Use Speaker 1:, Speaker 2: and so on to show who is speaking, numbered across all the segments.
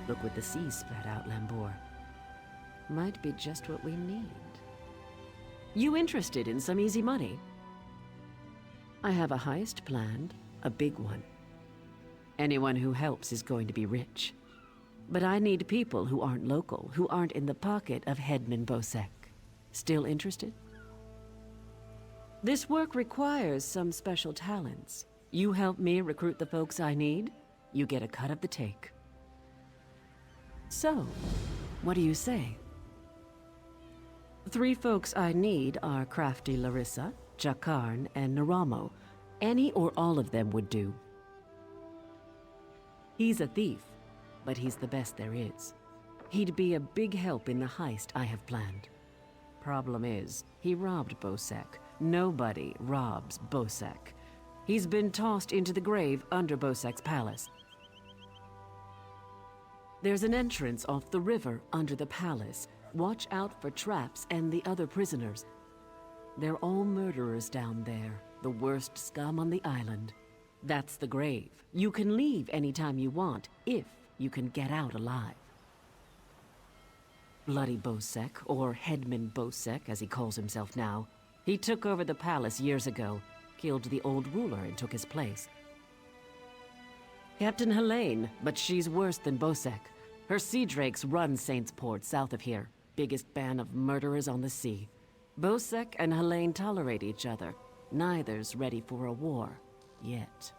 Speaker 1: Look what the sea spat out, Lambor. Might be just what we need. You interested in some easy money? I have a heist planned, a big one. Anyone who helps is going to be rich. But I need people who aren't local, who aren't in the pocket of Headman Bosek. Still interested? This work requires some special talents. You help me recruit the folks I need, you get a cut of the take. So, what do you say? 3 folks I need are Crafty Larissa, Jakarn, and Naramo. Any or all of them would do. He's a thief, but he's the best there is. He'd be a big help in the heist I have planned. Problem is, he robbed Bosek. Nobody robs Bosek. He's been tossed into the grave under Bosek's palace. There's an entrance off the river under the palace. Watch out for traps and the other prisoners. They're all murderers down there, the worst scum on the island. That's the grave. You can leave anytime you want, if you can get out alive. Bloody Bosek, or Headman Bosek as he calls himself now, he took over the palace years ago, killed the old ruler and took his place. Captain Helene, but she's worse than Bosek. Her sea drakes run Saintsport south of here, biggest band of murderers on the sea. Bosek and Helene tolerate each other. Neither's ready for a war, yet.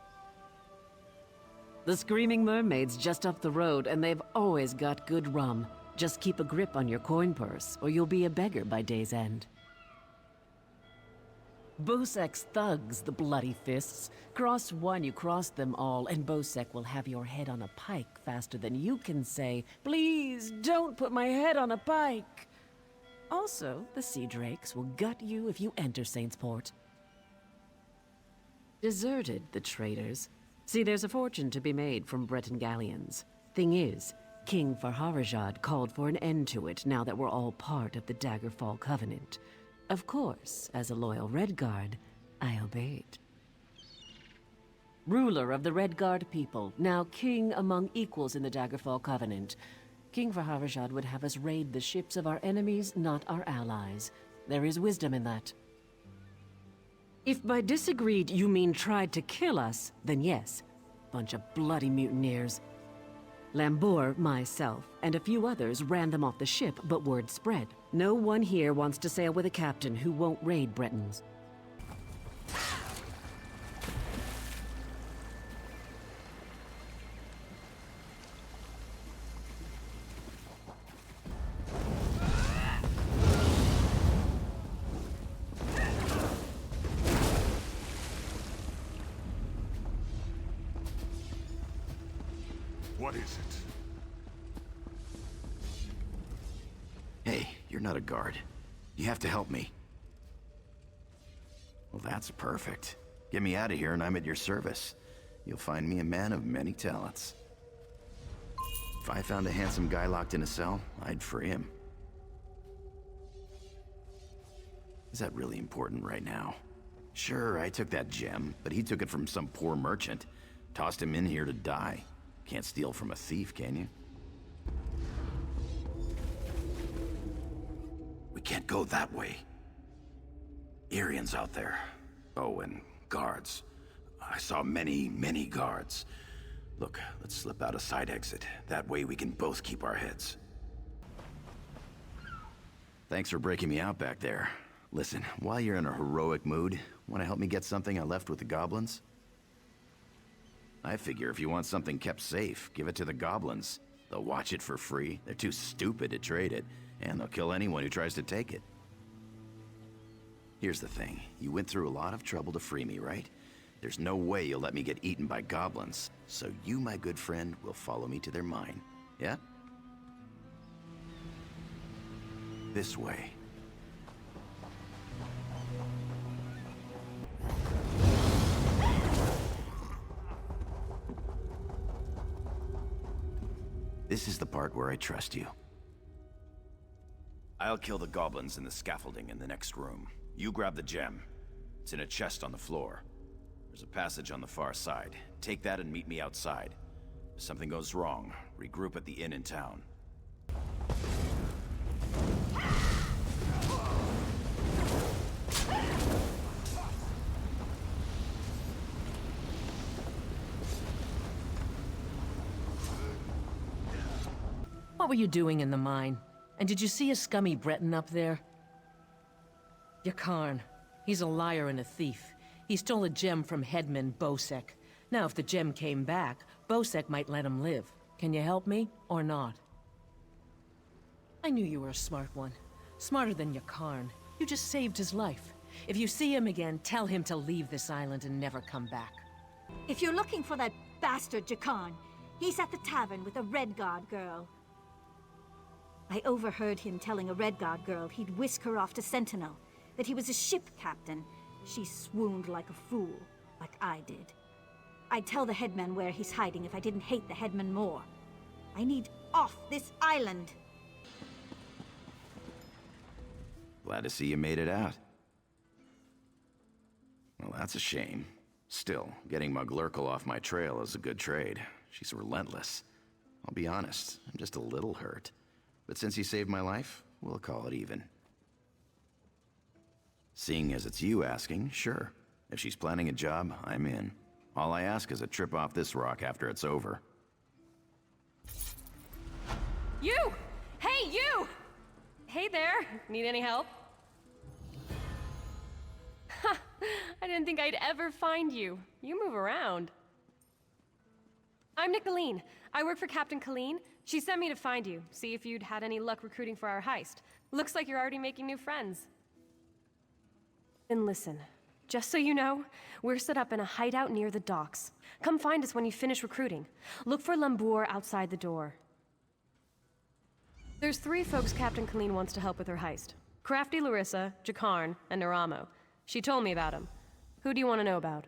Speaker 1: The Screaming Mermaid's just up the road, and they've always got good rum. Just keep a grip on your coin purse, or you'll be a beggar by day's end. Bosek's thugs, the bloody fists. Cross one, you cross them all, and Bosek will have your head on a pike faster than you can say, "Please, don't put my head on a pike!" Also, the Sea Drakes will gut you if you enter Saintsport. Deserted, the traitors. See, there's a fortune to be made from Breton galleons. Thing is, King Farharajad called for an end to it now that we're all part of the Daggerfall Covenant. Of course, as a loyal Redguard, I obeyed. Ruler of the Redguard people, now king among equals in the Daggerfall Covenant. King Farharajad would have us raid the ships of our enemies, not our allies. There is wisdom in that. If by disagreed you mean tried to kill us, then yes. Bunch of bloody mutineers. Lambor, myself, and a few others ran them off the ship, but word spread. No one here wants to sail with a captain who won't raid Bretons.
Speaker 2: What is it?
Speaker 3: Hey, you're not a guard. You have to help me. Well, that's perfect. Get me out of here and I'm at your service. You'll find me a man of many talents. If I found a handsome guy locked in a cell, I'd free him. Is that really important right now? Sure, I took that gem, but he took it from some poor merchant. Tossed him in here to die. Can't steal from a thief, can you? We can't go that way. Arians out there. Oh, and guards. I saw many, many guards. Look, let's slip out a side exit. That way we can both keep our heads. Thanks for breaking me out back there. Listen, while you're in a heroic mood, want to help me get something I left with the goblins? I figure if you want something kept safe, give it to the goblins. They'll watch it for free. They're too stupid to trade it, and they'll kill anyone who tries to take it. Here's the thing. You went through a lot of trouble to free me, right? There's no way you'll let me get eaten by goblins. So you, my good friend, will follow me to their mine. Yeah? This way. This is the part where I trust you. I'll kill the goblins in the scaffolding in the next room. You grab the gem. It's in a chest on the floor. There's a passage on the far side. Take that and meet me outside. If something goes wrong, regroup at the inn in town.
Speaker 4: What were you doing in the mine? And did you see a scummy Breton up there? Yakarn. He's a liar and a thief. He stole a gem from headman Bosek. Now, if the gem came back, Bosek might let him live. Can you help me, or not? I knew you were a smart one. Smarter than Yakarn. You just saved his life. If you see him again, tell him to leave this island and never come back.
Speaker 5: If you're looking for that bastard Yakarn, he's at the tavern with a Redguard girl. I overheard him telling a Redguard girl he'd whisk her off to Sentinel, that he was a ship captain. She swooned like a fool, like I did. I'd tell the headman where he's hiding if I didn't hate the headman more. I need off this island.
Speaker 3: Glad to see you made it out. Well, that's a shame. Still, getting Muglurkle off my trail is a good trade. She's relentless. I'll be honest, I'm just a little hurt. But since you saved my life, we'll call it even. Seeing as it's you asking, sure. If she's planning a job, I'm in. All I ask is a trip off this rock after it's over.
Speaker 6: You! Hey, you! Hey there, need any help? Ha! I didn't think I'd ever find you. You move around. I'm Nicolene. I work for Captain Colleen. She sent me to find you, see if you'd had any luck recruiting for our heist. Looks like you're already making new friends. Then listen, just so you know, we're set up in a hideout near the docks. Come find us when you finish recruiting. Look for Lambour outside the door. There's 3 folks Captain Colleen wants to help with her heist. Crafty Larissa, Jakarn, and Naramo. She told me about him. Who do you want to know about?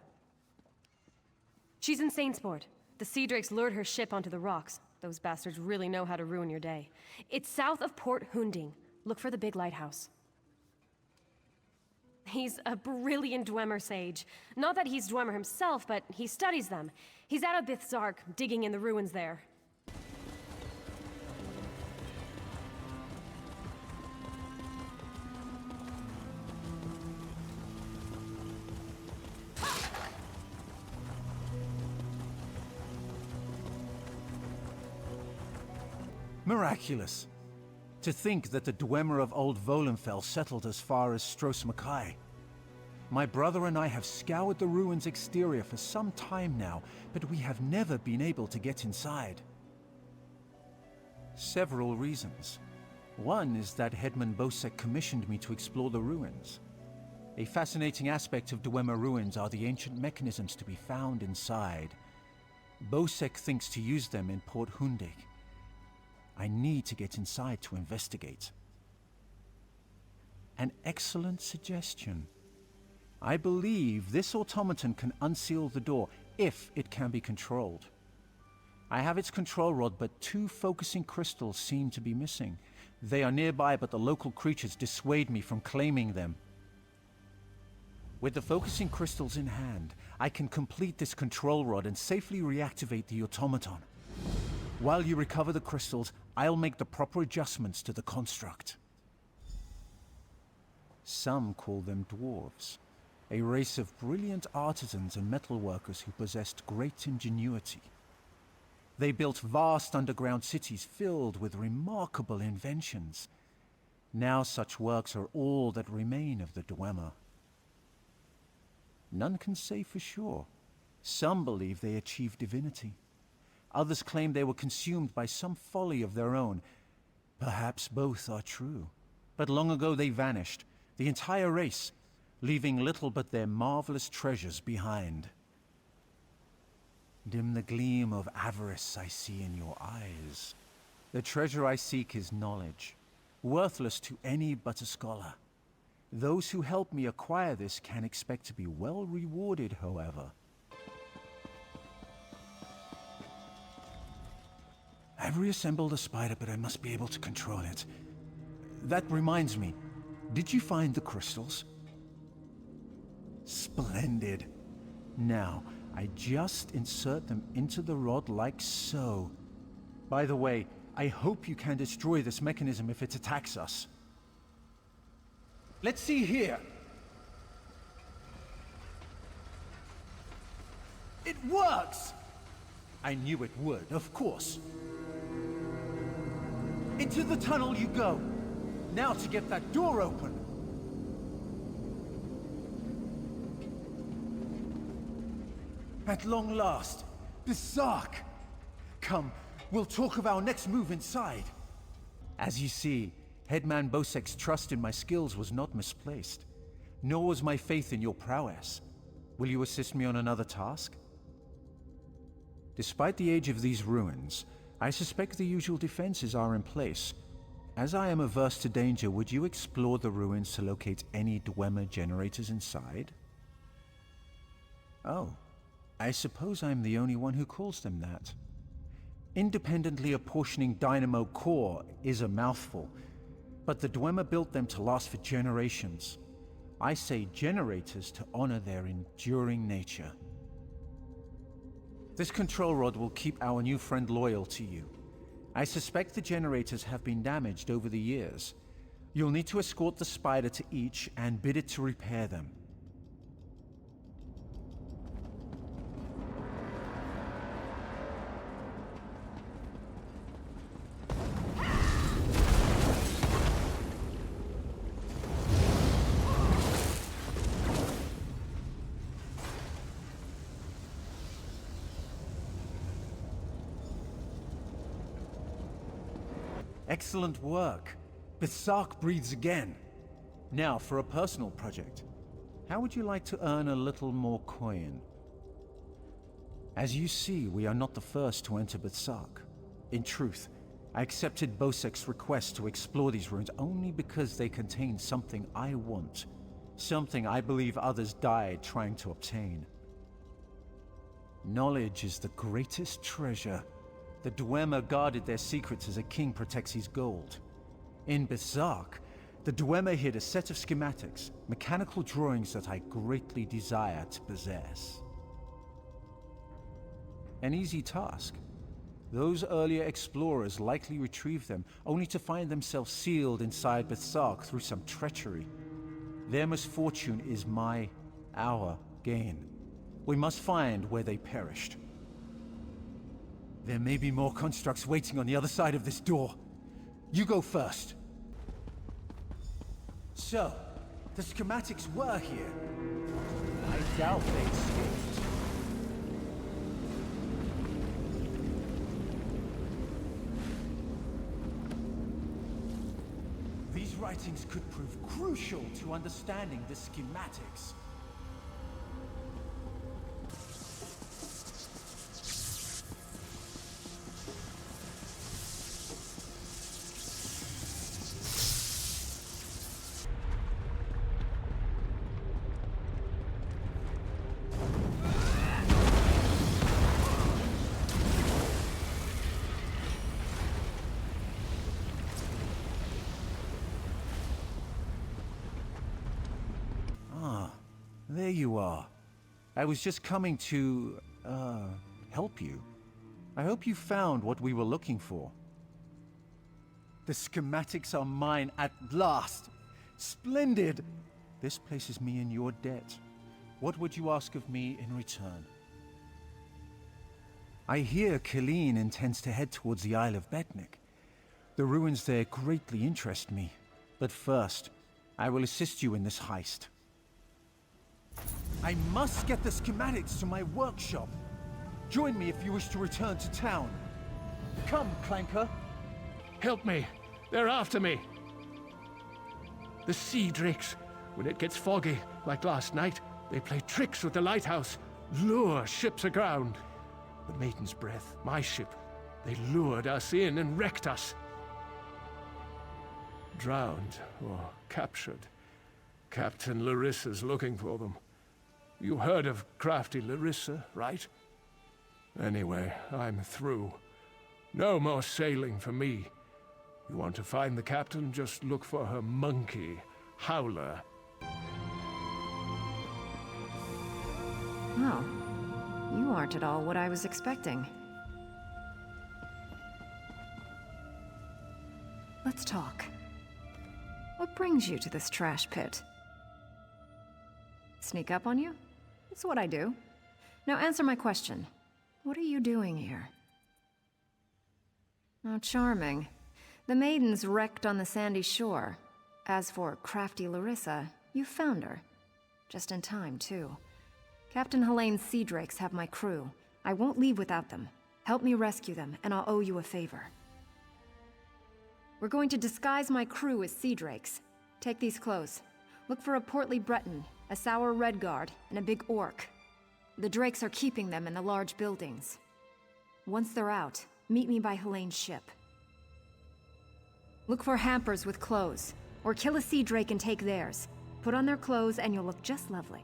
Speaker 6: She's in Saintsport. The Sea Drakes lured her ship onto the rocks. Those bastards really know how to ruin your day. It's south of Port Hunding. Look for the big lighthouse. He's a brilliant Dwemer sage. Not that he's Dwemer himself, but he studies them. He's out of Bithzark, digging in the ruins there.
Speaker 7: Miraculous. To think that the Dwemer of Old Volenfell settled as far as Stros M'Kai. My brother and I have scoured the ruins' exterior for some time now, but we have never been able to get inside. Several reasons. One is that Headman Bosek commissioned me to explore the ruins. A fascinating aspect of Dwemer ruins are the ancient mechanisms to be found inside. Bosek thinks to use them in Port Hundig. I need to get inside to investigate. An excellent suggestion. I believe this automaton can unseal the door if it can be controlled. I have its control rod, but 2 focusing crystals seem to be missing. They are nearby, but the local creatures dissuade me from claiming them. With the focusing crystals in hand, I can complete this control rod and safely reactivate the automaton. While you recover the crystals, I'll make the proper adjustments to the construct. Some call them dwarves, a race of brilliant artisans and metalworkers who possessed great ingenuity. They built vast underground cities filled with remarkable inventions. Now such works are all that remain of the Dwemer. None can say for sure. Some believe they achieved divinity. Others claim they were consumed by some folly of their own. Perhaps both are true. But long ago they vanished, the entire race, leaving little but their marvelous treasures behind. Dim the gleam of avarice I see in your eyes. The treasure I seek is knowledge, worthless to any but a scholar. Those who help me acquire this can expect to be well rewarded, however. I've reassembled a spider, but I must be able to control it. That reminds me, did you find the crystals? Splendid. Now, I just insert them into the rod like so. By the way, I hope you can destroy this mechanism if it attacks us. Let's see here. It works! I knew it would, of course. Into the tunnel you go. Now to get that door open. At long last, Betnikh! Come, we'll talk of our next move inside. As you see, Headman Bosek's trust in my skills was not misplaced. Nor was my faith in your prowess. Will you assist me on another task? Despite the age of these ruins, I suspect the usual defenses are in place. As I am averse to danger, would you explore the ruins to locate any Dwemer generators inside? Oh. I suppose I'm the only one who calls them that. Independently apportioning dynamo core is a mouthful, but the Dwemer built them to last for generations. I say generators to honor their enduring nature. This control rod will keep our new friend loyal to you. I suspect the generators have been damaged over the years. You'll need to escort the spider to each and bid it to repair them. Excellent work. Betnikh breathes again. Now for a personal project. How would you like to earn a little more coin? As you see, we are not the first to enter Betnikh. In truth, I accepted Bosek's request to explore these ruins only because they contain something I want. Something I believe others died trying to obtain. Knowledge is the greatest treasure. The Dwemer guarded their secrets as a king protects his gold. In Betnikh, the Dwemer hid a set of schematics, mechanical drawings that I greatly desire to possess. An easy task. Those earlier explorers likely retrieved them, only to find themselves sealed inside Betnikh through some treachery. Their misfortune is our gain. We must find where they perished. There may be more constructs waiting on the other side of this door. You go first. So, the schematics were here. I doubt they escaped. These writings could prove crucial to understanding the schematics. There you are. I was just coming to, help you. I hope you found what we were looking for. The schematics are mine at last. Splendid! This places me in your debt. What would you ask of me in return? I hear Khaleen intends to head towards the Isle of Betnikh. The ruins there greatly interest me. But first, I will assist you in this heist. I must get the schematics to my workshop. Join me if you wish to return to town. Come, Clanker.
Speaker 8: Help me. They're after me. The sea drakes. When it gets foggy, like last night, they play tricks with the lighthouse, lure ships aground. The Maiden's Breath, my ship, they lured us in and wrecked us. Drowned or captured. Captain Larissa's looking for them. You heard of crafty Larissa, right? Anyway, I'm through. No more sailing for me. You want to find the captain, just look for her monkey, Howler.
Speaker 1: Oh.
Speaker 9: You aren't at all what I was expecting. Let's talk. What brings you to this trash pit? Sneak up on you? That's what I do. Now answer my question. What are you doing here? Oh, charming. The maiden's wrecked on the sandy shore. As for crafty Larissa, you found her. Just in time, too. Captain Helene's sea drakes have my crew. I won't leave without them. Help me rescue them, and I'll owe you a favor. We're going to disguise my crew as sea drakes. Take these clothes. Look for a portly Breton, a sour Redguard, and a big orc. The drakes are keeping them in the large buildings. Once they're out, meet me by Helene's ship. Look for hampers with clothes, or kill a sea drake and take theirs. Put on their clothes and you'll look just lovely.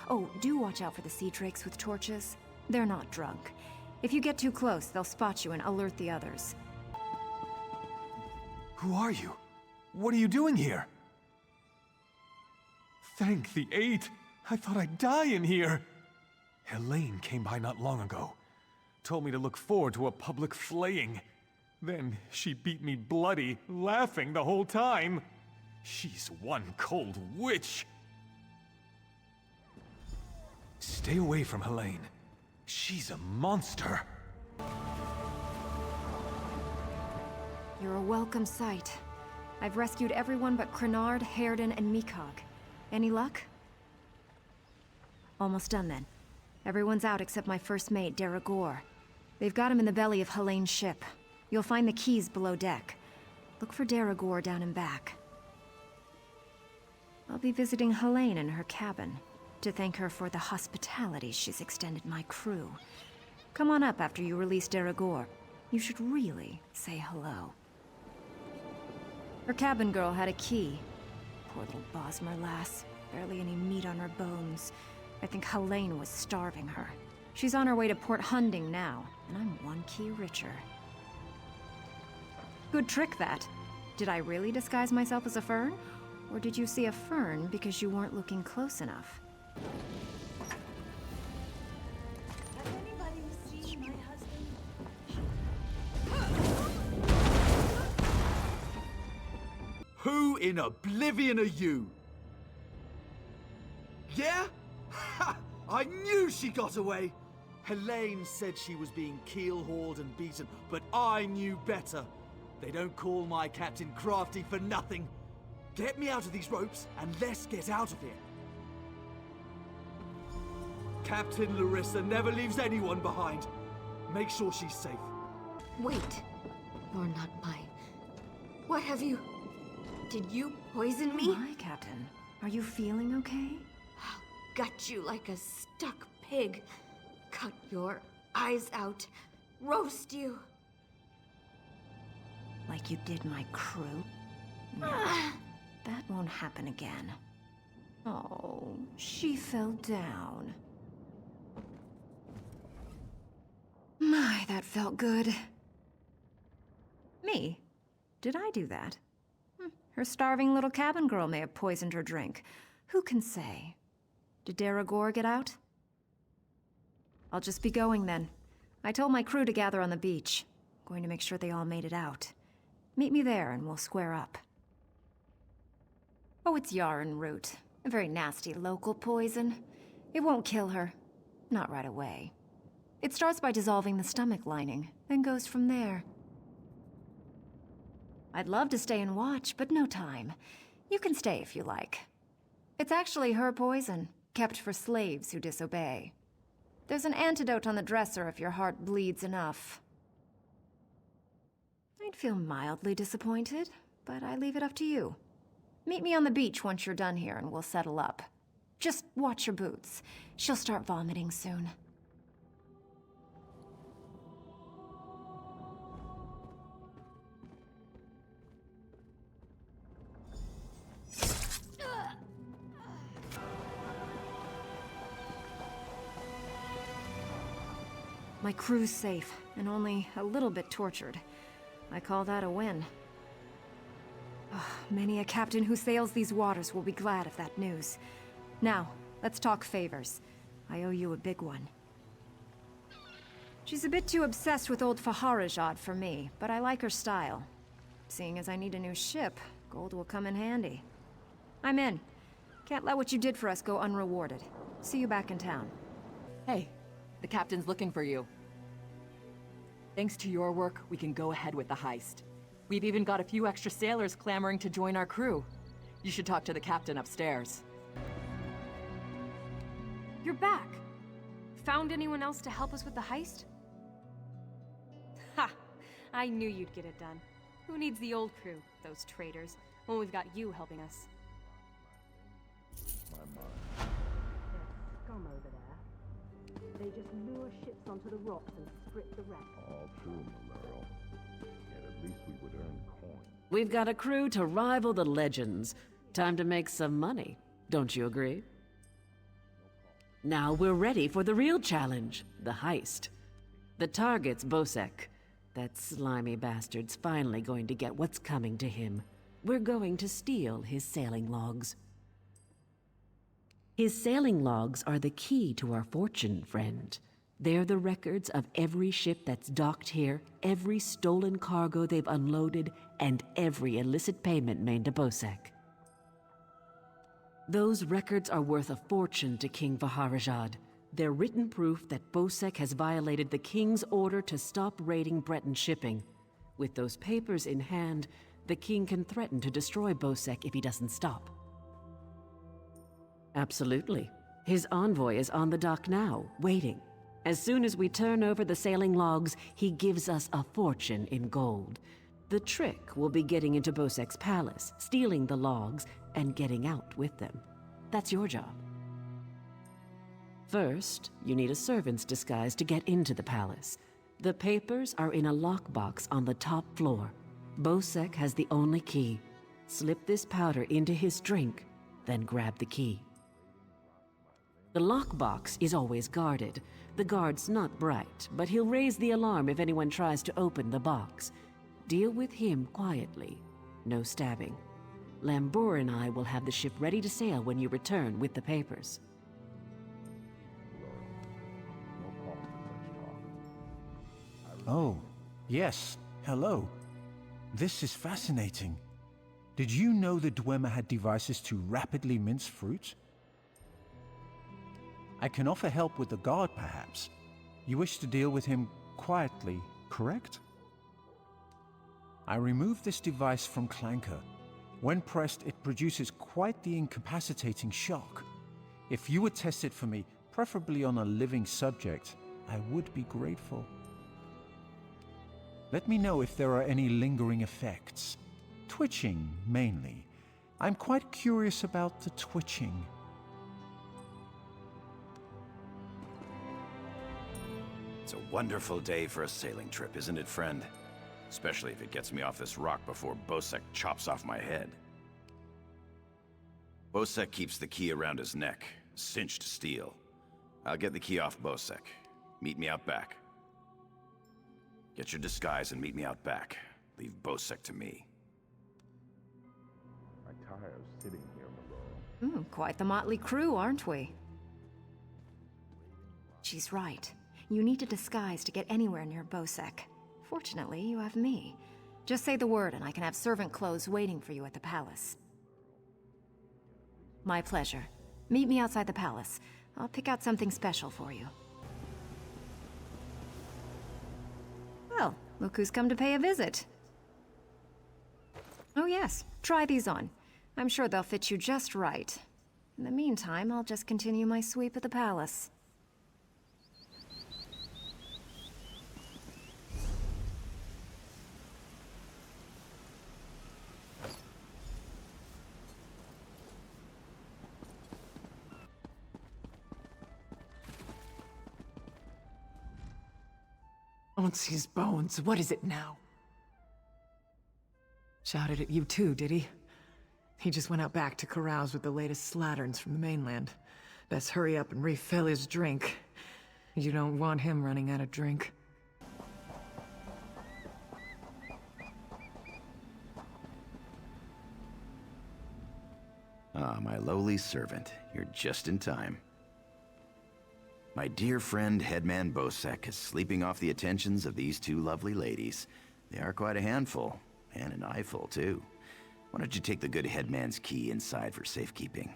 Speaker 9: Oh, do watch out for the sea drakes with torches. They're not drunk. If you get too close, they'll spot you and alert the others.
Speaker 10: Who are you? What are you doing here? Thank the Eight! I thought I'd die in here! Helene came by not long ago. Told me to look forward to a public flaying. Then she beat me bloody, laughing the whole time. She's one cold witch! Stay away from Helene. She's a monster.
Speaker 9: You're a welcome sight. I've rescued everyone but Crenard, Hairden, and Mikog. Any luck? Almost done then. Everyone's out except my first mate, Deragor. They've got him in the belly of Helene's ship. You'll find the keys below deck. Look for Deragor down and back. I'll be visiting Helene in her cabin, to thank her for the hospitality she's extended my crew. Come on up after you release Deragor. You should really say hello. Her cabin girl had a key. Poor little Bosmer lass. Barely any meat on her bones. I think Helene was starving her. She's on her way to Port Hunding now, and I'm one key richer. Good trick, that. Did I really disguise myself as a fern? Or did you see a fern because you weren't looking close enough?
Speaker 5: Has anybody seen my husband?
Speaker 11: Who in oblivion are you? Yeah? Ha! I knew she got away! Helene said she was being keel-hauled and beaten, but I knew better. They don't call my captain crafty for nothing. Get me out of these ropes, and let's get out of here. Captain Larissa never leaves anyone behind. Make sure she's safe.
Speaker 5: Wait. You're not mine. What have you... Did you poison me?
Speaker 9: My Captain. Are you feeling okay?
Speaker 5: I'll gut you like a stuck pig. Cut your eyes out. Roast you.
Speaker 9: Like you did my crew? No, that won't happen again. Oh, she fell down. My, that felt good. Me? Did I do that? Her starving little cabin girl may have poisoned her drink. Who can say? Did Deragor get out? I'll just be going then. I told my crew to gather on the beach. Going to make sure they all made it out. Meet me there and we'll square up. Oh, it's yarn root. A very nasty local poison. It won't kill her. Not right away. It starts by dissolving the stomach lining, then goes from there. I'd love to stay and watch, but no time. You can stay if you like. It's actually her poison, kept for slaves who disobey. There's an antidote on the dresser if your heart bleeds enough. I'd feel mildly disappointed, but I leave it up to you. Meet me on the beach once you're done here and we'll settle up. Just watch your boots. She'll start vomiting soon. My crew's safe, and only a little bit tortured. I call that a win. Many a captain who sails these waters will be glad of that news. Now, let's talk favors. I owe you a big one. She's a bit too obsessed with old Faharajad for me, but I like her style. Seeing as I need a new ship, gold will come in handy. I'm in. Can't let what you did for us go unrewarded. See you back in town.
Speaker 12: Hey, the captain's looking for you. Thanks to your work, we can go ahead with the heist. We've even got a few extra sailors clamoring to join our crew. You should talk to the captain upstairs.
Speaker 6: You're back! Found anyone else to help us with the heist? Ha! I knew you'd get it done. Who needs the old crew, those traitors, when we've got you helping us? There's scum over there. They just lure ships onto the rocks and strip the wreck.
Speaker 2: All true, Malero. Yet at least we would earn coin.
Speaker 1: We've got a crew to rival the legends. Time to make some money, don't you agree? Now we're ready for the real challenge, the heist. The target's Bosek. That slimy bastard's finally going to get what's coming to him. We're going to steal his sailing logs. His sailing logs are the key to our fortune, friend. They're the records of every ship that's docked here, every stolen cargo they've unloaded, and every illicit payment made to Bosek. Those records are worth a fortune to King Faharajad. They're written proof that Bosek has violated the king's order to stop raiding Breton shipping. With those papers in hand, the king can threaten to destroy Bosek if he doesn't stop. Absolutely. His envoy is on the dock now, waiting. As soon as we turn over the sailing logs, he gives us a fortune in gold. The trick will be getting into Bosek's palace, stealing the logs, and getting out with them. That's your job. First, you need a servant's disguise to get into the palace. The papers are in a lockbox on the top floor. Bosek has the only key. Slip this powder into his drink, then grab the key. The lockbox is always guarded. The guard's not bright, but he'll raise the alarm if anyone tries to open the box. Deal with him quietly. No stabbing. Lambour and I will have the ship ready to sail when you return with the papers.
Speaker 7: Oh, yes. Hello. This is fascinating. Did you know the Dwemer had devices to rapidly mince fruit? I can offer help with the guard, perhaps. You wish to deal with him quietly, correct? I removed this device from Clanker. When pressed, it produces quite the incapacitating shock. If you would test it for me, preferably on a living subject, I would be grateful. Let me know if there are any lingering effects. Twitching, mainly. I'm quite curious about the twitching.
Speaker 3: It's a wonderful day for a sailing trip, isn't it, friend? Especially if it gets me off this rock before Bosek chops off my head. Bosek keeps the key around his neck, cinched steel. I'll get the key off Bosek. Meet me out back. Get your disguise and meet me out back. Leave Bosek to me.
Speaker 2: I'm tired of sitting here, Malero.
Speaker 9: Quite the motley crew, aren't we? She's right. You need a disguise to get anywhere near Bosek. Fortunately, you have me. Just say the word and I can have servant clothes waiting for you at the palace. My pleasure. Meet me outside the palace. I'll pick out something special for you. Well, look who's come to pay a visit. Oh yes, try these on. I'm sure they'll fit you just right. In the meantime, I'll just continue my sweep at the palace.
Speaker 13: Onsi's bones, what is it now? Shouted at you too, did he? He just went out back to carouse with the latest slatterns from the mainland. Best hurry up and refill his drink. You don't want him running out of drink.
Speaker 3: Ah, my lowly servant. You're just in time. My dear friend Headman Bosek is sleeping off the attentions of these two lovely ladies. They are quite a handful, and an eyeful too. Why don't you take the good Headman's key inside for safekeeping?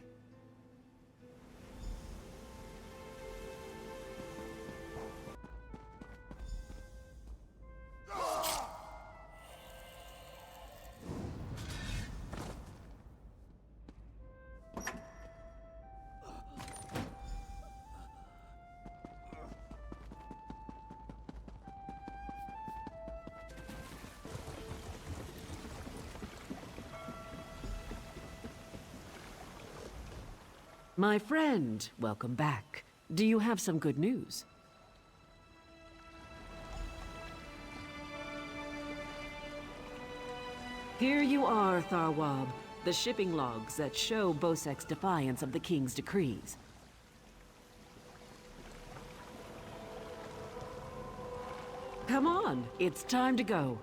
Speaker 1: My friend, welcome back. Do you have some good news? Here you are, Tharwab. The shipping logs that show Bosek's defiance of the King's decrees. Come on, it's time to go.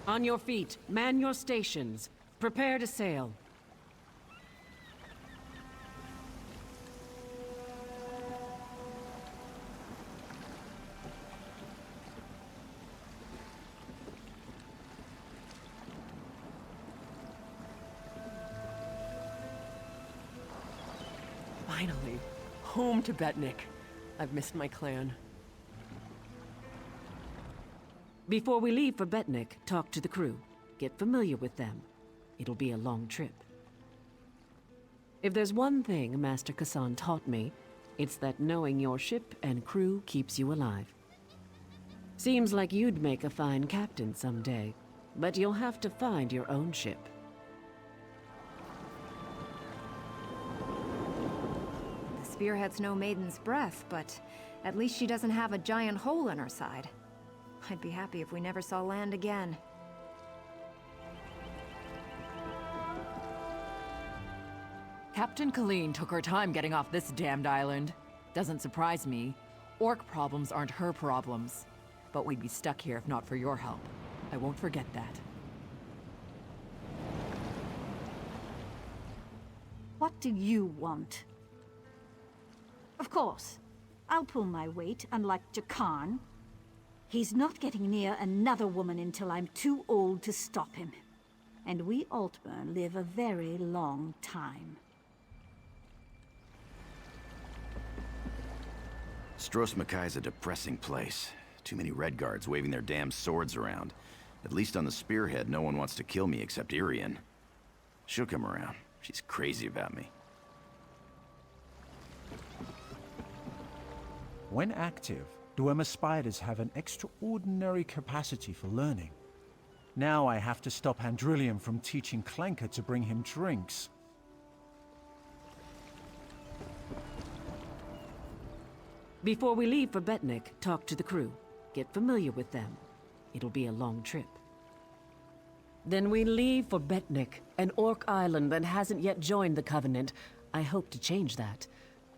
Speaker 1: On your feet, man your stations. Prepare to sail.
Speaker 12: Finally, home to Betnikh. I've missed my clan.
Speaker 1: Before we leave for Betnikh, talk to the crew. Get familiar with them. It'll be a long trip. If there's one thing Master Kassan taught me, it's that knowing your ship and crew keeps you alive. Seems like you'd make a fine captain someday, but you'll have to find your own ship.
Speaker 9: The spearhead's no maiden's breath, but at least she doesn't have a giant hole in her side. I'd be happy if we never saw land again.
Speaker 12: Captain Colleen took her time getting off this damned island. Doesn't surprise me. Orc problems aren't her problems. But we'd be stuck here if not for your help. I won't forget that.
Speaker 5: What do you want? Of course, I'll pull my weight, unlike Jakan. He's not getting near another woman until I'm too old to stop him. And we Altburn live a very long time.
Speaker 3: Stros M'Kai's a depressing place. Too many Redguards waving their damn swords around. At least on the spearhead, no one wants to kill me except Irian. She'll come around. She's crazy about me.
Speaker 7: When active, Dwemer spiders have an extraordinary capacity for learning. Now I have to stop Handrillium from teaching Clanker to bring him drinks.
Speaker 1: Before we leave for Betnikh, talk to the crew. Get familiar with them. It'll be a long trip. Then we leave for Betnikh, an orc island that hasn't yet joined the Covenant. I hope to change that.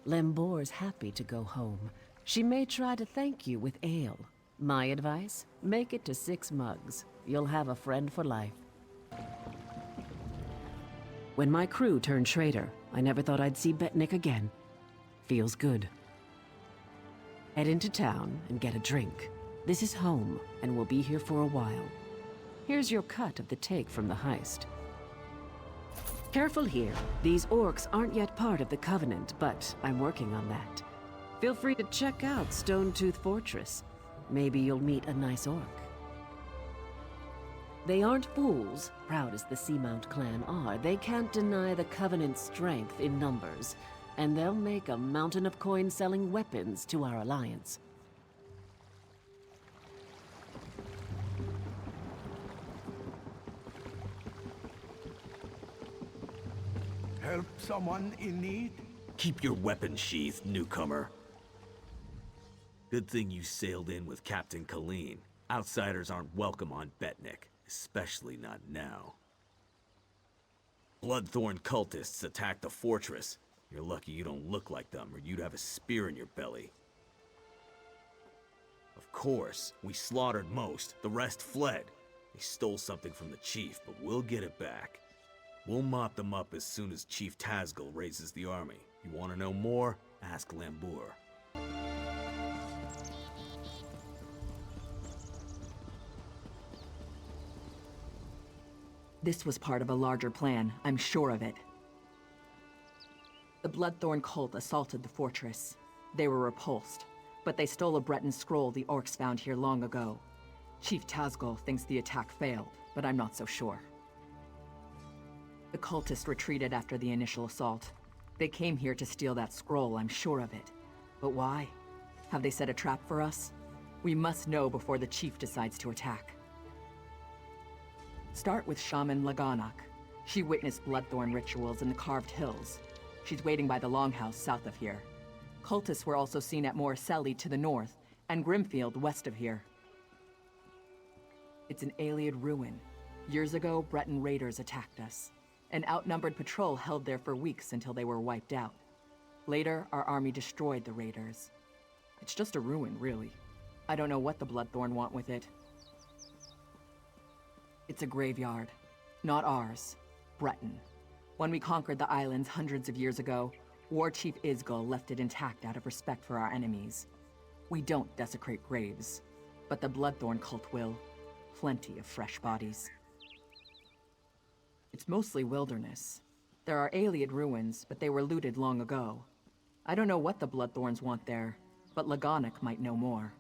Speaker 1: Lembor's happy to go home. She may try to thank you with ale. My advice? Make it to 6 mugs. You'll have a friend for life. When my crew turned traitor, I never thought I'd see Betnikh again. Feels good. Head into town and get a drink. This is home, and we'll be here for a while. Here's your cut of the take from the heist. Careful here. These orcs aren't yet part of the Covenant, but I'm working on that. Feel free to check out Stonetooth Fortress. Maybe you'll meet a nice orc. They aren't fools, proud as the Seamount clan are. They can't deny the Covenant's strength in numbers, and they'll make a mountain of coin-selling weapons to our alliance.
Speaker 14: Help someone in need?
Speaker 15: Keep your weapon sheathed, newcomer. Good thing you sailed in with Captain Colleen. Outsiders aren't welcome on Betnikh, especially not now. Bloodthorn cultists attacked the fortress. You're lucky you don't look like them, or you'd have a spear in your belly. Of course, we slaughtered most, the rest fled. They stole something from the chief, but we'll get it back. We'll mop them up as soon as Chief Tazgul raises the army. You want to know more? Ask Lambur.
Speaker 12: This was part of a larger plan, I'm sure of it. The Bloodthorn cult assaulted the fortress. They were repulsed, but they stole a Breton scroll the orcs found here long ago. Chief Tazgul thinks the attack failed, but I'm not so sure. The cultists retreated after the initial assault. They came here to steal that scroll, I'm sure of it. But why? Have they set a trap for us? We must know before the chief decides to attack. Start with Shaman Laganak. She witnessed Bloodthorn rituals in the Carved Hills. She's waiting by the Longhouse south of here. Cultists were also seen at Morriselli to the north, and Grimfield west of here. It's an Ayleid ruin. Years ago, Breton raiders attacked us. An outnumbered patrol held there for weeks until they were wiped out. Later, our army destroyed the raiders. It's just a ruin, really. I don't know what the Bloodthorn want with it. It's a graveyard. Not ours. Breton. When we conquered the islands hundreds of years ago, War Chief Isgul left it intact out of respect for our enemies. We don't desecrate graves, but the Bloodthorn cult will. Plenty of fresh bodies. It's mostly wilderness. There are Ayleid ruins, but they were looted long ago. I don't know what the Bloodthorns want there, but Laganak might know more.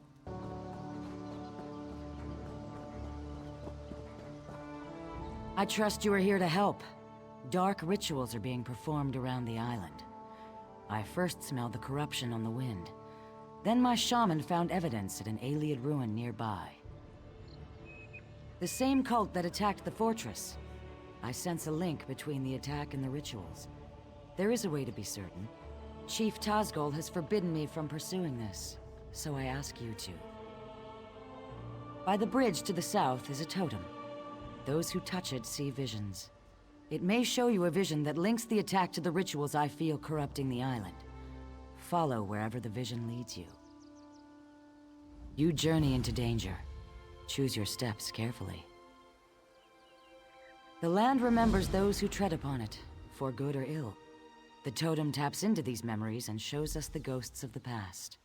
Speaker 16: I trust you are here to help. Dark rituals are being performed around the island. I first smelled the corruption on the wind. Then my shaman found evidence at an Ayleid ruin nearby. The same cult that attacked the fortress. I sense a link between the attack and the rituals. There is a way to be certain. Chief Tazgul has forbidden me from pursuing this, so I ask you to. By the bridge to the south is a totem. Those who touch it see visions. It may show you a vision that links the attack to the rituals I feel corrupting the island. Follow wherever the vision leads you. You journey into danger. Choose your steps carefully. The land remembers those who tread upon it, for good or ill. The totem taps into these memories and shows us the ghosts of the past.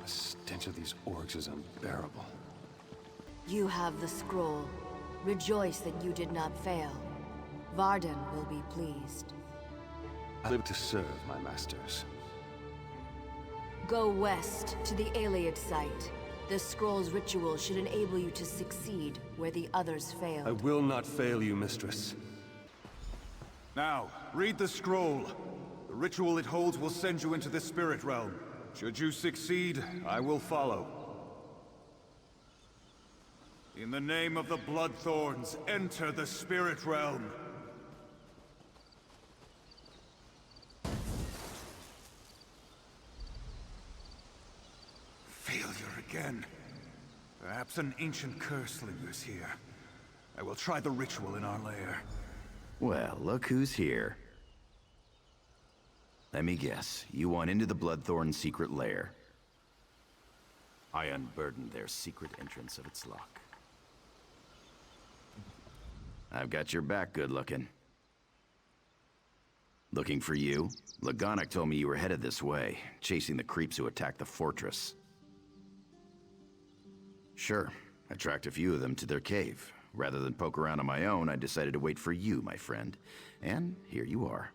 Speaker 10: The stench of these orcs is unbearable.
Speaker 17: You have the scroll. Rejoice that you did not fail. Varden will be pleased.
Speaker 10: I live to serve my masters.
Speaker 17: Go west to the Ayleid site. The scroll's ritual should enable you to succeed where the others failed.
Speaker 10: I will not fail you, mistress.
Speaker 18: Now, read the scroll. The ritual it holds will send you into the spirit realm. Should you succeed, I will follow. In the name of the Bloodthorns, enter the spirit realm. Failure again. Perhaps an ancient curse lingers here. I will try the ritual in our lair.
Speaker 3: Well, look who's here. Let me guess, you want into the Bloodthorn secret lair. I unburdened their secret entrance of its lock. I've got your back, good looking. Looking for you? Laganak told me you were headed this way, chasing the creeps who attacked the fortress. Sure, I tracked a few of them to their cave. Rather than poke around on my own, I decided to wait for you, my friend. And here you are.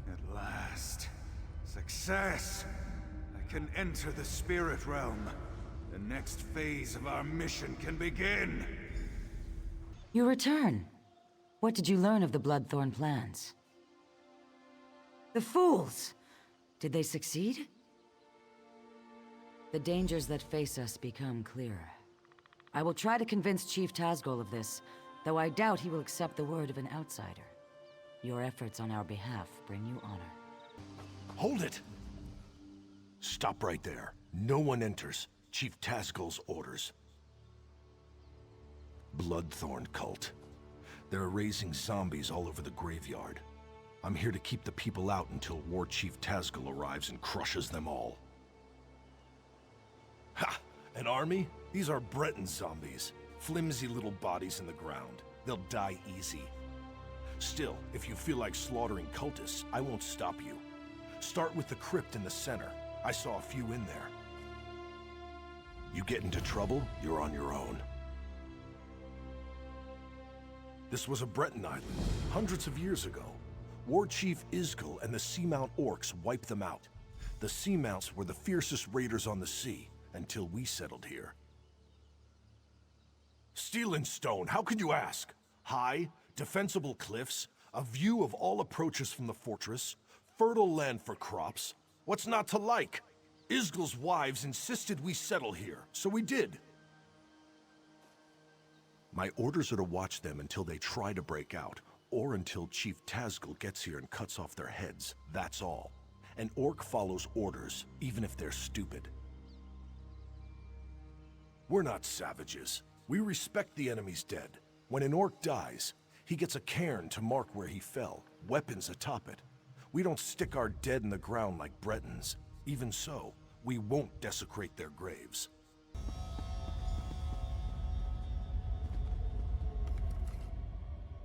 Speaker 18: At last. Success! I can enter the spirit realm. the next phase of our mission can begin!
Speaker 16: You return. What did you learn of the Bloodthorn plans? The fools! Did they succeed? The dangers that face us become clearer. I will try to convince Chief Tazgol of this, though I doubt he will accept the word of an outsider. Your efforts on our behalf bring you honor.
Speaker 19: Hold it! Stop right there. No one enters. Chief Tazgol's orders. Bloodthorn cult. They're raising zombies all over the graveyard. I'm here to keep the people out until War Chief Tazgol arrives and crushes them all. Ha! An army? These are Breton zombies. Flimsy little bodies in the ground. They'll die easy. Still, if you feel like slaughtering cultists, I won't stop you. Start with the crypt in the center. I saw a few in there. You get into trouble, you're on your own. This was a Breton island, hundreds of years ago. War Chief Isgil and the Seamount Orcs wiped them out. The Seamounts were the fiercest raiders on the sea, until we settled here. Steel and stone, how could you ask? High, defensible cliffs, a view of all approaches from the fortress, fertile land for crops. What's not to like? Isgil's wives insisted we settle here, so we did. My orders are to watch them until they try to break out, or until Chief Tazgol gets here and cuts off their heads, that's all. An orc follows orders, even if they're stupid. We're not savages. We respect the enemy's dead. When an orc dies, he gets a cairn to mark where he fell, weapons atop it. We don't stick our dead in the ground like Bretons. Even so, we won't desecrate their graves.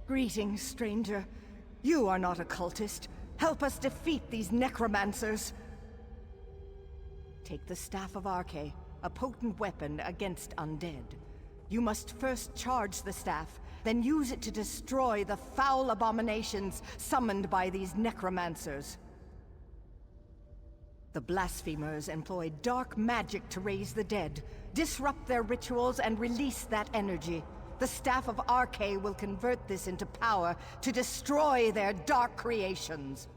Speaker 20: Greetings, stranger. You are not a cultist. Help us defeat these necromancers. Take the Staff of Arkay, a potent weapon against undead. You must first charge the staff, then use it to destroy the foul abominations summoned by these necromancers. The blasphemers employ dark magic to raise the dead, disrupt their rituals, and release that energy. The Staff of Arkay will convert this into power to destroy their dark creations.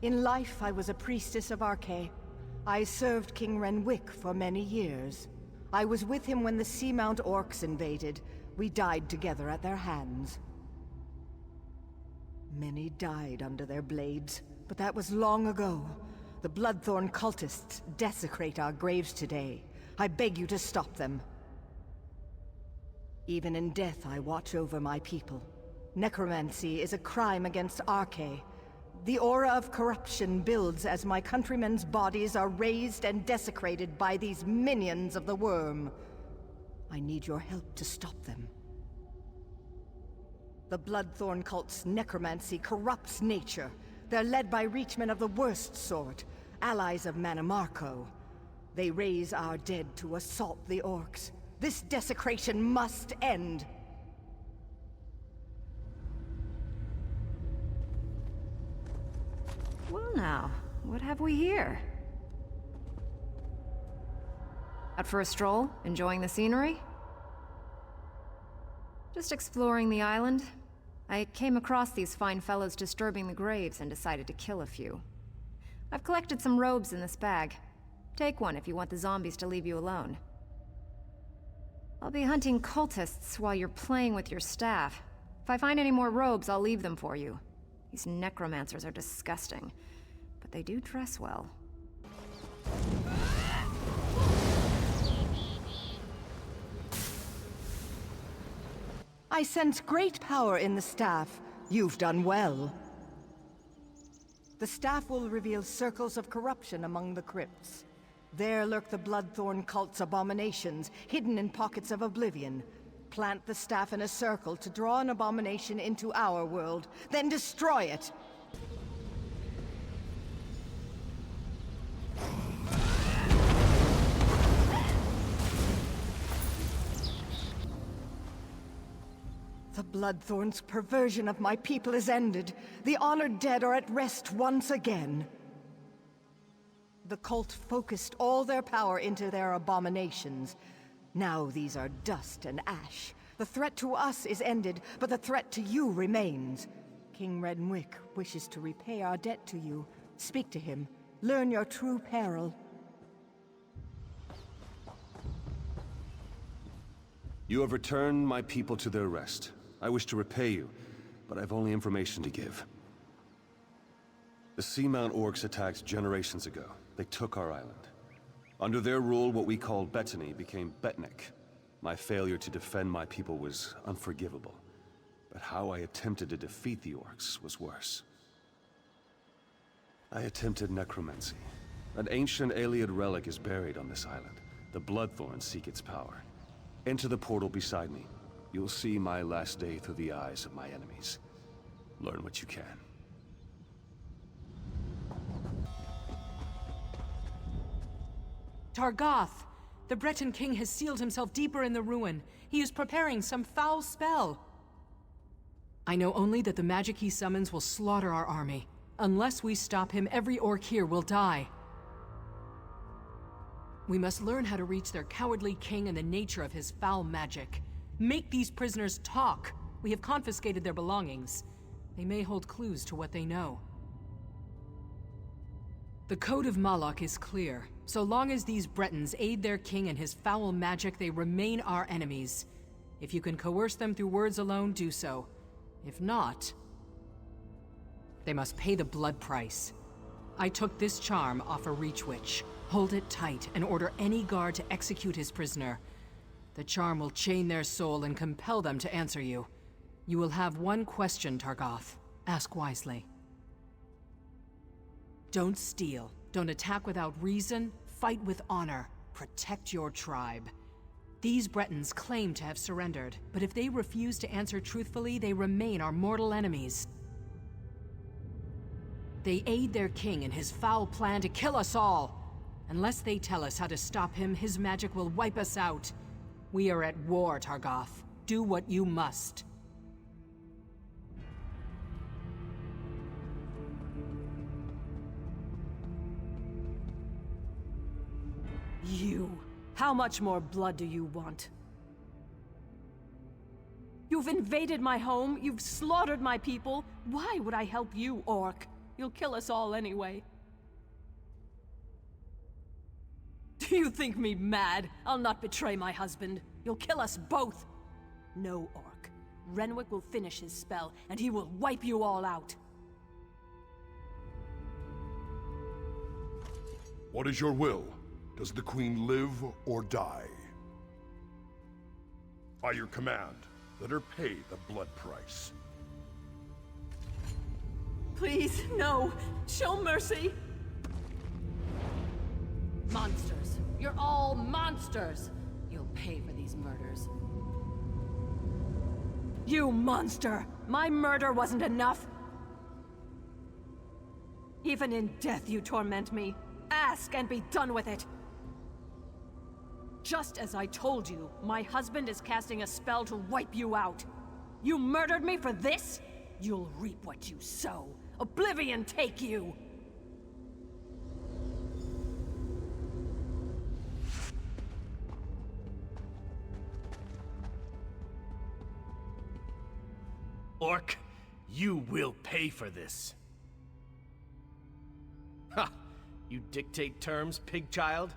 Speaker 20: In life, I was a priestess of Arkay. I served King Renwick for many years. I was with him when the Seamount Orcs invaded. We died together at their hands. Many died under their blades, but that was long ago. The Bloodthorn cultists desecrate our graves today. I beg you to stop them. Even in death, I watch over my people. Necromancy is a crime against Arkay. The aura of corruption builds as my countrymen's bodies are raised and desecrated by these minions of the worm. I need your help to stop them. The Bloodthorn cult's necromancy corrupts nature. They're led by reachmen of the worst sort, allies of Manamarco. They raise our dead to assault the orcs. This desecration must end.
Speaker 9: Well now, what have we here? Out for a stroll? Enjoying the scenery? Just exploring the island. I came across these fine fellows disturbing the graves and decided to kill a few. I've collected some robes in this bag. Take one if you want the zombies to leave you alone. I'll be hunting cultists while you're playing with your staff. If I find any more robes, I'll leave them for you. These necromancers are disgusting, but they do dress well.
Speaker 20: I sense great power in the staff. You've done well. The staff will reveal circles of corruption among the crypts. There lurk the Bloodthorn cult's abominations, hidden in pockets of oblivion. Plant the staff in a circle to draw an abomination into our world, then destroy it! The Bloodthorn's perversion of my people is ended. The honored dead are at rest once again. The cult focused all their power into their abominations. Now these are dust and ash. The threat to us is ended, but the threat to you remains. King Renwick wishes to repay our debt to you. Speak to him. Learn your true peril.
Speaker 21: You have returned my people to their rest. I wish to repay you, but I have only information to give. The Seamount orcs attacked generations ago. They took our island. Under their rule, what we called Betnikh became Betnikh. My failure to defend my people was unforgivable. But how I attempted to defeat the orcs was worse. I attempted necromancy. An ancient Ailiad relic is buried on this island. The Bloodthorns seek its power. Enter the portal beside me. You'll see my last day through the eyes of my enemies. Learn what you can.
Speaker 4: Targoth! The Breton king has sealed himself deeper in the ruin. He is preparing some foul spell. I know only that the magic he summons will slaughter our army. Unless we stop him, every orc here will die. We must learn how to reach their cowardly king and the nature of his foul magic. Make these prisoners talk. We have confiscated their belongings. They may hold clues to what they know. The Code of Malak is clear. So long as these Bretons aid their king and his foul magic, they remain our enemies. If you can coerce them through words alone, do so. If not, they must pay the blood price. I took this charm off a Reach Witch. Hold it tight and order any guard to execute his prisoner. The charm will chain their soul and compel them to answer you. You will have one question, Targoth. Ask wisely. Don't steal. Don't attack without reason. Fight with honor. Protect your tribe. These Bretons claim to have surrendered, but if they refuse to answer truthfully, they remain our mortal enemies. They aid their king in his foul plan to kill us all. Unless they tell us how to stop him, his magic will wipe us out. We are at war, Targoth. Do what you must.
Speaker 22: You. How much more blood do you want? You've invaded my home, you've slaughtered my people. Why would I help you, orc? You'll kill us all anyway. Do you think me mad? I'll not betray my husband. You'll kill us both. No, orc. Renwick will finish his spell, and he will wipe you all out.
Speaker 18: What is your will? Does the Queen live or die? By your command, let her pay the blood price.
Speaker 22: Please, no. Show mercy.
Speaker 17: Monsters. You're all monsters. You'll pay for these murders.
Speaker 22: You monster! My murder wasn't enough. Even in death you torment me. Ask and be done with it. Just as I told you, my husband is casting a spell to wipe you out. You murdered me for this? You'll reap what you sow. Oblivion take you!
Speaker 23: Orc, you will pay for this. Ha! You dictate terms, pig child?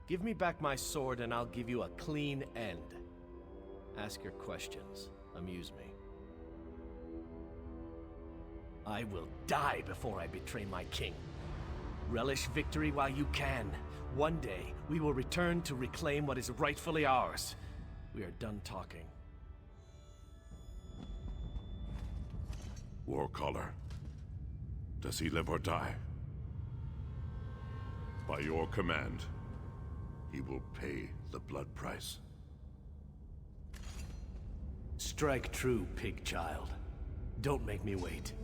Speaker 23: Give me back my sword and I'll give you a clean end. Ask your questions. Amuse me. I will die before I betray my king. Relish victory while you can. One day, we will return to reclaim what is rightfully ours. We are done talking.
Speaker 18: Warcaller, does he live or die? By your command, he will pay the blood price.
Speaker 23: Strike true, pig child. Don't make me wait.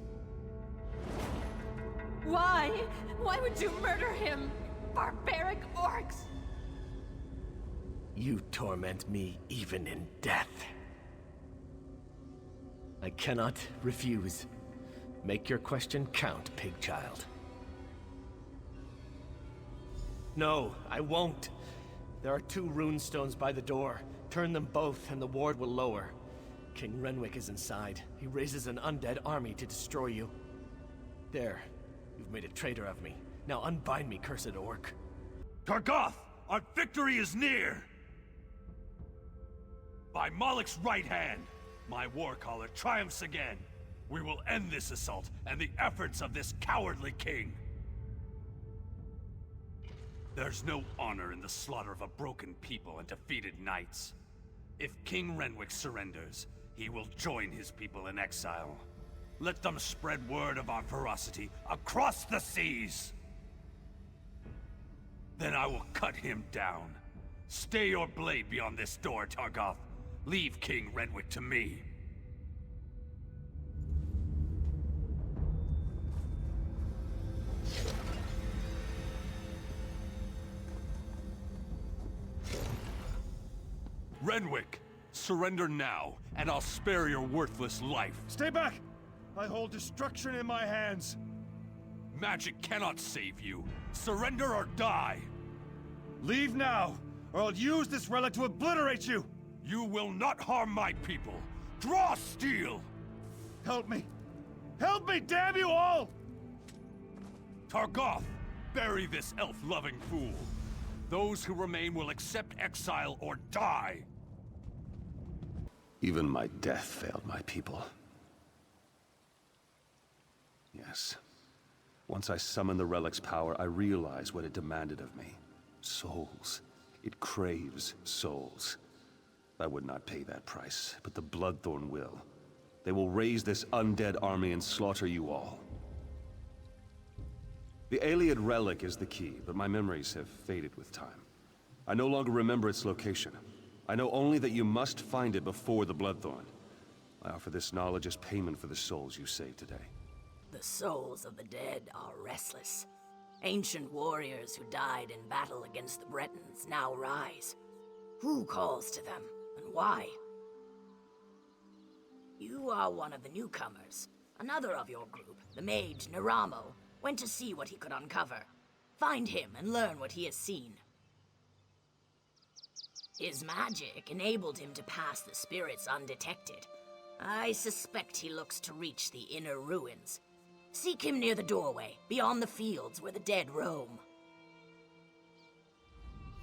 Speaker 22: Why? Why would you murder him? Barbaric orcs!
Speaker 23: You torment me even in death. I cannot refuse. Make your question count, pig child. No, I won't. There are 2 rune stones by the door. Turn them both and the ward will lower. King Renwick is inside. He raises an undead army to destroy you. There. You've made a traitor of me. Now unbind me, cursed orc.
Speaker 6: Targoth! Our victory is near! By Moloch's right hand, my warcaller triumphs again. We will end this assault and the efforts of this cowardly king. There's no honor in the slaughter of a broken people and defeated knights. If King Renwick surrenders, he will join his people in exile. Let them spread word of our ferocity across the seas! Then I will cut him down. Stay your blade beyond this door, Targoth. Leave King Renwick to me. Renwick, surrender now, and I'll spare your worthless life.
Speaker 18: Stay back! I hold destruction in my hands.
Speaker 6: Magic cannot save you. Surrender or die.
Speaker 18: Leave now, or I'll use this relic to obliterate you!
Speaker 6: You will not harm my people. Draw steel!
Speaker 18: Help me! Help me, damn you all!
Speaker 6: Targoth, bury this elf-loving fool. Those who remain will accept exile or die.
Speaker 21: Even my death failed my people. Yes. Once I summoned the relic's power, I realized what it demanded of me. Souls. It craves souls. I would not pay that price, but the Bloodthorn will. They will raise this undead army and slaughter you all. The Alik'r relic is the key, but my memories have faded with time. I no longer remember its location. I know only that you must find it before the Bloodthorn. I offer this knowledge as payment for the souls you saved today.
Speaker 8: The souls of the dead are restless. Ancient warriors who died in battle against the Bretons now rise. Who calls to them, and why? You are one of the newcomers. Another of your group, the mage Naramo, went to see what he could uncover. Find him and learn what he has seen. His magic enabled him to pass the spirits undetected. I suspect he looks to reach the inner ruins. Seek him near the doorway, beyond the fields where the dead roam.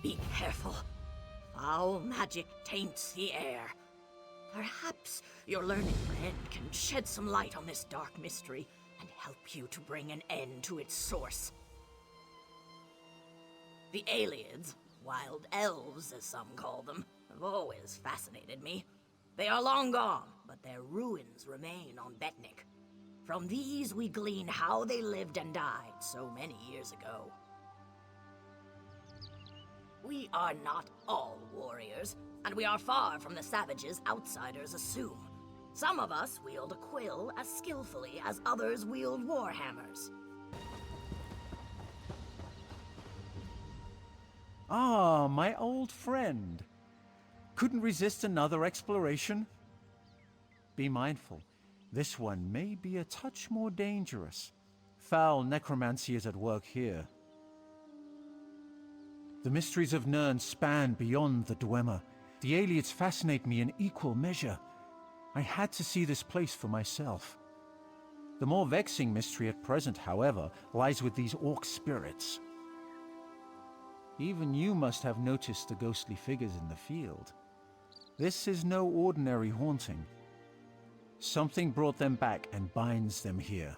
Speaker 8: Be careful. Foul magic taints the air. Perhaps your learned friend can shed some light on this dark mystery and help you to bring an end to its source. The Aliens, wild elves as some call them, have always fascinated me. They are long gone, but their ruins remain on Betnikh. From these we glean how they lived and died so many years ago. We are not all warriors, and we are far from the savages outsiders assume. Some of us wield a quill as skillfully as others wield warhammers.
Speaker 7: Ah, my old friend. Couldn't resist another exploration? Be mindful. This one may be a touch more dangerous. Foul necromancy is at work here. The mysteries of Nirn span beyond the Dwemer. The Aliens fascinate me in equal measure. I had to see this place for myself. The more vexing mystery at present, however, lies with these orc spirits. Even you must have noticed the ghostly figures in the field. This is no ordinary haunting. Something brought them back and binds them here.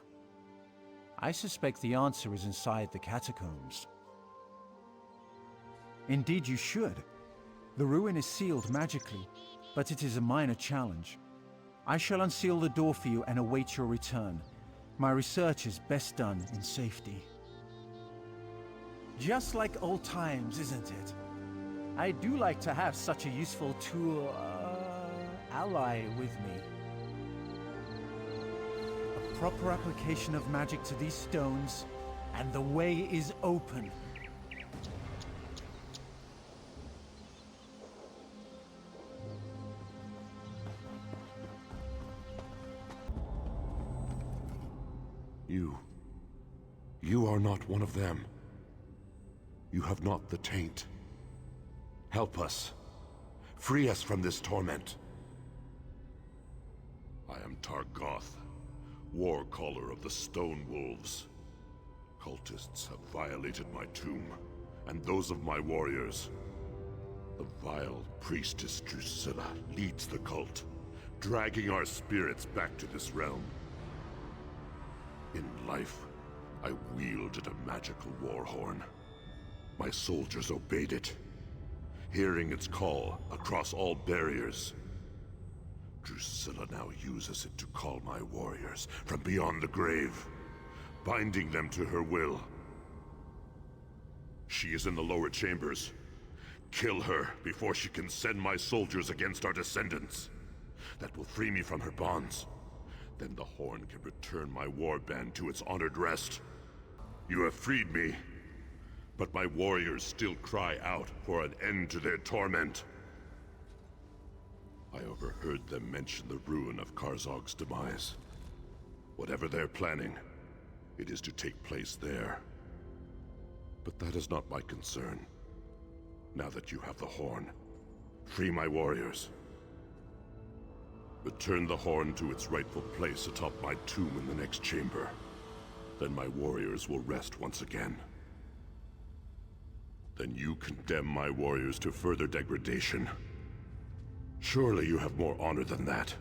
Speaker 7: I suspect the answer is inside the catacombs. Indeed you should. The ruin is sealed magically, but it is a minor challenge. I shall unseal the door for you and await your return. My research is best done in safety. Just like old times, isn't it? I do like to have such a useful tool, ally with me. A proper application of magic to these stones, and the way is open.
Speaker 11: You are not one of them.
Speaker 2: You have not the taint. Help us. Free us from this torment. I am Targoth, war caller of the Stone Wolves. Cultists have violated my tomb, and those of my warriors. The vile priestess Drusilla leads the cult, dragging our spirits back to this realm. In life, I wielded a magical war horn. My soldiers obeyed it, hearing its call across all barriers. Drusilla now uses it to call my warriors from beyond the grave, binding them to her will. She is in the lower chambers. Kill her before she can send my soldiers against our descendants. That will free me from her bonds. Then the horn can return my warband to its honored rest. You have freed me, but my warriors still cry out for an end to their torment. I overheard them mention the ruin of Karzog's demise. Whatever they're planning, it is to take place there. But that is not my concern. Now that you have the horn, free my warriors. Return the horn to its rightful place atop my tomb in the next chamber. Then my warriors will rest once again. Then you condemn my warriors to further degradation. Surely you have more honor than that.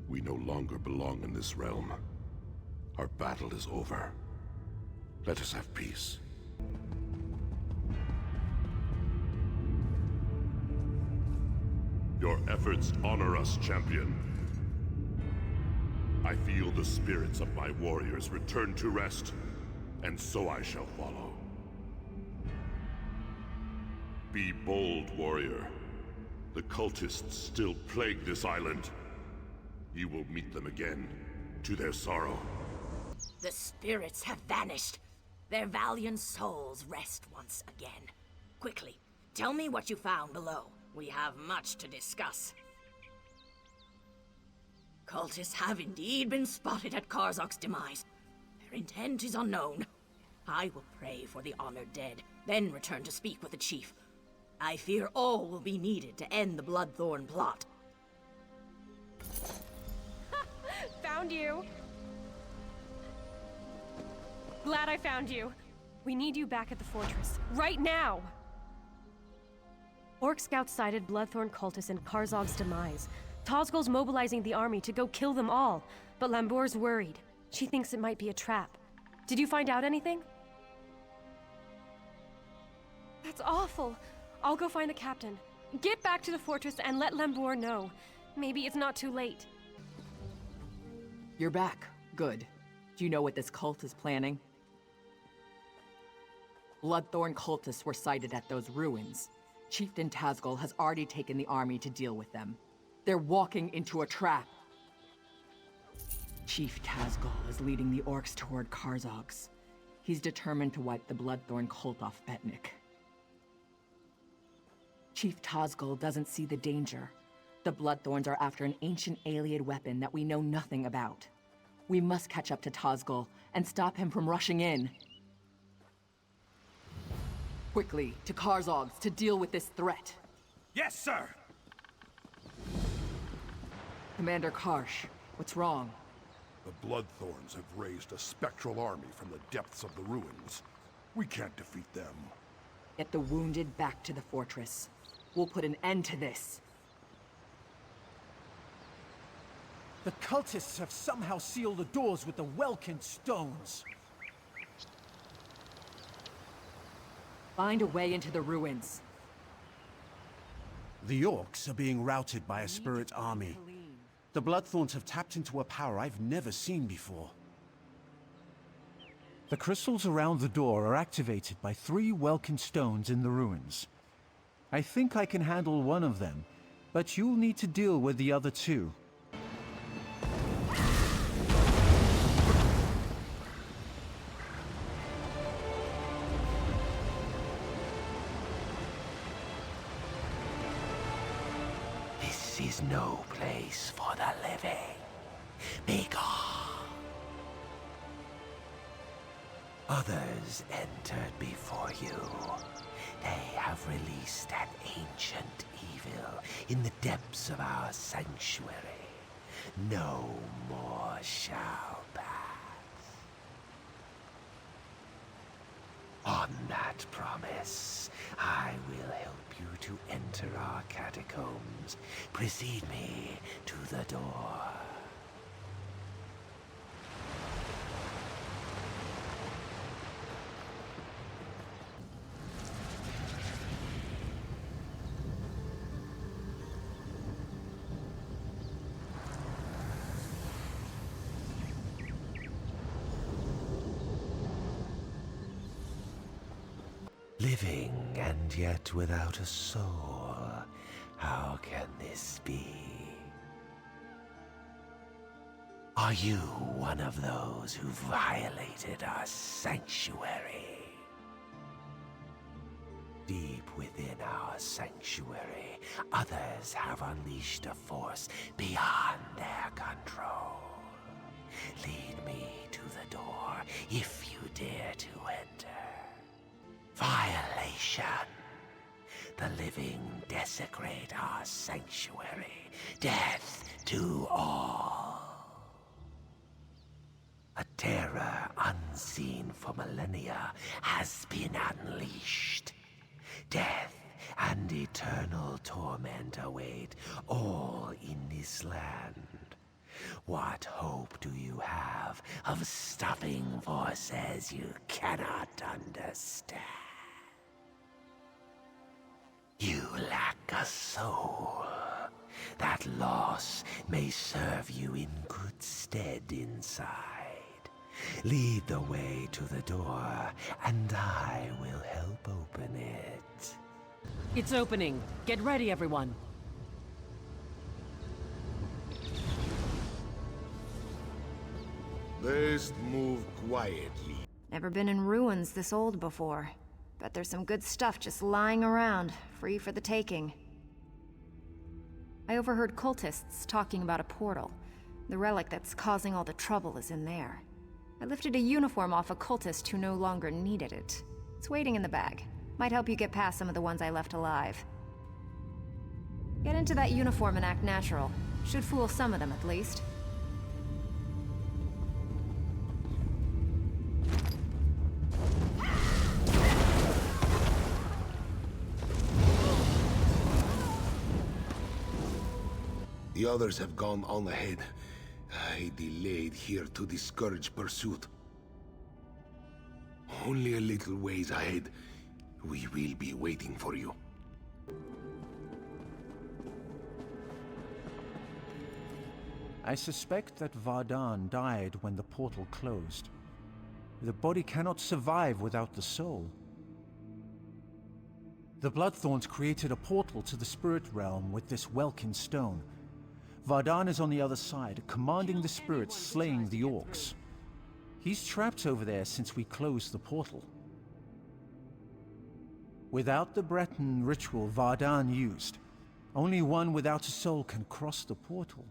Speaker 2: We no longer belong in this realm. Our battle is over. Let us have peace. Your efforts honor us, champion. I feel the spirits of my warriors return to rest, and so I shall follow. Be bold, warrior. The cultists still plague this island. You will meet them again, to their sorrow.
Speaker 8: The spirits have vanished. Their valiant souls rest once again. Quickly, tell me what you found below. We have much to discuss. Cultists have indeed been spotted at Karzog's demise. Their intent is unknown. I will pray for the honored dead, then return to speak with the chief. I fear all will be needed to end the Bloodthorn plot.
Speaker 11: Found you! Glad I found you. We need you back at the fortress. Right now! Orc scouts sighted Bloodthorn cultists and Karzog's demise. Tozgol's mobilizing the army to go kill them all, but Lambour's worried. She thinks it might be a trap. Did you find out anything? That's awful. I'll go find the captain. Get back to the fortress and let Lambour know. Maybe it's not too late.
Speaker 12: You're back. Good. Do you know what this cult is planning? Bloodthorn cultists were sighted at those ruins. Chieftain Tazgol has already taken the army to deal with them. They're walking into a trap. Chief Tazgol is leading the orcs toward Karzog's. He's determined to wipe the Bloodthorn cult off Betnikh. Chief Tazgol doesn't see the danger. The Bloodthorns are after an ancient Ayleid weapon that we know nothing about. We must catch up to Tazgol and stop him from rushing in. Quickly, to Karzog's to deal with this threat.
Speaker 6: Yes, sir!
Speaker 12: Commander Karsh, what's wrong?
Speaker 19: The Bloodthorns have raised a spectral army from the depths of the ruins. We can't defeat them.
Speaker 12: Get the wounded back to the fortress. We'll put an end to this.
Speaker 7: The cultists have somehow sealed the doors with the Welkin stones.
Speaker 12: Find a way into the ruins.
Speaker 13: The orcs are being routed by a spirit army. The Bloodthorns have tapped into a power I've never seen before.
Speaker 7: The crystals around the door are activated by 3 Welkin stones in the ruins. I think I can handle one of them, but you'll need to deal with the other 2.
Speaker 14: This is no place for the living. Be gone. Others entered before you. They have released an ancient evil in the depths of our sanctuary. No more shall pass. On that promise, I will help you to enter our catacombs. Precede me to the door. Living and yet without a soul. How can this be? Are you one of those who violated our sanctuary? Deep within our sanctuary, others have unleashed a force beyond their control. Lead me to the door if you dare to enter. Violation. The living desecrate our sanctuary. Death to all. A terror unseen for millennia has been unleashed. Death and eternal torment await all in this land. What hope do you have of stopping forces you cannot understand? You lack a soul. That loss may serve you in good stead inside. Lead the way to the door, and I will help open it.
Speaker 4: It's opening. Get ready, everyone.
Speaker 1: Best move quietly.
Speaker 9: Never been in ruins this old before. Bet there's some good stuff just lying around, free for the taking. I overheard cultists talking about a portal. The relic that's causing all the trouble is in there. I lifted a uniform off a cultist who no longer needed it. It's waiting in the bag. Might help you get past some of the ones I left alive. Get into that uniform and act natural. Should fool some of them at least.
Speaker 1: The others have gone on ahead. I delayed here to discourage pursuit. Only a little ways ahead. We will be waiting for you.
Speaker 7: I suspect that Vardan died when the portal closed. The body cannot survive without the soul. The Bloodthorns created a portal to the spirit realm with this Welkin stone. Vardan is on the other side, commanding the spirits slaying the orcs. He's trapped over there since we closed the portal. Without the Breton ritual Vardan used, only one without a soul can cross the portal.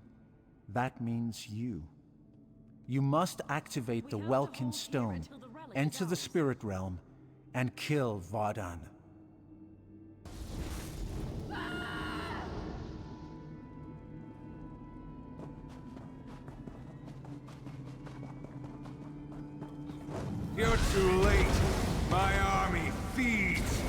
Speaker 7: That means you. You must activate the Welkin stone, enter the spirit realm, and kill Vardan.
Speaker 18: You're too late. My army feeds.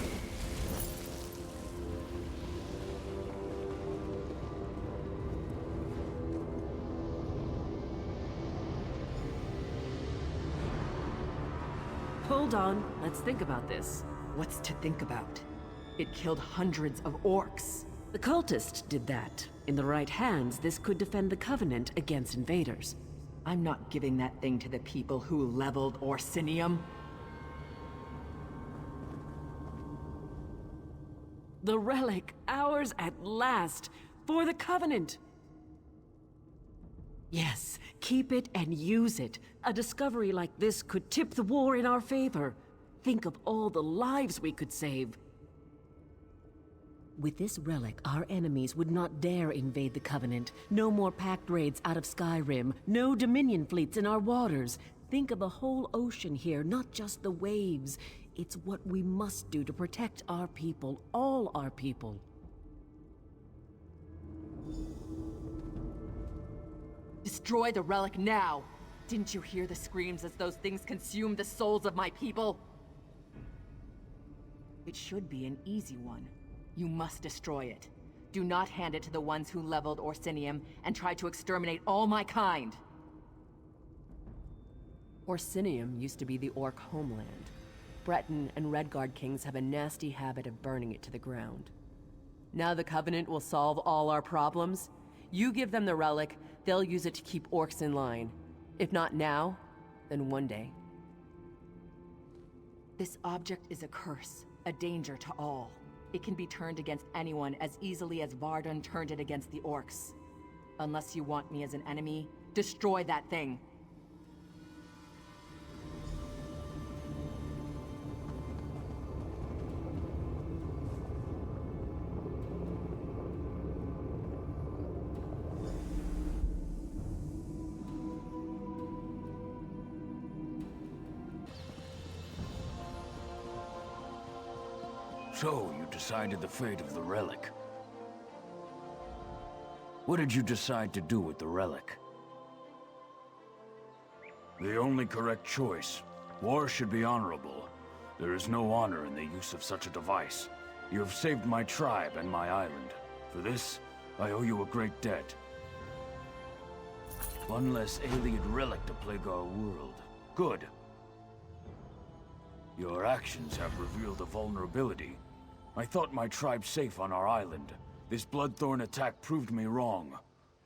Speaker 12: Hold on, let's think about this. What's to think about? It killed hundreds of orcs.
Speaker 5: The cultist did that. In the right hands, this could defend the Covenant against invaders.
Speaker 12: I'm not giving that thing to the people who leveled Orsinium.
Speaker 5: The relic, ours at last, for the Covenant! Yes, keep it and use it. A discovery like this could tip the war in our favor. Think of all the lives we could save. With this relic, our enemies would not dare invade the Covenant. No more pact raids out of Skyrim. No Dominion fleets in our waters. Think of the whole ocean here, not just the waves. It's what we must do to protect our people, all our people.
Speaker 12: Destroy the relic now! Didn't you hear the screams as those things consumed the souls of my people? It should be an easy one. You must destroy it. Do not hand it to the ones who leveled Orsinium and tried to exterminate all my kind.
Speaker 3: Orsinium used to be the Orc homeland. Breton and Redguard kings have a nasty habit of burning it to the ground. Now the Covenant will solve all our problems. You give them the relic, they'll use it to keep orcs in line. If not now, then one day.
Speaker 12: This object is a curse, a danger to all. It can be turned against anyone as easily as Vardun turned it against the orcs. Unless you want me as an enemy, destroy that thing.
Speaker 10: So, you decided the fate of the relic. What did you decide to do with the relic? The only correct choice. War should be honorable. There is no honor in the use of such a device. You have saved my tribe and my island. For this, I owe you a great debt. One less alien relic to plague our world. Good. Your actions have revealed a vulnerability. I thought my tribe safe on our island. This Bloodthorn attack proved me wrong.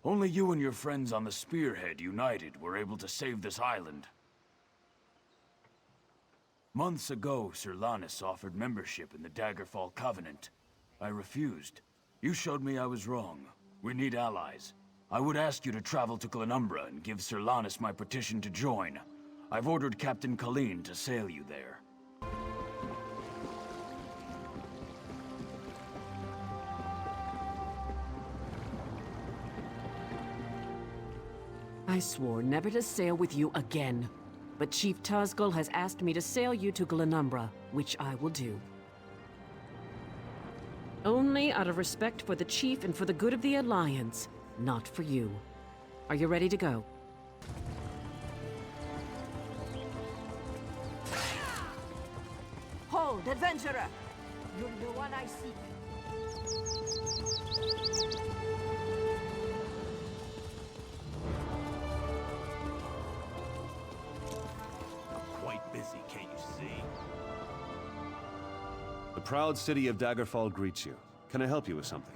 Speaker 10: Only you and your friends on the Spearhead, united, were able to save this island. Months ago, Sir Lannis offered membership in the Daggerfall Covenant. I refused. You showed me I was wrong. We need allies. I would ask you to travel to Glenumbra and give Sir Lannis my petition to join. I've ordered Captain Colleen to sail you there.
Speaker 5: I swore never to sail with you again. But Chief Tazgul has asked me to sail you to Glenumbra, which I will do. Only out of respect for the Chief and for the good of the Alliance, not for you. Are you ready to go?
Speaker 17: Hold, adventurer! You're the one I seek.
Speaker 19: Busy, can't you see?
Speaker 21: The proud city of Daggerfall greets you. Can I help you with something?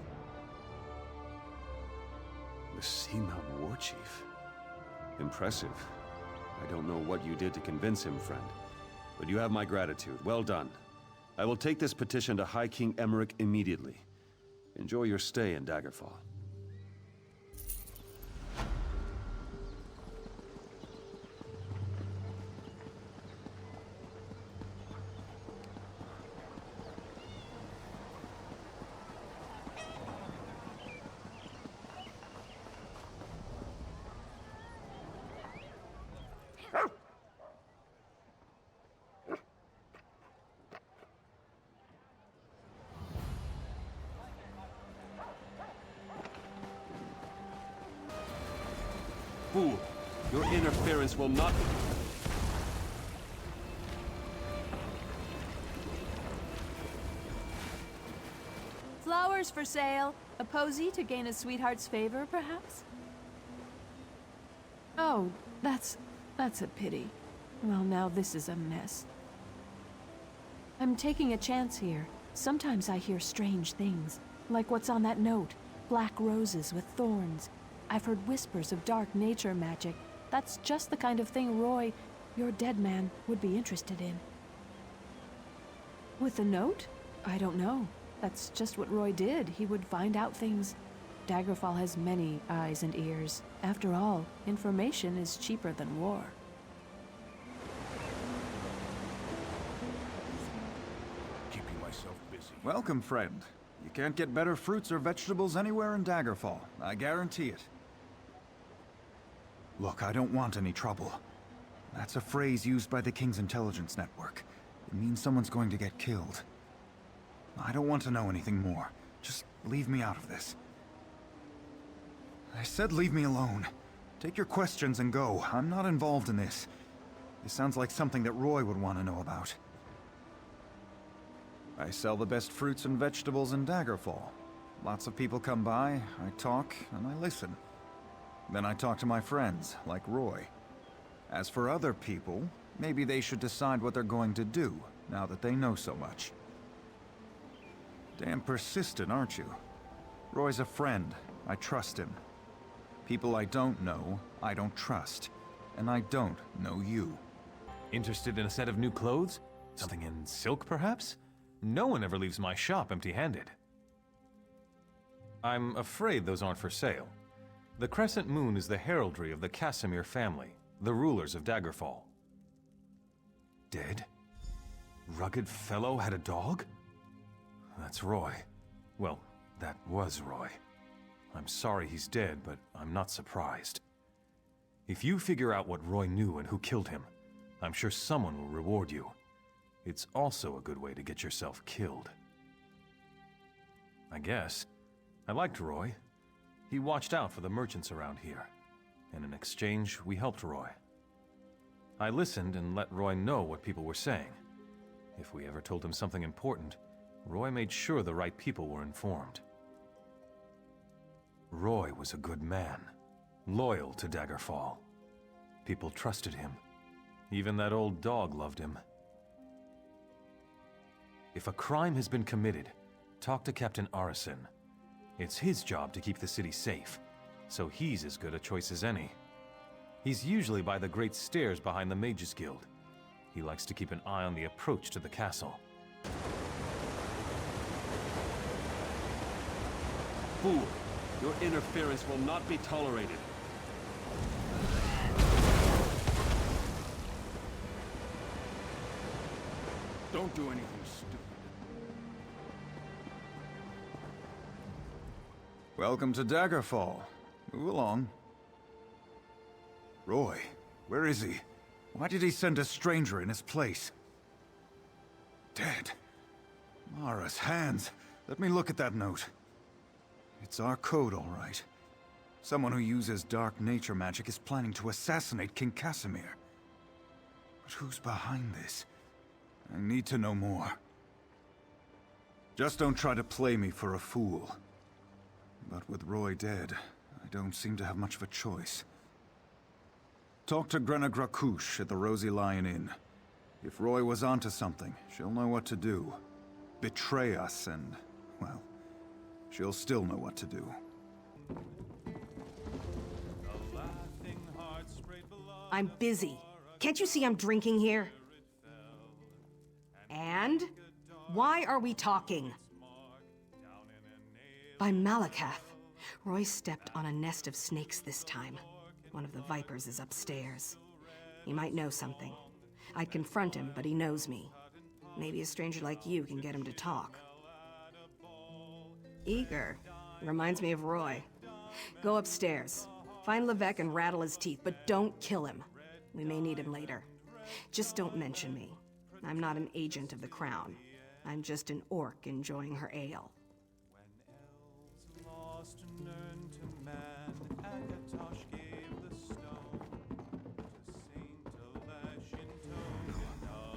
Speaker 21: The Seamount War Chief. Impressive. I don't know what you did to convince him, friend. But you have my gratitude. Well done. I will take this petition to High King Emmerich immediately. Enjoy your stay in Daggerfall. Fool! Your interference will not...
Speaker 15: Flowers for sale. A posy to gain a sweetheart's favor, perhaps? Oh, that's a pity. Well, now this is a mess. I'm taking a chance here. Sometimes I hear strange things, like what's on that note. Black roses with thorns. I've heard whispers of dark nature magic. That's just the kind of thing Roy, your dead man, would be interested in. With the note? I don't know. That's just what Roy did. He would find out things. Daggerfall has many eyes and ears. After all, information is cheaper than war.
Speaker 19: Keeping myself busy.
Speaker 18: Welcome, friend. You can't get better fruits or vegetables anywhere in Daggerfall. I guarantee it. Look, I don't want any trouble. That's a phrase used by the King's intelligence network. It means someone's going to get killed. I don't want to know anything more. Just leave me out of this. I said leave me alone. Take your questions and go. I'm not involved in this. This sounds like something that Roy would want to know about. I sell the best fruits and vegetables in Daggerfall. Lots of people come by, I talk, and I listen. Then I talk to my friends, like Roy. As for other people, maybe they should decide what they're going to do, now that they know so much. Damn persistent, aren't you? Roy's a friend. I trust him. People I don't know, I don't trust. And I don't know you.
Speaker 16: Interested in a set of new clothes? Something in silk, perhaps? No one ever leaves my shop empty-handed. I'm afraid those aren't for sale. The Crescent Moon is the heraldry of the Casimir family, the rulers of Daggerfall. Dead? Rugged fellow had a dog? That's Roy. Well, that was Roy. I'm sorry he's dead, but I'm not surprised. If you figure out what Roy knew and who killed him, I'm sure someone will reward you. It's also a good way to get yourself killed. I guess. I liked Roy. He watched out for the merchants around here, and in exchange, we helped Roy. I listened and let Roy know what people were saying. If we ever told him something important, Roy made sure the right people were informed. Roy was a good man, loyal to Daggerfall. People trusted him. Even that old dog loved him. If a crime has been committed, talk to Captain Arison. It's his job to keep the city safe, so he's as good a choice as any. He's usually by the great stairs behind the Mages Guild. He likes to keep an eye on the approach to the castle.
Speaker 20: Fool! Your interference will not be tolerated.
Speaker 18: Don't do anything stupid. Welcome to Daggerfall. Move along. Roy, where is he? Why did he send a stranger in his place? Dead. Mara's hands. Let me look at that note. It's our code, all right. Someone who uses dark nature magic is planning to assassinate King Casimir. But who's behind this? I need to know more. Just don't try to play me for a fool. But with Roy dead, I don't seem to have much of a choice. Talk to Glenumbra at the Rosy Lion Inn. If Roy was onto something, she'll know what to do. Betray us and, well, she'll still know what to do.
Speaker 22: I'm busy. Can't you see I'm drinking here? And? Why are we talking? By Malakath. Roy stepped on a nest of snakes this time. One of the vipers is upstairs. He might know something. I'd confront him, but he knows me. Maybe a stranger like you can get him to talk. Eager. Reminds me of Roy. Go upstairs. Find Levesque and rattle his teeth, but don't kill him. We may need him later. Just don't mention me. I'm not an agent of the Crown. I'm just an orc enjoying her ale.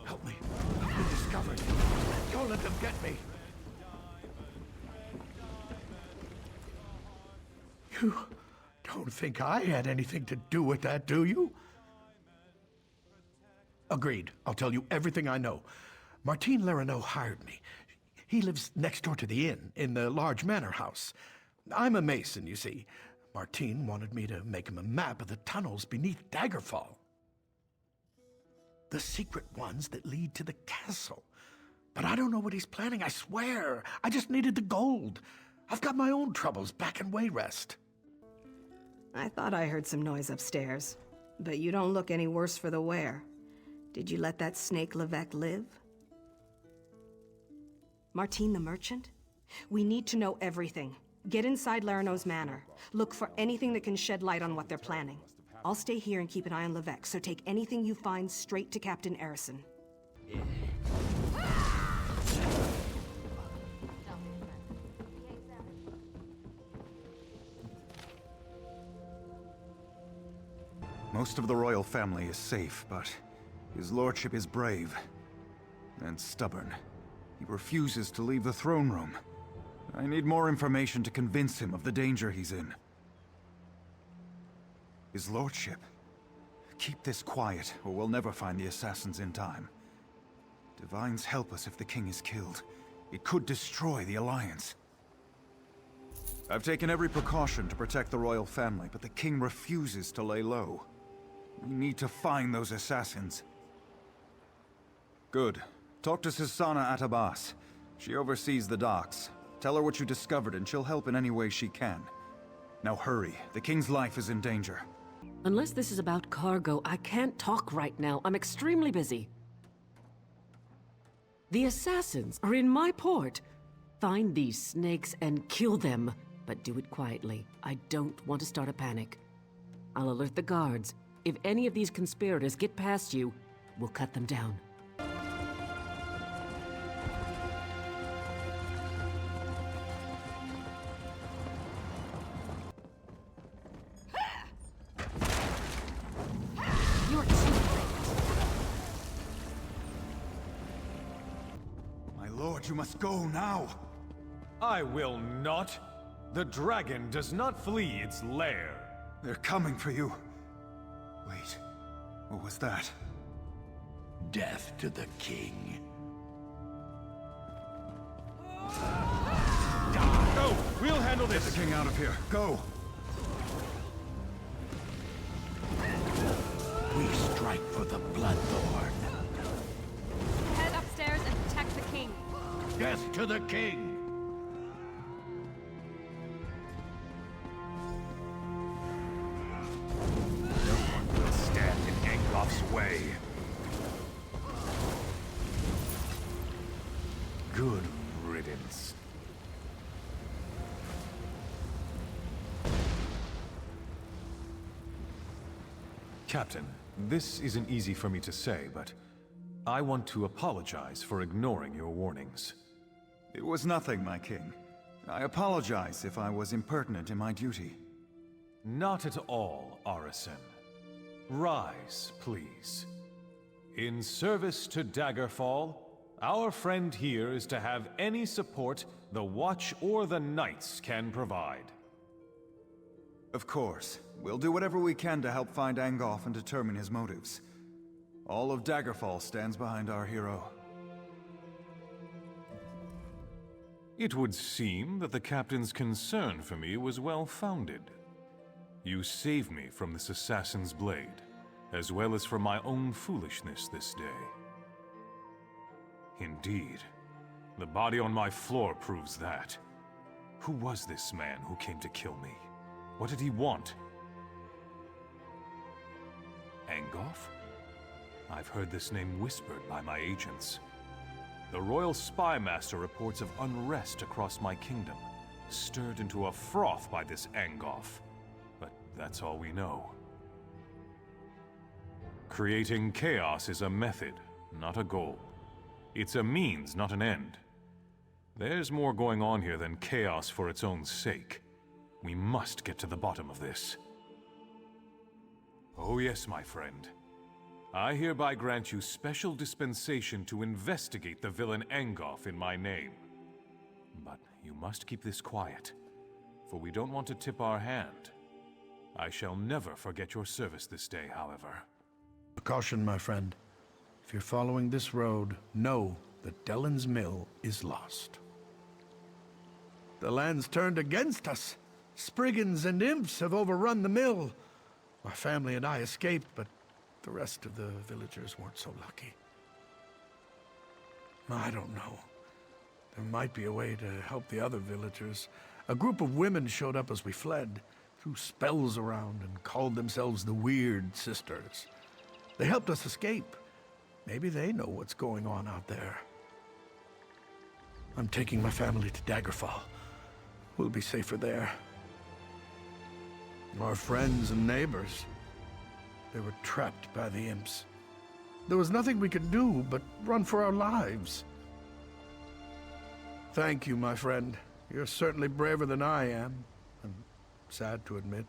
Speaker 19: Help me. I've been discovered. Don't let them get me. You don't think I had anything to do with that, do you? Agreed. I'll tell you everything I know. Martin Lerino hired me. He lives next door to the inn, in the large manor house. I'm a mason, you see. Martin wanted me to make him a map of the tunnels beneath Daggerfall. The secret ones that lead to the castle. But I don't know what he's planning, I swear. I just needed the gold. I've got my own troubles back in Wayrest.
Speaker 22: I thought I heard some noise upstairs, but you don't look any worse for the wear. Did you let that snake Levesque live? Martin the merchant? We need to know everything. Get inside Lerino's manor. Look for anything that can shed light on what they're planning. I'll stay here and keep an eye on Levesque, so take anything you find straight to Captain Erison.
Speaker 18: Most of the royal family is safe, but his lordship is brave and stubborn. He refuses to leave the throne room. I need more information to convince him of the danger he's in. His lordship. Keep this quiet, or we'll never find the assassins in time. Divines help us if the king is killed. It could destroy the Alliance. I've taken every precaution to protect the royal family, but the king refuses to lay low. We need to find those assassins. Good. Talk to Sisana Atabas. She oversees the docks. Tell her what you discovered and she'll help in any way she can. Now hurry. The king's life is in danger.
Speaker 5: Unless this is about cargo, I can't talk right now. I'm extremely busy. The assassins are in my port. Find these snakes and kill them. But do it quietly. I don't want to start a panic. I'll alert the guards. If any of these conspirators get past you, we'll cut them down.
Speaker 22: You're too late.
Speaker 18: My lord, you must go now.
Speaker 16: I will not. The dragon does not flee its lair.
Speaker 18: They're coming for you. Wait, what was that?
Speaker 14: Death to the king.
Speaker 16: Go! We'll handle this!
Speaker 18: Get the king out of here. Go!
Speaker 14: We strike for the Bloodthorn.
Speaker 11: Head upstairs and protect the king.
Speaker 14: Death to the king!
Speaker 16: Way. Good riddance. Captain, this isn't easy for me to say, but I want to apologize for ignoring your warnings.
Speaker 18: It was nothing, my king. I apologize if I was impertinent in my duty.
Speaker 16: Not at all, Arisen. Rise, please. In service to Daggerfall, our friend here is to have any support the Watch or the Knights can provide.
Speaker 18: Of course. We'll do whatever we can to help find Angoff and determine his motives. All of Daggerfall stands behind our hero.
Speaker 16: It would seem that the Captain's concern for me was well-founded. You saved me from this assassin's blade, as well as from my own foolishness this day. Indeed, the body on my floor proves that. Who was this man who came to kill me? What did he want? Angoff? I've heard this name whispered by my agents. The Royal Spy Master reports of unrest across my kingdom, stirred into a froth by this Angoff. But that's all we know. Creating chaos is a method, not a goal. It's a means, not an end. There's more going on here than chaos for its own sake. We must get to the bottom of this. Oh yes, my friend. I hereby grant you special dispensation to investigate the villain Angoff in my name. But you must keep this quiet, for we don't want to tip our hand. I shall never forget your service this day, however.
Speaker 2: Caution, my friend. If you're following this road, know that Dellen's mill is lost. The land's turned against us. Spriggans and imps have overrun the mill. My family and I escaped, but the rest of the villagers weren't so lucky. I don't know. There might be a way to help the other villagers. A group of women showed up as we fled, threw spells around and called themselves the Weird Sisters. They helped us escape. Maybe they know what's going on out there. I'm taking my family to Daggerfall. We'll be safer there. Our friends and neighbors, They were trapped by the imps. There was nothing we could do but run for our lives. Thank you, my friend. You're certainly braver than I am. I'm sad to admit.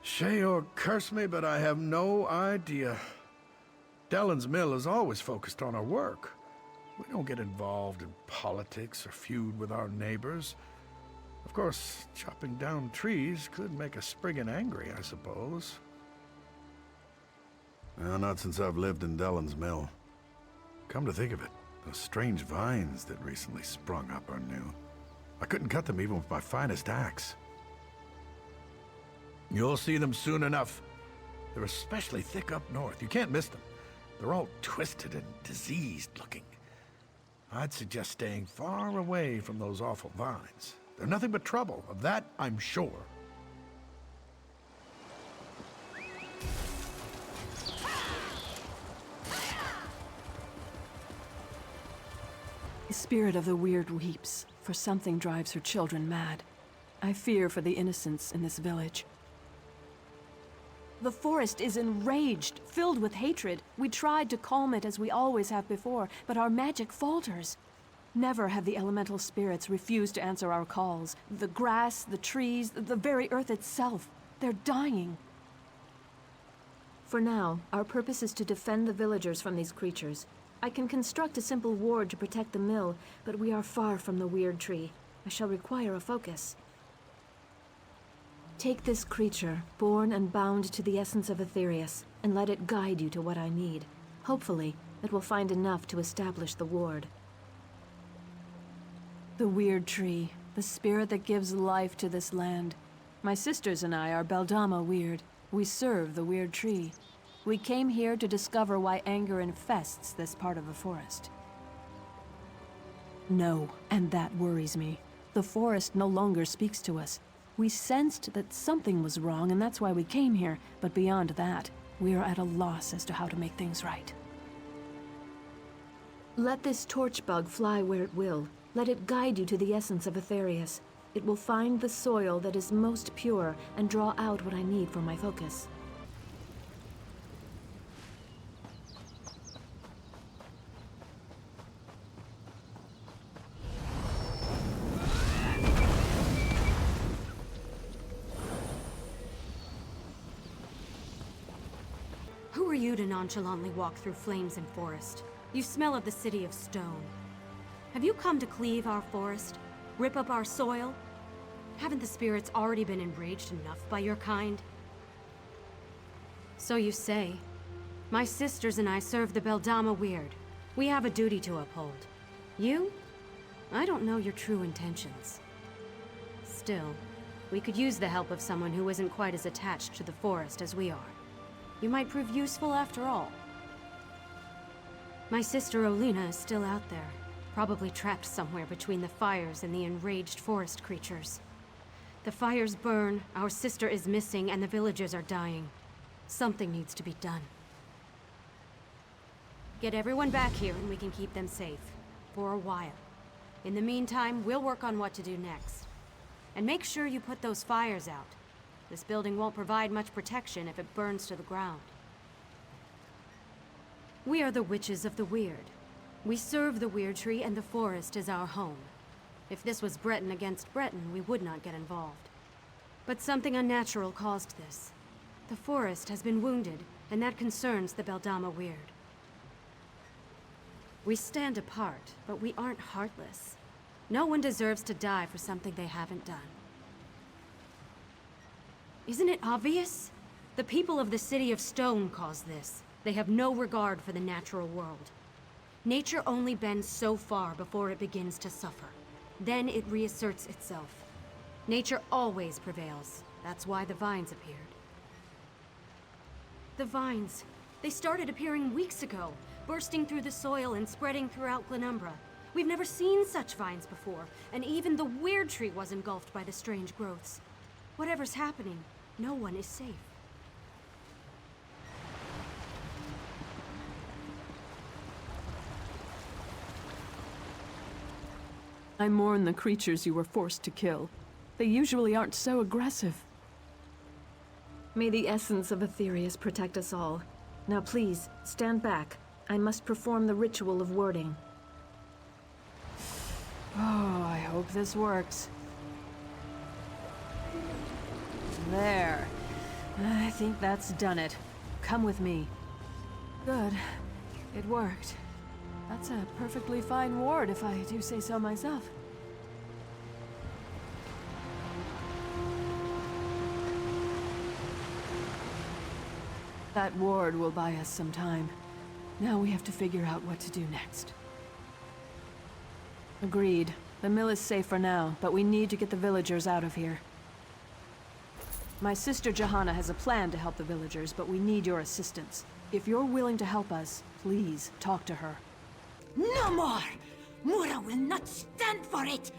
Speaker 2: Sheor curse me, but I have no idea. Dellen's Mill is always focused on our work. We don't get involved in politics or feud with our neighbors. Of course, chopping down trees could make a Spriggan angry, I suppose. Well, not since I've lived in Dellen's Mill. Come to think of it, those strange vines that recently sprung up are new. I couldn't cut them even with my finest axe. You'll see them soon enough. They're especially thick up north. You can't miss them. They're all twisted and diseased looking. I'd suggest staying far away from those awful vines. They're nothing but trouble, of that I'm sure.
Speaker 15: The spirit of the weird weeps, for something drives her children mad. I fear for the innocents in this village. The forest is enraged, filled with hatred. We tried to calm it as we always have before, but our magic falters. Never have the elemental spirits refused to answer our calls. The grass, the trees, the very earth itself, they're dying.
Speaker 6: For now, our purpose is to defend the villagers from these creatures. I can construct a simple ward to protect the mill, but we are far from the weird tree. I shall require a focus. Take this creature, born and bound to the essence of Aetherius, and let it guide you to what I need. Hopefully, it will find enough to establish the ward.
Speaker 15: The weird tree, the spirit that gives life to this land. My sisters and I are Beldama Weird. We serve the weird tree. We came here to discover why anger infests this part of the forest. No, and that worries me. The forest no longer speaks to us. We sensed that something was wrong, and that's why we came here. But beyond that, we are at a loss as to how to make things right.
Speaker 6: Let this torch bug fly where it will. Let it guide you to the essence of Aetherius. It will find the soil that is most pure and draw out what I need for my focus.
Speaker 8: Who are you to nonchalantly walk through flames and forest? You smell of the city of stone. Have you come to cleave our forest? Rip up our soil? Haven't the spirits already been enraged enough by your kind? So you say. My sisters and I serve the Beldama Weird. We have a duty to uphold. You? I don't know your true intentions. Still, we could use the help of someone who isn't quite as attached to the forest as we are. You might prove useful after all. My sister Olina is still out there, probably trapped somewhere between the fires and the enraged forest creatures. The fires burn, our sister is missing, and the villagers are dying. Something needs to be done. Get everyone back here and we can keep them safe. For a while. In the meantime, we'll work on what to do next. And make sure you put those fires out. This building won't provide much protection if it burns to the ground. We are the Witches of the Weird. We serve the Weird Tree and the forest is our home. If this was Breton against Breton, we would not get involved. But something unnatural caused this. The forest has been wounded, and that concerns the Beldama Weird. We stand apart, but we aren't heartless. No one deserves to die for something they haven't done. Isn't it obvious? The people of the City of Stone caused this. They have no regard for the natural world. Nature only bends so far before it begins to suffer. Then it reasserts itself. Nature always prevails. That's why the vines appeared. The vines. They started appearing weeks ago, bursting through the soil and spreading throughout Glenumbra. We've never seen such vines before, and even the weird tree was engulfed by the strange growths. Whatever's happening, no one is safe.
Speaker 15: I mourn the creatures you were forced to kill. They usually aren't so aggressive.
Speaker 6: May the essence of Aetherius protect us all. Now please, stand back. I must perform the ritual of wording.
Speaker 15: Oh, I hope this works. There. I think that's done it. Come with me. Good. It worked. That's a perfectly fine ward, if I do say so myself. That ward will buy us some time. Now we have to figure out what to do next. Agreed. The mill is safe for now, but we need to get the villagers out of here. My sister Johanna has a plan to help the villagers, but we need your assistance. If you're willing to help us, please talk to her.
Speaker 4: No more! Mura will not stand for it!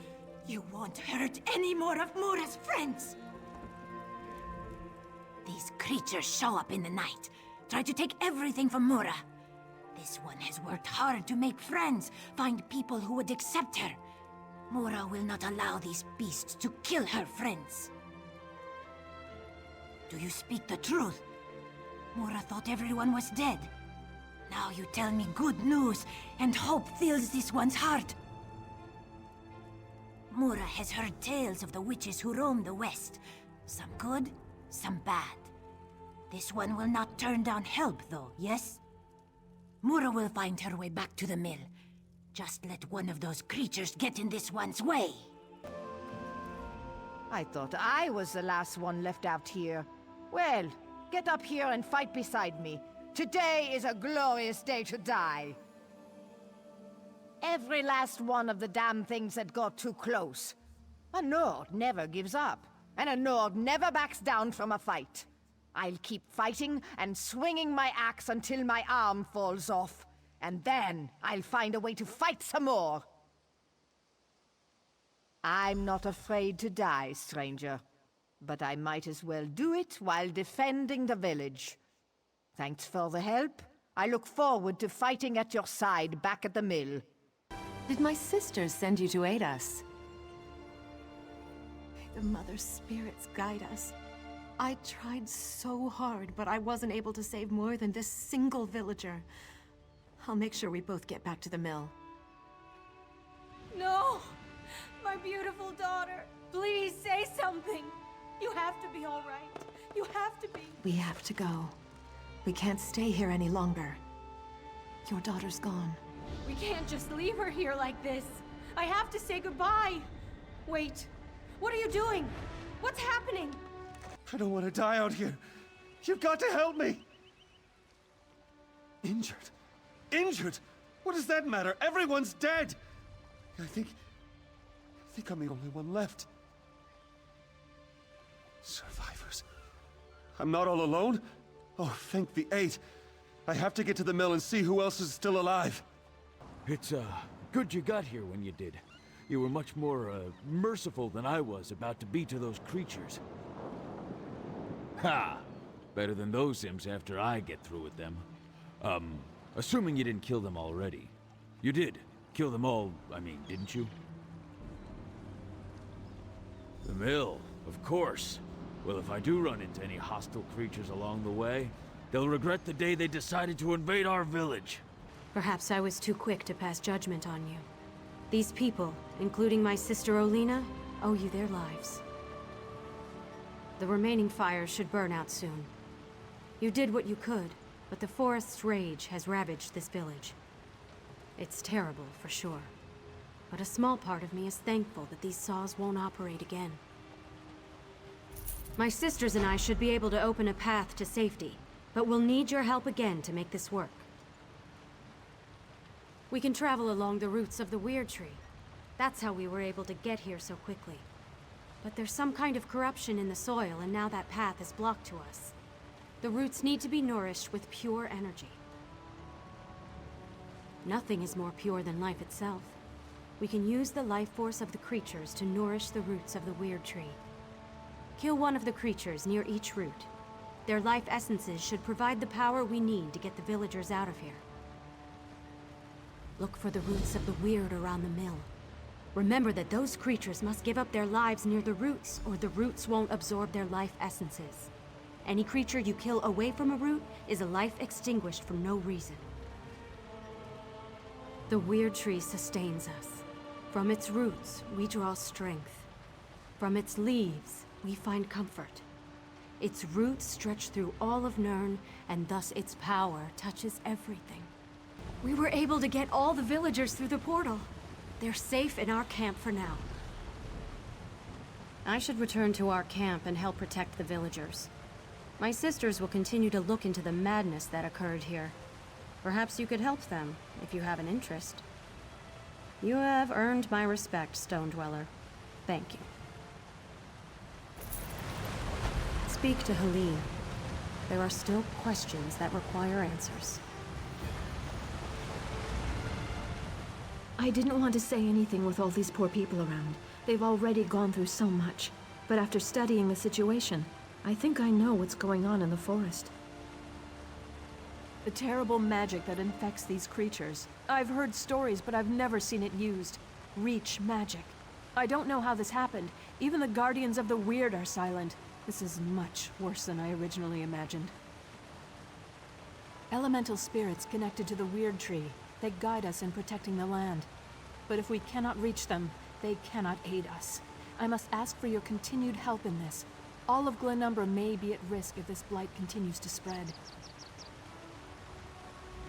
Speaker 4: You won't hurt any more of Mura's friends! These creatures show up in the night, try to take everything from Mura. This one has worked hard to make friends, find people who would accept her. Mura will not allow these beasts to kill her friends. Do you speak the truth? Mura thought everyone was dead. Now you tell me good news, and hope fills this one's heart. Mura has heard tales of the witches who roam the west. Some good, some bad. This one will not turn down help, though, yes? Mura will find her way back to the mill. Just let one of those creatures get in this one's way.
Speaker 13: I thought I was the last one left out here. Well, get up here and fight beside me. Today is a glorious day to die. Every last one of the damn things that got too close. A Nord never gives up, and a Nord never backs down from a fight. I'll keep fighting and swinging my axe until my arm falls off. And then I'll find a way to fight some more. I'm not afraid to die, stranger. But I might as well do it while defending the village. Thanks for the help. I look forward to fighting at your side back at the mill.
Speaker 3: Did my sisters send you to aid us?
Speaker 11: The Mother Spirits guide us. I tried so hard, but I wasn't able to save more than this single villager. I'll make sure we both get back to the mill.
Speaker 23: No! My beautiful daughter! Please say something! You have to be all right. You have to be.
Speaker 11: We have to go. We can't stay here any longer. Your daughter's gone.
Speaker 23: We can't just leave her here like this. I have to say goodbye. Wait. What are you doing? What's happening?
Speaker 18: I don't want to die out here. You've got to help me. Injured? Injured? What does that matter? Everyone's dead. I think I'm the only one left. Survivors. I'm not all alone? Oh, thank the eight. I have to get to the mill and see who else is still alive.
Speaker 10: It's, good you got here when you did. You were much more, merciful than I was about to be to those creatures. Ha! Better than those imps after I get through with them. Assuming you didn't kill them already. You did. Kill them all, I mean, didn't you? The mill, of course. Well, if I do run into any hostile creatures along the way, they'll regret the day they decided to invade our village.
Speaker 8: Perhaps I was too quick to pass judgment on you. These people, including my sister Olina, owe you their lives. The remaining fires should burn out soon. You did what you could, but the forest's rage has ravaged this village. It's terrible, for sure. But a small part of me is thankful that these saws won't operate again. My sisters and I should be able to open a path to safety, but we'll need your help again to make this work. We can travel along the roots of the Weird Tree. That's how we were able to get here so quickly. But there's some kind of corruption in the soil, and now that path is blocked to us. The roots need to be nourished with pure energy. Nothing is more pure than life itself. We can use the life force of the creatures to nourish the roots of the Weird Tree. Kill one of the creatures near each root. Their life essences should provide the power we need to get the villagers out of here. Look for the roots of the weird around the mill. Remember that those creatures must give up their lives near the roots, or the roots won't absorb their life essences. Any creature you kill away from a root is a life extinguished for no reason. The weird tree sustains us. From its roots, we draw strength. From its leaves, we find comfort. Its roots stretch through all of Nirn, and thus its power touches everything. We were able to get all the villagers through the portal. They're safe in our camp for now. I should return to our camp and help protect the villagers. My sisters will continue to look into the madness that occurred here. Perhaps you could help them, if you have an interest. You have earned my respect, Stone Dweller. Thank you. Speak to Helene. There are still questions that require answers.
Speaker 6: I didn't want to say anything with all these poor people around. They've already gone through so much. But after studying the situation, I think I know what's going on in the forest.
Speaker 15: The terrible magic that infects these creatures. I've heard stories, but I've never seen it used. Reach magic. I don't know how this happened. Even the Guardians of the Weird are silent. This is much worse than I originally imagined. Elemental spirits connected to the Weird Tree. They guide us in protecting the land. But if we cannot reach them, they cannot aid us. I must ask for your continued help in this. All of Glenumbra may be at risk if this blight continues to spread.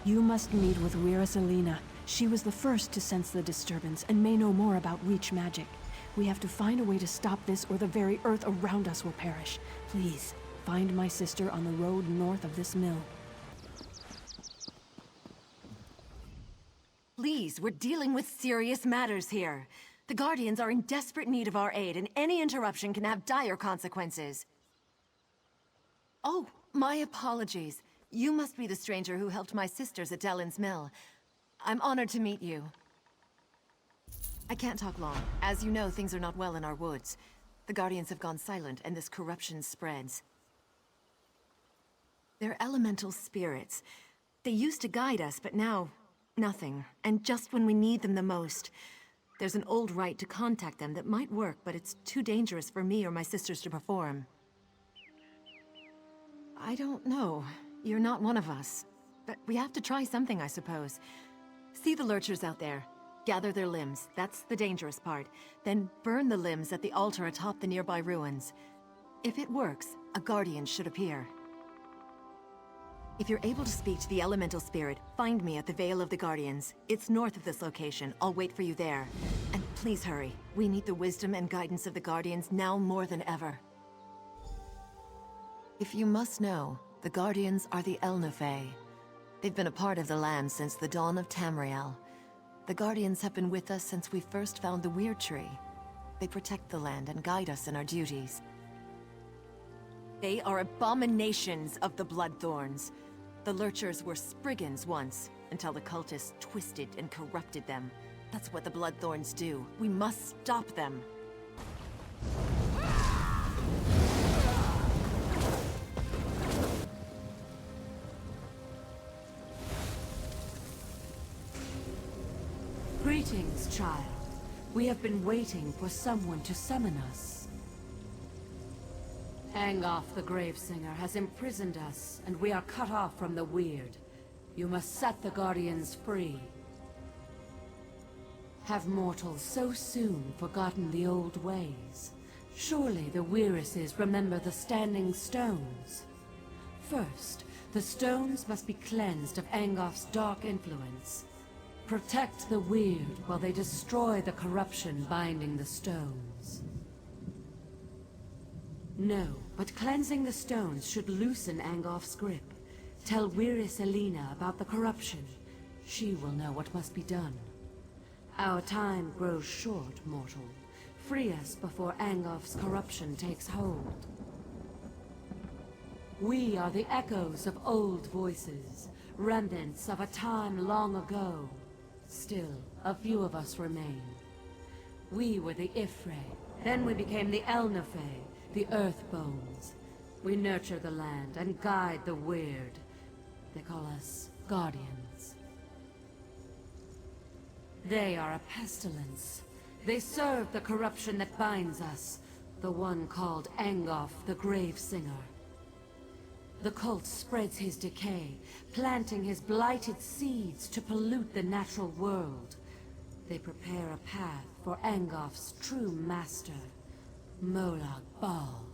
Speaker 15: You must meet with Wiraselina. She was the first to sense the disturbance and may know more about Reach magic. We have to find a way to stop this or the very earth around us will perish. Please, find my sister on the road north of this mill.
Speaker 3: Please, we're dealing with serious matters here. The Guardians are in desperate need of our aid, and any interruption can have dire consequences. Oh, my apologies. You must be the stranger who helped my sisters at Dellen's Mill. I'm honored to meet you. I can't talk long. As you know, things are not well in our woods. The Guardians have gone silent, and this corruption spreads. They're elemental spirits. They used to guide us, but now, nothing. And just when we need them the most. There's an old rite to contact them that might work, but it's too dangerous for me or my sisters to perform. I don't know. You're not one of us. But we have to try something, I suppose. See the lurchers out there. Gather their limbs. That's the dangerous part. Then burn the limbs at the altar atop the nearby ruins. If it works, a guardian should appear. If you're able to speak to the elemental spirit, find me at the Vale of the Guardians. It's north of this location. I'll wait for you there. And please hurry. We need the wisdom and guidance of the Guardians now more than ever. If you must know, the Guardians are the Elnufey. They've been a part of the land since the dawn of Tamriel. The Guardians have been with us since we first found the Weird Tree. They protect the land and guide us in our duties. They are abominations of the Bloodthorns. The Lurchers were Spriggans once, until the cultists twisted and corrupted them. That's what the Bloodthorns do. We must stop them.
Speaker 5: Greetings, child. We have been waiting for someone to summon us. Angoff the Gravesinger has imprisoned us, and we are cut off from the Weird. You must set the Guardians free. Have mortals so soon forgotten the old ways? Surely the Weirises remember the Standing Stones. First, the stones must be cleansed of Angoff's dark influence. Protect the Weird while they destroy the corruption binding the stones. No, but cleansing the stones should loosen Angoff's grip. Tell Wiraselina about the corruption. She will know what must be done. Our time grows short, mortal. Free us before Angoff's corruption takes hold. We are the echoes of old voices, remnants of a time long ago. Still, a few of us remain. We were the Ifrei, then we became the Elnufey, the Earthbones. We nurture the land and guide the Weird. They call us Guardians. They are a pestilence. They serve the corruption that binds us, the one called Angoff the Gravesinger.
Speaker 17: The cult spreads his decay, planting his blighted seeds to pollute the natural world. They prepare a path for Angoff's true master, Molag Bal.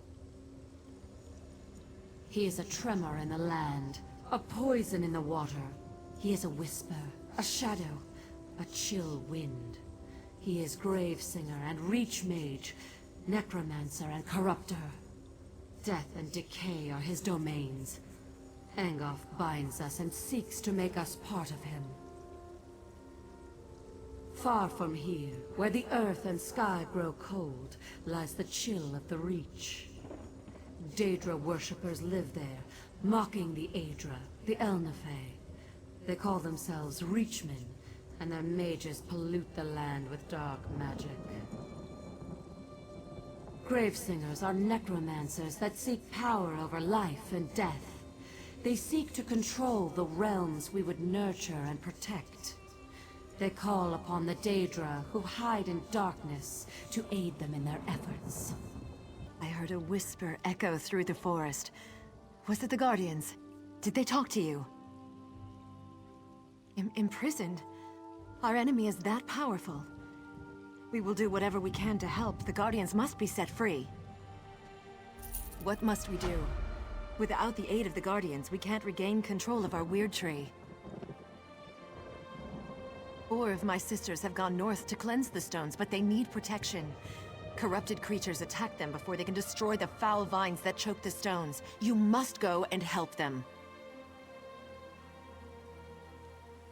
Speaker 17: He is a tremor in the land, a poison in the water. He is a whisper, a shadow, a chill wind. He is Gravesinger and Reach Mage, Necromancer and Corruptor. Death and decay are his domains. Angoff binds us and seeks to make us part of him. Far from here, where the earth and sky grow cold, lies the chill of the Reach. Daedra worshippers live there, mocking the Aedra, the Elnafey. They call themselves Reachmen, and their mages pollute the land with dark magic. Gravesingers are necromancers that seek power over life and death. They seek to control the realms we would nurture and protect. They call upon the Daedra, who hide in darkness, to aid them in their efforts.
Speaker 1: I heard a whisper echo through the forest. Was it the Guardians? Did they talk to you? Imprisoned? Our enemy is that powerful. We will do whatever we can to help. The Guardians must be set free. What must we do? Without the aid of the Guardians, we can't regain control of our weird tree. 4 of my sisters have gone north to cleanse the stones, but they need protection. Corrupted creatures attack them before they can destroy the foul vines that choke the stones. You must go and help them.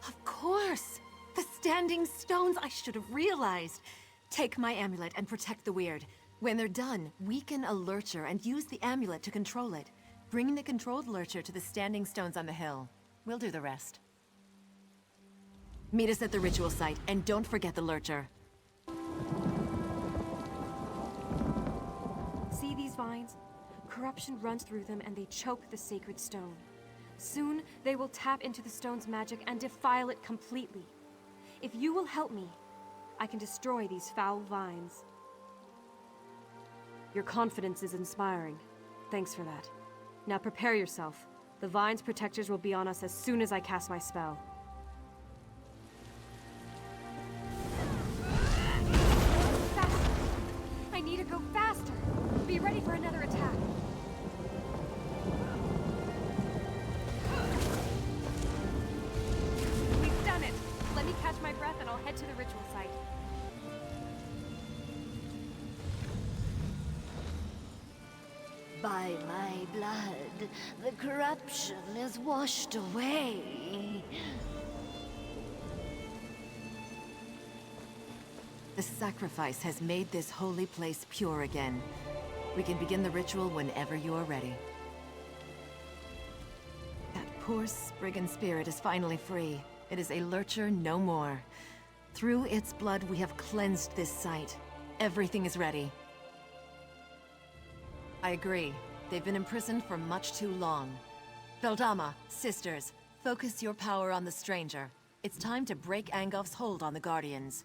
Speaker 1: Of course! The standing stones! I should have realized! Take my amulet and protect the weird. When they're done, weaken a lurcher and use the amulet to control it. Bring the controlled lurcher to the standing stones on the hill. We'll do the rest. Meet us at the ritual site, and don't forget the lurcher.
Speaker 11: See these vines? Corruption runs through them and they choke the sacred stone. Soon, they will tap into the stone's magic and defile it completely. If you will help me, I can destroy these foul vines. Your confidence is inspiring. Thanks for that. Now prepare yourself. The vine's protectors will be on us as soon as I cast my spell. Faster! I need to go faster! Be ready for another attack. We've done it! Let me catch my breath and I'll head to the ritual site.
Speaker 17: By my blood, the corruption is washed away.
Speaker 1: The sacrifice has made this holy place pure again. We can begin the ritual whenever you are ready. That poor Spriggan spirit is finally free. It is a lurcher no more. Through its blood, we have cleansed this site. Everything is ready. I agree. They've been imprisoned for much too long. Beldama, sisters, focus your power on the stranger. It's time to break Angoff's hold on the Guardians.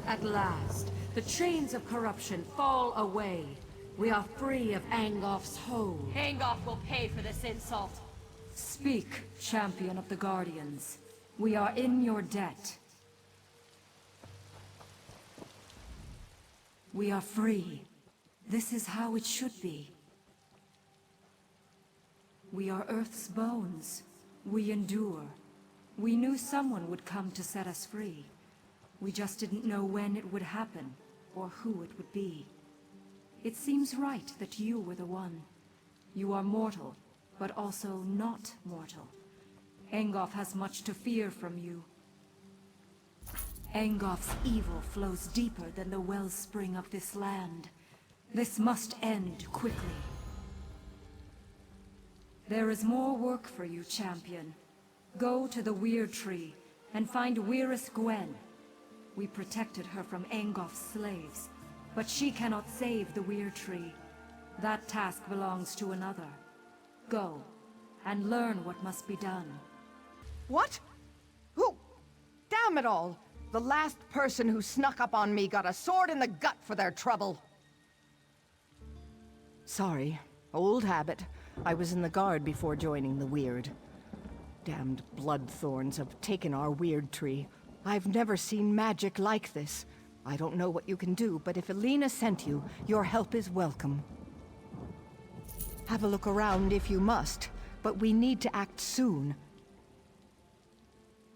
Speaker 17: At last, the chains of corruption fall away. We are free of Angoff's hold.
Speaker 3: Angoff will pay for this insult.
Speaker 17: Speak, champion of the Guardians. We are in your debt. We are free. This is how it should be. We are Earth's bones. We endure. We knew someone would come to set us free. We just didn't know when it would happen, or who it would be. It seems right that you were the one. You are mortal, but also not mortal. Angoff has much to fear from you. Angoff's evil flows deeper than the wellspring of this land. This must end quickly. There is more work for you, champion. Go to the Weird Tree and find Weiris Gwen. We protected her from Angoff's slaves, but she cannot save the Weird Tree. That task belongs to another. Go, and learn what must be done.
Speaker 13: What? Who? Damn it all! The last person who snuck up on me got a sword in the gut for their trouble. Sorry. Old habit. I was in the guard before joining the Weird. Damned bloodthorns have taken our Weird tree. I've never seen magic like this. I don't know what you can do, but if Elena sent you, your help is welcome. Have a look around if you must, but we need to act soon.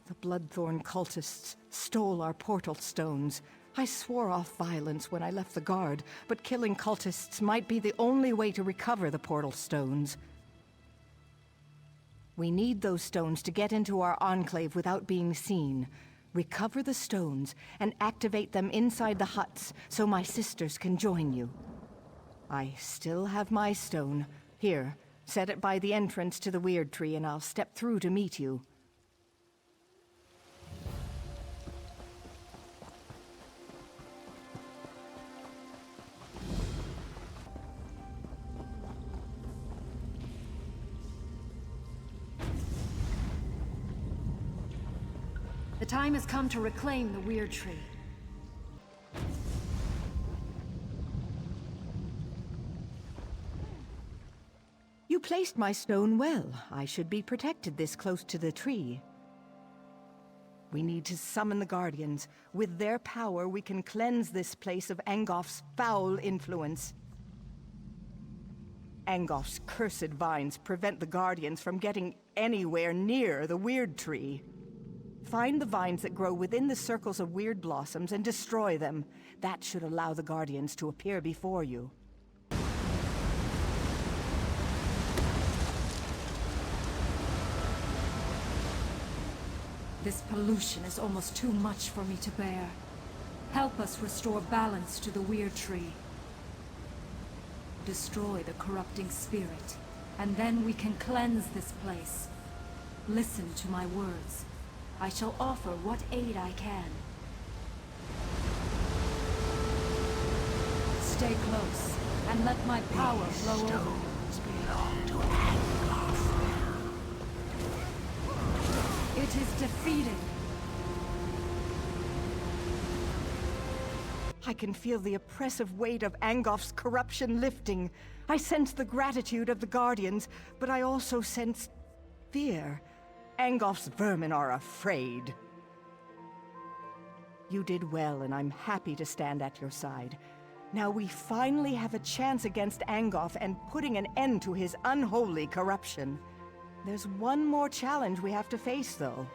Speaker 13: The Bloodthorn cultists stole our portal stones. I swore off violence when I left the guard, but killing cultists might be the only way to recover the portal stones. We need those stones to get into our enclave without being seen. Recover the stones and activate them inside the huts so my sisters can join you. I still have my stone. Here, set it by the entrance to the Weird Tree and I'll step through to meet you.
Speaker 8: The time has come to reclaim the Weird Tree.
Speaker 13: You placed my stone well. I should be protected this close to the tree. We need to summon the Guardians. With their power, we can cleanse this place of Angoff's foul influence. Angoff's cursed vines prevent the Guardians from getting anywhere near the Weird Tree. Find the vines that grow within the circles of weird blossoms and destroy them. That should allow the Guardians to appear before you.
Speaker 17: This pollution is almost too much for me to bear. Help us restore balance to the Weird Tree. Destroy the corrupting spirit, and then we can cleanse this place. Listen to my words. I shall offer what aid I can. Stay close, and let my power flow over you.
Speaker 14: Belong to Angoff.
Speaker 17: It is defeated.
Speaker 13: I can feel the oppressive weight of Angoff's corruption lifting. I sense the gratitude of the Guardians, but I also sense fear. Angoff's vermin are afraid. You did well, and I'm happy to stand at your side. Now we finally have a chance against Angoff and putting an end to his unholy corruption. There's one more challenge we have to face, though.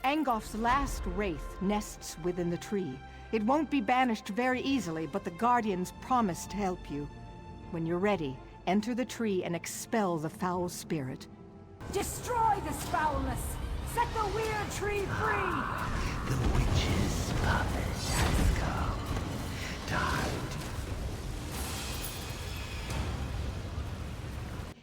Speaker 13: Angoff's last wraith nests within the tree. It won't be banished very easily, but the Guardians promise to help you. When you're ready, enter the tree and expel the foul spirit.
Speaker 17: Destroy this foulness! Set the Weird Tree free!
Speaker 14: The witch's puppet has come. Time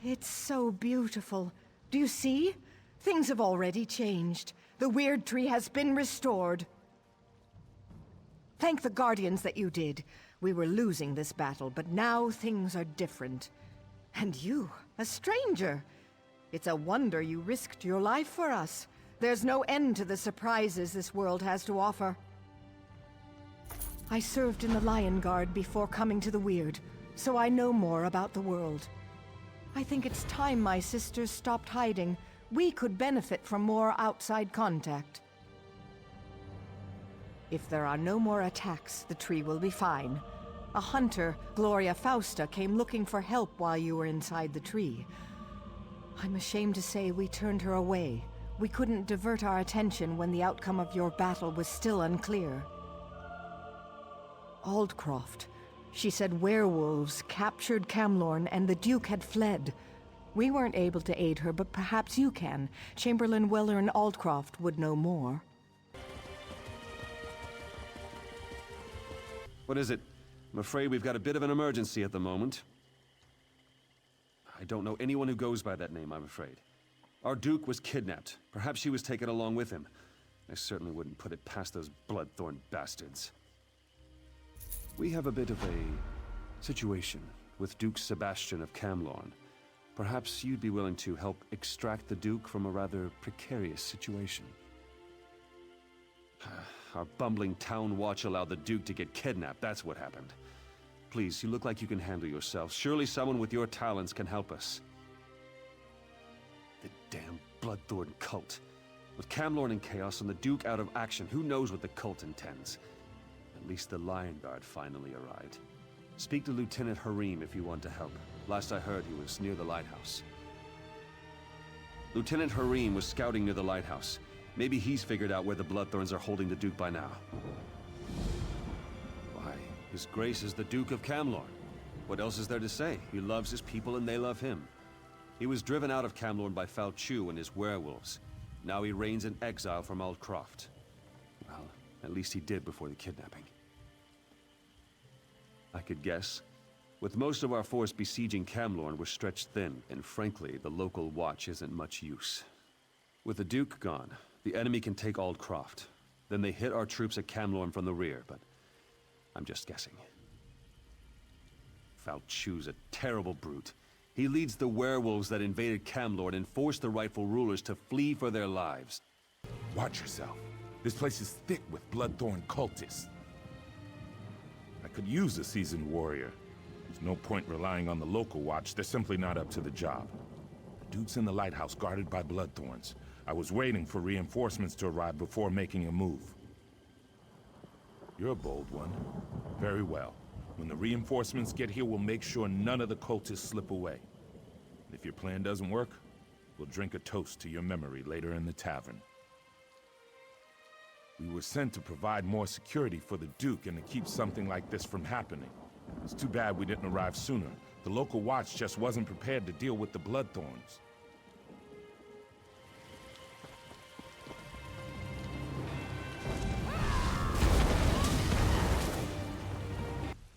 Speaker 14: to...
Speaker 13: It's so beautiful. Do you see? Things have already changed. The Weird Tree has been restored. Thank the Guardians that you did. We were losing this battle, but now things are different. And you, a stranger. It's a wonder you risked your life for us. There's no end to the surprises this world has to offer. I served in the Lion Guard before coming to the Weird, so I know more about the world. I think it's time my sisters stopped hiding. We could benefit from more outside contact. If there are no more attacks, the tree will be fine. A hunter, Gloria Fausta, came looking for help while you were inside the tree. I'm ashamed to say we turned her away. We couldn't divert our attention when the outcome of your battle was still unclear. Aldcroft. She said werewolves captured Camlorn and the Duke had fled. We weren't able to aid her, but perhaps you can. Chamberlain Weller and Aldcroft would know more.
Speaker 21: What is it? I'm afraid we've got a bit of an emergency at the moment. I don't know anyone who goes by that name, I'm afraid. Our Duke was kidnapped. Perhaps she was taken along with him. I certainly wouldn't put it past those bloodthorn bastards. We have a bit of a situation with Duke Sebastian of Camlorn. Perhaps you'd be willing to help extract the Duke from a rather precarious situation. Our bumbling town watch allowed the Duke to get kidnapped, that's what happened. Please, you look like you can handle yourself. Surely someone with your talents can help us. The damn Bloodthorn cult. With Camlorn in chaos and the Duke out of action, who knows what the cult intends? At least the Lion Guard finally arrived. Speak to Lieutenant Harim if you want to help. Last I heard, he was near the lighthouse. Lieutenant Harim was scouting near the lighthouse. Maybe he's figured out where the Bloodthorns are holding the Duke by now. Why, His Grace is the Duke of Camlorn. What else is there to say? He loves his people and they love him. He was driven out of Camlorn by Falchu and his werewolves. Now he reigns in exile from Aldcroft. Well, at least he did before the kidnapping. I could guess. With most of our force besieging Camlorn, we're stretched thin, and frankly, the local watch isn't much use. With the Duke gone, the enemy can take Aldcroft. Then they hit our troops at Camlorn from the rear, but I'm just guessing. Falchu's a terrible brute. He leads the werewolves that invaded Camlorn and forced the rightful rulers to flee for their lives.
Speaker 7: Watch yourself. This place is thick with Bloodthorn cultists. I could use a seasoned warrior. There's no point relying on the local watch. They're simply not up to the job. The Duke's in the lighthouse guarded by Bloodthorns. I was waiting for reinforcements to arrive before making a move. You're a bold one. Very well. When the reinforcements get here, we'll make sure none of the cultists slip away. And if your plan doesn't work, we'll drink a toast to your memory later in the tavern. We were sent to provide more security for the Duke and to keep something like this from happening. It's too bad we didn't arrive sooner. The local watch just wasn't prepared to deal with the Bloodthorns.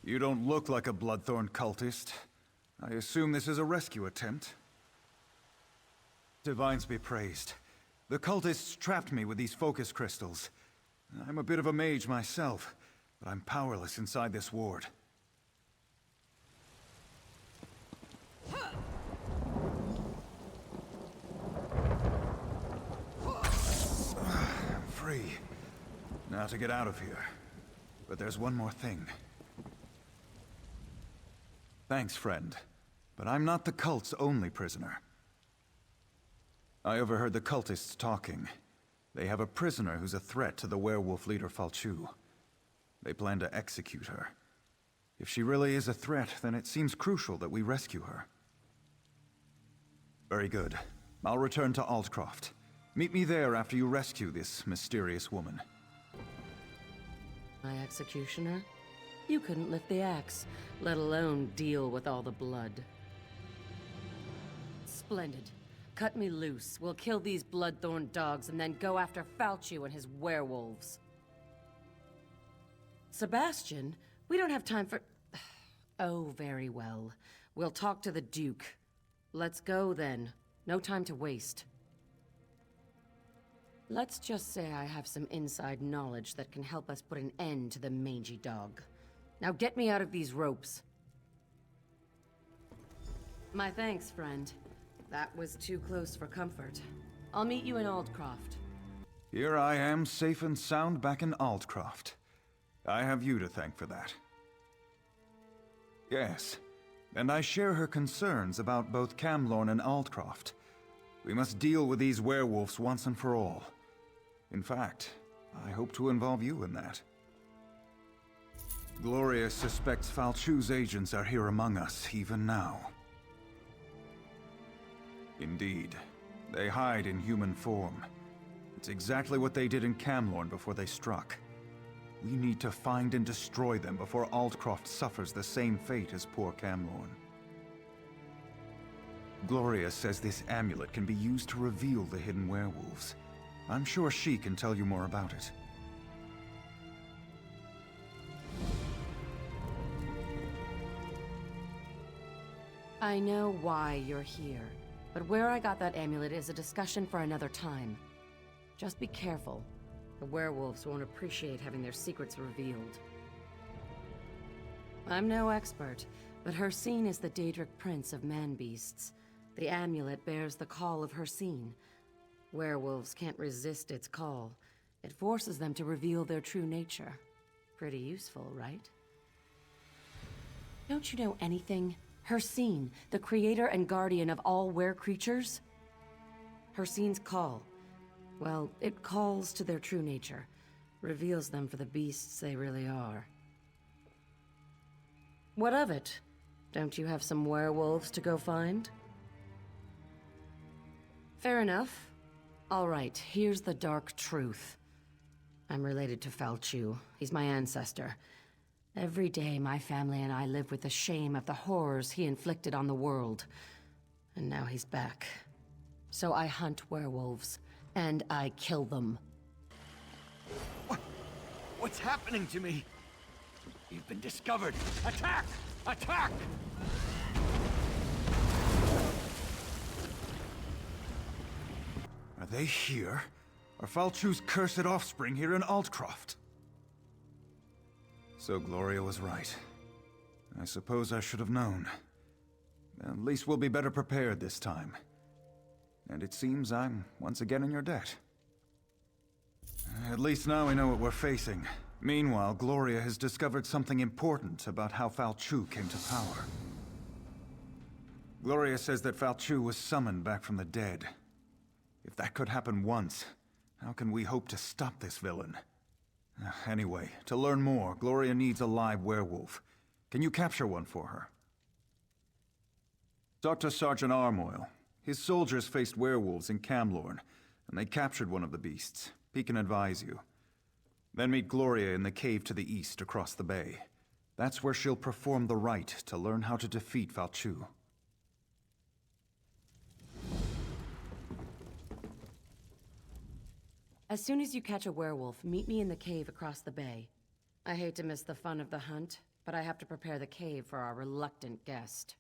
Speaker 18: You don't look like a Bloodthorn cultist. I assume this is a rescue attempt. Divines be praised. The cultists trapped me with these focus crystals. I'm a bit of a mage myself, but I'm powerless inside this ward. I'm free. Now to get out of here. But there's one more thing. Thanks, friend. But I'm not the cult's only prisoner. I overheard the cultists talking. They have a prisoner who's a threat to the werewolf leader Falchu. They plan to execute her. If she really is a threat, then it seems crucial that we rescue her. Very good. I'll return to Aldcroft. Meet me there after you rescue this mysterious woman.
Speaker 5: My executioner? You couldn't lift the axe, let alone deal with all the blood. Splendid. Cut me loose. We'll kill these Bloodthorn dogs and then go after Falchu and his werewolves. Sebastian, we don't have time for... Oh, very well. We'll talk to the Duke. Let's go, then. No time to waste. Let's just say I have some inside knowledge that can help us put an end to the mangy dog. Now get me out of these ropes. My thanks, friend. That was too close for comfort. I'll meet you in Aldcroft.
Speaker 18: Here I am, safe and sound back in Aldcroft. I have you to thank for that. Yes, and I share her concerns about both Camlorn and Aldcroft. We must deal with these werewolves once and for all. In fact, I hope to involve you in that. Gloria suspects Falchu's agents are here among us, even now. Indeed. They hide in human form. It's exactly what they did in Camlorn before they struck. We need to find and destroy them before Aldcroft suffers the same fate as poor Camlorn. Gloria says this amulet can be used to reveal the hidden werewolves. I'm sure she can tell you more about it.
Speaker 5: I know why you're here, but where I got that amulet is a discussion for another time. Just be careful. The werewolves won't appreciate having their secrets revealed. I'm no expert, but Hircine is the Daedric Prince of man-beasts. The amulet bears the call of Hircine. Werewolves can't resist its call.
Speaker 3: It forces them to reveal their true nature. Pretty useful, right? Don't you know anything? Hircine, the creator and guardian of all were-creatures? Hircine's call. Well, it calls to their true nature. Reveals them for the beasts they really are. What of it? Don't you have some werewolves to go find? Fair enough. All right, here's the dark truth. I'm related to Falchu. He's my ancestor. Every day, my family and I live with the shame of the horrors he inflicted on the world. And now he's back. So I hunt werewolves, and I kill them.
Speaker 10: What's happening to me? You've been discovered. Attack! Attack!
Speaker 18: Are they here? Are Falchu's cursed offspring here in Altcroft? So Gloria was right. I suppose I should have known. At least we'll be better prepared this time. And it seems I'm once again in your debt. At least now we know what we're facing. Meanwhile, Gloria has discovered something important about how Falchu came to power. Gloria says that Falchu was summoned back from the dead. If that could happen once, how can we hope to stop this villain? Anyway, to learn more, Gloria needs a live werewolf. Can you capture one for her? Talk to Sergeant Armoil. His soldiers faced werewolves in Camlorn, and they captured one of the beasts. He can advise you. Then meet Gloria in the cave to the east across the bay. That's where she'll perform the rite to learn how to defeat Falchu.
Speaker 3: As soon as you catch a werewolf, meet me in the cave across the bay. I hate to miss the fun of the hunt, but I have to prepare the cave for our reluctant guest.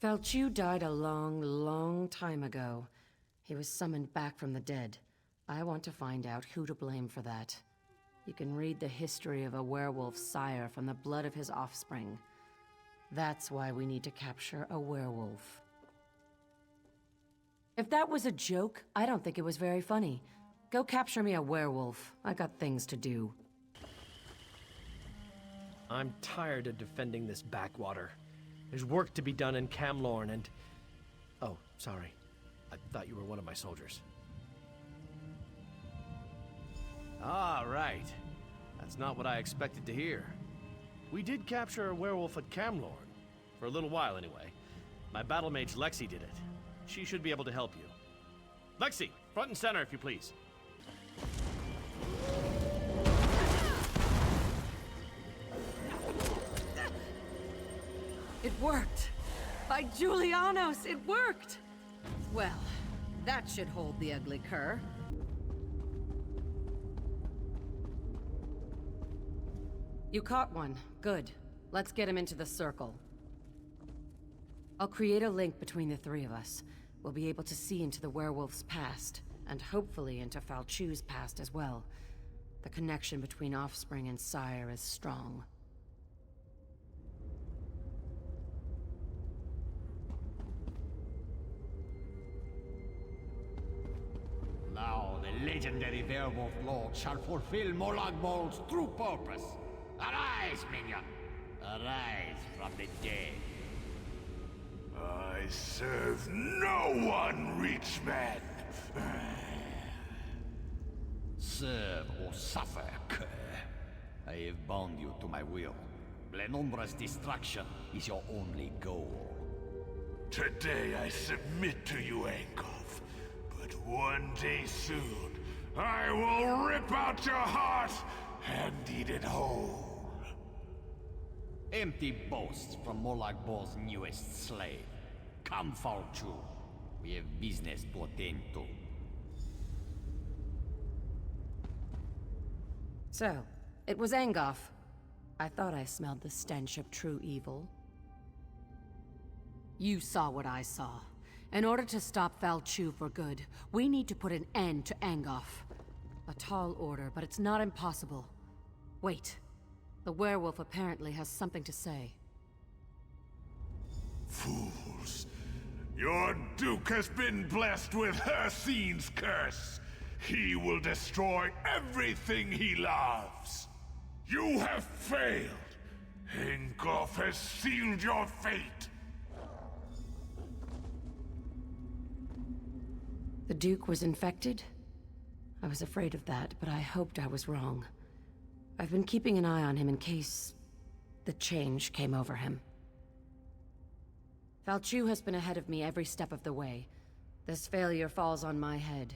Speaker 3: Falchu died a long, long time ago. He was summoned back from the dead. I want to find out who to blame for that. You can read the history of a werewolf's sire from the blood of his offspring. That's why we need to capture a werewolf. If that was a joke, I don't think it was very funny. Go capture me a werewolf. I got things to do.
Speaker 9: I'm tired of defending this backwater. There's work to be done in Camlorn and... Oh, sorry. I thought you were one of my soldiers. Ah, right. That's not what I expected to hear. We did capture a werewolf at Camlorn. For a little while, anyway. My battle mage Lexi did it. She should be able to help you. Lexi, front and center, if you please.
Speaker 3: It worked! By Julianos, it worked! Well, that should hold the ugly cur. You caught one. Good. Let's get him into the circle. I'll create a link between the three of us. We'll be able to see into the werewolf's past, and hopefully into Falchu's past as well. The connection between offspring and sire is strong.
Speaker 12: Now the legendary werewolf lord shall fulfill Molag Bol's true purpose. Arise, minion! Arise from the dead.
Speaker 20: I serve no one, Reachman!
Speaker 12: Serve or suffer, cur. I have bound you to my will. Glenumbra's destruction is your only goal.
Speaker 20: Today I submit to you, Angov. But one day soon, I will rip out your heart and eat it whole.
Speaker 12: Empty boasts from Molag Bol's newest slave. Come, Falchu. We have business to attend to.
Speaker 3: So, it was Angov. I thought I smelled the stench of true evil. You saw what I saw. In order to stop Falchu for good, we need to put an end to Angov. A tall order, but it's not impossible. Wait. The werewolf apparently has something to say.
Speaker 20: Fools. Your Duke has been blessed with Hircine's curse. he will destroy everything he loves. You have failed. Henkoff has sealed your fate.
Speaker 3: The Duke was infected? I was afraid of that, but I hoped I was wrong. I've been keeping an eye on him in case the change came over him. Falchu has been ahead of me every step of the way. This failure falls on my head,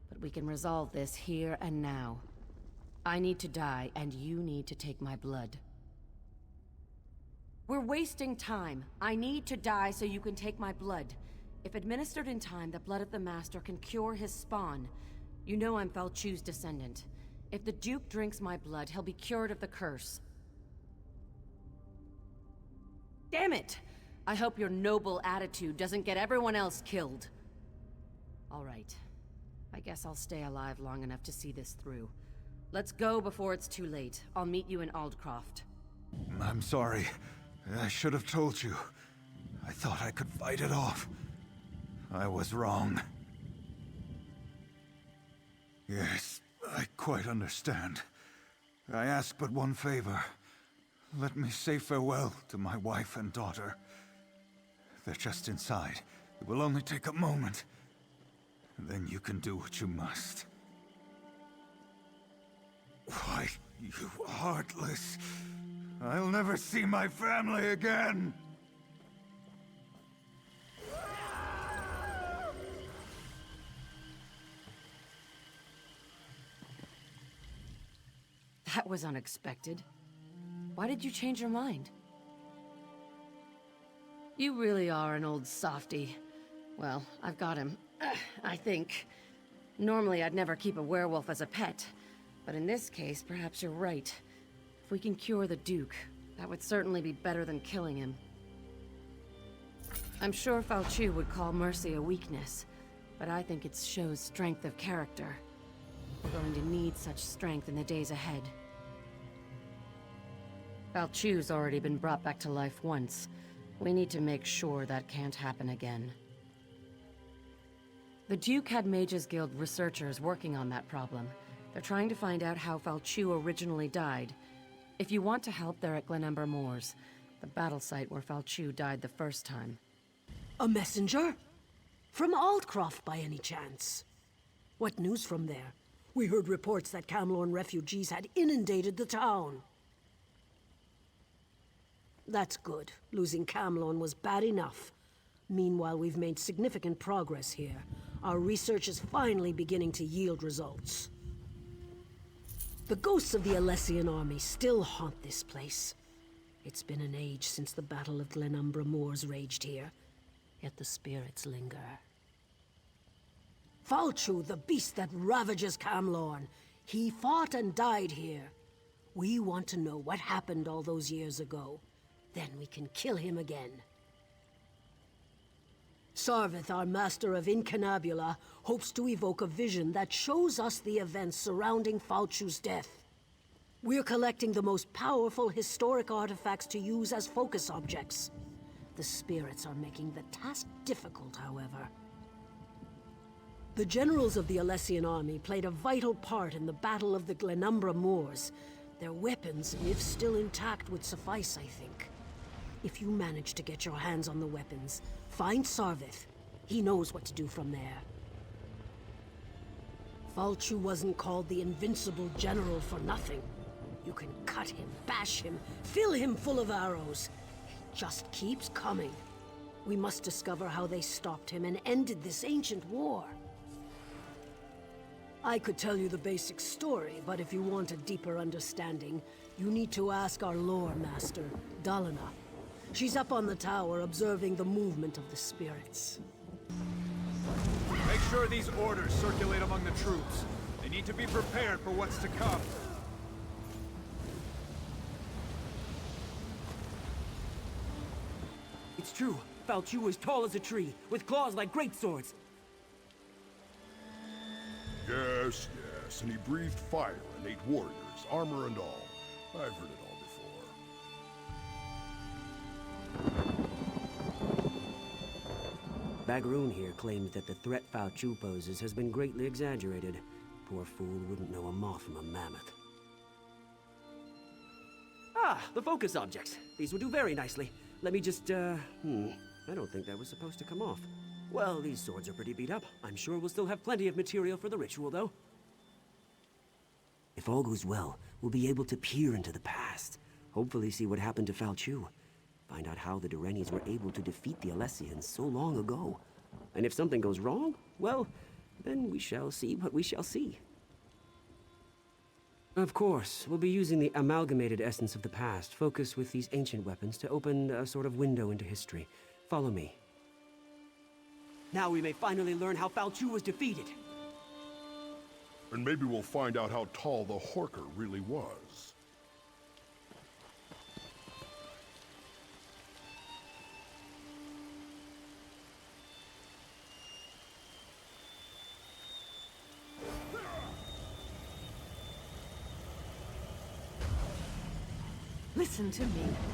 Speaker 3: but we can resolve this here and now. I need to die, and you need to take my blood. We're wasting time. I need to die so you can take my blood. If administered in time, the blood of the Master can cure his spawn. You know I'm Falchu's descendant. If the Duke drinks my blood, he'll be cured of the curse. Damn it! I hope your noble attitude doesn't get everyone else killed. All right. I guess I'll stay alive long enough to see this through. Let's go before it's too late. I'll meet you in Aldcroft.
Speaker 18: I'm sorry. I should have told you. I thought I could fight it off. I was wrong. Yes, I quite understand. I ask but one favor. Let me say farewell to my wife and daughter. They're just inside. It will only take a moment. Then you can do what you must. Why, you heartless. I'll never see my family again!
Speaker 3: That was unexpected. Why did you change your mind? You really are an old softy. Well, I've got him. I think. Normally I'd never keep a werewolf as a pet, but in this case, perhaps you're right. If we can cure the Duke, that would certainly be better than killing him. I'm sure Falchu would call mercy a weakness, but I think it shows strength of character. We're going to need such strength in the days ahead. Falchu's already been brought back to life once. We need to make sure that can't happen again. The Duke had Mages Guild researchers working on that problem. They're trying to find out how Falchu originally died. If you want to help, they're at Glenumbra Moors, the battle site where Falchu died the first time.
Speaker 16: A messenger? From Aldcroft, by any chance? What news from there? We heard reports that Camlorn refugees had inundated the town. That's good. Losing Camlorn was bad enough. Meanwhile, we've made significant progress here. Our research is finally beginning to yield results. The ghosts of the Alessian army still haunt this place. It's been an age since the Battle of Glenumbra Moors raged here, yet the spirits linger. Falchu, the beast that ravages Camlorn, he fought and died here. We want to know what happened all those years ago. Then we can kill him again. Sarvith, our master of Incunabula, hopes to evoke a vision that shows us the events surrounding Falchu's death. We're collecting the most powerful historic artifacts to use as focus objects. The spirits are making the task difficult, however. The generals of the Alessian army played a vital part in the Battle of the Glenumbra Moors. Their weapons, if still intact, would suffice, I think. If you manage to get your hands on the weapons, find Sarvith. He knows what to do from there. Falchu wasn't called the Invincible General for nothing. You can cut him, bash him, fill him full of arrows. He just keeps coming. We must discover how they stopped him and ended this ancient war. I could tell you the basic story, but if you want a deeper understanding, you need to ask our lore master, Dalina. She's up on the tower observing the movement of the spirits.
Speaker 19: Make sure these orders circulate among the troops. They need to be prepared for what's to come.
Speaker 22: It's true. Falchu was tall as a tree, with claws like great swords.
Speaker 24: Yes, yes, and he breathed fire and ate warriors, armor and all. I've heard it all before.
Speaker 22: Bagaroon here claims that the threat Falchu poses has been greatly exaggerated. Poor fool wouldn't know a moth from a mammoth. Ah, the focus objects. These would do very nicely. Let me just, I don't think that was supposed to come off. Well, these swords are pretty beat up. I'm sure we'll still have plenty of material for the ritual, though. If all goes well, we'll be able to peer into the past. Hopefully see what happened to Falchu. Find out how the Durenis were able to defeat the Alessians so long ago. And if something goes wrong, well, then we shall see what we shall see. Of course, we'll be using the amalgamated essence of the past, focused with these ancient weapons to open a sort of window into history. Follow me. Now we may finally learn how Falchu was defeated.
Speaker 24: And maybe we'll find out how tall the Horker really was.
Speaker 15: Listen to me.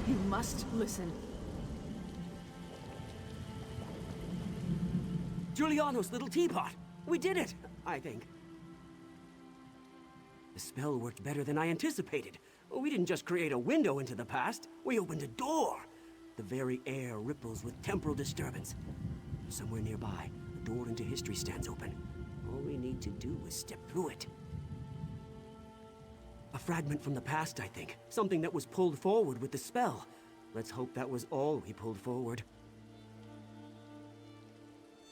Speaker 15: You must listen.
Speaker 22: Giuliano's little teapot! We did it, I think. The spell worked better than I anticipated. We didn't just create a window into the past, we opened a door. The very air ripples with temporal disturbance. Somewhere nearby, a door into history stands open. All we need to do is step through it. A fragment from the past, I think. Something that was pulled forward with the spell. Let's hope that was all we pulled forward.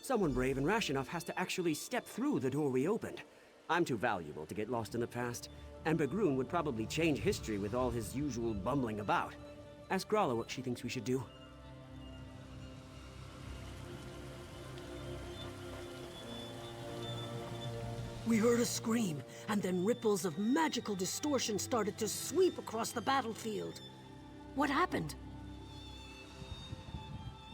Speaker 22: Someone brave and rash enough has to actually step through the door we opened. I'm too valuable to get lost in the past, and Bergroon would probably change history with all his usual bumbling about. Ask Grala what she thinks we should do.
Speaker 16: We heard a scream, and then ripples of magical distortion started to sweep across the battlefield. What happened?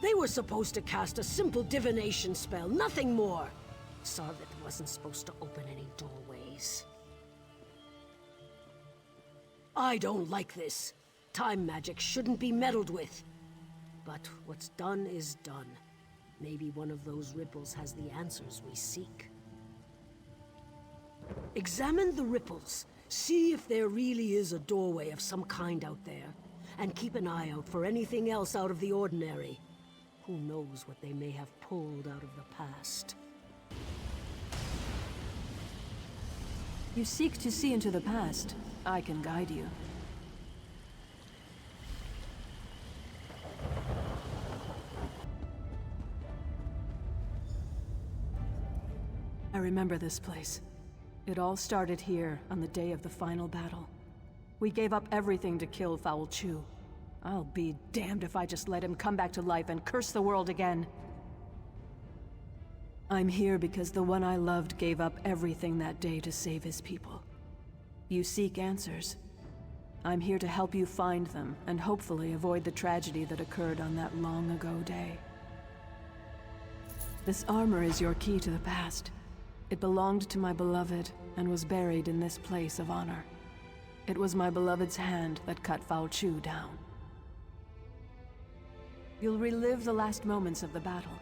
Speaker 16: They were supposed to cast a simple divination spell, nothing more. Sarvit wasn't supposed to open any doorways. I don't like this. Time magic shouldn't be meddled with. But what's done is done. Maybe one of those ripples has the answers we seek. Examine the ripples. See if there really is a doorway of some kind out there. And keep an eye out for anything else out of the ordinary. Who knows what they may have pulled out of the past.
Speaker 15: You seek to see into the past. I can guide you. I remember this place. It all started here on the day of the final battle. We gave up everything to kill Falchu. I'll be damned if I just let him come back to life and curse the world again. I'm here because the one I loved gave up everything that day to save his people. You seek answers. I'm here to help you find them, and hopefully avoid the tragedy that occurred on that long ago day. This armor is your key to the past. It belonged to my beloved, and was buried in this place of honor. It was my beloved's hand that cut Falchu down. You'll relive the last moments of the battle.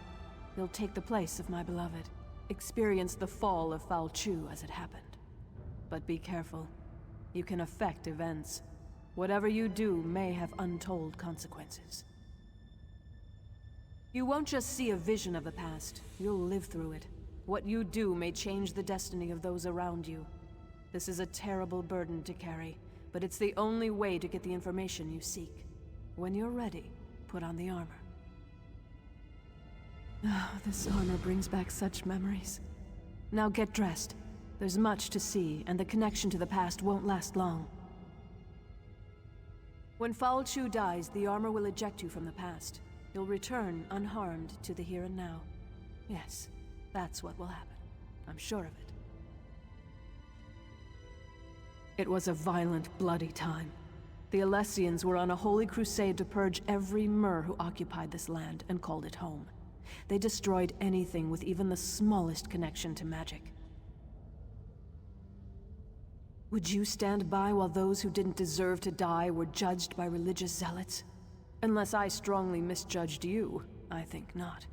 Speaker 15: You'll take the place of my beloved. Experience the fall of Falchu as it happened. But be careful. You can affect events. Whatever you do may have untold consequences. You won't just see a vision of the past. You'll live through it. What you do may change the destiny of those around you. This is a terrible burden to carry, but it's the only way to get the information you seek. When you're ready, put on the armor. Oh, this armor brings back such memories. Now get dressed. There's much to see, and the connection to the past won't last long. When Falchu dies, the armor will eject you from the past. You'll return unharmed to the here and now. Yes, that's what will happen. I'm sure of it. It was a violent, bloody time. The Alessians were on a holy crusade to purge every Mer who occupied this land and called it home. They destroyed anything with even the smallest connection to magic. Would you stand by while those who didn't deserve to die were judged by religious zealots? Unless I strongly misjudged you, I think not.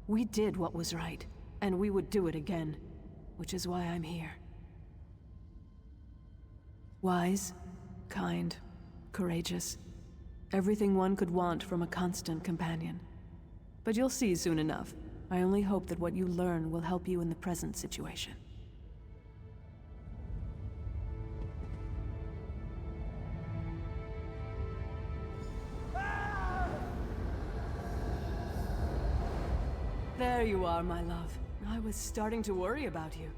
Speaker 15: We did what was right, and we would do it again, which is why I'm here. Wise, kind, courageous. Everything one could want from a constant companion. But you'll see soon enough. I only hope that what you learn will help you in the present situation. There you are, my love. I was starting to worry about you.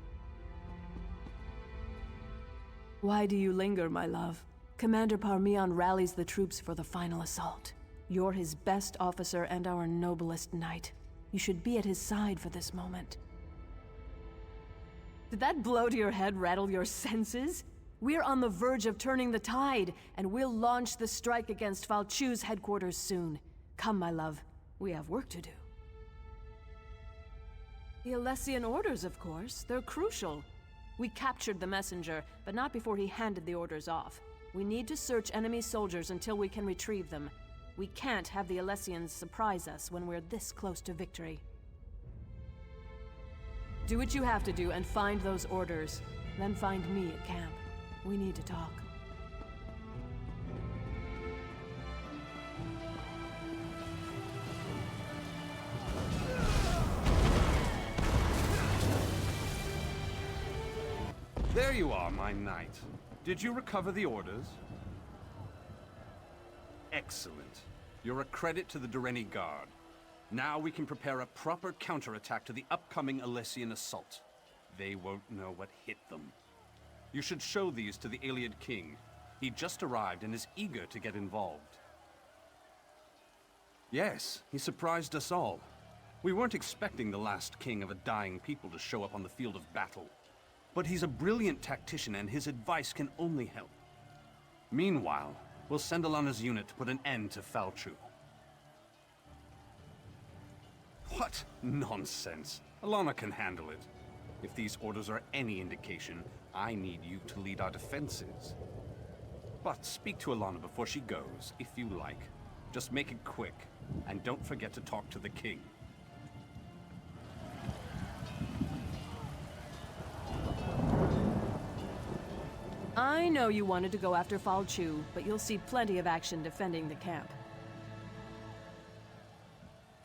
Speaker 15: Why do you linger, my love? Commander Parmian rallies the troops for the final assault. You're his best officer and our noblest knight. You should be at his side for this moment. Did that blow to your head rattle your senses? We're on the verge of turning the tide, and we'll launch the strike against Falchu's headquarters soon. Come, my love. We have work to do. The Alessian orders, of course. They're crucial. We captured the messenger, but not before he handed the orders off. We need to search enemy soldiers until we can retrieve them. We can't have the Alessians surprise us when we're this close to victory. Do what you have to do and find those orders. Then find me at camp. We need to talk.
Speaker 2: There you are, my knight. Did you recover the orders? Excellent. You're a credit to the Dureni Guard. Now we can prepare a proper counterattack to the upcoming Alessian assault. They won't know what hit them. You should show these to the Iliad King. He just arrived and is eager to get involved. Yes, he surprised us all. We weren't expecting the last king of a dying people to show up on the field of battle. But he's a brilliant tactician and his advice can only help. Meanwhile, we'll send Alana's unit to put an end to Falchu. What nonsense! Alana can handle it. If these orders are any indication, I need you to lead our defenses. But speak to Alana before she goes, if you like. Just make it quick, and don't forget to talk to the king.
Speaker 15: I know you wanted to go after Falchu, but you'll see plenty of action defending the camp.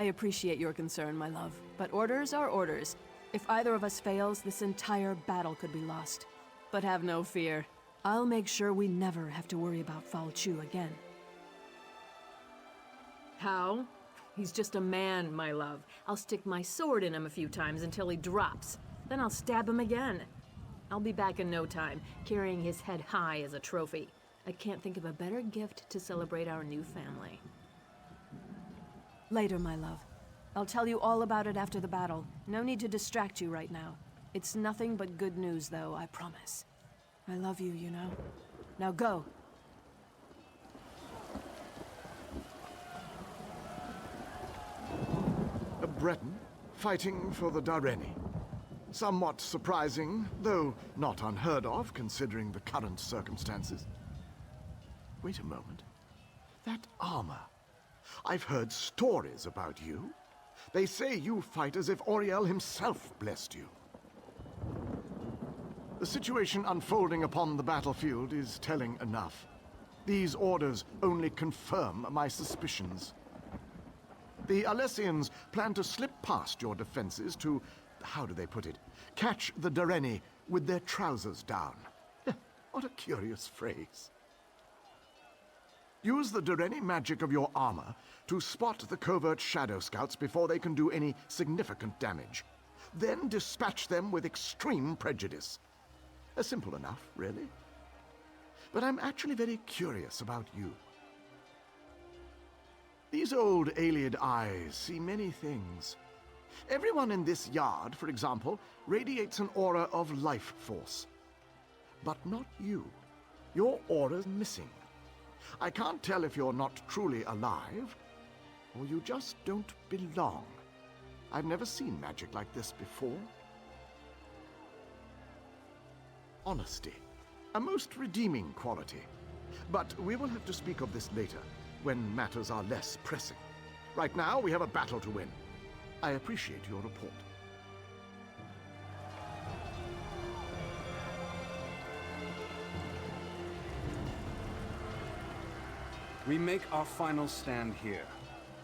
Speaker 15: I appreciate your concern, my love, but orders are orders. If either of us fails, this entire battle could be lost. But have no fear. I'll make sure we never have to worry about Falchu again. How? He's just a man, my love. I'll stick my sword in him a few times until he drops. Then I'll stab him again. I'll be back in no time, carrying his head high as a trophy. I can't think of a better gift to celebrate our new family. Later, my love. I'll tell you all about it after the battle. No need to distract you right now. It's nothing but good news, though, I promise. I love you, you know. Now go.
Speaker 4: A Breton fighting for the Dureni. Somewhat surprising, though not unheard of, considering the current circumstances. Wait a moment. That armor. I've heard stories about you. They say you fight as if Auriel himself blessed you. The situation unfolding upon the battlefield is telling enough. These orders only confirm my suspicions. The Alessians plan to slip past your defenses to, how do they put it, catch the Dureni with their trousers down. What a curious phrase. Use the Dureni magic of your armor to spot the covert shadow scouts before they can do any significant damage. Then dispatch them with extreme prejudice. Simple enough, really. But I'm actually very curious about you. These old Iliad eyes see many things. Everyone in this yard, for example, radiates an aura of life force. But not you. Your aura's missing. I can't tell if you're not truly alive, or you just don't belong. I've never seen magic like this before. Honesty. A most redeeming quality. But we will have to speak of this later, when matters are less pressing. Right now, we have a battle to win. I appreciate your report.
Speaker 2: We make our final stand here.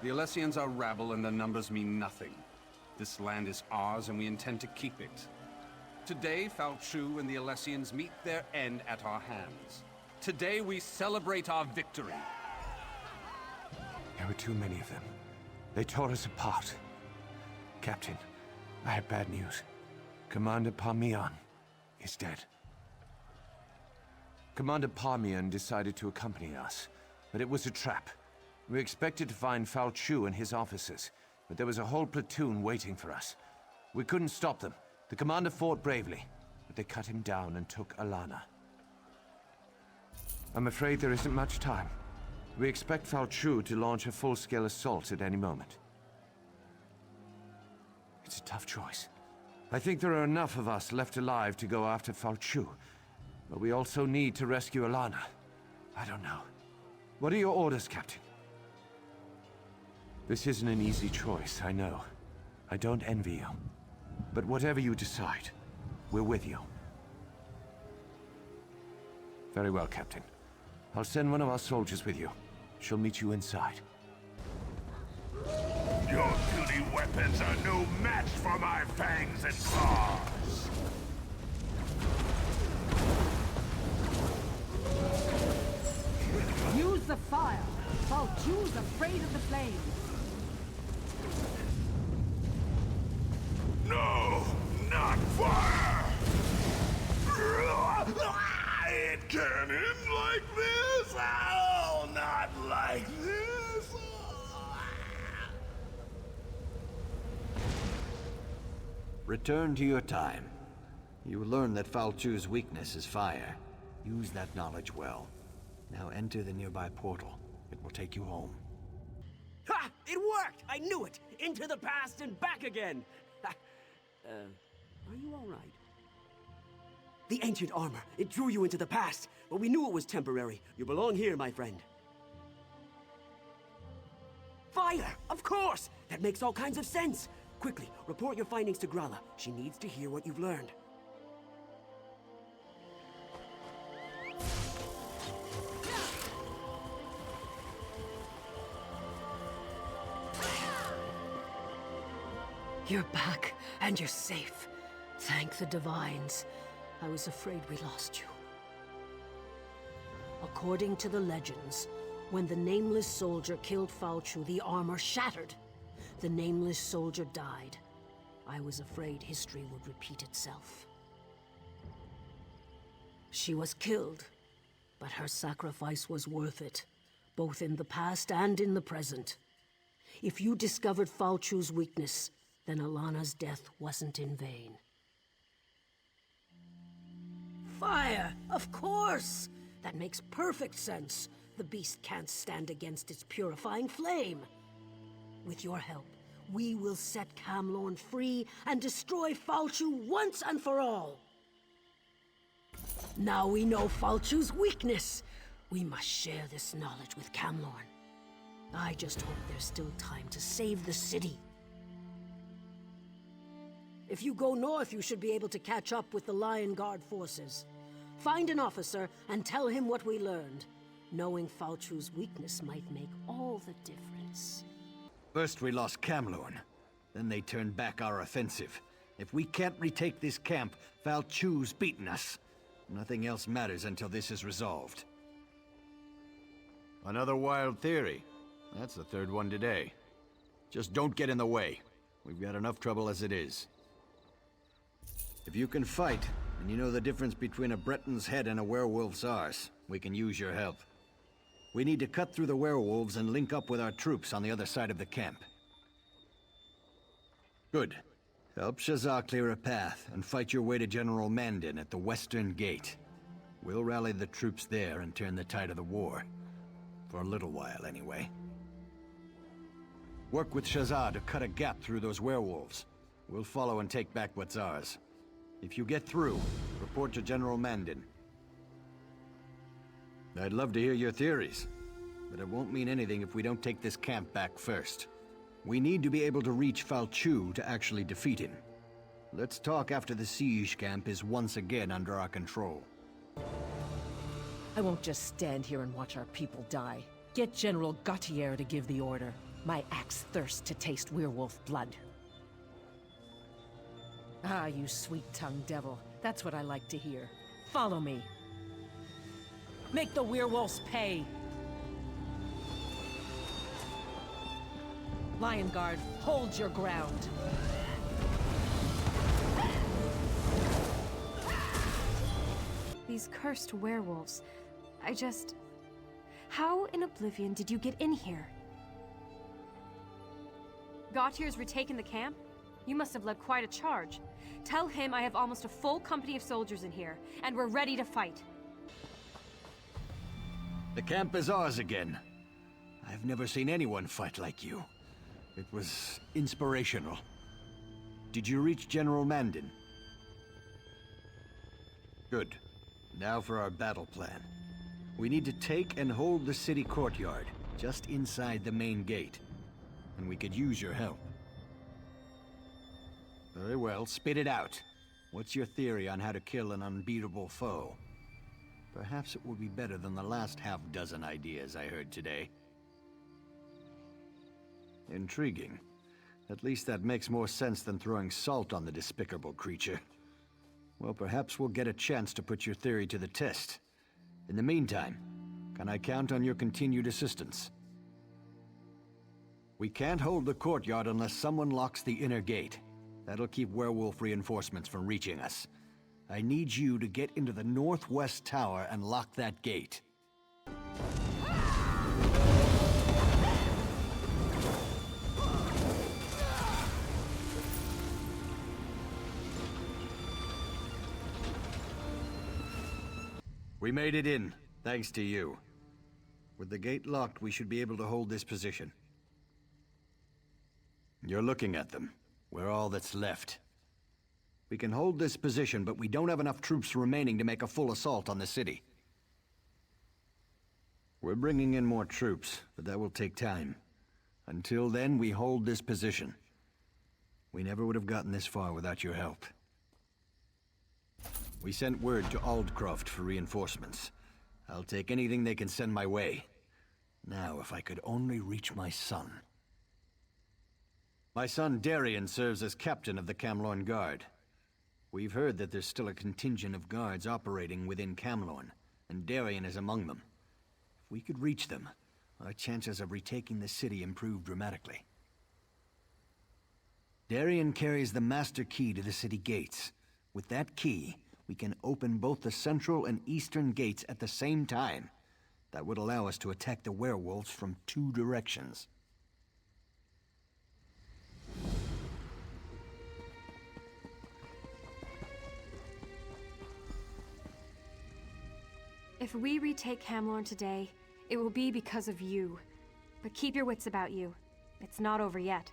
Speaker 2: The Alessians are rabble and their numbers mean nothing. This land is ours and we intend to keep it. Today, Falchu and the Alessians meet their end at our hands. Today we celebrate our victory.
Speaker 14: There were too many of them. They tore us apart. Captain, I have bad news. Commander Parmian is dead. Commander Parmian decided to accompany us, but it was a trap. We expected to find Falchu and his officers, but there was a whole platoon waiting for us. We couldn't stop them. The commander fought bravely, but they cut him down and took Alana. I'm afraid there isn't much time. We expect Falchu to launch a full-scale assault at any moment. It's a tough choice. I think there are enough of us left alive to go after Falchu, but we also need to rescue Alana. I don't know. What are your orders, Captain? This isn't an easy choice, I know. I don't envy you. But whatever you decide, we're with you. Very well, Captain. I'll send one of our soldiers with you. She'll meet you inside.
Speaker 20: Your puny weapons are no match for my fangs and claws.
Speaker 1: Use the fire! Falchu's afraid of the flames!
Speaker 20: No! Not fire! It can end like this! Oh, not like this!
Speaker 6: Return to your time. You learn that Falchu's weakness is fire. Use that knowledge well. Now enter the nearby portal. It will take you home.
Speaker 5: Ha! It worked! I knew it! Into the past and back again! Are you all right? The ancient armor, it drew you into the past, but we knew it was temporary. You belong here, my friend. Fire! Of course! That makes all kinds of sense! Quickly, report your findings to Grala. She needs to hear what you've learned.
Speaker 16: You're back, and you're safe. Thank the Divines. I was afraid we lost you. According to the legends, when the Nameless Soldier killed Falchu, the armor shattered. The Nameless Soldier died. I was afraid history would repeat itself. She was killed, but her sacrifice was worth it, both in the past and in the present. If you discovered Falchu's weakness, then Alana's death wasn't in vain. Fire! Of course! That makes perfect sense. The beast can't stand against its purifying flame. With your help, we will set Camlorn free and destroy Falchu once and for all. Now we know Falchu's weakness. We must share this knowledge with Camlorn. I just hope there's still time to save the city. If you go north, you should be able to catch up with the Lion Guard forces. Find an officer and tell him what we learned. Knowing Falchu's weakness might make all the difference.
Speaker 6: First we lost Camlorn. Then they turned back our offensive. If we can't retake this camp, Falchu's beaten us. Nothing else matters until this is resolved.
Speaker 11: Another wild theory. That's the third one today. Just don't get in the way. We've got enough trouble as it is. If you can fight, and you know the difference between a Breton's head and a werewolf's arse, we can use your help. We need to cut through the werewolves and link up with our troops on the other side of the camp. Good. Help Shazar clear a path, and fight your way to General Mandin at the Western Gate. We'll rally the troops there and turn the tide of the war. For a little while, anyway. Work with Shazar to cut a gap through those werewolves. We'll follow and take back what's ours. If you get through, report to General Mandin. I'd love to hear your theories, but it won't mean anything if we don't take this camp back first. We need to be able to reach Falchu to actually defeat him. Let's talk after the siege camp is once again under our control.
Speaker 3: I won't just stand here and watch our people die.
Speaker 5: Get General Gautier to give the order. My axe thirsts to taste werewolf blood. Ah, you sweet-tongued devil. That's what I like to hear. Follow me. Make the werewolves pay! Lion Guard, hold your ground.
Speaker 15: These cursed werewolves. How in Oblivion did you get in here?
Speaker 8: Gautier's retaken the camp? You must have led quite a charge. Tell him I have almost a full company of soldiers in here, and we're ready to fight.
Speaker 6: The camp is ours again. I've never seen anyone fight like you. It was inspirational. Did you reach General Mandin? Good. Now for our battle plan. We need to take and hold the city courtyard, just inside the main gate. And we could use your help. Very well, spit it out. What's your theory on how to kill an unbeatable foe? Perhaps it will be better than the last half-dozen ideas I heard today. Intriguing. At least that makes more sense than throwing salt on the despicable creature. Well, perhaps we'll get a chance to put your theory to the test. In the meantime, can I count on your continued assistance? We can't hold the courtyard unless someone locks the inner gate. That'll keep werewolf reinforcements from reaching us. I need you to get into the northwest tower and lock that gate. We made it in, thanks to you. With the gate locked, we should be able to hold this position. You're looking at them. We're all that's left. We can hold this position, but we don't have enough troops remaining to make a full assault on the city. We're bringing in more troops, but that will take time. Until then, we hold this position. We never would have gotten this far without your help. We sent word to Aldcroft for reinforcements. I'll take anything they can send my way. Now, if I could only reach my son. My son Darien serves as captain of the Camlorn Guard. We've heard that there's still a contingent of guards operating within Camlorn, and Darien is among them. If we could reach them, our chances of retaking the city improve dramatically. Darien carries the master key to the city gates. With that key, we can open both the central and eastern gates at the same time. That would allow us to attack the werewolves from 2 directions.
Speaker 8: If we retake Camlorn today, it will be because of you. But keep your wits about you. It's not over yet.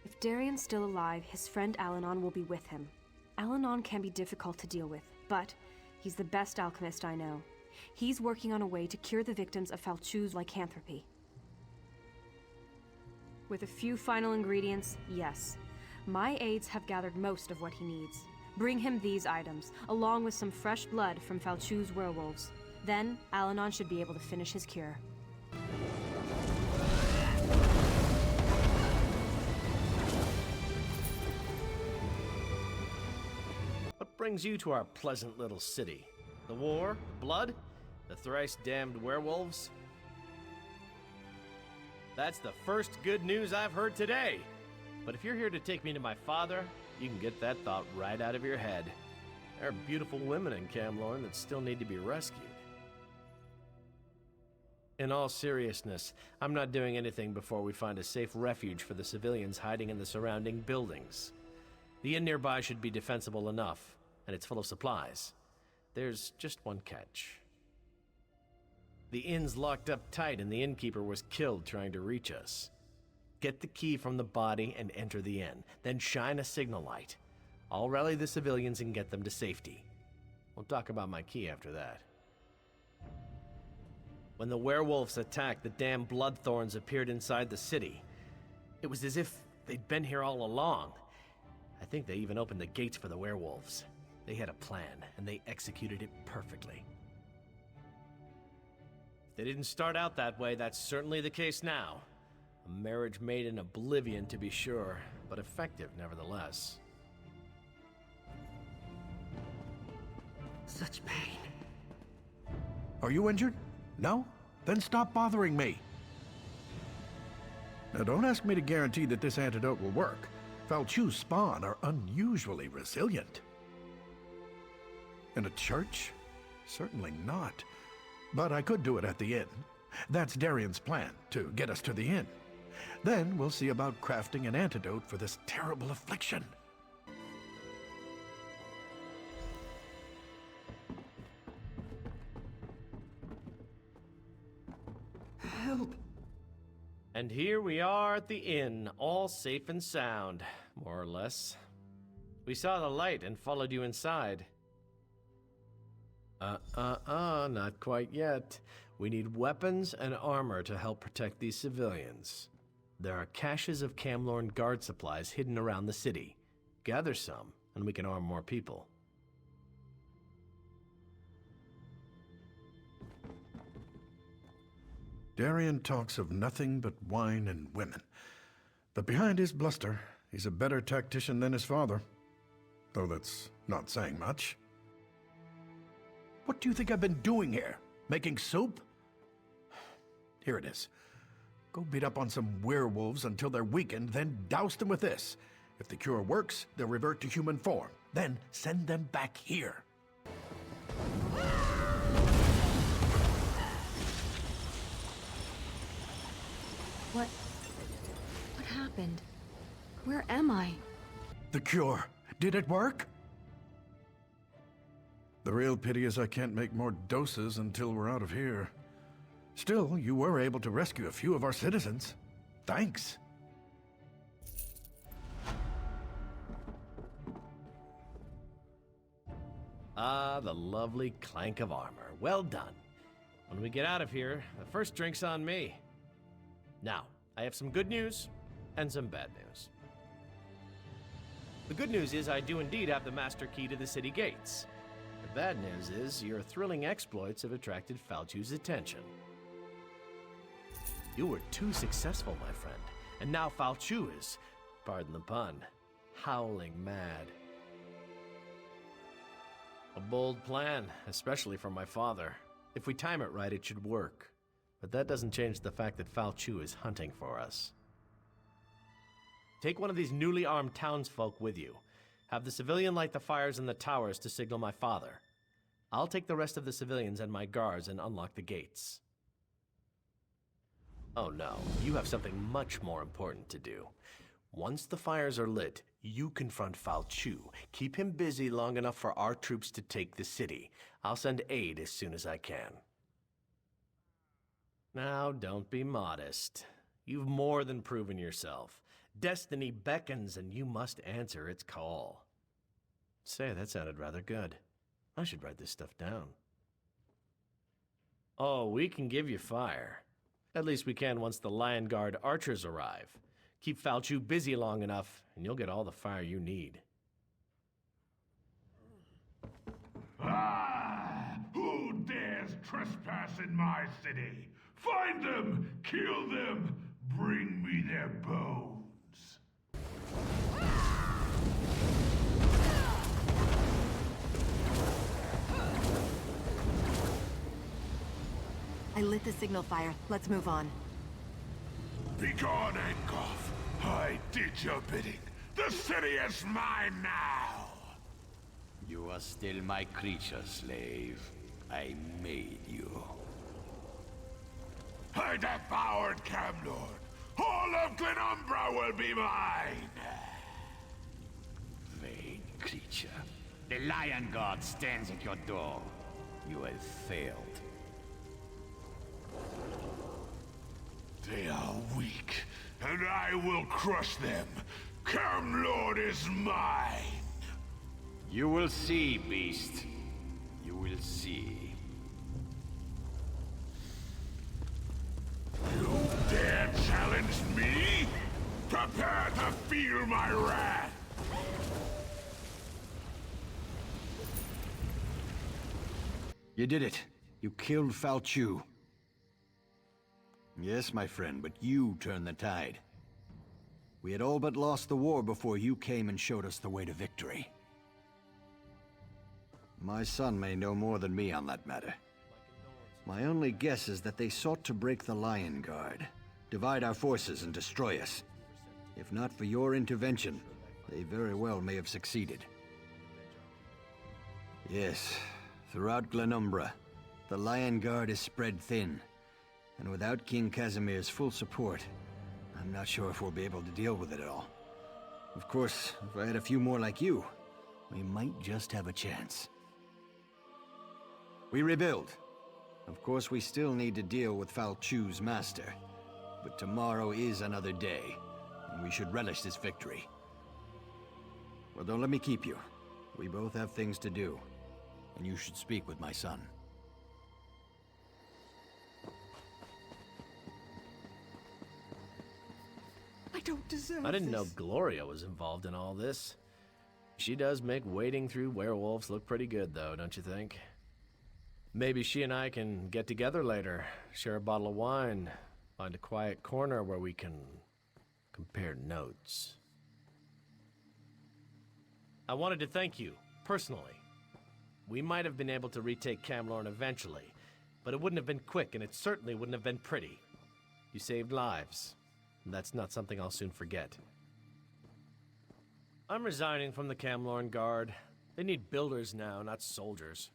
Speaker 8: If Darien's still alive, his friend Alanon will be with him. Alanon can be difficult to deal with, but he's the best alchemist I know. He's working on a way to cure the victims of Falchu's lycanthropy. With a few final ingredients, yes. My aides have gathered most of what he needs. Bring him these items, along with some fresh blood from Falchu's werewolves. Then, Alanon should be able to finish his cure.
Speaker 9: What brings you to our pleasant little city? The war? Blood? The thrice-damned werewolves? That's the first good news I've heard today. But if you're here to take me to my father, you can get that thought right out of your head. There are beautiful women in Camlorn that still need to be rescued. In all seriousness, I'm not doing anything before we find a safe refuge for the civilians hiding in the surrounding buildings. The inn nearby should be defensible enough, and it's full of supplies. There's just one catch. The inn's locked up tight and the innkeeper was killed trying to reach us. Get the key from the body and enter the inn, then shine a signal light. I'll rally the civilians and get them to safety. We'll talk about my key after that. When the werewolves attacked, the damn bloodthorns appeared inside the city. It was as if they'd been here all along. I think they even opened the gates for the werewolves. They had a plan, and they executed it perfectly. They didn't start out that way, that's certainly the case now. A marriage made in oblivion, to be sure, but effective nevertheless.
Speaker 16: Such pain.
Speaker 12: Are you injured? No? Then stop bothering me. Now don't ask me to guarantee that this antidote will work. Falchu's spawn are unusually resilient. In a church? Certainly not. But I could do it at the inn. That's Darian's plan, to get us to the inn. Then we'll see about crafting an antidote for this terrible affliction.
Speaker 16: Help!
Speaker 9: And here we are at the inn, all safe and sound, more or less. We saw the light and followed you inside. Not quite yet. We need weapons and armor to help protect these civilians. There are caches of Camlorn guard supplies hidden around the city. Gather some, and we can arm more people.
Speaker 12: Darian talks of nothing but wine and women. But behind his bluster, he's a better tactician than his father. Though that's not saying much. What do you think I've been doing here? Making soup? Here it is. Go beat up on some werewolves until they're weakened, then douse them with this. If the cure works, they'll revert to human form. Then send them back here.
Speaker 8: What happened? Where am I?
Speaker 12: The cure. Did it work? The real pity is I can't make more doses until we're out of here. Still, you were able to rescue a few of our citizens. Thanks.
Speaker 9: Ah, the lovely clank of armor. Well done. When we get out of here, the first drink's on me. Now, I have some good news and some bad news. The good news is I do indeed have the master key to the city gates. The bad news is your thrilling exploits have attracted Falchu's attention. You were too successful, my friend, and now Falchu is, pardon the pun, howling mad. A bold plan, especially for my father. If we time it right, it should work. But that doesn't change the fact that Falchu is hunting for us. Take one of these newly armed townsfolk with you. Have the civilian light the fires in the towers to signal my father. I'll take the rest of the civilians and my guards and unlock the gates. Oh no, you have something much more important to do. Once the fires are lit, you confront Falchu. Keep him busy long enough for our troops to take the city. I'll send aid as soon as I can. Now, don't be modest. You've more than proven yourself. Destiny beckons and you must answer its call. Say, that sounded rather good. I should write this stuff down. Oh, we can give you fire. At least we can once the Lion Guard archers arrive. Keep Falchu busy long enough, and you'll get all the fire you need.
Speaker 20: Ah! Who dares trespass in my city? Find them! Kill them! Bring me their bones!
Speaker 13: I lit the signal fire. Let's move on.
Speaker 20: Begone, Ankoff! I did your bidding. The city is mine now!
Speaker 11: You are still my creature, slave. I made you.
Speaker 20: I devoured Camlorn. All of Glenumbra will be mine!
Speaker 11: Vain creature. The Lion God stands at your door. You have failed.
Speaker 20: They are weak, and I will crush them. Camlorn is mine!
Speaker 11: You will see, beast. You will see.
Speaker 20: You dare challenge me? Prepare to feel my wrath!
Speaker 11: You did it. You killed Falchu.
Speaker 6: Yes, my friend, but you turned the tide. We had all but lost the war before you came and showed us the way to victory. My son may know more than me on that matter. My only guess is that they sought to break the Lion Guard, divide our forces and destroy us. If not for your intervention, they very well may have succeeded. Yes, throughout Glenumbra, the Lion Guard is spread thin, and without King Casimir's full support, I'm not sure if we'll be able to deal with it all. Of course, if I had a few more like you, we might just have a chance. We rebuild. Of course, we still need to deal with Falchu's master, but tomorrow is another day, and we should relish this victory. Well, don't let me keep you. We both have things to do, and you should speak with my son.
Speaker 13: I don't deserve
Speaker 9: I didn't know
Speaker 13: this.
Speaker 9: Gloria was involved in all this. She does make wading through werewolves look pretty good, though, don't you think? Maybe she and I can get together later, share a bottle of wine, find a quiet corner where we can compare notes. I wanted to thank you, personally. We might have been able to retake Camlorn eventually, but it wouldn't have been quick, and it certainly wouldn't have been pretty. You saved lives. That's not something I'll soon forget. I'm resigning from the Camlorn Guard. They need builders now, not soldiers.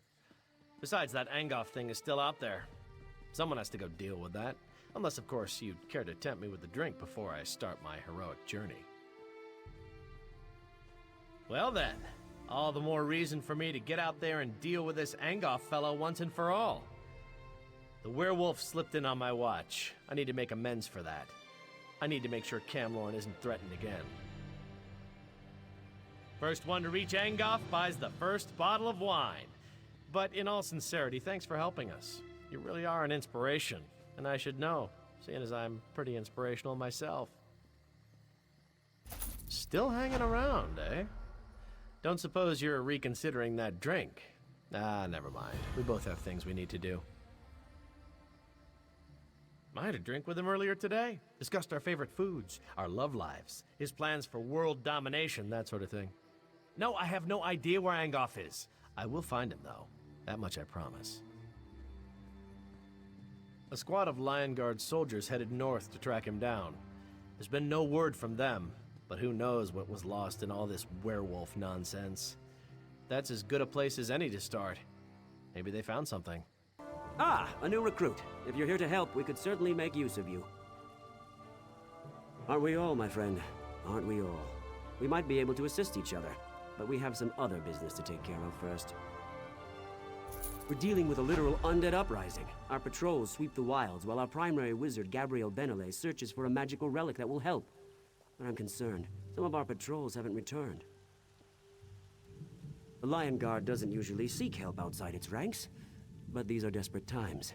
Speaker 9: Besides, that Angoff thing is still out there. Someone has to go deal with that. Unless, of course, you'd care to tempt me with a drink before I start my heroic journey. Well then, all the more reason for me to get out there and deal with this Angoff fellow once and for all. The werewolf slipped in on my watch. I need to make amends for that. I need to make sure Camlorn isn't threatened again. First one to reach Angoff buys the first bottle of wine. But in all sincerity, thanks for helping us. You really are an inspiration, and I should know, seeing as I'm pretty inspirational myself. Still hanging around, eh? Don't suppose you're reconsidering that drink? Ah, never mind. We both have things we need to do. I had a drink with him earlier today. Discussed our favorite foods, our love lives, his plans for world domination, that sort of thing. No, I have no idea where Angoff is. I will find him, though. That much I promise. A squad of Lion Guard soldiers headed north to track him down. There's been no word from them, but who knows what was lost in all this werewolf nonsense. That's as good a place as any to start. Maybe they found something.
Speaker 22: Ah, a new recruit. If you're here to help, we could certainly make use of you. Aren't we all, my friend? Aren't we all? We might be able to assist each other, but we have some other business to take care of first. We're dealing with a literal undead uprising. Our patrols sweep the wilds, while our primary wizard, Gabriel Benelay, searches for a magical relic that will help. But I'm concerned. Some of our patrols haven't returned. The Lion Guard doesn't usually seek help outside its ranks, but these are desperate times.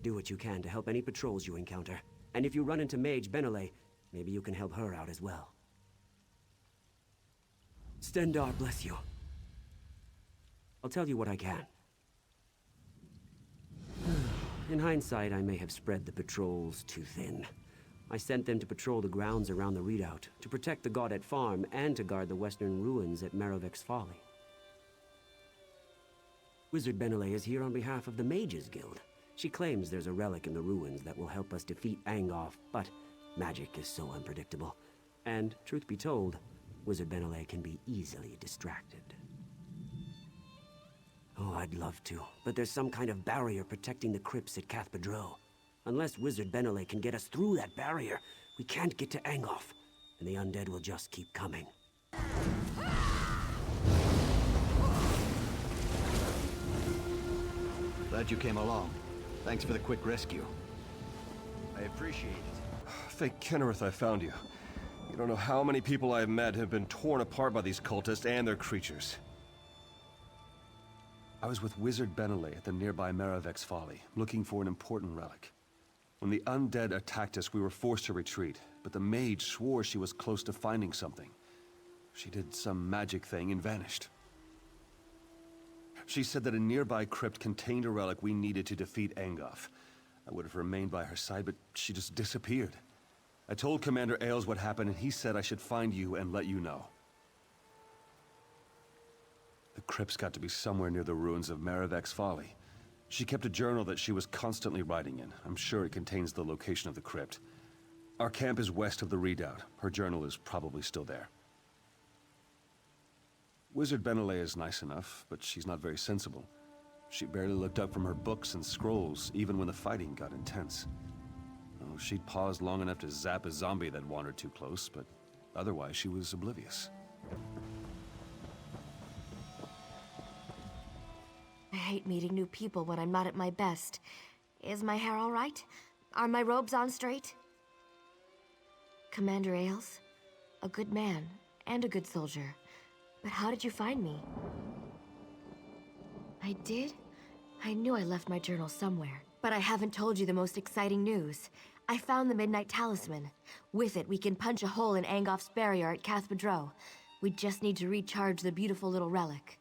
Speaker 22: Do what you can to help any patrols you encounter. And if you run into Mage Benelay, maybe you can help her out as well. Stendar bless you. I'll tell you what I can. In hindsight, I may have spread the patrols too thin. I sent them to patrol the grounds around the redoubt, to protect the Gaudet farm, and to guard the western ruins at Marovek's Folly. Wizard Benelay is here on behalf of the Mages Guild. She claims there's a relic in the ruins that will help us defeat Angoff, but magic is so unpredictable. And, truth be told, Wizard Benelay can be easily distracted. Oh, I'd love to, but there's some kind of barrier protecting the crypts at Cathpedro. Unless Wizard Benelay can get us through that barrier, we can't get to Angoff, and the undead will just keep coming.
Speaker 6: Glad you came along. Thanks for the quick rescue. I appreciate it.
Speaker 7: Thank Kennereth I found you. You don't know how many people I've met have been torn apart by these cultists and their creatures. I was with Wizard Benelay at the nearby Marovek's Folly, looking for an important relic. When the undead attacked us, we were forced to retreat, but the mage swore she was close to finding something. She did some magic thing and vanished. She said that a nearby crypt contained a relic we needed to defeat Angoff. I would have remained by her side, but she just disappeared. I told Commander Ailes what happened, and he said I should find you and let you know. The crypt's got to be somewhere near the ruins of Maravek's Folly. She kept a journal that she was constantly writing in. I'm sure it contains the location of the crypt. Our camp is west of the redoubt. Her journal is probably still there. Wizard Benelli is nice enough, but she's not very sensible. She barely looked up from her books and scrolls, even when the fighting got intense. Oh, she'd paused long enough to zap a zombie that wandered too close, but otherwise she was oblivious.
Speaker 10: I hate meeting new people when I'm not at my best. Is my hair all right? Are my robes on straight? Commander Ailes, a good man and a good soldier. But how did you find me? I did? I knew I left my journal somewhere. But I haven't told you the most exciting news. I found the Midnight Talisman. With it, we can punch a hole in Angoff's barrier at Cathbadro. We just need to recharge the beautiful little relic.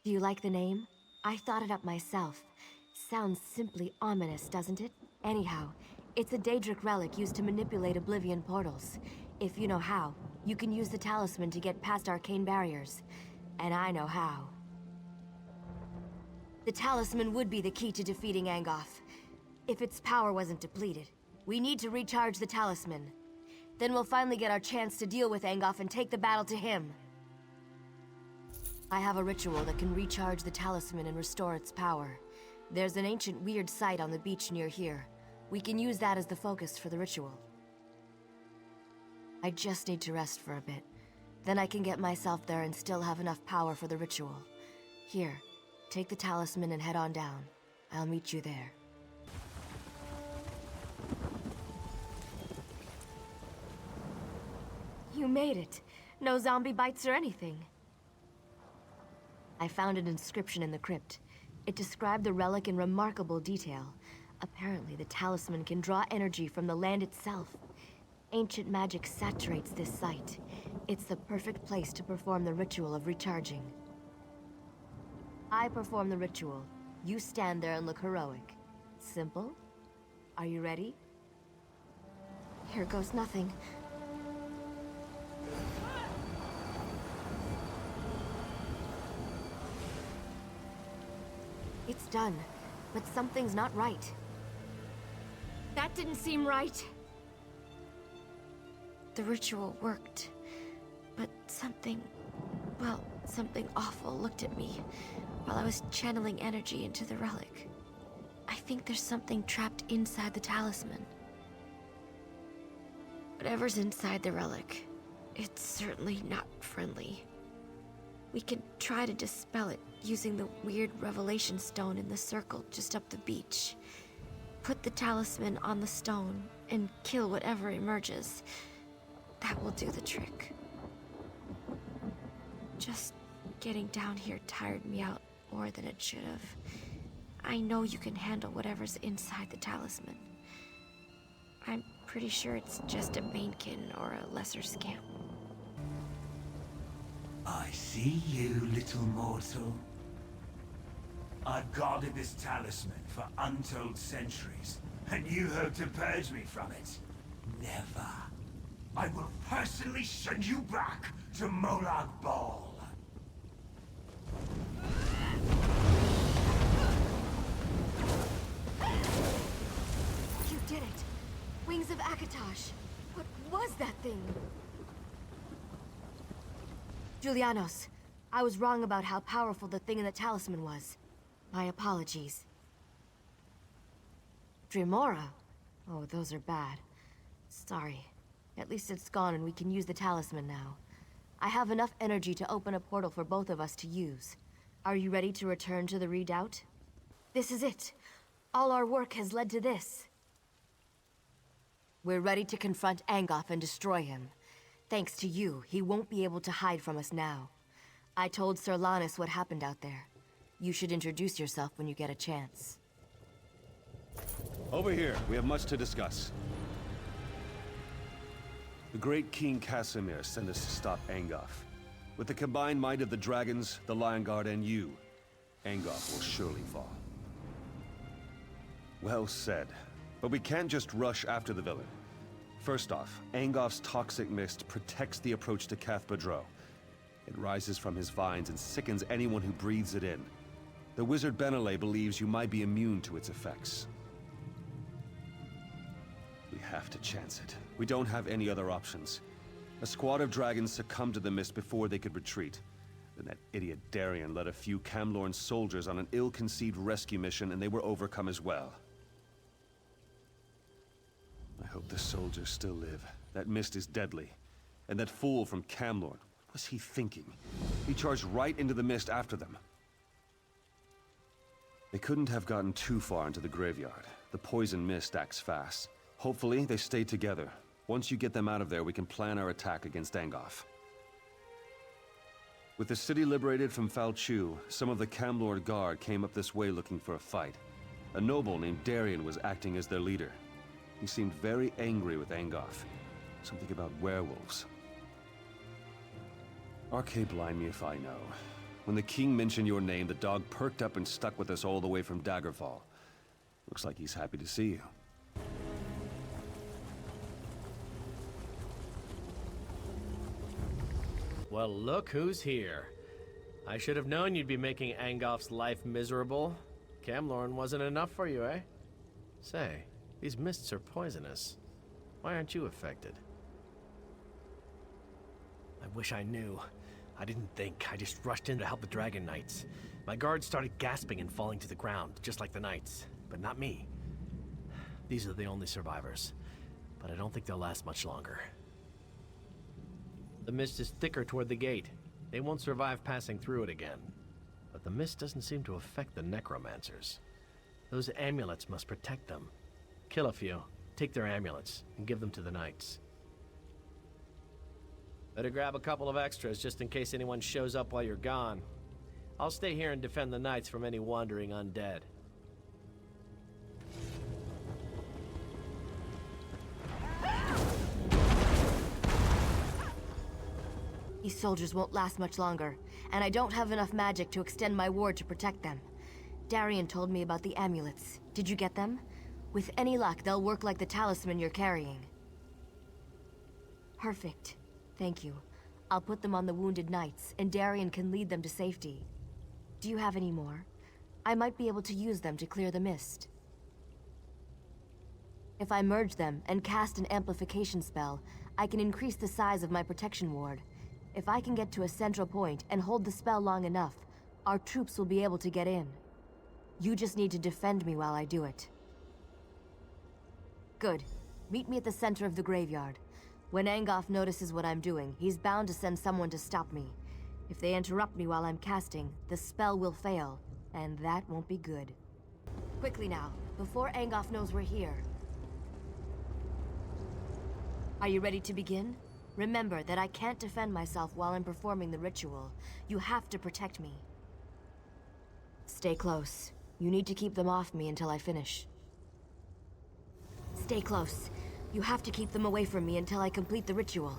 Speaker 10: Do you like the name? I thought it up myself. Sounds simply ominous, doesn't it? Anyhow, it's a Daedric relic used to manipulate Oblivion portals. If you know how, you can use the talisman to get past arcane barriers. And I know how. The talisman would be the key to defeating Angoff. If its power wasn't depleted. We need to recharge the talisman. Then we'll finally get our chance to deal with Angoff and take the battle to him. I have a ritual that can recharge the talisman and restore its power. There's an ancient weird site on the beach near here. We can use that as the focus for the ritual. I just need to rest for a bit. Then I can get myself there and still have enough power for the ritual. Here, take the talisman and head on down. I'll meet you there. You made it. No zombie bites or anything. I found an inscription in the crypt. It described the relic in remarkable detail. Apparently, the talisman can draw energy from the land itself. Ancient magic saturates this site. It's the perfect place to perform the ritual of recharging. I perform the ritual. You stand there and look heroic. Simple? Are you ready? Here goes nothing. It's done, but something's not right. That didn't seem right. The ritual worked, but something awful looked at me while I was channeling energy into the relic. I think there's something trapped inside the talisman. Whatever's inside the relic, it's certainly not friendly. We can try to dispel it using the weird revelation stone in the circle just up the beach. Put the talisman on the stone and kill whatever emerges. That will do the trick. Just getting down here tired me out more than it should have. I know you can handle whatever's inside the talisman. I'm pretty sure it's just a Banekin or a lesser scamp.
Speaker 14: I see you, little mortal. I've guarded this talisman for untold centuries, and you hope to purge me from it? Never. I will personally send you back to Molag Bal.
Speaker 10: You did it! Wings of Akatosh! What was that thing? Julianos, I was wrong about how powerful the thing in the talisman was. My apologies. Dremora? Oh, those are bad. Sorry. At least it's gone and we can use the talisman now. I have enough energy to open a portal for both of us to use. Are you ready to return to the redoubt? This is it. All our work has led to this. We're ready to confront Angoff and destroy him. Thanks to you, he won't be able to hide from us now. I told Sir Lannis what happened out there. You should introduce yourself when you get a chance.
Speaker 7: Over here, we have much to discuss. The great King Casimir sent us to stop Angoff. With the combined might of the dragons, the Lion Guard, and you, Angoff will surely fall. Well said. But we can't just rush after the villain. First off, Angof's toxic mist protects the approach to Cath Badro. It rises from his vines and sickens anyone who breathes it in. The wizard Benelay believes you might be immune to its effects. We have to chance it. We don't have any other options. A squad of dragons succumbed to the mist before they could retreat. Then that idiot Darien led a few Camlorn soldiers on an ill-conceived rescue mission, and they were overcome as well. I hope the soldiers still live. That mist is deadly. And that fool from Camlorn, what was he thinking? He charged right into the mist after them. They couldn't have gotten too far into the graveyard. The poison mist acts fast. Hopefully, they stay together. Once you get them out of there, we can plan our attack against Angof. With the city liberated from Falchu, some of the Camlord Guard came up this way looking for a fight. A noble named Darien was acting as their leader. He seemed very angry with Angof. Something about werewolves. Arcade blind me if I know. When the king mentioned your name, the dog perked up and stuck with us all the way from Daggerfall. Looks like he's happy to see you.
Speaker 9: Well, look who's here. I should have known you'd be making Angof's life miserable. Camlorn wasn't enough for you, eh? Say, these mists are poisonous. Why aren't you affected? I wish I knew. I didn't think. I just rushed in to help the Dragon Knights. My guards started gasping and falling to the ground, just like the Knights. But not me. These are the only survivors. But I don't think they'll last much longer. The mist is thicker toward the gate. They won't survive passing through it again. But the mist doesn't seem to affect the necromancers. Those amulets must protect them. Kill a few, take their amulets, and give them to the Knights. Better grab a couple of extras just in case anyone shows up while you're gone. I'll stay here and defend the Knights from any wandering undead.
Speaker 10: These soldiers won't last much longer, and I don't have enough magic to extend my ward to protect them. Darien told me about the amulets. Did you get them? With any luck, they'll work like the talisman you're carrying. Perfect. Thank you. I'll put them on the wounded knights, and Darien can lead them to safety. Do you have any more? I might be able to use them to clear the mist. If I merge them and cast an amplification spell, I can increase the size of my protection ward. If I can get to a central point and hold the spell long enough, our troops will be able to get in. You just need to defend me while I do it. Good. Meet me at the center of the graveyard. When Angof notices what I'm doing, he's bound to send someone to stop me. If they interrupt me while I'm casting, the spell will fail, and that won't be good. Quickly now, before Angof knows we're here. Are you ready to begin? Remember that I can't defend myself while I'm performing the ritual. You have to protect me. Stay close. You need to keep them off me until I finish. Stay close. You have to keep them away from me until I complete the ritual.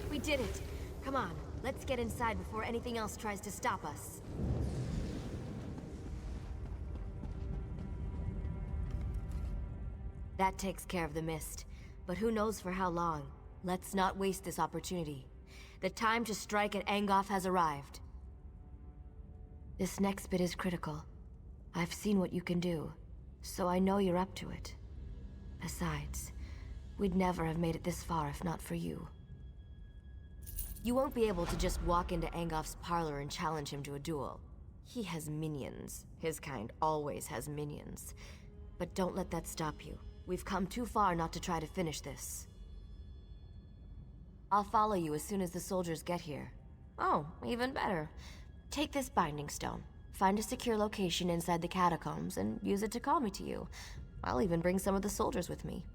Speaker 10: We did it! Come on, let's get inside before anything else tries to stop us. That takes care of the mist, but who knows for how long. Let's not waste this opportunity. The time to strike at Angof has arrived. This next bit is critical. I've seen what you can do, so I know you're up to it. Besides, we'd never have made it this far if not for you. You won't be able to just walk into Angof's parlor and challenge him to a duel. He has minions. His kind always has minions. But don't let that stop you. We've come too far not to try to finish this. I'll follow you as soon as the soldiers get here. Oh, even better. Take this binding stone. Find a secure location inside the catacombs and use it to call me to you. I'll even bring some of the soldiers with me.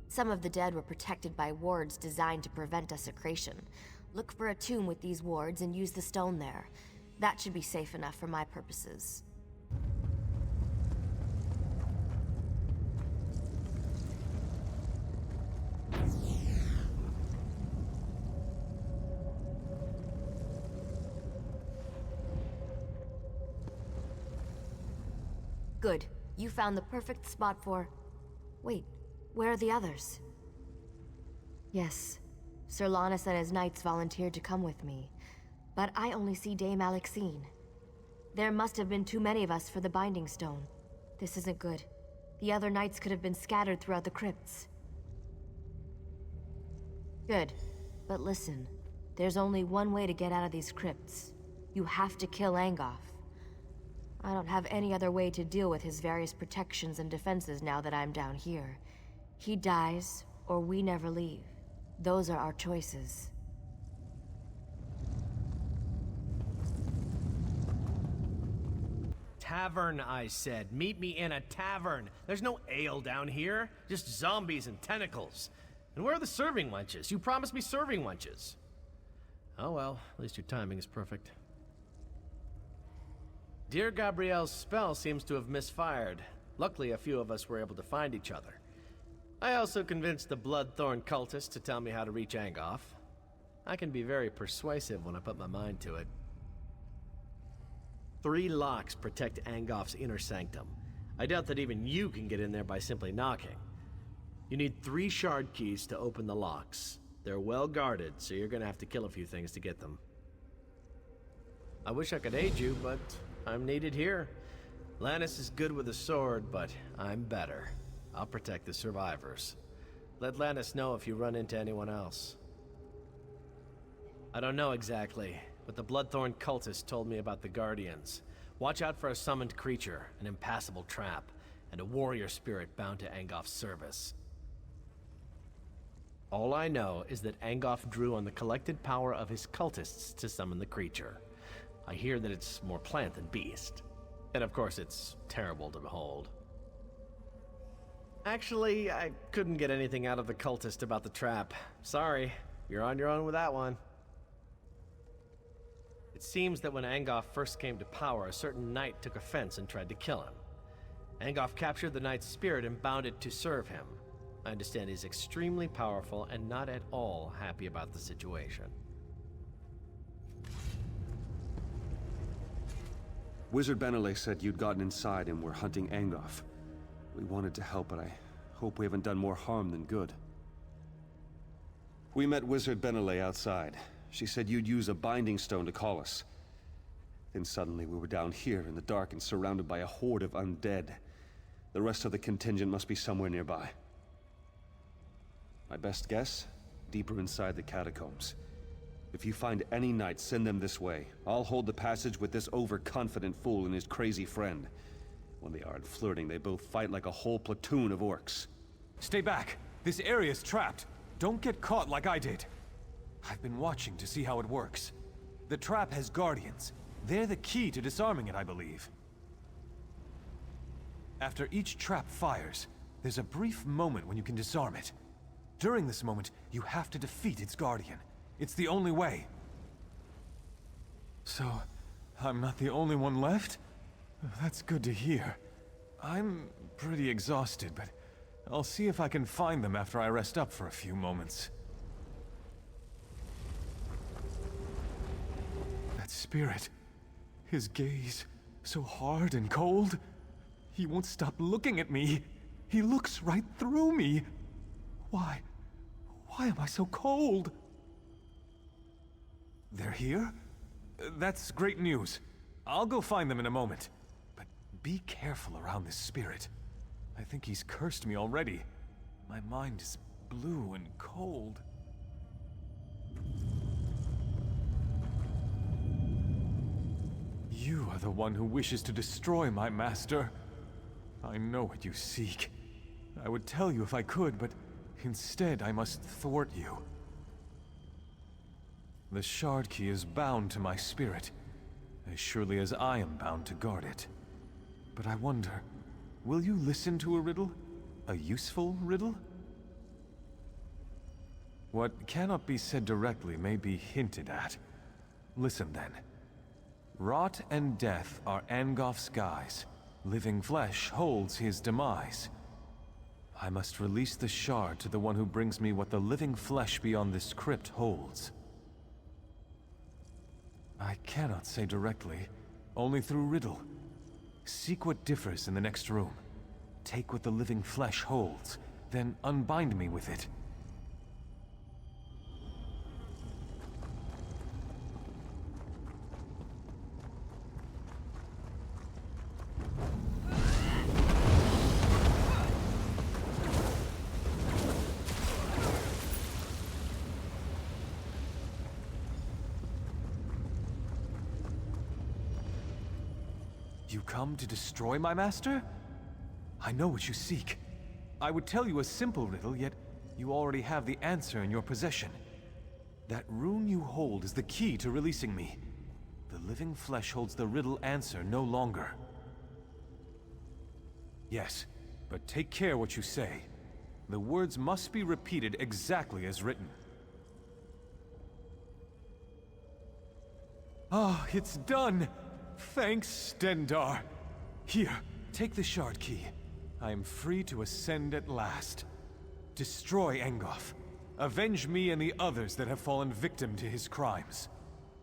Speaker 10: Some of the dead were protected by wards designed to prevent desecration. Look for a tomb with these wards and use the stone there. That should be safe enough for my purposes. Good. You found the perfect spot for... Wait, where are the others? Yes, Sir Lannis and his knights volunteered to come with me, but I only see Dame Alexine. There must have been too many of us for the Binding Stone. This isn't good. The other knights could have been scattered throughout the crypts. Good, but listen. There's only one way to get out of these crypts. You have to kill Angoff. I don't have any other way to deal with his various protections and defenses now that I'm down here. He dies, or we never leave. Those are our choices.
Speaker 9: Tavern, I said. Meet me in a tavern. There's no ale down here. Just zombies and tentacles. And where are the serving wenches? You promised me serving wenches. Oh well, at least your timing is perfect. Dear Gabrielle's spell seems to have misfired. Luckily, a few of us were able to find each other. I also convinced the Bloodthorn cultist to tell me how to reach Angoff. I can be very persuasive when I put my mind to it. 3 locks protect Angoff's inner sanctum. I doubt that even you can get in there by simply knocking. You need 3 shard keys to open the locks. They're well guarded, so you're gonna have to kill a few things to get them. I wish I could aid you, but I'm needed here. Lannis is good with a sword, but I'm better. I'll protect the survivors. Let Lannis know if you run into anyone else. I don't know exactly, but the Bloodthorn cultist told me about the Guardians. Watch out for a summoned creature, an impassable trap, and a warrior spirit bound to Angoff's service. All I know is that Angoff drew on the collected power of his cultists to summon the creature. I hear that it's more plant than beast. And of course it's terrible to behold. Actually, I couldn't get anything out of the cultist about the trap. Sorry, you're on your own with that one. It seems that when Angoff first came to power, a certain knight took offense and tried to kill him. Angoff captured the knight's spirit and bound it to serve him. I understand he's extremely powerful and not at all happy about the situation.
Speaker 7: Wizard Benelli said you'd gotten inside and were hunting Angoff. We wanted to help, but I hope we haven't done more harm than good. We met Wizard Benelli outside. She said you'd use a binding stone to call us. Then suddenly we were down here in the dark and surrounded by a horde of undead. The rest of the contingent must be somewhere nearby. My best guess? Deeper inside the catacombs. If you find any knights, send them this way. I'll hold the passage with this overconfident fool and his crazy friend. When they aren't flirting, they both fight like a whole platoon of orcs.
Speaker 19: Stay back! This area's trapped! Don't get caught like I did! I've been watching to see how it works. The trap has guardians. They're the key to disarming it, I believe. After each trap fires, there's a brief moment when you can disarm it. During this moment, you have to defeat its guardian. It's the only way. So, I'm not the only one left? That's good to hear. I'm pretty exhausted, but I'll see if I can find them after I rest up for a few moments. That spirit, his gaze, so hard and cold. He won't stop looking at me. He looks right through me. Why am I so cold? They're here? That's great news. I'll go find them in a moment. But be careful around this spirit. I think he's cursed me already. My mind is blue and cold. You are the one who wishes to destroy my master. I know what you seek. I would tell you if I could, but instead I must thwart you. The shard key is bound to my spirit, as surely as I am bound to guard it. But I wonder, will you listen to a riddle? A useful riddle? What cannot be said directly may be hinted at. Listen then. Rot and death are Angoff's guise. Living flesh holds his demise. I must release the shard to the one who brings me what the living flesh beyond this crypt holds. I cannot say directly, only through riddle. Seek what differs in the next room. Take what the living flesh holds, then unbind me with it. You come to destroy my master? I know what you seek. I would tell you a simple riddle, yet you already have the answer in your possession. That rune you hold is the key to releasing me. The living flesh holds the riddle answer no longer. Yes, but take care what you say. The words must be repeated exactly as written. Ah, it's done! Thanks, Stendarr. Here, take the shard key. I am free to ascend at last. Destroy Engoff. Avenge me and the others that have fallen victim to his crimes.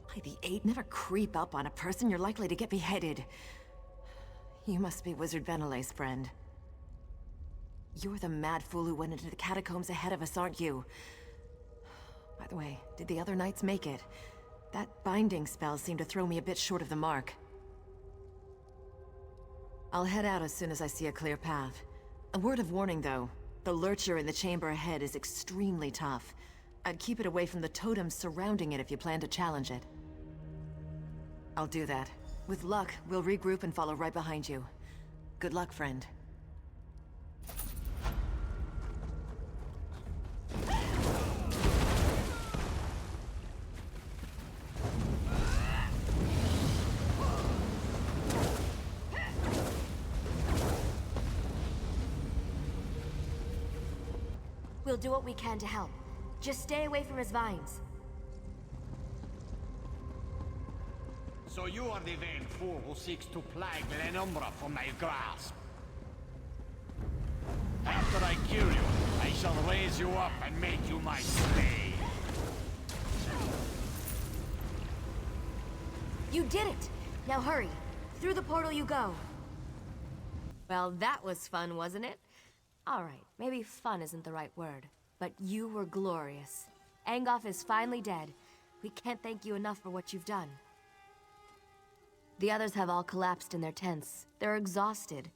Speaker 17: By the Eight, never creep up on a person, you're likely to get beheaded. You must be Wizard Benellay's friend. You're the mad fool who went into the catacombs ahead of us, aren't you? By the way, did the other knights make it? That binding spell seemed to throw me a bit short of the mark. I'll head out as soon as I see a clear path. A word of warning, though. The lurcher in the chamber ahead is extremely tough. I'd keep it away from the totems surrounding it if you plan to challenge it. I'll do that. With luck, we'll regroup and follow right behind you. Good luck, friend.
Speaker 10: We'll do what we can to help. Just stay away from his vines.
Speaker 18: So you are the vain fool who seeks to plague Glenumbra from my grasp. After I kill you, I shall raise you up and make you my slave.
Speaker 10: You did it! Now hurry. Through the portal you go. Well, that was fun, wasn't it? Alright, maybe fun isn't the right word, but you were glorious. Engoff is finally dead. We can't thank you enough for what you've done. The others have all collapsed in their tents. They're exhausted,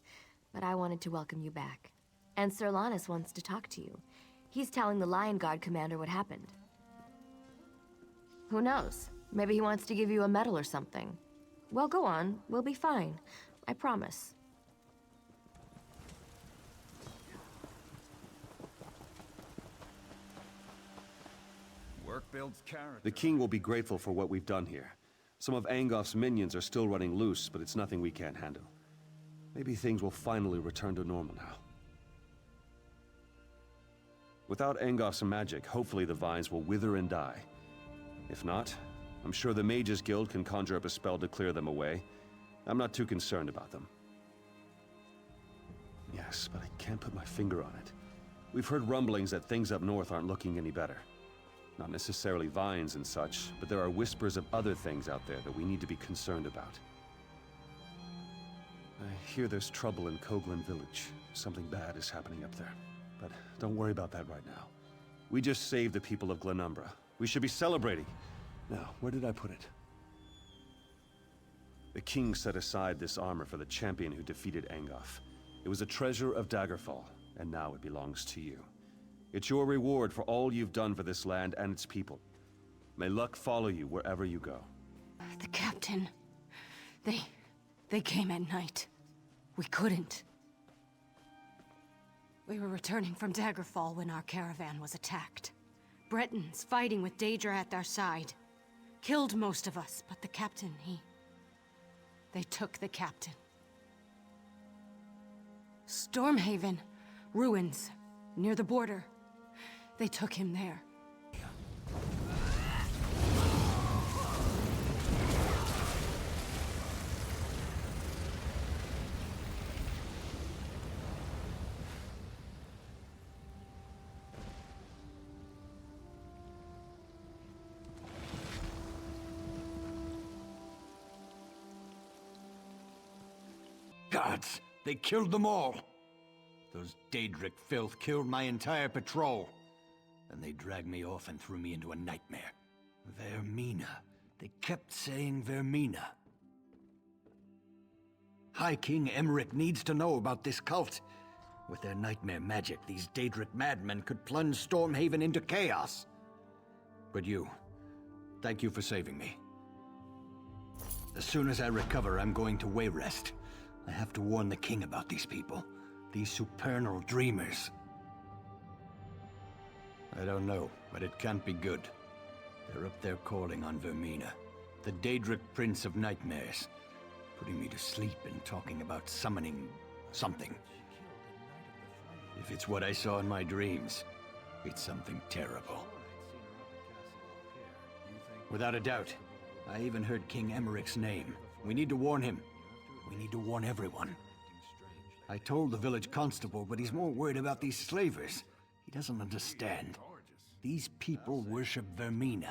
Speaker 10: but I wanted to welcome you back. And Sir Lannis wants to talk to you. He's telling the Lion Guard commander what happened. Who knows? Maybe he wants to give you a medal or something. Well, go on. We'll be fine. I promise.
Speaker 7: Work builds character. The king will be grateful for what we've done here. Some of Angoff's minions are still running loose, but it's nothing we can't handle. Maybe things will finally return to normal now. Without Angoff's magic, hopefully the vines will wither and die. If not, I'm sure the Mages Guild can conjure up a spell to clear them away. I'm not too concerned about them. Yes, but I can't put my finger on it. We've heard rumblings that things up north aren't looking any better. Not necessarily vines and such, but there are whispers of other things out there that we need to be concerned about. I hear there's trouble in Koglin village. Something bad is happening up there. But don't worry about that right now. We just saved the people of Glenumbra. We should be celebrating. Now, where did I put it? The king set aside this armor for the champion who defeated Angoff. It was a treasure of Daggerfall, and now it belongs to you. It's your reward for all you've done for this land and its people. May luck follow you wherever you go.
Speaker 15: The captain... They came at night. We couldn't. We were returning from Daggerfall when our caravan was attacked. Bretons fighting with Daedra at their side. Killed most of us, but the captain, They took the captain. Stormhaven. Ruins. Near the border. They took him there.
Speaker 11: guards! They killed them all! Those Daedric filth killed my entire patrol. Then they dragged me off and threw me into a nightmare. Vermina. They kept saying Vermina. High King Emmerich needs to know about this cult. With their nightmare magic, these Daedric madmen could plunge Stormhaven into chaos. But you, thank you for saving me. As soon as I recover, I'm going to Wayrest. I have to warn the king about these people. These supernal dreamers. I don't know, but it can't be good. They're up there calling on Vermina, the Daedric Prince of Nightmares, putting me to sleep and talking about summoning something. If it's what I saw in my dreams, it's something terrible. Without a doubt. I even heard King Emmerich's name. We need to warn him. We need to warn everyone. I told the village constable, but he's more worried about these slavers. He doesn't understand. These people worship Vermina.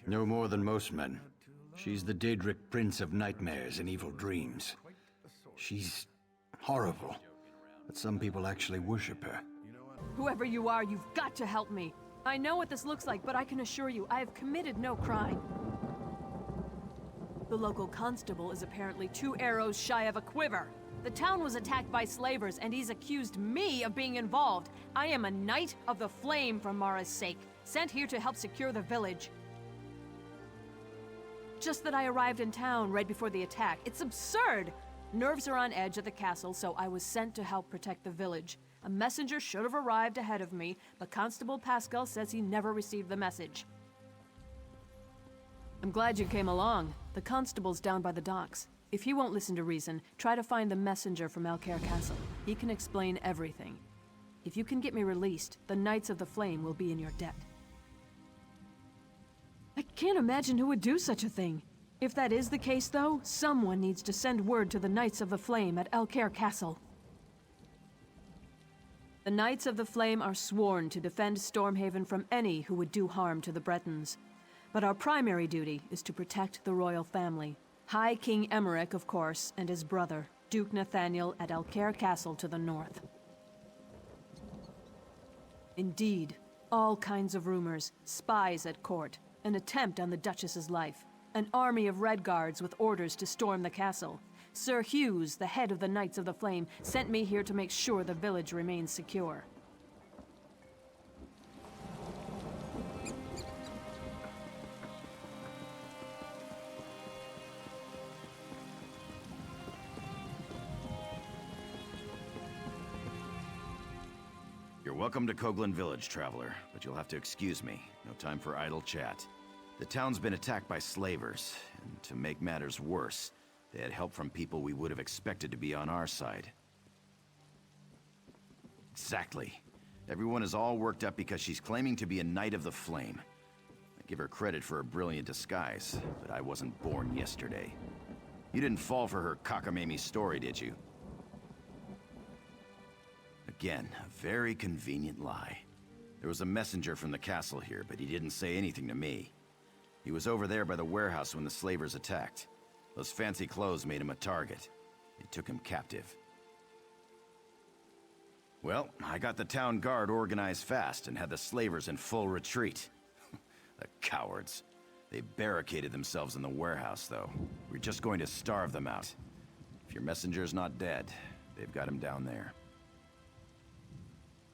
Speaker 11: No more than most men. She's the Daedric Prince of Nightmares and Evil Dreams. She's horrible, but some people actually worship her.
Speaker 15: Whoever you are, you've got to help me. I know what this looks like, but I can assure you, I have committed no crime. The local constable is apparently 2 arrows shy of a quiver. The town was attacked by slavers, and he's accused me of being involved. I am a Knight of the Flame for Mara's sake, sent here to help secure the village. Just that I arrived in town right before the attack. It's absurd! Nerves are on edge at the castle, so I was sent to help protect the village. A messenger should have arrived ahead of me, but Constable Pascal says he never received the message. I'm glad you came along. The constable's down by the docks. If he won't listen to reason, try to find the messenger from Alik'r Castle. He can explain everything. If you can get me released, the Knights of the Flame will be in your debt. I can't imagine who would do such a thing. If that is the case, though, someone needs to send word to the Knights of the Flame at Alik'r Castle. The Knights of the Flame are sworn to defend Stormhaven from any who would do harm to the Bretons. But our primary duty is to protect the royal family. High King Emmerich, of course, and his brother, Duke Nathaniel at Alik'r Castle to the north. Indeed, all kinds of rumors, spies at court, an attempt on the Duchess's life, an army of Red Guards with orders to storm the castle. Sir Hughes, the head of the Knights of the Flame, sent me here to make sure the village remains secure.
Speaker 4: You're welcome to Koglin Village, traveler, but you'll have to excuse me. No time for idle chat. The town's been attacked by slavers, and to make matters worse, they had help from people we would have expected to be on our side. Exactly. Everyone is all worked up because she's claiming to be a Knight of the Flame. I give her credit for a brilliant disguise, but I wasn't born yesterday. You didn't fall for her cockamamie story, did you? Again, a very convenient lie. There was a messenger from the castle here, but he didn't say anything to me. He was over there by the warehouse when the slavers attacked. Those fancy clothes made him a target. They took him captive. Well, I got the town guard organized fast and had the slavers in full retreat. The cowards. They barricaded themselves in the warehouse, though. We're just going to starve them out. If your messenger's not dead, they've got him down there.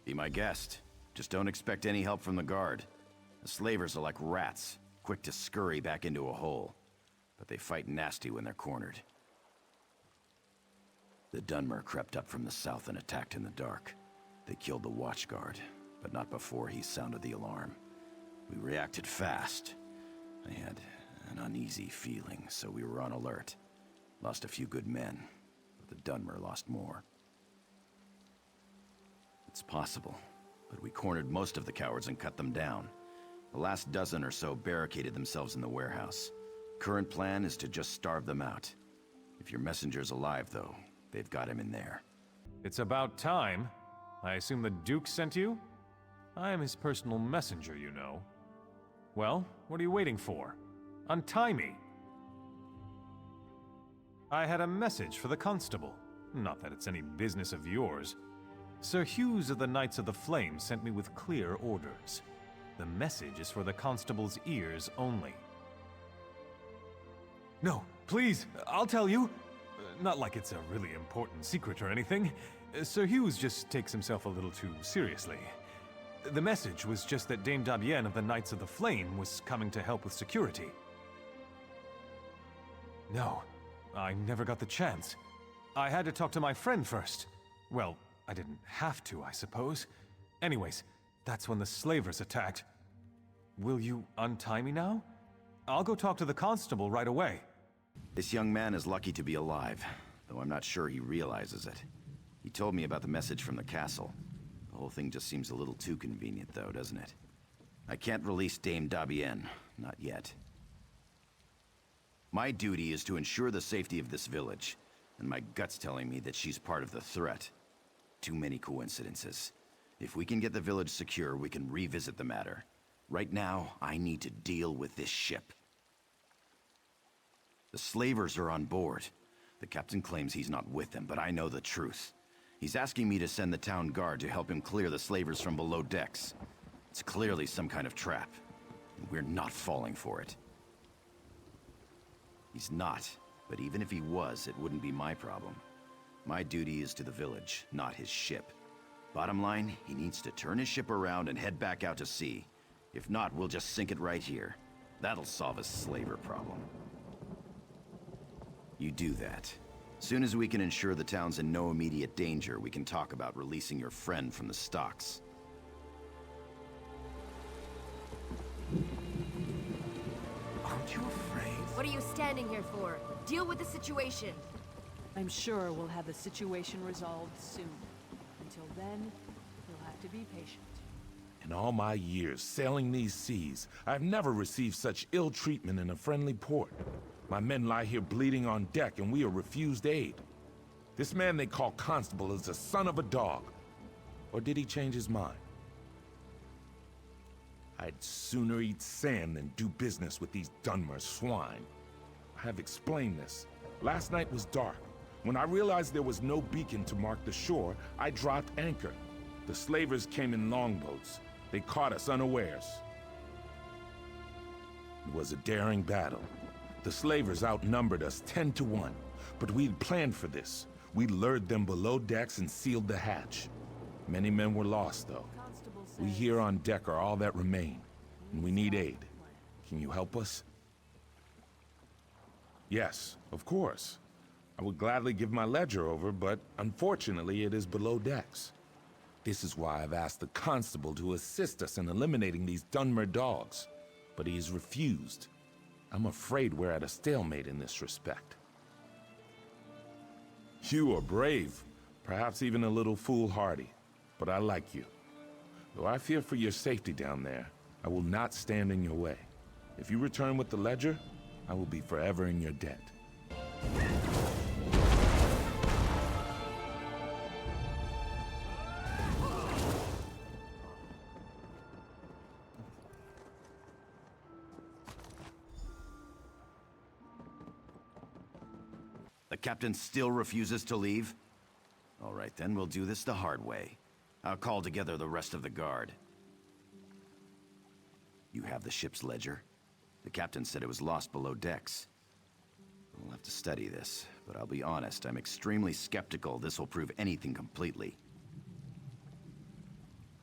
Speaker 4: Be my guest. Just don't expect any help from the guard. The slavers are like rats, quick to scurry back into a hole. But they fight nasty when they're cornered. The Dunmer crept up from the south and attacked in the dark. They killed the watchguard, but not before he sounded the alarm. We reacted fast. I had an uneasy feeling, so we were on alert. Lost a few good men, but the Dunmer lost more. It's possible, but we cornered most of the cowards and cut them down. The last dozen or so barricaded themselves in the warehouse. Current plan is to just starve them out. If your messenger's alive, though, they've got him in there.
Speaker 19: It's about time. I assume the Duke sent you? I am his personal messenger, you know. Well, what are you waiting for? Untie me! I had a message for the constable. Not that it's any business of yours. Sir Hughes of the Knights of the Flame sent me with clear orders. The message is for the constable's ears only. No, please, I'll tell you. Not like it's a really important secret or anything. Sir Hughes just takes himself a little too seriously. The message was just that Dame Dabienne of the Knights of the Flame was coming to help with security. No, I never got the chance. I had to talk to my friend first. Well, I didn't have to, I suppose. Anyways, that's when the slavers attacked. Will you untie me now? I'll go talk to the constable right away.
Speaker 4: This young man is lucky to be alive, though I'm not sure he realizes it. He told me about the message from the castle. The whole thing just seems a little too convenient, though, doesn't it? I can't release Dame Dabienne. Not yet. My duty is to ensure the safety of this village, and my gut's telling me that she's part of the threat. Too many coincidences. If we can get the village secure, we can revisit the matter. Right now, I need to deal with this ship. The slavers are on board. The captain claims he's not with them, but I know the truth. He's asking me to send the town guard to help him clear the slavers from below decks. It's clearly some kind of trap, and we're not falling for it. He's not, but even if he was, it wouldn't be my problem. My duty is to the village, not his ship. Bottom line, he needs to turn his ship around and head back out to sea. If not, we'll just sink it right here. That'll solve his slaver problem. You do that. Soon as we can ensure the town's in no immediate danger, we can talk about releasing your friend from the stocks.
Speaker 14: Aren't you afraid?
Speaker 10: What are you standing here for? Deal with the situation.
Speaker 15: I'm sure we'll have the situation resolved soon. Until then, you'll have to be patient.
Speaker 20: In all my years sailing these seas, I've never received such ill treatment in a friendly port. My men lie here bleeding on deck and we are refused aid. This man they call Constable is the son of a dog. Or did he change his mind? I'd sooner eat sand than do business with these Dunmer swine. I have explained this. Last night was dark. When I realized there was no beacon to mark the shore, I dropped anchor. The slavers came in longboats. They caught us unawares. It was a daring battle. The slavers outnumbered us 10 to 1, but we'd planned for this. We lured them below decks and sealed the hatch. Many men were lost, though. We here on deck are all that remain, and we need aid. Can you help us? Yes, of course. I would gladly give my ledger over, but unfortunately it is below decks. This is why I've asked the constable to assist us in eliminating these Dunmer dogs, but he has refused. I'm afraid we're at a stalemate in this respect. You are brave, perhaps even a little foolhardy, but I like you. Though I fear for your safety down there, I will not stand in your way. If you return with the ledger, I will be forever in your debt.
Speaker 4: The captain still refuses to leave? All right, then we'll do this the hard way. I'll call together the rest of the guard. You have the ship's ledger? The captain said it was lost below decks. We'll have to study this, but I'll be honest, I'm extremely skeptical this will prove anything completely.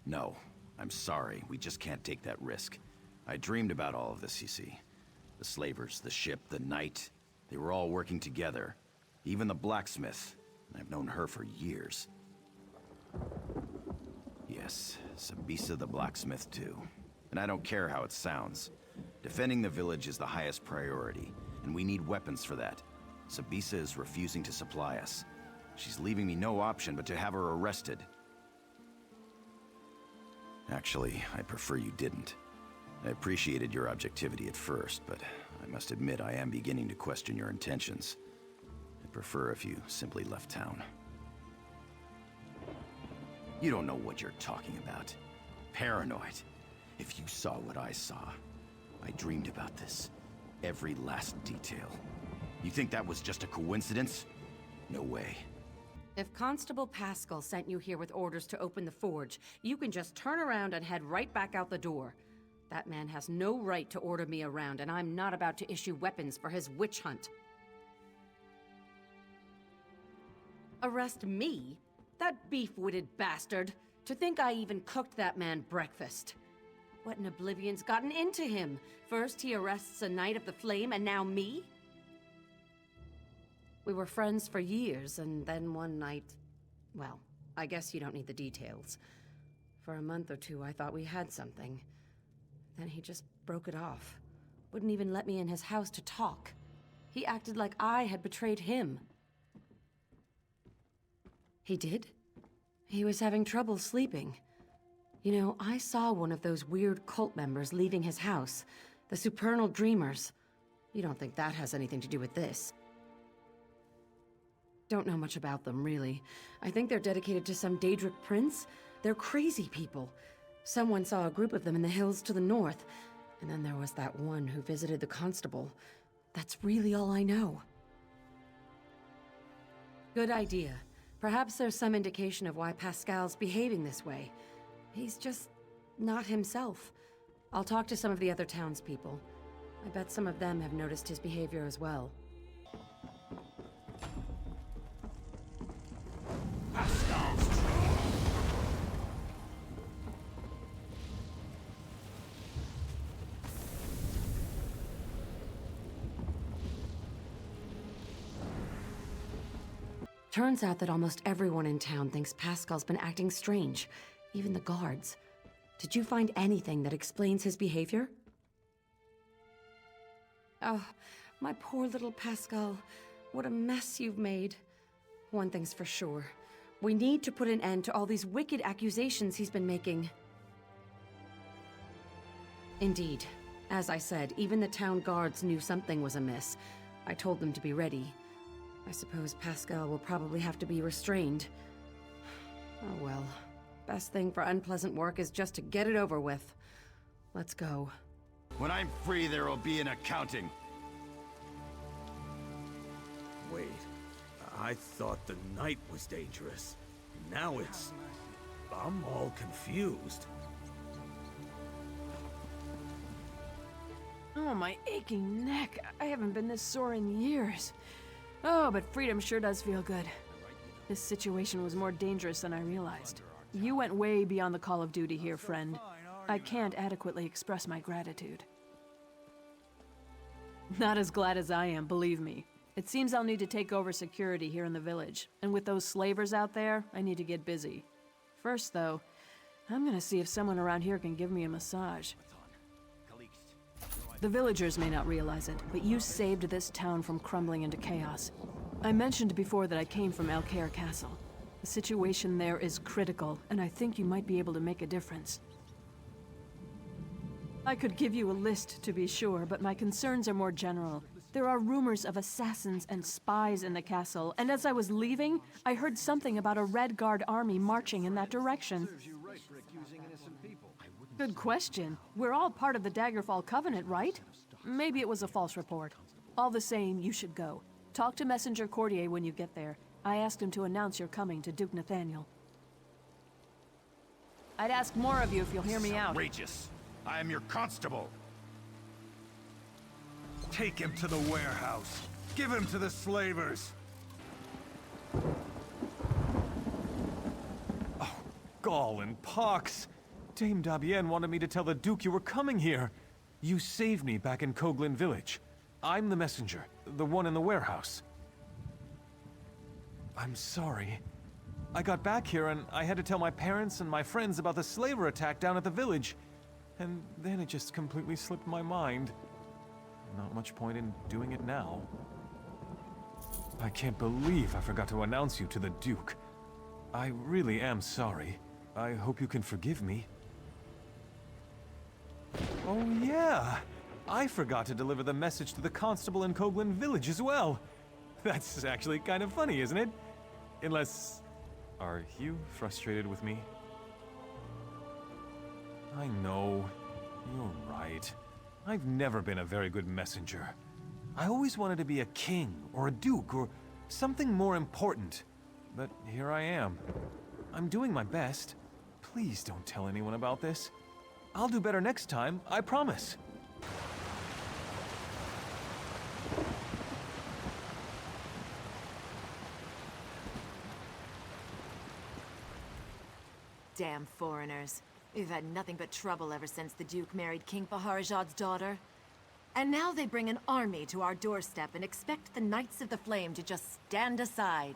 Speaker 4: No, I'm sorry, we just can't take that risk. I dreamed about all of this, you see. The slavers, the ship, the knight, they were all working together. Even the blacksmith. I've known her for years. Yes, Sabisa the blacksmith too. And I don't care how it sounds. Defending the village is the highest priority, and we need weapons for that. Sabisa is refusing to supply us. She's leaving me no option but to have her arrested. Actually, I prefer you didn't. I appreciated your objectivity at first, but I must admit I am beginning to question your intentions. I'd prefer if you simply left town. You don't know what you're talking about. Paranoid. If you saw what I saw, I dreamed about this. Every last detail. You think that was just a coincidence? No way.
Speaker 2: If Constable Pascal sent you here with orders to open the forge, you can just turn around and head right back out the door. That man has no right to order me around, and I'm not about to issue weapons for his witch hunt. Arrest me? That beef-witted bastard! To think I even cooked that man breakfast. What in oblivion's gotten into him? First he arrests a Knight of the Flame, and now me? We were friends for years, and then one night... Well, I guess you don't need the details. For a month or two, I thought we had something. Then he just broke it off. Wouldn't even let me in his house to talk. He acted like I had betrayed him. He did? He was having trouble sleeping. You know, I saw one of those weird cult members leaving his house. The Supernal Dreamers. You don't think that has anything to do with this? Don't know much about them, really. I think they're dedicated to some Daedric prince. They're crazy people. Someone saw a group of them in the hills to the north. And then there was that one who visited the constable. That's really all I know. Good idea. Perhaps there's some indication of why Pascal's behaving this way. He's just not himself. I'll talk to some of the other townspeople. I bet some of them have noticed his behavior as well. Turns out that almost everyone in town thinks Pascal's been acting strange, even the guards. Did you find anything that explains his behavior? Oh, my poor little Pascal. What a mess you've made. One thing's for sure. We need to put an end to all these wicked accusations he's been making. Indeed. As I said, even the town guards knew something was amiss. I told them to be ready. I suppose Pascal will probably have to be restrained. Oh well. Best thing for unpleasant work is just to get it over with. Let's go.
Speaker 4: When I'm free, there will be an accounting.
Speaker 21: Wait, I thought the night was dangerous. Now it's... I'm all confused.
Speaker 15: Oh, my aching neck. I haven't been this sore in years. Oh, but freedom sure does feel good. This situation was more dangerous than I realized. You went way beyond the call of duty here, friend. I can't adequately express my gratitude. Not as glad as I am, believe me. It seems I'll need to take over security here in the village, and with those slavers out there, I need to get busy. First, though, I'm gonna see if someone around here can give me a massage. The villagers may not realize it, but you saved this town from crumbling into chaos. I mentioned before that I came from Alik'r Castle. The situation there is critical, and I think you might be able to make a difference. I could give you a list to be sure, but my concerns are more general. There are rumors of assassins and spies in the castle, and as I was leaving, I heard something about a Red Guard army marching in that direction. Good question. We're all part of the Daggerfall Covenant, right? Maybe it was a false report. All the same, you should go. Talk to Messenger Courtier when you get there. I asked him to announce your coming to Duke Nathaniel. I'd ask more of you if you'll hear me out.
Speaker 4: Outrageous. I am your constable.
Speaker 23: Take him to the warehouse. Give him to the slavers.
Speaker 19: Oh, gall and pox! Dame Dabienne wanted me to tell the Duke you were coming here. You saved me back in Koglin village. I'm the messenger, the one in the warehouse. I'm sorry. I got back here and I had to tell my parents and my friends about the slaver attack down at the village. And then it just completely slipped my mind. Not much point in doing it now. I can't believe I forgot to announce you to the Duke. I really am sorry. I hope you can forgive me. Oh yeah! I forgot to deliver the message to the constable in Koglin village as well. That's actually kind of funny, isn't it? Unless... Are you frustrated with me? I know. You're right. I've never been a very good messenger. I always wanted to be a king, or a duke, or something more important. But here I am. I'm doing my best. Please don't tell anyone about this. I'll do better next time, I promise.
Speaker 17: Damn foreigners. We've had nothing but trouble ever since the Duke married King Faharazad's daughter. And now they bring an army to our doorstep and expect the Knights of the Flame to just stand aside.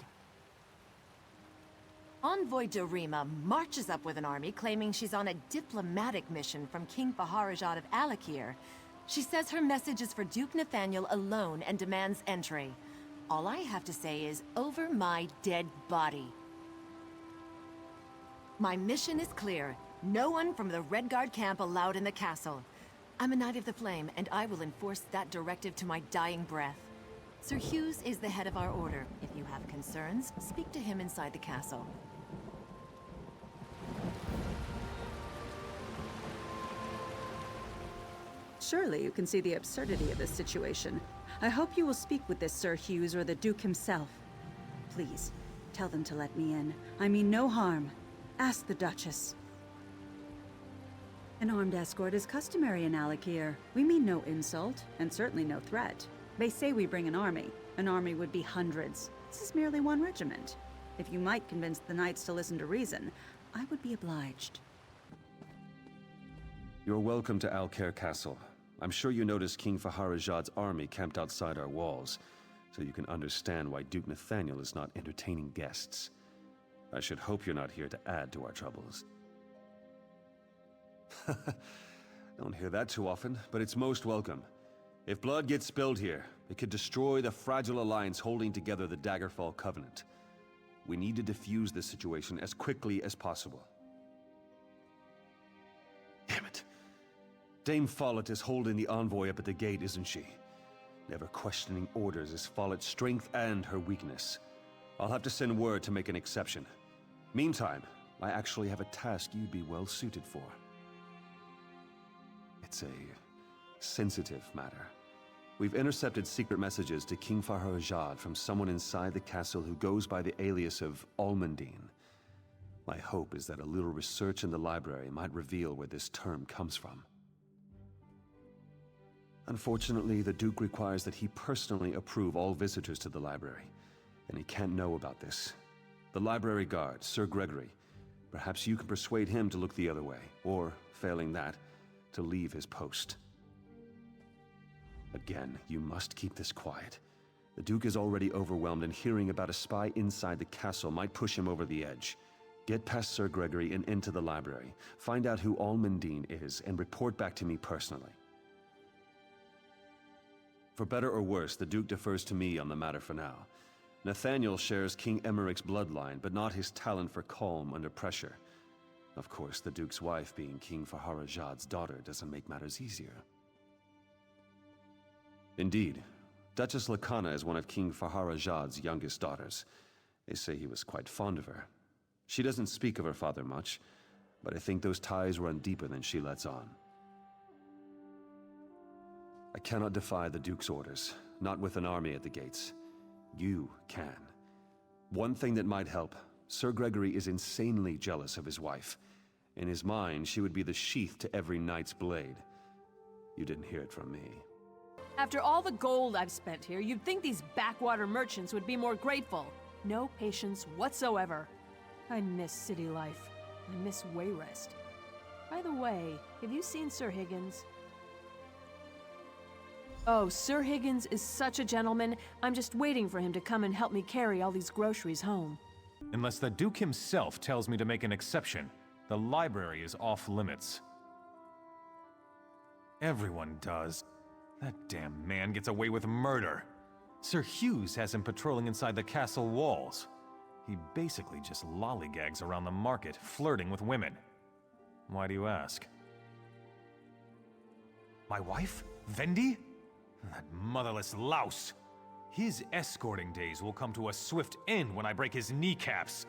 Speaker 17: Envoy Dorima marches up with an army claiming she's on a diplomatic mission from King Faharazad of Alik'r. She says her message is for Duke Nathaniel alone and demands entry. All I have to say is, over my dead body. My mission is clear. No one from the Redguard camp allowed in the castle. I'm a Knight of the Flame, and I will enforce that directive to my dying breath. Sir Hughes is the head of our order. If you have concerns, speak to him inside the castle.
Speaker 1: Surely you can see the absurdity of this situation. I hope you will speak with this Sir Hughes or the Duke himself. Please, tell them to let me in. I mean no harm. Ask the Duchess. An armed escort is customary in Alik'r. We mean no insult, and certainly no threat. They say we bring an army. An army would be hundreds. This is merely one regiment. If you might convince the knights to listen to reason, I would be obliged.
Speaker 7: You're welcome to Alik'r Castle. I'm sure you noticed King Faharazad's army camped outside our walls, so you can understand why Duke Nathaniel is not entertaining guests. I should hope you're not here to add to our troubles. Don't hear that too often, but it's most welcome. If blood gets spilled here, it could destroy the fragile alliance holding together the Daggerfall Covenant. We need to defuse this situation as quickly as possible. Damn it. Dame Follett is holding the envoy up at the gate, isn't she? Never questioning orders is Follett's strength and her weakness. I'll have to send word to make an exception. Meantime, I actually have a task you'd be well suited for. It's a sensitive matter. We've intercepted secret messages to King Faharazad from someone inside the castle who goes by the alias of Almundine. My hope is that a little research in the library might reveal where this term comes from. Unfortunately, the Duke requires that he personally approve all visitors to the library, and he can't know about this. The library guard, Sir Gregory, perhaps you can persuade him to look the other way, or, failing that, to leave his post. Again, you must keep this quiet. The Duke is already overwhelmed, and hearing about a spy inside the castle might push him over the edge. Get past Sir Gregory and into the library. Find out who Almundine is, and report back to me personally. For better or worse, the Duke defers to me on the matter for now. Nathaniel shares King Emmerich's bloodline, but not his talent for calm under pressure. Of course, the Duke's wife being King Faharazad's daughter doesn't make matters easier. Indeed, Duchess Lakana is one of King Faharazad's youngest daughters. They say he was quite fond of her. She doesn't speak of her father much, but I think those ties run deeper than she lets on. I cannot defy the Duke's orders, not with an army at the gates. You can. One thing that might help, Sir Gregory is insanely jealous of his wife. In his mind, she would be the sheath to every knight's blade. You didn't hear it from me.
Speaker 15: After all the gold I've spent here, you'd think these backwater merchants would be more grateful. No patience whatsoever. I miss city life. I miss Wayrest. By the way, have you seen Sir Higgins? Oh, Sir Higgins is such a gentleman. I'm just waiting for him to come and help me carry all these groceries home.
Speaker 19: Unless the Duke himself tells me to make an exception, the library is off limits. Everyone does. That damn man gets away with murder. Sir Hughes has him patrolling inside the castle walls. He basically just lollygags around the market, flirting with women. Why do you ask? My wife? Vendi? That motherless louse! His escorting days will come to a swift end when I break his kneecaps.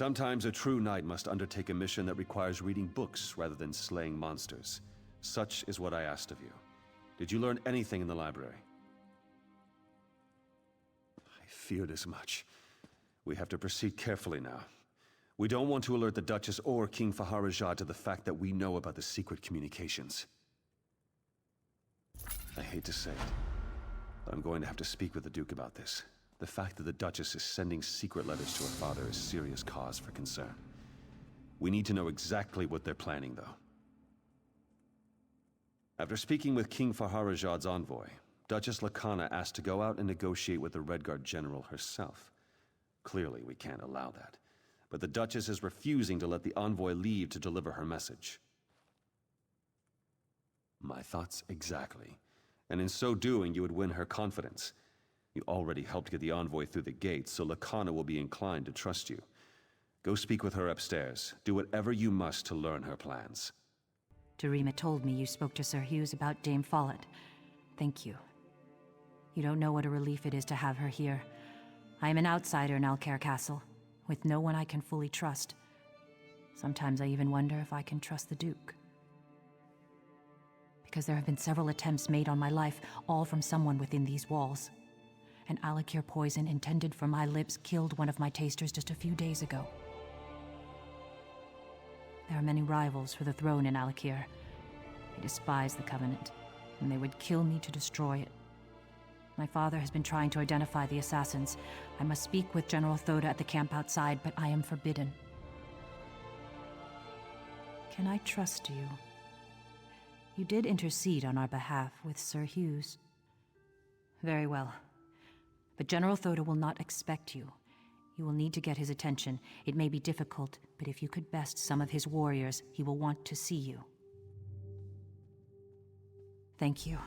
Speaker 7: Sometimes a true knight must undertake a mission that requires reading books rather than slaying monsters. Such is what I asked of you. Did you learn anything in the library? I feared as much. We have to proceed carefully now. We don't want to alert the Duchess or King Faharajah to the fact that we know about the secret communications. I hate to say it, but I'm going to have to speak with the Duke about this. The fact that the Duchess is sending secret letters to her father is serious cause for concern. We need to know exactly what they're planning, though. After speaking with King Faharajad's envoy, Duchess Lakana asked to go out and negotiate with the Redguard General herself. Clearly, we can't allow that. But the Duchess is refusing to let the envoy leave to deliver her message. My thoughts exactly. And in so doing, you would win her confidence. You already helped get the envoy through the gates, so Lakana will be inclined to trust you. Go speak with her upstairs. Do whatever you must to learn her plans.
Speaker 1: Darima told me you spoke to Sir Hughes about Dame Follett. Thank you. You don't know what a relief it is to have her here. I am an outsider in Alik'r Castle, with no one I can fully trust. Sometimes I even wonder if I can trust the Duke. Because there have been several attempts made on my life, all from someone within these walls. An Alik'r poison intended for my lips killed one of my tasters just a few days ago. There are many rivals for the throne in Alik'r. They despise the Covenant, and they would kill me to destroy it. My father has been trying to identify the assassins. I must speak with General Thoda at the camp outside, but I am forbidden. Can I trust you? You did intercede on our behalf with Sir Hughes. Very well. But General Thoda will not expect you. You will need to get his attention. It may be difficult, but if you could best some of his warriors, he will want to see you. Thank you.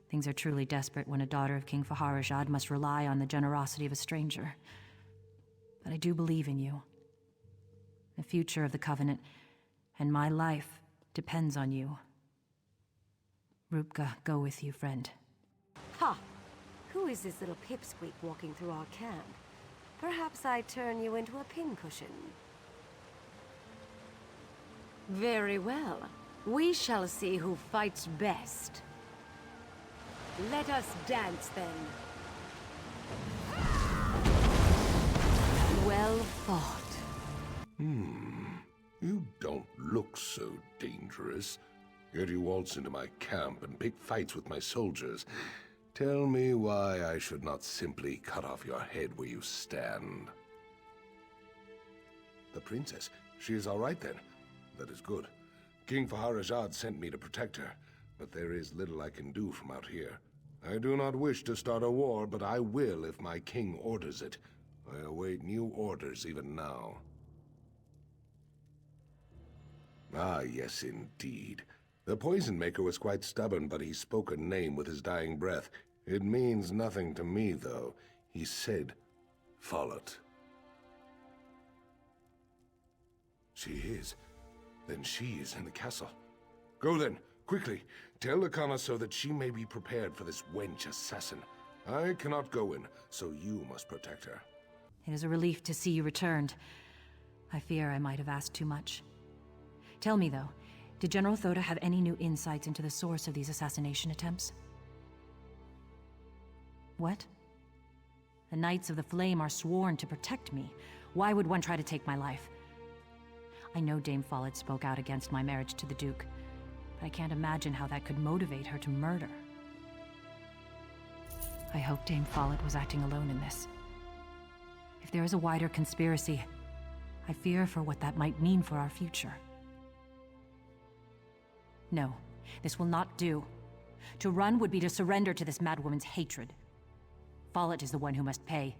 Speaker 1: Things are truly desperate when a daughter of King Faharajad must rely on the generosity of a stranger. But I do believe in you. The future of the Covenant, and my life, depends on you. Rupka, go with you, friend.
Speaker 3: Ha! Who is this little pipsqueak walking through our camp? Perhaps I turn you into a pincushion.
Speaker 2: Very well. We shall see who fights best.
Speaker 3: Let us dance, then.
Speaker 2: Well fought.
Speaker 5: You don't look so dangerous. Yet you waltz into my camp and pick fights with my soldiers. Tell me why I should not simply cut off your head where you stand. The princess. She is all right then. That is good. King Faharajad sent me to protect her, but there is little I can do from out here. I do not wish to start a war, but I will if my king orders it. I await new orders even now. Ah, yes, indeed. The poison maker was quite stubborn, but he spoke a name with his dying breath. It means nothing to me, though. He said, Follett. She is. Then she is in the castle. Go then, quickly. Tell Lakana so that she may be prepared for this wench assassin. I cannot go in, so you must protect her.
Speaker 1: It is a relief to see you returned. I fear I might have asked too much. Tell me, though, did General Thoda have any new insights into the source of these assassination attempts? What? The Knights of the Flame are sworn to protect me. Why would one try to take my life? I know Dame Follett spoke out against my marriage to the Duke, but I can't imagine how that could motivate her to murder. I hope Dame Follett was acting alone in this. If there is a wider conspiracy, I fear for what that might mean for our future. No, this will not do. To run would be to surrender to this madwoman's hatred. Follett is the one who must pay.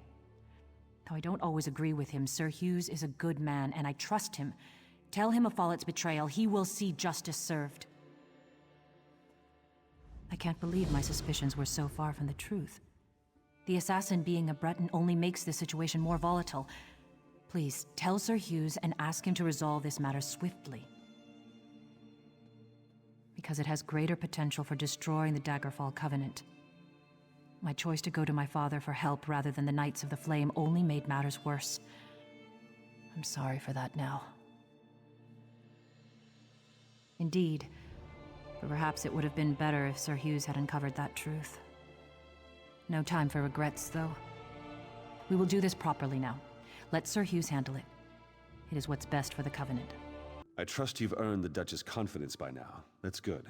Speaker 1: Though I don't always agree with him, Sir Hughes is a good man, and I trust him. Tell him of Follett's betrayal. He will see justice served. I can't believe my suspicions were so far from the truth. The assassin being a Breton only makes this situation more volatile. Please, tell Sir Hughes and ask him to resolve this matter swiftly. Because it has greater potential for destroying the Daggerfall Covenant. My choice to go to my father for help rather than the Knights of the Flame only made matters worse.
Speaker 8: I'm sorry for that now. Indeed. But perhaps it would have been better if Sir Hughes had uncovered that truth. No time for regrets, though. We will do this properly now. Let Sir Hughes handle it. It is what's best for the Covenant.
Speaker 7: I trust you've earned the Duchess' confidence by now. That's good.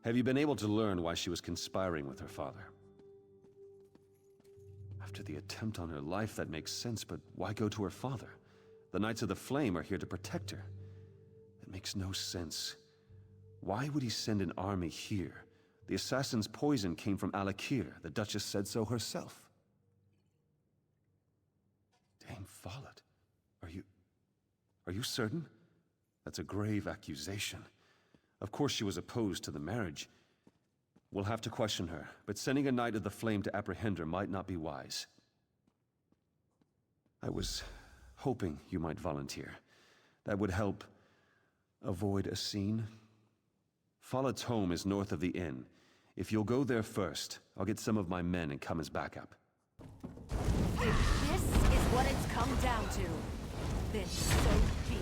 Speaker 7: Have you been able to learn why she was conspiring with her father? After the attempt on her life, that makes sense, but why go to her father? The Knights of the Flame are here to protect her. That makes no sense. Why would he send an army here? The assassin's poison came from Alik'r. The Duchess said so herself. Dame Follett, are you certain? That's a grave accusation. Of course she was opposed to the marriage. We'll have to question her, but sending a Knight of the Flame to apprehend her might not be wise. I was hoping you might volunteer. That would help avoid a scene. Follett's home is north of the inn. If you'll go there first, I'll get some of my men and come as backup.
Speaker 10: If this is what it's come down to, then so be it.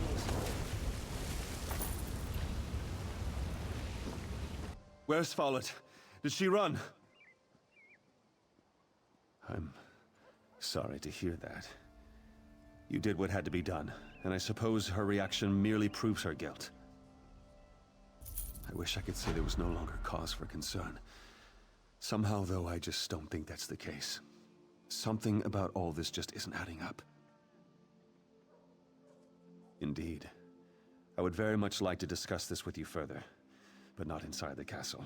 Speaker 7: Where's Follett? Did she run? I'm sorry to hear that. You did what had to be done, and I suppose her reaction merely proves her guilt. I wish I could say there was no longer cause for concern. Somehow, though, I just don't think that's the case. Something about all this just isn't adding up. Indeed. I would very much like to discuss this with you further, but not inside the castle.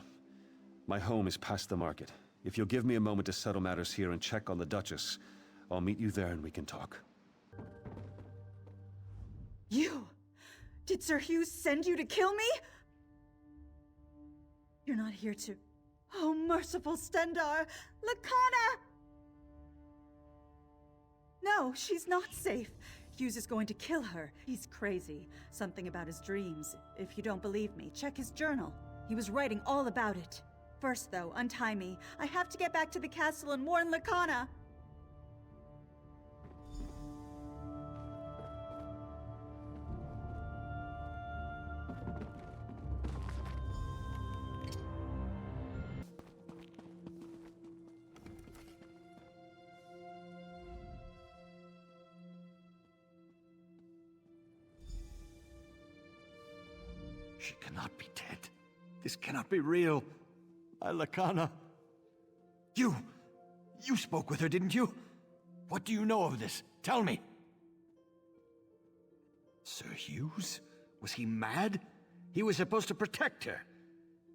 Speaker 7: My home is past the market. If you'll give me a moment to settle matters here and check on the Duchess, I'll meet you there and we can talk.
Speaker 1: You! Did Sir Hughes send you to kill me? You're not here to... Oh, merciful Stendarr! Lakana! No, she's not safe. Hughes is going to kill her. He's crazy. Something about his dreams. If you don't believe me, check his journal. He was writing all about it. First, though, untie me. I have to get back to the castle and warn Lakana.
Speaker 6: She cannot be dead. This cannot be real. Lakana. You spoke with her, didn't you? What do you know of this? Tell me. Sir Hughes? Was he mad? He was supposed to protect her.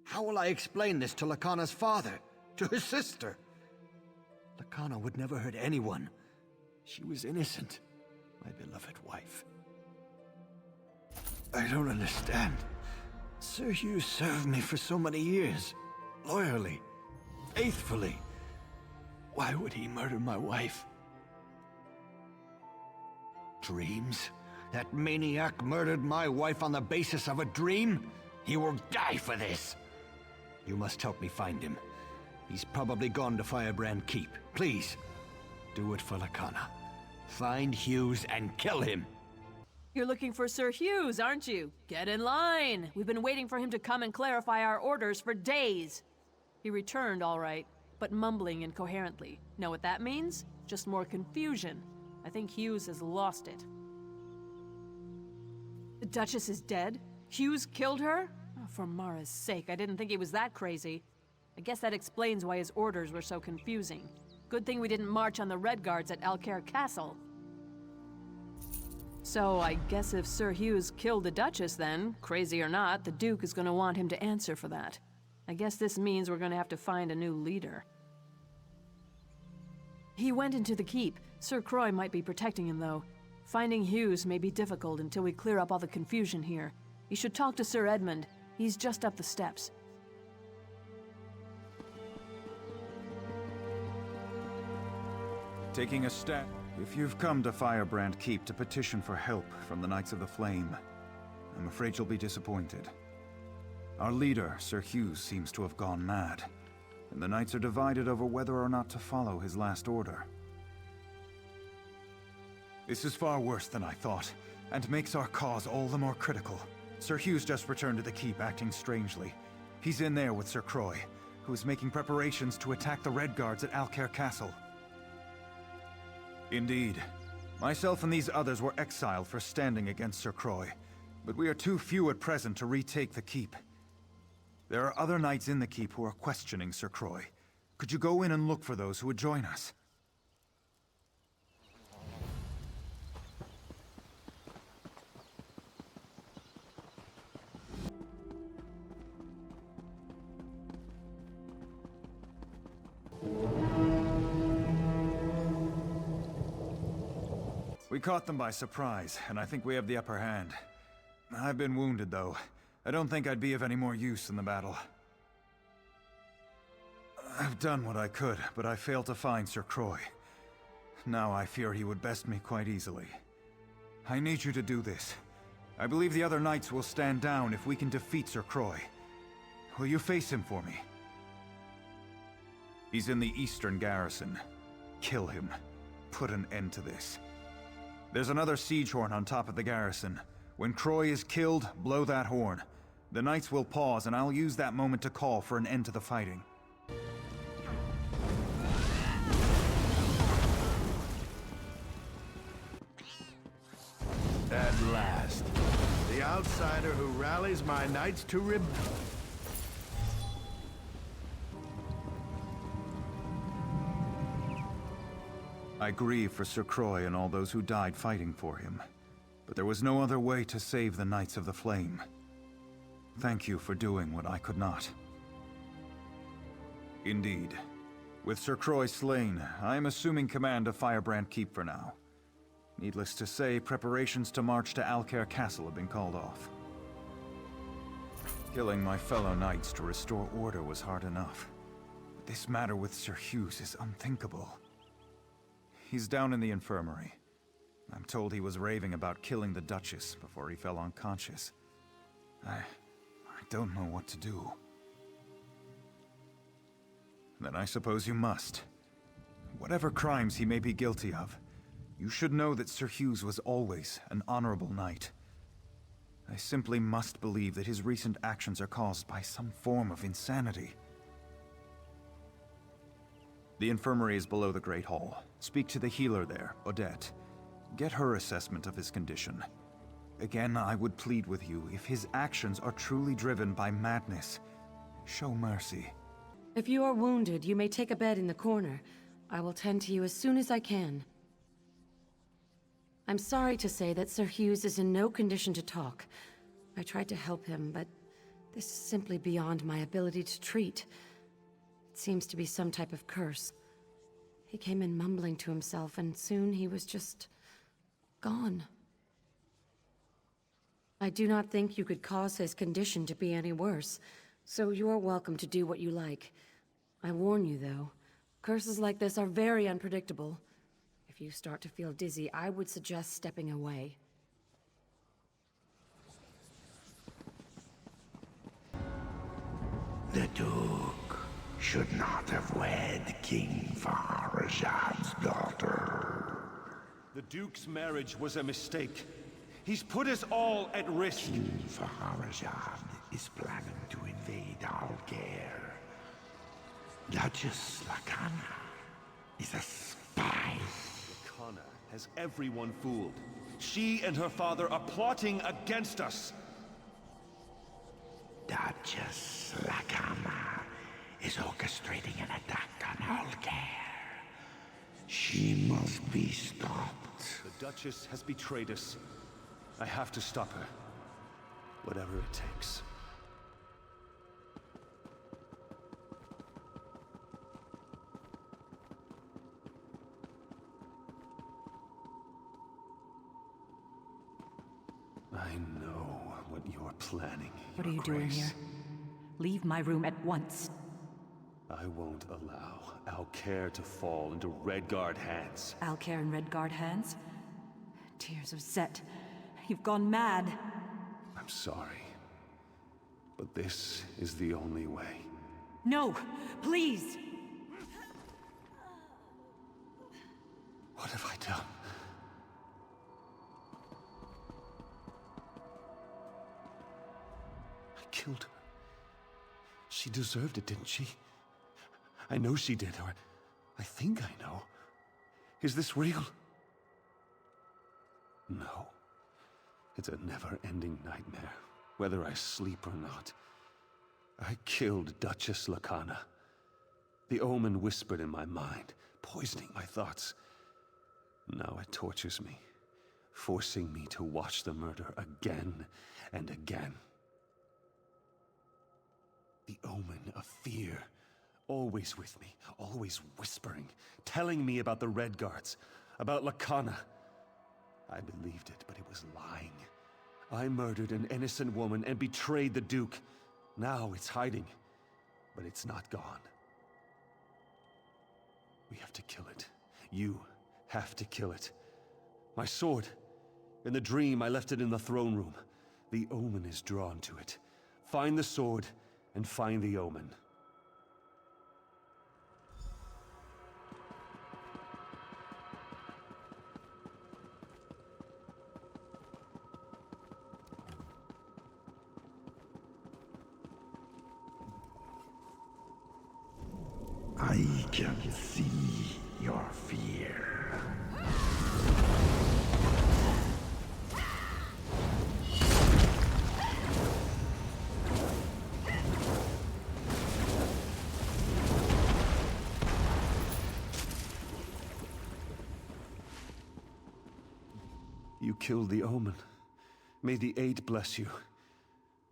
Speaker 6: How will I explain this to Lakana's father? To her sister? Lakana would never hurt anyone. She was innocent. My beloved wife. I don't understand. Sir Hughes served me for so many years. Loyally. Faithfully. Why would he murder my wife? Dreams? That maniac murdered my wife on the basis of a dream? He will die for this. You must help me find him. He's probably gone to Firebrand Keep. Please, do it for Lakana. Find Hughes and kill him.
Speaker 15: You're looking for Sir Hughes, aren't you? Get in line. We've been waiting for him to come and clarify our orders for days. He returned, all right, but mumbling incoherently. Know what that means? Just more confusion. I think Hughes has lost it. The Duchess is dead? Hughes killed her? Oh, for Mara's sake, I didn't think he was that crazy. I guess that explains why his orders were so confusing. Good thing we didn't march on the Red Guards at Alik'r Castle. So, I guess if Sir Hughes killed the Duchess then, crazy or not, the Duke is gonna want him to answer for that. I guess this means we're gonna have to find a new leader. He went into the keep. Sir Croix might be protecting him, though. Finding Hughes may be difficult until we clear up all the confusion here. You should talk to Sir Edmund. He's just up the steps.
Speaker 12: Taking a step. If you've come to Firebrand Keep to petition for help from the Knights of the Flame, I'm afraid you'll be disappointed. Our leader, Sir Hughes, seems to have gone mad, and the Knights are divided over whether or not to follow his last order. This is far worse than I thought, and makes our cause all the more critical. Sir Hugh's just returned to the keep, acting strangely. He's in there with Sir Croix, who is making preparations to attack the Red Guards at Alik'r Castle. Indeed. Myself and these others were exiled for standing against Sir Croix, but we are too few at present to retake the keep. There are other knights in the keep who are questioning Sir Croix. Could you go in and look for those who would join us? We caught them by surprise, and I think we have the upper hand. I've been wounded, though. I don't think I'd be of any more use in the battle. I've done what I could, but I failed to find Sir Croix. Now I fear he would best me quite easily. I need you to do this. I believe the other knights will stand down if we can defeat Sir Croix. Will you face him for me? He's in the eastern garrison. Kill him. Put an end to this. There's another siege horn on top of the garrison. When Croix is killed, blow that horn. The knights will pause, and I'll use that moment to call for an end to the fighting.
Speaker 21: At last. The outsider who rallies my knights to rebel.
Speaker 12: I grieve for Sir Croix and all those who died fighting for him. But there was no other way to save the Knights of the Flame. Thank you for doing what I could not. Indeed. With Sir Croix slain, I am assuming command of Firebrand Keep for now. Needless to say, preparations to march to Alik'r Castle have been called off. Killing my fellow knights to restore order was hard enough. But this matter with Sir Hughes is unthinkable. He's down in the infirmary. I'm told he was raving about killing the Duchess before he fell unconscious. I don't know what to do. Then I suppose you must. Whatever crimes he may be guilty of, you should know that Sir Hughes was always an honorable knight. I simply must believe that his recent actions are caused by some form of insanity. The infirmary is below the Great Hall. Speak to the healer there, Odette. Get her assessment of his condition. Again, I would plead with you, if his actions are truly driven by madness, show mercy.
Speaker 2: If you are wounded, you may take a bed in the corner. I will tend to you as soon as I can. I'm sorry to say that Sir Hughes is in no condition to talk. I tried to help him, but this is simply beyond my ability to treat. It seems to be some type of curse. He came in mumbling to himself, and soon he was just gone. I do not think you could cause his condition to be any worse, so you are welcome to do what you like. I warn you, though, curses like this are very unpredictable. If you start to feel dizzy, I would suggest stepping away.
Speaker 14: The Duke should not have wed King Farazad's daughter.
Speaker 7: The Duke's marriage was a mistake. He's put us all at risk.
Speaker 14: King Farazad is planning to invade Alik'r. Duchess Lacana is a spy.
Speaker 7: Lacana has everyone fooled. She and her father are plotting against us.
Speaker 14: Duchess Lacana is orchestrating an attack on Alik'r. She must be stopped.
Speaker 7: The Duchess has betrayed us. I have to stop her. Whatever it takes. I know what you're planning.
Speaker 8: What are you doing here? Leave my room at once.
Speaker 7: I won't allow Alik'r to fall into Redguard hands.
Speaker 8: Alik'r in Redguard hands? Tears of Set. You've gone mad.
Speaker 7: I'm sorry, but this is the only way.
Speaker 8: No, please!
Speaker 7: What have I done? I killed her. She deserved it, didn't she? I know she did, or I think I know. Is this real? No. It's a never-ending nightmare, whether I sleep or not. I killed Duchess Lacana. The omen whispered in my mind, poisoning my thoughts. Now it tortures me, forcing me to watch the murder again and again. The omen of fear, always with me, always whispering, telling me about the Red Guards, about Lacana. I believed it, but it was lying. I murdered an innocent woman and betrayed the Duke. Now it's hiding, but it's not gone. We have to kill it. You have to kill it. My sword. In the dream, I left it in the throne room. The omen is drawn to it. Find the sword and find the omen.
Speaker 14: I can see your fear.
Speaker 7: You killed the omen. May the Eight bless you.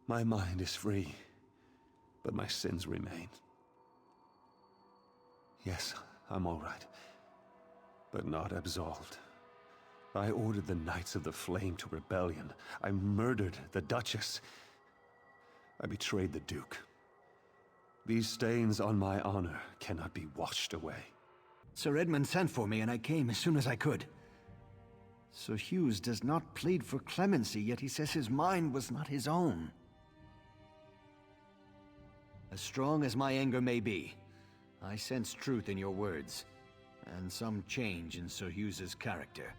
Speaker 7: My mind is free, but my sins remain. Yes, I'm all right, but not absolved. I ordered the Knights of the Flame to rebellion. I murdered the Duchess. I betrayed the Duke. These stains on my honor cannot be washed away.
Speaker 6: Sir Edmund sent for me, and I came as soon as I could. Sir Hughes does not plead for clemency, yet he says his mind was not his own. As strong as my anger may be, I sense truth in your words, and some change in Sir Hughes's character.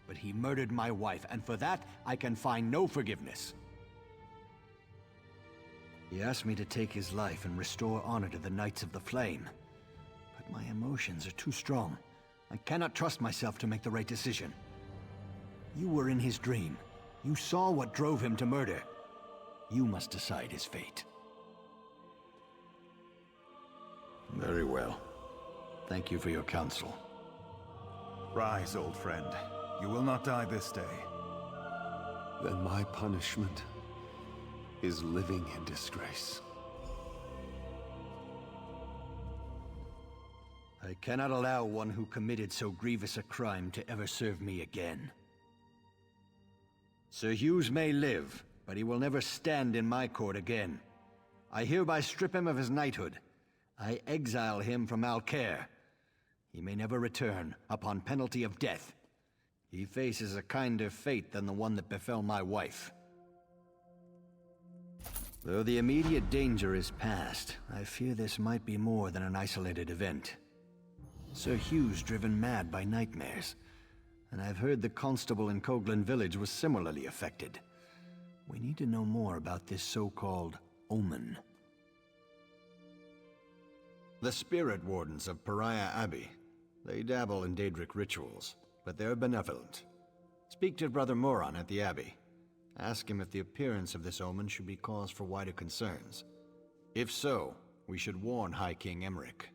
Speaker 6: But he murdered my wife, and for that, I can find no forgiveness. He asked me to take his life and restore honor to the Knights of the Flame. But my emotions are too strong. I cannot trust myself to make the right decision. You were in his dream. You saw what drove him to murder. You must decide his fate. Very well. Thank you for your counsel.
Speaker 12: Rise, old friend. You will not die this day.
Speaker 7: Then my punishment is living in disgrace.
Speaker 6: I cannot allow one who committed so grievous a crime to ever serve me again. Sir Hughes may live, but he will never stand in my court again. I hereby strip him of his knighthood. I exile him from Alik'r. He may never return, upon penalty of death. He faces a kinder fate than the one that befell my wife. Though the immediate danger is past, I fear this might be more than an isolated event. Sir Hugh's driven mad by nightmares, and I've heard the constable in Coghlan village was similarly affected. We need to know more about this so-called omen. The spirit wardens of Pariah Abbey. They dabble in Daedric rituals, but they're benevolent. Speak to Brother Moran at the Abbey. Ask him if the appearance of this omen should be cause for wider concerns. If so, we should warn High King Emmerich.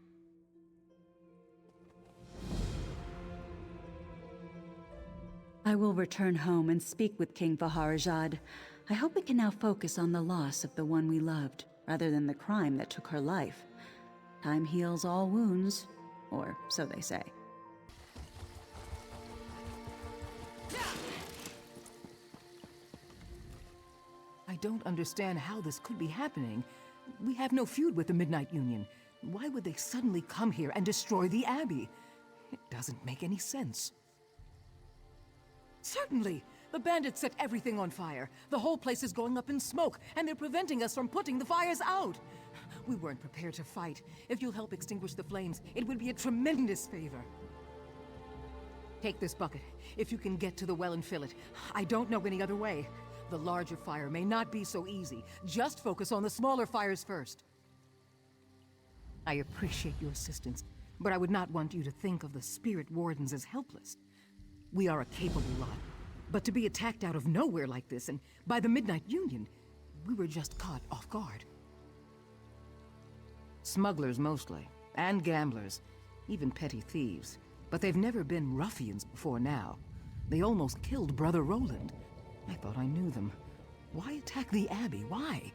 Speaker 1: I will return home and speak with King Vaharazad. I hope we can now focus on the loss of the one we loved, rather than the crime that took her life. Time heals all wounds, or so they say.
Speaker 13: I don't understand how this could be happening. We have no feud with the Midnight Union. Why would they suddenly come here and destroy the Abbey? It doesn't make any sense. Certainly! The bandits set everything on fire. The whole place is going up in smoke, and they're preventing us from putting the fires out. We weren't prepared to fight. If you'll help extinguish the flames, it would be a tremendous favor. Take this bucket. If you can get to the well and fill it. I don't know any other way. The larger fire may not be so easy. Just focus on the smaller fires first. I appreciate your assistance, but I would not want you to think of the Spirit Wardens as helpless. We are a capable lot, but to be attacked out of nowhere like this, and by the Midnight Union, we were just caught off guard. Smugglers mostly, and gamblers, even petty thieves. But they've never been ruffians before now. They almost killed Brother Roland. I thought I knew them. Why attack the Abbey? Why?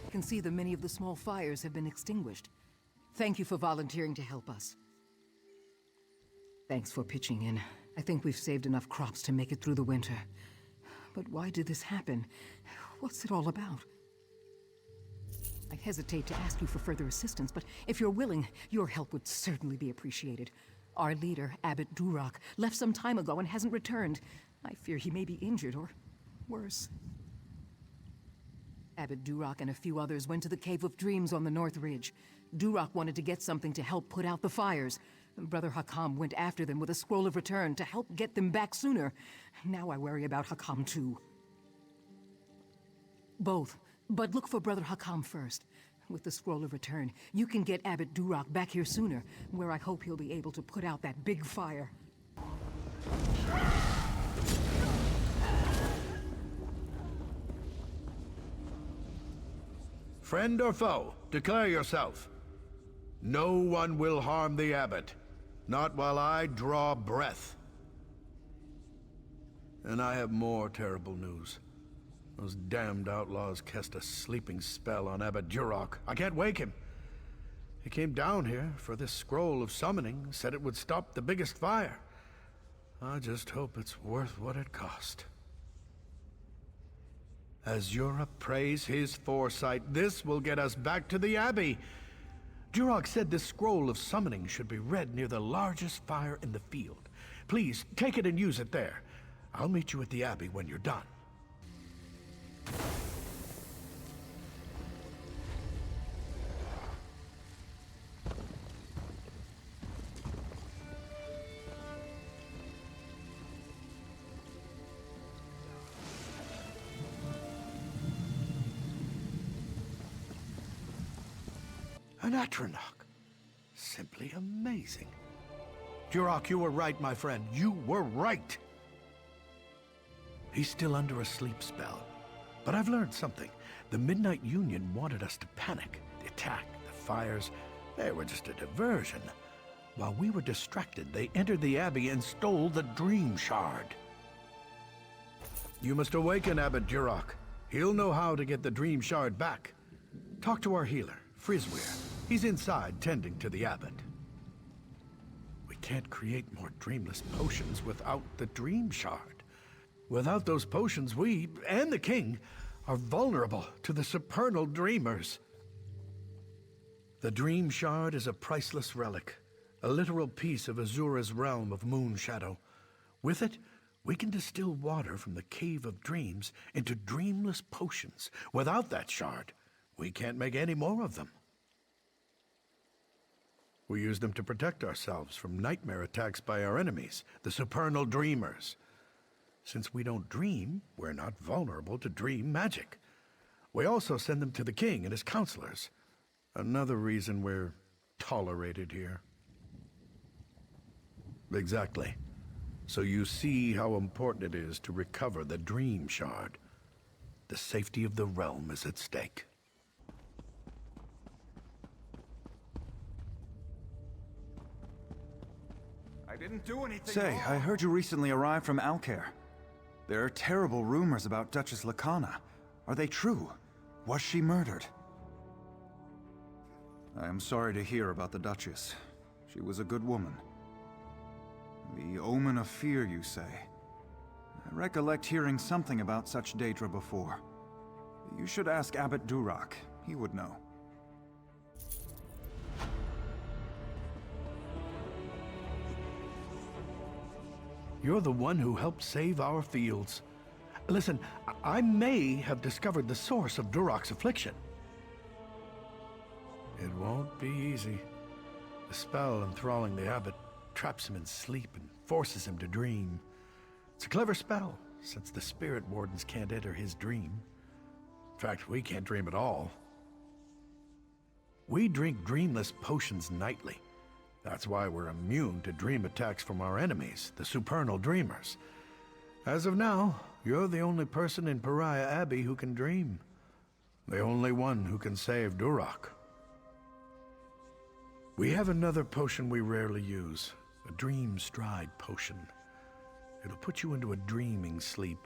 Speaker 13: I can see that many of the small fires have been extinguished. Thank you for volunteering to help us. Thanks for pitching in. I think we've saved enough crops to make it through the winter. But why did this happen? What's it all about? I hesitate to ask you for further assistance, but if you're willing, your help would certainly be appreciated. Our leader, Abbot Durak, left some time ago and hasn't returned. I fear he may be injured or worse. Abbot Durak and a few others went to the Cave of Dreams on the North Ridge. Durak wanted to get something to help put out the fires. Brother Hakam went after them with a scroll of return to help get them back sooner. Now I worry about Hakam too. Both, but look for Brother Hakam first. With the scroll of return, you can get Abbot Durak back here sooner, where I hope he'll be able to put out that big fire.
Speaker 11: Friend or foe, declare yourself. No one will harm the abbot. Not while I draw breath. And I have more terrible news. Those damned outlaws cast a sleeping spell on Abbot Durak. I can't wake him. He came down here for this scroll of summoning, said it would stop the biggest fire. I just hope it's worth what it cost. As Europe praise his foresight, this will get us back to the Abbey. Durak said this scroll of summoning should be read near the largest fire in the field. Please, take it and use it there. I'll meet you at the Abbey when you're done. An Atronach. Simply amazing. Durak, you were right, my friend. You were right. He's still under a sleep spell. But I've learned something. The Midnight Union wanted us to panic. The attack, the fires, they were just a diversion. While we were distracted, they entered the Abbey and stole the Dream Shard. You must awaken Abbot Durak. He'll know how to get the Dream Shard back. Talk to our healer, Frizweir. He's inside, tending to the abbot. We can't create more dreamless potions without the Dream Shard. Without those potions, we, and the king, are vulnerable to the supernal dreamers. The Dream Shard is a priceless relic, a literal piece of Azura's realm of moon shadow. With it, we can distill water from the Cave of Dreams into dreamless potions. Without that shard, we can't make any more of them. We use them to protect ourselves from nightmare attacks by our enemies, the supernal dreamers. Since we don't dream, we're not vulnerable to dream magic. We also send them to the king and his counselors. Another reason we're tolerated here. Exactly. So you see how important it is to recover the Dream Shard. The safety of the realm is at stake.
Speaker 12: I didn't do anything Say, wrong. I heard you recently arrived from Alik'r. There are terrible rumors about Duchess Lakana. Are they true? Was she murdered? I am sorry to hear about the Duchess. She was a good woman. The omen of fear, you say? I recollect hearing something about such Daedra before. You should ask Abbot Durak. He would know.
Speaker 9: You're the one who helped save our fields. Listen, I may have discovered the source of Durok's affliction. It won't be easy. The spell enthralling the abbot traps him in sleep and forces him to dream. It's a clever spell, since the spirit wardens can't enter his dream. In fact, we can't dream at all. We drink dreamless potions nightly. That's why we're immune to dream attacks from our enemies, the supernal dreamers. As of now, you're the only person in Pariah Abbey who can dream. The only one who can save Durok. We have another potion we rarely use, a dream stride potion. It'll put you into a dreaming sleep.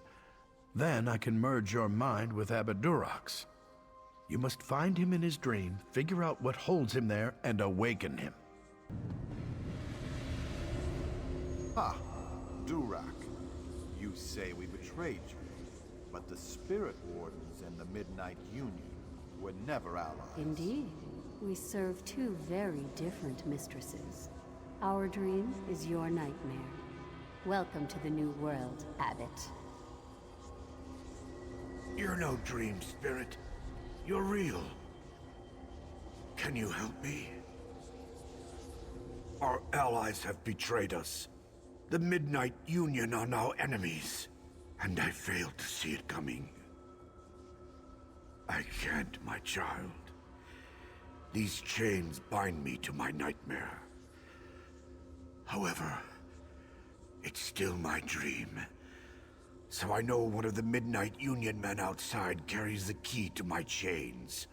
Speaker 9: Then I can merge your mind with Abbot Durok's. You must find him in his dream, figure out what holds him there, and awaken him.
Speaker 16: Ha! Durok. You say we betrayed you, but the Spirit Wardens and the Midnight Union were never allies.
Speaker 22: Indeed. We serve two very different mistresses. Our dream is your nightmare. Welcome to the new world, Abbot.
Speaker 24: You're no dream spirit. You're real. Can you help me? Our allies have betrayed us. The Midnight Union are now enemies, and I failed to see it coming. I can't, my child. These chains bind me to my nightmare. However, it's still my dream. So I know one of the Midnight Union men outside carries the key to my chains.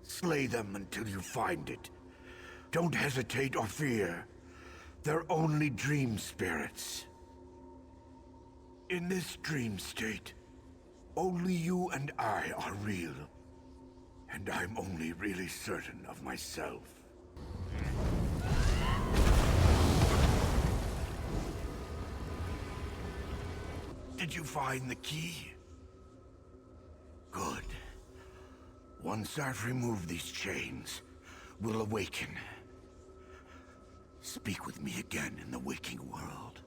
Speaker 24: Slay them until you find it. Don't hesitate or fear. They're only dream spirits. In this dream state, only you and I are real. And I'm only really certain of myself. Did you find the key? Good. Once I've removed these chains, we'll awaken. Speak with me again in the waking world.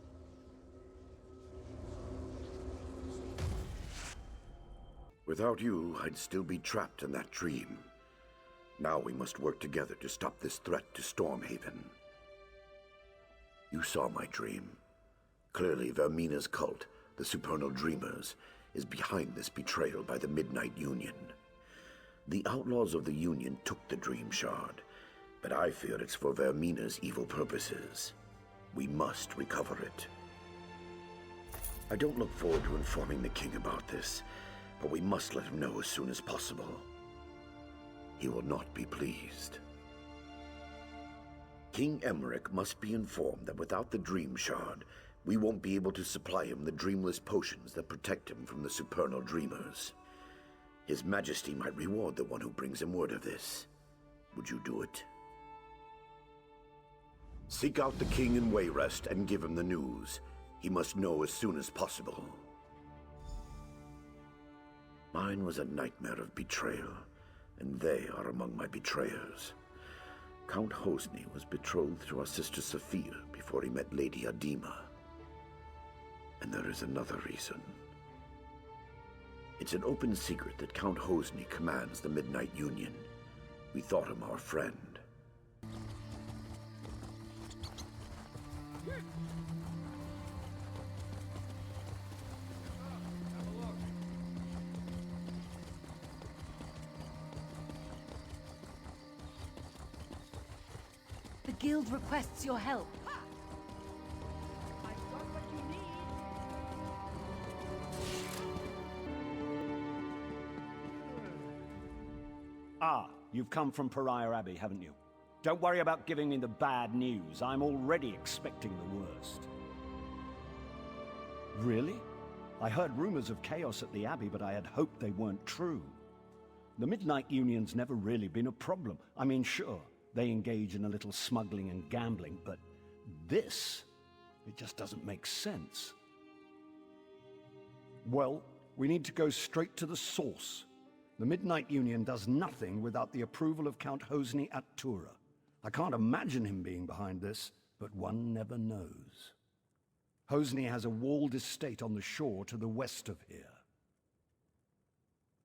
Speaker 25: Without you, I'd still be trapped in that dream. Now we must work together to stop this threat to Stormhaven. You saw my dream. Clearly, Vermina's cult, the Supernal Dreamers, is behind this betrayal by the Midnight Union. The outlaws of the Union took the Dream Shard, but I fear it's for Vermina's evil purposes. We must recover it. I don't look forward to informing the king about this, but we must let him know as soon as possible. He will not be pleased. King Emmerich must be informed that without the Dream Shard, we won't be able to supply him the dreamless potions that protect him from the Supernal Dreamers. His Majesty might reward the one who brings him word of this. Would you do it? Seek out the king in Wayrest and give him the news. He must know as soon as possible. Mine was a nightmare of betrayal, and they are among my betrayers. Count Hosni was betrothed to our sister Sophia before he met Lady Adima. And there is another reason. It's an open secret that Count Hosni commands the Midnight Union. We thought him our friend.
Speaker 3: The guild requests your help.
Speaker 26: Ah, you've come from Pariah Abbey, haven't you? Don't worry about giving me the bad news. I'm already expecting the worst. Really? I heard rumors of chaos at the Abbey, but I had hoped they weren't true. The Midnight Union's never really been a problem. I mean, sure, they engage in a little smuggling and gambling, but this, it just doesn't make sense. Well, we need to go straight to the source. The Midnight Union does nothing without the approval of Count Hosni at Tura. I can't imagine him being behind this, but one never knows. Hosni has a walled estate on the shore to the west of here.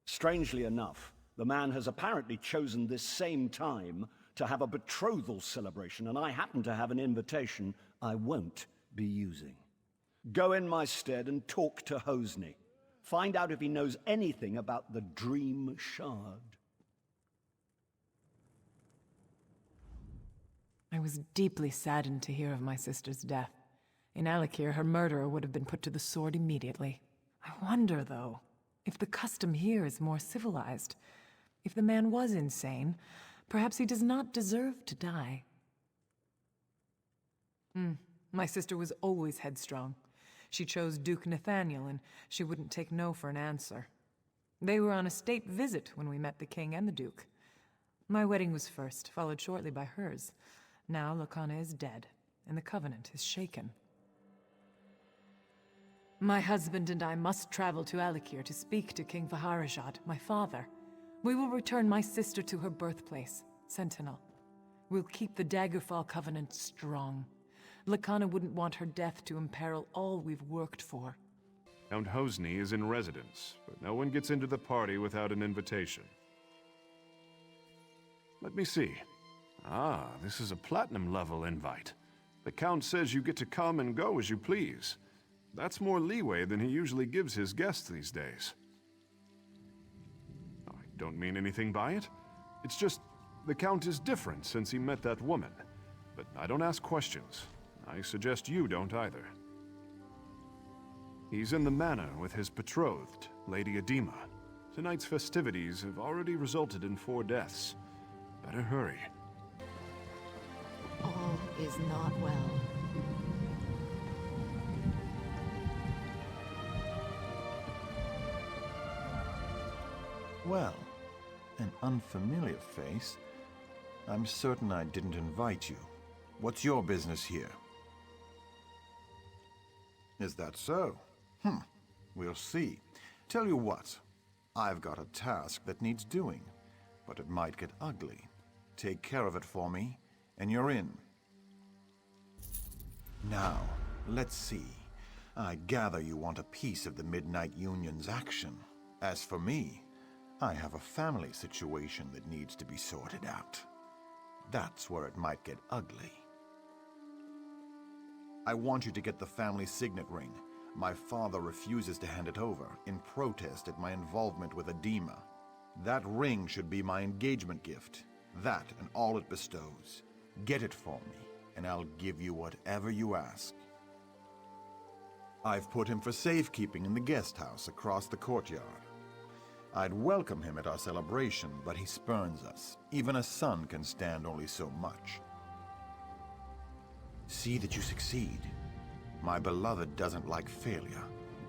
Speaker 26: Strangely enough, the man has apparently chosen this same time to have a betrothal celebration, and I happen to have an invitation I won't be using. Go in my stead and talk to Hosni. Find out if he knows anything about the Dream Shard.
Speaker 13: I was deeply saddened to hear of my sister's death. In Alik'r, her murderer would have been put to the sword immediately. I wonder, though, if the custom here is more civilized. If the man was insane, perhaps he does not deserve to die. My sister was always headstrong. She chose Duke Nathaniel, and she wouldn't take no for an answer. They were on a state visit when we met the king and the duke. My wedding was first, followed shortly by hers. Now Lakana is dead, and the covenant is shaken. My husband and I must travel to Alik'r to speak to King Vaharajad, my father. We will return my sister to her birthplace, Sentinel. We'll keep the Daggerfall covenant strong. Lakana wouldn't want her death to imperil all we've worked for.
Speaker 4: Count Hosni is in residence, but no one gets into the party without an invitation. Let me see. Ah, this is a platinum-level invite. The Count says you get to come and go as you please. That's more leeway than he usually gives his guests these days. I don't mean anything by it. It's just, the Count is different since he met that woman. But I don't ask questions. I suggest you don't either. He's in the manor with his betrothed, Lady Adema. Tonight's festivities have already resulted in 4 deaths. Better hurry.
Speaker 3: All is not well.
Speaker 16: Well, an unfamiliar face. I'm certain I didn't invite you. What's your business here? Is that so? We'll see. Tell you what, I've got a task that needs doing, but it might get ugly. Take care of it for me, and you're in. Now, let's see. I gather you want a piece of the Midnight Union's action. As for me, I have a family situation that needs to be sorted out. That's where it might get ugly. I want you to get the family signet ring. My father refuses to hand it over, in protest at my involvement with Adema. That ring should be my engagement gift. That and all it bestows. Get it for me, and I'll give you whatever you ask. I've put him for safekeeping in the guest house across the courtyard. I'd welcome him at our celebration, but he spurns us. Even a son can stand only so much. See that you succeed. My beloved doesn't like failure,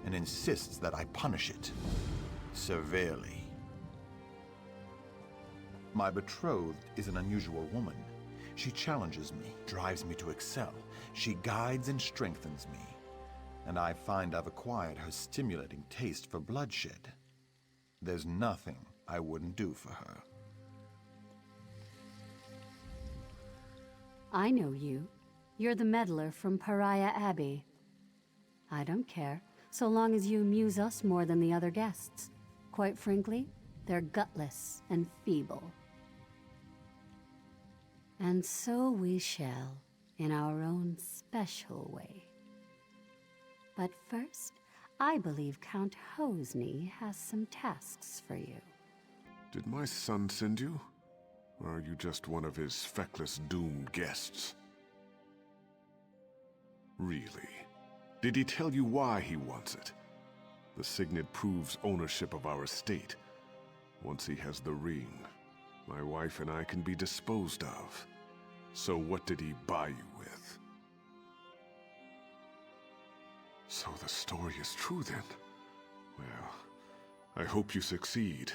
Speaker 16: and insists that I punish it severely. My betrothed is an unusual woman. She challenges me, drives me to excel. She guides and strengthens me. And I find I've acquired her stimulating taste for bloodshed. There's nothing I wouldn't do for her.
Speaker 22: I know you. You're the meddler from Pariah Abbey. I don't care, so long as you amuse us more than the other guests. Quite frankly, they're gutless and feeble. And so we shall, in our own special way. But first, I believe Count Hosni has some tasks for you.
Speaker 5: Did my son send you? Or are you just one of his feckless, doomed guests? Really? Did he tell you why he wants it? The signet proves ownership of our estate. Once he has the ring, my wife and I can be disposed of. So what did he buy you with? So the story is true then? Well, I hope you succeed,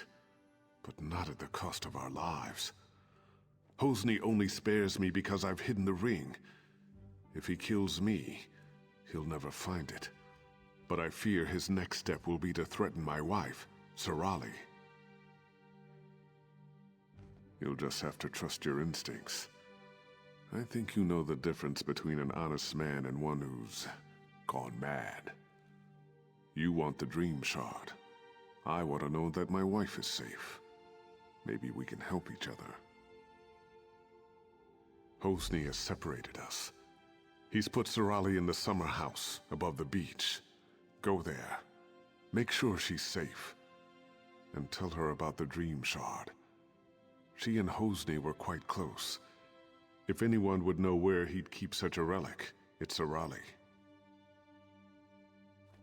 Speaker 5: but not at the cost of our lives. Hosni only spares me because I've hidden the ring. If he kills me, he'll never find it. But I fear his next step will be to threaten my wife, Sarali. You'll just have to trust your instincts. I think you know the difference between an honest man and one who's
Speaker 4: gone mad. You want the Dream Shard. I want to know that my wife is safe. Maybe we can help each other. Hosni has separated us. He's put Sorali in the summer house above the beach. Go there. Make sure she's safe. And tell her about the Dream Shard. She and Hosni were quite close. If anyone would know where he'd keep such a relic, it's Sorali.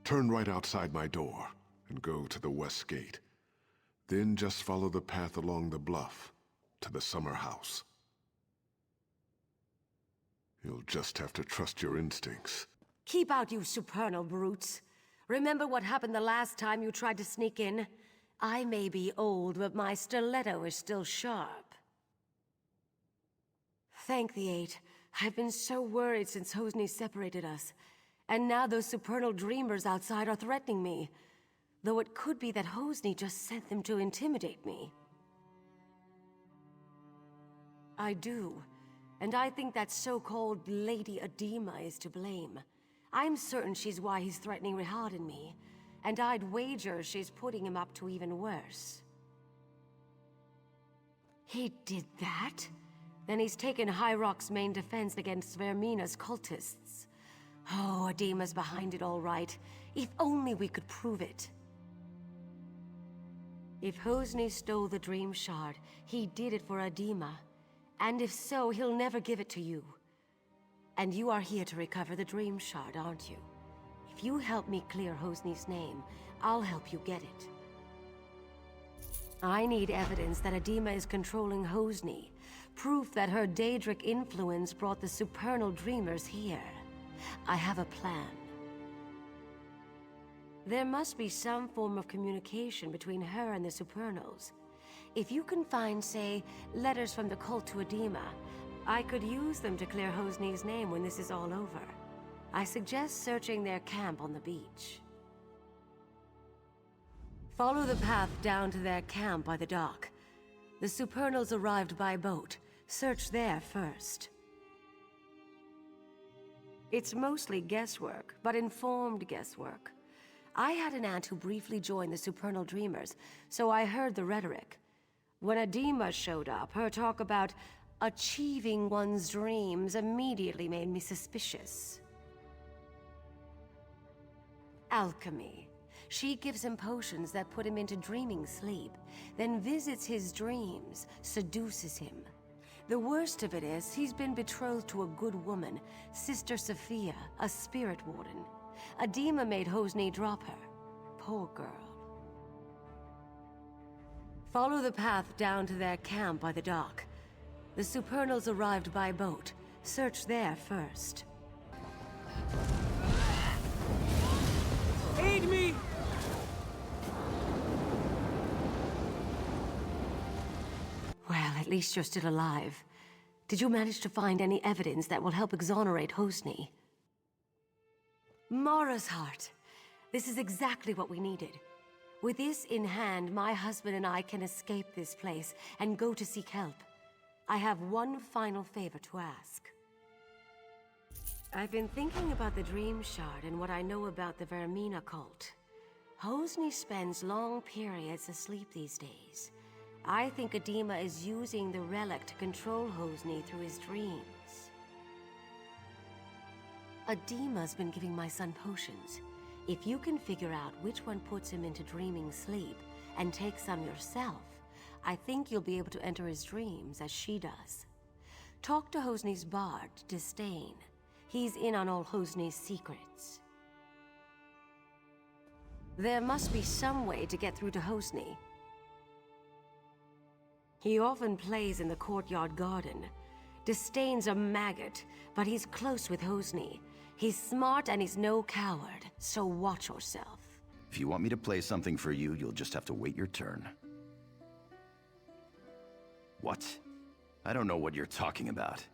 Speaker 4: Turn right outside my door and go to the west gate. Then just follow the path along the bluff to the summer house. You'll just have to trust your instincts.
Speaker 3: Keep out, you supernal brutes. Remember what happened the last time you tried to sneak in? I may be old, but my stiletto is still sharp. Thank the Eight. I've been so worried since Hosni separated us. And now those supernal dreamers outside are threatening me. Though it could be that Hosni just sent them to intimidate me. I do. And I think that so-called Lady Adema is to blame. I'm certain she's why he's threatening Rihad and me. And I'd wager she's putting him up to even worse. He did that? Then he's taken High Rock's main defense against Vermina's cultists. Oh, Adema's behind it all right. If only we could prove it. If Hosni stole the Dream Shard, he did it for Adema. And if so, he'll never give it to you. And you are here to recover the Dream Shard, aren't you? If you help me clear Hosni's name, I'll help you get it. I need evidence that Adema is controlling Hosni. Proof that her Daedric influence brought the supernal dreamers here. I have a plan. There must be some form of communication between her and the supernals. If you can find, say, letters from the cult to Adema, I could use them to clear Hosni's name when this is all over. I suggest searching their camp on the beach. Follow the path down to their camp by the dock. The supernals arrived by boat. Search there first. It's mostly guesswork, but informed guesswork. I had an aunt who briefly joined the supernal dreamers, so I heard the rhetoric. When Adema showed up, her talk about achieving one's dreams immediately made me suspicious. Alchemy. She gives him potions that put him into dreaming sleep, then visits his dreams, seduces him. The worst of it is, he's been betrothed to a good woman, Sister Sophia, a spirit warden. Adema made Hosni drop her. Poor girl. Follow the path down to their camp by the dock. The supernals arrived by boat. Search there first.
Speaker 13: Aid me!
Speaker 3: Well, at least you're still alive. Did you manage to find any evidence that will help exonerate Hosni? Mara's heart. This is exactly what we needed. With this in hand, my husband and I can escape this place and go to seek help. I have one final favor to ask. I've been thinking about the Dream Shard and what I know about the Vermina cult. Hosni spends long periods asleep these days. I think Adema is using the relic to control Hosni through his dreams. Adema's been giving my son potions. If you can figure out which one puts him into dreaming sleep and take some yourself, I think you'll be able to enter his dreams as she does. Talk to Hosni's bard, Disdain. He's in on all Hosni's secrets. There must be some way to get through to Hosni. He often plays in the courtyard garden. Disdain's a maggot, but he's close with Hosni. He's smart and he's no coward, so watch yourself.
Speaker 11: If you want me to play something for you, you'll just have to wait your turn. What? I don't know what you're talking about.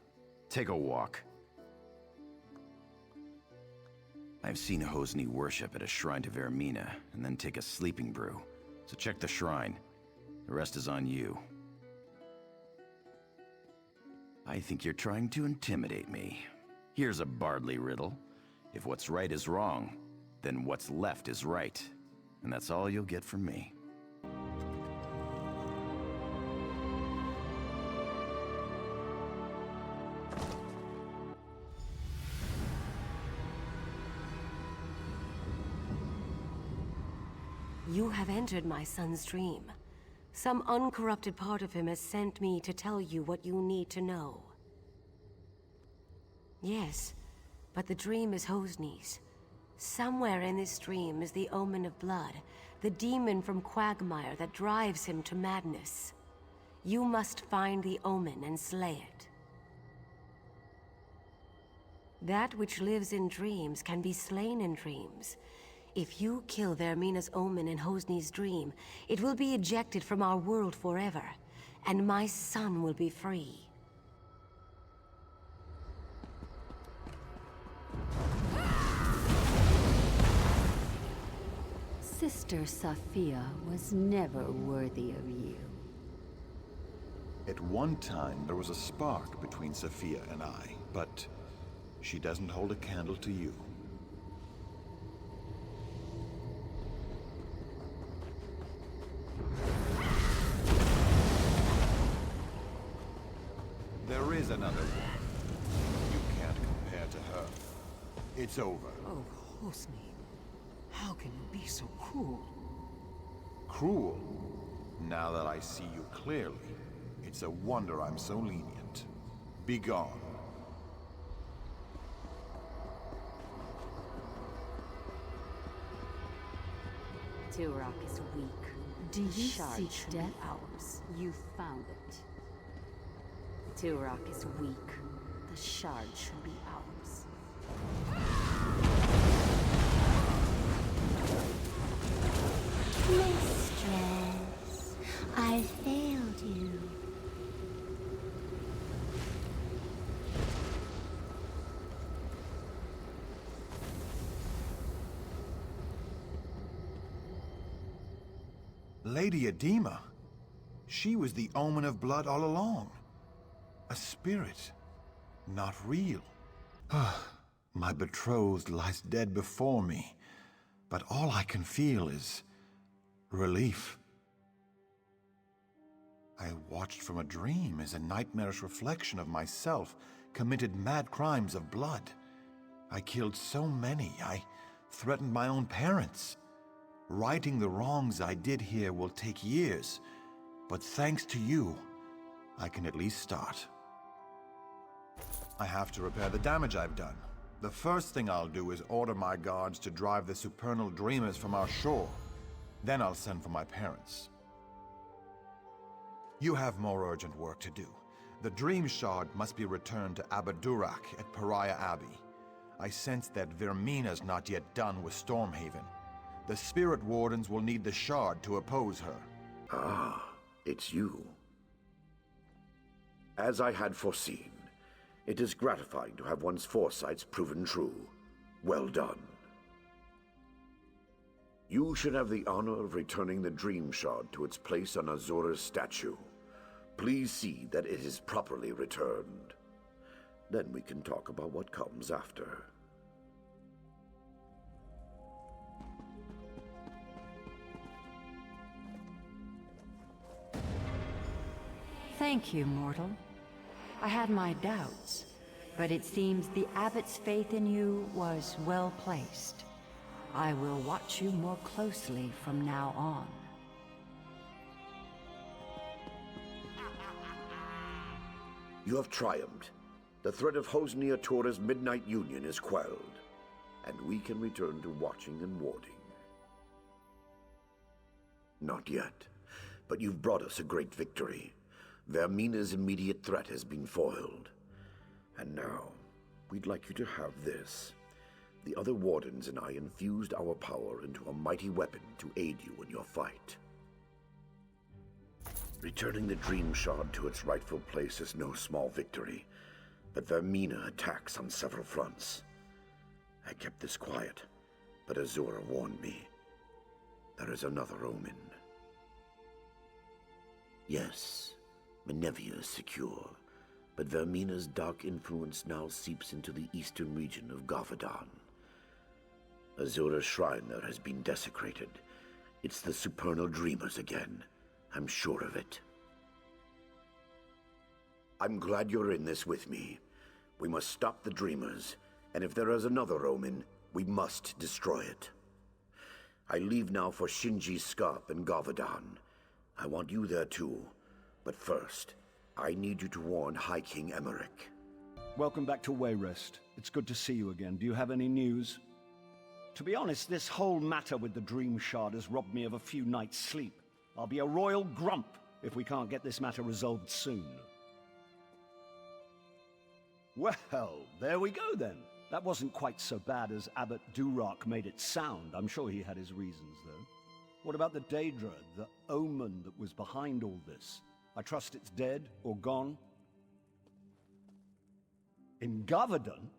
Speaker 11: Take a walk. I've seen Hosni worship at a shrine to Vermina, and then take a sleeping brew. So check the shrine. The rest is on you. I think you're trying to intimidate me. Here's a Bardley riddle.
Speaker 10: If what's right is wrong, then what's left is right. And that's all you'll get from me.
Speaker 3: You have entered my son's dream. Some uncorrupted part of him has sent me to tell you what you need to know. Yes, but the dream is Hosni's. Somewhere in this dream is the omen of blood, the demon from Quagmire that drives him to madness. You must find the omen and slay it. That which lives in dreams can be slain in dreams. If you kill Vermina's omen in Hosni's dream, it will be ejected from our world forever, and my son will be free.
Speaker 22: Sister Safia was never worthy of you.
Speaker 16: At one time, there was a spark between Safia and I, but she doesn't hold a candle to you. There is another one. You can't compare to her. It's over.
Speaker 13: Oh, Hosni. How can you be so cruel?
Speaker 16: Cruel? Now that I see you clearly, it's a wonder I'm so lenient. Be gone.
Speaker 22: Turok is weak. Do you seek death? Ours. You found it. Turok is weak. The shard should be ours. Mistress, I failed you.
Speaker 16: Lady Edema. She was the omen of blood all along. A spirit. Not real. My betrothed lies dead before me, but all I can feel is relief. I watched from a dream as a nightmarish reflection of myself committed mad crimes of blood. I killed so many, I threatened my own parents. Righting the wrongs I did here will take years, but thanks to you, I can at least start. I have to repair the damage I've done. The first thing I'll do is order my guards to drive the supernal dreamers from our shore. Then I'll send for my parents. You have more urgent work to do. The Dream Shard must be returned to Abadurak at Pariah Abbey. I sense that Vermina's not yet done with Stormhaven. The Spirit Wardens will need the Shard to oppose her.
Speaker 25: Ah, it's you. As I had foreseen, it is gratifying to have one's foresights proven true. Well done. You should have the honor of returning the Dream Shard to its place on Azura's statue. Please see that it is properly returned. Then we can talk about what comes after.
Speaker 8: Thank you, mortal. I had my doubts, but it seems the abbot's faith in you was well placed. I will watch you more closely from now on.
Speaker 25: You have triumphed. The threat of Hosni Atora's Midnight Union is quelled, and we can return to watching and warding. Not yet, but you've brought us a great victory. Vermina's immediate threat has been foiled. And now, we'd like you to have this. The other Wardens and I infused our power into a mighty weapon to aid you in your fight. Returning the Dream Shard to its rightful place is no small victory, but Vermina attacks on several fronts. I kept this quiet, but Azura warned me. There is another omen. Yes, Menevia is secure, but Vermina's dark influence now seeps into the eastern region of Gavadon. Azura's shrine there has been desecrated. It's the supernal dreamers again. I'm sure of it. I'm glad you're in this with me. We must stop the dreamers, and if there is another omen, we must destroy it. I leave now for Shinji's Scarp in Gavadon. I want you there too. But first, I need you to warn High King Emmerich.
Speaker 26: Welcome back to Wayrest. It's good to see you again. Do you have any news? To be honest, this whole matter with the Dream Shard has robbed me of a few nights' sleep. I'll be a royal grump if we can't get this matter resolved soon. Well, there we go then. That wasn't quite so bad as Abbot Durak made it sound. I'm sure he had his reasons, though. What about the Daedra, the omen that was behind all this? I trust it's dead or gone? In Gavadon?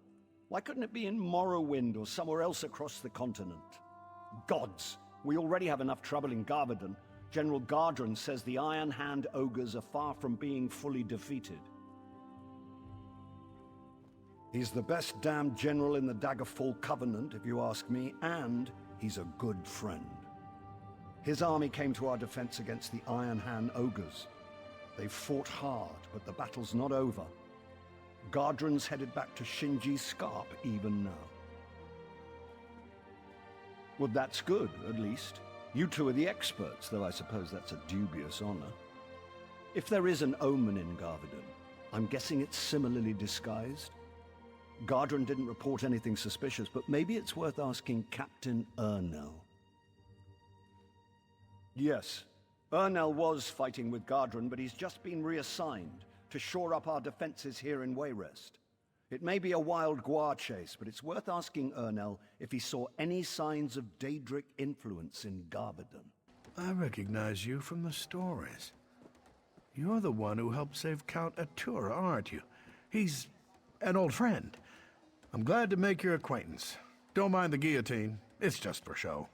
Speaker 26: Why couldn't it be in Morrowind or somewhere else across the continent? Gods! We already have enough trouble in Gavadon. General Gardren says the Iron Hand ogres are far from being fully defeated. He's the best damned general in the Daggerfall Covenant, if you ask me, and he's a good friend. His army came to our defense against the Iron Hand ogres. They fought hard, but the battle's not over. Gardren's headed back to Shinji's Scarp even now. Well, that's good, at least. You two are the experts, though I suppose that's a dubious honor. If there is an omen in Gavadon, I'm guessing it's similarly disguised. Gardren didn't report anything suspicious, but maybe it's worth asking Captain Ernell. Yes, Ernell was fighting with Gardren, but he's just been reassigned to shore up our defenses here in Wayrest. It may be a wild guar chase, but it's worth asking Ernell if he saw any signs of Daedric influence in Gavadon.
Speaker 9: I recognize you from the stories. You're the one who helped save Count Atura, aren't you? He's an old friend. I'm glad to make your acquaintance. Don't mind the guillotine. It's just for show.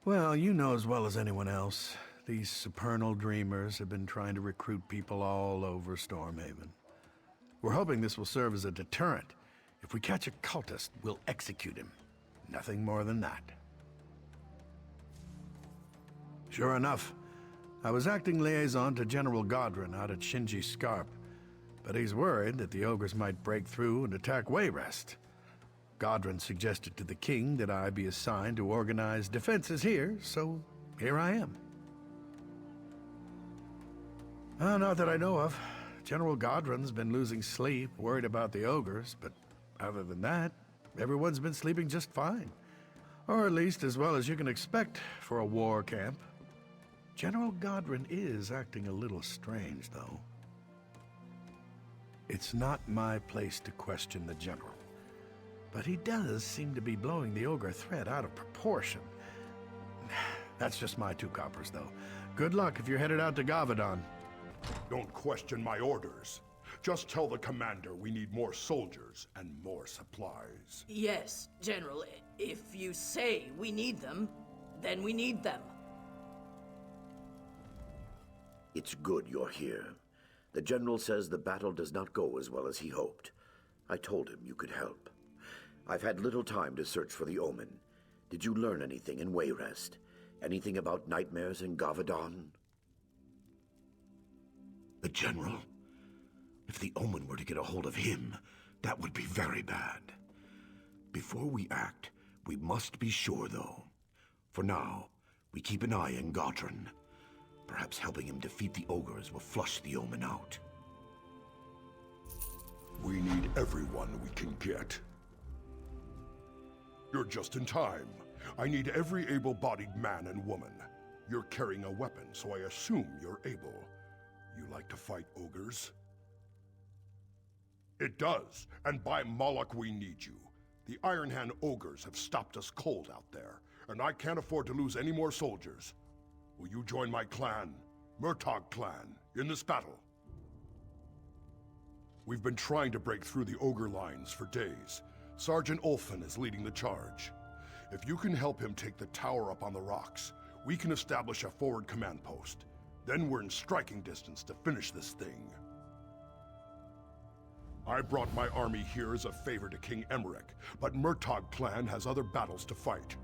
Speaker 9: Well, you know as well as anyone else, these supernal dreamers have been trying to recruit people all over Stormhaven. We're hoping this will serve as a deterrent. If we catch a cultist, we'll execute him. Nothing more than that. Sure enough, I was acting liaison to General Gardren out at Shinji's Scarp, but he's worried that the ogres might break through and attack Wayrest. Gardren suggested to the king that I be assigned to organize defenses here, so here I am. Not that I know of. General Gardren's been losing sleep, worried about the ogres, but other than that, everyone's been sleeping just fine. Or at least as well as you can expect for a war camp. General Gardren is acting a little strange, though. It's not my place to question the general, but he does seem to be blowing the ogre threat out of proportion. That's just my 2 coppers, though. Good luck if you're headed out to Gavadon.
Speaker 15: Don't question my orders. Just tell the commander we need more soldiers and more supplies.
Speaker 17: Yes, General. If you say we need them, then we need them.
Speaker 25: It's good you're here. The general says the battle does not go as well as he hoped. I told him you could help. I've had little time to search for the omen. Did you learn anything in Wayrest? Anything about nightmares in Gavadon?
Speaker 24: The general? If the omen were to get a hold of him, that would be very bad. Before we act, we must be sure, though. For now, we keep an eye on Gardren. Perhaps helping him defeat the ogres will flush the omen out.
Speaker 15: We need everyone we can get. You're just in time. I need every able-bodied man and woman. You're carrying a weapon, so I assume you're able. You like to fight ogres? It does, and by Moloch we need you. The Iron Hand ogres have stopped us cold out there, and I can't afford to lose any more soldiers. Will you join my clan, Murtagh clan, in this battle? We've been trying to break through the ogre lines for days. Sergeant Ulfin is leading the charge. If you can help him take the tower up on the rocks, we can establish a forward command post. Then we're in striking distance to finish this thing. I brought my army here as a favor to King Emmerich, but Murtagh clan has other battles to fight.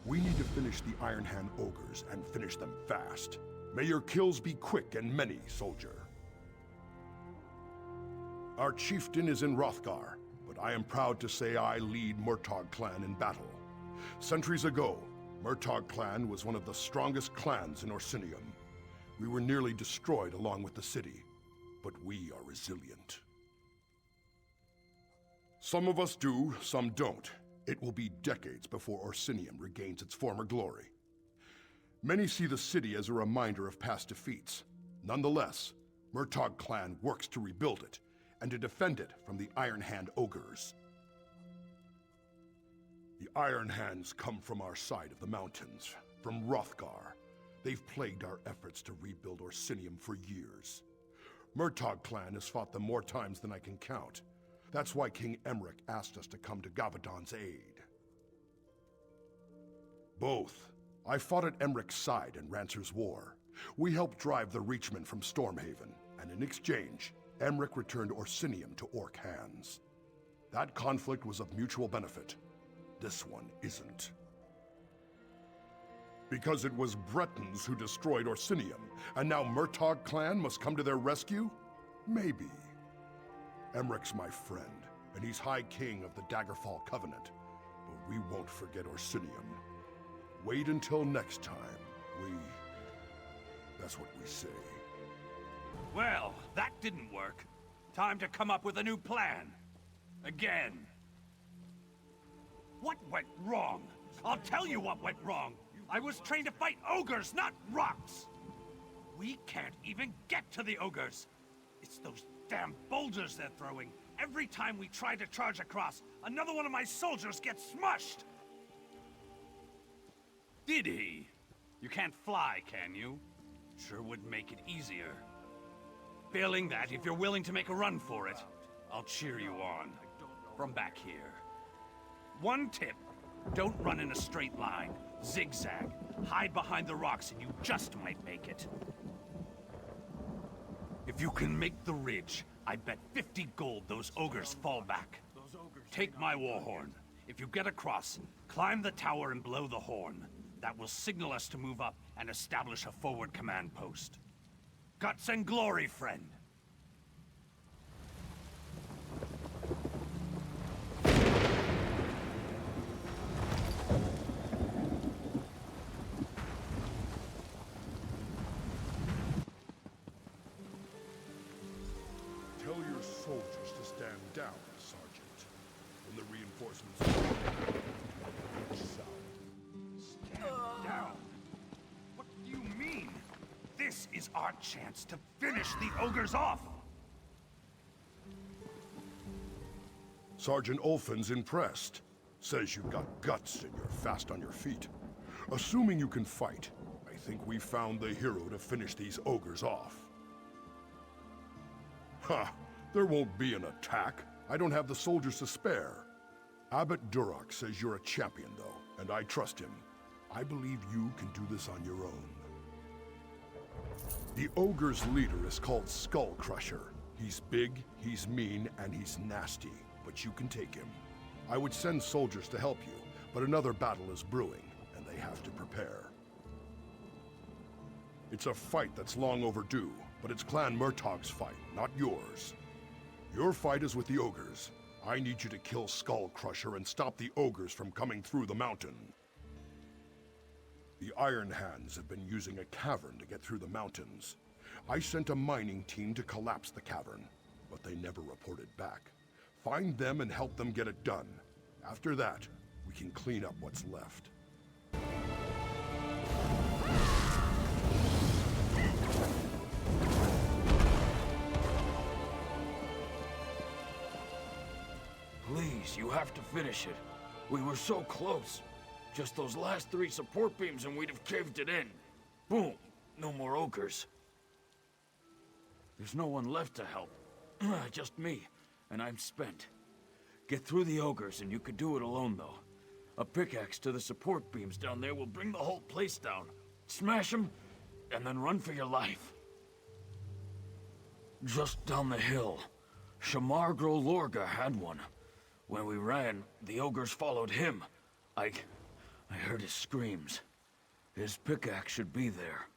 Speaker 15: We need to finish the Iron Hand ogres and finish them fast. May your kills be quick and many, soldier. Our chieftain is in Hrothgar, but I am proud to say I lead Murtagh clan in battle. Centuries ago, Murtagh clan was one of the strongest clans in Orsinium. We were nearly destroyed along with the city, but we are resilient. Some of us do, some don't. It will be decades before Orsinium regains its former glory. Many see the city as a reminder of past defeats. Nonetheless, Murtagh clan works to rebuild it and to defend it from the Iron Hand ogres. The Iron Hands come from our side of the mountains, from Hrothgar. They've plagued our efforts to rebuild Orsinium for years. Murtagh clan has fought them more times than I can count. That's why King Emmerich asked us to come to Gavadon's aid. Both. I fought at Emmerich's side in Rancer's War. We helped drive the Reachmen from Stormhaven, and in exchange, Emmerich returned Orsinium to Orc hands. That conflict was of mutual benefit. This one isn't. Because it was Bretons who destroyed Orsinium, and now Murtagh clan must come to their rescue? Maybe. Emmerich's my friend, and he's High King of the Daggerfall Covenant, but we won't forget Orsinium. Wait until next time. That's what we say.
Speaker 2: Well, that didn't work. Time to come up with a new plan. Again. What went wrong? I'll tell you what went wrong. I was trained to fight ogres, not rocks! We can't even get to the ogres. It's those damn boulders they're throwing. Every time we try to charge across, another one of my soldiers gets smushed! Did he? You can't fly, can you? Sure would make it easier. Failing that, if you're willing to make a run for it, I'll cheer you on. From back here. One tip, don't run in a straight line. Zigzag. Hide behind the rocks and you just might make it. If you can make the ridge, I bet 50 gold those ogres fall back. Take my war horn. If you get across, climb the tower and blow the horn. That will signal us to move up and establish a forward command post. Guts and glory, friend!
Speaker 15: Tell your soldiers to stand down, Sergeant. When the reinforcements south.
Speaker 2: Stand down! What do you mean? This is our chance to finish the ogres off!
Speaker 15: Sergeant Ulfin's impressed. Says you've got guts and you're fast on your feet. Assuming you can fight, I think we found the hero to finish these ogres off. Ha! There won't be an attack. I don't have the soldiers to spare. Abbot Duroc says you're a champion, though, and I trust him. I believe you can do this on your own. The ogre's leader is called Skull Crusher. He's big, he's mean, and he's nasty, but you can take him. I would send soldiers to help you, but another battle is brewing, and they have to prepare. It's a fight that's long overdue, but it's Clan Murtagh's fight, not yours. Your fight is with the ogres. I need you to kill Skull Crusher and stop the ogres from coming through the mountain. The Iron Hands have been using a cavern to get through the mountains. I sent a mining team to collapse the cavern, but they never reported back. Find them and help them get it done. After that, we can clean up what's left.
Speaker 18: Please, you have to finish it. We were so close. Just those last 3 support beams and we'd have caved it in. Boom! No more ogres. There's no one left to help. Just me, and I'm spent. Get through the ogres and you could do it alone, though. A pickaxe to the support beams down there will bring the whole place down. Smash them, and then run for your life. Just down the hill. Shamargro Lorga had one. When we ran, the ogres followed him. I heard his screams. His pickaxe should be there.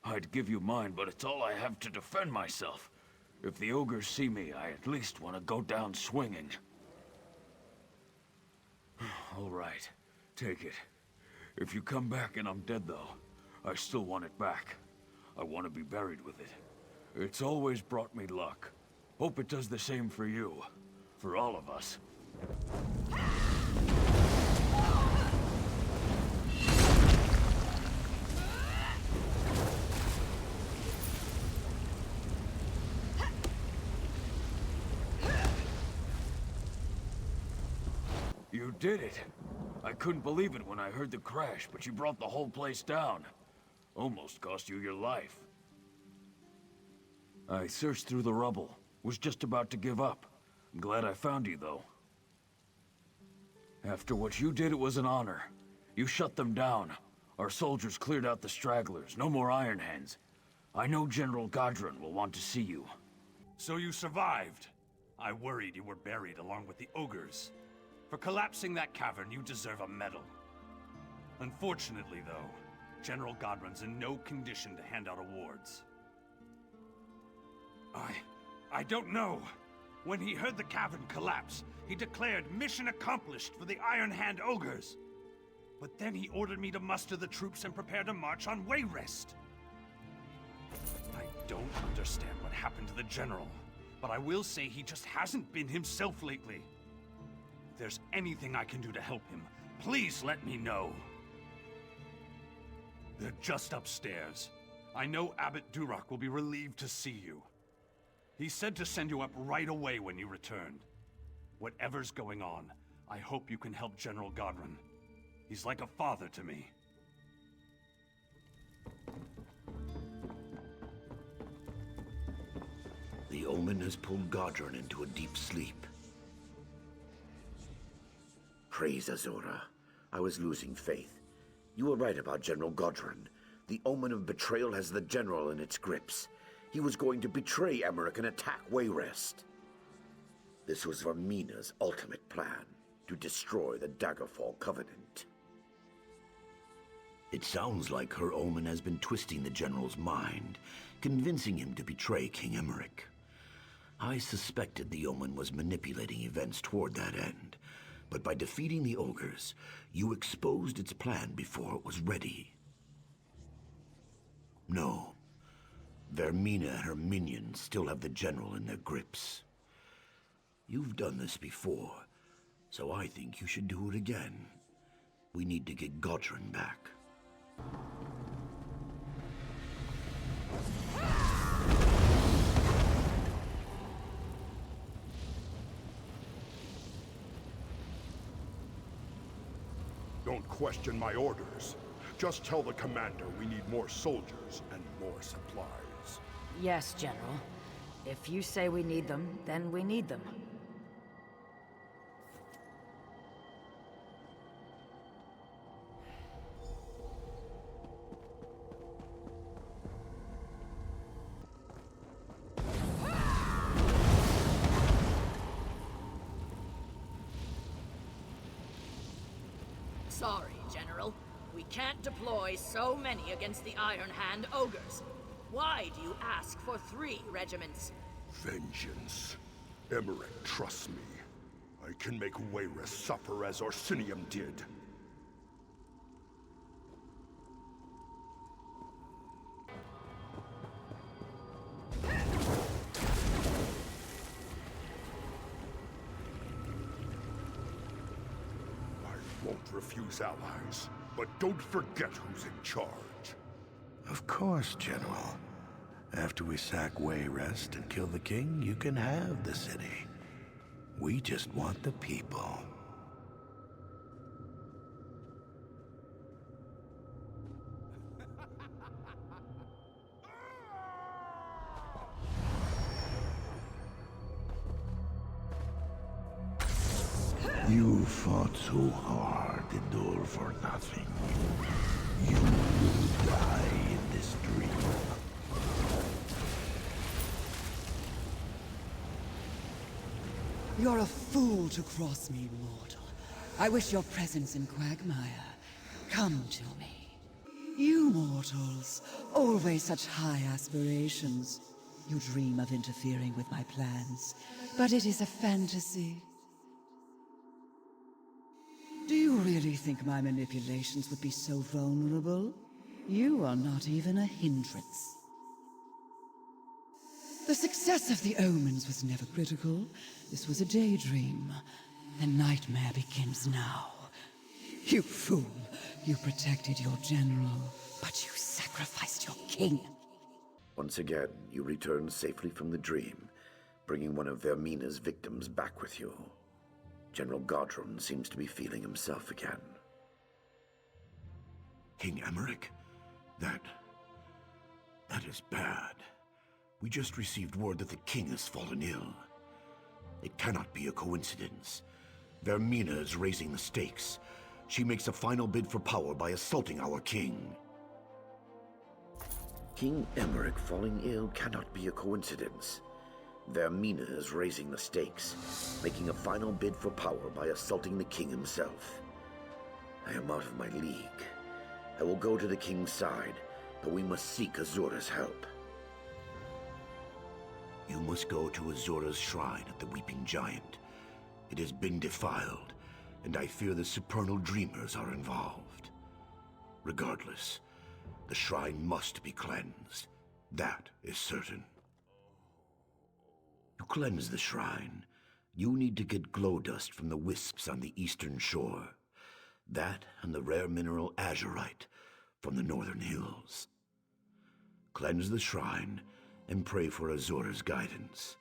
Speaker 18: I'd give you mine, but it's all I have to defend myself. If the ogres see me, I at least want to go down swinging. All right, take it. If you come back and I'm dead, though, I still want it back. I want to be buried with it. It's always brought me luck. Hope it does the same for you. For all of us. You did it. I couldn't believe it when I heard the crash, but you brought the whole place down. Almost cost you your life. I searched through the rubble. Was just about to give up. I'm glad I found you, though. After what you did, it was an honor. You shut them down. Our soldiers cleared out the stragglers. No more Iron Hands. I know General Godron will want to see you.
Speaker 2: So you survived. I worried you were buried along with the ogres. For collapsing that cavern, you deserve a medal. Unfortunately, though, General Godron's in no condition to hand out awards. I don't know. When he heard the cavern collapse, he declared mission accomplished for the Iron Hand ogres. But then he ordered me to muster the troops and prepare to march on Wayrest. I don't understand what happened to the General, but I will say he just hasn't been himself lately. If there's anything I can do to help him, please let me know. They're just upstairs. I know Abbot Durak will be relieved to see you. He said to send you up right away when you returned. Whatever's going on, I hope you can help General Godron. He's like a father to me.
Speaker 25: The Omen has pulled Godron into a deep sleep. Praise Azora. I was losing faith. You were right about General Godron. The Omen of Betrayal has the General in its grips. He was going to betray Emmerich and attack Wayrest. This was Vermina's ultimate plan, to destroy the Daggerfall Covenant. It sounds like her Omen has been twisting the General's mind, convincing him to betray King Emmerich. I suspected the Omen was manipulating events toward that end, but by defeating the ogres, you exposed its plan before it was ready. No. Vermina and her minions still have the General in their grips. You've done this before, so I think you should do it again. We need to get Godron back.
Speaker 15: Don't question my orders. Just tell the commander we need more soldiers and more supplies.
Speaker 7: Yes, General. If you say we need them, then we need them.
Speaker 17: Sorry, General. We can't deploy so many against the Iron Hand ogres. Why do you ask for 3 regiments?
Speaker 15: Vengeance. Emmerich trusts me. I can make Wayrest suffer as Orsinium did. I won't refuse allies, but don't forget who's in charge.
Speaker 24: Of course, General. After we sack Wayrest and kill the king, you can have the city. We just want the people. You fought so hard and all for nothing. You will die in this dream.
Speaker 6: You're a fool to cross me, mortal. I wish your presence in Quagmire. Come to me. You mortals, always such high aspirations. You dream of interfering with my plans, but it is a fantasy. Do you really think my manipulations would be so vulnerable? You are not even a hindrance. The success of the omens was never critical. This was a daydream. The nightmare begins now. You fool! You protected your general, but you sacrificed your king.
Speaker 25: Once again, you return safely from the dream, bringing one of Vermina's victims back with you. General Godrun seems to be feeling himself again.
Speaker 24: King Emmerich? That is bad. We just received word that the king has fallen ill. It cannot be a coincidence. Vermina is raising the stakes. She makes a final bid for power by assaulting our king.
Speaker 25: King Emmerich falling ill cannot be a coincidence. Vermina is raising the stakes, making a final bid for power by assaulting the king himself. I am out of my league. I will go to the king's side, but we must seek Azura's help.
Speaker 24: You must go to Azura's shrine at the Weeping Giant. It has been defiled, and I fear the supernal dreamers are involved. Regardless, the shrine must be cleansed. That is certain. To cleanse the shrine, you need to get glow dust from the wisps on the eastern shore. That and the rare mineral azurite from the northern hills. Cleanse the shrine and pray for Azura's guidance.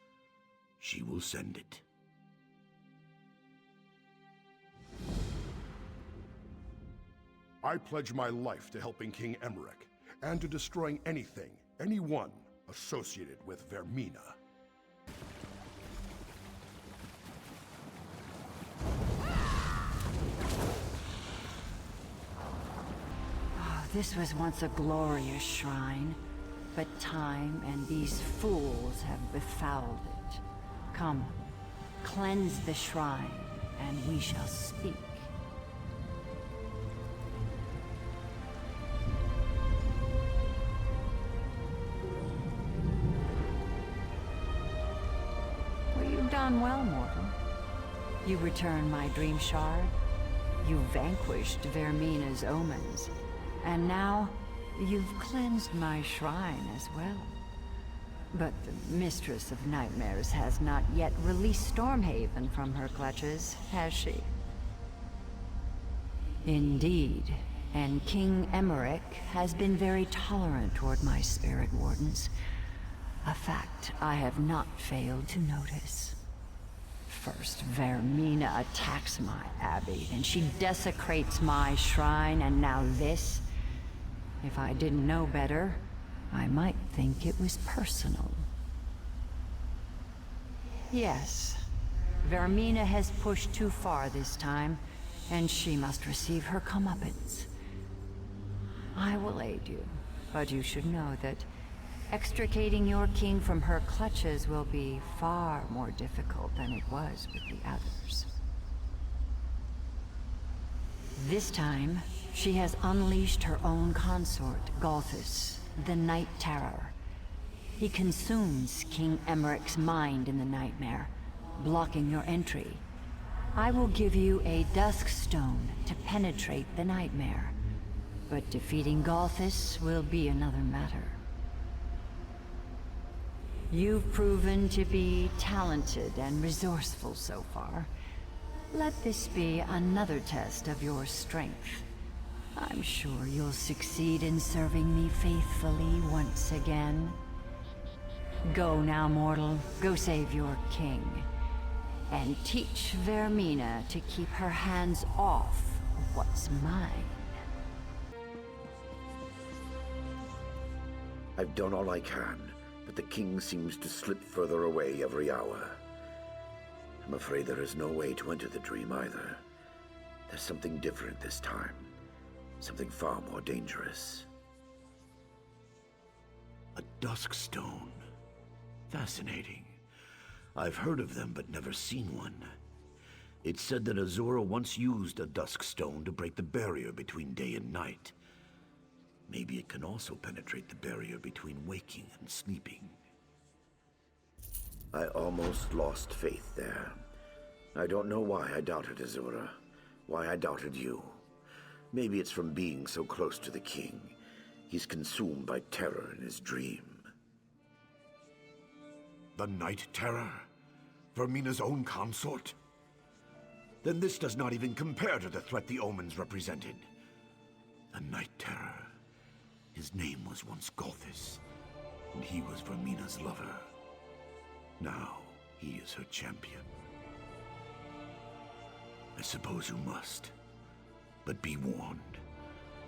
Speaker 24: She will send it.
Speaker 15: I pledge my life to helping King Emmerich, and to destroying anything, anyone, associated with Vermina.
Speaker 7: This was once a glorious shrine, but time and these fools have befouled it. Come, cleanse the shrine, and we shall speak. Well, you've done well, mortal. You return my dream shard. You vanquished Vermina's omens. And now, you've cleansed my shrine as well. But the Mistress of Nightmares has not yet released Stormhaven from her clutches, has she? Indeed, and King Emmerich has been very tolerant toward my spirit wardens. A fact I have not failed to notice. First, Vermina attacks my abbey, then she desecrates my shrine, and now this? If I didn't know better, I might think it was personal. Yes, Vermina has pushed too far this time, and she must receive her comeuppance. I will aid you, but you should know that extricating your king from her clutches will be far more difficult than it was with the others. This time, she has unleashed her own consort, Galthus, the Night Terror. He consumes King Emmerich's mind in the nightmare, blocking your entry. I will give you a dusk stone to penetrate the nightmare, but defeating Galthus will be another matter. You've proven to be talented and resourceful so far. Let this be another test of your strength. I'm sure you'll succeed in serving me faithfully once again. Go now, mortal. Go save your king. And teach Vermina to keep her hands off what's mine.
Speaker 25: I've done all I can, but the king seems to slip further away every hour. I'm afraid there is no way to enter the dream either. There's something different this time. Something far more dangerous.
Speaker 24: A dusk stone. Fascinating. I've heard of them, but never seen one. It's said that Azura once used a dusk stone to break the barrier between day and night. Maybe it can also penetrate the barrier between waking and sleeping.
Speaker 25: I almost lost faith there. I don't know why I doubted Azura, why I doubted you. Maybe it's from being so close to the king. He's consumed by terror in his dream.
Speaker 24: The Night Terror? Vermina's own consort? Then this does not even compare to the threat the omens represented. The Night Terror. His name was once Golthus, and he was Vermina's lover. Now, he is her champion. I suppose you must. But be warned.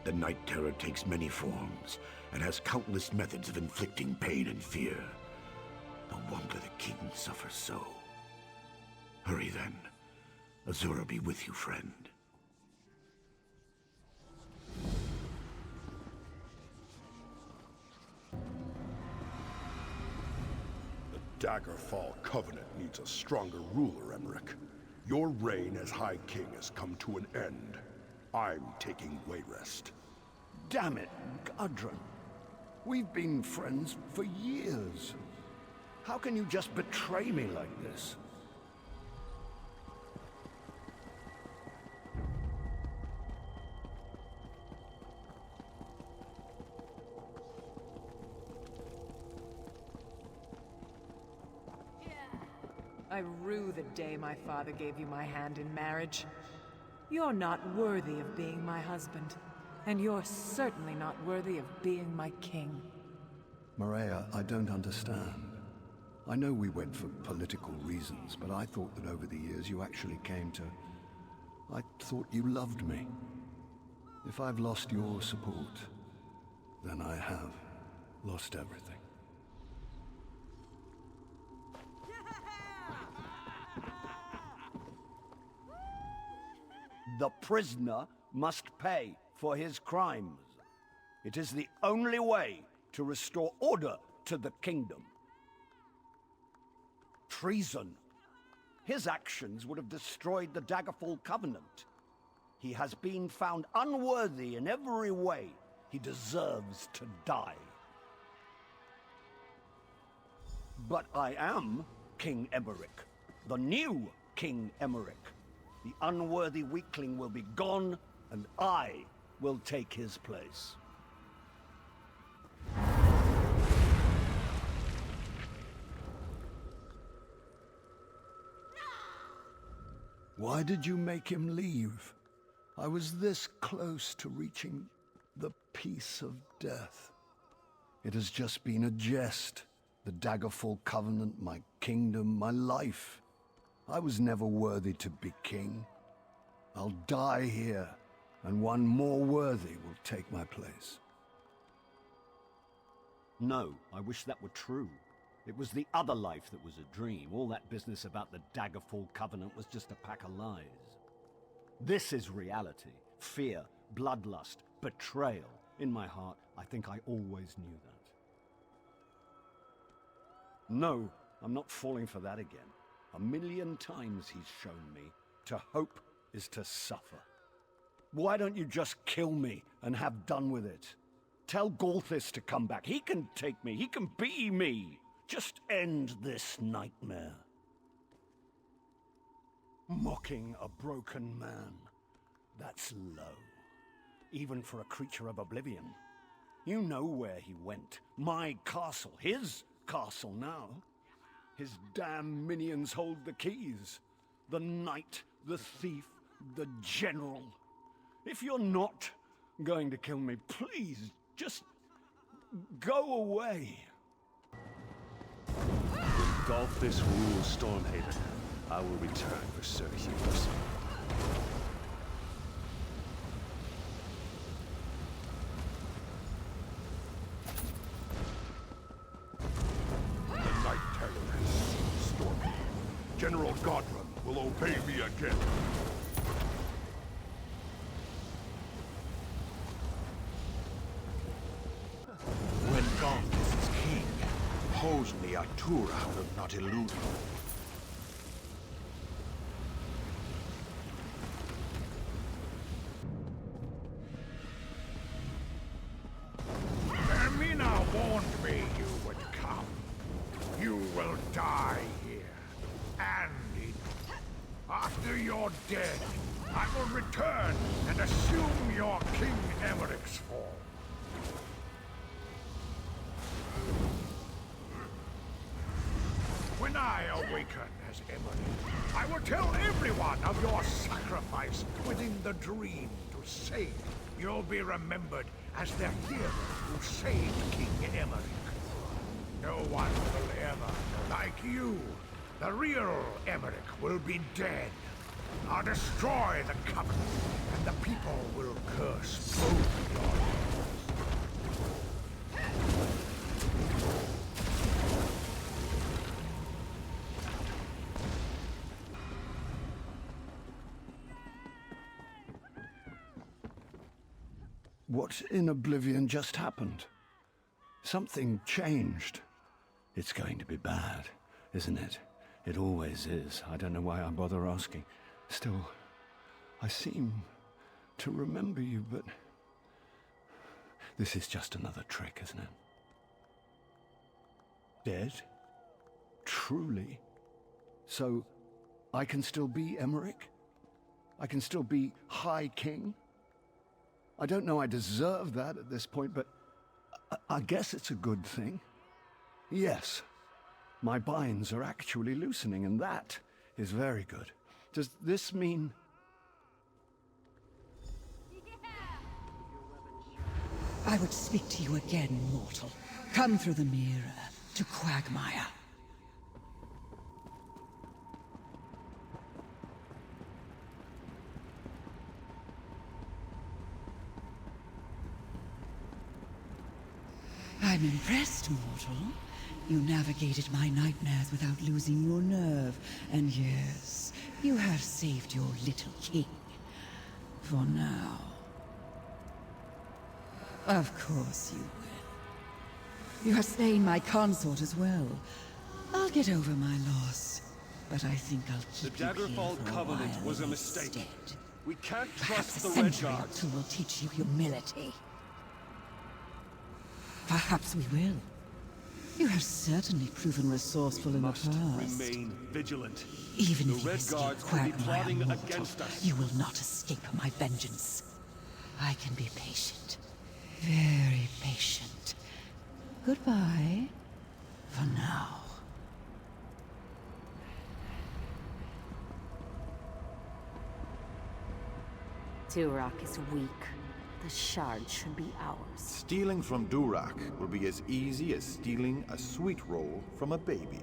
Speaker 24: The Night Terror takes many forms, and has countless methods of inflicting pain and fear. No wonder the king suffers so. Hurry then. Azura be with you, friend.
Speaker 15: The Daggerfall Covenant needs a stronger ruler, Emmerich. Your reign as High King has come to an end. I'm taking Wayrest.
Speaker 24: Damn it, Gudrun. We've been friends for years. How can you just betray me like this?
Speaker 13: I rue the day my father gave you my hand in marriage. You're not worthy of being my husband, and you're certainly not worthy of being my king.
Speaker 9: Maria, I don't understand. I know we went for political reasons, but I thought that over the years you actually came to... I thought you loved me. If I've lost your support, then I have lost everything.
Speaker 26: The prisoner must pay for his crimes. It is the only way to restore order to the kingdom. Treason. His actions would have destroyed the Daggerfall Covenant. He has been found unworthy in every way. He deserves to die. But I am King Emmerich, the new King Emmerich. The unworthy weakling will be gone, and I will take his place.
Speaker 9: Why did you make him leave? I was this close to reaching the peace of death. It has just been a jest. The Daggerfall Covenant, my kingdom, my life. I was never worthy to be king. I'll die here, and one more worthy will take my place.
Speaker 26: No, I wish that were true. It was the other life that was a dream. All that business about the Daggerfall Covenant was just a pack of lies. This is reality. Fear, bloodlust, betrayal. In my heart, I think I always knew that. No, I'm not falling for that again. 1,000,000 times he's shown me, to hope is to suffer. Why don't you just kill me and have done with it? Tell Golthus to come back. He can take me. He can be me. Just end this nightmare. Mocking a broken man. That's low. Even for a creature of oblivion. You know where he went. My castle. His castle now. His damn minions hold the keys. The knight, the thief, the general. If you're not going to kill me, please, just go away.
Speaker 1: When Golthus rules Stormhaven, I will return for Sir Hughes.
Speaker 15: The Night Terror has seized Stormhaven. General Godrun will obey me again.
Speaker 24: When Golthus is king, Hosni Atura will not elude him. die here. And after you're dead, I will return and assume your King Emmerich's form. When I awaken as Emmerich, I will tell everyone of your sacrifice within the dream to save. You'll be remembered as the hero who saved King Emmerich. No one will ever, like you, the real Emmerich, will be dead. I'll destroy the Covenant, and the people will curse both your heads.
Speaker 9: What in oblivion just happened? Something changed. It's going to be bad, isn't it? It always is. I don't know why I bother asking. Still, I seem to remember you, but this is just another trick, isn't it? Dead? Truly? So, I can still be Emmerich? I can still be High King? I don't know I deserve that at this point, but I guess it's a good thing. Yes, my binds are actually loosening, and that is very good. Does this mean...
Speaker 6: I would speak to you again, mortal. Come through the mirror to Quagmire. I'm impressed, mortal. You navigated my nightmares without losing your nerve. And yes, you have saved your little king. For now. Of course you will. You have slain my consort as well. I'll get over my loss. But I think I'll keep you here
Speaker 1: Daggerfall
Speaker 6: for a
Speaker 1: Covenant
Speaker 6: while
Speaker 1: was a mistake.
Speaker 6: instead.
Speaker 1: We can't
Speaker 6: Perhaps
Speaker 1: trust
Speaker 6: a
Speaker 1: the Red
Speaker 6: century or
Speaker 1: Guards.
Speaker 6: two will teach you humility. Perhaps we will. You have certainly proven resourceful in the past.
Speaker 1: Remain vigilant.
Speaker 6: Even
Speaker 1: the
Speaker 6: if you
Speaker 1: Red
Speaker 6: escape
Speaker 1: Guards could be
Speaker 6: Quagmire
Speaker 1: plotting
Speaker 6: mortal,
Speaker 1: against us.
Speaker 6: you will not escape my vengeance. I can be patient. Very patient. Goodbye. For now.
Speaker 3: Durak is weak. The shard should be ours.
Speaker 16: Stealing from Durak will be as easy as stealing a sweet roll from a baby.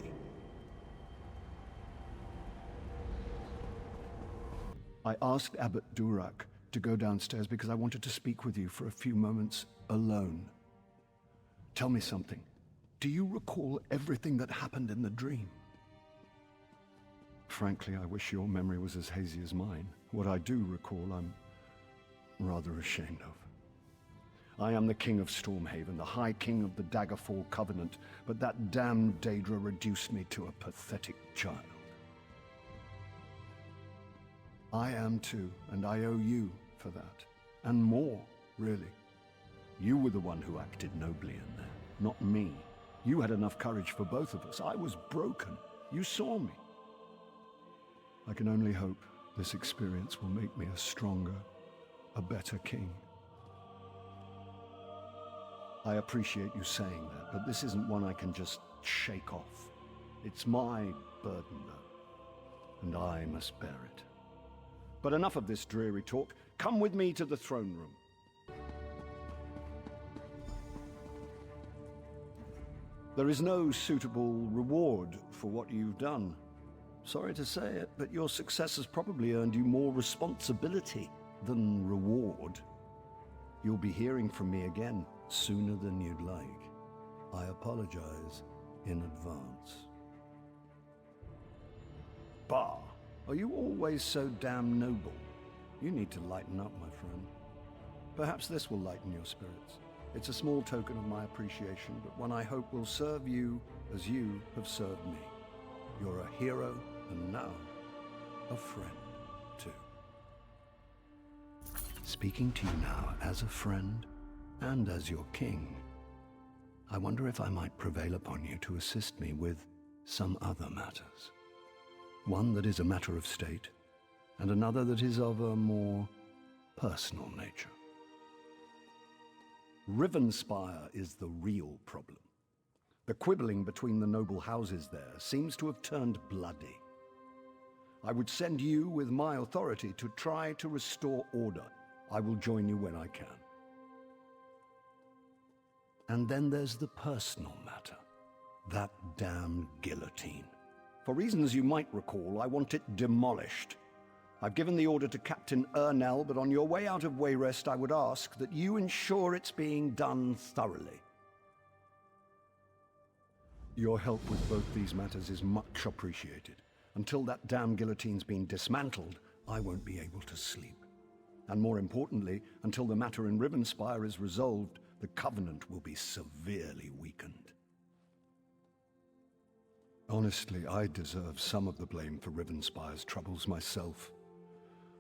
Speaker 9: I asked Abbot Durak to go downstairs because I wanted to speak with you for a few moments alone. Tell me something. Do you recall everything that happened in the dream? Frankly, I wish your memory was as hazy as mine. What I do recall, I'm rather ashamed of. I am the King of Stormhaven, the High King of the Daggerfall Covenant, but that damned Daedra reduced me to a pathetic child. I am too, and I owe you for that. And more, really. You were the one who acted nobly in there, not me. You had enough courage for both of us. I was broken. You saw me. I can only hope this experience will make me a stronger, a better king. I appreciate you saying that, but this isn't one I can just shake off. It's my burden, though, and I must bear it. But enough of this dreary talk. Come with me to the throne room. There is no suitable reward for what you've done. Sorry to say it, but your success has probably earned you more responsibility than reward. You'll be hearing from me again sooner than you'd like. I apologize in advance. Bah! Are you always so damn noble? You need to lighten up, my friend. Perhaps this will lighten your spirits. It's a small token of my appreciation, but one I hope will serve you as you have served me. You're a hero, and now, a friend, too. Speaking to you now as a friend, and as your king, I wonder if I might prevail upon you to assist me with
Speaker 26: some other matters. One that is a matter of state, and another that is of a more personal nature. Rivenspire is the real problem. The quibbling between the noble houses there seems to have turned bloody. I would send you with my authority to try to restore order. I will join you when I can. And then there's the personal matter. That damn guillotine. For reasons you might recall, I want it demolished. I've given the order to Captain Ernell, but on your way out of Wayrest, I would ask that you ensure it's being done thoroughly. Your help with both these matters is much appreciated. Until that damn guillotine's been dismantled, I won't be able to sleep. And more importantly, until the matter in Rivenspire is resolved, the Covenant will be severely weakened. Honestly, I deserve some of the blame for Rivenspire's troubles myself.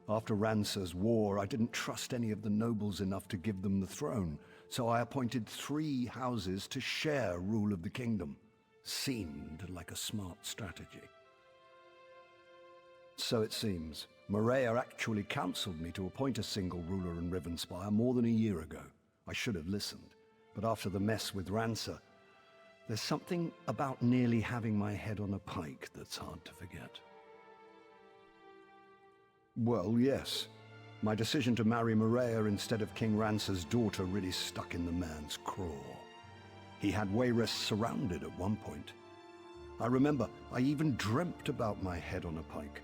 Speaker 26: After Rancer's war, I didn't trust any of the nobles enough to give them the throne, so I appointed 3 houses to share rule of the kingdom. Seemed like a smart strategy. So it seems. Maria actually counseled me to appoint a single ruler in Rivenspire more than a year ago. I should have listened, but after the mess with Rancer, there's something about nearly having my head on a pike that's hard to forget. Well, yes. My decision to marry Maria instead of King Rancer's daughter really stuck in the man's craw. He had Wayrest surrounded at one point. I remember I even dreamt about my head on a pike.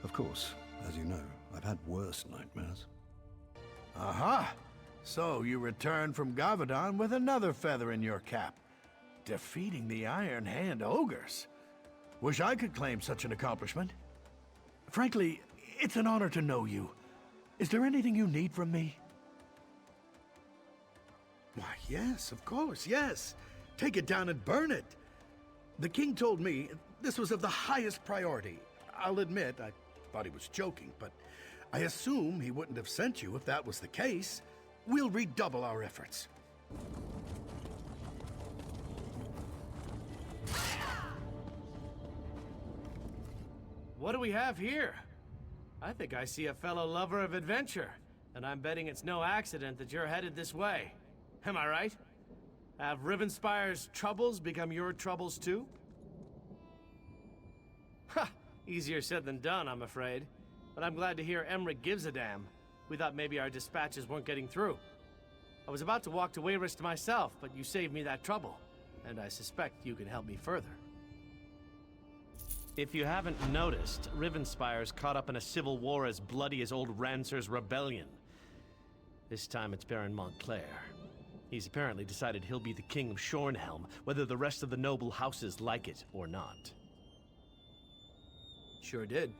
Speaker 26: Of course, as you know, I've had worse nightmares.
Speaker 9: Aha! So you return from Gavadon with another feather in your cap. Defeating the Iron Hand ogres. Wish I could claim such an accomplishment. Frankly, it's an honor to know you. Is there anything you need from me? Why, yes, of course, yes. Take it down and burn it. The king told me this was of the highest priority. I'll admit, I thought he was joking, but I assume he wouldn't have sent you if that was the case. We'll redouble our efforts.
Speaker 12: What do we have here? I think I see a fellow lover of adventure, and I'm betting it's no accident that you're headed this way. Am I right? Have Rivenspire's troubles become your troubles too? Ha! Easier said than done, I'm afraid. But I'm glad to hear Emmerich gives a damn. We thought maybe our dispatches weren't getting through. I was about to walk to Wayrest myself, but you saved me that trouble. And I suspect you can help me further. If you haven't noticed, Rivenspire's caught up in a civil war as bloody as old Rancer's rebellion. This time it's Baron Montclair. He's apparently decided he'll be the king of Shornhelm, whether the rest of the noble houses like it or not. Sure did.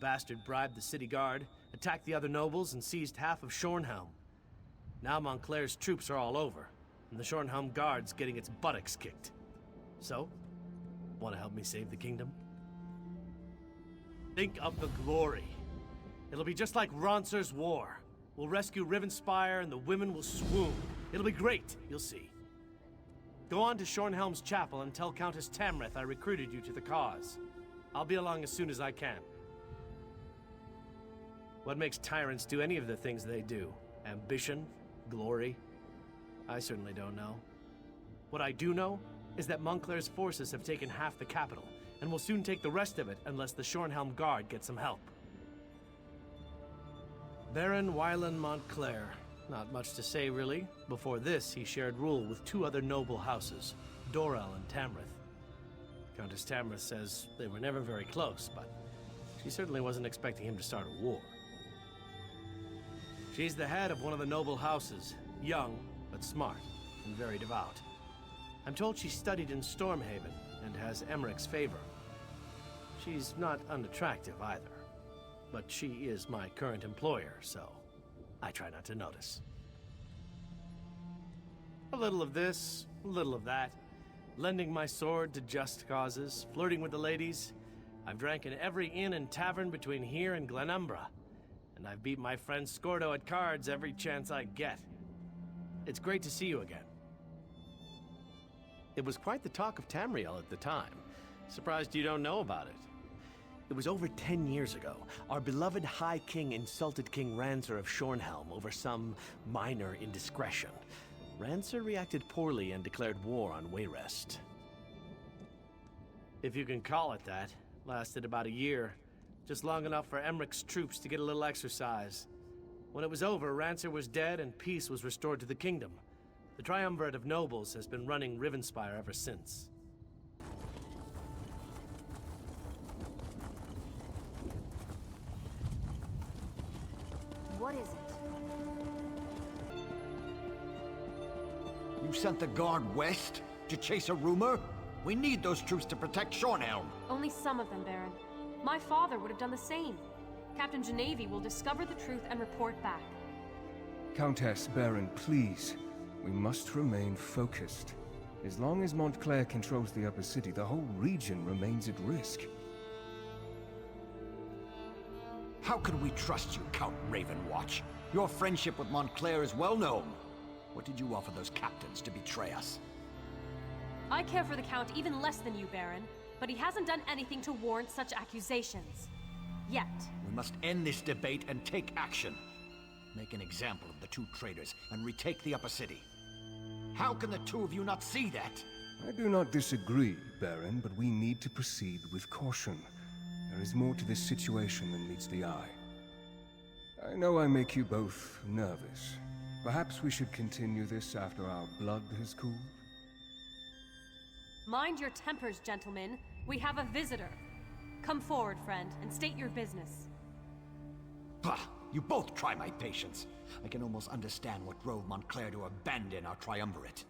Speaker 12: Bastard bribed the city guard, attacked the other nobles, and seized half of Shornhelm. Now Montclair's troops are all over, and the Shornhelm guard's getting its buttocks kicked. So, want to help me save the kingdom? Think of the glory. It'll be just like Rancer's war. We'll rescue Rivenspire and the women will swoon. It'll be great, you'll see. Go on to Shornhelm's chapel and tell Countess Tamrith I recruited you to the cause. I'll be along as soon as I can. What makes tyrants do any of the things they do? Ambition? Glory? I certainly don't know. What I do know is that Montclair's forces have taken half the capital, and will soon take the rest of it unless the Shornhelm Guard gets some help. Baron Wylan Montclair. Not much to say, really. Before this, he shared rule with 2 other noble houses, Dorel and Tamrith. Countess Tamrith says they were never very close, but she certainly wasn't expecting him to start a war. She's the head of one of the noble houses, young, but smart, and very devout. I'm told she studied in Stormhaven, and has Emmerich's favor. She's not unattractive either, but she is my current employer, so I try not to notice. A little of this, a little of that, lending my sword to just causes, flirting with the ladies. I've drank in every inn and tavern between here and Glenumbra, and I've beat my friend Scordo at cards every chance I get. It's great to see you again. It was quite the talk of Tamriel at the time. Surprised you don't know about it. It was over 10 years ago. Our beloved High King insulted King Rancer of Shornhelm over some minor indiscretion. Rancer reacted poorly and declared war on Wayrest. If you can call it that. Lasted about a year. Just long enough for Emmeric's troops to get a little exercise. When it was over, Rancer was dead and peace was restored to the kingdom. The Triumvirate of Nobles has been running Rivenspire ever since.
Speaker 22: What is it?
Speaker 11: You sent the guard west to chase a rumor? We need those troops to protect Shornhelm.
Speaker 5: Only some of them, Baron. My father would have done the same. Captain Genevieve will discover the truth and report back.
Speaker 14: Countess, Baron, please. We must remain focused. As long as Montclair controls the upper city, the whole region remains at risk.
Speaker 11: How could we trust you, Count Ravenwatch? Your friendship with Montclair is well known. What did you offer those captains to betray us?
Speaker 5: I care for the Count even less than you, Baron, but he hasn't done anything to warrant such accusations. Yet.
Speaker 11: We must end this debate and take action. Make an example of the two traitors and retake the upper city. How can the two of you not see that?
Speaker 14: I do not disagree, Baron, but we need to proceed with caution. There is more to this situation than meets the eye. I know I make you both nervous. Perhaps we should continue this after our blood has cooled?
Speaker 5: Mind your tempers, gentlemen. We have a visitor. Come forward, friend, and state your business.
Speaker 11: Bah! You both try my patience. I can almost understand what drove Montclair to abandon our triumvirate.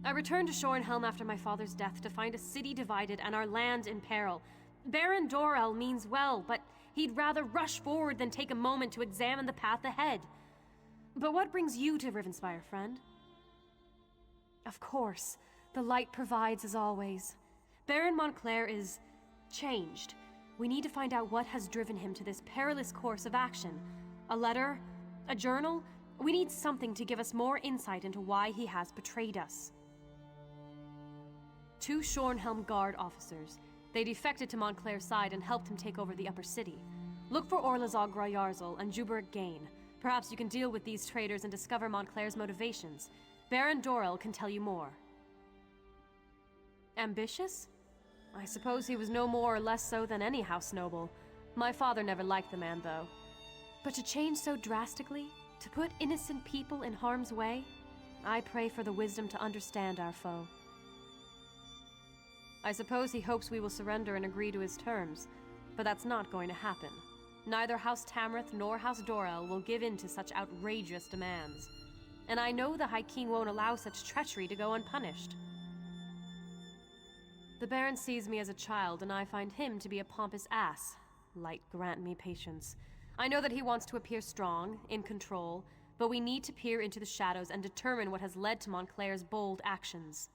Speaker 5: I returned to Shornhelm after my father's death to find a city divided and our land in peril. Baron Dorell means well, but he'd rather rush forward than take a moment to examine the path ahead. But what brings you to Rivenspire, friend? Of course, the light provides as always. Baron Montclair is changed. We need to find out what has driven him to this perilous course of action. A letter? A journal? We need something to give us more insight into why he has betrayed us. 2 Shornhelm Guard officers. They defected to Montclair's side and helped him take over the upper city. Look for Orlazog Grayarzal and Juberik Gain. Perhaps you can deal with these traitors and discover Montclair's motivations. Baron Dorell can tell you more. Ambitious? I suppose he was no more or less so than any house noble. My father never liked the man, though. But to change so drastically? To put innocent people in harm's way? I pray for the wisdom to understand our foe. I suppose he hopes we will surrender and agree to his terms, but that's not going to happen. Neither House Tamrith nor House Dorell will give in to such outrageous demands. And I know the High King won't allow such treachery to go unpunished. The Baron sees me as a child, and I find him to be a pompous ass. Light grant me patience. I know that he wants to appear strong, in control, but we need to peer into the shadows and determine what has led to Montclair's bold actions.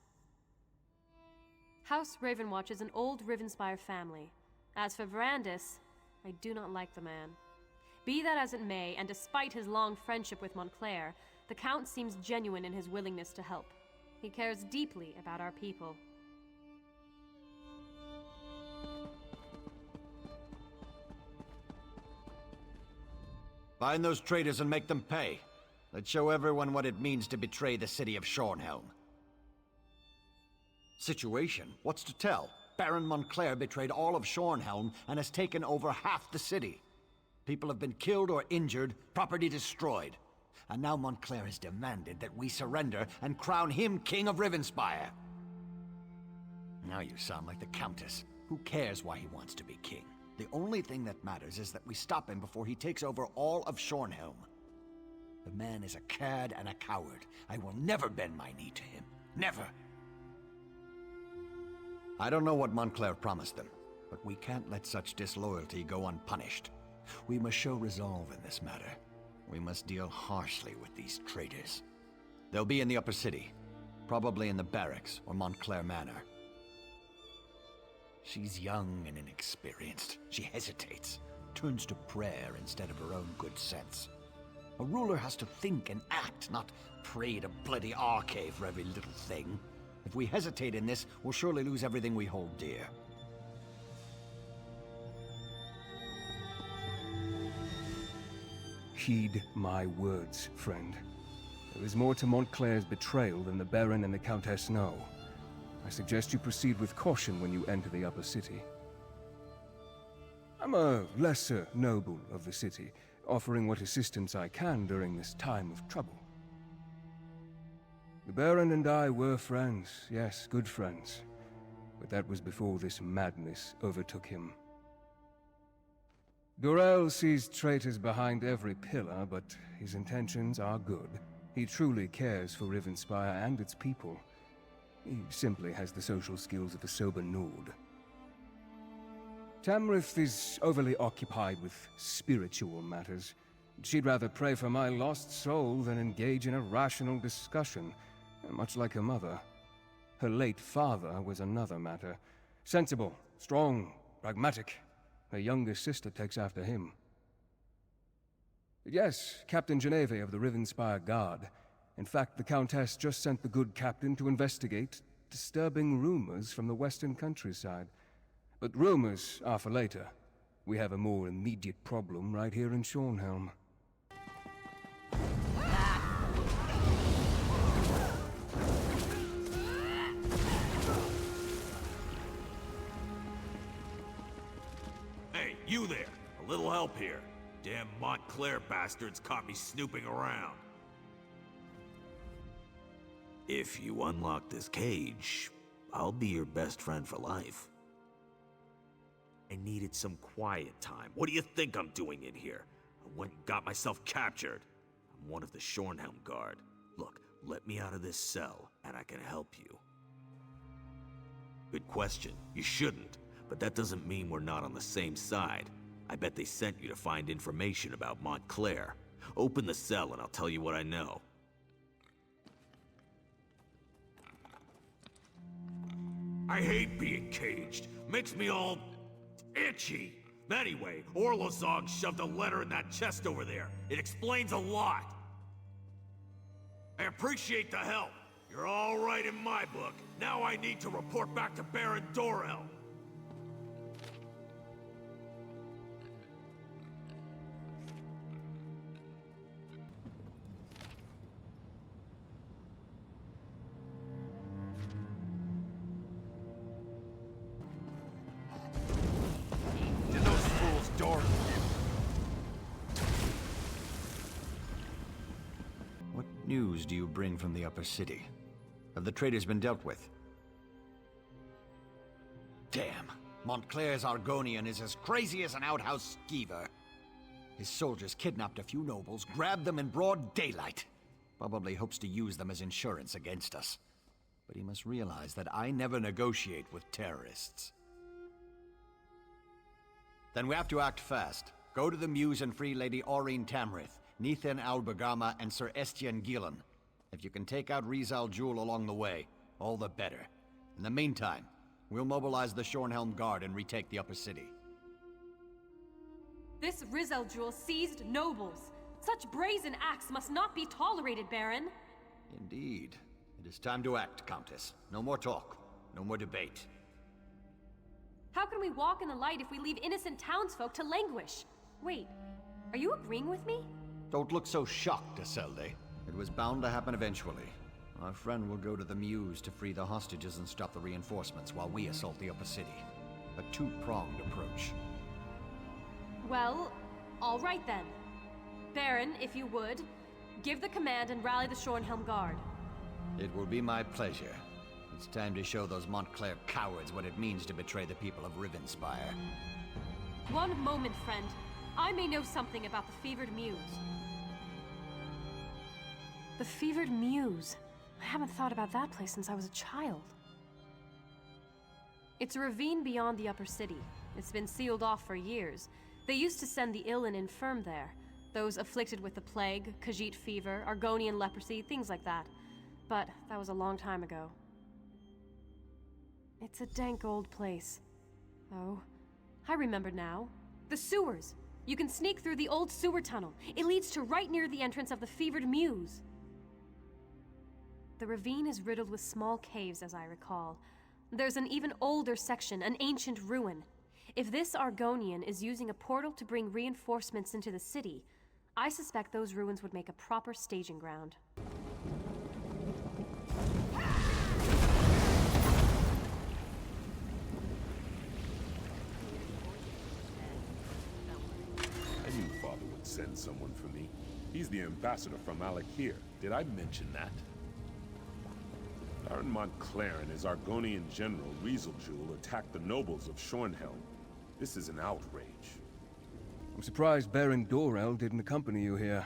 Speaker 5: House Ravenwatch is an old Rivenspire family. As for Brandis, I do not like the man. Be that as it may, and despite his long friendship with Montclair, the Count seems genuine in his willingness to help. He cares deeply about our people.
Speaker 11: Find those traitors and make them pay. Let's show everyone what it means to betray the city of Shornhelm. Situation? What's to tell? Baron Montclair betrayed all of Shornhelm and has taken over half the city. People have been killed or injured, property destroyed. And now Montclair has demanded that we surrender and crown him King of Rivenspire. Now you sound like the Countess. Who cares why he wants to be king? The only thing that matters is that we stop him before he takes over all of Shornhelm. The man is a cad and a coward. I will never bend my knee to him. Never. I don't know what Montclair promised them, but we can't let such disloyalty go unpunished. We must show resolve in this matter. We must deal harshly with these traitors. They'll be in the upper city, probably in the barracks or Montclair Manor. She's young and inexperienced. She hesitates, turns to prayer instead of her own good sense. A ruler has to think and act, not pray to bloody arcade for every little thing. If we hesitate in this, we'll surely lose everything we hold dear.
Speaker 14: Heed my words, friend. There is more to Montclair's betrayal than the Baron and the Countess know. I suggest you proceed with caution when you enter the upper city. I'm a lesser noble of the city, offering what assistance I can during this time of trouble. The Baron and I were friends, yes, good friends. But that was before this madness overtook him. Dorel sees traitors behind every pillar, but his intentions are good. He truly cares for Rivenspire and its people. He simply has the social skills of a sober Nord. Tamrith is overly occupied with spiritual matters. She'd rather pray for my lost soul than engage in a rational discussion, much like her mother. Her late father was another matter. Sensible, strong, pragmatic. Her younger sister takes after him. Yes, Captain Geneve of the Rivenspire Guard. In fact, the Countess just sent the good captain to investigate disturbing rumors from the western countryside. But rumors are for later. We have a more immediate problem right here in Shornhelm.
Speaker 4: Hey, you there! A little help here. Damn Montclair bastards caught me snooping around. If you unlock this cage, I'll be your best friend for life. I needed some quiet time. What do you think I'm doing in here? I went and got myself captured. I'm one of the Shornhelm Guard. Look, let me out of this cell, and I can help you. Good question. You shouldn't, but that doesn't mean we're not on the same side. I bet they sent you to find information about Montclair. Open the cell and I'll tell you what I know. I hate being caged. Makes me all itchy. Anyway, Orlozog shoved a letter in that chest over there. It explains a lot. I appreciate the help. You're all right in my book. Now I need to report back to Baron Dorel.
Speaker 11: What news do you bring from the upper city? Have the traitors been dealt with? Damn! Montclair's Argonian is as crazy as an outhouse skeever. His soldiers kidnapped a few nobles, grabbed them in broad daylight. Probably hopes to use them as insurance against us. But he must realize that I never negotiate with terrorists. Then we have to act fast. Go to the Muse and free Lady Aurene Tamrith, Nithan Albergama, and Sir Estienne Gillen. If you can take out Rizal Jewel along the way, all the better. In the meantime, we'll mobilize the Shornhelm Guard and retake the upper city.
Speaker 5: This Rizal Jewel seized nobles. Such brazen acts must not be tolerated, Baron.
Speaker 11: Indeed. It is time to act, Countess. No more talk. No more debate.
Speaker 5: How can we walk in the light if we leave innocent townsfolk to languish? Wait, are you agreeing with me?
Speaker 11: Don't look so shocked, Isolde. It was bound to happen eventually. Our friend will go to the Muse to free the hostages and stop the reinforcements while we assault the upper city. A two-pronged approach.
Speaker 5: Well, all right then. Baron, if you would, give the command and rally the Shornhelm Guard.
Speaker 11: It will be my pleasure. It's time to show those Montclair cowards what it means to betray the people of Rivenspire.
Speaker 5: One moment, friend. I may know something about the Fevered Muse. The Fevered Muse. I haven't thought about that place since I was a child. It's a ravine beyond the upper city. It's been sealed off for years. They used to send the ill and infirm there. Those afflicted with the plague, Khajiit fever, Argonian leprosy, things like that. But that was a long time ago. It's a dank old place. Oh, I remember now. The sewers! You can sneak through the old sewer tunnel. It leads to right near the entrance of the Fevered Mews. The ravine is riddled with small caves, as I recall. There's an even older section, an ancient ruin. If this Argonian is using a portal to bring reinforcements into the city, I suspect those ruins would make a proper staging ground.
Speaker 8: I knew Father would send someone for me. He's the ambassador from Alik'r. Did I mention that? Baron Montclair and his Argonian general, Rivenspire, attacked the nobles of Shornhelm. This is an outrage.
Speaker 14: I'm surprised Baron Dorell didn't accompany you here.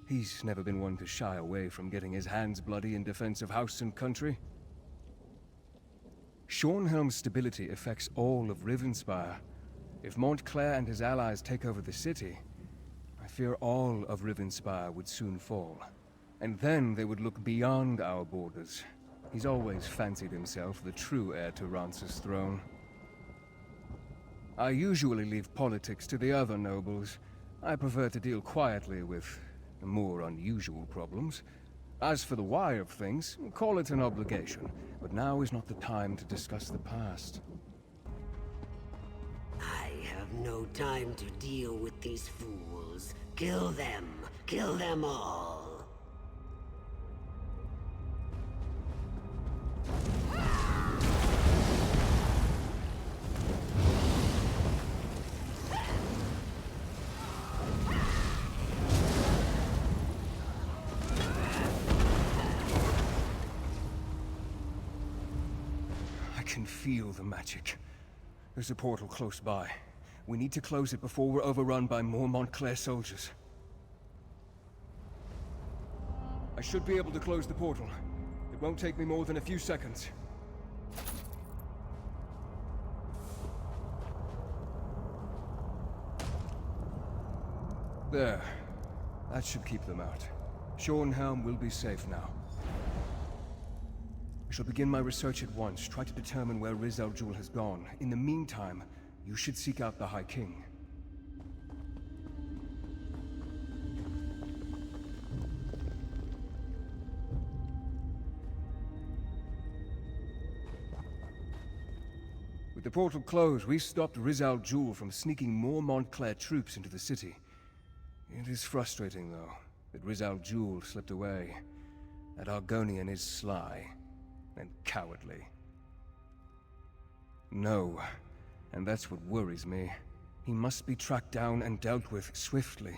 Speaker 14: He's never been one to shy away from getting his hands bloody in defense of house and country. Shornhelm's stability affects all of Rivenspire. If Montclair and his allies take over the city, I fear all of Rivenspire would soon fall. And then they would look beyond our borders. He's always fancied himself the true heir to Rance's throne. I usually leave politics to the other nobles. I prefer to deal quietly with more unusual problems. As for the why of things, call it an obligation. But now is not the time to discuss the past.
Speaker 10: I have no time to deal with these fools. Kill them! Kill them all!
Speaker 14: I can feel the magic. There's a portal close by. We need to close it before we're overrun by more Montclair soldiers. I should be able to close the portal. It won't take me more than a few seconds. There. That should keep them out. Shornhelm will be safe now. I shall begin my research at once, try to determine where Riz al-Jul has gone. In the meantime, you should seek out the High King. With the portal closed, we stopped Riz al-Jul from sneaking more Montclair troops into the city. It is frustrating, though, that Riz al-Jul slipped away. That Argonian is sly and cowardly. No, and that's what worries me. He must be tracked down and dealt with swiftly.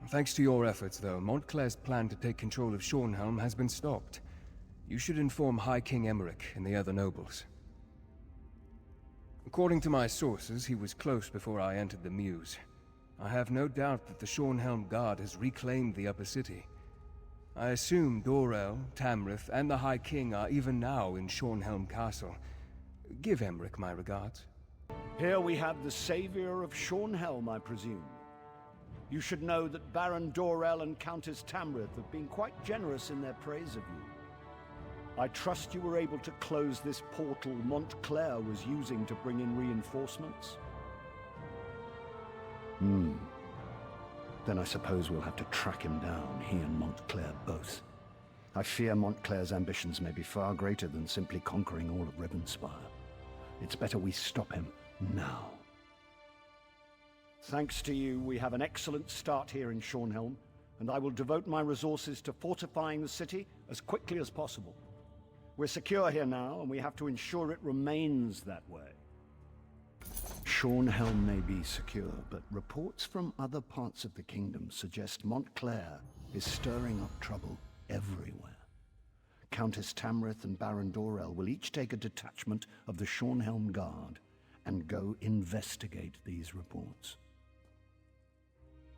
Speaker 14: Thanks to your efforts, though, Montclair's plan to take control of Shornhelm has been stopped. You should inform High King Emmerich and the other nobles. According to my sources, he was close before I entered the Mews. I have no doubt that the Shornhelm Guard has reclaimed the upper city. I assume Dorell, Tamrith, and the High King are even now in Shornhelm Castle. Give Emmerich my regards.
Speaker 26: Here we have the savior of Shornhelm, I presume. You should know that Baron Dorell and Countess Tamrith have been quite generous in their praise of you. I trust you were able to close this portal Montclair was using to bring in reinforcements? Then I suppose we'll have to track him down, he and Montclair both. I fear Montclair's ambitions may be far greater than simply conquering all of Rivenspire. It's better we stop him now. Thanks to you, we have an excellent start here in Shornhelm, and I will devote my resources to fortifying the city as quickly as possible. We're secure here now, and we have to ensure it remains that way. Shornhelm may be secure, but reports from other parts of the kingdom suggest Montclair is stirring up trouble everywhere. Countess Tamrith and Baron Dorell will each take a detachment of the Shornhelm Guard and go investigate these reports.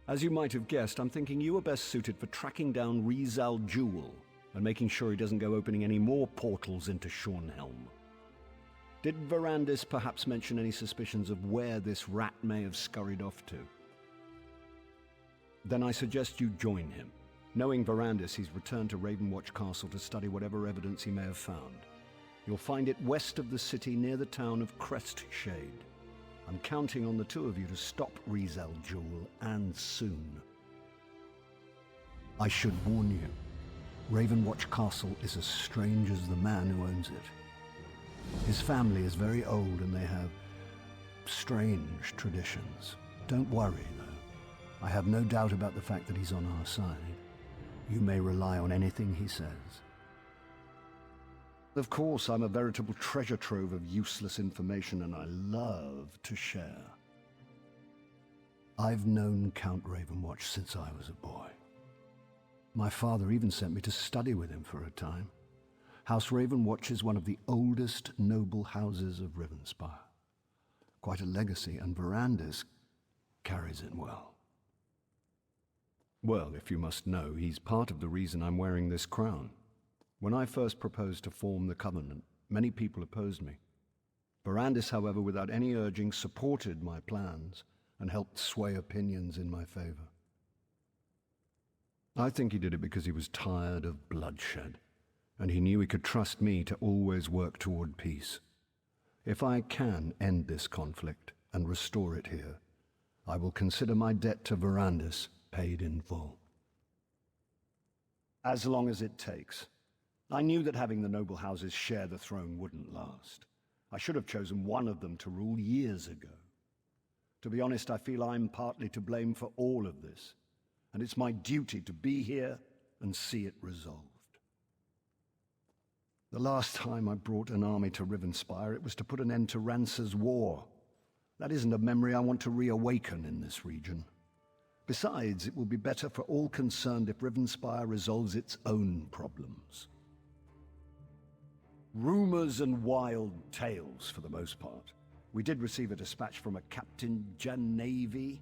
Speaker 26: As you might have guessed, I'm thinking you are best suited for tracking down Riz al-Jul and making sure he doesn't go opening any more portals into Shornhelm. Did Verandis perhaps mention any suspicions of where this rat may have scurried off to? Then I suggest you join him. Knowing Verandis, he's returned to Ravenwatch Castle to study whatever evidence he may have found. You'll find it west of the city near the town of Crestshade. I'm counting on the two of you to stop Rizel Jewel, and soon. I should warn you, Ravenwatch Castle is as strange as the man who owns it. His family is very old and they have strange traditions. Don't worry, though. I have no doubt about the fact that he's on our side. You may rely on anything he says. Of course, I'm a veritable treasure trove of useless information, and I love to share. I've known Count Ravenwatch since I was a boy. My father even sent me to study with him for a time. House Ravenwatch is one of the oldest noble houses of Rivenspire. Quite a legacy, and Verandis carries it well. Well, if you must know, he's part of the reason I'm wearing this crown. When I first proposed to form the Covenant, many people opposed me. Verandis, however, without any urging, supported my plans and helped sway opinions in my favor. I think he did it because he was tired of bloodshed, and he knew he could trust me to always work toward peace. If I can end this conflict and restore it here, I will consider my debt to Verandis paid in full. As long as it takes. I knew that having the noble houses share the throne wouldn't last. I should have chosen one of them to rule years ago. To be honest, I feel I'm partly to blame for all of this, and it's my duty to be here and see it resolved. The last time I brought an army to Rivenspire, it was to put an end to Rance's war. That isn't a memory I want to reawaken in this region. Besides, it will be better for all concerned if Rivenspire resolves its own problems. Rumors and wild tales, for the most part. We did receive a dispatch from a Captain Janavi.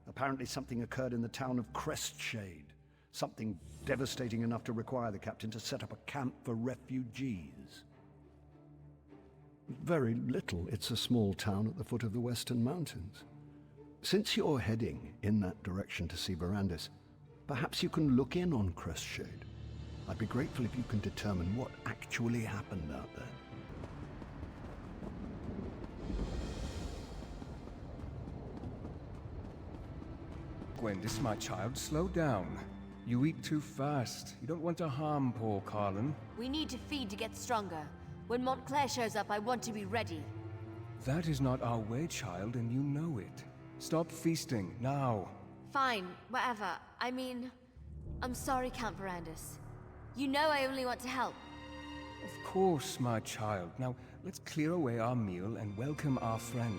Speaker 26: Apparently something occurred in the town of Crestshade. Something devastating enough to require the captain to set up a camp for refugees. Very little. It's a small town at the foot of the Western Mountains. Since you're heading in that direction to see Verandis, perhaps you can look in on Crestshade. I'd be grateful if you can determine what actually happened out there.
Speaker 14: Gwendis, my child, slow down. You eat too fast. You don't want to harm poor Carlin.
Speaker 3: We need to feed to get stronger. When Montclair shows up, I want to be ready.
Speaker 14: That is not our way, child, and you know it. Stop feasting, now.
Speaker 3: Fine, whatever. I mean, I'm sorry, Count Verandis. You know I only want to help.
Speaker 14: Of course, my child. Now, let's clear away our meal and welcome our friend.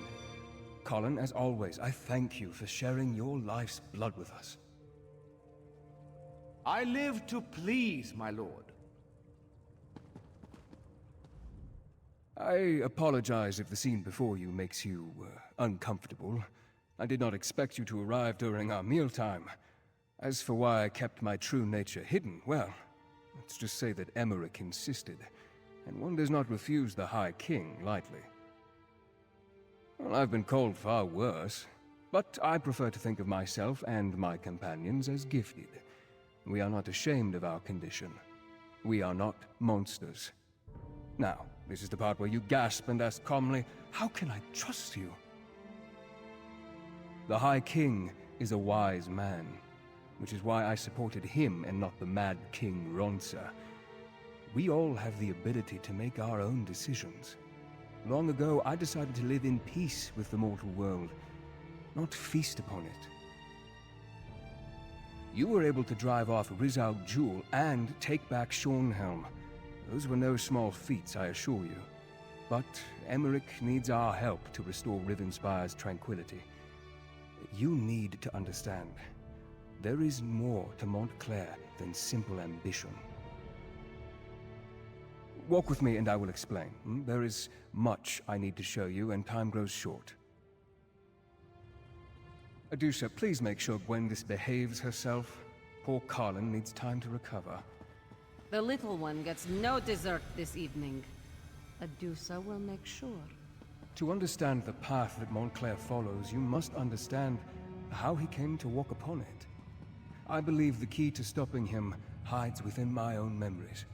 Speaker 14: Colin, as always, I thank you for sharing your life's blood with us.
Speaker 2: I live to please, my lord.
Speaker 14: I apologize if the scene before you makes you uncomfortable. I did not expect you to arrive during our mealtime. As for why I kept my true nature hidden, well, let's just say that Emmerich insisted, and one does not refuse the High King lightly. Well, I've been called far worse, but I prefer to think of myself and my companions as gifted. We are not ashamed of our condition. We are not monsters. Now, this is the part where you gasp and ask calmly, how can I trust you? The High King is a wise man, which is why I supported him and not the mad King Ronsa. We all have the ability to make our own decisions. Long ago, I decided to live in peace with the mortal world, not feast upon it. You were able to drive off Rizel Jewel and take back Stormhaven. Those were no small feats, I assure you. But Emmerich needs our help to restore Rivenspire's tranquility. You need to understand, there is more to Montclair than simple ambition. Walk with me and I will explain. There is much I need to show you and time grows short. Adusha, please make sure Gwendis behaves herself. Poor Carlin needs time to recover.
Speaker 18: The little one gets no dessert this evening. Adusa will make sure.
Speaker 14: To understand the path that Montclair follows, you must understand how he came to walk upon it. I believe the key to stopping him hides within my own memories.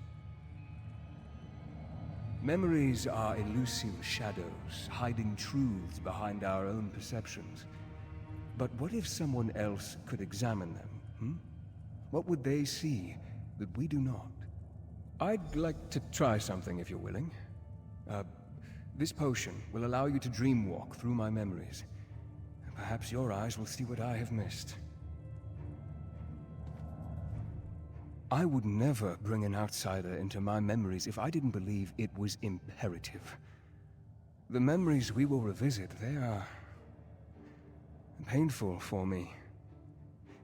Speaker 14: Memories are elusive shadows, hiding truths behind our own perceptions. But what if someone else could examine them, What would they see that we do not? I'd like to try something if you're willing. This potion will allow you to dreamwalk through my memories. Perhaps your eyes will see what I have missed. I would never bring an outsider into my memories if I didn't believe it was imperative. The memories we will revisit, they are painful for me.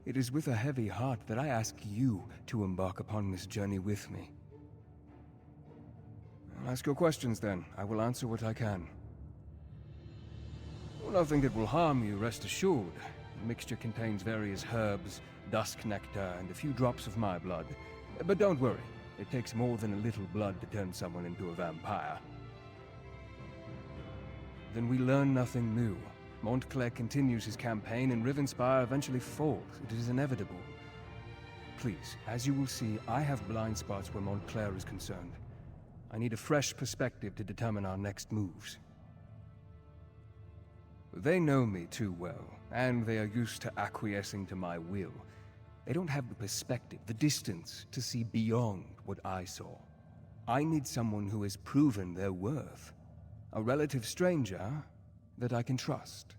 Speaker 14: It is with a heavy heart that I ask you to embark upon this journey with me. I'll ask your questions then. I will answer what I can. Nothing that will harm you, rest assured. The mixture contains various herbs, dusk nectar, and a few drops of my blood. But don't worry, it takes more than a little blood to turn someone into a vampire. Then we learn nothing new. Montclair continues his campaign, and Rivenspire eventually falls. It is inevitable. Please, as you will see, I have blind spots where Montclair is concerned. I need a fresh perspective to determine our next moves. They know me too well, and they are used to acquiescing to my will. They don't have the perspective, the distance, to see beyond what I saw. I need someone who has proven their worth. A relative stranger that I can trust.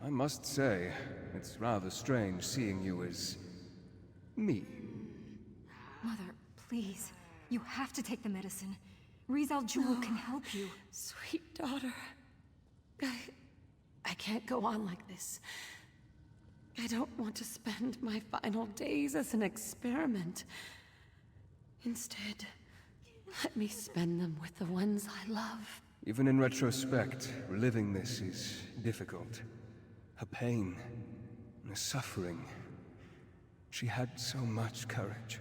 Speaker 14: I must say, it's rather strange seeing you as me.
Speaker 7: Mother, please. You have to take the medicine. Rizal Jewel can help you.
Speaker 17: Sweet daughter. I can't go on like this. I don't want to spend my final days as an experiment. Instead, let me spend them with the ones I love.
Speaker 14: Even in retrospect, reliving this is difficult. Her pain, her suffering. She had so much courage.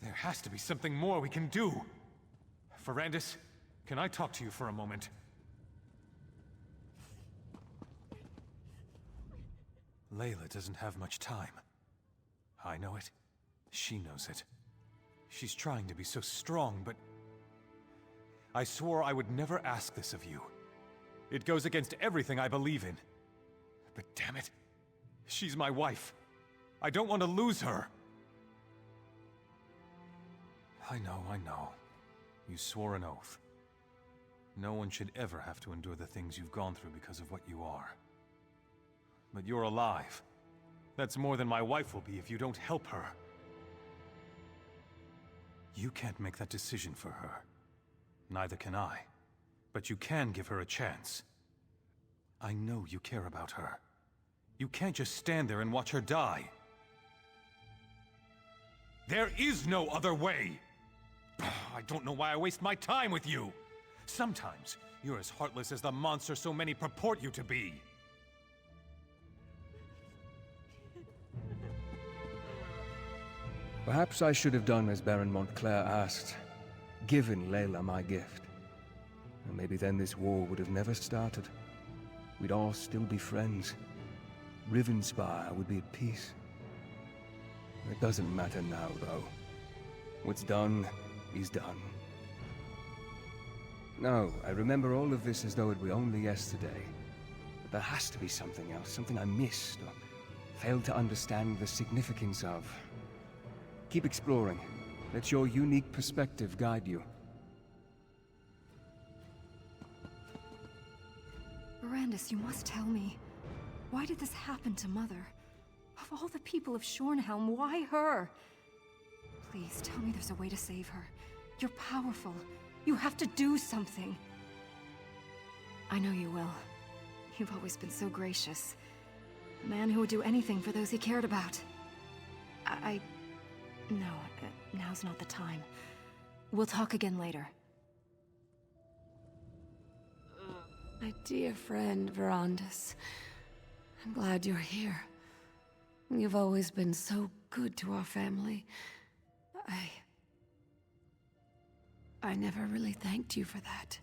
Speaker 19: There has to be something more we can do. Ferrandis, can I talk to you for a moment? Layla doesn't have much time. I know it. She knows it. She's trying to be so strong, but... I swore I would never ask this of you. It goes against everything I believe in. But damn it, she's my wife. I don't want to lose her. I know. You swore an oath. No one should ever have to endure the things you've gone through because of what you are. But you're alive. That's more than my wife will be if you don't help her. You can't make that decision for her. Neither can I. But you can give her a chance. I know you care about her. You can't just stand there and watch her die. There is no other way! I don't know why I waste my time with you! Sometimes, you're as heartless as the monster so many purport you to be.
Speaker 14: Perhaps I should have done as Baron Montclair asked. Given Layla my gift. And maybe then this war would have never started. We'd all still be friends. Rivenspire would be at peace. It doesn't matter now, though. What's done is done. No, I remember all of this as though it were only yesterday. But there has to be something else, something I missed, or failed to understand the significance of. Keep exploring. Let your unique perspective guide you.
Speaker 7: Mirandus, you must tell me. Why did this happen to Mother? Of all the people of Shornhelm, why her? Please, tell me there's a way to save her. You're powerful. You have to do something. I know you will. You've always been so gracious. A man who would do anything for those he cared about. No, now's not the time. We'll talk again later.
Speaker 17: My dear friend, Verandis. I'm glad you're here. You've always been so good to our family. I never really thanked you for that.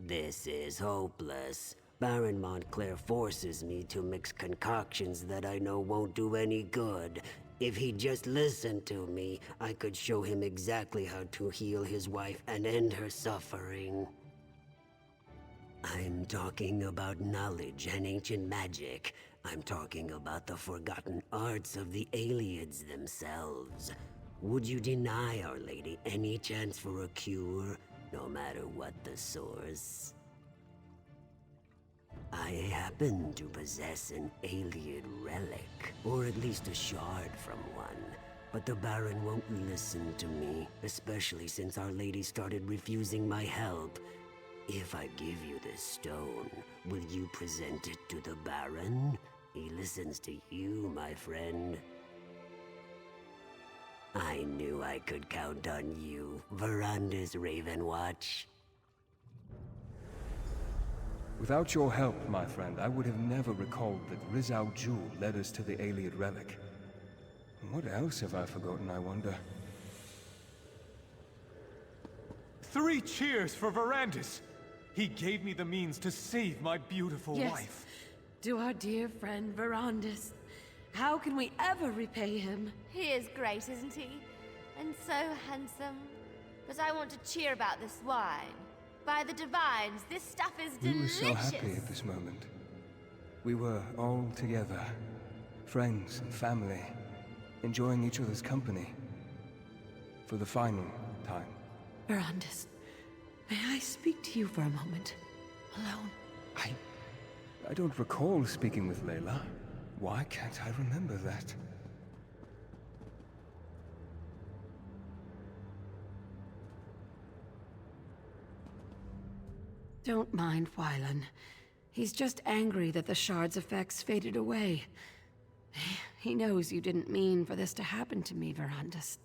Speaker 10: This is hopeless. Baron Montclair forces me to mix concoctions that I know won't do any good. If he'd just listened to me, I could show him exactly how to heal his wife and end her suffering. I'm talking about knowledge and ancient magic. I'm talking about the forgotten arts of the Aliads themselves. Would you deny Our Lady any chance for a cure, no matter what the source? I happen to possess an Ailiad relic, or at least a shard from one. But the Baron won't listen to me, especially since Our Lady started refusing my help. If I give you this stone, will you present it to the Baron? He listens to you, my friend. I knew I could count on you, Veranda's Ravenwatch.
Speaker 14: Without your help, my friend, I would have never recalled that Rizal Jul led us to the Ailiad relic. What else have I forgotten, I wonder?
Speaker 19: 3 cheers for Verandis! He gave me the means to save my beautiful wife.
Speaker 17: To our dear friend Verandis. How can we ever repay him?
Speaker 13: He is great, isn't he? And so handsome. But I want to cheer about this wine. By the divines, this stuff is delicious.
Speaker 14: We were so happy at this moment. We were all together, friends and family, enjoying each other's company. For the final time.
Speaker 17: Verandis, may I speak to you for a moment? Alone?
Speaker 14: I don't recall speaking with Layla. Why can't I remember that?
Speaker 17: Don't mind Wylan. He's just angry that the shard's effects faded away. He knows you didn't mean for this to happen to me, Verandis.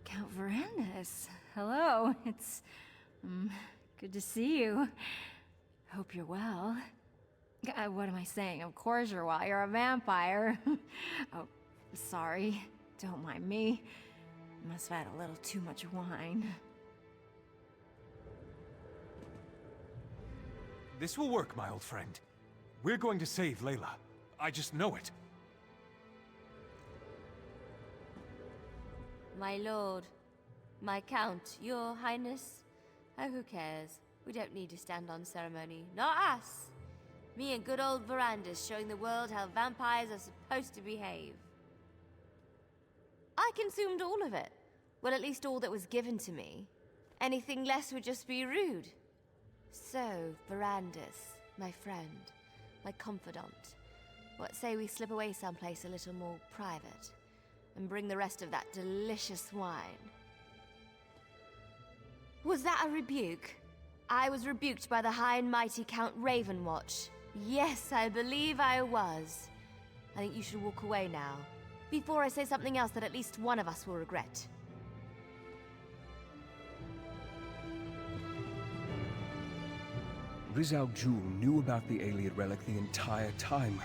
Speaker 7: Count Verandis. Hello. It's good to see you. Hope you're well. What am I saying? Of course you're well. You're a vampire. Oh, sorry. Don't mind me. Must have had a little too much wine.
Speaker 19: This will work, my old friend. We're going to save Layla. I just know it.
Speaker 13: My lord. My count. Your highness. Oh, who cares? We don't need to stand on ceremony. Not us! Me and good old Verandis showing the world how vampires are supposed to behave. I consumed all of it. Well, at least all that was given to me. Anything less would just be rude. So, Verandis, my friend, my confidant, what say we slip away someplace a little more private, and bring the rest of that delicious wine? Was that a rebuke? I was rebuked by the high and mighty Count Ravenwatch. Yes, I believe I was. I think you should walk away now, before I say something else that at least one of us will regret.
Speaker 14: Rizal Jul knew about the Ailiad relic the entire time.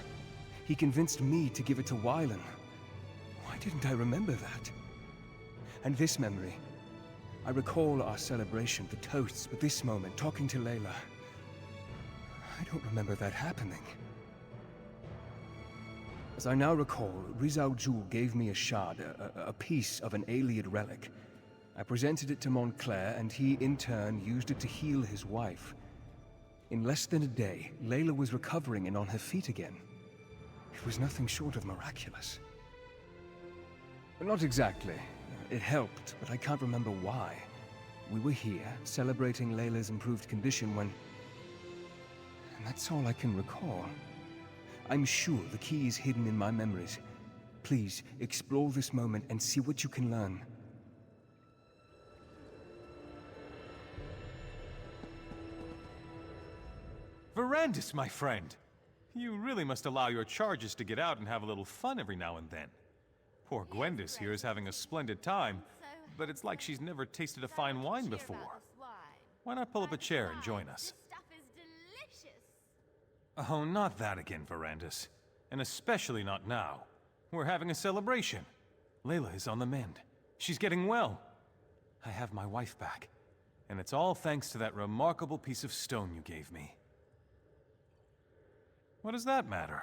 Speaker 14: He convinced me to give it to Wylan. Why didn't I remember that? And this memory. I recall our celebration, the toasts, but this moment, talking to Layla. I don't remember that happening. As I now recall, Rizal Jul gave me a shard, a piece of an Ailiad relic. I presented it to Montclair, and he, in turn, used it to heal his wife. In less than a day, Layla was recovering and on her feet again. It was nothing short of miraculous. Not exactly. It helped, but I can't remember why. We were here, celebrating Layla's improved condition when... And that's all I can recall. I'm sure the key is hidden in my memories. Please, explore this moment and see what you can learn.
Speaker 19: Verandis, my friend! You really must allow your charges to get out and have a little fun every now and then. Poor Gwendis here is having a splendid time, but it's like she's never tasted a fine wine before. Why not pull up a chair and join us? Oh, not that again, Verandis. And especially not now. We're having a celebration. Layla is on the mend. She's getting well. I have my wife back. And it's all thanks to that remarkable piece of stone you gave me. What does that matter?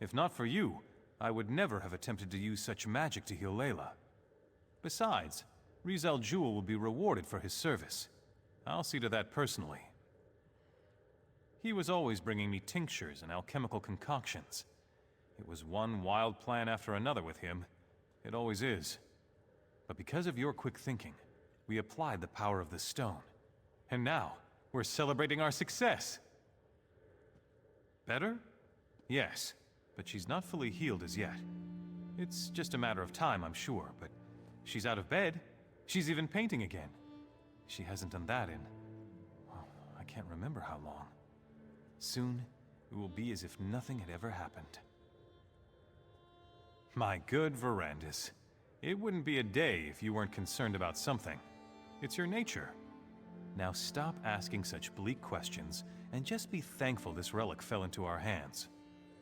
Speaker 19: If not for you, I would never have attempted to use such magic to heal Layla. Besides, Riz al-Jul will be rewarded for his service. I'll see to that personally. He was always bringing me tinctures and alchemical concoctions. It was one wild plan after another with him. It always is. But because of your quick thinking, we applied the power of the stone. And now, we're celebrating our success. Better? Yes, but she's not fully healed as yet. It's just a matter of time, I'm sure, but she's out of bed. She's even painting again. She hasn't done that in... well, I can't remember how long. Soon, it will be as if nothing had ever happened. My good Verandis, it wouldn't be a day if you weren't concerned about something. It's your nature. Now stop asking such bleak questions and just be thankful this relic fell into our hands.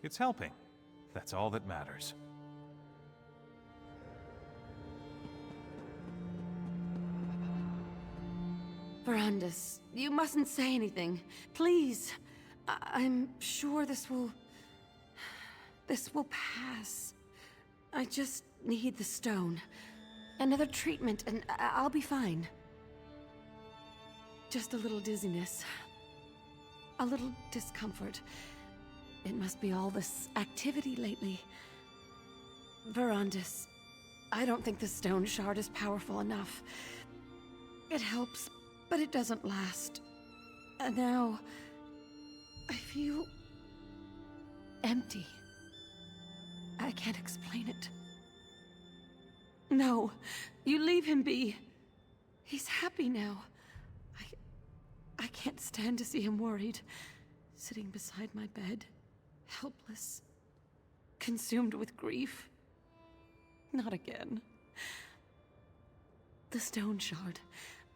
Speaker 19: It's helping. That's all that matters.
Speaker 17: Verandis, you mustn't say anything. Please. I'm sure this will pass. I just need the stone. Another treatment, and I'll be fine. Just a little dizziness. A little discomfort. It must be all this activity lately. Verandis, I don't think the stone shard is powerful enough. It helps, but it doesn't last. And now... I feel... empty. I can't explain it. No, you leave him be. He's happy now. I can't stand to see him worried, sitting beside my bed, helpless, consumed with grief. Not again. The stone shard.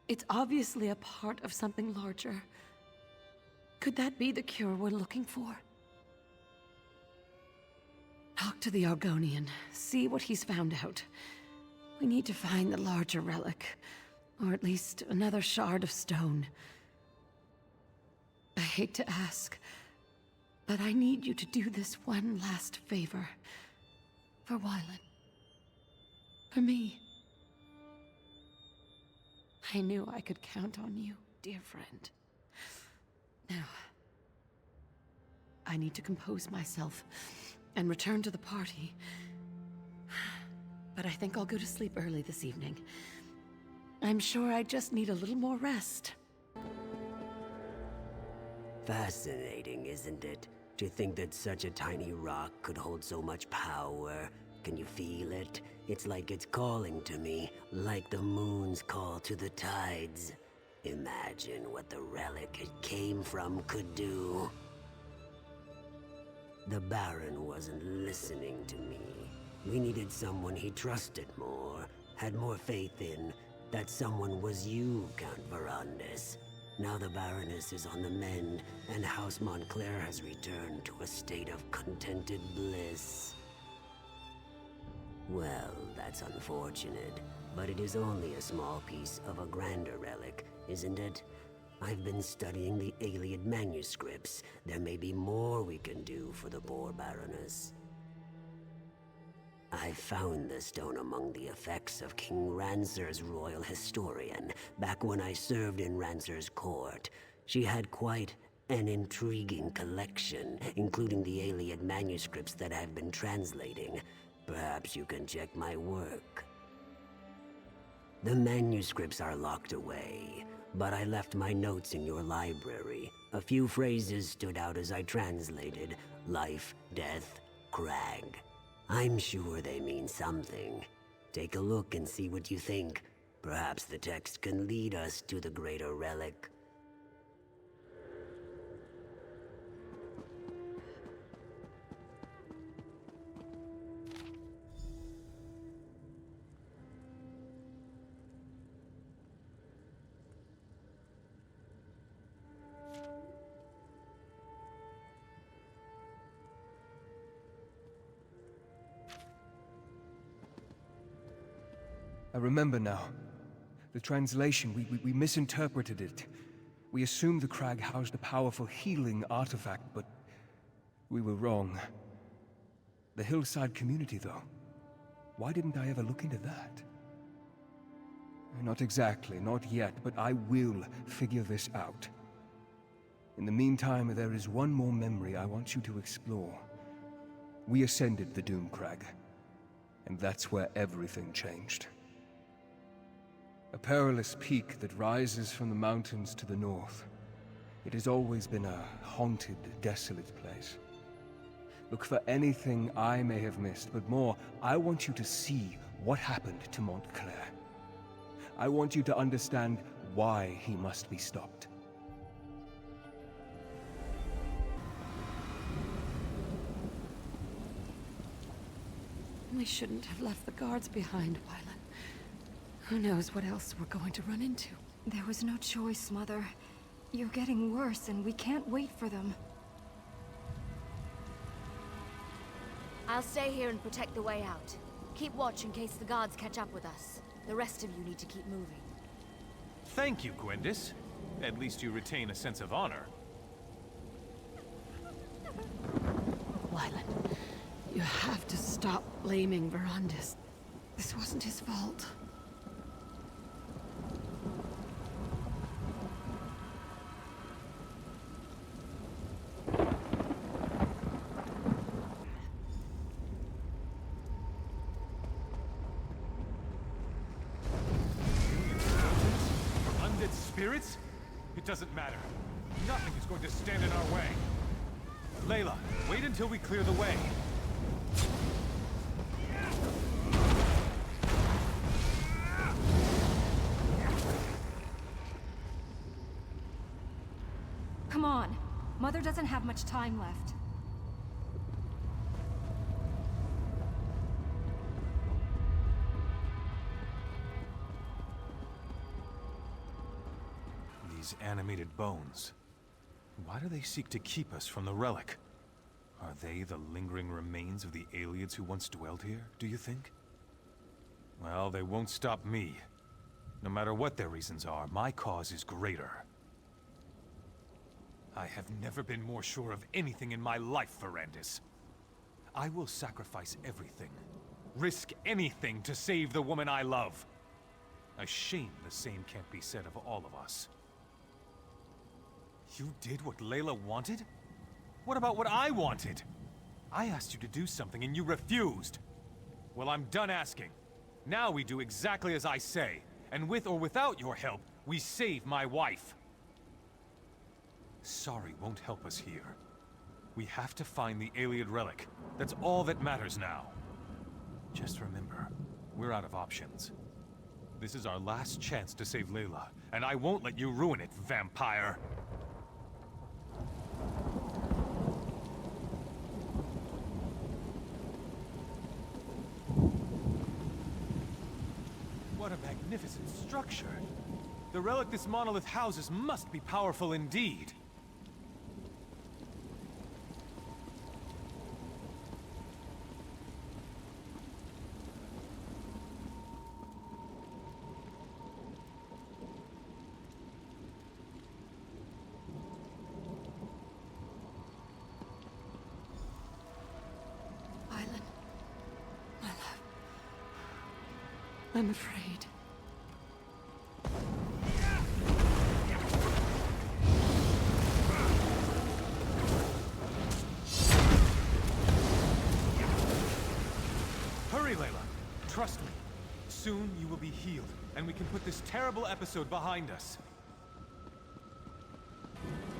Speaker 17: It's obviously a part of something larger. Could that be the cure we're looking for? Talk to the Argonian, see what he's found out. We need to find the larger relic, or at least another shard of stone. I hate to ask, but I need you to do this one last favor. For Wylan. For me. I knew I could count on you, dear friend. Now, I need to compose myself and return to the party. But I think I'll go to sleep early this evening. I'm sure I just need a little more rest.
Speaker 10: Fascinating, isn't it? To think that such a tiny rock could hold so much power. Can you feel it? It's like it's calling to me, like the moon's call to the tides. Imagine what the relic it came from could do. The Baron wasn't listening to me. We needed someone he trusted more, had more faith in. That someone was you, Count Verandis. Now the Baroness is on the mend, and House Montclair has returned to a state of contented bliss. Well, that's unfortunate, but it is only a small piece of a grander relic, isn't it? I've been studying the Iliad manuscripts. There may be more we can do for the poor Baroness. I found the stone among the effects of King Ranser's royal historian, back when I served in Ranser's court. She had quite an intriguing collection, including the Iliad manuscripts that I've been translating. Perhaps you can check my work. The manuscripts are locked away, but I left my notes in your library. A few phrases stood out as I translated. Life, death, crag. I'm sure they mean something. Take a look and see what you think. Perhaps the text can lead us to the greater relic.
Speaker 14: I remember now. The translation, we misinterpreted it. We assumed the crag housed a powerful healing artifact, but we were wrong. The hillside community, though. Why didn't I ever look into that? Not exactly, not yet, but I will figure this out. In the meantime, there is one more memory I want you to explore. We ascended the Doom Crag, and that's where everything changed. A perilous peak that rises from the mountains to the north. It has always been a haunted, desolate place. Look for anything I may have missed, but more, I want you to see what happened to Montclair. I want you to understand why he must be stopped.
Speaker 17: We shouldn't have left the guards behind, Wylan. Who knows what else we're going to run into?
Speaker 7: There was no choice, Mother. You're getting worse, and we can't wait for them.
Speaker 13: I'll stay here and protect the way out. Keep watch in case the guards catch up with us. The rest of you need to keep moving.
Speaker 19: Thank you, Quindus. At least you retain a sense of honor.
Speaker 17: Wylan, you have to stop blaming Verandis. This wasn't his fault.
Speaker 19: Spirits? It doesn't matter. Nothing is going to stand in our way. Layla, wait until we clear the way.
Speaker 7: Come on. Mother doesn't have much time left.
Speaker 19: These animated bones. Why do they seek to keep us from the relic? Are they the lingering remains of the aliens who once dwelled here, do you think? Well, they won't stop me. No matter what their reasons are, my cause is greater. I have never been more sure of anything in my life, Verandis. I will sacrifice everything, risk anything to save the woman I love. A shame the same can't be said of all of us. You did what Layla wanted? What about what I wanted? I asked you to do something and you refused. Well, I'm done asking. Now we do exactly as I say, and with or without your help, we save my wife. Sorry won't help us here. We have to find the Ailiad relic. That's all that matters now. Just remember, we're out of options. This is our last chance to save Layla, and I won't let you ruin it, vampire! What a magnificent structure! The relic this monolith houses must be powerful indeed!
Speaker 17: I'm afraid.
Speaker 19: Hurry, Layla. Trust me. Soon you will be healed, and we can put this terrible episode behind us.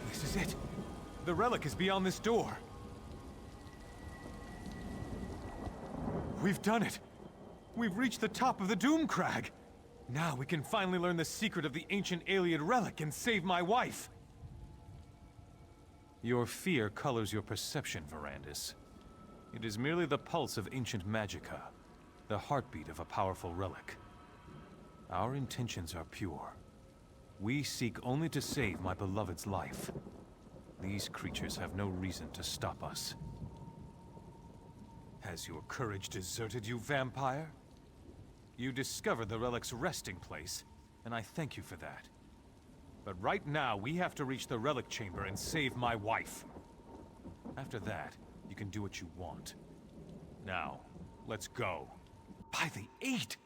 Speaker 19: This is it. The relic is beyond this door. We've done it. We've reached the top of the Doom Crag! Now we can finally learn the secret of the ancient Ailiad relic and save my wife! Your fear colors your perception, Verandis. It is merely the pulse of ancient magicka, the heartbeat of a powerful relic. Our intentions are pure. We seek only to save my beloved's life. These creatures have no reason to stop us. Has your courage deserted you, vampire? You discovered the relic's resting place, and I thank you for that. But right now, we have to reach the relic chamber and save my wife. After that, you can do what you want. Now, let's go. By the 8!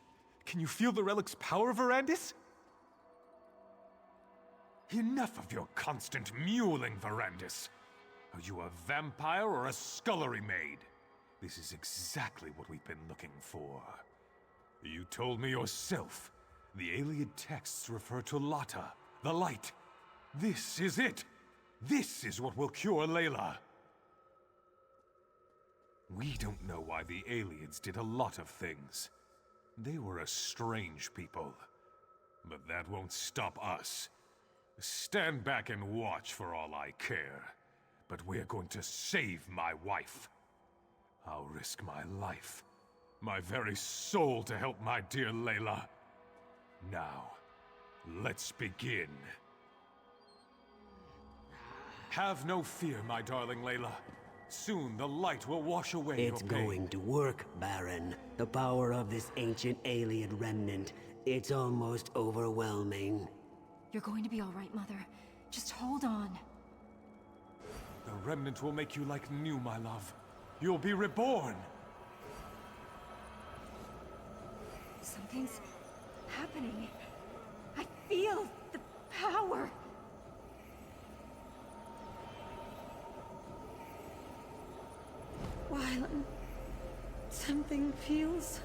Speaker 19: Can you feel the relic's power, Verandis? Enough of your constant mewling, Verandis. Are you a vampire or a scullery maid? This is exactly what we've been looking for. You told me yourself. The Alik'r texts refer to Lata, the light. This is it! This is what will cure Layla! We don't know why the aliens did a lot of things. They were a strange people. But that won't stop us. Stand back and watch for all I care. But we're going to save my wife. I'll risk my life, my very soul to help my dear Layla. Now, let's begin. Have no fear, my darling Layla. Soon the light will wash away
Speaker 10: It's
Speaker 19: your pain.
Speaker 10: going to work, Baron. The power of this ancient Alik'r remnant. It's almost overwhelming.
Speaker 7: You're going to be all right, Mother. Just hold on.
Speaker 19: The remnant will make you like new, my love. You'll be reborn.
Speaker 7: Something's happening. I feel the power.
Speaker 17: Wylan, something feels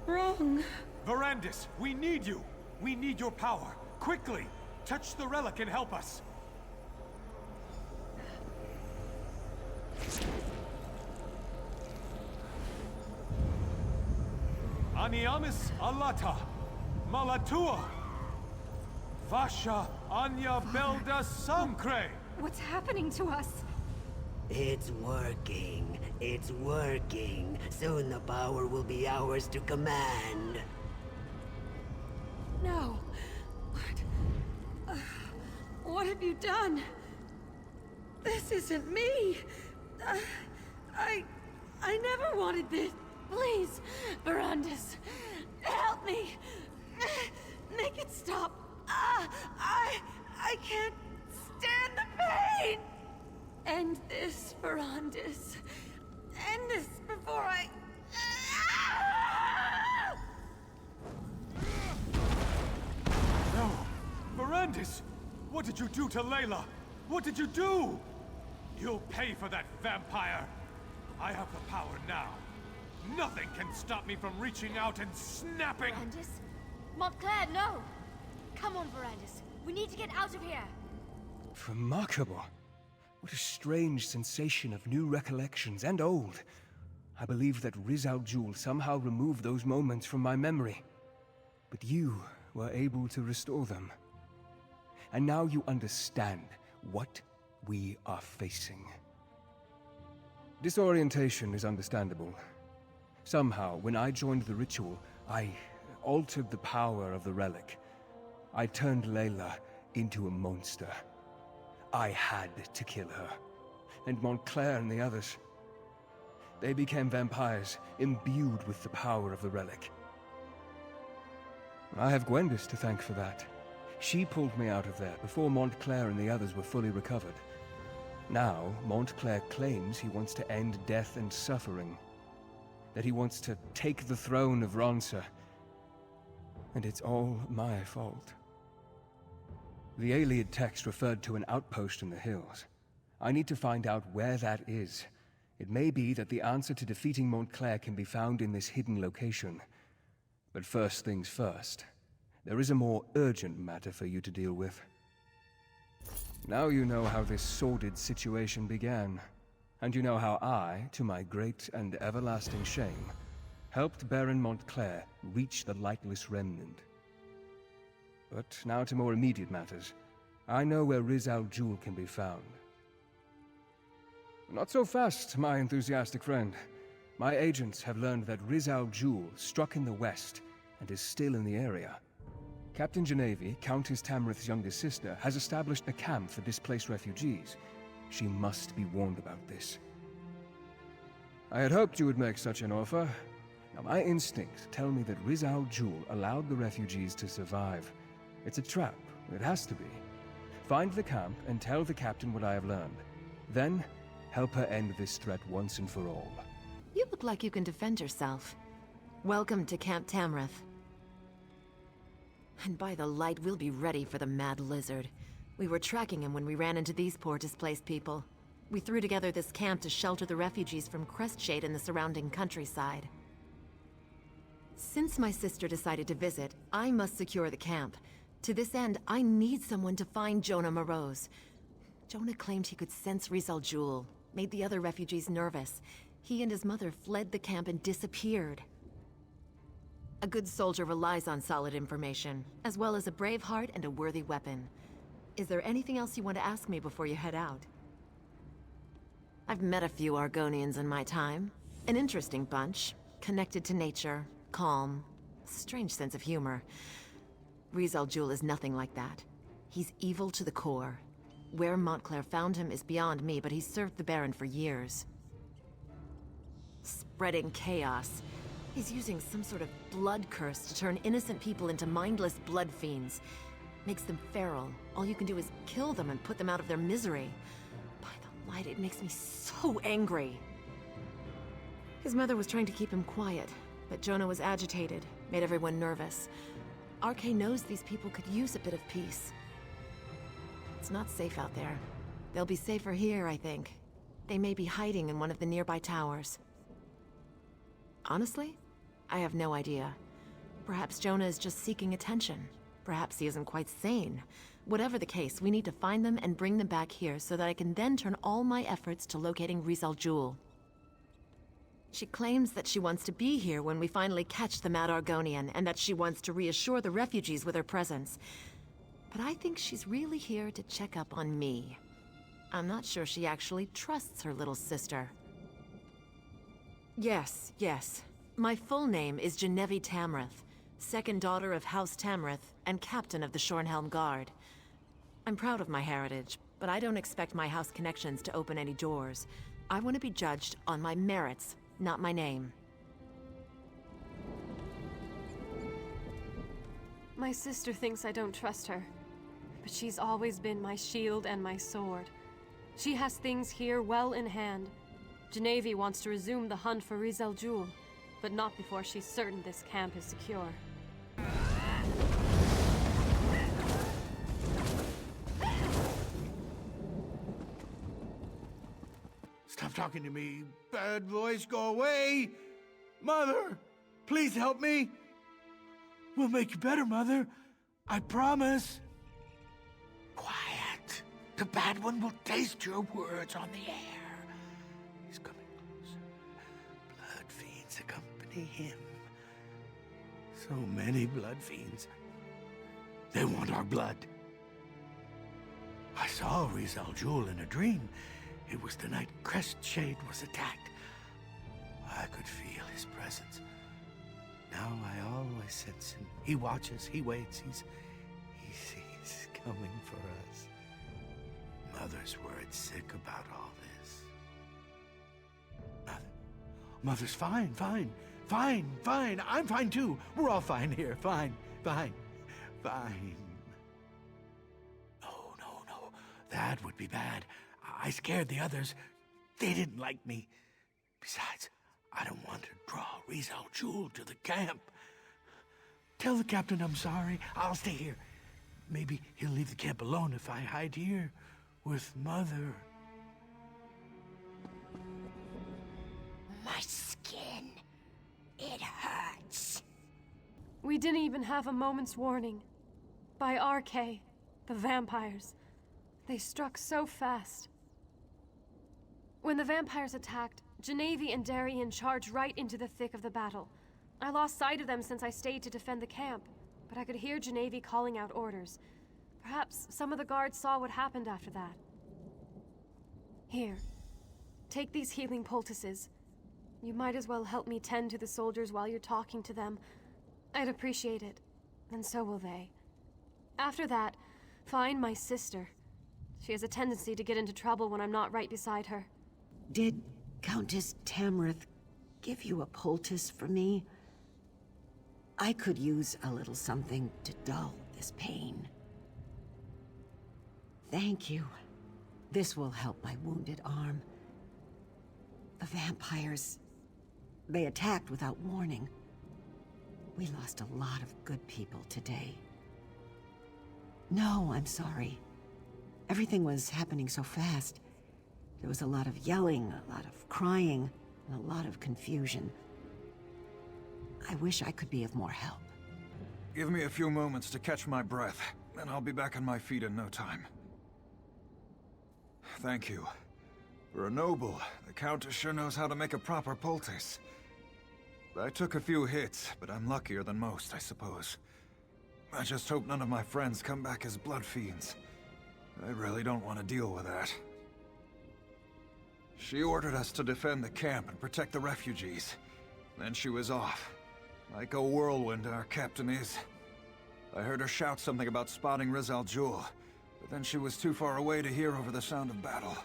Speaker 17: wrong.
Speaker 19: Verandis, we need you. We need your power. Quickly, touch the relic and help us. Aniamis alata, malatua, vasha anya belda sankre.
Speaker 7: What's happening to us?
Speaker 10: It's working. It's working. Soon the power will be ours to command.
Speaker 17: No. What have you done? This isn't me. I never wanted this. Please, Verandis, help me. Make it stop. I can't stand the pain. End this, Verandis. End this before I...
Speaker 19: No! Verandis! What did you do to Layla? What did you do? You'll pay for that, vampire! I have the power now. Nothing can stop me from reaching out and snapping...
Speaker 13: Verandis? Montclair, no! Come on, Verandis. We need to get out of here.
Speaker 14: Remarkable. What a strange sensation of new recollections and old. I believe that Riz Al Ghul somehow removed those moments from my memory. But you were able to restore them. And now you understand what we are facing. Disorientation is understandable. Somehow, when I joined the ritual, I altered the power of the relic. I turned Layla into a monster. I had to kill her. And Montclair and the others. They became vampires, imbued with the power of the relic. I have Gwendis to thank for that. She pulled me out of there before Montclair and the others were fully recovered. Now, Montclair claims he wants to end death and suffering. That he wants to take the throne of Ronsa. And it's all my fault. The Alik'r text referred to an outpost in the hills. I need to find out where that is. It may be that the answer to defeating Montclair can be found in this hidden location. But first things first. There is a more urgent matter for you to deal with. Now you know how this sordid situation began. And you know how I, to my great and everlasting shame, helped Baron Montclair reach the Lightless Remnant. But now to more immediate matters. I know where Riz Al Ghul can be found. Not so fast, my enthusiastic friend. My agents have learned that Riz Al Ghul struck in the west and is still in the area. Captain Genevieve, Countess Tamrith's youngest sister, has established a camp for displaced refugees. She must be warned about this. I had hoped you would make such an offer. Now, my instincts tell me that Riz al-Jul allowed the refugees to survive. It's a trap. It has to be. Find the camp and tell the captain what I have learned. Then, help her end this threat once and for all.
Speaker 15: You look like you can defend yourself. Welcome to Camp Tamrith. And by the light, we'll be ready for the Mad Lizard. We were tracking him when we ran into these poor displaced people. We threw together this camp to shelter the refugees from Crestshade and the surrounding countryside. Since my sister decided to visit, I must secure the camp. To this end, I need someone to find Jonah Morose. Jonah claimed he could sense Riz al-Jul, made the other refugees nervous. He and his mother fled the camp and disappeared. A good soldier relies on solid information, as well as a brave heart and a worthy weapon. Is there anything else you want to ask me before you head out? I've met a few Argonians in my time. An interesting bunch. Connected to nature, calm, strange sense of humor. Riz al-Jul is nothing like that. He's evil to the core. Where Montclair found him is beyond me, but he's served the Baron for years. Spreading chaos. He's using some sort of blood curse to turn innocent people into mindless blood fiends. Makes them feral. All you can do is kill them and put them out of their misery. By the light, it makes me so angry. His mother was trying to keep him quiet, but Jonah was agitated, made everyone nervous. RK knows these people could use a bit of peace. It's not safe out there. They'll be safer here, I think. They may be hiding in one of the nearby towers. Honestly, I have no idea. Perhaps Jonah is just seeking attention. Perhaps he isn't quite sane. Whatever the case, we need to find them and bring them back here so that I can then turn all my efforts to locating Riz al-Jul. She claims that she wants to be here when we finally catch the Mad Argonian, and that she wants to reassure the refugees with her presence. But I think she's really here to check up on me. I'm not sure she actually trusts her little sister. Yes. My full name is Genevieve Tamrith, second daughter of House Tamrith and captain of the Shornhelm Guard. I'm proud of my heritage, but I don't expect my house connections to open any doors. I want to be judged on my merits, not my name.
Speaker 5: My sister thinks I don't trust her, but she's always been my shield and my sword. She has things here well in hand. Genevieve wants to resume the hunt for Riz al-Jul, but not before she's certain this camp is secure.
Speaker 2: Stop talking to me. Bad voice, go away. Mother, please help me. We'll make you better, Mother. I promise. Quiet. The bad one will taste your words on the air. He's coming closer. Blood fiends accompany him. So many blood fiends. They want our blood. I saw Riz al-Jul in a dream. It was the night Crestshade was attacked. I could feel his presence. Now I always sense him. He watches, he waits, he sees coming for us. Mother's worried sick about all this. Mother's fine. I'm fine too. We're all fine here. Fine. No. That would be bad. I scared the others. They didn't like me. Besides, I don't want to draw Riz al-Jul to the camp. Tell the captain I'm sorry. I'll stay here. Maybe he'll leave the camp alone if I hide here with Mother.
Speaker 3: My skin. It hurts.
Speaker 5: We didn't even have a moment's warning. By RK, the vampires. They struck so fast. When the vampires attacked, Genevieve and Darian charged right into the thick of the battle. I lost sight of them since I stayed to defend the camp, but I could hear Genevieve calling out orders. Perhaps some of the guards saw what happened after that. Here, take these healing poultices. You might as well help me tend to the soldiers while you're talking to them. I'd appreciate it, and so will they. After that, find my sister. She has a tendency to get into trouble when I'm not right beside her.
Speaker 10: Did Countess Tamrith
Speaker 1: give you a poultice for me? I could use a little something to dull this pain. Thank you. This will help my wounded arm. The vampires, they attacked without warning. We lost a lot of good people today. No, I'm sorry. Everything was happening so fast. There was a lot of yelling, a lot of crying, and a lot of confusion. I wish I could be of more help.
Speaker 20: Give me a few moments to catch my breath, and I'll be back on my feet in no time. Thank you. For a noble, the Countess sure knows how to make a proper poultice. I took a few hits, but I'm luckier than most, I suppose. I just hope none of my friends come back as blood fiends. I really don't want to deal with that. She ordered us to defend the camp and protect the refugees. Then she was off. Like a whirlwind, our captain is. I heard her shout something about spotting Riz Al Jul, but then she was too far away to hear over the sound of battle.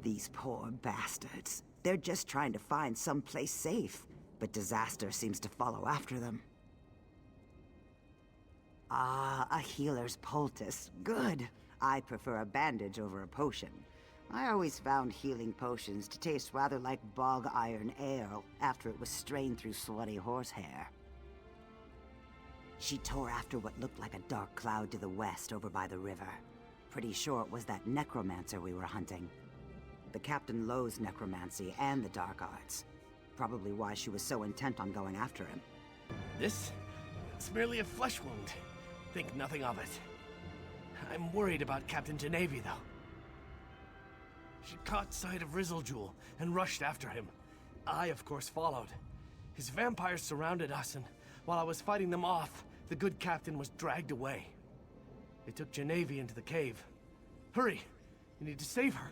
Speaker 1: These poor bastards. They're just trying to find someplace safe, but disaster seems to follow after them. Ah, a healer's poultice. Good. I prefer a bandage over a potion. I always found healing potions to taste rather like bog iron ale after it was strained through sweaty horsehair. She tore after what looked like a dark cloud to the west over by the river. Pretty sure it was that necromancer we were hunting. The captain loathes necromancy and the dark arts. Probably why she was so intent on going after him.
Speaker 12: This? It's merely a flesh wound. Think nothing of it. I'm worried about Captain Genevieve, though. She caught sight of Riz Al Jul and rushed after him. I, of course, followed. His vampires surrounded us, and while I was fighting them off, the good captain was dragged away. They took Genevieve into the cave. Hurry! You need to save her.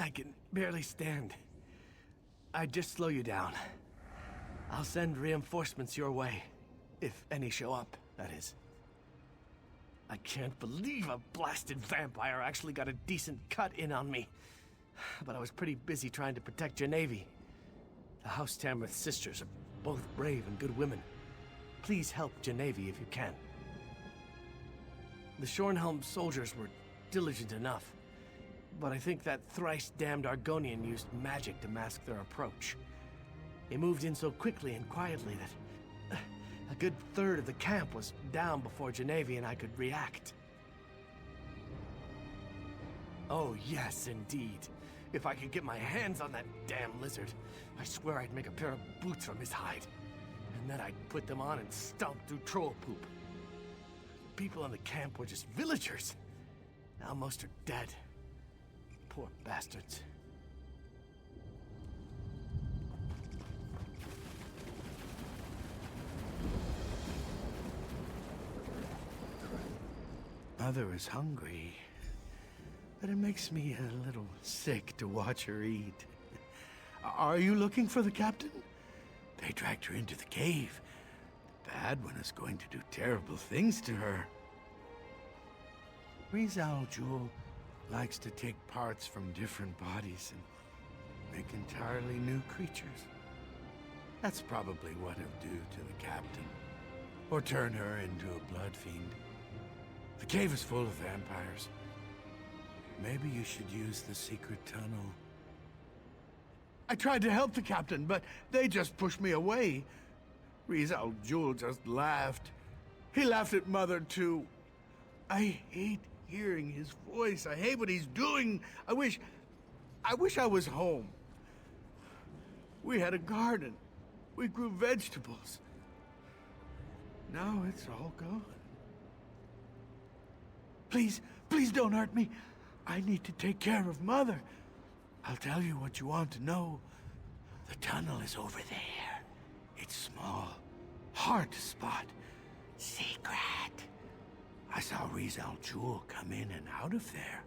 Speaker 12: I can barely stand. I'd just slow you down. I'll send reinforcements your way. If any show up, that is. I can't believe a blasted vampire actually got a decent cut in on me. But I was pretty busy trying to protect Genevieve. The House Tamrith sisters are both brave and good women. Please help Genevieve if you can. The Shornhelm soldiers were diligent enough, but I think that thrice-damned Argonian used magic to mask their approach. They moved in so quickly and quietly that a good third of the camp was down before Genevieve and I could react. Oh yes, indeed. If I could get my hands on that damn lizard, I swear I'd make a pair of boots from his hide. And then I'd put them on and stomp through troll poop. People in the camp were just villagers. Now most are dead. Poor bastards.
Speaker 2: Mother is hungry, but it makes me a little sick to watch her eat. Are you looking for the captain? They dragged her into the cave. The bad one is going to do terrible things to her. Riz Al Jul likes to take parts from different bodies and make entirely new creatures. That's probably what he'll do to the captain. Or turn her into a blood fiend. The cave is full of vampires. Maybe you should use the secret tunnel. I tried to help the captain, but they just pushed me away. Riz Al Jul just laughed. He laughed at Mother, too. I hate hearing his voice. I hate what he's doing. I wish I was home. We had a garden. We grew vegetables. Now it's all gone. Please, please don't hurt me. I need to take care of Mother. I'll tell you what you want to know. The tunnel is over there. It's small, hard to spot, secret. I saw Riz Al Jul come in and out of there.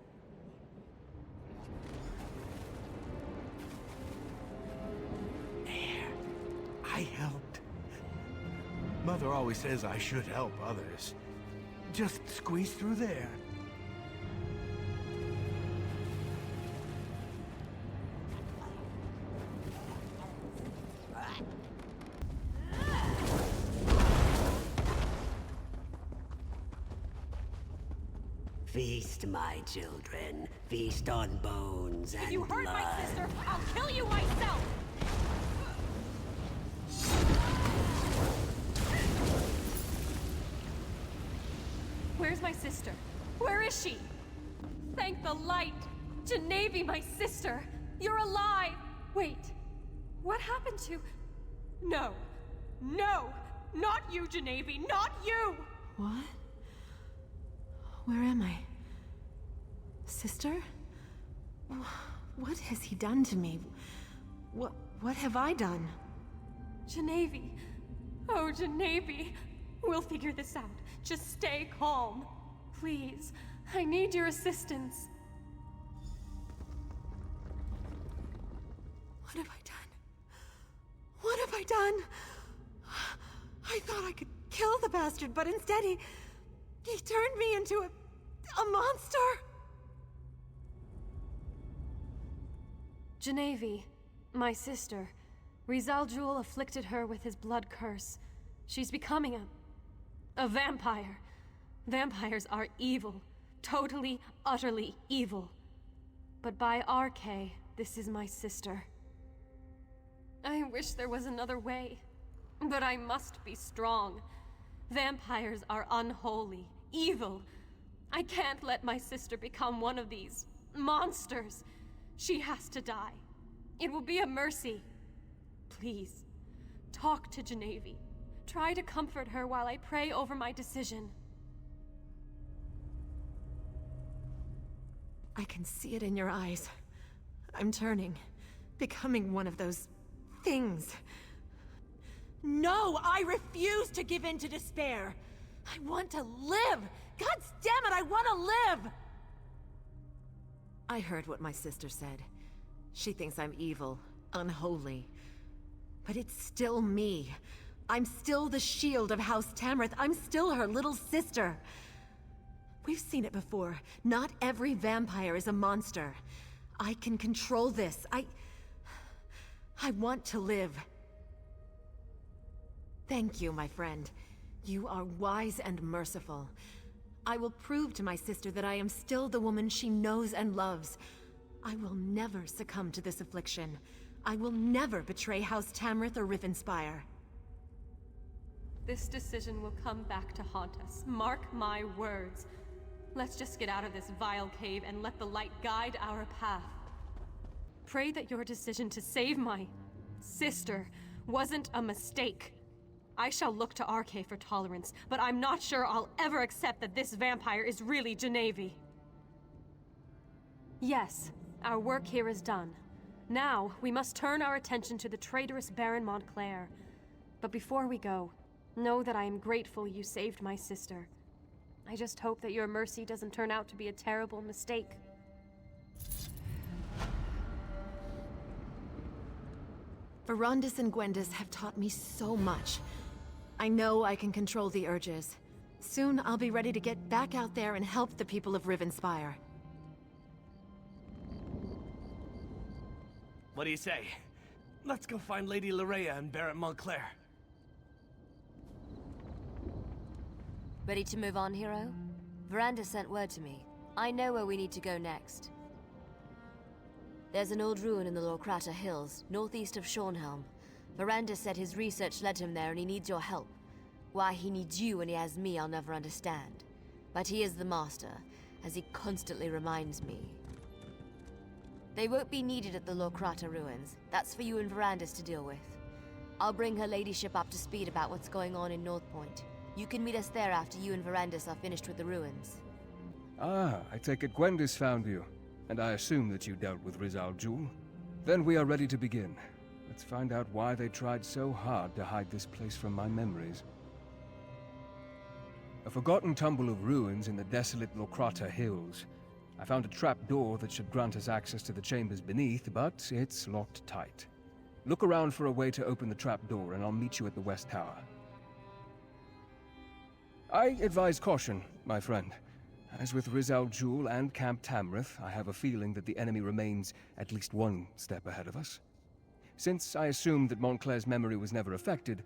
Speaker 2: There, I helped. Mother always says I should help others. Just squeeze through there.
Speaker 10: Feast, my children. Feast on bones and
Speaker 5: If you hurt
Speaker 10: blood.
Speaker 5: my sister, I'll kill you myself! Where's my sister? Where is she? Thank the light! Genevieve, my sister! You're alive! Wait, what happened to... No! No! Not you, Genevieve! Not you!
Speaker 15: What? Where am I? Sister? What has he done to me? What have I done?
Speaker 5: Genevieve! Oh, Genevieve! We'll figure this out. Just stay calm. Please, I need your assistance.
Speaker 15: What have I done? What have I done? I thought I could kill the bastard, but instead he turned me into a monster.
Speaker 5: Genevieve, my sister. Rizal Jul afflicted her with his blood curse. She's becoming a vampire. Vampires are evil. Totally, utterly evil. But by RK, this is my sister. I wish there was another way. But I must be strong. Vampires are unholy, evil. I can't let my sister become one of these monsters. She has to die. It will be a mercy. Please, talk to Genevieve. Try to comfort her while I pray over my decision.
Speaker 15: I can see it in your eyes. I'm turning, becoming one of those things. No, I refuse to give in to despair. I want to live. God damn it, I want to live! I heard what my sister said. She thinks I'm evil, unholy. But it's still me. I'm still the shield of House Tamrith. I'm still her little sister. We've seen it before. Not every vampire is a monster. I can control this. I want to live. Thank you, my friend. You are wise and merciful. I will prove to my sister that I am still the woman she knows and loves. I will never succumb to this affliction. I will never betray House Tamrith or Rivenspire.
Speaker 5: This decision will come back to haunt us. Mark my words. Let's just get out of this vile cave and let the light guide our path. Pray that your decision to save my sister wasn't a mistake. I shall look to RK for tolerance, but I'm not sure I'll ever accept that this vampire is really Genevieve. Yes, our work here is done. Now, we must turn our attention to the traitorous Baron Montclair. But before we go, know that I am grateful you saved my sister. I just hope that your mercy doesn't turn out to be a terrible mistake.
Speaker 15: Verandis and Gwendis have taught me so much. I know I can control the urges. Soon I'll be ready to get back out there and help the people of Rivenspire.
Speaker 12: What do you say? Let's go find Lady Larea and Baron Montclair.
Speaker 13: Ready to move on, hero? Veranda sent word to me. I know where we need to go next. There's an old ruin in the Lorkrata Hills, northeast of Shornhelm. Veranda said his research led him there and he needs your help. Why he needs you when he has me, I'll never understand. But he is the master, as he constantly reminds me. They won't be needed at the Lorkrata ruins. That's for you and Verandis to deal with. I'll bring her ladyship up to speed about what's going on in North Point. You can meet us there after you and Verandis are finished with the ruins.
Speaker 14: Ah, I take it Gwendis found you. And I assume that you dealt with Rizal Jul. Then we are ready to begin. Let's find out why they tried so hard to hide this place from my memories. A forgotten tumble of ruins in the desolate Lorkrata Hills. I found a trap door that should grant us access to the chambers beneath, but it's locked tight. Look around for a way to open the trap door, and I'll meet you at the West Tower. I advise caution, my friend. As with Rizal Jul and Camp Tamrith, I have a feeling that the enemy remains at least one step ahead of us. Since I assumed that Montclair's memory was never affected,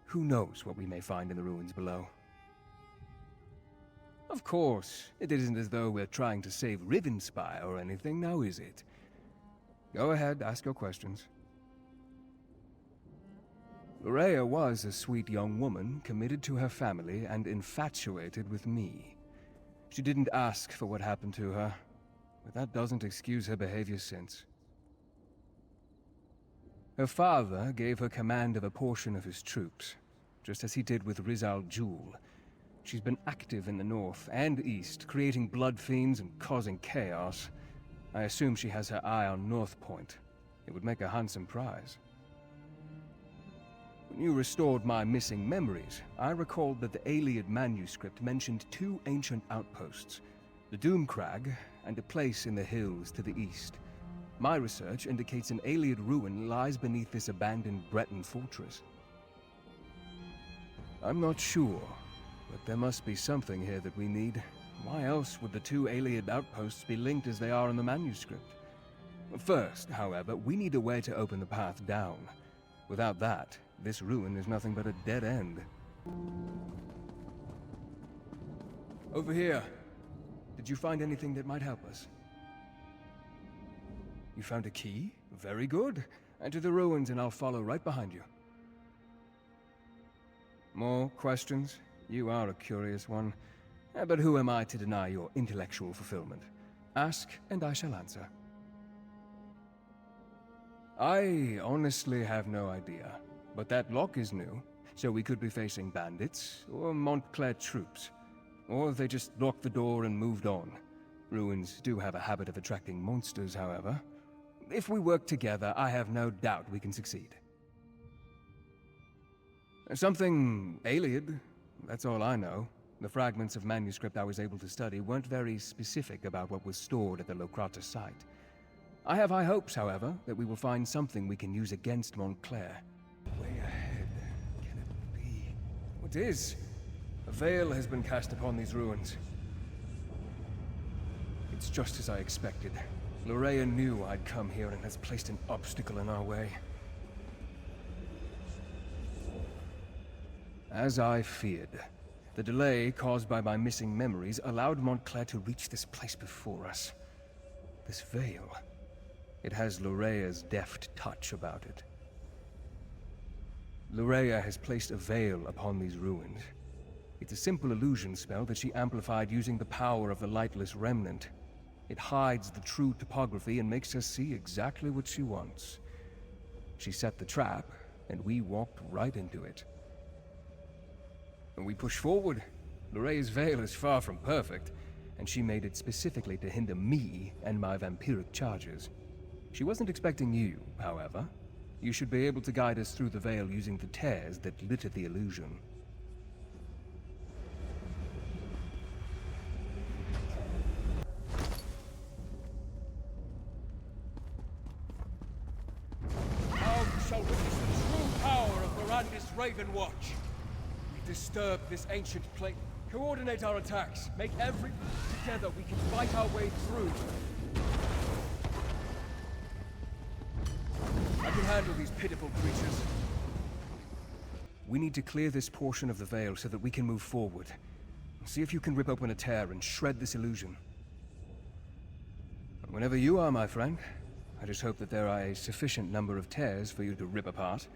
Speaker 14: who knows what we may find in the ruins below. Of course, it isn't as though we're trying to save Rivenspire or anything, now is it? Go ahead, ask your questions. Loraya was a sweet young woman, committed to her family and infatuated with me. She didn't ask for what happened to her, but that doesn't excuse her behavior since. Her father gave her command of a portion of his troops, just as he did with Rizal Jul. She's been active in the north and east, creating blood fiends and causing chaos. I assume she has her eye on North Point. It would make a handsome prize. When you restored my missing memories, I recalled that the Iliad manuscript mentioned 2 ancient outposts, the Doomcrag and a place in the hills to the east. My research indicates an Iliad ruin lies beneath this abandoned Breton fortress. I'm not sure, but there must be something here that we need. Why else would the 2 Iliad outposts be linked as they are in the manuscript? First, however, we need a way to open the path down. Without that, this ruin is nothing but a dead end. Over here. Did you find anything that might help us? You found a key? Very good. Enter the ruins and I'll follow right behind you. More questions? You are a curious one. But who am I to deny your intellectual fulfillment? Ask, and I shall answer. I honestly have no idea. But that lock is new, so we could be facing bandits, or Montclair troops. Or they just locked the door and moved on. Ruins do have a habit of attracting monsters, however. If we work together, I have no doubt we can succeed. Something Iliad, that's all I know. The fragments of manuscript I was able to study weren't very specific about what was stored at the Locrata site. I have high hopes, however, that we will find something we can use against Montclair. Way ahead. Can it be? What is? A veil has been cast upon these ruins. It's just as I expected. Loraya knew I'd come here and has placed an obstacle in our way. As I feared, the delay caused by my missing memories allowed Montclair to reach this place before us. This veil, it has Loraya's deft touch about it. Loraya has placed a veil upon these ruins. It's a simple illusion spell that she amplified using the power of the Lightless Remnant. It hides the true topography and makes us see exactly what she wants. She set the trap, and we walked right into it. And we pushed forward. Loraya's veil is far from perfect, and she made it specifically to hinder me and my vampiric charges. She wasn't expecting you, however. You should be able to guide us through the veil using the tears that litter the illusion. Now you shall witness the true power of Miranda's Raven Watch. We disturb this ancient plate. Coordinate our attacks. Make every... Together we can fight our way through. I can handle these pitiful creatures. We need to clear this portion of the veil so that we can move forward. See if you can rip open a tear and shred this illusion. Whenever you are, my friend. I just hope that there are a sufficient number of tears for you to rip apart.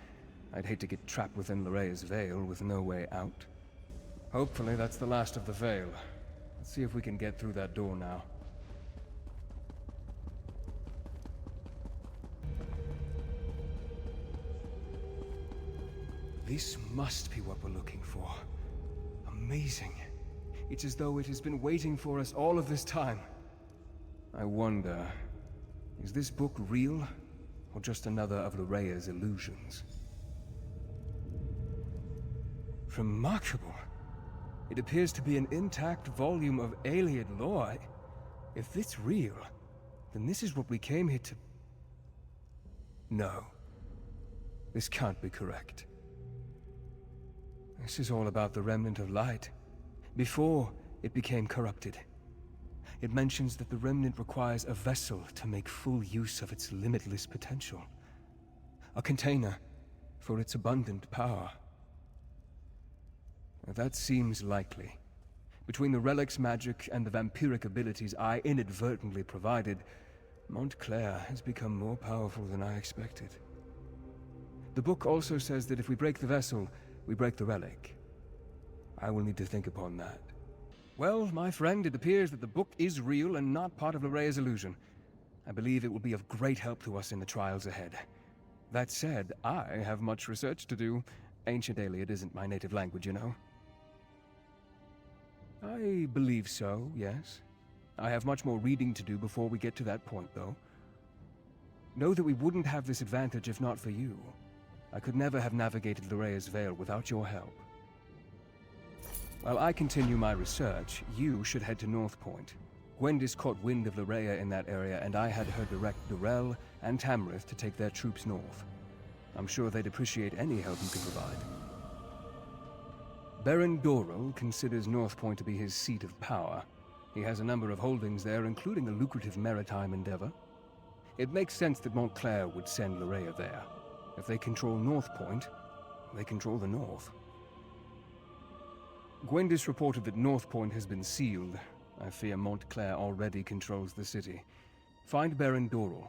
Speaker 14: I'd hate to get trapped within Loraya's veil with no way out. Hopefully that's the last of the veil. Let's see if we can get through that door now. This must be what we're looking for. Amazing. It's as though it has been waiting for us all of this time. I wonder, is this book real? Or just another of Loraya's illusions? Remarkable. It appears to be an intact volume of Iliad lore. If it's real, then this is what we came here to... No. This can't be correct. This is all about the Remnant of Light. before it became corrupted. It mentions that the remnant requires a vessel to make full use of its limitless potential. A container for its abundant power. That seems likely. Between the relic's magic and the vampiric abilities I inadvertently provided, Montclair has become more powerful than I expected. The book also says that if we break the vessel, we break the relic. I will need to think upon that. Well, my friend, it appears that the book is real and not part of Lorrea's illusion. I believe it will be of great help to us in the trials ahead. That said, I have much research to do. Ancient Iliad isn't my native language, you know. I believe so, yes. I have much more reading to do before we get to that point, though. Know that we wouldn't have this advantage if not for you. I could never have navigated Lorrea's Veil without your help. While I continue my research, you should head to North Point. Gwendis caught wind of Lorrea in that area, and I had her direct Durell and Tamrith to take their troops north. I'm sure they'd appreciate any help you can provide. Baron Dorell considers North Point to be his seat of power. He has a number of holdings there, including a lucrative maritime endeavor. It makes sense that Montclair would send Lorrea there. If they control North Point, they control the North. Gwendis reported that North Point has been sealed. I fear Montclair already controls the city. Find Baron Dorell.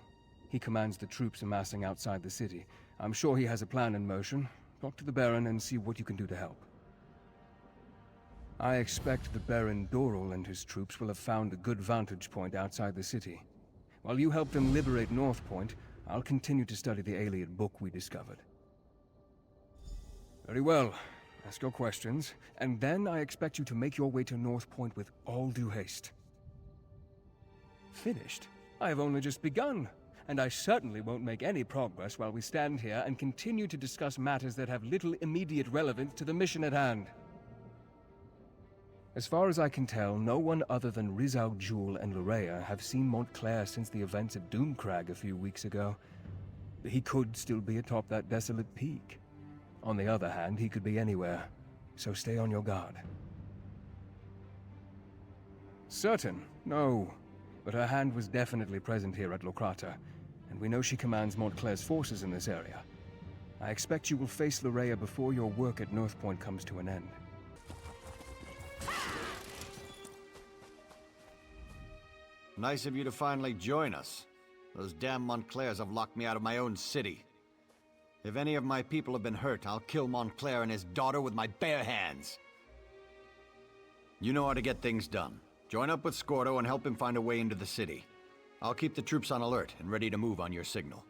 Speaker 14: He commands the troops amassing outside the city. I'm sure he has a plan in motion. Talk to the Baron and see what you can do to help. I expect that Baron Dorell and his troops will have found a good vantage point outside the city. While you help them liberate North Point, I'll continue to study the Iliad book we discovered. Very well. Ask your questions, and then I expect you to make your way to North Point with all due haste. Finished? I have only just begun, and I certainly won't make any progress while we stand here and continue to discuss matters that have little immediate relevance to the mission at hand. As far as I can tell, no one other than Rizal Jul and Lorrea have seen Montclair since the events at Doomcrag a few weeks ago. He could still be atop that desolate peak. On the other hand, he could be anywhere, so stay on your guard. Certain? No. But her hand was definitely present here at Locrata, and we know she commands Montclair's forces in this area. I expect you will face Lorrea before your work at North Point comes to an end.
Speaker 11: Nice of you to finally join us. Those damn Montclairs have locked me out of my own city. If any of my people have been hurt, I'll kill Montclair and his daughter with my bare hands. You know how to get things done. Join up with Scordo and help him find a way into the city. I'll keep the troops on alert and ready to move on your signal.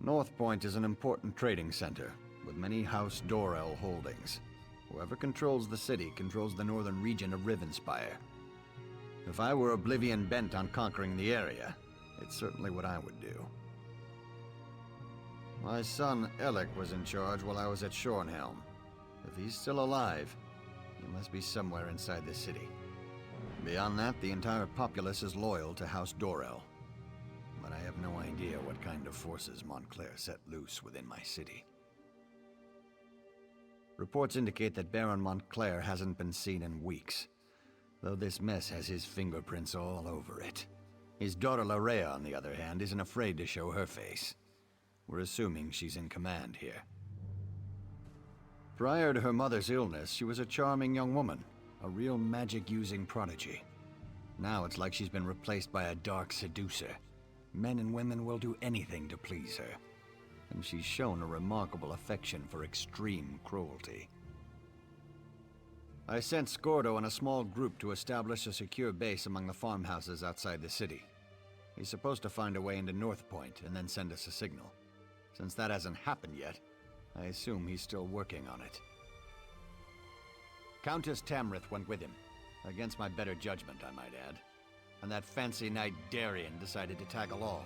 Speaker 11: North Point is an important trading center, with many House Dorell holdings. Whoever controls the city controls the northern region of Rivenspire. If I were Oblivion bent on conquering the area, it's certainly what I would do. My son, Alik'r, was in charge while I was at Shornhelm. If he's still alive, he must be somewhere inside the city. Beyond that, the entire populace is loyal to House Dorell. But I have no idea what kind of forces Montclair set loose within my city. Reports indicate that Baron Montclair hasn't been seen in weeks, though this mess has his fingerprints all over it. His daughter Lorrea, on the other hand, isn't afraid to show her face. We're assuming she's in command here. Prior to her mother's illness, she was a charming young woman, a real magic-using prodigy. Now it's like she's been replaced by a dark seducer. Men and women will do anything to please her. And she's shown a remarkable affection for extreme cruelty. I sent Scordo and a small group to establish a secure base among the farmhouses outside the city. He's supposed to find a way into North Point and then send us a signal. Since that hasn't happened yet, I assume he's still working on it. Countess Tamrith went with him, against my better judgment, I might add. And that fancy knight Darien decided to tag along.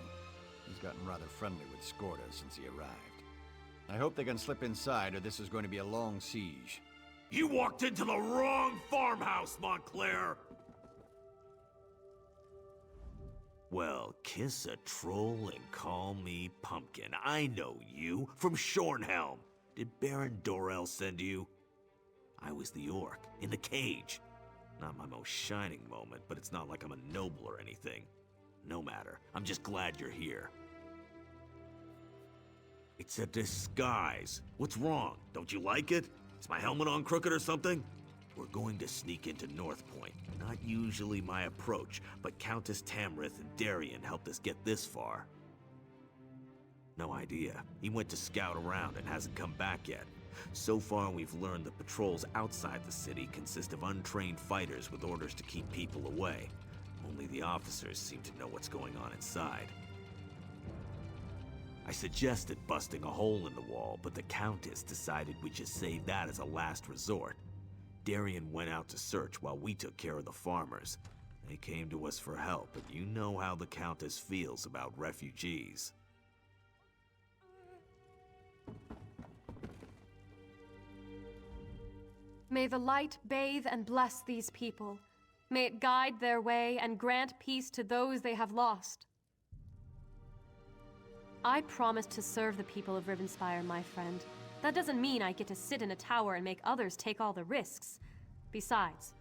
Speaker 11: He's gotten rather friendly with Scordo since he arrived. I hope they can slip inside, or this is going to be a long siege.
Speaker 4: You walked into the wrong farmhouse, Montclair! Well, kiss a troll and call me Pumpkin. I know you from Shornhelm. Did Baron Dorell send you? I was the orc, in the cage. Not my most shining moment, but it's not like I'm a noble or anything. No matter, I'm just glad you're here. It's a disguise. What's wrong? Don't you like it? Is my helmet on crooked or something? We're going to sneak into North Point. Not usually my approach, but Countess Tamrith and Darien helped us get this far. No idea. He went to scout around and hasn't come back yet. So far, we've learned the patrols outside the city consist of untrained fighters with orders to keep people away. Only the officers seem to know what's going on inside. I suggested busting a hole in the wall, but the Countess decided we should save that as a last resort. Darien went out to search while we took care of the farmers. They came to us for help, but you know how the Countess feels about refugees.
Speaker 5: May the light bathe and bless these people. May it guide their way and grant peace to those they have lost. I promised to serve the people of Rivenspire, my friend. That doesn't mean I get to sit in a tower and make others take all the risks. Besides,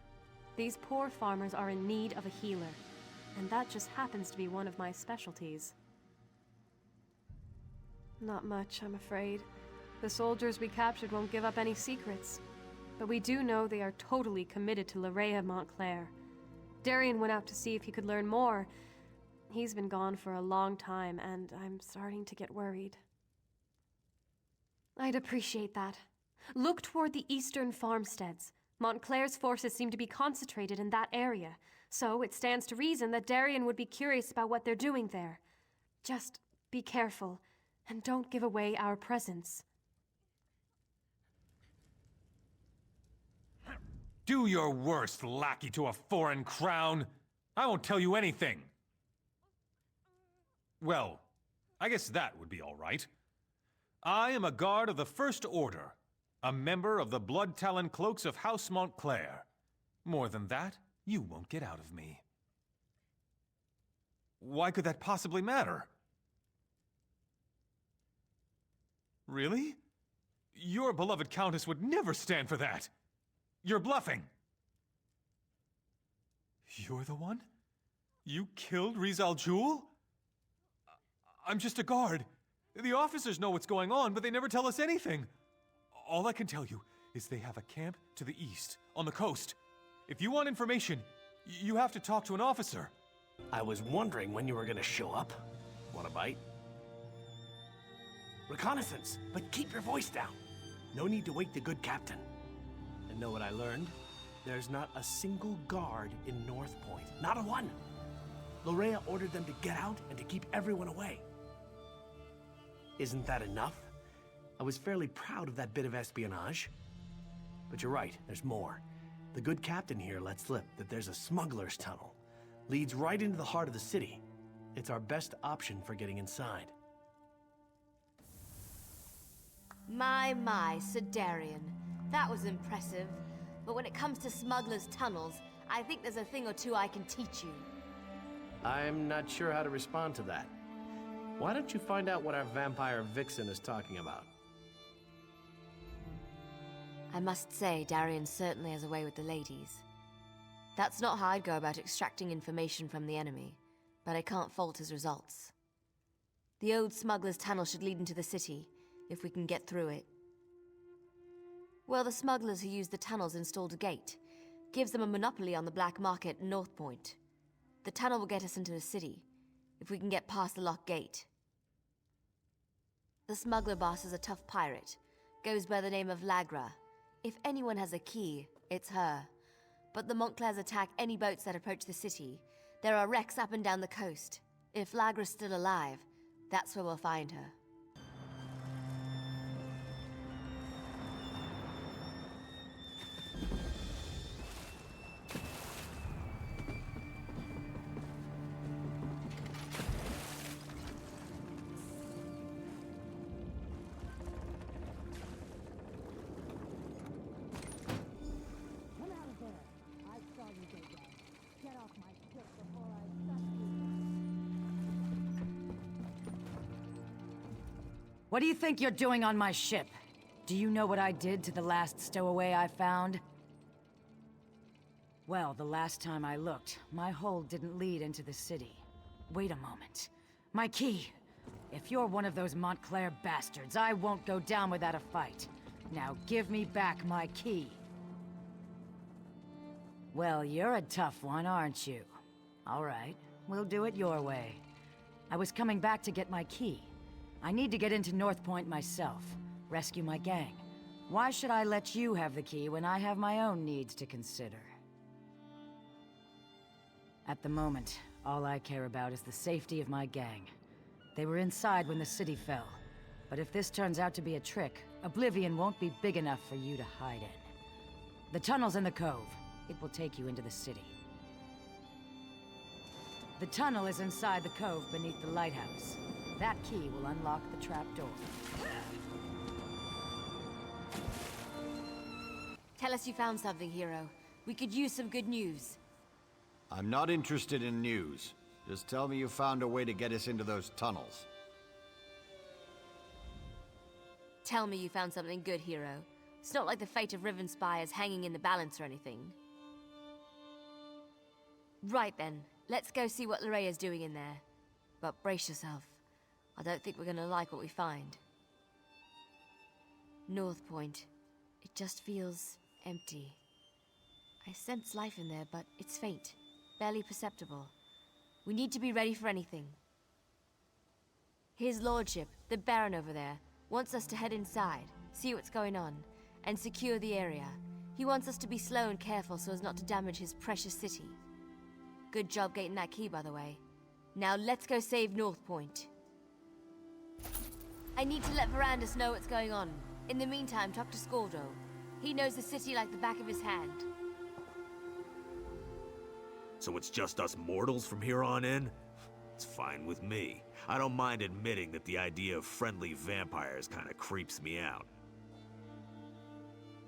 Speaker 5: these poor farmers are in need of a healer, and that just happens to be one of my specialties. Not much, I'm afraid. The soldiers we captured won't give up any secrets. But we do know they are totally committed to Larea Montclair. Darien went out to see if he could learn more. He's been gone for a long time, and I'm starting to get worried. I'd appreciate that. Look toward the eastern farmsteads. Montclair's forces seem to be concentrated in that area, so it stands to reason that Darien would be curious about what they're doing there. Just be careful, and don't give away our presence.
Speaker 19: Do your worst, lackey to a foreign crown. I won't tell you anything. Well, I guess that would be all right. I am a guard of the First Order, a member of the Blood Talon Cloaks of House Montclair. More than that, you won't get out of me. Why could that possibly matter? Really? Your beloved Countess would never stand for that. You're bluffing. You're the one? You killed Rizal Jul? I'm just a guard. The officers know what's going on, but they never tell us anything. All I can tell you is they have a camp to the east, on the coast. If you want information, you have to talk to an officer.
Speaker 12: I was wondering when you were gonna show up. Want a bite? Reconnaissance, but keep your voice down. No need to wake the good captain. And know what I learned? There's not a single guard in North Point. Not a one! Larea ordered them to get out and to keep everyone away. Isn't that enough? I was fairly proud of that bit of espionage. But you're right, there's more. The good captain here let slip that there's a smuggler's tunnel. Leads right into the heart of the city. It's our best option for getting inside.
Speaker 13: My, Sir Darien. That was impressive. But when it comes to smugglers' tunnels, I think there's a thing or two I can teach you.
Speaker 12: I'm not sure how to respond to that. Why don't you find out what our vampire vixen is talking about?
Speaker 13: I must say, Darien certainly has a way with the ladies. That's not how I'd go about extracting information from the enemy, but I can't fault his results. The old smuggler's tunnel should lead into the city, if we can get through it. Well, the smugglers who used the tunnels installed a gate. Gives them a monopoly on the black market in North Point. The tunnel will get us into the city, if we can get past the locked gate. The smuggler boss is a tough pirate. Goes by the name of Lagra. If anyone has a key, it's her. But the Montclairs attack any boats that approach the city. There are wrecks up and down the coast. If Lagra's still alive, that's where we'll find her.
Speaker 6: What do you think you're doing on my ship? Do you know what I did to the last stowaway I found? Well, the last time I looked, my hold didn't lead into the city. Wait a moment. My key! If you're one of those Montclair bastards, I won't go down without a fight. Now give me back my key. Well, you're a tough one, aren't you? All right, we'll do it your way. I was coming back to get my key. I need to get into North Point myself, rescue my gang. Why should I let you have the key when I have my own needs to consider? At the moment, all I care about is the safety of my gang. They were inside when the city fell. But if this turns out to be a trick, Oblivion won't be big enough for you to hide in. The tunnel's in the cove. It will take you into the city. The tunnel is inside the cove beneath the lighthouse. That key will unlock the trapdoor.
Speaker 13: Tell us you found something, hero. We could use some good news.
Speaker 11: I'm not interested in news. Just tell me you found a way to get us into those tunnels.
Speaker 13: Tell me you found something good, hero. It's not like the fate of Rivenspire is hanging in the balance or anything. Right then, let's go see what Lorea's doing in there. But brace yourself. I don't think we're gonna like what we find. North Point. It just feels empty. I sense life in there, but it's faint. Barely perceptible. We need to be ready for anything. His lordship, the Baron over there, wants us to head inside, see what's going on, and secure the area. He wants us to be slow and careful so as not to damage his precious city. Good job getting that key, by the way. Now let's go save North Point. I need to let Verandis know what's going on. In the meantime, talk to Skordo. He knows the city like the back of his hand.
Speaker 4: So it's just us mortals from here on in? It's fine with me. I don't mind admitting that the idea of friendly vampires kinda creeps me out.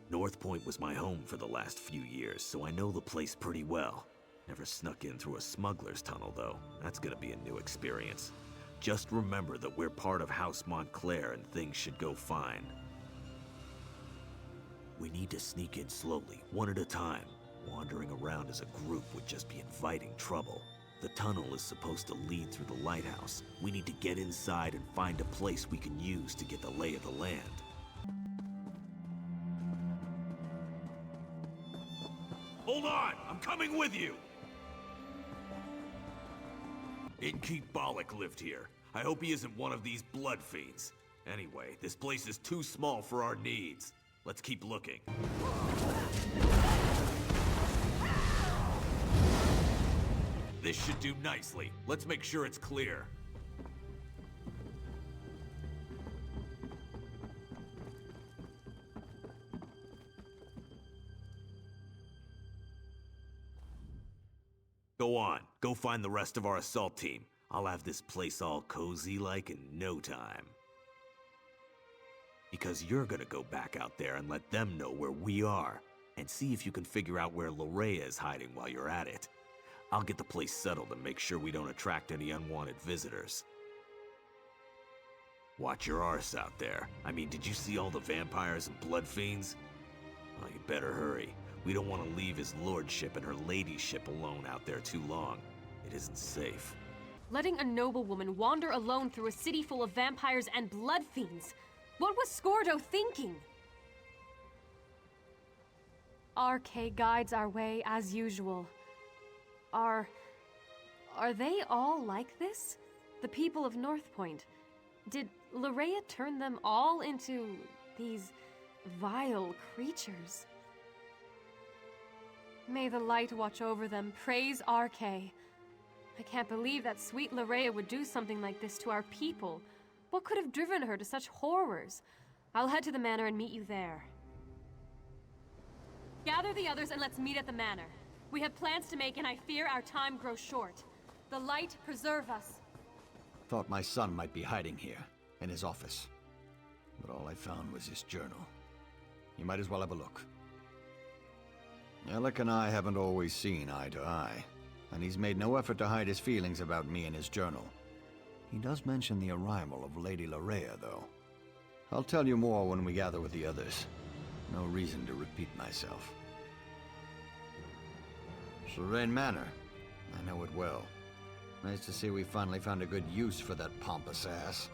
Speaker 4: North Point was my home for the last few years, so I know the place pretty well. Never snuck in through a smuggler's tunnel, though. That's gonna be a new experience. Just remember that we're part of House Montclair and things should go fine. We need to sneak in slowly, one at a time. Wandering around as a group would just be inviting trouble. The tunnel is supposed to lead through the lighthouse. We need to get inside and find a place we can use to get the lay of the land. Hold on! I'm coming with you! Innkeep Bollock lived here. I hope he isn't one of these blood fiends. Anyway, this place is too small for our needs. Let's keep looking. This should do nicely. Let's make sure it's clear. Go on. Go find the rest of our assault team. I'll have this place all cozy-like in no time. Because you're gonna go back out there and let them know where we are, and see if you can figure out where Lorea is hiding while you're at it. I'll get the place settled and make sure we don't attract any unwanted visitors. Watch your arse out there. I mean, did you see all the vampires and blood fiends? Well, you better hurry. We don't want to leave his lordship and her ladyship alone out there too long. It isn't safe.
Speaker 5: Letting a noblewoman wander alone through a city full of vampires and blood fiends. What was Skordo thinking? RK guides our way as usual. Are they all like this? The people of North Point? Did Lorea turn them all into these vile creatures? May the light watch over them. Praise RK. I can't believe that sweet Lorea would do something like this to our people. What could have driven her to such horrors? I'll head to the manor and meet you there. Gather the others and let's meet at the manor. We have plans to make, and I fear our time grows short. The light preserve us.
Speaker 11: Thought my son might be hiding here, in his office. But all I found was his journal. You might as well have a look. Alec and I haven't always seen eye to eye, and he's made no effort to hide his feelings about me in his journal. He does mention the arrival of Lady Lorea, though. I'll tell you more when we gather with the others. No reason to repeat myself. Serene Manor. I know it well. Nice to see we finally found a good use for that pompous ass.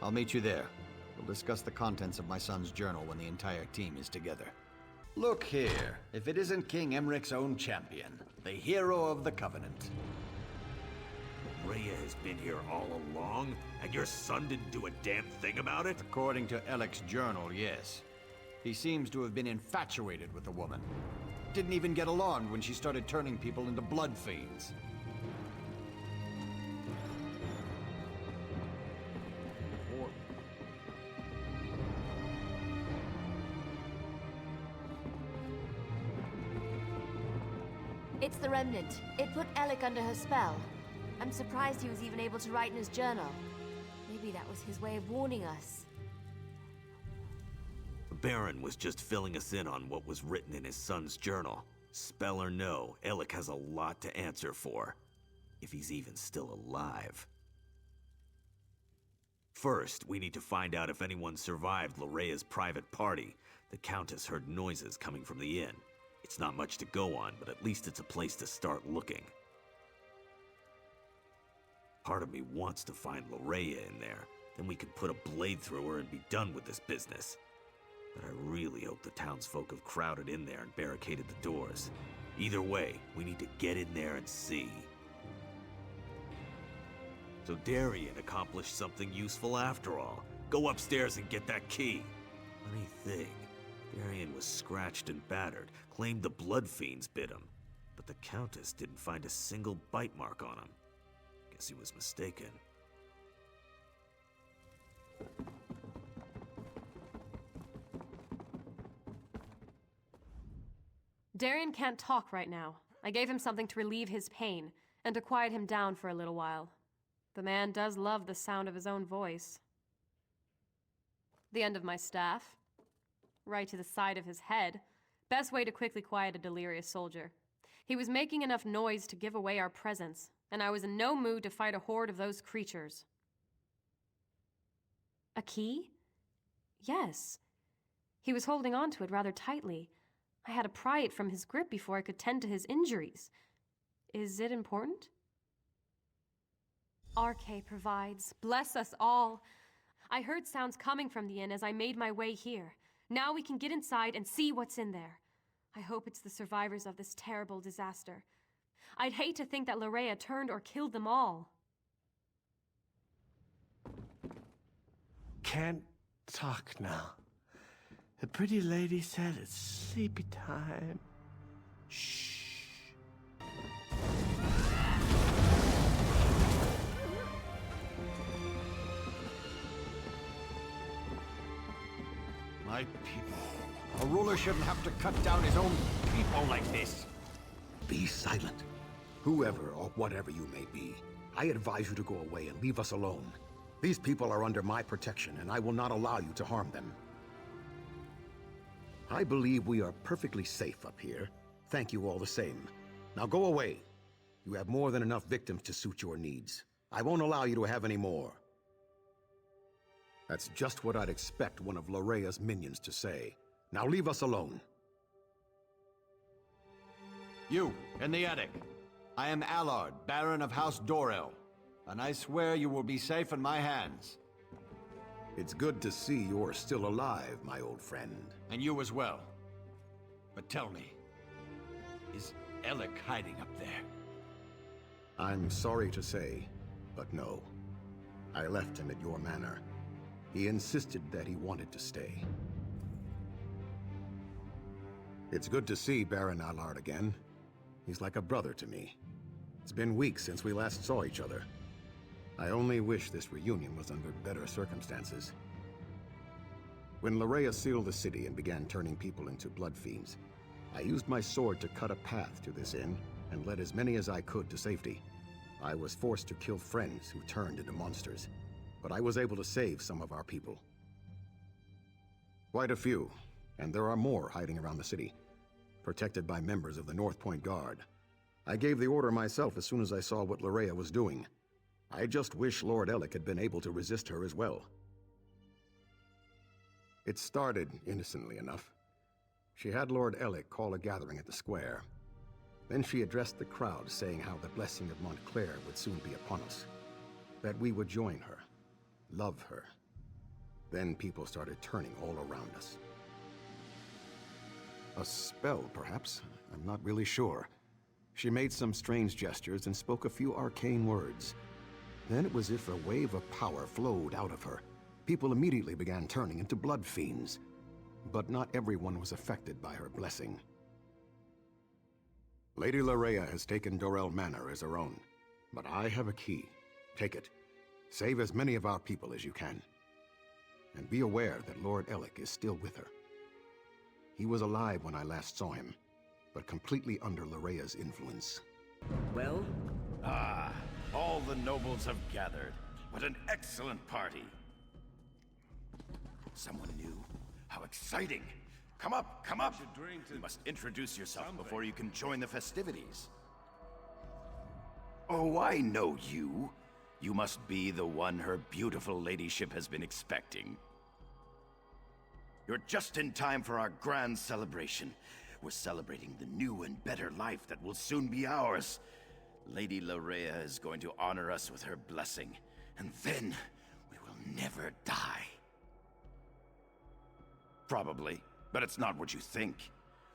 Speaker 11: I'll meet you there. We'll discuss the contents of my son's journal when the entire team is together. Look here, if it isn't King Emmerich's own champion, the hero of the Covenant.
Speaker 4: Rhea has been here all along, and your son didn't do a damn thing about it?
Speaker 11: According to Alik's journal, yes. He seems to have been infatuated with the woman. Didn't even get along when she started turning people into blood fiends.
Speaker 13: It's the Remnant. It put Alik under her spell. I'm surprised he was even able to write in his journal. Maybe that was his way of warning us.
Speaker 4: The Baron was just filling us in on what was written in his son's journal. Spell or no, Alik has a lot to answer for. If he's even still alive. First, we need to find out if anyone survived Lorea's private party. The Countess heard noises coming from the inn. It's not much to go on, but at least it's a place to start looking. Part of me wants to find Lorea in there. Then we can put a blade through her and be done with this business. But I really hope the townsfolk have crowded in there and barricaded the doors. Either way, we need to get in there and see. So Darien accomplished something useful after all. Go upstairs and get that key. Funny thing, Darien was scratched and battered, claimed the blood fiends bit him. But the Countess didn't find a single bite mark on him. Guess he was mistaken.
Speaker 5: Darien can't talk right now. I gave him something to relieve his pain, and to quiet him down for a little while. The man does love the sound of his own voice. The end of my staff. Right to the side of his head. Best way to quickly quiet a delirious soldier. He was making enough noise to give away our presence, and I was in no mood to fight a horde of those creatures. A key? Yes. He was holding on to it rather tightly. I had to pry it from his grip before I could tend to his injuries. Is it important? RK provides. Bless us all. I heard sounds coming from the inn as I made my way here. Now we can get inside and see what's in there. I hope it's the survivors of this terrible disaster. I'd hate to think that Lorea turned or killed them all.
Speaker 12: Can't talk now. The pretty lady said it's sleepy time. Shh.
Speaker 11: My people. A ruler shouldn't have to cut down his own people like this.
Speaker 2: Be silent. Whoever or whatever you may be, I advise you to go away and leave us alone. These people are under my protection, and I will not allow you to harm them. I believe we are perfectly safe up here. Thank you all the same. Now go away. You have more than enough victims to suit your needs. I won't allow you to have any more. That's just what I'd expect one of Lorea's minions to say. Now leave us alone.
Speaker 11: You, in the attic. I am Allard, Baron of House Dorel, and I swear you will be safe in my hands.
Speaker 2: It's good to see you're still alive, my old friend.
Speaker 11: And you as well. But tell me, is Alik hiding up there?
Speaker 2: I'm sorry to say, but no. I left him at your manor. He insisted that he wanted to stay. It's good to see Baron Allard again. He's like a brother to me. It's been weeks since we last saw each other. I only wish this reunion was under better circumstances. When Lorea sealed the city and began turning people into blood fiends, I used my sword to cut a path to this inn and led as many as I could to safety. I was forced to kill friends who turned into monsters, but I was able to save some of our people. Quite a few, and there are more hiding around the city, protected by members of the North Point Guard. I gave the order myself as soon as I saw what Lorea was doing. I just wish Lord Alik had been able to resist her as well.
Speaker 9: It started innocently enough. She had Lord Alik'r call a gathering at the square. Then she addressed the crowd, saying how the blessing of Montclair would soon be upon us. That we would join her, love her. Then people started turning all around us. A spell, perhaps? I'm not really sure. She made some strange gestures and spoke a few arcane words. Then it was as if a wave of power flowed out of her. People immediately began turning into blood fiends. But not everyone was affected by her blessing. Lady Larea has taken Dorel Manor as her own, but I have a key. Take it. Save as many of our people as you can. And be aware that Lord Alik'r is still with her. He was alive when I last saw him, but completely under Larea's influence.
Speaker 16: Well? Ah, all the nobles have gathered. What an excellent party. Someone new. How exciting! Come up, come up! You must introduce yourself before you can join the festivities. Oh, I know you. You must be the one her beautiful ladyship has been expecting. You're just in time for our grand celebration. We're celebrating the new and better life that will soon be ours. Lady Larea is going to honor us with her blessing, and then we will never die. Probably, but it's not what you think.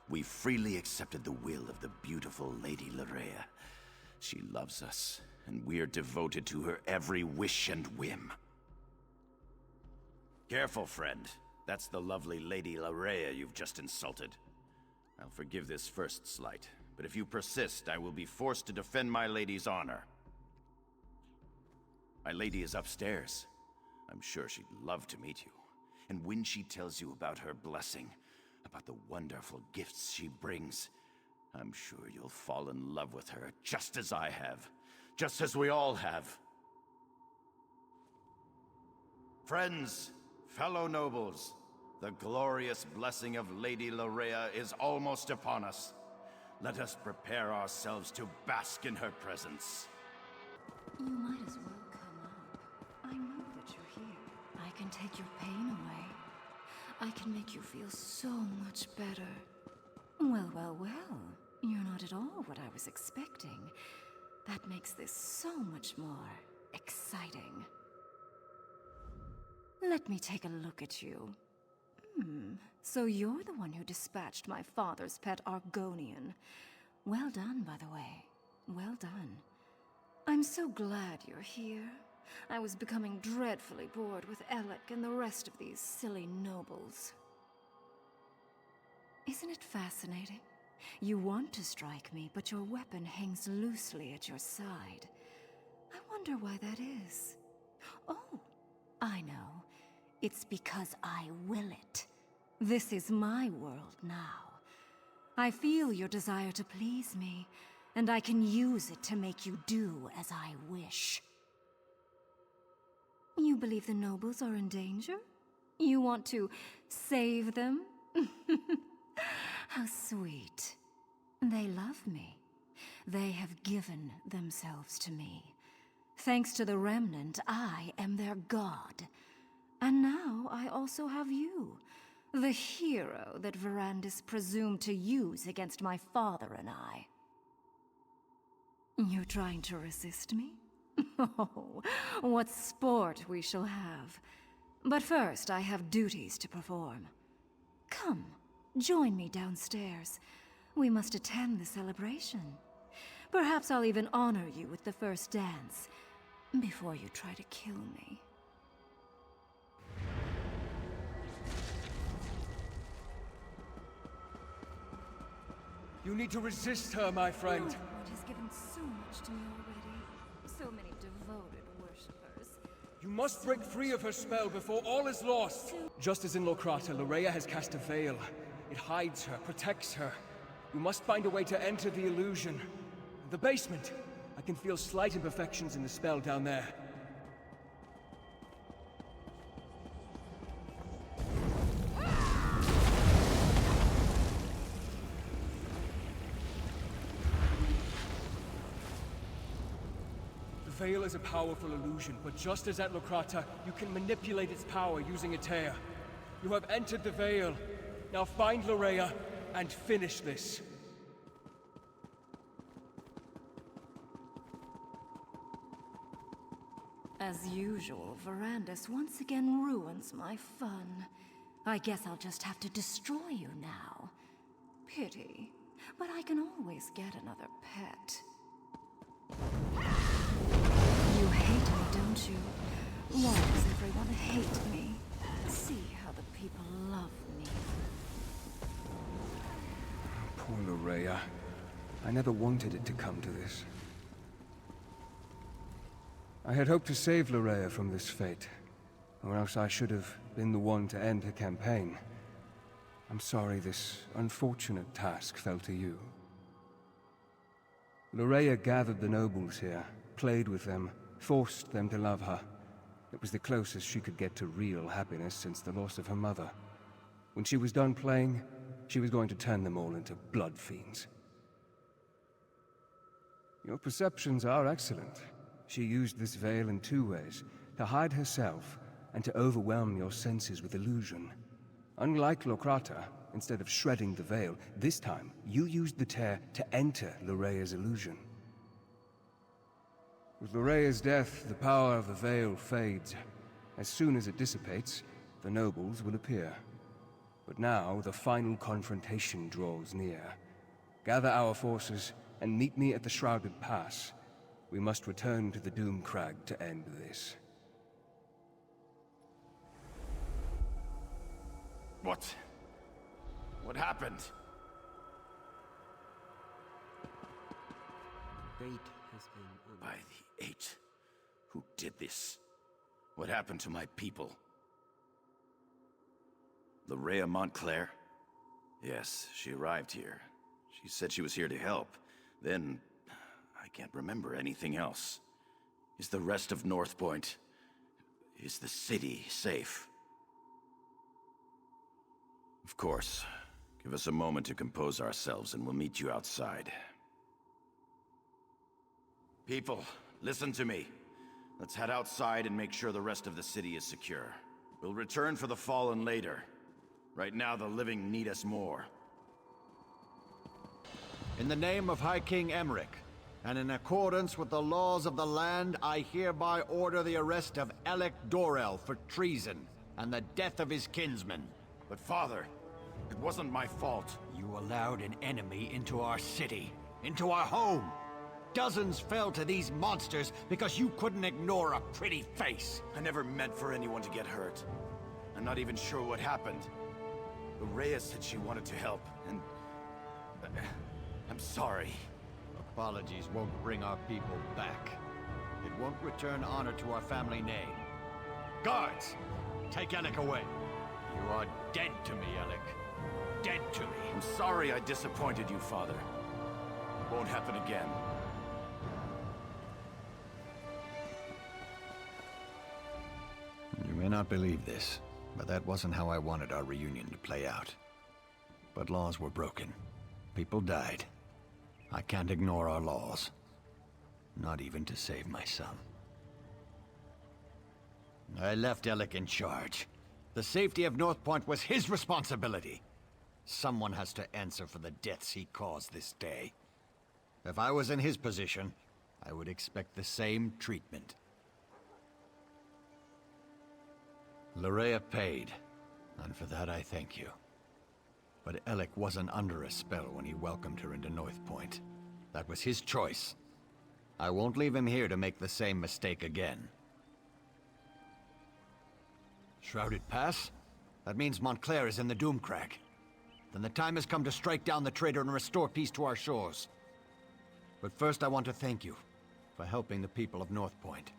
Speaker 16: We freely accepted the will of the beautiful Lady Larea. She loves us, and we're devoted to her every wish and whim. Careful, friend. That's the lovely Lady Larea you've just insulted. I'll forgive this first slight, but if you persist, I will be forced to defend my lady's honor. My lady is upstairs. I'm sure she'd love to meet you. And when she tells you about her blessing, about the wonderful gifts she brings, I'm sure you'll fall in love with her just as I have. Just as we all have. Friends, fellow nobles, the glorious blessing of Lady Larea is almost upon us. Let us prepare ourselves to bask in her presence.
Speaker 7: You might as well come up. I know that you're here. I can take your pain away. I can make you feel so much better. Well, well, well. You're not at all what I was expecting. That makes this so much more exciting. Let me take a look at you. So you're the one who dispatched my father's pet Argonian. Well done, by the way. Well done. I'm so glad you're here. I was becoming dreadfully bored with Alik'r and the rest of these silly nobles. Isn't it fascinating? You want to strike me, but your weapon hangs loosely at your side. I wonder why that is. Oh, I know. It's because I will it. This is my world now. I feel your desire to please me, and I can use it to make you do as I wish. You believe the nobles are in danger? You want to save them? How sweet. They love me. They have given themselves to me. Thanks to the Remnant, I am their god. And now I also have you, the hero that Verandis presumed to use against my father and I. You're trying to resist me? Oh, what sport we shall have. But first, I have duties to perform. Come, join me downstairs. We must attend the celebration. Perhaps I'll even honor you with the first dance, before you try to kill me.
Speaker 14: You need to resist her, my friend.
Speaker 7: Lord has given so much to me already. So many devoted worshippers.
Speaker 14: You must break free of her spell before all is lost. Just as in Lokrata, Larea has cast a veil. It hides her, protects her. You must find a way to enter the illusion. The basement. I can feel slight imperfections in the spell down there. The veil is a powerful illusion, but just as at Lokrata, you can manipulate its power using a tear. You have entered the Vale. Now find Loraya and finish this.
Speaker 7: As usual, Verandis once again ruins my fun. I guess I'll just have to destroy you now. Pity. But I can always get another pet. You hate me, don't you? Why does everyone hate me? See how the people love me.
Speaker 14: Poor Loraya. I never wanted it to come to this. I had hoped to save Loraya from this fate, or else I should have been the one to end her campaign. I'm sorry this unfortunate task fell to you. Loraya gathered the nobles here, played with them, forced them to love her. It was the closest she could get to real happiness since the loss of her mother. When she was done playing, she was going to turn them all into blood fiends. Your perceptions are excellent. She used this veil in two ways, to hide herself and to overwhelm your senses with illusion. Unlike Lokrata, instead of shredding the veil, this time you used the tear to enter Lorea's illusion. With Lorea's death, the power of the veil fades. As soon as it dissipates, the nobles will appear. But now the final confrontation draws near. Gather our forces and meet me at the Shrouded Pass. We must return to the Doomcrag to end this.
Speaker 16: What happened?
Speaker 10: Fate has been...
Speaker 16: By the Eight. Who did this? What happened to my people? Loraya Montclair? Yes, she arrived here. She said she was here to help. Then... I can't remember anything else. Is the rest of North Point... Is the city safe? Of course. Give us a moment to compose ourselves and we'll meet you outside. People, listen to me. Let's head outside and make sure the rest of the city is secure. We'll return for the fallen later. Right now, the living need us more.
Speaker 11: In the name of High King Emmerich, and in accordance with the laws of the land, I hereby order the arrest of Alik'r Desert for treason and the death of his kinsmen.
Speaker 16: But father, it wasn't my fault.
Speaker 11: You allowed an enemy into our city, into our home. Dozens fell to these monsters because you couldn't ignore a pretty face.
Speaker 16: I never meant for anyone to get hurt. I'm not even sure what happened. Loraya said she wanted to help, and... I'm sorry.
Speaker 11: Apologies won't bring our people back. It won't return honor to our family name. Guards! Take Alik'r away. You are dead to me, Alik'r. Dead to me.
Speaker 16: I'm sorry I disappointed you, father. It won't happen again.
Speaker 11: You may not believe this, but that wasn't how I wanted our reunion to play out. But laws were broken. People died. I can't ignore our laws. Not even to save my son. I left Alik'r in charge. The safety of North Point was his responsibility. Someone has to answer for the deaths he caused this day. If I was in his position, I would expect the same treatment. Loraya paid, and for that I thank you. But Alik'r wasn't under a spell when he welcomed her into North Point. That was his choice. I won't leave him here to make the same mistake again. Shrouded Pass? That means Montclair is in the Doomcrag. Then the time has come to strike down the traitor and restore peace to our shores. But first I want to thank you for helping the people of North Point.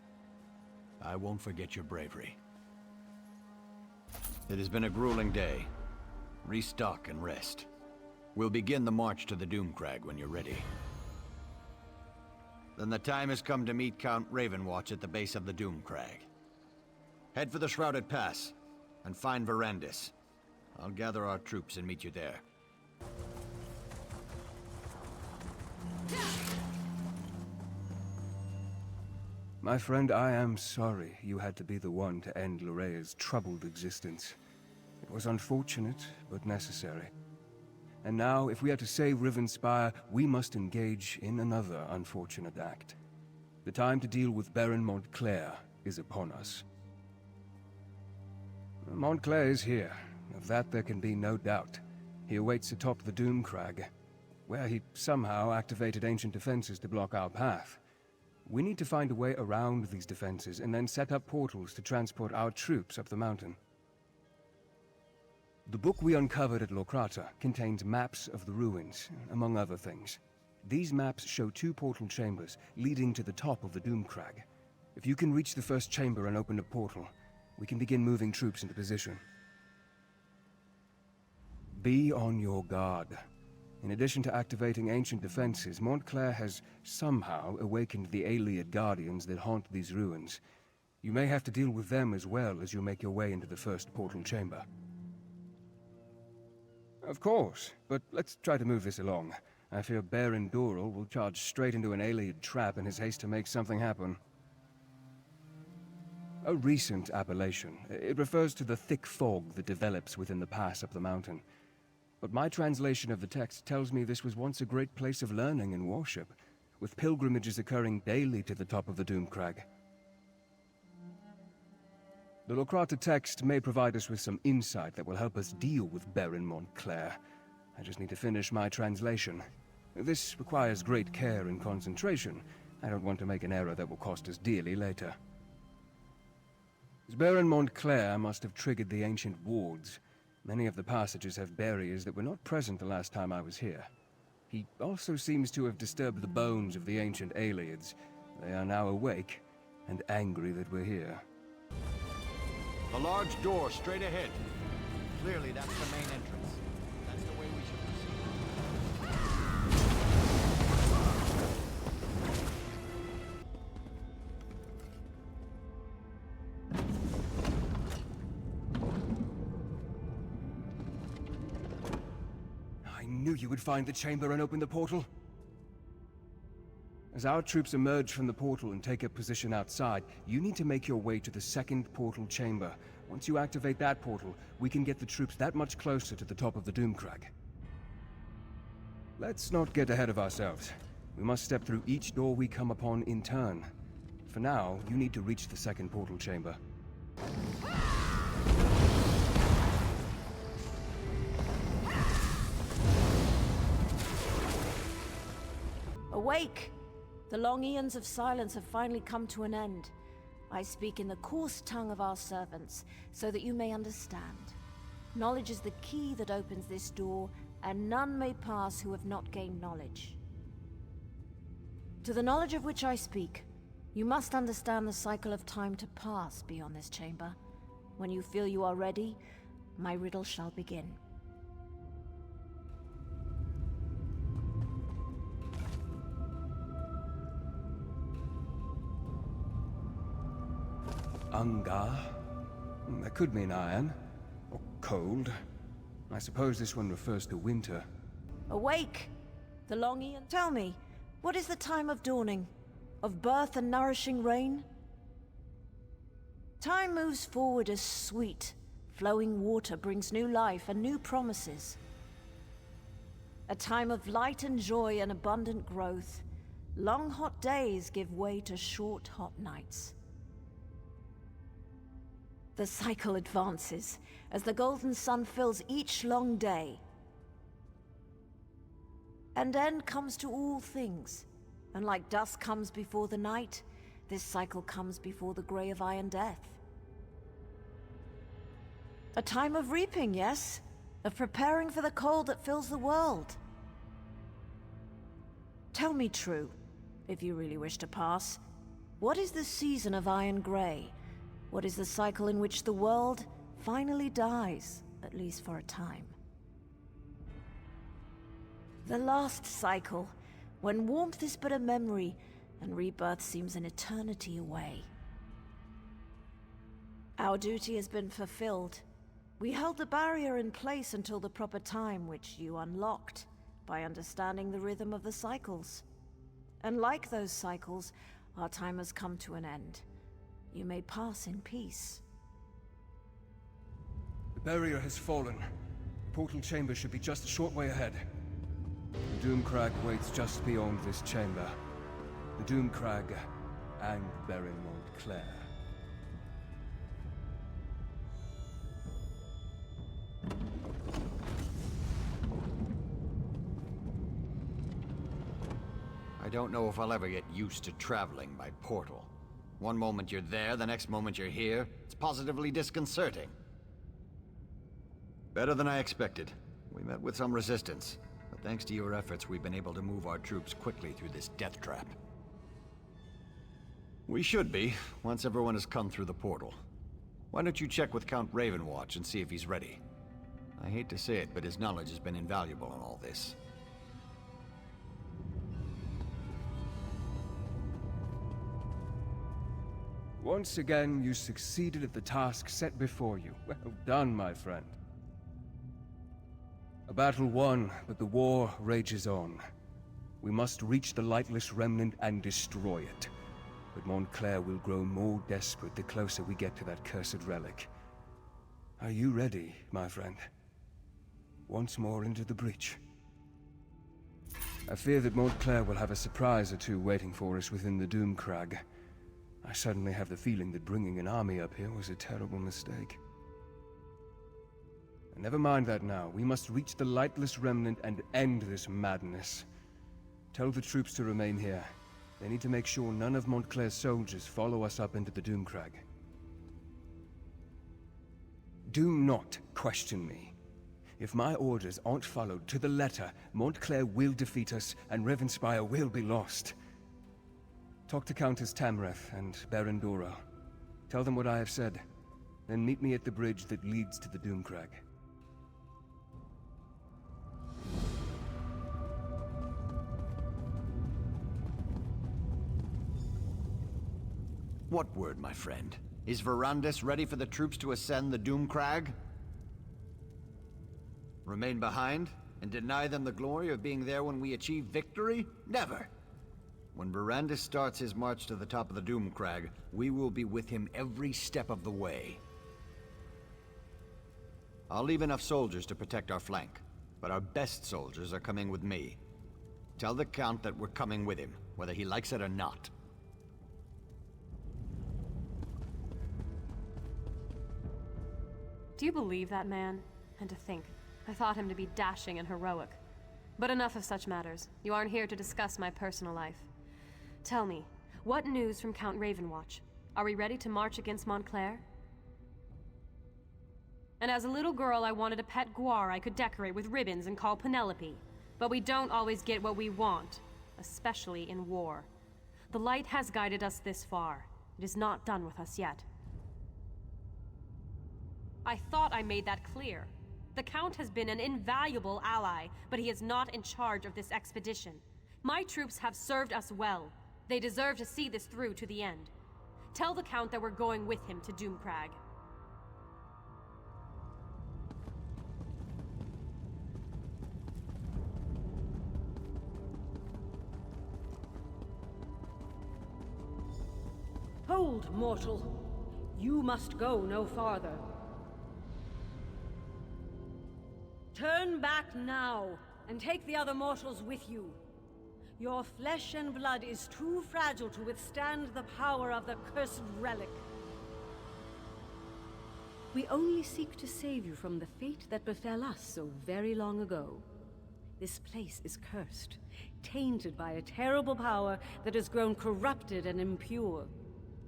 Speaker 11: I won't forget your bravery. It has been a grueling day. Restock and rest. We'll begin the march to the Doomcrag when you're ready. Then the time has come to meet Count Ravenwatch at the base of the Doomcrag. Head for the Shrouded Pass, and find Verandis. I'll gather our troops and meet you there.
Speaker 14: My friend, I am sorry you had to be the one to end Lorea's troubled existence. It was unfortunate, but necessary. And now, if we are to save Rivenspire, we must engage in another unfortunate act. The time to deal with Baron Montclair is upon us. Montclair is here. Of that there can be no doubt. He awaits atop the Doomcrag, where he somehow activated ancient defenses to block our path. We need to find a way around these defenses and then set up portals to transport our troops up the mountain. The book we uncovered at Lokrata contains maps of the ruins, among other things. These maps show 2 portal chambers leading to the top of the Doomcrag. If you can reach the first chamber and open a portal, we can begin moving troops into position. Be on your guard. In addition to activating ancient defenses, Montclair has somehow awakened the Ayleid guardians that haunt these ruins. You may have to deal with them as well as you make your way into the first portal chamber. Of course, but let's try to move this along. I fear Baron Doral will charge straight into an Ayleid trap in his haste to make something happen. A recent appellation. It refers to the thick fog that develops within the pass up the mountain. But my translation of the text tells me this was once a great place of learning and worship, with pilgrimages occurring daily to the top of the Doomcrag. The Lokrata text may provide us with some insight that will help us deal with Baron Montclair. I just need to finish my translation. This requires great care and concentration. I don't want to make an error that will cost us dearly later. Baron Montclair must have triggered the ancient wards. Many of the passages have barriers that were not present the last time I was here. He also seems to have disturbed the bones of the ancient Ayleids. They are now awake and angry that we're here.
Speaker 11: The large door straight ahead. Clearly that's the main entrance. That's the way we should
Speaker 14: proceed. I knew you would find the chamber and open the portal. As our troops emerge from the portal and take up position outside, you need to make your way to the second portal chamber. Once you activate that portal, we can get the troops that much closer to the top of the Doomcrag. Let's not get ahead of ourselves. We must step through each door we come upon in turn. For now, you need to reach the second portal chamber.
Speaker 8: Awake! The long eons of silence have finally come to an end. I speak in the coarse tongue of our servants, so that you may understand. Knowledge is the key that opens this door, and none may pass who have not gained knowledge. To the knowledge of which I speak, you must understand the cycle of time to pass beyond this chamber. When you feel you are ready, my riddle shall begin.
Speaker 14: Ungar? That could mean iron. Or cold. I suppose this one refers to winter.
Speaker 8: Awake! The long eon. Tell me, what is the time of dawning? Of birth and nourishing rain? Time moves forward as sweet, flowing water brings new life and new promises. A time of light and joy and abundant growth. Long hot days give way to short hot nights. The cycle advances, as the golden sun fills each long day. And end comes to all things, and like dusk comes before the night, this cycle comes before the grey of iron death. A time of reaping, yes? Of preparing for the cold that fills the world. Tell me true, if you really wish to pass, what is the season of iron grey? What is the cycle in which the world finally dies, at least for a time? The last cycle, when warmth is but a memory, and rebirth seems an eternity away. Our duty has been fulfilled. We held the barrier in place until the proper time, which you unlocked, by understanding the rhythm of the cycles. And like those cycles, our time has come to an end. You may pass in peace.
Speaker 14: The barrier has fallen. The portal chamber should be just a short way ahead. The Doomcrag waits just beyond this chamber. The Doomcrag and Baron Montclair.
Speaker 11: I don't know if I'll ever get used to traveling by portal. One moment you're there, the next moment you're here. It's positively disconcerting. Better than I expected. We met with some resistance, but thanks to your efforts, we've been able to move our troops quickly through this death trap. We should be, once everyone has come through the portal. Why don't you check with Count Ravenwatch and see if he's ready? I hate to say it, but his knowledge has been invaluable in all this.
Speaker 14: Once again, you succeeded at the task set before you. Well done, my friend. A battle won, but the war rages on. We must reach the Lightless Remnant and destroy it. But Montclair will grow more desperate the closer we get to that cursed relic. Are you ready, my friend? Once more into the breach. I fear that Montclair will have a surprise or two waiting for us within the Doomcrag. I suddenly have the feeling that bringing an army up here was a terrible mistake. Never mind that now. We must reach the Lightless Remnant and end this madness. Tell the troops to remain here. They need to make sure none of Montclair's soldiers follow us up into the Doomcrag. Do not question me. If my orders aren't followed to the letter, Montclair will defeat us and Rivenspire will be lost. Talk to Countess Tamreth and Baron Dora. Tell them what I have said. Then meet me at the bridge that leads to the Doomcrag.
Speaker 11: What word, my friend? Is Verandis ready for the troops to ascend the Doomcrag? Remain behind and deny them the glory of being there when we achieve victory? Never! When Verandis starts his march to the top of the Doomcrag, we will be with him every step of the way. I'll leave enough soldiers to protect our flank, but our best soldiers are coming with me. Tell the Count that we're coming with him, whether he likes it or not.
Speaker 5: Do you believe that man? And to think, I thought him to be dashing and heroic. But enough of such matters. You aren't here to discuss my personal life. Tell me, what news from Count Ravenwatch? Are we ready to march against Montclair? And as a little girl, I wanted a pet guar I could decorate with ribbons and call Penelope. But we don't always get what we want, especially in war. The light has guided us this far. It is not done with us yet. I thought I made that clear. The Count has been an invaluable ally, but he is not in charge of this expedition. My troops have served us well. They deserve to see this through to the end. Tell the Count that we're going with him to Doomcrag.
Speaker 18: Hold, mortal. You must go no farther. Turn back now, and take the other mortals with you. Your flesh and blood is too fragile to withstand the power of the cursed relic. We only seek to save you from the fate that befell us so very long ago. This place is cursed, tainted by a terrible power that has grown corrupted and impure.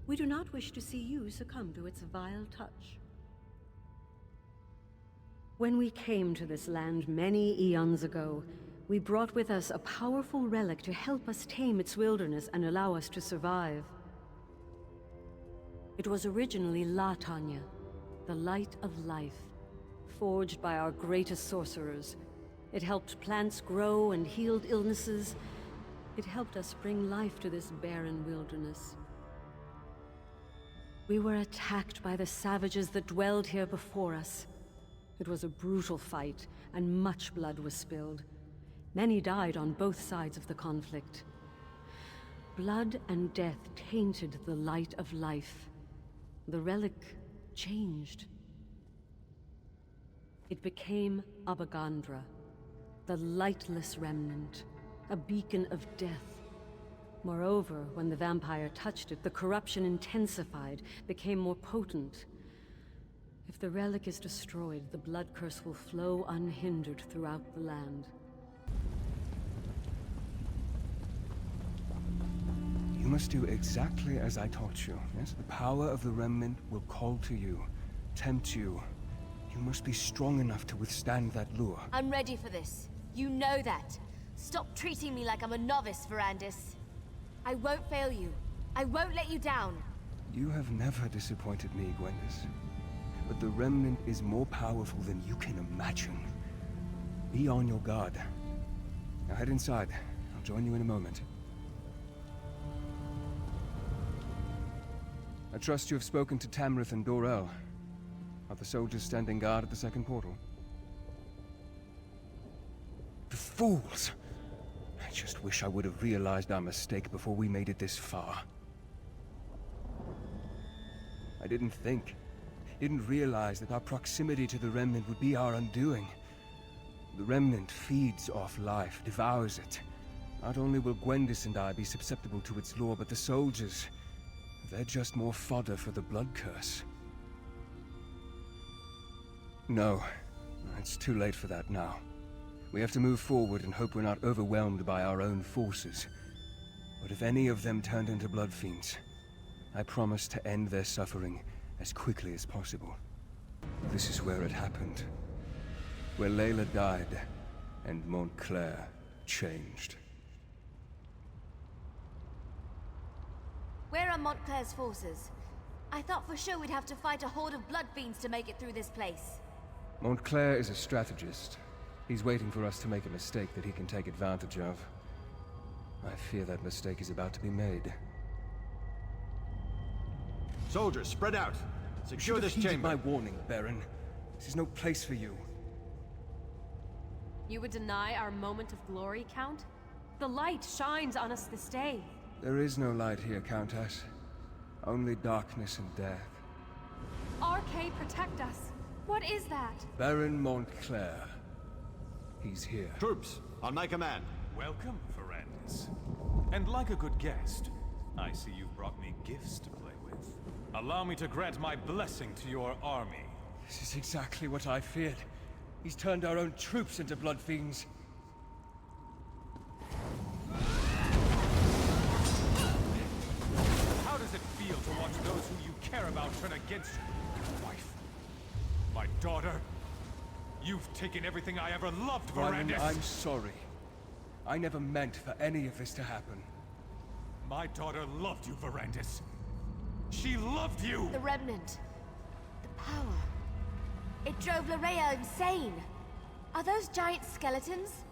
Speaker 18: We do not wish to see you succumb to its vile touch. When we came to this land many eons ago, we brought with us a powerful relic to help us tame its wilderness and allow us to survive. It was originally La Tanya, the light of life, forged by our greatest sorcerers. It helped plants grow and healed illnesses. It helped us bring life to this barren wilderness. We were attacked by the savages that dwelled here before us. It was a brutal fight, and much blood was spilled. Many died on both sides of the conflict. Blood and death tainted the light of life. The relic changed. It became Abagandra, the lightless remnant, a beacon of death. Moreover, when the vampire touched it, the corruption intensified, became more potent. If the relic is destroyed, the blood curse will flow unhindered throughout the land.
Speaker 14: You must do exactly as I taught you, yes? The power of the remnant will call to you, tempt you. You must be strong enough to withstand that lure.
Speaker 13: I'm ready for this. You know that. Stop treating me like I'm a novice, Verandis. I won't fail you. I won't let you down.
Speaker 14: You have never disappointed me, Gwendis. But the remnant is more powerful than you can imagine. Be on your guard. Now head inside. I'll join you in a moment. I trust you have spoken to Tamrith and Dorel. Are the soldiers standing guard at the second portal? The fools! I just wish I would have realized our mistake before we made it this far. I didn't realize that our proximity to the Remnant would be our undoing. The Remnant feeds off life, devours it. Not only will Gwendis and I be susceptible to its lore, but the soldiers... they're just more fodder for the blood curse. No, it's too late for that now. We have to move forward and hope we're not overwhelmed by our own forces. But if any of them turned into blood fiends, I promise to end their suffering as quickly as possible. This is where it happened. Where Layla died, and Montclair changed.
Speaker 13: Where are Montclair's forces? I thought for sure we'd have to fight a horde of blood fiends to make it through this place.
Speaker 14: Montclair is a strategist. He's waiting for us to make a mistake that he can take advantage of. I fear that mistake is about to be made.
Speaker 11: Soldiers, spread out. Secure this chamber.
Speaker 14: My warning, Baron. This is no place for you.
Speaker 5: You would deny our moment of glory, Count? The light shines on us this day.
Speaker 14: There is no light here, Countess. Only darkness and death.
Speaker 5: RK, protect us. What is that?
Speaker 14: Baron Montclair. He's here.
Speaker 11: Troops, on my command.
Speaker 19: Welcome, Verandis. And like a good guest, I see you've brought me gifts to play with. Allow me to grant my blessing to your army.
Speaker 14: This is exactly what I feared. He's turned our own troops into blood fiends.
Speaker 19: How does it feel to watch those who you care about turn against you? Your wife, my daughter. You've taken everything I ever loved, Verandis.
Speaker 14: I'm sorry. I never meant for any of this to happen.
Speaker 19: My daughter loved you, Verandis. She loved you!
Speaker 13: The Remnant. The power. It drove Larea insane. Are those giant skeletons?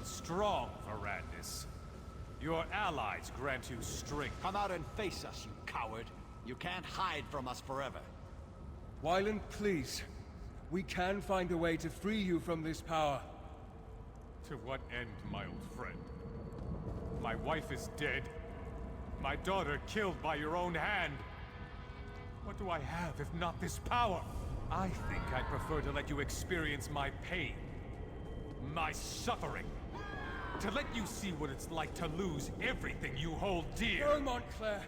Speaker 19: Strong, Verandis. Your allies grant you strength.
Speaker 11: Come out and face us, you coward. You can't hide from us forever.
Speaker 14: Wyland, please. We can find a way to free you from this power.
Speaker 19: To what end, my old friend? My wife is dead. My daughter killed by your own hand. What do I have if not this power? I think I'd prefer to let you experience my pain. My suffering. To let you see what it's like to lose everything you hold dear.
Speaker 14: No, Montclair!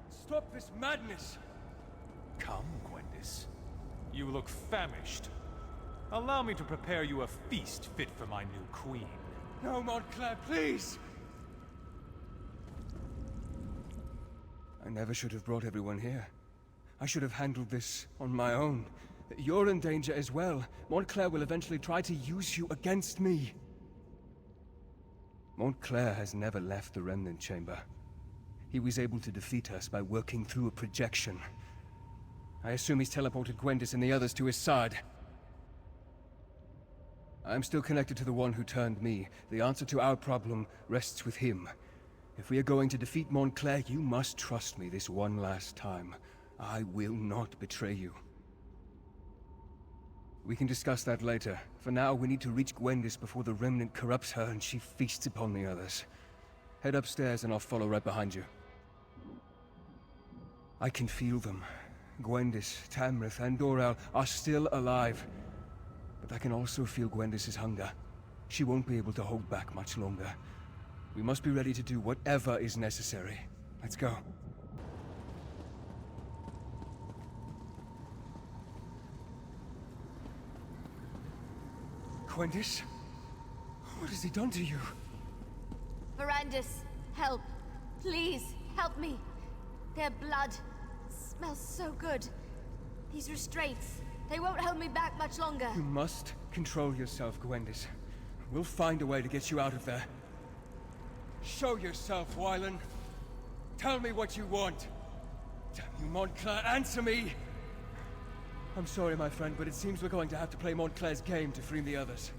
Speaker 14: Stop this madness!
Speaker 19: Come, Gwendis. You look famished. Allow me to prepare you a feast fit for my new queen.
Speaker 14: No, Montclair, please! I never should have brought everyone here. I should have handled this on my own. You're in danger as well. Montclair will eventually try to use you against me. Montclair has never left the Remnant Chamber. He was able to defeat us by working through a projection. I assume he's teleported Gwendis and the others to his side. I'm still connected to the one who turned me. The answer to our problem rests with him. If we are going to defeat Montclair, you must trust me this one last time. I will not betray you. We can discuss that later. For now, we need to reach Gwendis before the Remnant corrupts her and she feasts upon the others. Head upstairs and I'll follow right behind you. I can feel them. Gwendis, Tamrith, and Dorel are still alive. But I can also feel Gwendis' hunger. She won't be able to hold back much longer. We must be ready to do whatever is necessary. Let's go. Gwendis? What has he done to you?
Speaker 13: Verandis, help. Please, help me. Their blood smells so good. These restraints, they won't hold me back much longer.
Speaker 14: You must control yourself, Gwendis. We'll find a way to get you out of there. Show yourself, Wylan. Tell me what you want. Damn you, Montclair, answer me! I'm sorry, my friend, but it seems we're going to have to play Montclair's game to free the others.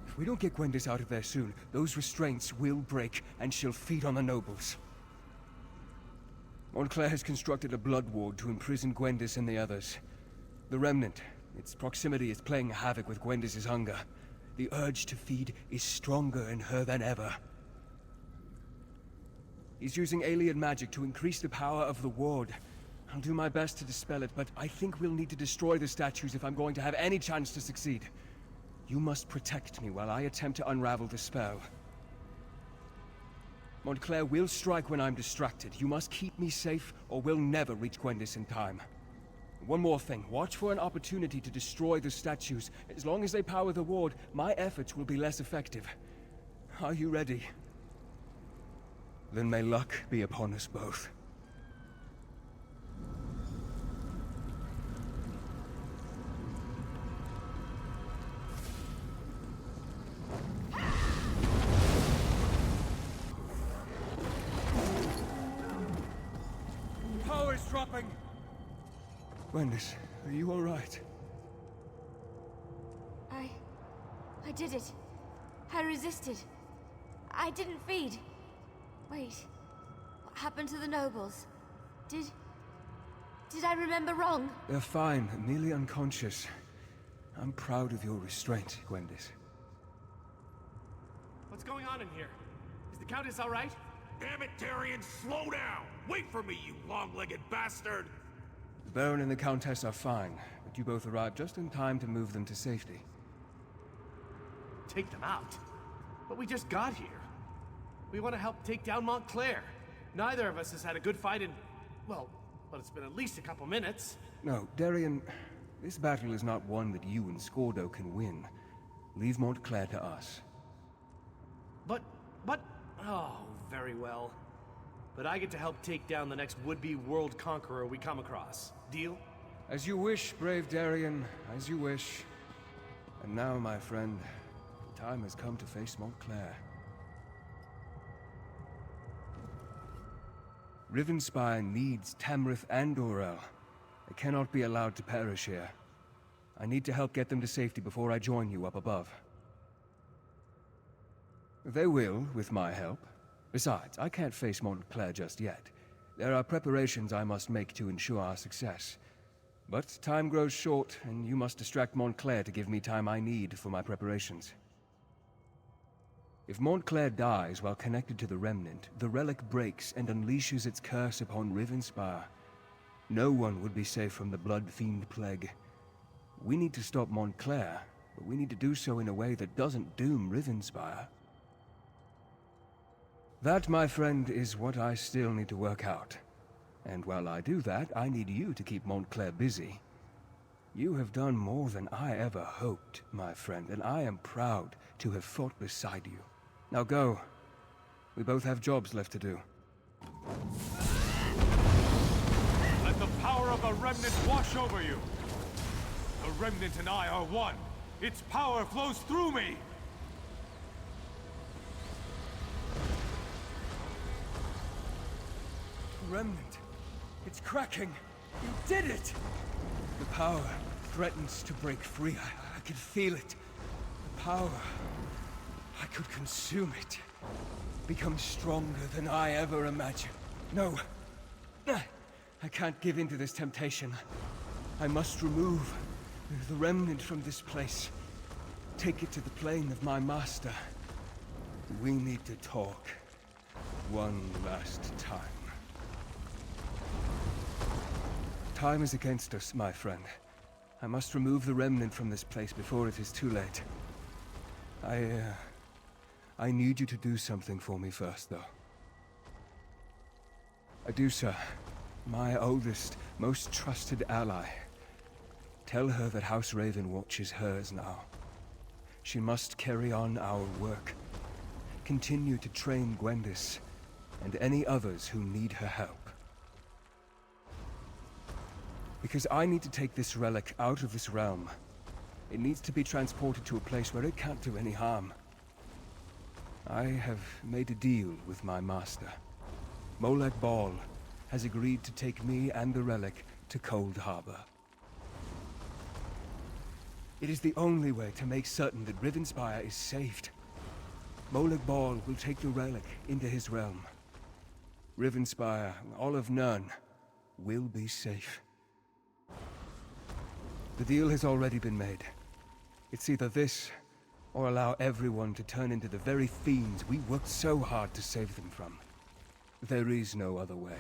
Speaker 14: If we don't get Gwendis out of there soon, those restraints will break, and she'll feed on the nobles. Montclair has constructed a blood ward to imprison Gwendis and the others. The Remnant, its proximity is playing havoc with Gwendis' hunger. The urge to feed is stronger in her than ever. He's using alien magic to increase the power of the ward. I'll do my best to dispel it, but I think we'll need to destroy the statues if I'm going to have any chance to succeed. You must protect me while I attempt to unravel the spell. Montclair will strike when I'm distracted. You must keep me safe, or we'll never reach Gwendis in time. One more thing. Watch for an opportunity to destroy the statues. As long as they power the ward, my efforts will be less effective. Are you ready? Then may luck be upon us both. Power's dropping! Gwendis, are you all right?
Speaker 13: I did it. I resisted. I didn't feed. Wait, what happened to the nobles? Did I remember wrong?
Speaker 14: They're fine, merely unconscious. I'm proud of your restraint, Gwendis.
Speaker 12: What's going on in here? Is the Countess all right?
Speaker 4: Damn it, Darian, slow down! Wait for me, you long-legged bastard!
Speaker 14: The Baron and the Countess are fine, but you both arrived just in time to move them to safety.
Speaker 12: Take them out? But we just got here. We want to help take down Montclair. Neither of us has had a good fight in... well, it's been at least a couple minutes.
Speaker 14: No, Darian, this battle is not one that you and Scordo can win. Leave Montclair to us.
Speaker 12: But... oh, very well. But I get to help take down the next would-be world conqueror we come across. Deal?
Speaker 14: As you wish, brave Darian, as you wish. And now, my friend, the time has come to face Montclair. Rivenspire needs Tamrith and Dorel. They cannot be allowed to perish here. I need to help get them to safety before I join you up above. They will, with my help. Besides, I can't face Montclair just yet. There are preparations I must make to ensure our success. But time grows short, and you must distract Montclair to give me time I need for my preparations. If Montclair dies while connected to the Remnant, the relic breaks and unleashes its curse upon Rivenspire. No one would be safe from the Blood Fiend Plague. We need to stop Montclair, but we need to do so in a way that doesn't doom Rivenspire. That, my friend, is what I still need to work out. And while I do that, I need you to keep Montclair busy. You have done more than I ever hoped, my friend, and I am proud to have fought beside you. Now go. We both have jobs left to do.
Speaker 19: Let the power of the Remnant wash over you! The Remnant and I are one! Its power flows through me!
Speaker 14: Remnant! It's cracking! You did it! The power threatens to break free. I can feel it. The power... I could consume it. Become stronger than I ever imagined. No. I can't give in to this temptation. I must remove the remnant from this place. Take it to the plane of my master. We need to talk. One last time. Time is against us, my friend. I must remove the remnant from this place before it is too late. I need you to do something for me first, though. Adusa, my oldest, most trusted ally. Tell her that House Ravenwatch is hers now. She must carry on our work. Continue to train Gwendis, and any others who need her help. Because I need to take this relic out of this realm. It needs to be transported to a place where it can't do any harm. I have made a deal with my master. Molag Bal has agreed to take me and the relic to Cold Harbor. It is the only way to make certain that Rivenspire is saved. Molag Bal will take the relic into his realm. Rivenspire, all of Nirn, will be safe. The deal has already been made. It's either this, or allow everyone to turn into the very fiends we worked so hard to save them from. There is no other way.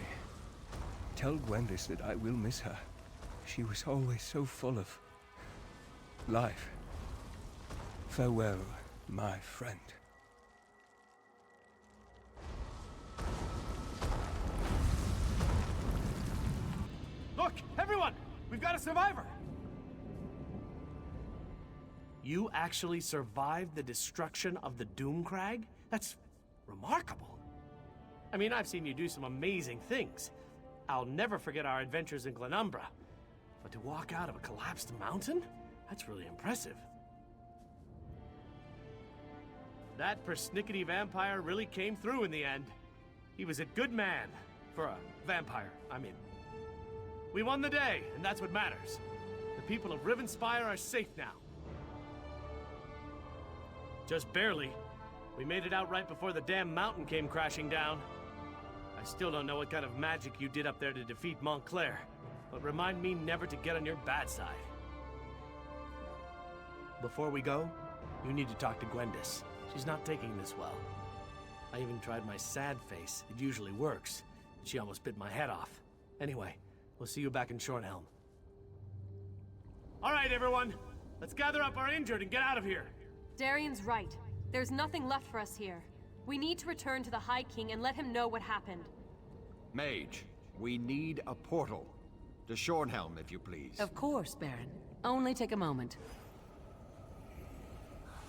Speaker 14: Tell Gwendis that I will miss her. She was always so full of life. Farewell, my friend.
Speaker 12: Look, everyone! We've got a survivor! You actually survived the destruction of the Doomcrag? That's remarkable. I mean, I've seen you do some amazing things. I'll never forget our adventures in Glenumbra. But to walk out of a collapsed mountain? That's really impressive. That persnickety vampire really came through in the end. He was a good man. For a vampire, I mean. We won the day, and that's what matters. The people of Rivenspire are safe now. Just barely. We made it out right before the damn mountain came crashing down. I still don't know what kind of magic you did up there to defeat Montclair, but remind me never to get on your bad side. Before we go, you need to talk to Gwendis. She's not taking this well. I even tried my sad face. It usually works. She almost bit my head off. Anyway, we'll see you back in Shornhelm. All right, everyone. Let's gather up our injured and get out of here.
Speaker 5: Darian's right. There's nothing left for us here. We need to return to the High King and let him know what happened.
Speaker 11: Mage, we need a portal. To Shornhelm, if you please.
Speaker 6: Of course, Baron. Only take a moment.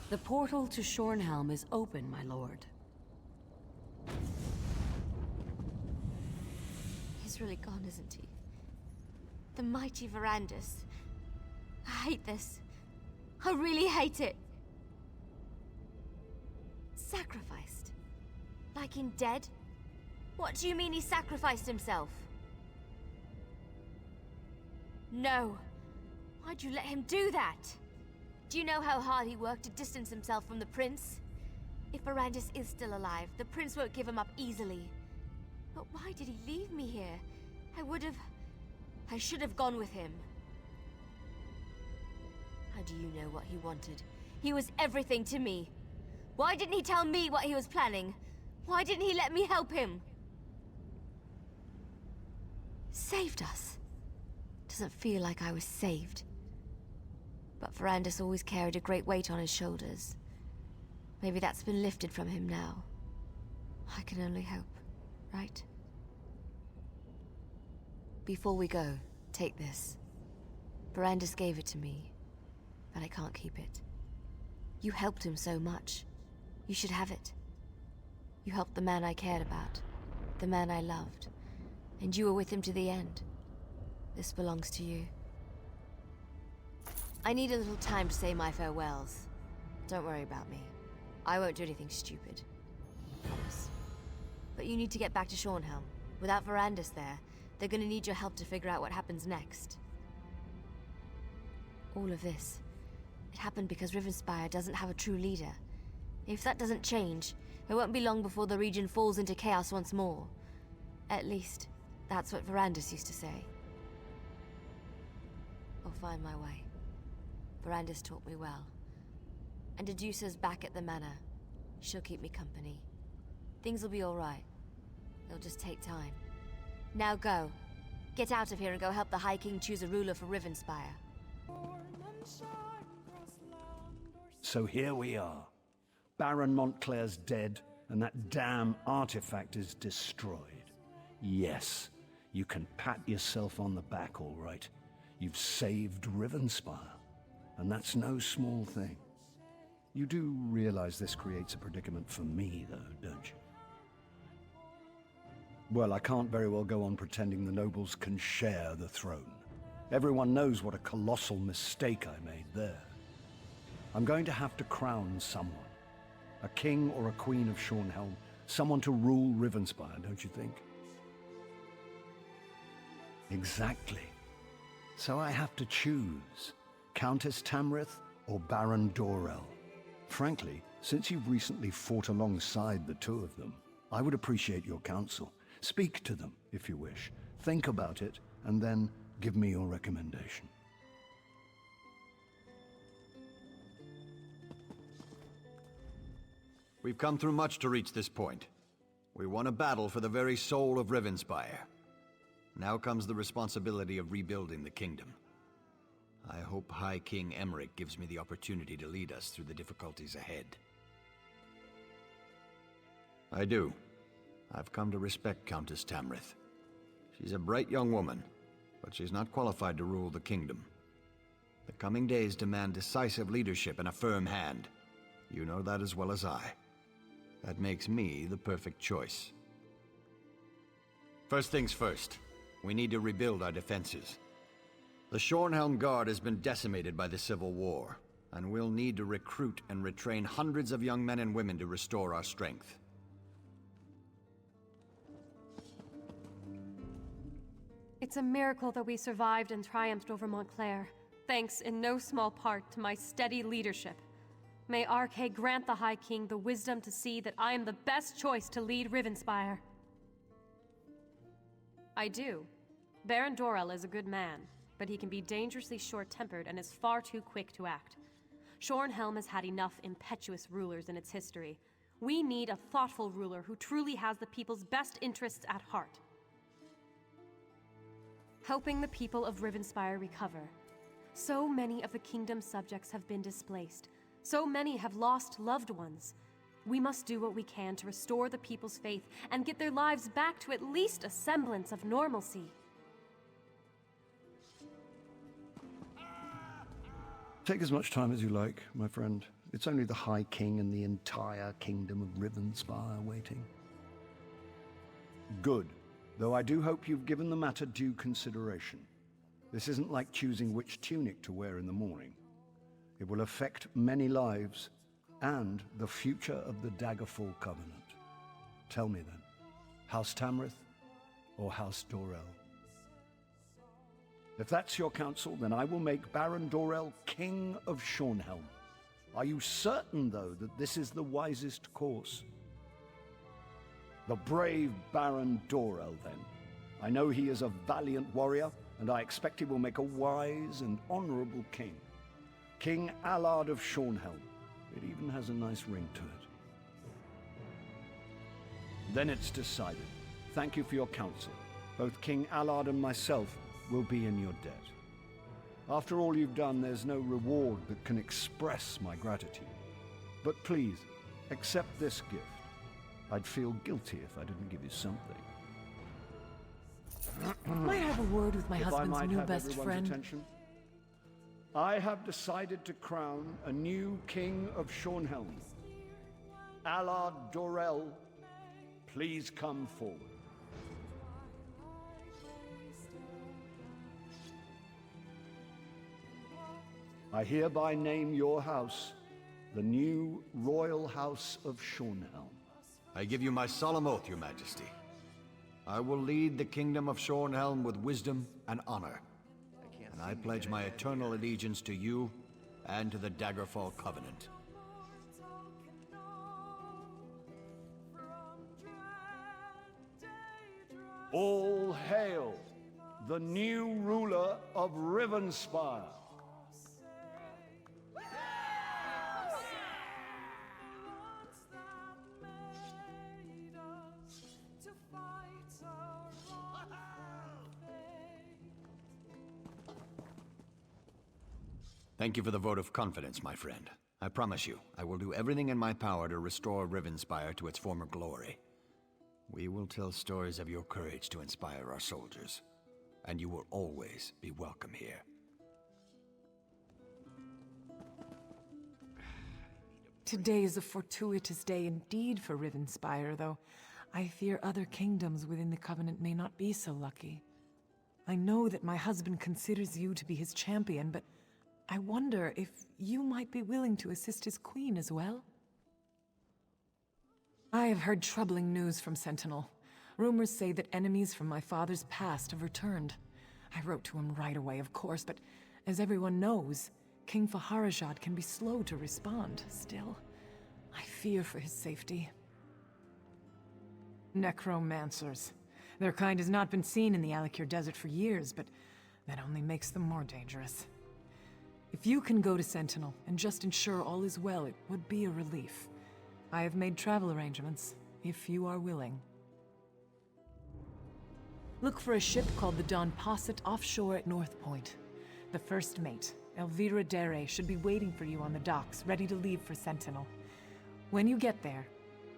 Speaker 6: The portal to Shornhelm is open, my lord.
Speaker 13: He's really gone, isn't he? The mighty Verandis. I hate this. I really hate it. Sacrificed? Like in dead? What do you mean he sacrificed himself? No. Why'd you let him do that? Do you know how hard he worked to distance himself from the prince? If Verandis is still alive, the prince won't give him up easily. But why did he leave me here? I should have gone with him. How do you know what he wanted? He was everything to me. Why didn't he tell me what he was planning? Why didn't he let me help him? Saved us. Doesn't feel like I was saved. But Verandis always carried a great weight on his shoulders. Maybe that's been lifted from him now. I can only hope, right? Before we go, take this. Verandis gave it to me, but I can't keep it. You helped him so much. You should have it. You helped the man I cared about, the man I loved, and you were with him to the end. This belongs to you. I need a little time to say my farewells. Don't worry about me. I won't do anything stupid. I promise. But you need to get back to Shornhelm. Without Verandis there, they're gonna need your help to figure out what happens next. All of this, it happened because Rivenspire doesn't have a true leader. If that doesn't change, it won't be long before the region falls into chaos once more. At least, That's what Verandis used to say. I'll find my way. Verandis taught me well. And Dedusa's back at the manor. She'll keep me company. Things will be all right. It'll just take time. Now go. Get out of here and go help the High King choose a ruler for Rivenspire.
Speaker 21: So here we are. Baron Montclair's dead, and that damn artifact is destroyed. Yes, you can pat yourself on the back, all right. You've saved Rivenspire, and that's no small thing. You do realize this creates a predicament for me, though, don't you? Well, I can't very well go on pretending the nobles can share the throne. Everyone knows what a colossal mistake I made there. I'm going to have to crown someone. A king or a queen of Shornhelm. Someone to rule Rivenspire, don't you think? Exactly. So I have to choose. Countess Tamrith or Baron Dorell. Frankly, since you've recently fought alongside the two of them, I would appreciate your counsel. Speak to them, if you wish. Think about it, and then give me your recommendation.
Speaker 11: We've come through much to reach this point. We won a battle for the very soul of Rivenspire. Now comes the responsibility of rebuilding the kingdom. I hope High King Emmerich gives me the opportunity to lead us through the difficulties ahead. I do. I've come to respect Countess Tamrith. She's a bright young woman, but she's not qualified to rule the kingdom. The coming days demand decisive leadership and a firm hand. You know that as well as I. That makes me the perfect choice. First things first, we need to rebuild our defenses. The Shornhelm Guard has been decimated by the Civil War, and we'll need to recruit and retrain hundreds of young men and women to restore our strength.
Speaker 5: It's a miracle that we survived and triumphed over Montclair, thanks in no small part to my steady leadership. May Arkay grant the High King the wisdom to see that I am the best choice to lead Rivenspire. I do. Baron Dorell is a good man, but he can be dangerously short-tempered and is far too quick to act. Shornhelm has had enough impetuous rulers in its history. We need a thoughtful ruler who truly has the people's best interests at heart. Helping the people of Rivenspire recover. So many of the kingdom's subjects have been displaced. So many have lost loved ones. We must do what we can to restore the people's faith and get their lives back to at least a semblance of normalcy.
Speaker 21: Take as much time as you like, my friend. It's only the High King and the entire kingdom of Rivenspire waiting. Good. Though I do hope you've given the matter due consideration. This isn't like choosing which tunic to wear in the morning. It will affect many lives, and the future of the Daggerfall Covenant. Tell me then, House Tamrith or House Dorell? If that's your counsel, then I will make Baron Dorell King of Shornhelm. Are you certain, though, that this is the wisest course? The brave Baron Dorell, then. I know he is a valiant warrior, and I expect he will make a wise and honorable king. King Allard of Shornhelm. It even has a nice ring to it. Then it's decided. Thank you for your counsel. Both King Allard and myself will be in your debt. After all you've done, there's no reward that can express my gratitude. But please, accept this gift. I'd feel guilty if I didn't give you something.
Speaker 15: Might I have a word with my
Speaker 21: If I
Speaker 15: husband's
Speaker 21: might
Speaker 15: new
Speaker 21: have
Speaker 15: best
Speaker 21: everyone's
Speaker 15: friend?
Speaker 21: attention. I have decided to crown a new king of Shornhelm. Allard Dorell, please come forward. I hereby name your house the new Royal House of Shornhelm.
Speaker 11: I give you my solemn oath, Your Majesty. I will lead the kingdom of Shornhelm with wisdom and honor. And I pledge my eternal allegiance to you and to the Daggerfall Covenant.
Speaker 21: All hail the new ruler of Rivenspire.
Speaker 11: Thank you for the vote of confidence, my friend. I promise you, I will do everything in my power to restore Rivenspire to its former glory. We will tell stories of your courage to inspire our soldiers, and you will always be welcome here.
Speaker 17: Today is a fortuitous day indeed for Rivenspire, though I fear other kingdoms within the Covenant may not be so lucky. I know that my husband considers you to be his champion, but I wonder if you might be willing to assist his queen as well? I have heard troubling news from Sentinel. Rumors say that enemies from my father's past have returned. I wrote to him right away, of course, but as everyone knows, King Faharajad can be slow to respond. Still, I fear for his safety. Necromancers. Their kind has not been seen in the Alik'r Desert for years, but that only makes them more dangerous. If you can go to Sentinel and just ensure all is well, it would be a relief. I have made travel arrangements, if you are willing. Look for a ship called the Dawn Posset offshore at North Point. The first mate, Elvira Dere, should be waiting for you on the docks, ready to leave for Sentinel. When you get there,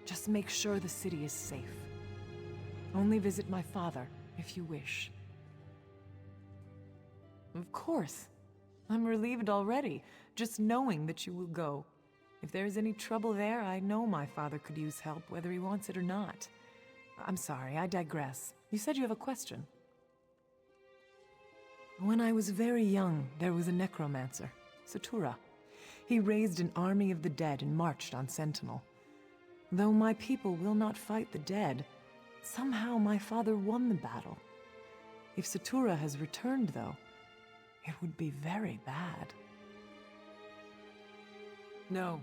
Speaker 17: just make sure the city is safe. Only visit my father, if you wish. Of course. I'm relieved already, just knowing that you will go. If there is any trouble there, I know my father could use help, whether he wants it or not. I'm sorry, I digress. You said you have a question. When I was very young, there was a necromancer, Satura. He raised an army of the dead and marched on Sentinel. Though my people will not fight the dead, somehow my father won the battle. If Satura has returned, though, it would be very bad. No,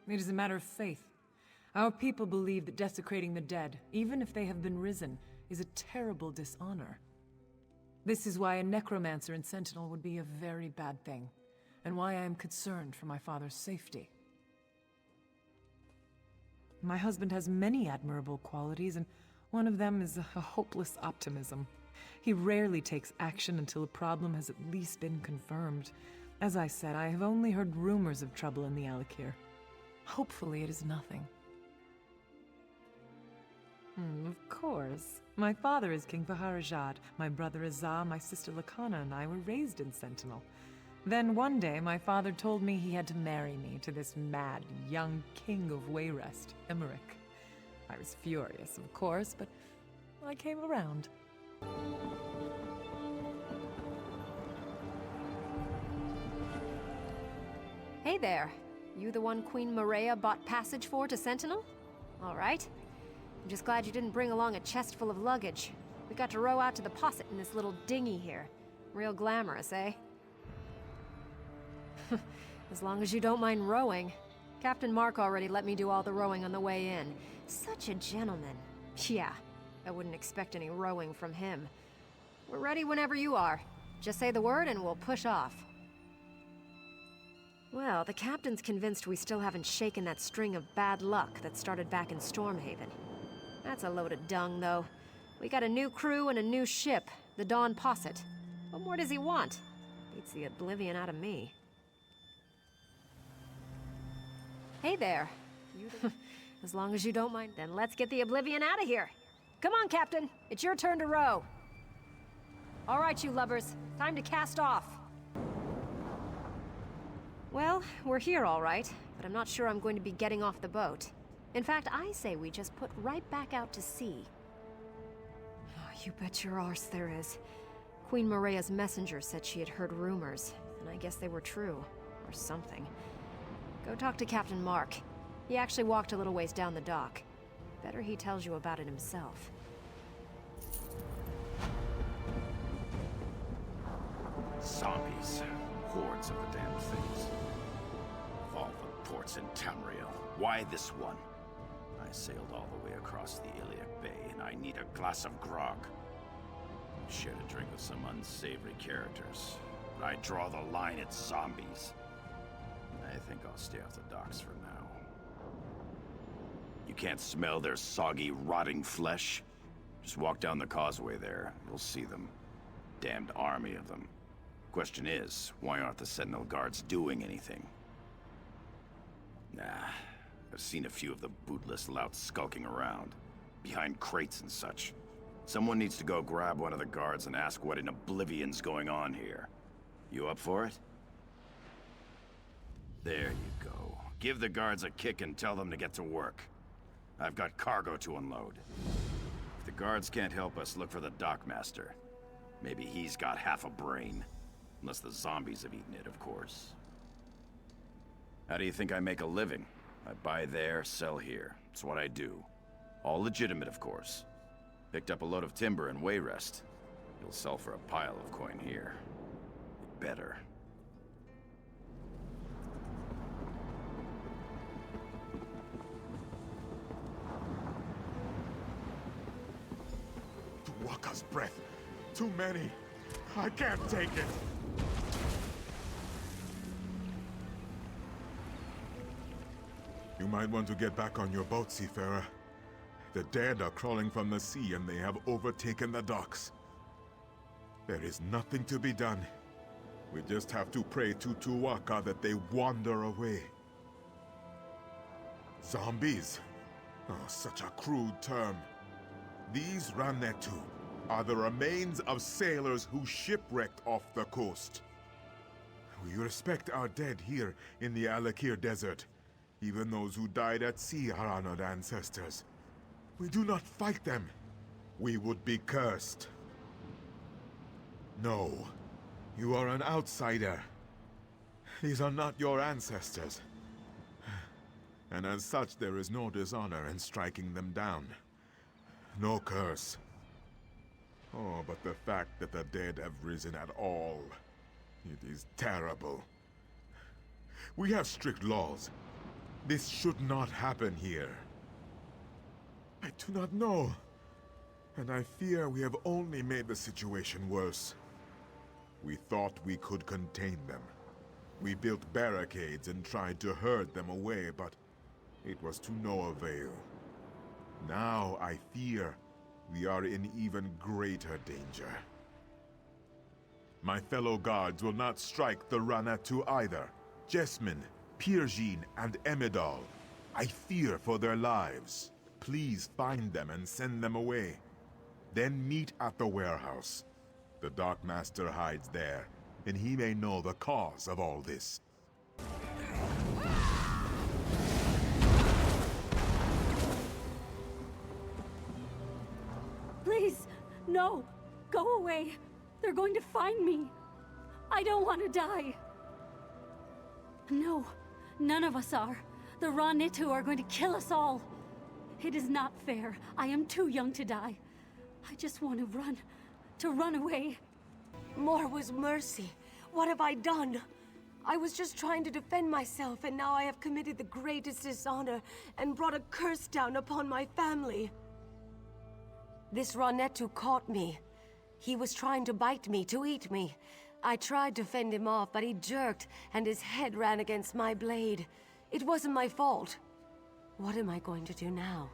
Speaker 17: it is a matter of faith. Our people believe that desecrating the dead, even if they have been risen, is a terrible dishonor. This is why a necromancer in Sentinel would be a very bad thing, and why I am concerned for my father's safety. My husband has many admirable qualities, and one of them is a hopeless optimism. He rarely takes action until a problem has at least been confirmed. As I said, I have only heard rumors of trouble in the Alik'r. Hopefully it is nothing. Of course. My father is King Faharajad. My brother Azah, my sister Lakana, and I were raised in Sentinel. Then one day, my father told me he had to marry me to this mad, young king of Wayrest, Emmerich. I was furious, of course, but I came around.
Speaker 5: Hey there. You the one Queen Maria bought passage for to Sentinel? All right. I'm just glad you didn't bring along a chest full of luggage. We got to row out to the Posset in this little dinghy here. Real glamorous, eh? As long as you don't mind rowing. Captain Mark already let me do all the rowing on the way in. Such a gentleman. Yeah, I wouldn't expect any rowing from him. We're ready whenever you are. Just say the word and we'll push off. Well, the captain's convinced we still haven't shaken that string of bad luck that started back in Stormhaven. That's a load of dung, though. We got a new crew and a new ship, the Dawn Posset. What more does he want? Beats the oblivion out of me. Hey there. As long as you don't mind, then let's get the oblivion out of here. Come on, Captain. It's your turn to row. All right, you lubbers. Time to cast off. Well, we're here all right, but I'm not sure I'm going to be getting off the boat. In fact, I say we just put right back out to sea. Oh, you bet your arse there is. Queen Maria's messenger said she had heard rumors, and I guess they were true, or something. Go talk to Captain Mark. He actually walked a little ways down the dock. Better he tells you about it himself.
Speaker 16: Zombies. Hordes of the damn things. Of all the ports in Tamriel, why this one? I sailed all the way across the Iliac Bay, and I need a glass of grog. shared a drink with some unsavory characters. But I draw the line at zombies. I think I'll stay off the docks for now. You can't smell their soggy, rotting flesh? Just walk down the causeway there. You'll see them. Damned army of them. Question is, why aren't the Sentinel guards doing anything? Nah, I've seen a few of the bootless louts skulking around, behind crates and such. Someone needs to go grab one of the guards and ask what in oblivion's going on here. You up for it? There you go. Give the guards a kick and tell them to get to work. I've got cargo to unload. If the guards can't help us, look for the dockmaster. Maybe he's got half a brain. Unless the zombies have eaten it, of course. How do you think I make a living? I buy there, sell here. It's what I do. All legitimate, of course. Picked up a load of timber in Wayrest. You'll sell for a pile of coin here. It better.
Speaker 3: Tuwaka's breath. Too many. I can't take it. You might want to get back on your boat, seafarer. The dead are crawling from the sea and they have overtaken the docks. There is nothing to be done. We just have to pray to Tuwaka that they wander away. Zombies? Oh, such a crude term. These Ranetu are the remains of sailors who shipwrecked off the coast. We respect our dead here in the Alik'r Desert. Even those who died at sea are honored ancestors. We do not fight them. We would be cursed. No, you are an outsider. These are not your ancestors. And as such, there is no dishonor in striking them down. No curse. Oh, but the fact that the dead have risen at all, it is terrible. We have strict laws. This should not happen here. I do not know. And I fear we have only made the situation worse. We thought we could contain them. We built barricades and tried to herd them away, but it was to no avail. Now I fear we are in even greater danger. My fellow guards will not strike the Ranetu either. Jessamine, Pirjin, and Emidal. I fear for their lives. Please find them and send them away. Then meet at the warehouse. The Dockmaster hides there, and he may know the cause of all this.
Speaker 18: Please, no! Go away! They're going to find me! I don't want to die! No, none of us are. The Ranetu are going to kill us all. It is not fair. I am too young to die. I just want to run away.
Speaker 8: More was mercy. What have I done? I was just trying to defend myself, and now I have committed the greatest dishonor and brought a curse down upon my family. This Ranetu caught me. He was trying to bite me, to eat me. I tried to fend him off, but he jerked, and his head ran against my blade. It wasn't my fault. What am I going to do now?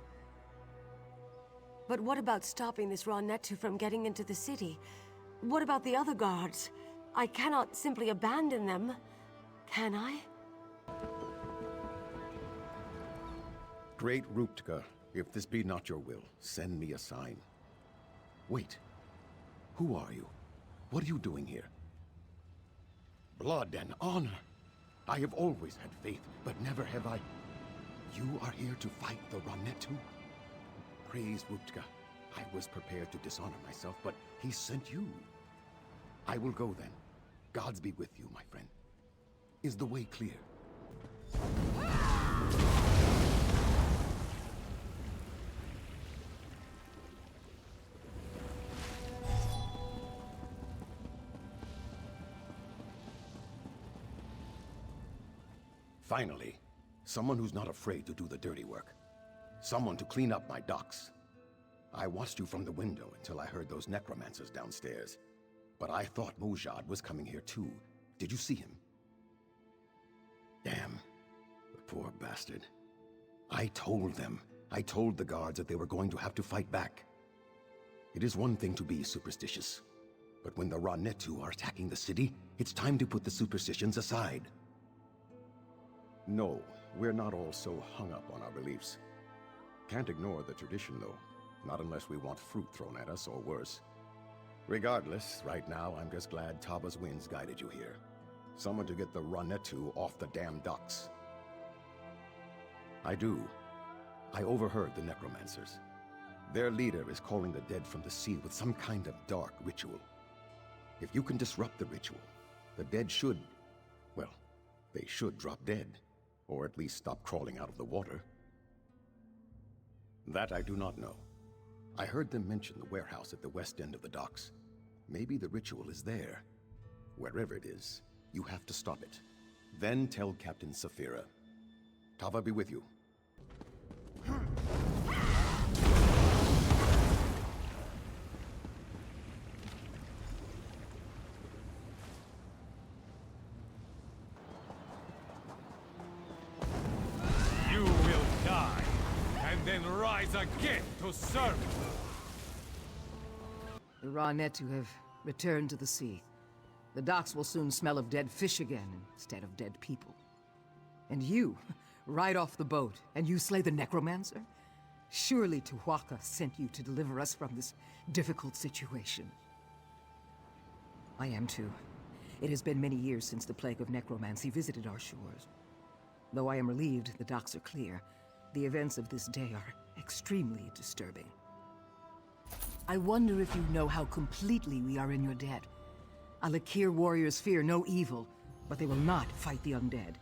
Speaker 8: But what about stopping this Ranetu from getting into the city? What about the other guards? I cannot simply abandon them, can I?
Speaker 9: Great Ruptka, if this be not your will, send me a sign. Wait. Who are you? What are you doing here? Blood and honor. I have always had faith, but never have I... You are here to fight the Ranetu? Praise Ruptka. I was prepared to dishonor myself, but he sent you. I will go then. Gods be with you, my friend. Is the way clear? Finally, someone who's not afraid to do the dirty work. Someone to clean up my docks. I watched you from the window until I heard those necromancers downstairs. But I thought Mujad was coming here too. Did you see him? Damn. The poor bastard. I told them. I told the guards that they were going to have to fight back. It is one thing to be superstitious. But when the Ra-Netu are attacking the city, it's time to put the superstitions aside. No, we're not all so hung up on our beliefs. Can't ignore the tradition, though. Not unless we want fruit thrown at us, or worse. Regardless, right now, I'm just glad Taba's winds guided you here. Someone to get the Ra-Netu off the damn docks. I do. I overheard the necromancers. Their leader is calling the dead from the sea with some kind of dark ritual. If you can disrupt the ritual, the dead should... well, they should drop dead. Or at least stop crawling out of the water. That I do not know. I heard them mention the warehouse at the west end of the docks. Maybe the ritual is there. Wherever it is, you have to stop it. Then tell Captain Saphira. Tava be with you.
Speaker 19: You will die, and then rise again to serve.
Speaker 6: The Ra-Netu have returned to the sea. The docks will soon smell of dead fish again instead of dead people. And you, ride off the boat, and you slay the necromancer? Surely Tuwaka sent you to deliver us from this difficult situation. I am too. It has been many years since the plague of necromancy visited our shores. Though I am relieved the docks are clear, the events of this day are extremely disturbing. I wonder if you know how completely we are in your debt. Alik'r warriors fear no evil, but they will not fight the undead.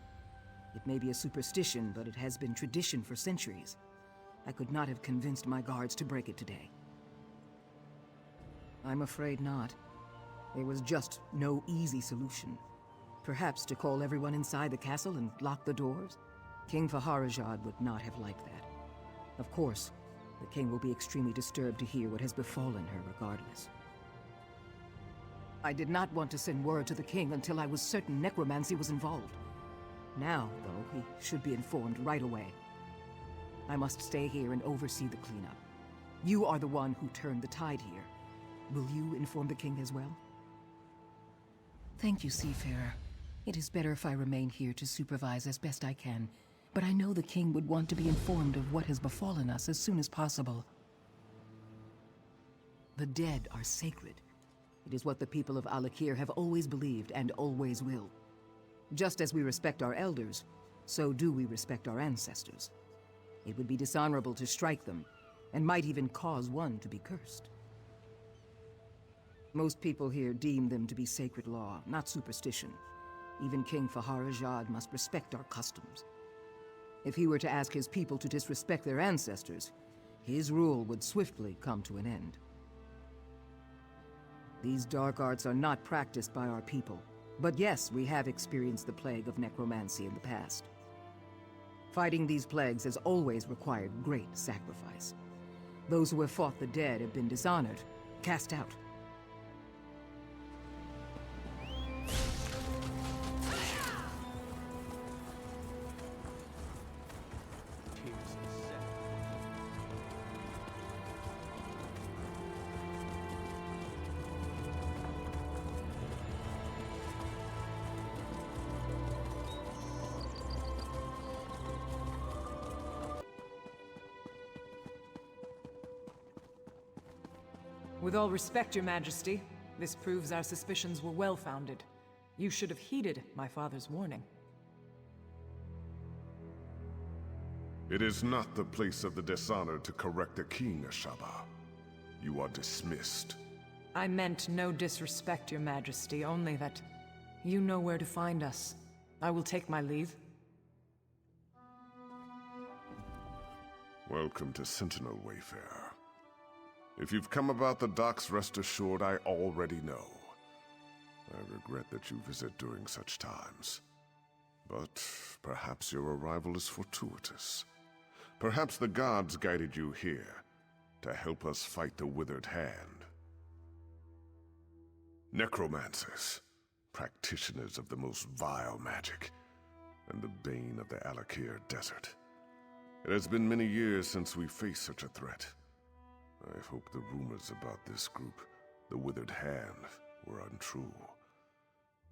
Speaker 6: It may be a superstition, but it has been tradition for centuries. I could not have convinced my guards to break it today. I'm afraid not. There was just no easy solution. Perhaps to call everyone inside the castle and lock the doors? King Faharajad would not have liked that. Of course, the king will be extremely disturbed to hear what has befallen her regardless. I did not want to send word to the king until I was certain necromancy was involved. Now, though, he should be informed right away. I must stay here and oversee the cleanup. You are the one who turned the tide here. Will you inform the king as well? Thank you, Seafarer. It is better if I remain here to supervise as best I can, but I know the king would want to be informed of what has befallen us as soon as possible. The dead are sacred. It is what the people of Alik'r have always believed and always will. Just as we respect our elders, so do we respect our ancestors. It would be dishonorable to strike them, and might even cause one to be cursed. Most people here deem them to be sacred law, not superstition. Even King Faharajad must respect our customs. If he were to ask his people to disrespect their ancestors, his rule would swiftly come to an end. These dark arts are not practiced by our people, but yes, we have experienced the plague of necromancy in the past. Fighting these plagues has always required great sacrifice. Those who have fought the dead have been dishonored, cast out.
Speaker 17: With all respect, Your Majesty, this proves our suspicions were well-founded. You should have heeded my father's warning.
Speaker 20: It is not the place of the dishonored to correct a king, Ashaba. You are dismissed.
Speaker 17: I meant no disrespect, Your Majesty, only that you know where to find us. I will take my leave.
Speaker 20: Welcome to Sentinel, Wayfarer. If you've come about the docks, rest assured I already know. I regret that you visit during such times. But perhaps your arrival is fortuitous. Perhaps the gods guided you here. to help us fight the Withered Hand. Necromancers, practitioners of the most vile magic, and the bane of the Alik'r Desert. It has been many years since we faced such a threat. I hope the rumors about this group, the Withered Hand, were untrue.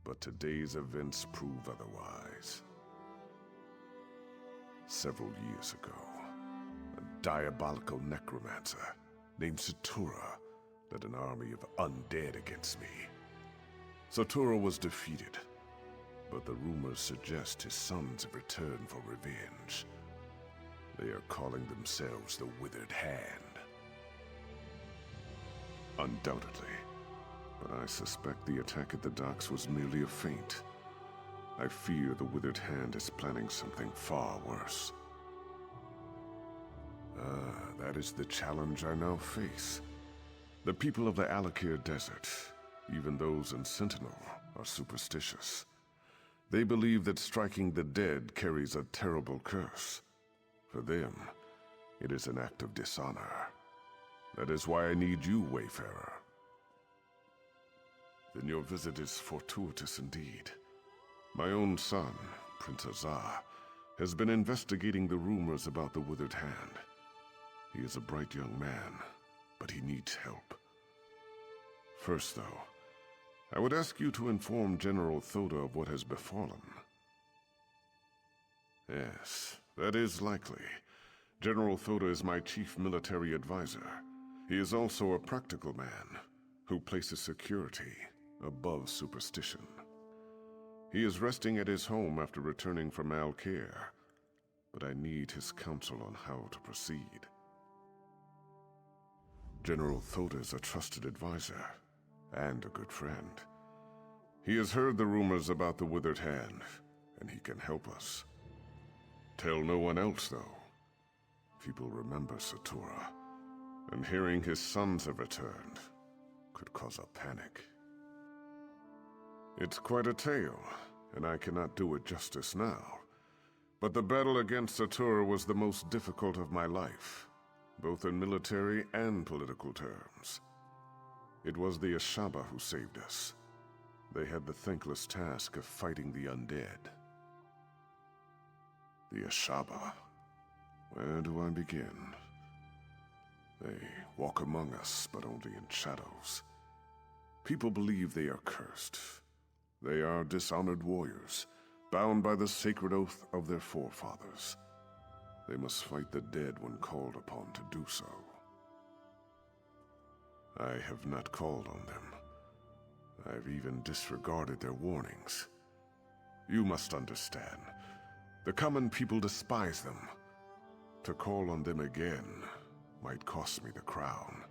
Speaker 20: But today's events prove otherwise. Several years ago, a diabolical necromancer named Satura led an army of undead against me. Satura was defeated, but the rumors suggest his sons have returned for revenge. They are calling themselves the Withered Hand. Undoubtedly, but I suspect the attack at the docks was merely a feint. I fear the Withered Hand is planning something far worse. That is the challenge I now face. The people of the Alik'r Desert, even those in Sentinel, are superstitious. They believe that striking the dead carries a terrible curse. For them, it is an act of dishonor. That is why I need you, Wayfarer. Then your visit is fortuitous indeed. My own son, Prince Azar, has been investigating the rumors about the Withered Hand. He is a bright young man, but he needs help. First, though, I would ask you to inform General Thoda of what has befallen. Yes, that is likely. General Thoda is my chief military advisor. He is also a practical man who places security above superstition. He is resting at his home after returning from Alik'r, but I need his counsel on how to proceed. General Thoda is a trusted advisor and a good friend. He has heard the rumors about the Withered Hand, and he can help us. Tell no one else, though. People remember Satura, and hearing his sons have returned could cause a panic. It's quite a tale, and I cannot do it justice now. But the battle against Satura was the most difficult of my life, both in military and political terms. It was the Ashaba who saved us. They had the thankless task of fighting the undead. The Ashaba. Where do I begin? They walk among us, but only in shadows. People believe they are cursed. They are dishonored warriors, bound by the sacred oath of their forefathers. They must fight the dead when called upon to do so. I have not called on them. I've even disregarded their warnings. You must understand. The common people despise them. To call on them again might cost me the crown.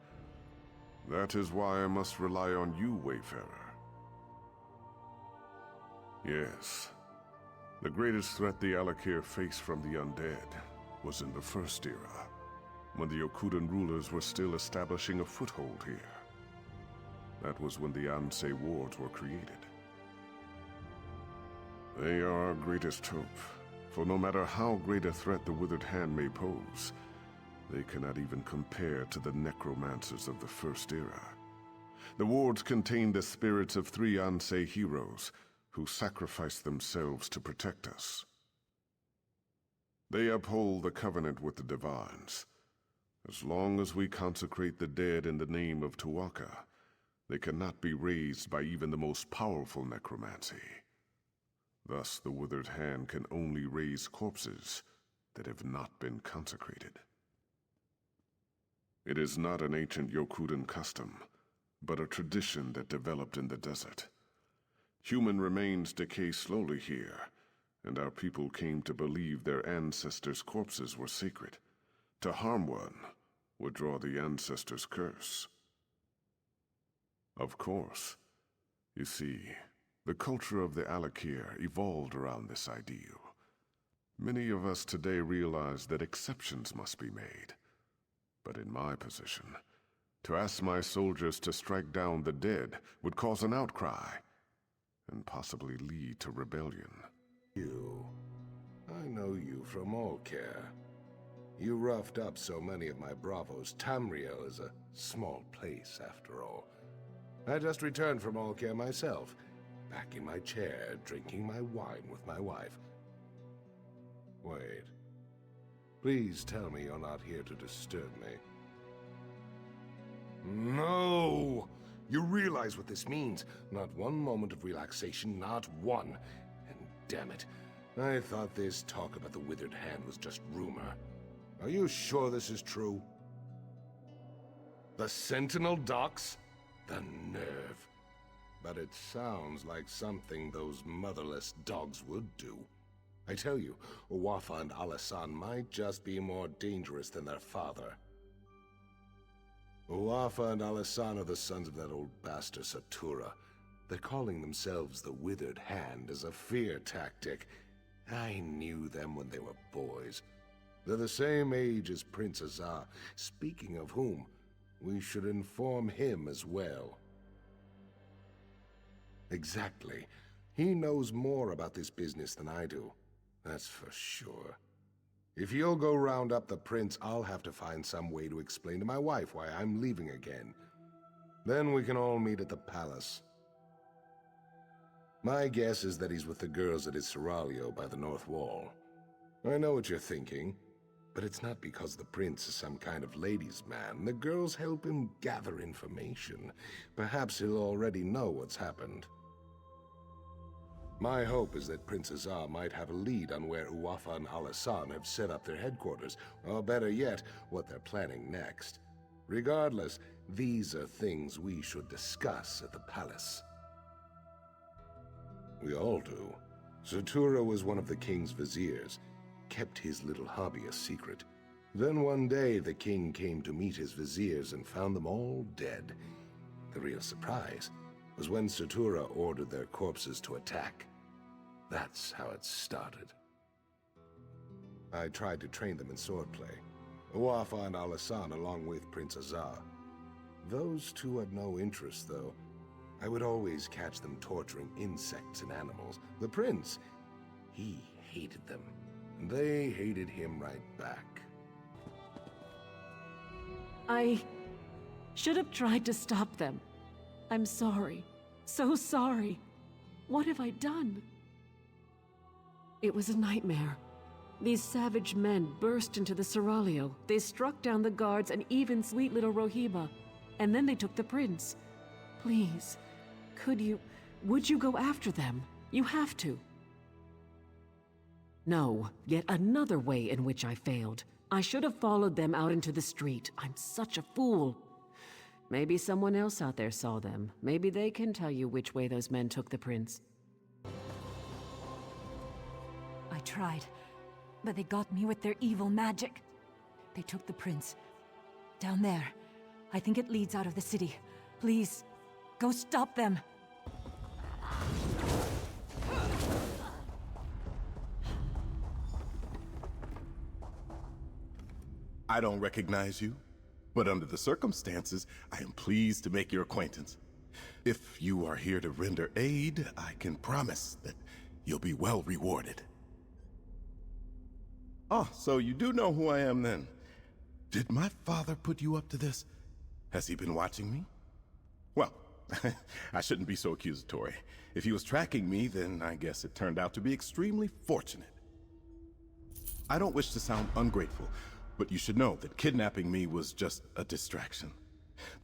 Speaker 20: That is why I must rely on you, Wayfarer. Yes. The greatest threat the Alik'r faced from the undead was in the First Era, when the Yokudan rulers were still establishing a foothold here. That was when the Ansei wards were created. They are our greatest hope, for no matter how great a threat the Withered Hand may pose, they cannot even compare to the necromancers of the First Era. The wards contain the spirits of 3 Ansei heroes who sacrificed themselves to protect us. They uphold the covenant with the Divines. As long as we consecrate the dead in the name of Tu'whacca, they cannot be raised by even the most powerful necromancy. Thus, the Withered Hand can only raise corpses that have not been consecrated. It is not an ancient Yokudan custom, but a tradition that developed in the desert. Human remains decay slowly here, and our people came to believe their ancestors' corpses were sacred. To harm one would draw the ancestors' curse. Of course. You see, the culture of the Alik'r evolved around this ideal. Many of us today realize that exceptions must be made. But in my position, to ask my soldiers to strike down the dead would cause an outcry, and possibly lead to rebellion.
Speaker 1: I know you from Alik'r. You roughed up so many of my bravos. Tamriel is a small place, after all. I just returned from Alik'r myself, back in my chair, drinking my wine with my wife. Wait. Please tell me you're not here to disturb me. No! You realize what this means. Not one moment of relaxation, not one. And damn it, I thought this talk about the Withered Hand was just rumor. Are you sure this is true? The Sentinel docks? The nerve. But it sounds like something those motherless dogs would do. I tell you, Uwafa and Alasan might just be more dangerous than their father. Uwafa and Alasan are the sons of that old bastard Satura. They're calling themselves the Withered Hand as a fear tactic. I knew them when they were boys. They're the same age as Prince Azar. Speaking of whom, we should inform him as well. Exactly. He knows more about this business than I do. That's for sure. If you'll go round up the prince, I'll have to find some way to explain to my wife why I'm leaving again. Then we can all meet at the palace. My guess is that he's with the girls at his seraglio by the north wall. I know what you're thinking, but it's not because the prince is some kind of ladies' man. The girls help him gather information. Perhaps he'll already know what's happened. My hope is that Prince Azar might have a lead on where Uwafa and Alasan have set up their headquarters, or better yet, what they're planning next. Regardless, these are things we should discuss at the palace. We all do. Satura was one of the king's viziers, kept his little hobby a secret. Then one day the king came to meet his viziers and found them all dead. The real surprise was when Satura ordered their corpses to attack. That's how it started. I tried to train them in swordplay. Uwafa and Alasan along with Prince Azar. Those two had no interest, though. I would always catch them torturing insects and animals. The prince, he hated them. And they hated him right back.
Speaker 18: I should have tried to stop them. I'm sorry. So sorry. What have I done? It was a nightmare. These savage men burst into the seraglio. They struck down the guards and even sweet little Rohiba. And then they took the prince. Please, would you go after them? You have to. No, yet another way in which I failed. I should have followed them out into the street. I'm such a fool. Maybe someone else out there saw them. Maybe they can tell you which way those men took the prince.
Speaker 7: I tried, but they got me with their evil magic. They took the prince. Down there. I think it leads out of the city. Please, go stop them.
Speaker 22: I don't recognize you, but under the circumstances, I am pleased to make your acquaintance. If you are here to render aid, I can promise that you'll be well rewarded. Oh, so you do know who I am then. Did my father put you up to this? Has he been watching me? Well, I shouldn't be so accusatory. If he was tracking me, then I guess it turned out to be extremely fortunate. I don't wish to sound ungrateful, but you should know that kidnapping me was just a distraction.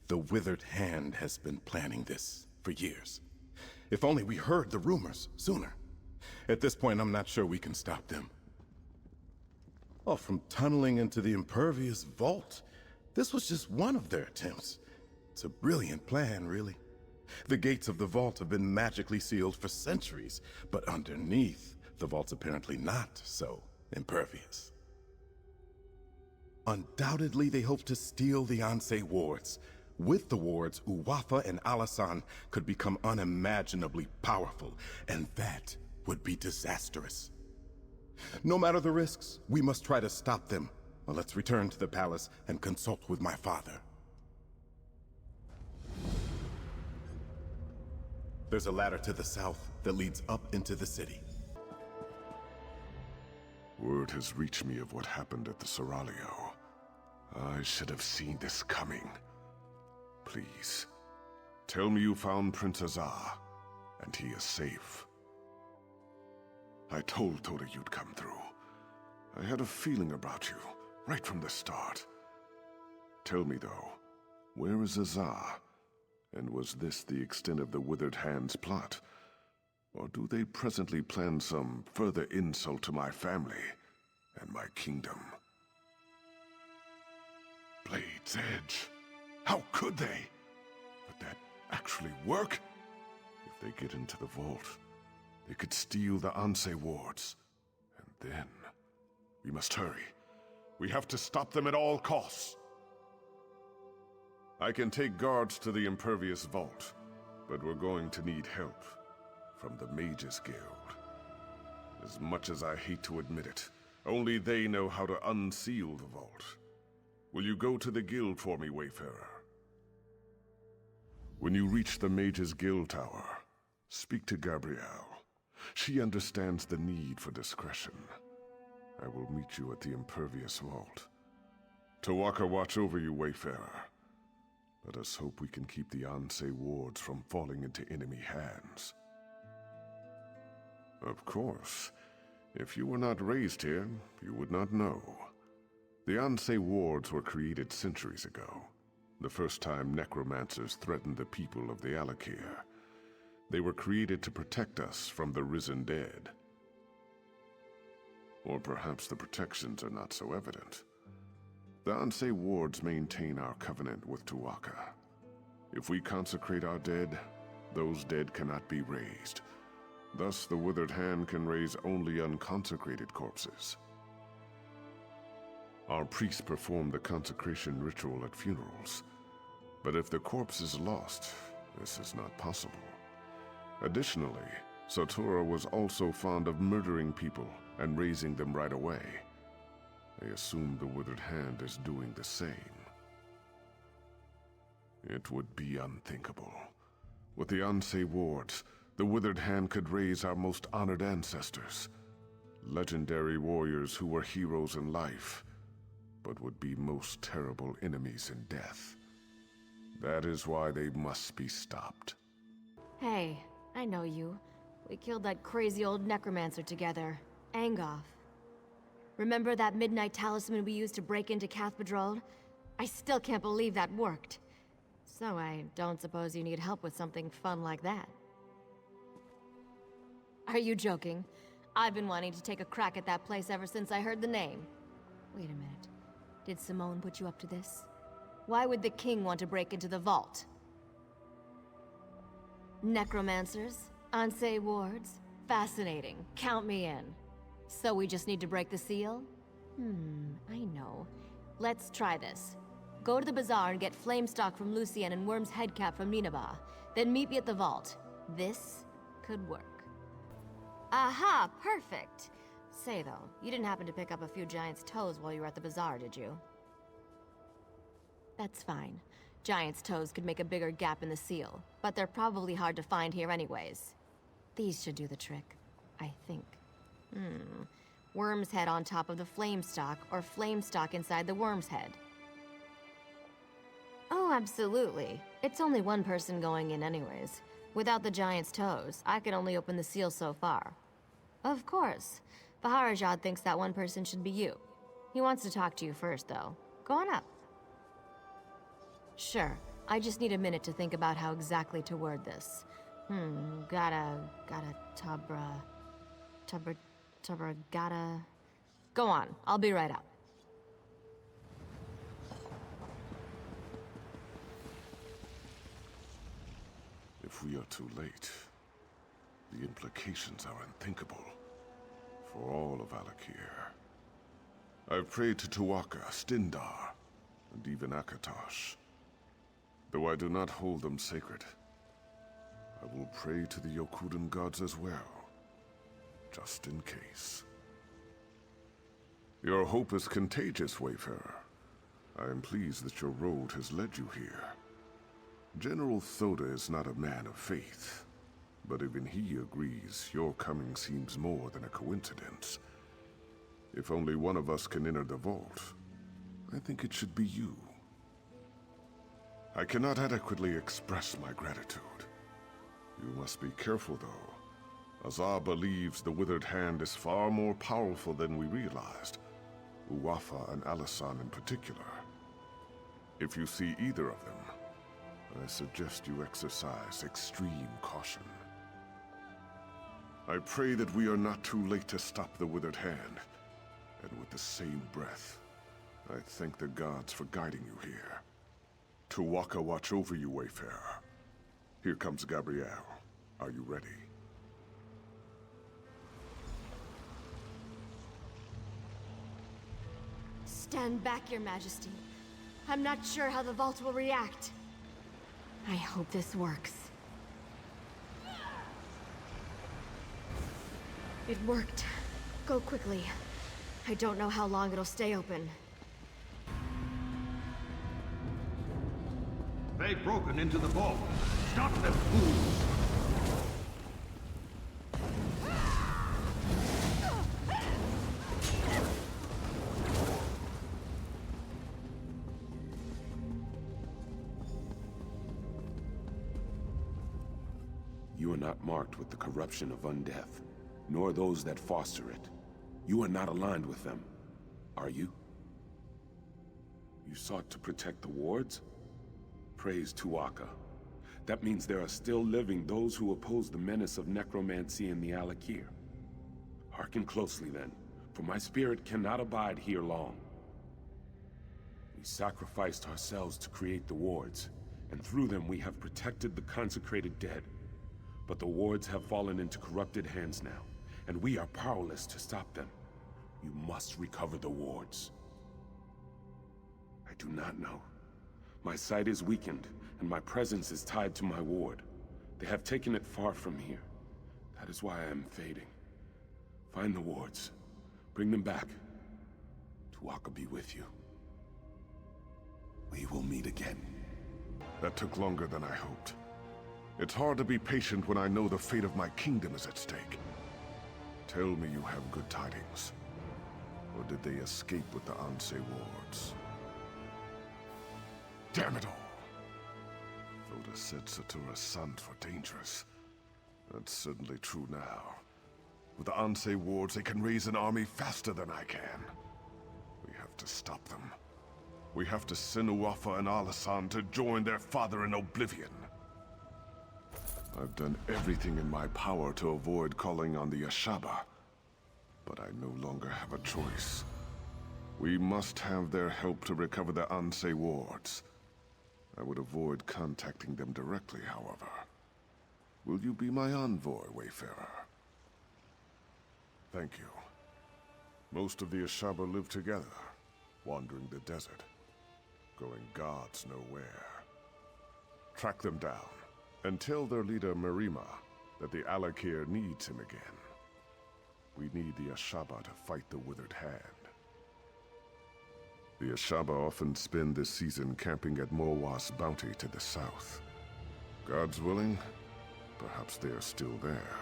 Speaker 22: The Withered Hand has been planning this for years. If only we heard the rumors sooner. At this point, I'm not sure we can stop them. Oh, from tunneling into the impervious vault, this was just one of their attempts. It's a brilliant plan, really. The gates of the vault have been magically sealed for centuries, but underneath, the vault's apparently not so impervious. Undoubtedly, they hope to steal the Ansei wards. With the wards, Uwafa and Alasan could become unimaginably powerful, and that would be disastrous. No matter the risks, we must try to stop them. Well, let's return to the palace and consult with my father. There's a ladder to the south that leads up into the city.
Speaker 20: Word has reached me of what happened at the Seraglio. I should have seen this coming. Please, tell me you found Prince Azar, and he is safe. I told Toda you'd come through. I had a feeling about you, right from the start. Tell me though, where is Azar? And was this the extent of the Withered Hand's plot? Or do they presently plan some further insult to my family and my kingdom? Blade's Edge. How could they? Would that actually work? If they get into the vault, they could steal the Anse wards. And then, we must hurry. We have to stop them at all costs. I can take guards to the Impervious Vault, but we're going to need help from the Mages Guild. As much as I hate to admit it, only they know how to unseal the vault. Will you go to the guild for me, Wayfarer? When you reach the Mages Guild Tower, speak to Gabrielle. She understands the need for discretion. I will meet you at the Impervious Vault. Tawaka watch over you, Wayfarer. Let us hope we can keep the Anse wards from falling into enemy hands. Of course. If you were not raised here, you would not know. The Anse wards were created centuries ago, the first time necromancers threatened the people of the Alik'r. They were created to protect us from the risen dead. Or perhaps the protections are not so evident. The Anse wards maintain our covenant with Tuwaka. If we consecrate our dead, those dead cannot be raised. Thus, the Withered Hand can raise only unconsecrated corpses. Our priests perform the consecration ritual at funerals. But if the corpse is lost, this is not possible. Additionally, Satora was also fond of murdering people and raising them right away. I assume the Withered Hand is doing the same. It would be unthinkable. With the Anse wards, the Withered Hand could raise our most honored ancestors. Legendary warriors who were heroes in life, but would be most terrible enemies in death. That is why they must be stopped.
Speaker 8: Hey, I know you. We killed that crazy old necromancer together, Angoff. Remember that midnight talisman we used to break into Cathedral? I still can't believe that worked. So I don't suppose you need help with something fun like that. Are you joking? I've been wanting to take a crack at that place ever since I heard the name. Wait a minute. Did Simone put you up to this? Why would the king want to break into the vault? Necromancers? Anse wards? Fascinating. Count me in. So we just need to break the seal? I know. Let's try this. Go to the bazaar and get Flamestock from Lucien and Worm's Headcap from Nineveh. Then meet me at the vault. This could work. Aha! Perfect! Say though, you didn't happen to pick up a few giant's toes while you were at the bazaar, did you? That's fine. Giant's toes could make a bigger gap in the seal, but they're probably hard to find here anyways. These should do the trick, I think. Worm's head on top of the Flamestock, or Flamestock inside the Worm's head. Oh, absolutely. It's only one person going in anyways. Without the giant's toes, I can only open the seal so far. Of course. Baharajad thinks that one person should be you. He wants to talk to you first, though. Go on up. Sure. I just need a minute to think about how exactly to word this. Gotta, gotta... Go on, I'll be right up.
Speaker 20: If we are too late, the implications are unthinkable for all of Alik'r. I've prayed to Tuwaka, Stindar, and even Akatosh. Though I do not hold them sacred, I will pray to the Yokudan gods as well, just in case. Your hope is contagious, Wayfarer. I am pleased that your road has led you here. General Thoda is not a man of faith, but even he agrees your coming seems more than a coincidence. If only one of us can enter the vault, I think it should be you. I cannot adequately express my gratitude. You must be careful, though. Azar believes the Withered Hand is far more powerful than we realized. Uwafa and Alisan in particular. If you see either of them, I suggest you exercise extreme caution. I pray that we are not too late to stop the Withered Hand. And with the same breath, I thank the gods for guiding you here. Tuwaka watch over you, Wayfarer. Here comes Gabrielle. Are you ready?
Speaker 13: Stand back, Your Majesty. I'm not sure how the vault will react. I hope this works. It worked. Go quickly. I don't know how long it'll stay open.
Speaker 2: They've broken into the vault. Stop them, fools!
Speaker 10: You are not marked with the corruption of undeath, nor those that foster it. You are not aligned with them, are you? You sought to protect the wards? Praise Tuwaka. That means there are still living those who oppose the menace of necromancy in the Alik'r. Hearken closely then, for my spirit cannot abide here long. We sacrificed ourselves to create the wards, and through them we have protected the consecrated dead. But the wards have fallen into corrupted hands now, and we are powerless to stop them. You must recover the wards. I do not know. My sight is weakened, and my presence is tied to my ward. They have taken it far from here. That is why I am fading. Find the wards. Bring them back. Tuwaka be with you. We will meet again.
Speaker 20: That took longer than I hoped. It's hard to be patient when I know the fate of my kingdom is at stake. Tell me you have good tidings. Or did they escape with the Anse wards? Damn it all! Thoda said Satura's sons were dangerous. That's certainly true now. With the Anse wards, they can raise an army faster than I can. We have to stop them. We have to send Uwafa and Alisan to join their father in oblivion. I've done everything in my power to avoid calling on the Ashaba, but I no longer have a choice. We must have their help to recover the Anse wards. I would avoid contacting them directly, however. Will you be my envoy, Wayfarer? Thank you. Most of the Ashaba live together, wandering the desert, going gods know where. Track them down, and tell their leader Marima that the Alik'r needs him again. We need the Ashaba to fight the Withered Hand. The Ashaba often spend this season camping at Morwa's bounty to the south. God's willing, perhaps they are still there.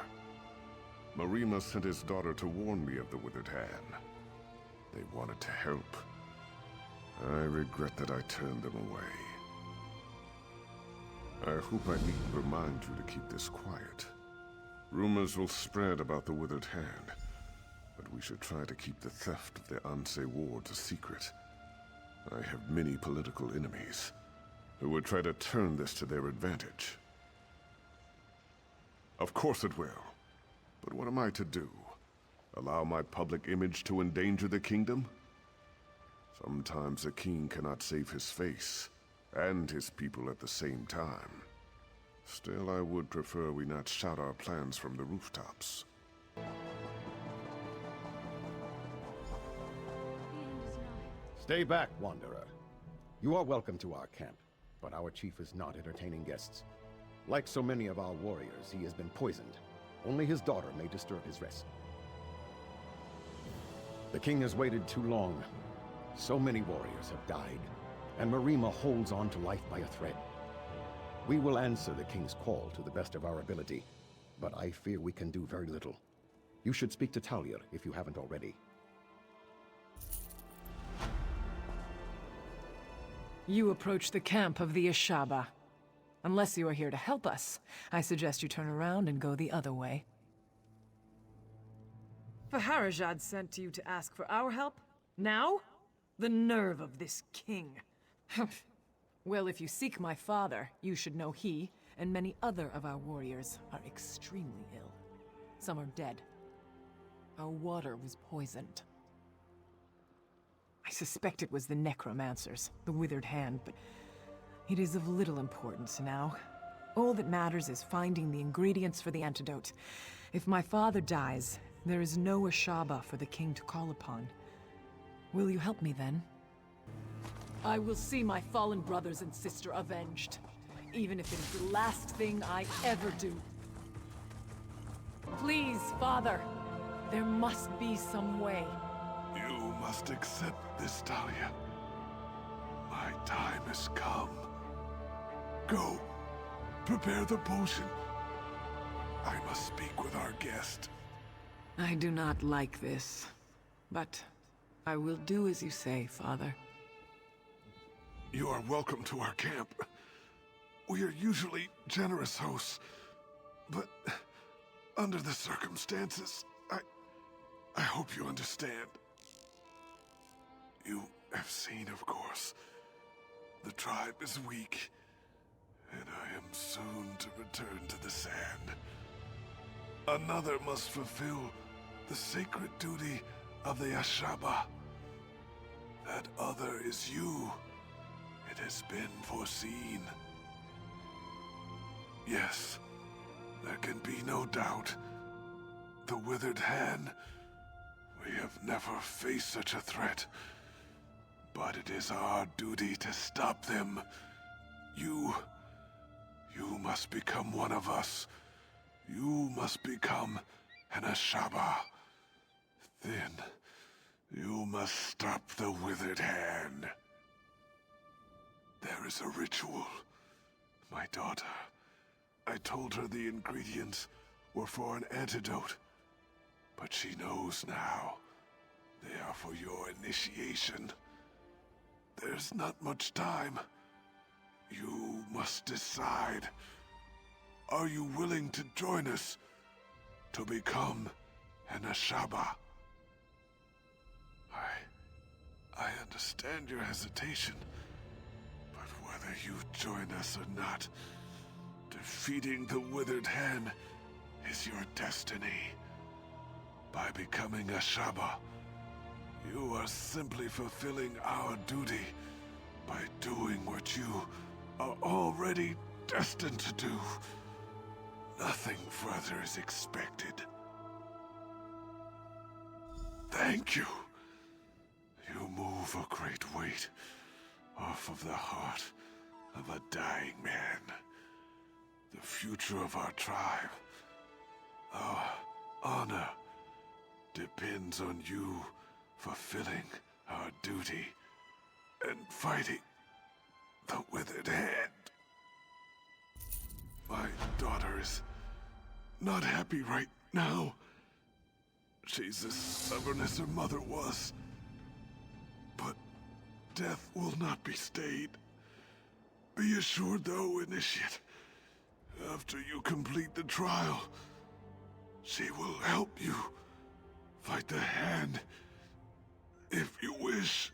Speaker 20: Marima sent his daughter to warn me of the Withered Hand. They wanted to help. I regret that I turned them away. I hope I needn't remind you to keep this quiet. Rumors will spread about the Withered Hand, but we should try to keep the theft of the Anse wards a secret. I have many political enemies who would try to turn this to their advantage. Of course it will. But what am I to do? Allow my public image to endanger the kingdom? Sometimes a king cannot save his face and his people at the same time. Still, I would prefer we not shout our plans from the rooftops.
Speaker 9: Stay back, Wanderer. You are welcome to our camp, but our chief is not entertaining guests. Like so many of our warriors, he has been poisoned. Only his daughter may disturb his rest. The king has waited too long. So many warriors have died, and Marima holds on to life by a thread. We will answer the king's call to the best of our ability, but I fear we can do very little. You should speak to Talir if you haven't already.
Speaker 17: You approach the camp of the Ashaba. Unless you are here to help us, I suggest you turn around and go the other way. Faharajad sent you to ask for our help? Now? The nerve of this king. Well, if you seek my father, you should know he and many other of our warriors are extremely ill. Some are dead. Our water was poisoned. I suspect it was the necromancers, the withered hand, but it is of little importance now. All that matters is finding the ingredients for the antidote. If my father dies, there is no Ashaba for the king to call upon. Will you help me then? I will see my fallen brothers and sister avenged, even if it is the last thing I ever do. Please, Father, there must be some way.
Speaker 20: You must accept this, Talia. My time has come. Go. Prepare the potion. I must speak with our guest.
Speaker 17: I do not like this, but I will do as you say, Father.
Speaker 20: You are welcome to our camp. We are usually generous hosts, but under the circumstances, I hope you understand. You have seen, of course, the tribe is weak, and I am soon to return to the sand. Another must fulfill the sacred duty of the Ashaba. That other is you. It has been foreseen. Yes, there can be no doubt. The Withered Hand, we have never faced such a threat. But it is our duty to stop them. You must become one of us. You must become an Ashaba. Then, you must stop the Withered Hand. There is a ritual. My daughter, I told her the ingredients were for an antidote. But she knows now. They are for your initiation. There's not much time. You must decide. Are you willing to join us to become an Ashaba? I understand your hesitation, but whether you join us or not, defeating the Withered Hand is your destiny. By becoming Ashaba, you are simply fulfilling our duty by doing what you are already destined to do. Nothing further is expected. Thank you. You move a great weight off of the heart of a dying man. The future of our tribe, our honor, depends on you fulfilling our duty and fighting the Withered Hand. My daughter is not happy right now. She's as stubborn as her mother was. But death will not be stayed. Be assured, though, Initiate, after you complete the trial, she will help you fight the Hand, if you wish.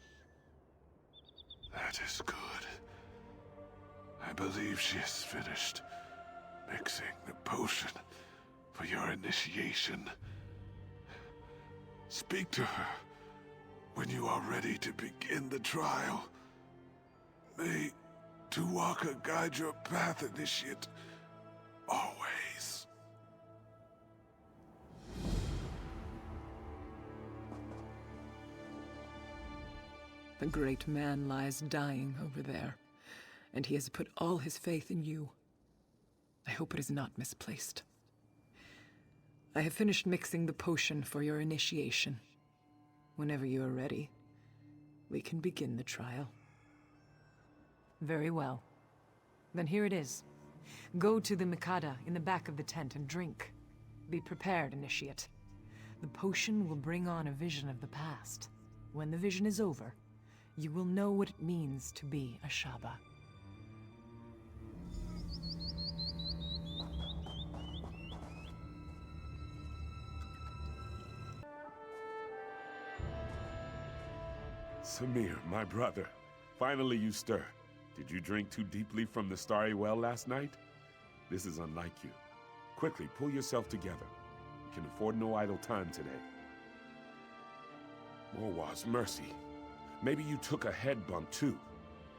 Speaker 20: That is good. I believe she has finished mixing the potion for your initiation. Speak to her when you are ready to begin the trial. May Tuwaka guide your path, Initiate, always.
Speaker 17: The great man lies dying over there, and he has put all his faith in you. I hope it is not misplaced. I have finished mixing the potion for your initiation. Whenever you are ready, we can begin the trial. Very well. Then here it is. Go to the Mikada in the back of the tent and drink. Be prepared, Initiate. The potion will bring on a vision of the past. When the vision is over, you will know what it means to be a Shaba.
Speaker 10: Samir, my brother. Finally you stir. Did you drink too deeply from the starry well last night? This is unlike you. Quickly, pull yourself together. We can afford no idle time today. Morwaz, mercy. Maybe you took a head bump too.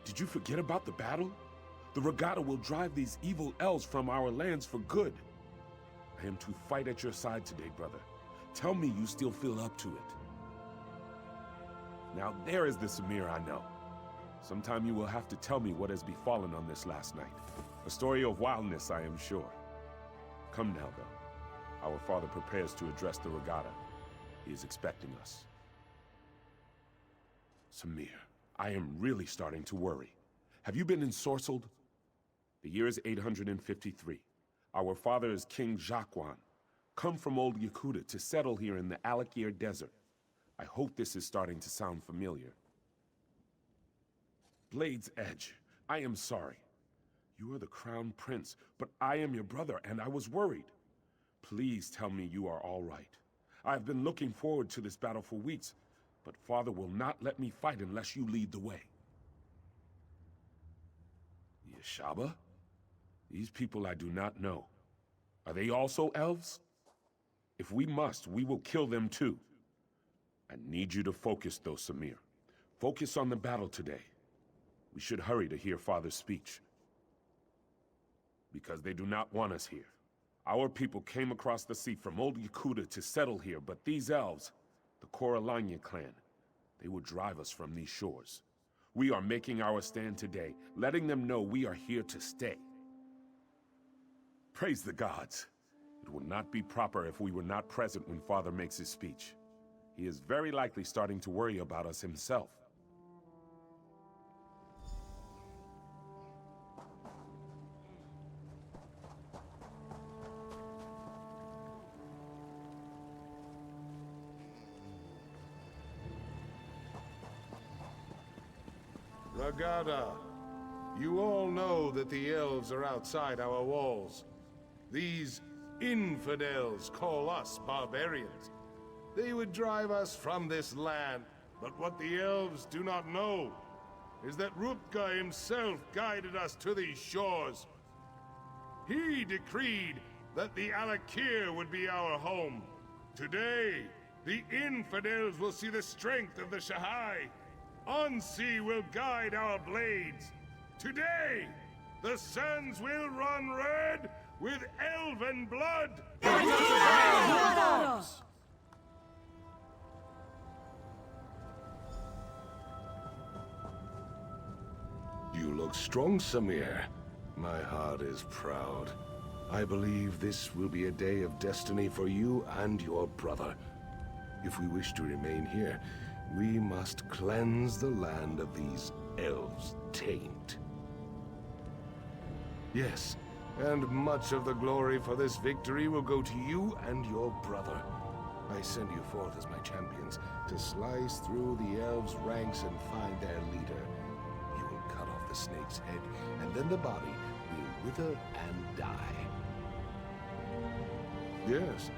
Speaker 10: Did you forget about the battle? The regatta will drive these evil elves from our lands for good. I am to fight at your side today, brother. Tell me you still feel up to it. Now there is the Samir I know. Sometime you will have to tell me what has befallen on this last night. A story of wildness, I am sure. Come now, though. Our father prepares to address the regatta. He is expecting us. Samir, I am really starting to worry. Have you been ensorcelled? The year is 853. Our father is King Jaqwan, come from old Yakuta to settle here in the Alik'r Desert. I hope this is starting to sound familiar. Blade's Edge, I am sorry. You are the crown prince, but I am your brother, and I was worried. Please tell me you are all right. I have been looking forward to this battle for weeks, but father will not let me fight unless you lead the way. The Ashaba? These people I do not know. Are they also elves? If we must, we will kill them too. I need you to focus, though, Samir. Focus on the battle today. We should hurry to hear Father's speech. Because they do not want us here. Our people came across the sea from old Yakuta to settle here, but these elves, the Koralanya clan, they would drive us from these shores. We are making our stand today, letting them know we are here to stay. Praise the gods. It would not be proper if we were not present when Father makes his speech. He is very likely starting to worry about us himself.
Speaker 1: Regatta, you all know that the elves are outside our walls. These infidels call us barbarians. They would drive us from this land, but what the elves do not know is that Rutger himself guided us to these shores. He decreed that the Alik'r would be our home. Today, the infidels will see the strength of the Shahai. Ansi will guide our blades. Today, the sands will run red with elven blood! You look strong, Samir. My heart is proud. I believe this will be a day of destiny for you and your brother. If we wish to remain here, we must cleanse the land of these elves' taint. Yes, and much of the glory for this victory will go to you and your brother. I send you forth as my champions to slice through the elves' ranks and find their leader. You will cut off the snake's head, and then the body will wither and die. Yes,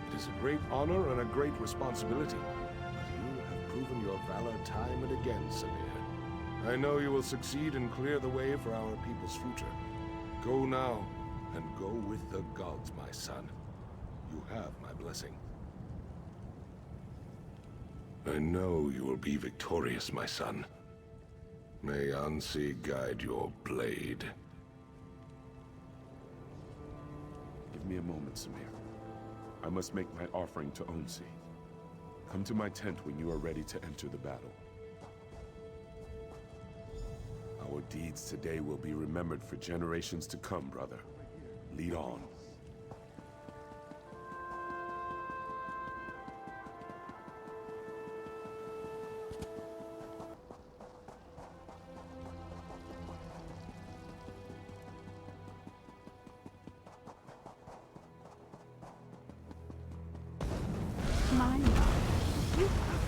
Speaker 1: it is a great honor and a great responsibility. Proven your valor time and again, Samir. I know you will succeed and clear the way for our people's future. Go now, and go with the gods, my son. You have my blessing. I know you will be victorious, my son. May Ansi guide your blade.
Speaker 10: Give me a moment, Samir. I must make my offering to Ansi. Come to my tent when you are ready to enter the battle. Our deeds today will be remembered for generations to come, brother. Lead on.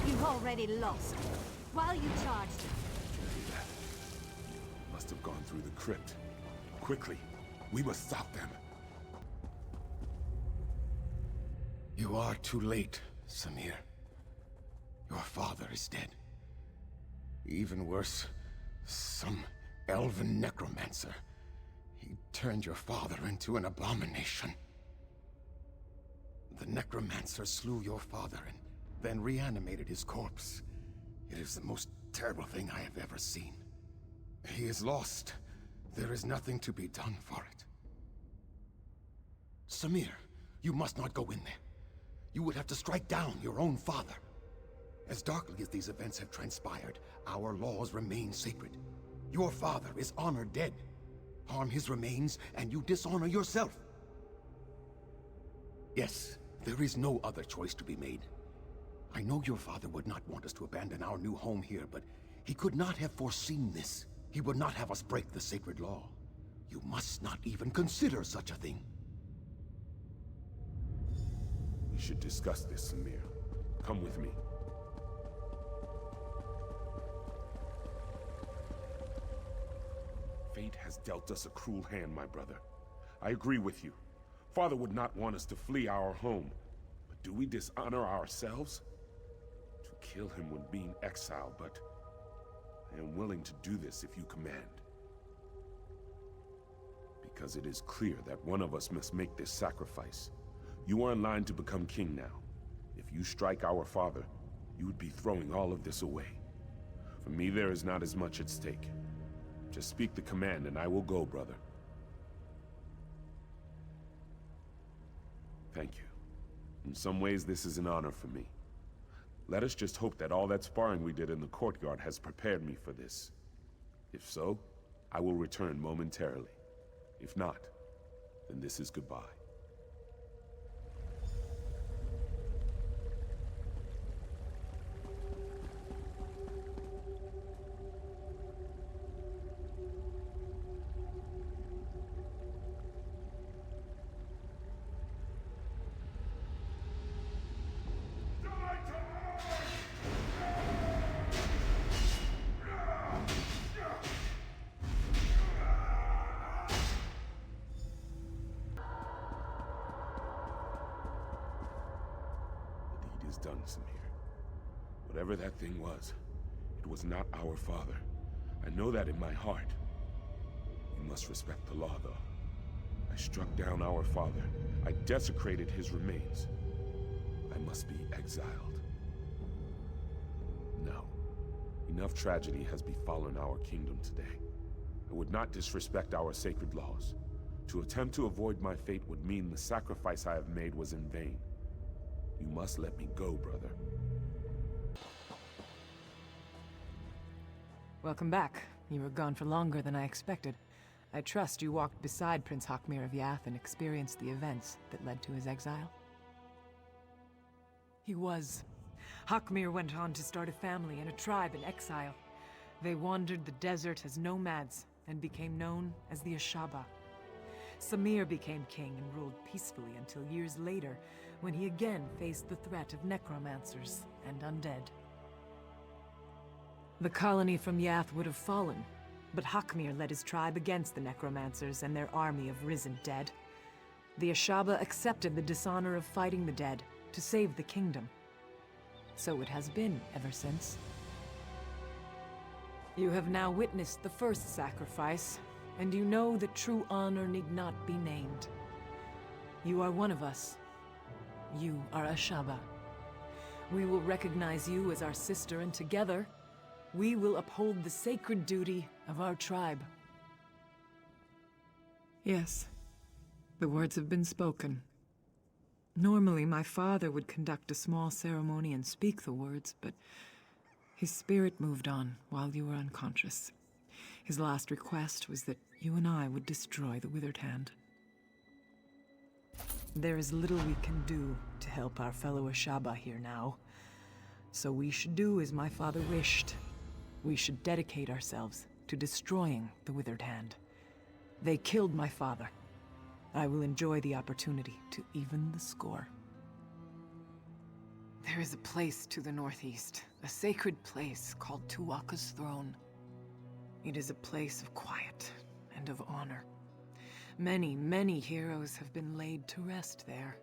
Speaker 4: You've already lost. While you charged,
Speaker 10: must have gone through the crypt. Quickly, we must stop them.
Speaker 9: You are too late, Samir. Your father is dead. Even worse, some elven necromancer. He turned your father into an abomination. The necromancer slew your father and then reanimated his corpse. It is the most terrible thing I have ever seen. He is lost. There is nothing to be done for it. Samir, you must not go in there. You would have to strike down your own father. As darkly as these events have transpired, our laws remain sacred. Your father is honored dead. Harm his remains, and you dishonor yourself. Yes, there is no other choice to be made. I know your father would not want us to abandon our new home here, but he could not have foreseen this. He would not have us break the sacred law. You must not even consider such a thing.
Speaker 10: We should discuss this, Samir. Come with me. Fate has dealt us a cruel hand, my brother. I agree with you. Father would not want us to flee our home. But do we dishonor ourselves? To kill him would mean exile, but I am willing to do this if you command. Because it is clear that one of us must make this sacrifice. You are in line to become king now. If you strike our father, you would be throwing all of this away. For me, there is not as much at stake. Just speak the command and I will go, brother. Thank you. In some ways, this is an honor for me. Let us just hope that all that sparring we did in the courtyard has prepared me for this. If so, I will return momentarily. If not, then this is goodbye. Done, Samir. Whatever that thing was, it was not our father. I know that in my heart. We must respect the law, though. I struck down our father. I desecrated his remains. I must be exiled. No. Enough tragedy has befallen our kingdom today. I would not disrespect our sacred laws. To attempt to avoid my fate would mean the sacrifice I have made was in vain. You must let me go, brother.
Speaker 17: Welcome back. You were gone for longer than I expected. I trust you walked beside Prince Hakmir of Yath and experienced the events that led to his exile. He was. Hakmir went on to start a family and a tribe in exile. They wandered the desert as nomads and became known as the Ashaba. Samir became king and ruled peacefully until years later, when he again faced the threat of necromancers and undead. The colony from Yath would have fallen, but Hakmir led his tribe against the necromancers and their army of risen dead. The Ashaba accepted the dishonor of fighting the dead to save the kingdom. So it has been ever since. You have now witnessed the first sacrifice, and you know that true honor need not be named. You are one of us. You are Ashaba. We will recognize you as our sister, and together, we will uphold the sacred duty of our tribe. Yes, the words have been spoken. Normally, my father would conduct a small ceremony and speak the words, but his spirit moved on while you were unconscious. His last request was that you and I would destroy the Withered Hand. There is little we can do to help our fellow Ashaba here now. So we should do as my father wished. We should dedicate ourselves to destroying the Withered Hand. They killed my father. I will enjoy the opportunity to even the score. There is a place to the northeast, a sacred place called Tu'whaka's Throne. It is a place of quiet and of honor. Many, many heroes have been laid to rest there.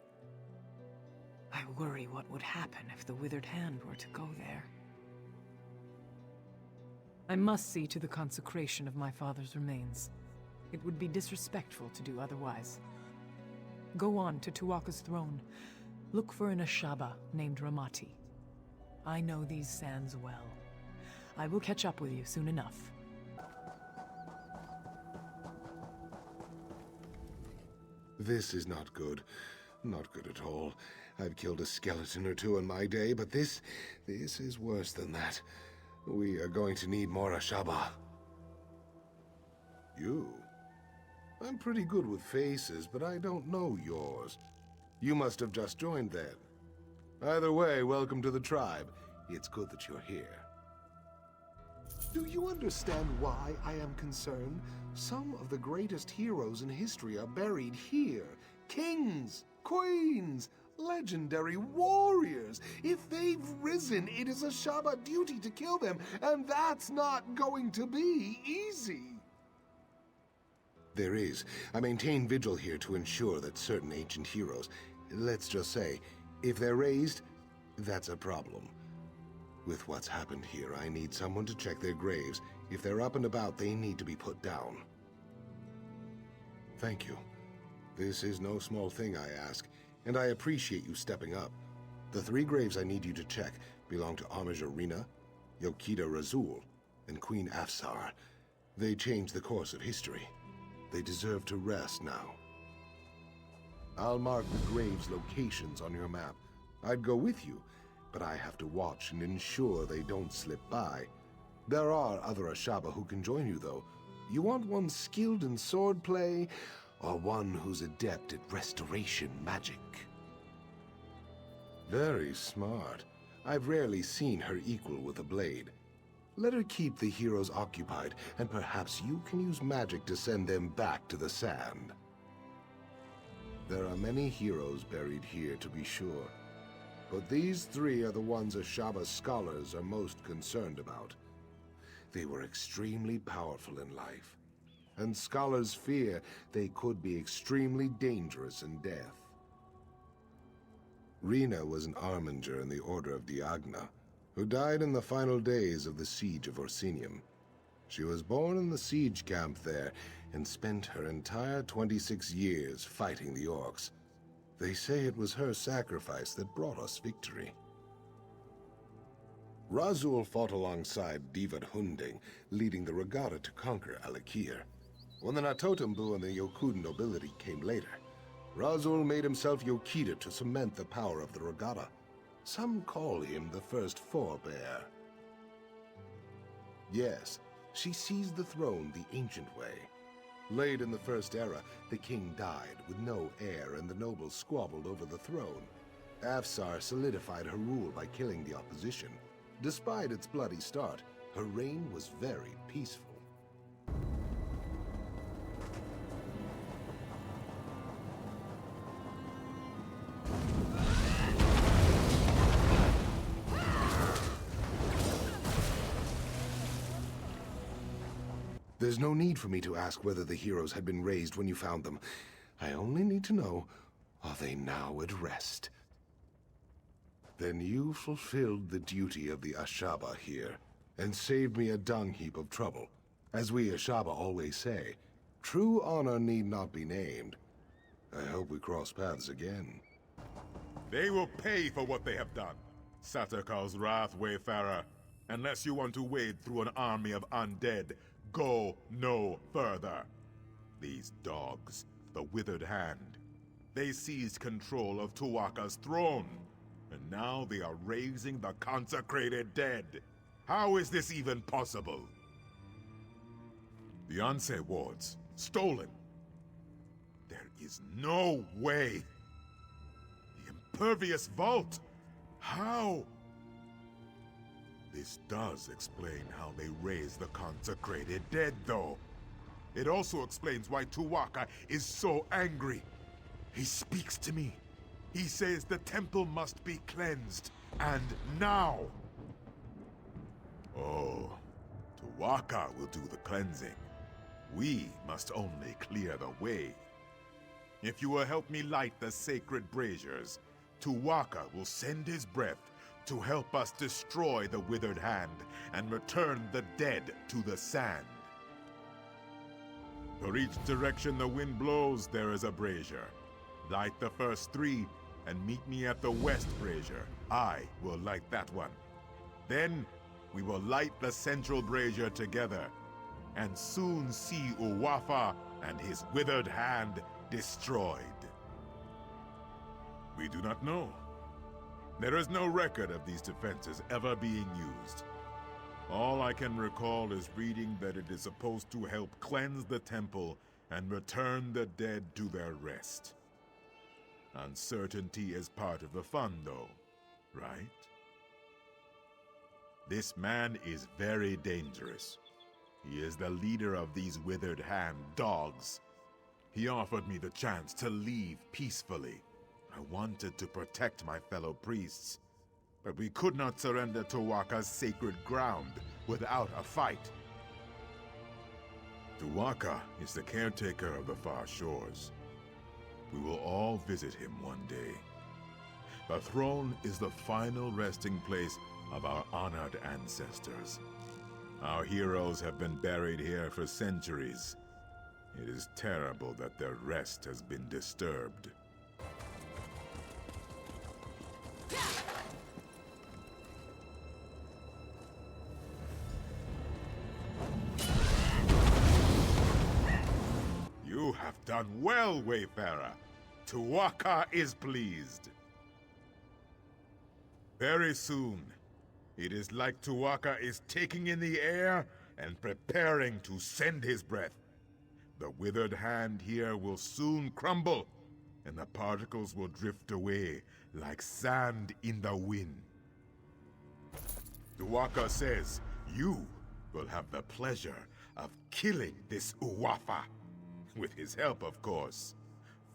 Speaker 17: I worry what would happen if the Withered Hand were to go there. I must see to the consecration of my father's remains. It would be disrespectful to do otherwise. Go on to Tuwaka's throne. Look for an Ashaba named Ramati. I know these sands well. I will catch up with you soon enough.
Speaker 1: This is not good. Not good at all. I've killed a skeleton or two in my day, but this is worse than that. We are going to need more Ashaba. You? I'm pretty good with faces, but I don't know yours. You must have just joined then. Either way, welcome to the tribe. It's good that you're here. Do you understand why I am concerned? Some of the greatest heroes in history are buried here. Kings, queens, legendary warriors. If they've risen, it is Ashaba duty to kill them, and that's not going to be easy. There is. I maintain vigil here to ensure that certain ancient heroes, let's just say, if they're raised, that's a problem. With what's happened here, I need someone to check their graves. If they're up and about, they need to be put down. Thank you. This is no small thing, I ask, and I appreciate you stepping up. The 3 graves I need you to check belong to Homage Arena, Yokida Razul, and Queen Afsar. They changed the course of history. They deserve to rest now. I'll mark the graves' locations on your map. I'd go with you, but I have to watch and ensure they don't slip by. There are other Ashaba who can join you, though. You want one skilled in swordplay, or one who's adept at restoration magic? Very smart. I've rarely seen her equal with a blade. Let her keep the heroes occupied, and perhaps you can use magic to send them back to the sand. There are many heroes buried here, to be sure. But these 3 are the ones Ashaba's scholars are most concerned about. They were extremely powerful in life, and scholars fear they could be extremely dangerous in death. Rena was an armiger in the Order of Diagna, who died in the final days of the Siege of Orsinium. She was born in the siege camp there, and spent her entire 26 years fighting the orcs. They say it was her sacrifice that brought us victory. Razul fought alongside Divad Hunding, leading the regatta to conquer Alik'r. When the Natotambu and the Yokud nobility came later, Razul made himself Yokida to cement the power of the regatta. Some call him the first forebear. Yes, she seized the throne the ancient way. Late in the First Era, the king died with no heir and the nobles squabbled over the throne. Afsar solidified her rule by killing the opposition. Despite its bloody start, her reign was very peaceful. There's no need for me to ask whether the heroes had been raised when you found them. I only need to know, are they now at rest? Then you fulfilled the duty of the Ashaba here, and saved me a dung heap of trouble. As we Ashaba always say, true honor need not be named. I hope we cross paths again.
Speaker 3: They will pay for what they have done. Satakar's wrath, Wayfarer. Unless you want to wade through an army of undead, go no further. These dogs, the Withered Hand, they seized control of Tuwaka's throne, and now they are raising the consecrated dead. How is this even possible? The Anse wards, stolen. There is no way. The Impervious Vault, how? This does explain how they raise the consecrated dead, though. It also explains why Tuwaka is so angry. He speaks to me. He says the temple must be cleansed, and now. Oh, Tu'waka will do the cleansing. We must only clear the way. If you will help me light the sacred braziers, Tu'waka will send his breath to help us destroy the withered hand and return the dead to the sand. For each direction the wind blows, there is a brazier. Light the first 3 and meet me at the west brazier. I will light that one. Then we will light the central brazier together, and soon see Uwafa and his withered hand destroyed. We do not know. There is no record of these defenses ever being used. All I can recall is reading that it is supposed to help cleanse the temple and return the dead to their rest. Uncertainty is part of the fun, though, right? This man is very dangerous. He is the leader of these withered hand dogs. He offered me the chance to leave peacefully. I wanted to protect my fellow priests, but we could not surrender Tu'waka's sacred ground without a fight. Tu'waka is the caretaker of the far shores. We will all visit him one day. The throne is the final resting place of our honored ancestors. Our heroes have been buried here for centuries. It is terrible that their rest has been disturbed. You have done well, Wayfarer. Tu'waka is pleased. Very soon, it is like Tu'waka is taking in the air and preparing to send his breath. The withered hand here will soon crumble, and the particles will drift away like sand in the wind. Tu'waka says you will have the pleasure of killing this Uwafa. With his help, of course.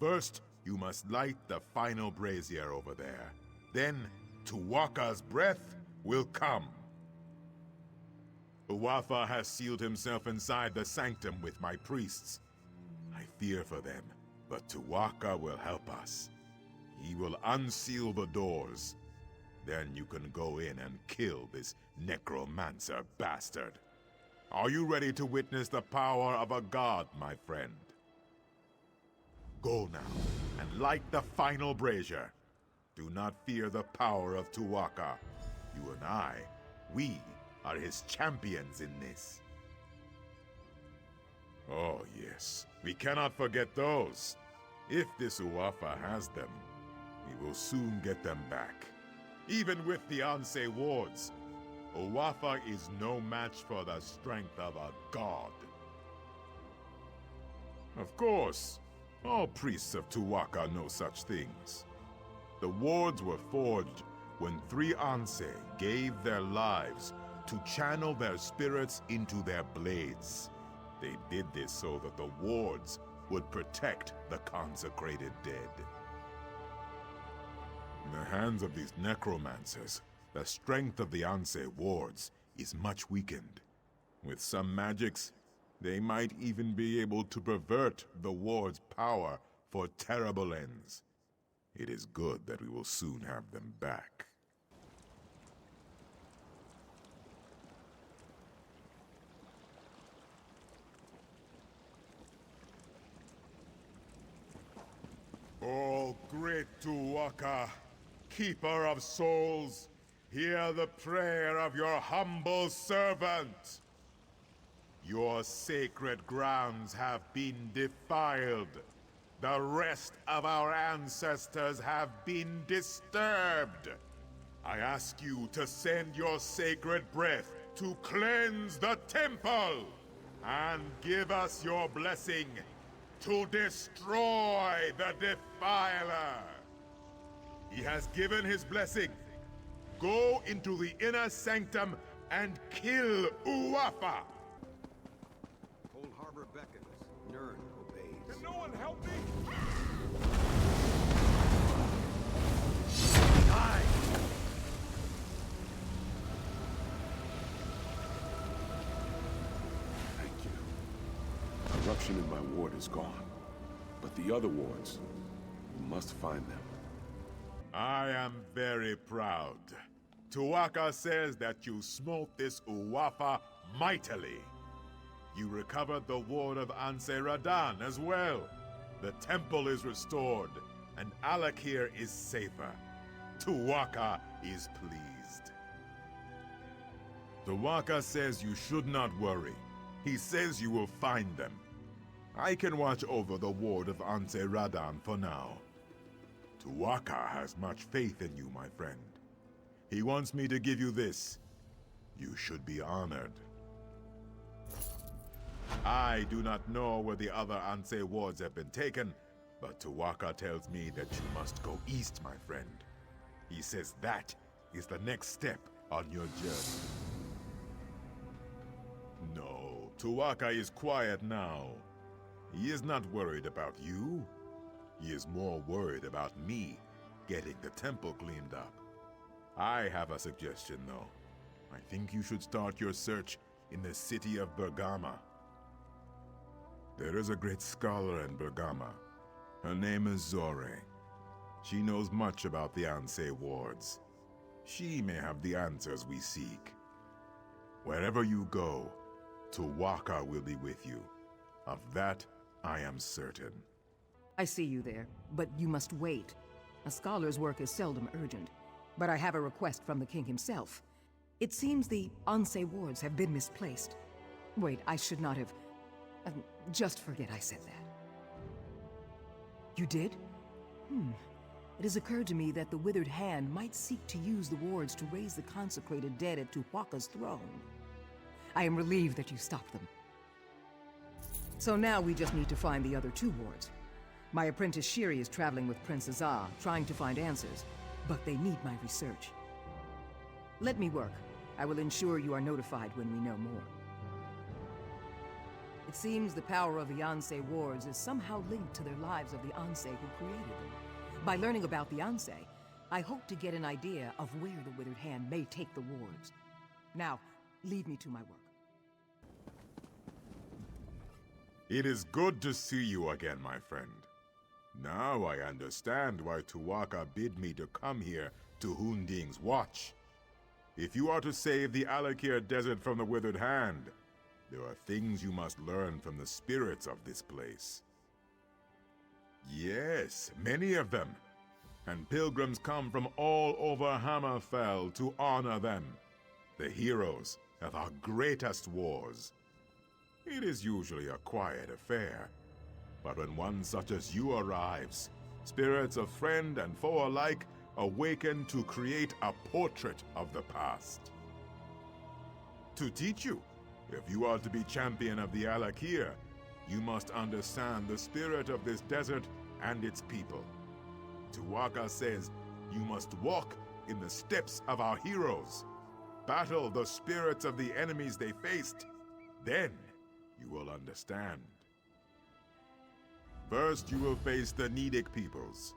Speaker 3: First, you must light the final brazier over there. Then, Tu'waka's breath will come. Uwafa has sealed himself inside the sanctum with my priests. I fear for them, but Tu'waka will help us. He will unseal the doors. Then you can go in and kill this necromancer bastard. Are you ready to witness the power of a god, my friend? Go now, and light the final brazier. Do not fear the power of Tu'waka. You and I, we are his champions in this. Oh yes, we cannot forget those. If this Uwafa has them, we will soon get them back. Even with the Ansei wards, Uwafa is no match for the strength of a god. Of course, all priests of Tu'waka know such things. The wards were forged when 3 Ansei gave their lives to channel their spirits into their blades. They did this so that the wards would protect the consecrated dead. In the hands of these necromancers, the strength of the Ansei wards is much weakened. With some magics, they might even be able to pervert the ward's power for terrible ends. It is good that we will soon have them back. Oh, great Tu'waka, keeper of souls, hear the prayer of your humble servant. Your sacred grounds have been defiled. The rest of our ancestors have been disturbed. I ask you to send your sacred breath to cleanse the temple, and give us your blessing to destroy the defiler. He has given his blessing. Go into the inner sanctum and kill Uwafa.
Speaker 9: Cold Harbor beckons. Nern obeys.
Speaker 2: Can no one help me?
Speaker 9: Die!
Speaker 10: corruption in my ward is gone. But the other wards, you must find them.
Speaker 3: I am very proud. Tu'whacca says that you smote this Uwafa mightily. You recovered the ward of Anse Radan as well. The temple is restored, and Alik'r is safer. Tu'whacca is pleased. Tu'whacca says you should not worry. He says you will find them. I can watch over the ward of Anse Radan for now. Tu'whacca has much faith in you, my friend. He wants me to give you this. You should be honored. I do not know where the other Anse wards have been taken, but Tu'whacca tells me that you must go east, my friend. He says that is the next step on your journey. No, Tu'whacca is quiet now. He is not worried about you. He is more worried about me getting the temple cleaned up. I have a suggestion, though. I think you should start your search in the city of Bergama. There is a great scholar in Bergama. Her name is Zore. She knows much about the Anse wards. She may have the answers we seek. Wherever you go, Tu'whacca will be with you. Of that, I am certain.
Speaker 4: I see you there, but you must wait. A scholar's work is seldom urgent, but I have a request from the king himself. It seems the Anse wards have been misplaced. Wait, I should not have... just forget I said that. You did? It has occurred to me that the Withered Hand might seek to use the wards to raise the consecrated dead at Tu'whacca's throne. I am relieved that you stopped them. So now we just need to find the other two wards. My apprentice Shiri is traveling with Prince Azah, trying to find answers, but they need my research. Let me work. I will ensure you are notified when we know more. It seems the power of the Anse wards is somehow linked to their lives of the Anse who created them. By learning about the Anse, I hope to get an idea of where the Withered Hand may take the wards. Now, leave me to my work.
Speaker 3: It is good to see you again, my friend. Now I understand why Tu'whacca bid me to come here to Hunding's watch. If you are to save the Alik'r Desert from the Withered Hand, there are things you must learn from the spirits of this place. Yes, many of them. And pilgrims come from all over Hammerfell to honor them, the heroes of our greatest wars. It is usually a quiet affair, but when one such as you arrives, spirits of friend and foe alike awaken to create a portrait of the past. To teach you, if you are to be champion of the Alik'r, you must understand the spirit of this desert and its people. Tu'whacca says you must walk in the steps of our heroes, battle the spirits of the enemies they faced. Then you will understand. First, you will face the Nedic peoples.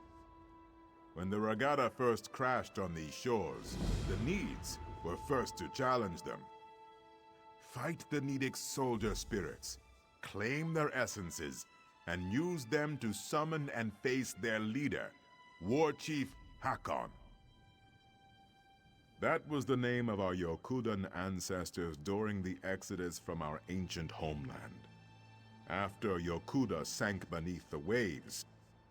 Speaker 3: When the Regatta first crashed on these shores, the Needs were first to challenge them. Fight the Nedic soldier spirits, claim their essences, and use them to summon and face their leader, War Chief Hakon. That was the name of our Yokudan ancestors during the exodus from our ancient homeland. After Yokuda sank beneath the waves,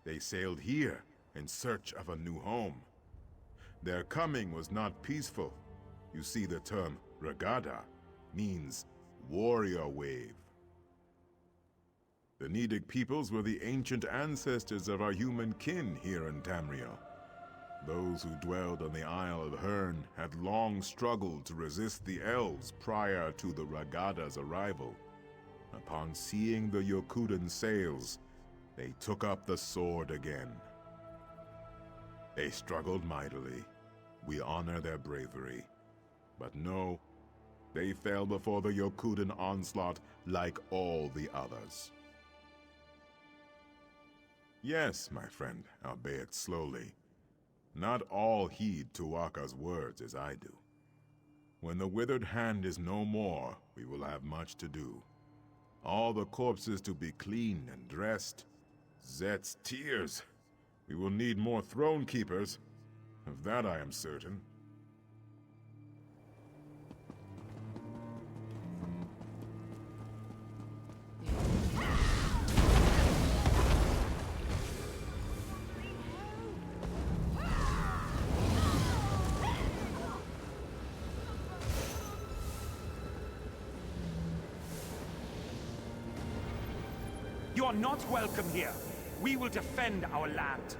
Speaker 3: they sailed here in search of a new home. Their coming was not peaceful. You see, the term Regatta means warrior wave. The Nedic peoples were the ancient ancestors of our human kin here in Tamriel. Those who dwelled on the Isle of Hern had long struggled to resist the elves prior to the Regatta's arrival. Upon seeing the Yokudan sails, they took up the sword again. They struggled mightily. We honor their bravery. But no, they fell before the Yokudan onslaught like all the others. Yes, my friend, albeit slowly. Not all heed Tu'whacca's words as I do. When the Withered Hand is no more, we will have much to do. All the corpses to be cleaned and dressed. Zet's tears. We will need more throne keepers. Of that I am certain.
Speaker 2: You are not welcome here. We will defend our land.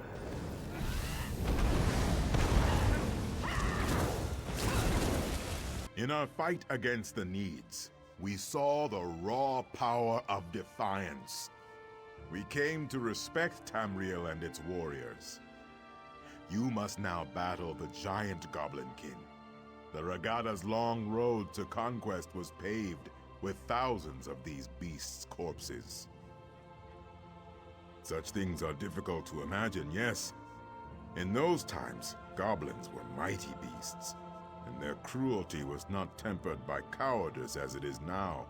Speaker 3: In our fight against the Needs, we saw the raw power of defiance. We came to respect Tamriel and its warriors. You must now battle the giant Goblin King. The Regada's long road to conquest was paved with thousands of these beasts' corpses. Such things are difficult to imagine, yes. In those times, goblins were mighty beasts, and their cruelty was not tempered by cowardice as it is now.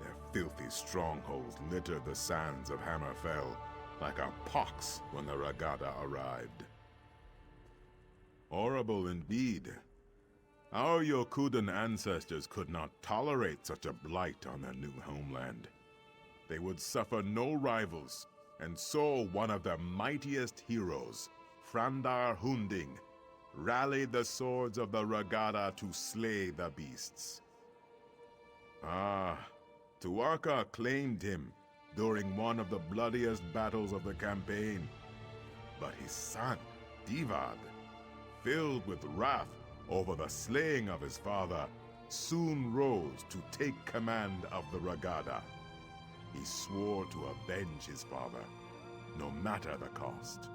Speaker 3: Their filthy strongholds littered the sands of Hammerfell like a pox when the Regada arrived. Horrible indeed. Our Yokudan ancestors could not tolerate such a blight on their new homeland. They would suffer no rivals, and so one of their mightiest heroes, Frandar Hunding, rallied the swords of the Regada to slay the beasts. Tuatha claimed him during one of the bloodiest battles of the campaign. But his son, Divad, filled with wrath over the slaying of his father, soon rose to take command of the Regada. He swore to avenge his father, no matter the cost.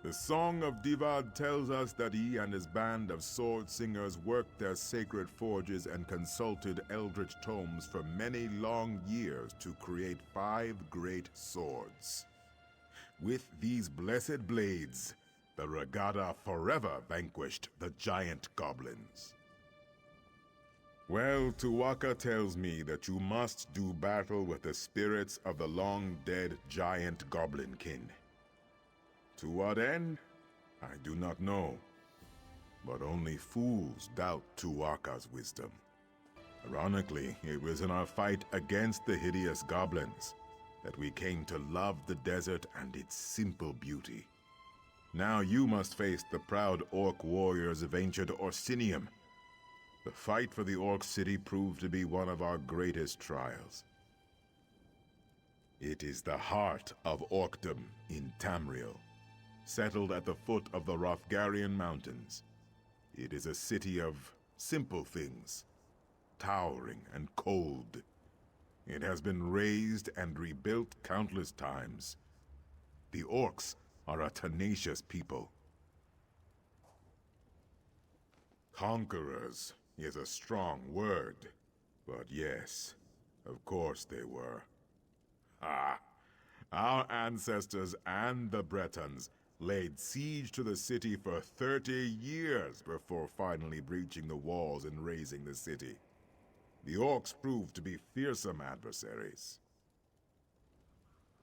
Speaker 3: The Song of Divad tells us that he and his band of sword singers worked their sacred forges and consulted eldritch tomes for many long years to create 5 great swords. With these blessed blades, the Regada forever vanquished the giant goblins. Well, Tuatha tells me that you must do battle with the spirits of the long-dead giant Goblin King. To what end? I do not know. But only fools doubt Tuatha's wisdom. Ironically, it was in our fight against the hideous goblins that we came to love the desert and its simple beauty. Now you must face the proud orc warriors of ancient Orsinium. The fight for the Orc City proved to be one of our greatest trials. It is the heart of Orcdom in Tamriel, settled at the foot of the Hrothgarian Mountains. It is a city of simple things, towering and cold. It has been razed and rebuilt countless times. The Orcs are a tenacious people. Conquerors is a strong word, but yes, of course they were. Our ancestors and the Bretons laid siege to the city for 30 years before finally breaching the walls and razing the city. The Orcs proved to be fearsome adversaries.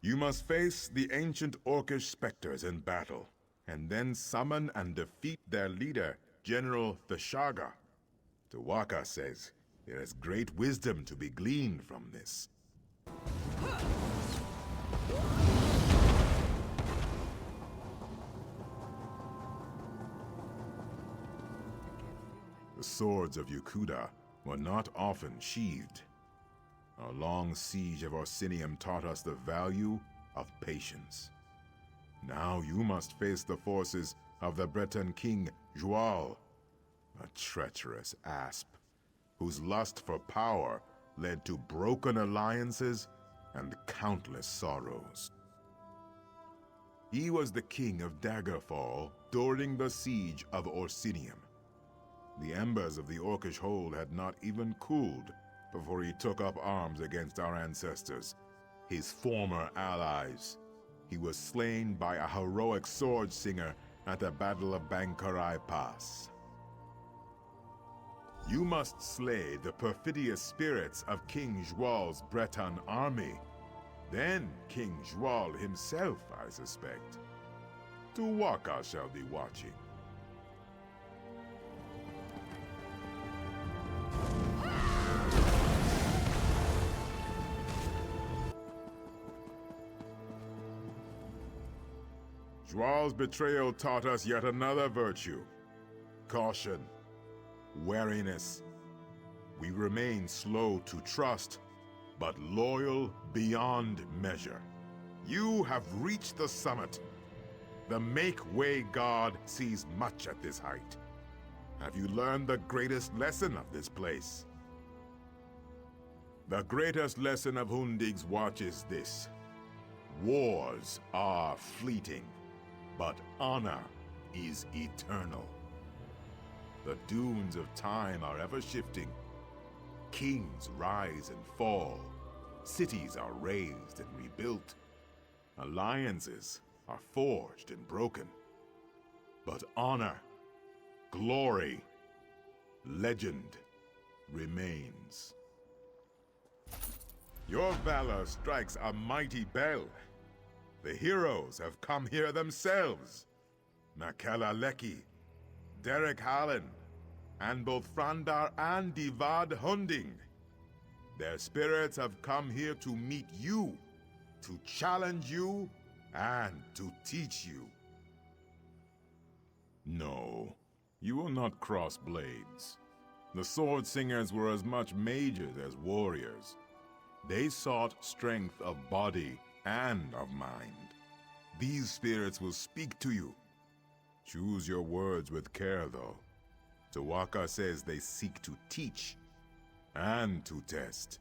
Speaker 3: You must face the ancient Orcish specters in battle, and then summon and defeat their leader, General Thashaga. Tuatha says there is great wisdom to be gleaned from this. The swords of Yokuda were not often sheathed. Our long siege of Orsinium taught us the value of patience. Now you must face the forces of the Breton king, Jual, a treacherous asp, whose lust for power led to broken alliances and countless sorrows. He was the king of Daggerfall during the siege of Orsinium. The embers of the Orcish hold had not even cooled before he took up arms against our ancestors, his former allies. He was slain by a heroic sword singer at the Battle of Bangkorai Pass. You must slay the perfidious spirits of King Zhual's Breton army. Then King Zhual himself, I suspect. Tuwaka shall be watching. Zhual's betrayal taught us yet another virtue. Caution. Wariness. We remain slow to trust, but loyal beyond measure. You have reached the summit. The Make-Way God sees much at this height. Have you learned the greatest lesson of this place? The greatest lesson of Hundig's watch is this. Wars are fleeting, but honor is eternal. The dunes of time are ever shifting. Kings rise and fall. Cities are raised and rebuilt. Alliances are forged and broken. But honor, glory, legend remains. Your valor strikes a mighty bell. The heroes have come here themselves. Makela Leki, Derek Hallen, and both Frandar and Divad Hunding. Their spirits have come here to meet you, to challenge you, and to teach you. No, you will not cross blades. The Sword Singers were as much mages as warriors. They sought strength of body and of mind. These spirits will speak to you. Choose your words with care, though. Tuwaka says they seek to teach and to test.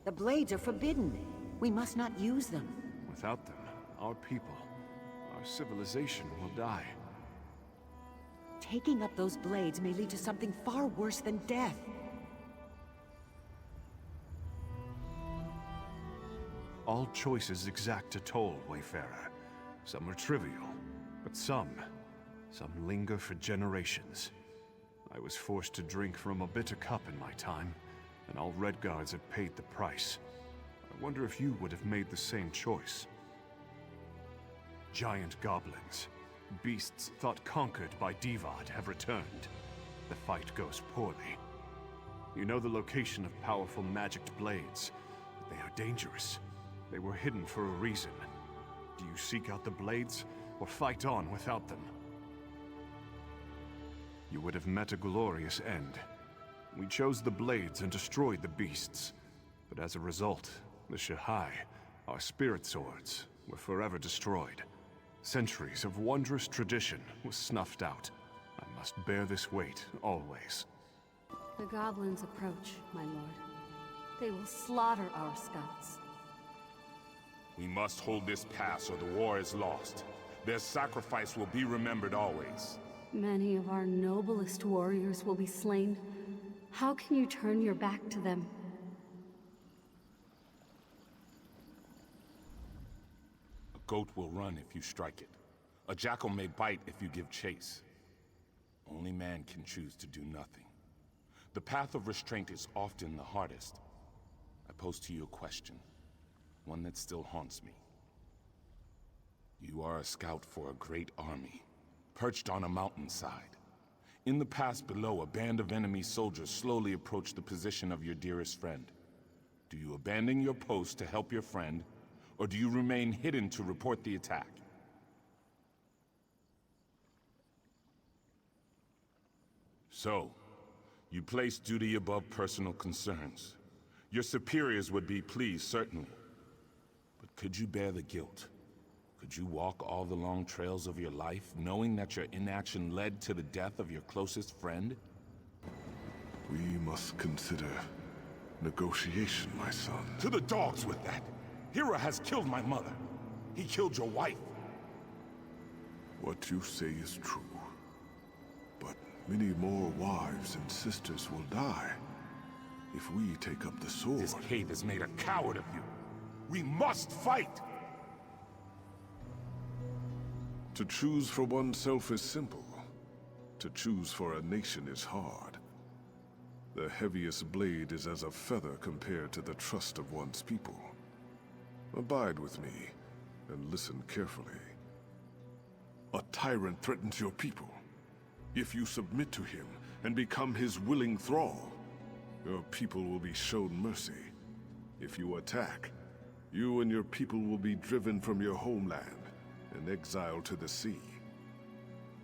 Speaker 12: The blades are forbidden. We must not use them.
Speaker 14: Without them, our people, our civilization will die.
Speaker 12: Taking up those blades may lead to something far worse than death.
Speaker 14: All choices exact a toll, Wayfarer. Some are trivial, but some linger for generations. I was forced to drink from a bitter cup in my time, and all Redguards have paid the price. I wonder if you would have made the same choice. Giant goblins, beasts thought conquered by Divad, have returned. The fight goes poorly. You know the location of powerful magicked blades, but they are dangerous. They were hidden for a reason. Do you seek out the blades, or fight on without them? You would have met a glorious end. We chose the blades and destroyed the beasts. But as a result, the Shahai, our spirit swords, were forever destroyed. Centuries of wondrous tradition was snuffed out. I must bear this weight, always.
Speaker 18: The goblins approach, my lord. They will slaughter our scouts.
Speaker 10: We must hold this pass or the war is lost. Their sacrifice will be remembered always.
Speaker 18: Many of our noblest warriors will be slain. How can you turn your back to them?
Speaker 10: A goat will run if you strike it. A jackal may bite if you give chase. Only man can choose to do nothing. The path of restraint is often the hardest. I pose to you a question, one that still haunts me. You are a scout for a great army, perched on a mountainside. In the pass below, a band of enemy soldiers slowly approach the position of your dearest friend. Do you abandon your post to help your friend, or do you remain hidden to report the attack? So, you place duty above personal concerns. Your superiors would be pleased, certainly. But could you bear the guilt? Could you walk all the long trails of your life, knowing that your inaction led to the death of your closest friend?
Speaker 20: We must consider negotiation, my son.
Speaker 10: To the dogs with that! Hira has killed my mother. He killed your wife.
Speaker 20: What you say is true. But many more wives and sisters will die if we take up the sword.
Speaker 10: This cave has made a coward of you. We must fight!
Speaker 20: To choose for oneself is simple. To choose for a nation is hard. The heaviest blade is as a feather compared to the trust of one's people. Abide with me, and listen carefully. A tyrant threatens your people. If you submit to him and become his willing thrall, your people will be shown mercy. If you attack, you and your people will be driven from your homeland and exiled to the sea.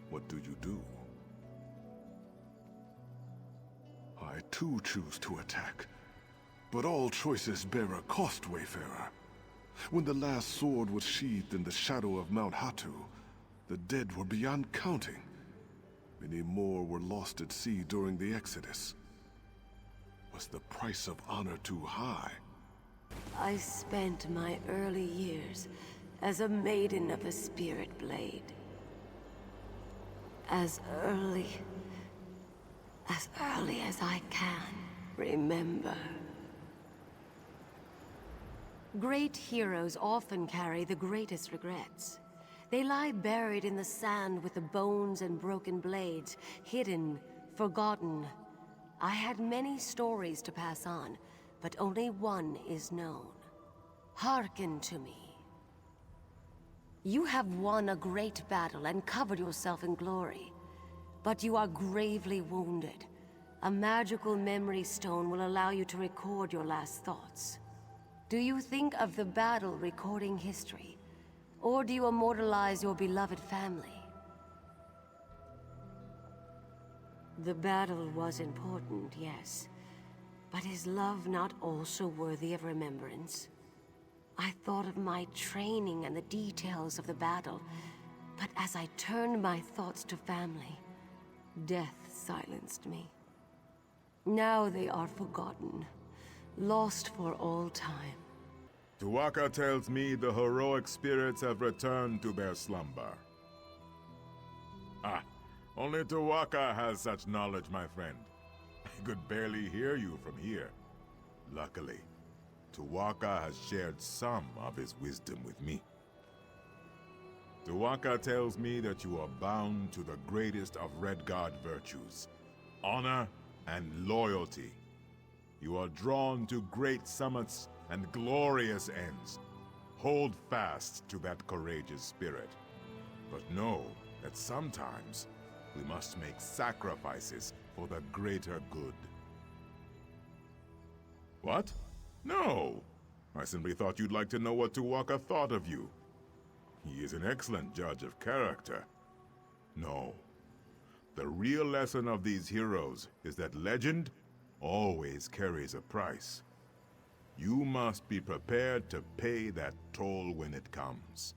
Speaker 20: What do you do? I too choose to attack, but all choices bear a cost, Wayfarer. When the last sword was sheathed in the shadow of Mount Hatu, the dead were beyond counting. Many more were lost at sea during the Exodus. Was the price of honor too high?
Speaker 15: I spent my early years as a maiden of the Spirit Blade. As early as I can remember.
Speaker 18: Great heroes often carry the greatest regrets. They lie buried in the sand with the bones and broken blades, hidden, forgotten. I had many stories to pass on, but only one is known. Hearken to me. You have won a great battle and covered yourself in glory, but you are gravely wounded. A magical memory stone will allow you to record your last thoughts. Do you think of the battle recording history? Or do you immortalize your beloved family? The battle was important, yes. But is love not also worthy of remembrance? I thought of my training and the details of the battle, but as I turned my thoughts to family, death silenced me. Now they are forgotten, lost for all time.
Speaker 3: Tu'whacca tells me the heroic spirits have returned to their slumber. Ah, only Tu'whacca has such knowledge, my friend. I could barely hear you from here. Luckily, Tu'whacca has shared some of his wisdom with me. Tu'whacca tells me that you are bound to the greatest of Redguard virtues, honor and loyalty. You are drawn to great summits and glorious ends. Hold fast to that courageous spirit. But know that sometimes we must make sacrifices for the greater good. What? No! I simply thought you'd like to know what Tu'whacca thought of you. He is an excellent judge of character. No. The real lesson of these heroes is that legend always carries a price. You must be prepared to pay that toll when it comes.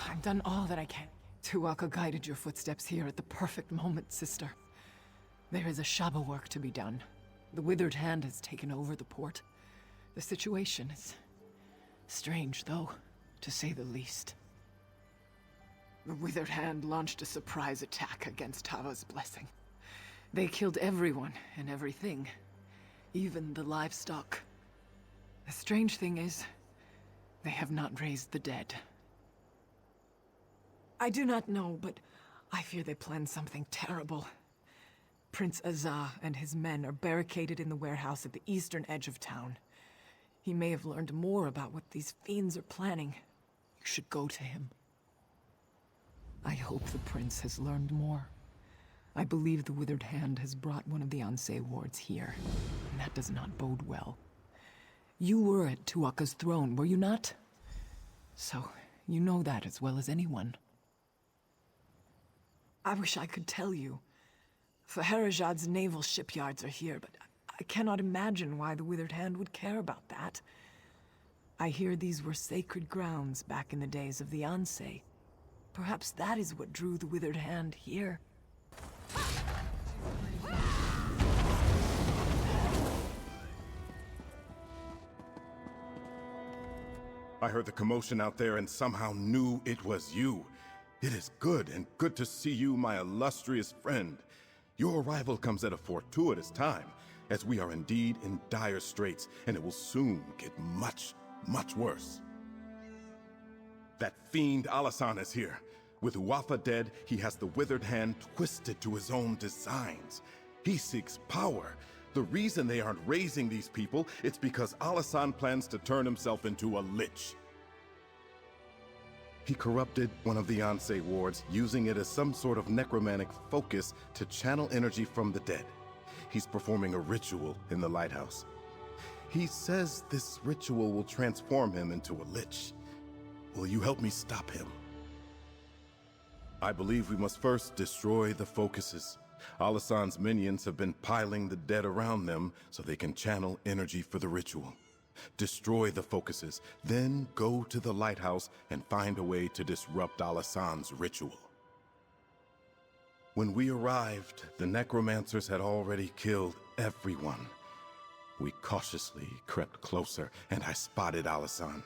Speaker 4: I've done all that I can. Tu'whacca guided your footsteps here at the perfect moment, sister. There is a Shaba work to be done. The Withered Hand has taken over the port. The situation is strange, though, to say the least. The Withered Hand launched a surprise attack against Tava's blessing. They killed everyone and everything, even the livestock. The strange thing is, they have not raised the dead. I do not know, but I fear they planned something terrible. Prince Azah and his men are barricaded in the warehouse at the eastern edge of town. He may have learned more about what these fiends are planning. You should go to him. I hope the prince has learned more. I believe the Withered Hand has brought one of the Ansei wards here, and that does not bode well. You were at Tu'whacca's throne, were you not? So, you know that as well as anyone. I wish I could tell you. Faharajad's naval shipyards are here, but I cannot imagine why the Withered Hand would care about that. I hear these were sacred grounds back in the days of the Ansei. Perhaps that is what drew the Withered Hand here.
Speaker 22: I heard the commotion out there and somehow knew it was you. It is good, and good to see you, my illustrious friend. Your arrival comes at a fortuitous time, as we are indeed in dire straits, and it will soon get much, much worse. That fiend Alasan is here. With Uafa dead, he has the withered hand twisted to his own designs. He seeks power. The reason they aren't raising these people, it's because Alasan plans to turn himself into a lich. He corrupted one of the Ansei wards, using it as some sort of necromantic focus to channel energy from the dead. He's performing a ritual in the lighthouse. He says this ritual will transform him into a lich. Will you help me stop him? I believe we must first destroy the focuses. Alasan's minions have been piling the dead around them so they can channel energy for the ritual. Destroy the focuses, then go to the lighthouse and find a way to disrupt Alasan's ritual. When we arrived, the necromancers had already killed everyone. We cautiously crept closer, and I spotted Alasan.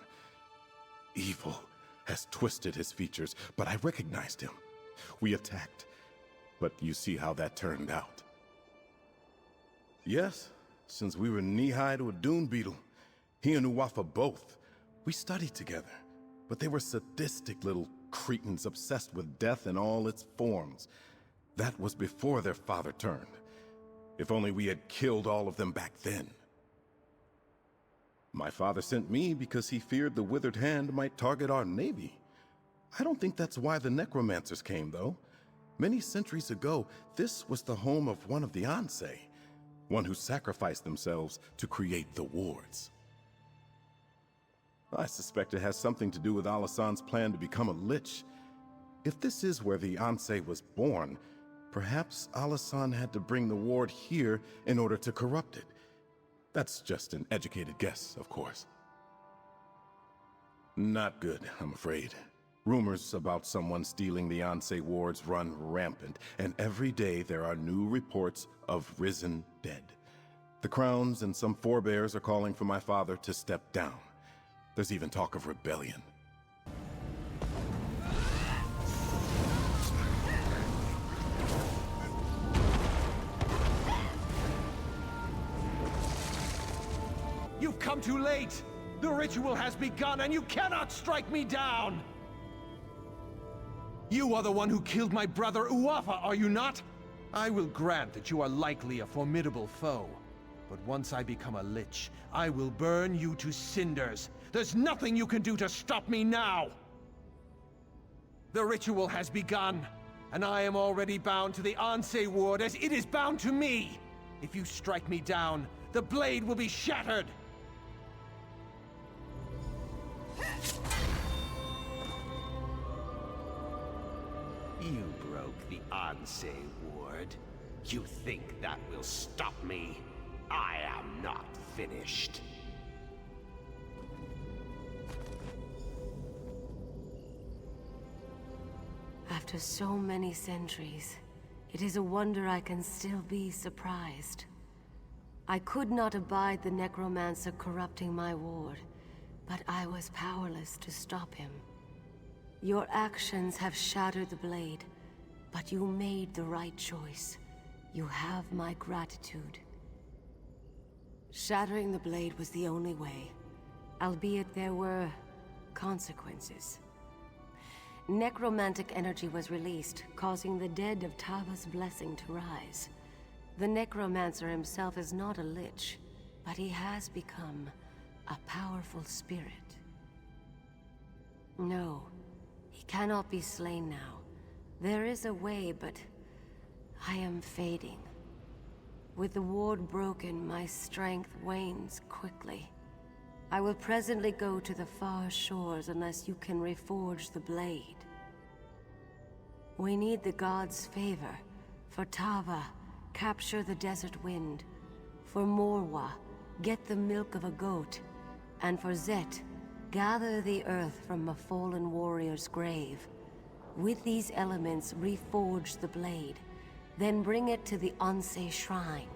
Speaker 22: Evil has twisted his features, but I recognized him. We attacked, but you see how that turned out. Yes, since we were knee-high to a dune beetle. He and Uafa both. We studied together, but they were sadistic little cretins obsessed with death in all its forms. That was before their father turned. If only we had killed all of them back then. My father sent me because he feared the withered hand might target our navy. I don't think that's why the necromancers came, though. Many centuries ago, this was the home of one of the Ansei, one who sacrificed themselves to create the wards. I suspect it has something to do with Alasan's plan to become a lich. If this is where the Ansei was born, perhaps Alasan had to bring the ward here in order to corrupt it. That's just an educated guess, of course. Not good, I'm afraid. Rumors about someone stealing the Ansei wards run rampant, and every day there are new reports of risen dead. The crowns and some forebears are calling for my father to step down. There's even talk of rebellion.
Speaker 2: You've come too late! The ritual has begun and you cannot strike me down! You are the one who killed my brother Uafa, are you not? I will grant that you are likely a formidable foe. But once I become a lich, I will burn you to cinders. There's nothing you can do to stop me now! The ritual has begun, and I am already bound to the Ansei ward as it is bound to me! If you strike me down, the blade will be shattered!
Speaker 11: You broke the Ansei ward. You think that will stop me? I am not finished.
Speaker 15: After so many centuries, it is a wonder I can still be surprised. I could not abide the necromancer corrupting my ward, but I was powerless to stop him. Your actions have shattered the blade, but you made the right choice. You have my gratitude. Shattering the blade was the only way, albeit there were consequences. Necromantic energy was released, causing the dead of Tava's blessing to rise. The necromancer himself is not a lich, but he has become a powerful spirit. No, he cannot be slain now. There is a way, but I am fading. With the ward broken, my strength wanes quickly. I will presently go to the far shores unless you can reforge the blade. We need the gods' favor. For Tava, capture the desert wind. For Morwa, get the milk of a goat. And for Zet, gather the earth from a fallen warrior's grave. With these elements, reforge the blade. Then bring it to the Ansei shrine.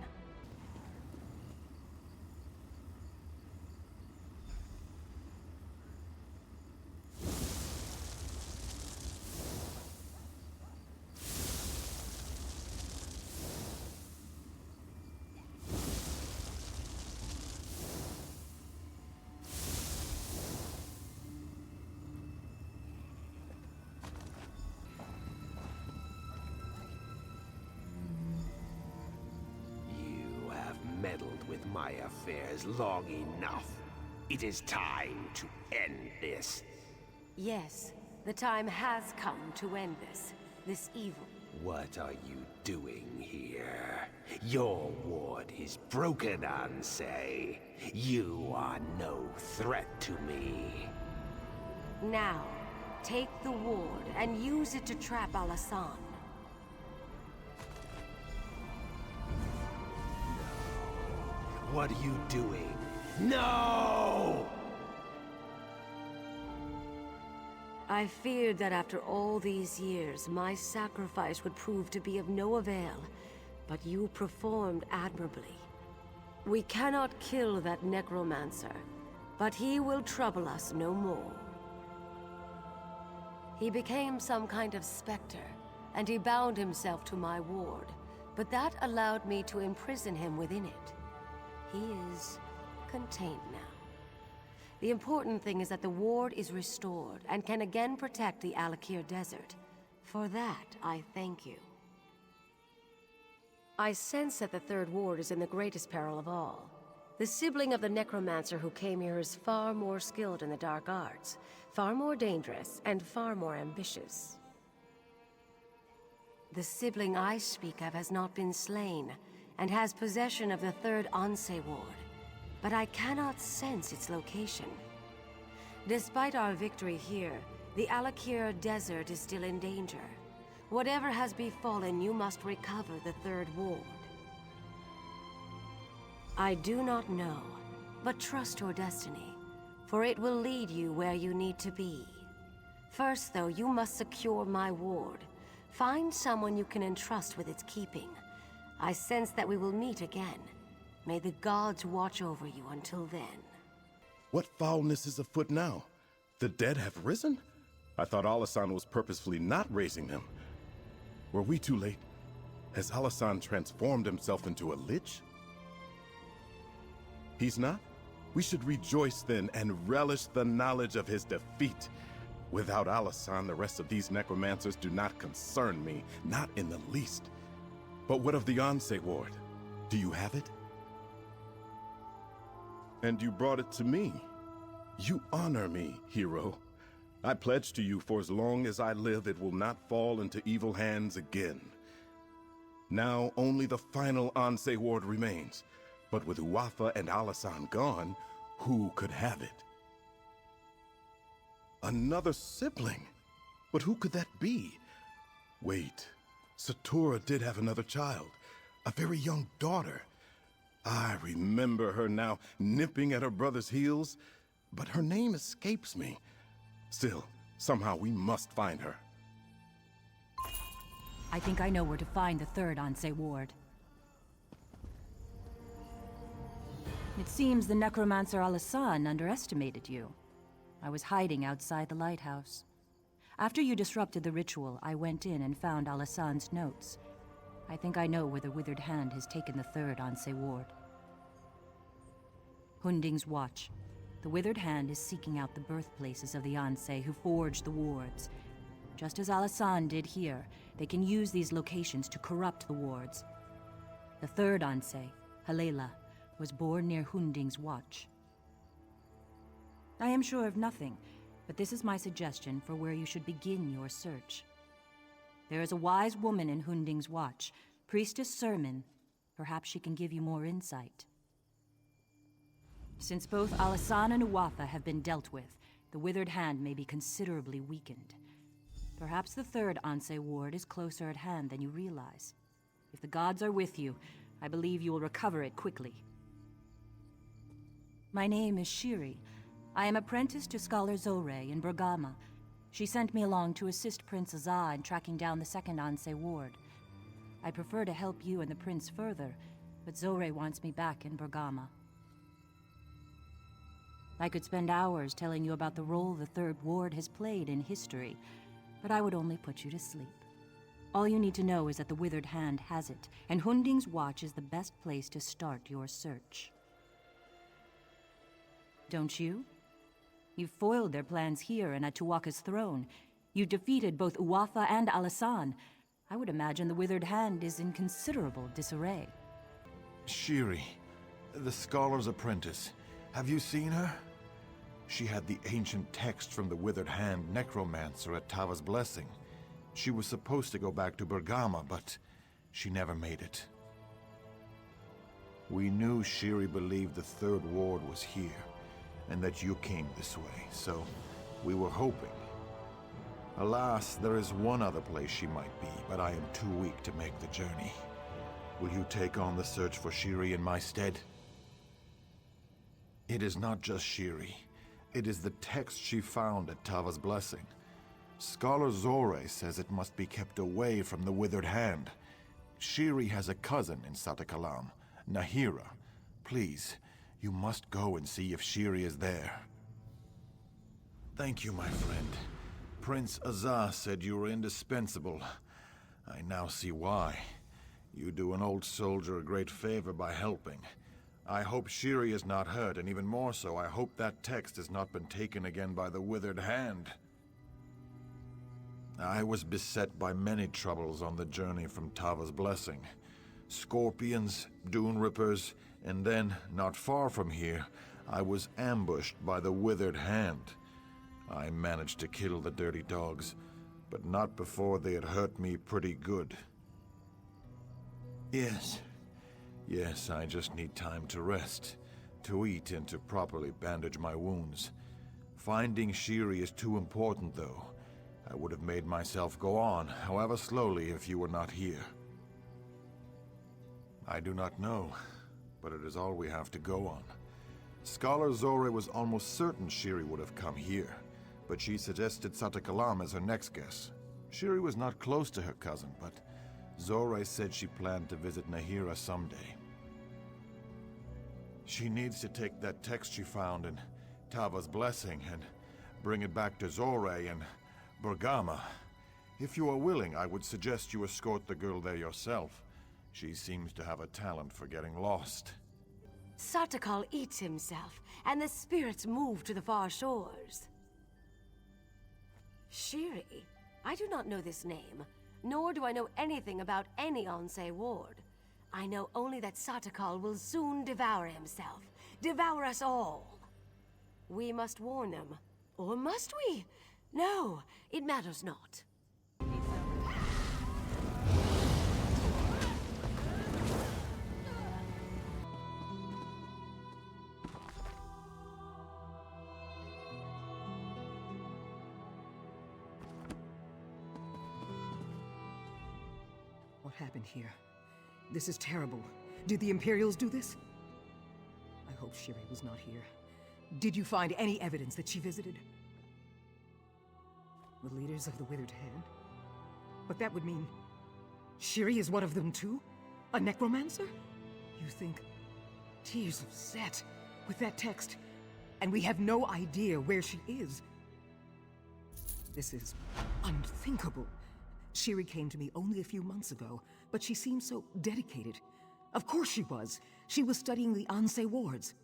Speaker 11: my affairs long enough. It is time to end this.
Speaker 15: Yes, the time has come to end this evil.
Speaker 11: What are you doing here? Your ward is broken, Ansei. You are no threat to me.
Speaker 15: Now, take the ward and use it to trap Alasan.
Speaker 11: What are you doing? No!
Speaker 15: I feared that after all these years, my sacrifice would prove to be of no avail, but you performed admirably. We cannot kill that necromancer, but he will trouble us no more. He became some kind of specter, and he bound himself to my ward, but that allowed me to imprison him within it. He is contained now. The important thing is that the ward is restored and can again protect the Alik'r Desert. For that, I thank you. I sense that the third ward is in the greatest peril of all. The sibling of the necromancer who came here is far more skilled in the dark arts, far more dangerous, and far more ambitious. The sibling I speak of has not been slain, and has possession of the third Ansei ward, but I cannot sense its location. Despite our victory here, the Alik'r Desert is still in danger. Whatever has befallen, you must recover the third ward. I do not know, but trust your destiny, for it will lead you where you need to be. First, though, you must secure my ward. Find someone you can entrust with its keeping. I sense that we will meet again. May the gods watch over you until then.
Speaker 22: What foulness is afoot now? The dead have risen? I thought Alasan was purposefully not raising them. Were we too late? Has Alasan transformed himself into a lich? He's not? We should rejoice then and relish the knowledge of his defeat. Without Alasan, the rest of these necromancers do not concern me, not in the least. But what of the Ansei ward? Do you have it? And you brought it to me. You honor me, hero. I pledge to you for as long as I live, it will not fall into evil hands again. Now only the final Ansei ward remains. But with Uafa and Alasan gone, who could have it? Another sibling? But who could that be? Wait, Satura did have another child, a very young daughter. I remember her now, nipping at her brother's heels, but her name escapes me. Still, somehow we must find her.
Speaker 6: I think I know where to find the third Ansei ward. It seems the necromancer Alasan underestimated you. I was hiding outside the lighthouse. After you disrupted the ritual, I went in and found Alasan's notes. I think I know where the Withered Hand has taken the third Ansei ward. Hunding's Watch. The Withered Hand is seeking out the birthplaces of the Ansei who forged the wards. Just as Alasan did here, they can use these locations to corrupt the wards. The third Ansei, Halela, was born near Hunding's Watch. I am sure of nothing, but this is my suggestion for where you should begin your search. There is a wise woman in Hunding's Watch, Priestess Sermon. Perhaps she can give you more insight. Since both Alasan and Uafa have been dealt with, the Withered Hand may be considerably weakened. Perhaps the third Ansei ward is closer at hand than you realize. If the gods are with you, I believe you will recover it quickly. My name is Shiri. I am apprenticed to Scholar Zoré in Bergama. She sent me along to assist Prince Azah in tracking down the second Ansei ward. I prefer to help you and the prince further, but Zoré wants me back in Bergama. I could spend hours telling you about the role the third ward has played in history, but I would only put you to sleep. All you need to know is that the Withered Hand has it, and Hunding's Watch is the best place to start your search. Don't you? You've foiled their plans here and at Tu'whaka's throne. You've defeated both Uafa and Alasan. I would imagine the Withered Hand is in considerable disarray.
Speaker 14: Shiri, The Scholar's Apprentice. Have you seen her? She had the ancient text from the Withered Hand Necromancer at Tava's Blessing. She was supposed to go back to Bergama, but she never made it. We knew Shiri believed the Third Ward was here, and that you came this way, so we were hoping. Alas, there is one other place she might be, but I am too weak to make the journey. Will you take on the search for Shiri in my stead? It is not just Shiri. It is the text she found at Tava's Blessing. Scholar Zoré says it must be kept away from the Withered Hand. Shiri has a cousin in Satakalam, Nahira. Please, you must go and see if Shiri is there. Thank you, my friend. Prince Azah said you were indispensable. I now see why. You do an old soldier a great favor by helping. I hope Shiri is not hurt, and even more so, I hope that text has not been taken again by the Withered Hand. I was beset by many troubles on the journey from Tava's Blessing. Scorpions, Dune Rippers, and then, not far from here, I was ambushed by the Withered Hand. I managed to kill the dirty dogs, but not before they had hurt me pretty good. Yes, I just need time to rest, to eat, and to properly bandage my wounds. Finding Shiri is too important, though. I would have made myself go on, however slowly, if you were not here. I do not know, but it is all we have to go on. Scholar Zoré was almost certain Shiri would have come here, but she suggested Satakalam as her next guess. Shiri was not close to her cousin, but Zoré said she planned to visit Nahira someday. She needs to take that text she found in Tava's Blessing and bring it back to Zoré and Bergama. If you are willing, I would suggest you escort the girl there yourself. She seems to have a talent for getting lost.
Speaker 15: Satakal eats himself, and the spirits move to the far shores. Shiri? I do not know this name, nor do I know anything about any Ansei ward. I know only that Satakal will soon devour himself, devour us all. We must warn them. Or must we? No, it matters not.
Speaker 4: What happened here? This is terrible. Did the Imperials do this? I hope Shiri was not here. Did you find any evidence that she visited? The leaders of the Withered Hand? But that would mean Shiri is one of them too? A necromancer? You think Tears of Set with that text, and we have no idea where she is? This is unthinkable. Shiri came to me only a few months ago, but she seemed so dedicated. Of course she was. She was studying the Ansei wards.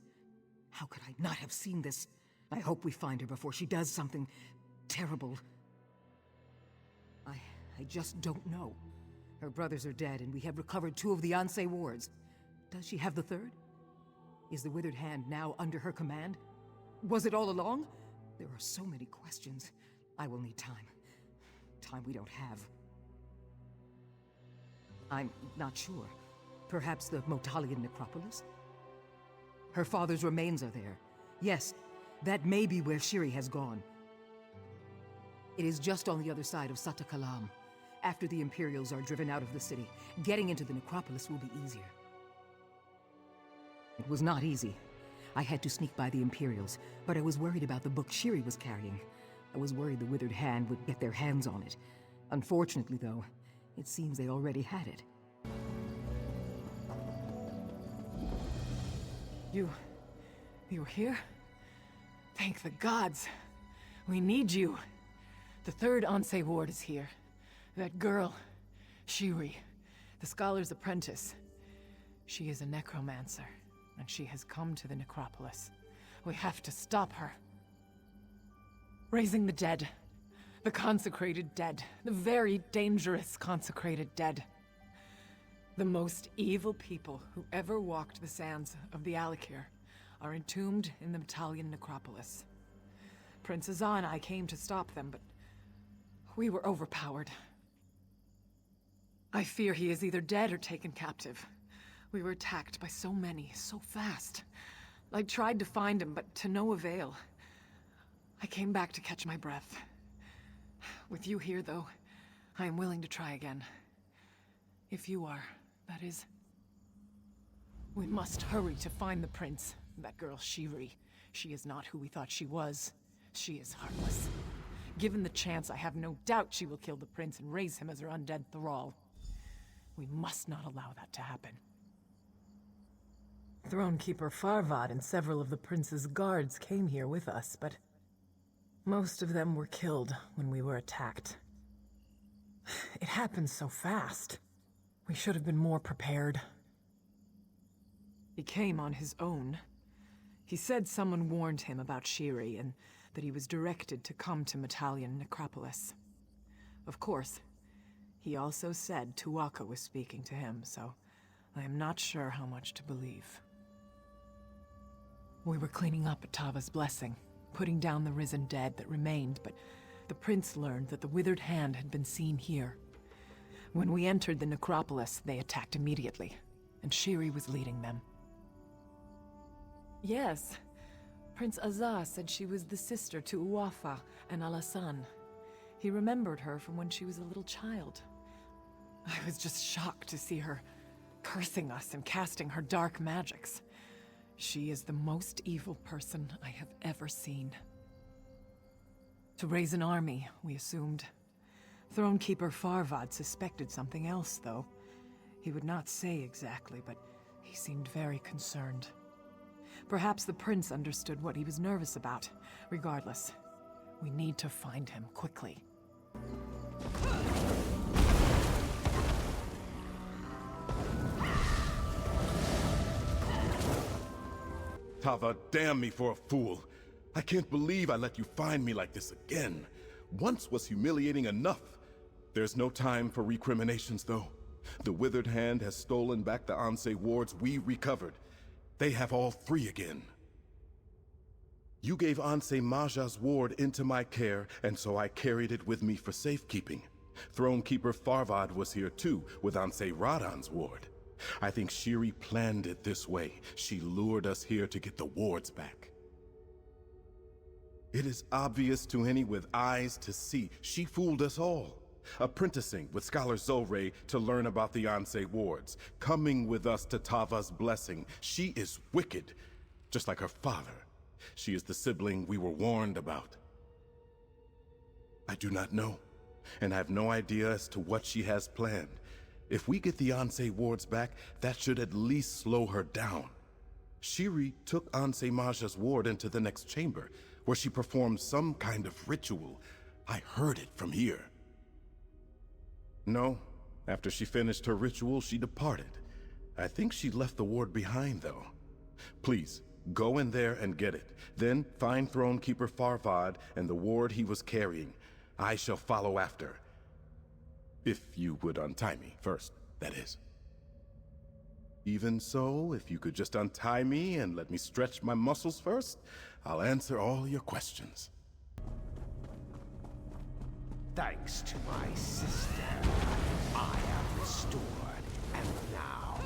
Speaker 4: How could I not have seen this? I hope we find her before she does something terrible. I just don't know. Her brothers are dead, and we have recovered 2 of the Ansei wards. Does she have the 3rd? Is the Withered Hand now under her command? Was it all along? There are so many questions. I will need time. Time we don't have. I'm not sure. Perhaps the Motalian necropolis? Her father's remains are there. Yes, that may be where Shiri has gone. It is just on the other side of Satakalam. After the Imperials are driven out of the city, getting into the necropolis will be easier. It was not easy. I had to sneak by the Imperials, but I was worried about the book Shiri was carrying. I was worried the Withered Hand would get their hands on it. Unfortunately, though, it seems they already had it.
Speaker 17: You're here? Thank the gods. We need you. The 3rd Ansei ward is here. That girl, Shiri, the Scholar's Apprentice. She is a necromancer, and she has come to the necropolis. We have to stop her. Raising the dead. The consecrated dead. The very dangerous consecrated dead. The most evil people who ever walked the sands of the Alik'r are entombed in the Metalian necropolis. Prince Azah and I came to stop them, but we were overpowered. I fear he is either dead or taken captive. We were attacked by so many, so fast. I tried to find him, but to no avail. I came back to catch my breath. With you here, though, I am willing to try again. If you are, that is. We must hurry to find the prince. That girl, Shiri. She is not who we thought she was. She is heartless. Given the chance, I have no doubt she will kill the prince and raise him as her undead thrall. We must not allow that to happen. Thronekeeper Farvad and several of the prince's guards came here with us, but most of them were killed when we were attacked. It happened so fast. We should have been more prepared. He came on his own. He said someone warned him about Shiri and that he was directed to come to Metalian Necropolis. Of course, he also said Tu'whacca was speaking to him, so I am not sure how much to believe. We were cleaning up at Tava's blessing, putting down the risen dead that remained, but the prince learned that the withered hand had been seen here. When we entered the necropolis, they attacked immediately, and Shiri was leading them. Yes, Prince Azah said she was the sister to Uafa and Alasan. He remembered her from when she was a little child. I was just shocked to see her cursing us and casting her dark magics. She is the most evil person I have ever seen. To raise an army, we assumed. Thronekeeper Farvad suspected something else, though. He would not say exactly, but he seemed very concerned. Perhaps the prince understood what he was nervous about. Regardless, we need to find him quickly.
Speaker 22: Tava, damn me for a fool. I can't believe I let you find me like this again. Once was humiliating enough. There's no time for recriminations, though. The Withered Hand has stolen back the Anseh wards we recovered. They have all three again. You gave Anseh Maja's ward into my care, and so I carried it with me for safekeeping. Thronekeeper Farvad was here too, with Anseh Radan's ward. I think Shiri planned it this way. She lured us here to get the wards back. It is obvious to any with eyes to see. She fooled us all. Apprenticing with Scholar Zorre to learn about the Anseh wards. Coming with us to Tava's blessing. She is wicked, just like her father. She is the sibling we were warned about. I do not know, and I have no idea as to what she has planned. If we get the Anseh wards back, that should at least slow her down. Shiri took Anseh Maja's ward into the next chamber, where she performed some kind of ritual. I heard it from here. No, after she finished her ritual, she departed. I think she left the ward behind, though. Please, go in there and get it. Then find Thronekeeper Farvad and the ward he was carrying. I shall follow after. If you would untie me first, that is. Even so, if you could just untie me and let me stretch my muscles first, I'll answer all your questions.
Speaker 11: Thanks to my sister, I am restored, and now,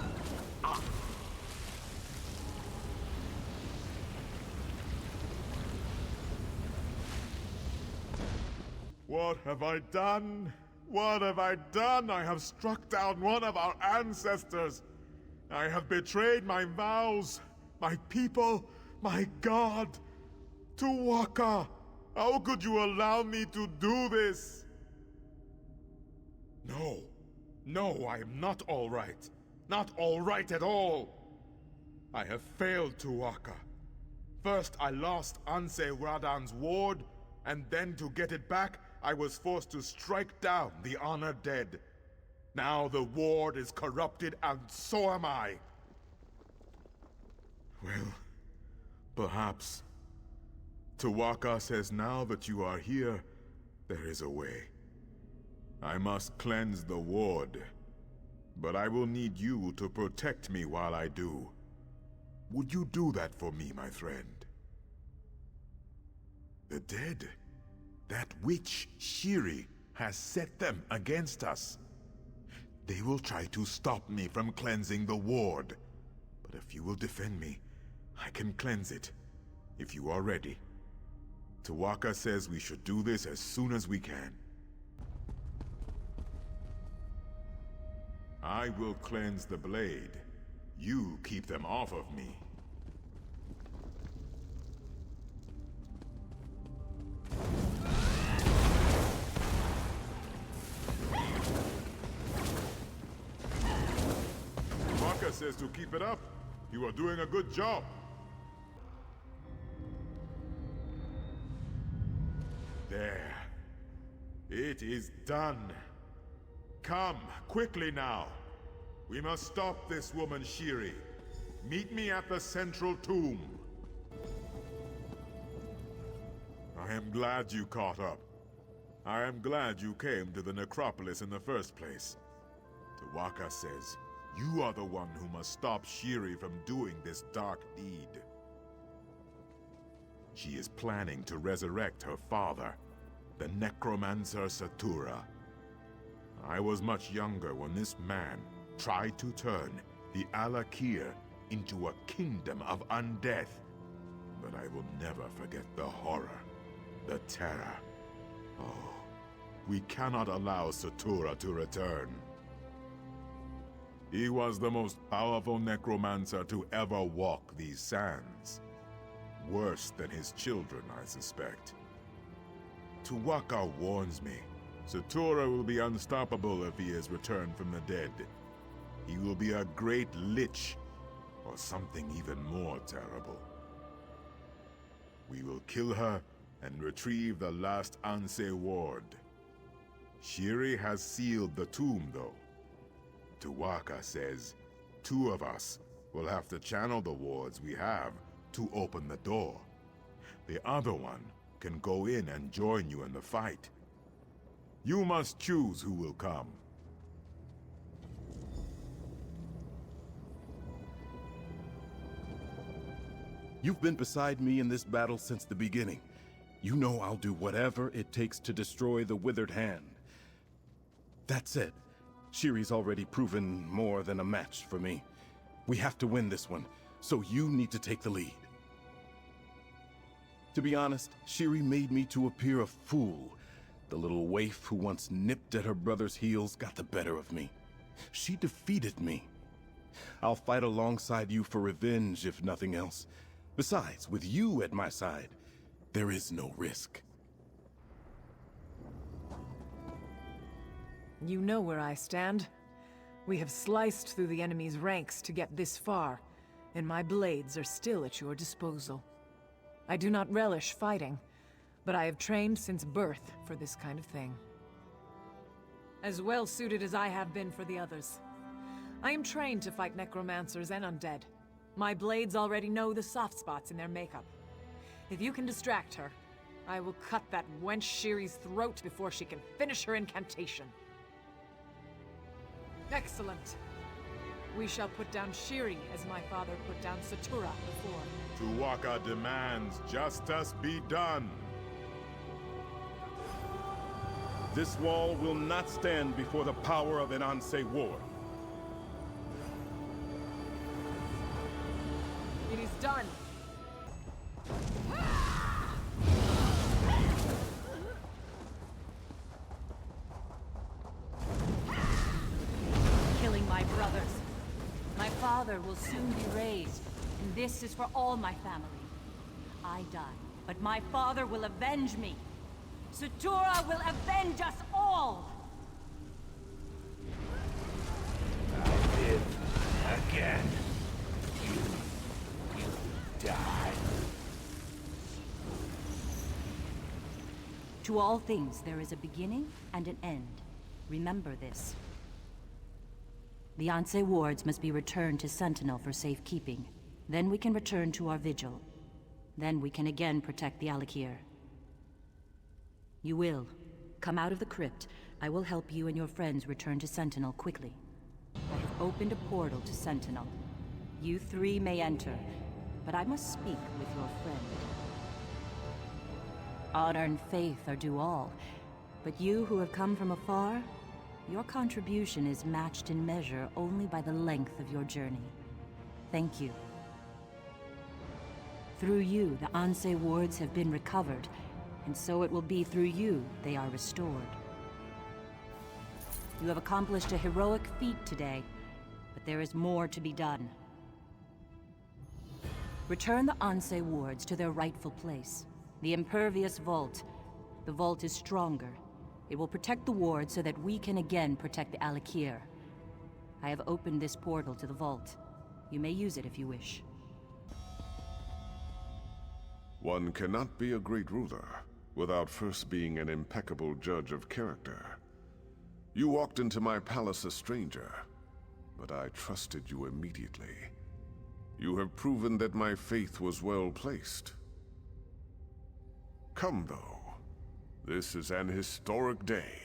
Speaker 3: What have I done? What have I done? I have struck down one of our ancestors. I have betrayed my vows, my people, my God. Tu'whacca, how could you allow me to do this? No, I am not all right. Not all right at all. I have failed Tu'whacca. First, I lost Anseh Radan's ward, and then to get it back, I was forced to strike down the honored dead. Now the ward is corrupted, and so am I. Well, perhaps. Tu'whacca says now that you are here, there is a way. I must cleanse the ward. But I will need you to protect me while I do. Would you do that for me, my friend? The dead? That witch, Shiri, has set them against us. They will try to stop me from cleansing the ward. But if you will defend me, I can cleanse it. If you are ready. Tu'whacca says we should do this as soon as we can. I will cleanse the blade. You keep them off of me. Tu'whacca says to keep it up. You are doing a good job. There. It is done. Come, quickly now. We must stop this woman, Shiri. Meet me at the central tomb. I am glad you caught up. I am glad you came to the necropolis in the first place. Tu'whacca says, you are the one who must stop Shiri from doing this dark deed. She is planning to resurrect her father, the necromancer Satura. I was much younger when this man tried to turn the Alik'r into a kingdom of undeath. But I will never forget the horror, the terror. Oh, we cannot allow Satura to return. He was the most powerful necromancer to ever walk these sands. Worse than his children, I suspect. Tu'whacca warns me. Satura will be unstoppable if he is returned from the dead. He will be a great lich, or something even more terrible. We will kill her and retrieve the last Anse ward. Shiri has sealed the tomb, though. Tu'whacca says 2 of us will have to channel the wards we have to open the door. The other one can go in and join you in the fight. You must choose who will come.
Speaker 22: You've been beside me in this battle since the beginning. You know I'll do whatever it takes to destroy the Withered Hand. That said, Shiri's already proven more than a match for me. We have to win this one, so you need to take the lead. To be honest, Shiri made me to appear a fool. The little waif who once nipped at her brother's heels got the better of me. She defeated me. I'll fight alongside you for revenge, if nothing else. Besides, with you at my side, there is no risk.
Speaker 17: You know where I stand. We have sliced through the enemy's ranks to get this far, and my blades are still at your disposal. I do not relish fighting, but I have trained since birth for this kind of thing. As well suited as I have been for the others. I am trained to fight necromancers and undead. My blades already know the soft spots in their makeup. If you can distract her, I will cut that wench Shiri's throat before she can finish her incantation. Excellent. We shall put down Shiri as my father put down Satura before.
Speaker 3: Tu'whacca demands justice be done.
Speaker 22: This wall will not stand before the power of an Anse ward.
Speaker 17: It is done.
Speaker 6: Killing my brothers. My father will soon be raised, and this is for all my family. I die, but my father will avenge me. Satura will avenge us all!
Speaker 11: I live again. You die.
Speaker 6: To all things, there is a beginning and an end. Remember this. The Anse wards must be returned to Sentinel for safekeeping. Then we can return to our vigil. Then we can again protect the Alik'r. You will. Come out of the crypt. I will help you and your friends return to Sentinel quickly. I have opened a portal to Sentinel. You three may enter, but I must speak with your friend. Honor and faith are due all, but you who have come from afar, your contribution is matched in measure only by the length of your journey. Thank you. Through you, the Ansei wards have been recovered, and so it will be through you they are restored. You have accomplished a heroic feat today, but there is more to be done. Return the Ansei wards to their rightful place. The Impervious Vault. The vault is stronger. It will protect the ward so that we can again protect the Alik'r. I have opened this portal to the vault. You may use it if you wish.
Speaker 20: One cannot be a great ruler without first being an impeccable judge of character. You walked into my palace a stranger, but I trusted you immediately. You have proven that my faith was well placed. Come, though. This is an historic day.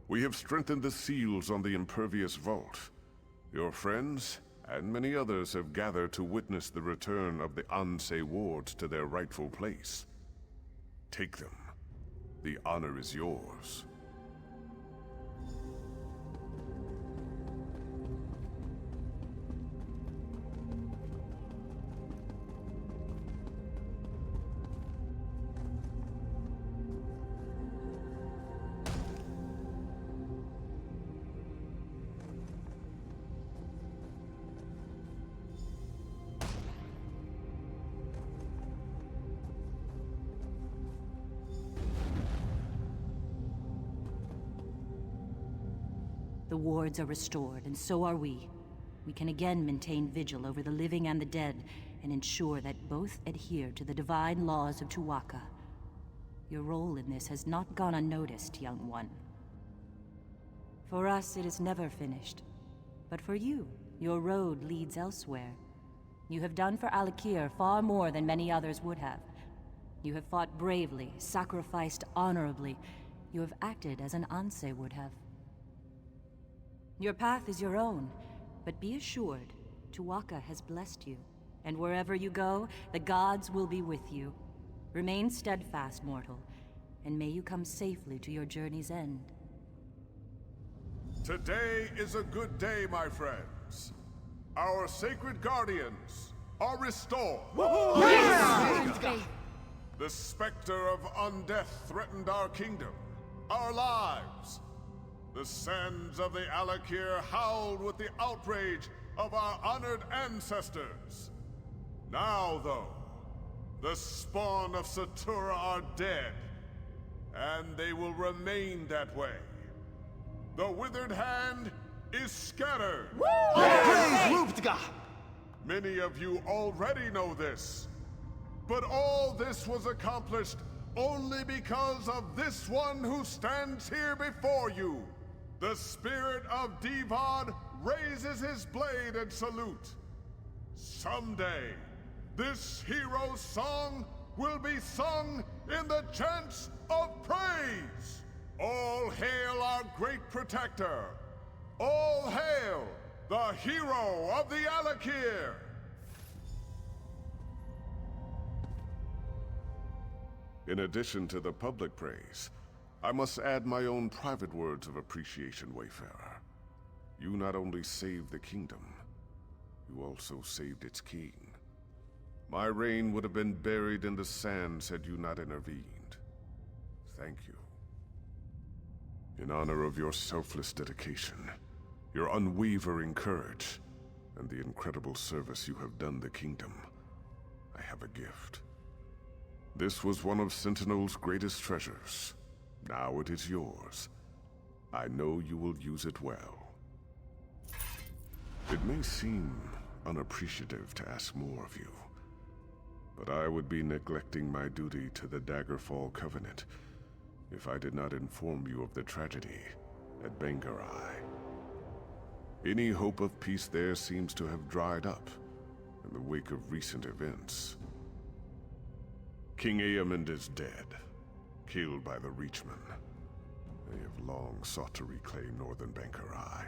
Speaker 20: We have strengthened the seals on the Impervious Vault. Your friends and many others have gathered to witness the return of the Ansei wards to their rightful place. Take them. The honor is yours.
Speaker 6: The wards are restored, and so are we. We can again maintain vigil over the living and the dead, and ensure that both adhere to the divine laws of Tu'whacca. Your role in this has not gone unnoticed, young one. For us, it is never finished. But for you, your road leads elsewhere. You have done for Alik'r far more than many others would have. You have fought bravely, sacrificed honorably. You have acted as an Ansei would have. Your path is your own, but be assured, Tu'whacca has blessed you, and wherever you go, the gods will be with you. Remain steadfast, mortal, and may you come safely to your journey's end.
Speaker 20: Today is a good day, my friends. Our sacred guardians are restored.
Speaker 13: Yes!
Speaker 20: The specter of undeath threatened our kingdom, our lives. The sands of the Alik'r howled with the outrage of our honored ancestors. Now, though, the spawn of Satura are dead, and they will remain that way. The withered hand is scattered. Many of you already know this, but all this was accomplished only because of this one who stands here before you. The spirit of Divad raises his blade in salute. Someday, this hero's song will be sung in the chants of praise. All hail our great protector. All hail the hero of the Alik'r. In addition to the public praise, I must add my own private words of appreciation, Wayfarer. You not only saved the kingdom, you also saved its king. My reign would have been buried in the sands had you not intervened. Thank you. In honor of your selfless dedication, your unwavering courage, and the incredible service you have done the kingdom, I have a gift. This was one of Sentinel's greatest treasures. Now it is yours. I know you will use it well. It may seem unappreciative to ask more of you, but I would be neglecting my duty to the Daggerfall Covenant if I did not inform you of the tragedy at Bangkorai. Any hope of peace there seems to have dried up in the wake of recent events. King Eamond is dead, killed by the Reachmen. They have long sought to reclaim northern Bangkorai,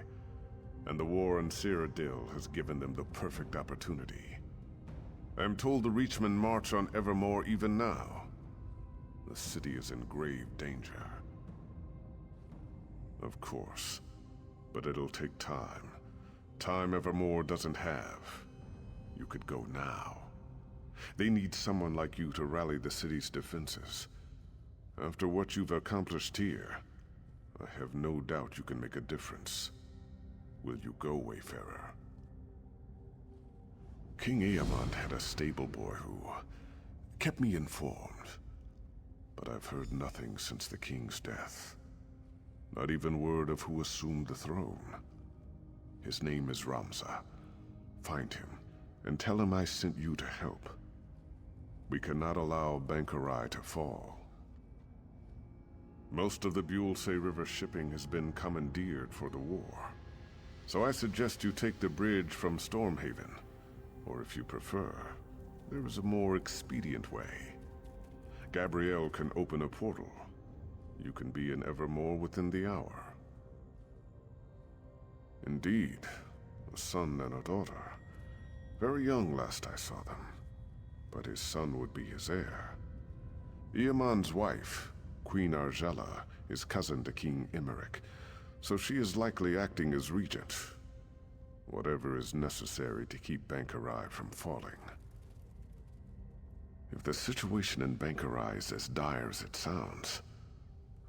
Speaker 20: and the war in Cyrodiil has given them the perfect opportunity. I'm told the Reachmen march on Evermore even now. The city is in grave danger. Of course, but it'll take time. Time Evermore doesn't have. You could go now. They need someone like you to rally the city's defenses. After what you've accomplished here, I have no doubt you can make a difference. Will you go, Wayfarer? King Aemon had a stable boy who kept me informed. But I've heard nothing since the king's death. Not even word of who assumed the throne. His name is Ramza. Find him, and tell him I sent you to help. We cannot allow Bangkorai to fall. Most of the Buellsay River shipping has been commandeered for the war. So I suggest you take the bridge from Stormhaven. Or if you prefer, there is a more expedient way. Gabrielle can open a portal. You can be in Evermore within the hour. Indeed, a son and a daughter. Very young last I saw them. But his son would be his heir. Iemon's wife, Queen Argella, is cousin to King Emeric, so she is likely acting as regent. Whatever is necessary to keep Bangkorai from falling. If the situation in Bangkorai is as dire as it sounds,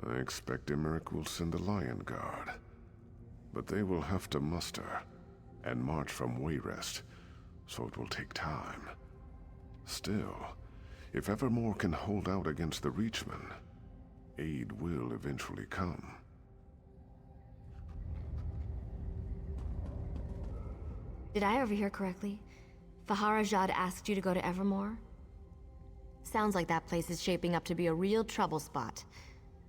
Speaker 20: I expect Emeric will send a Lion Guard. But they will have to muster and march from Wayrest, so it will take time. Still, if Evermore can hold out against the Reachmen, aid will eventually come.
Speaker 13: Did I overhear correctly? Faharajad asked you to go to Evermore? Sounds like that place is shaping up to be a real trouble spot.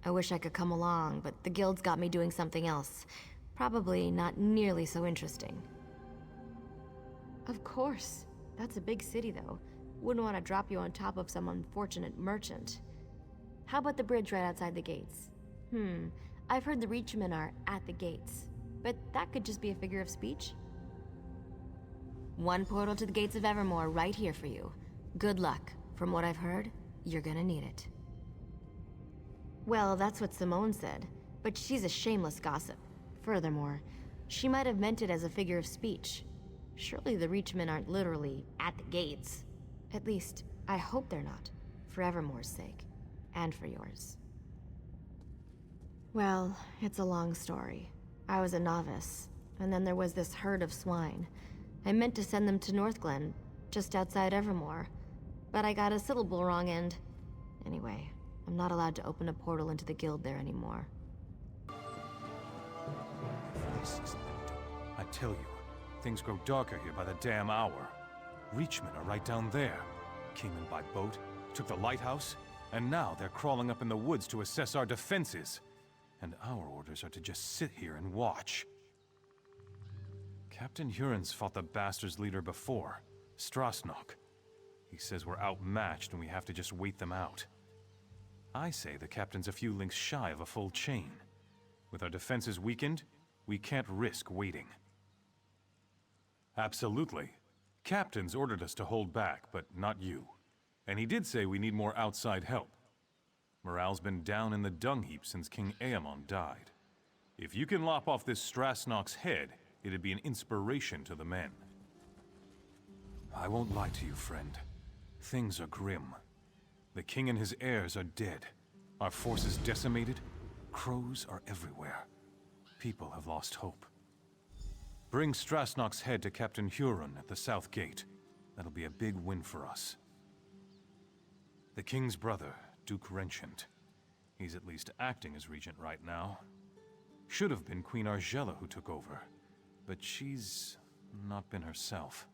Speaker 13: I wish I could come along, but the guild's got me doing something else. Probably not nearly so interesting. Of course. That's a big city, though. Wouldn't want to drop you on top of some unfortunate merchant. How about the bridge right outside the gates? I've heard the Reachmen are at the gates, but that could just be a figure of speech. One portal to the gates of Evermore right here for you. Good luck. From what I've heard, you're gonna need it. Well, that's what Simone said, but she's a shameless gossip. Furthermore, she might have meant it as a figure of speech. Surely the Reachmen aren't literally at the gates. At least, I hope they're not, for Evermore's sake, and for yours. Well, it's a long story. I was a novice, and then there was this herd of swine. I meant to send them to Northglen, just outside Evermore, but I got a syllable wrong and... Anyway, I'm not allowed to open a portal into the guild there anymore.
Speaker 19: I tell you, things grow darker here by the damn hour. Reachmen are right down there. Came in by boat, took the lighthouse, and now they're crawling up in the woods to assess our defenses. And our orders are to just sit here and watch. Captain Huron's fought the bastards' leader before, Strasnok. He says we're outmatched and we have to just wait them out. I say the captain's a few links shy of a full chain. With our defenses weakened, we can't risk waiting. Absolutely. Captain's ordered us to hold back, but not you. And he did say we need more outside help. Morale's been down in the dung heap since King Aemon died. If you can lop off this Strasnok's head, it'd be an inspiration to the men. I won't lie to you, friend. Things are grim. The king and his heirs are dead. Our forces decimated. Crows are everywhere. People have lost hope. Bring Strasnok's head to Captain Huron at the South Gate. That'll be a big win for us. The king's brother, Duke Renchant. He's at least acting as regent right now. Should have been Queen Argella who took over, but she's not been herself.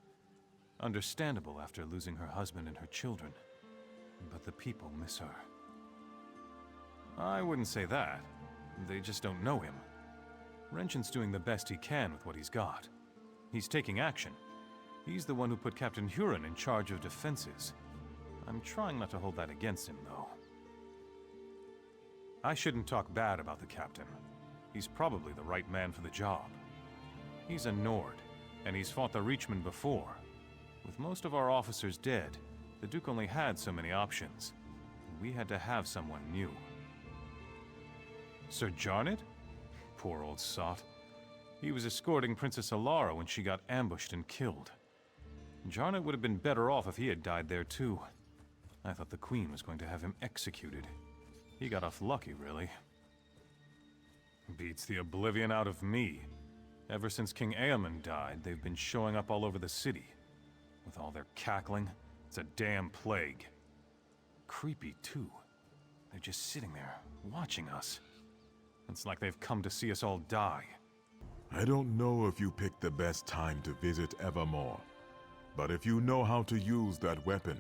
Speaker 19: Understandable after losing her husband and her children, but the people miss her. I wouldn't say that. They just don't know him. Renchant's doing the best he can with what he's got. He's taking action. He's the one who put Captain Huron in charge of defenses. I'm trying not to hold that against him, though. I shouldn't talk bad about the captain. He's probably the right man for the job. He's a Nord, and he's fought the Reachmen before. With most of our officers dead, the Duke only had so many options. We had to have someone new. Sir Jarned? Poor old sot. He was escorting Princess Alara when she got ambushed and killed. Jarned would have been better off if he had died there too. I thought the Queen was going to have him executed. He got off lucky, really. Beats the oblivion out of me. Ever since King Aemon died, they've been showing up all over the city. With all their cackling, it's a damn plague. Creepy, too. They're just sitting there, watching us. It's like they've come to see us all die.
Speaker 3: I don't know if you picked the best time to visit Evermore, but if you know how to use that weapon,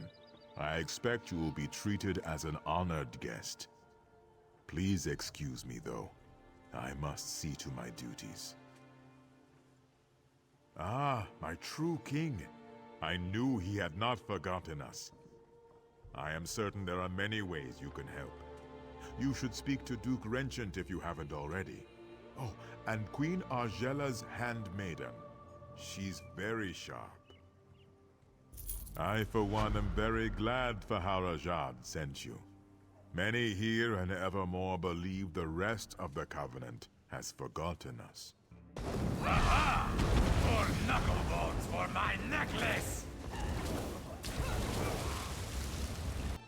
Speaker 3: I expect you will be treated as an honored guest. Please excuse me, though. I must see to my duties. Ah, my true king. I knew he had not forgotten us. I am certain there are many ways you can help. You should speak to Duke Renchant if you haven't already. Oh, and Queen Argela's handmaiden. She's very sharp. I, for one, am very glad Faharajad sent you. Many here and evermore believe the rest of the Covenant has forgotten us.
Speaker 5: Aha! More knucklebones for my necklace!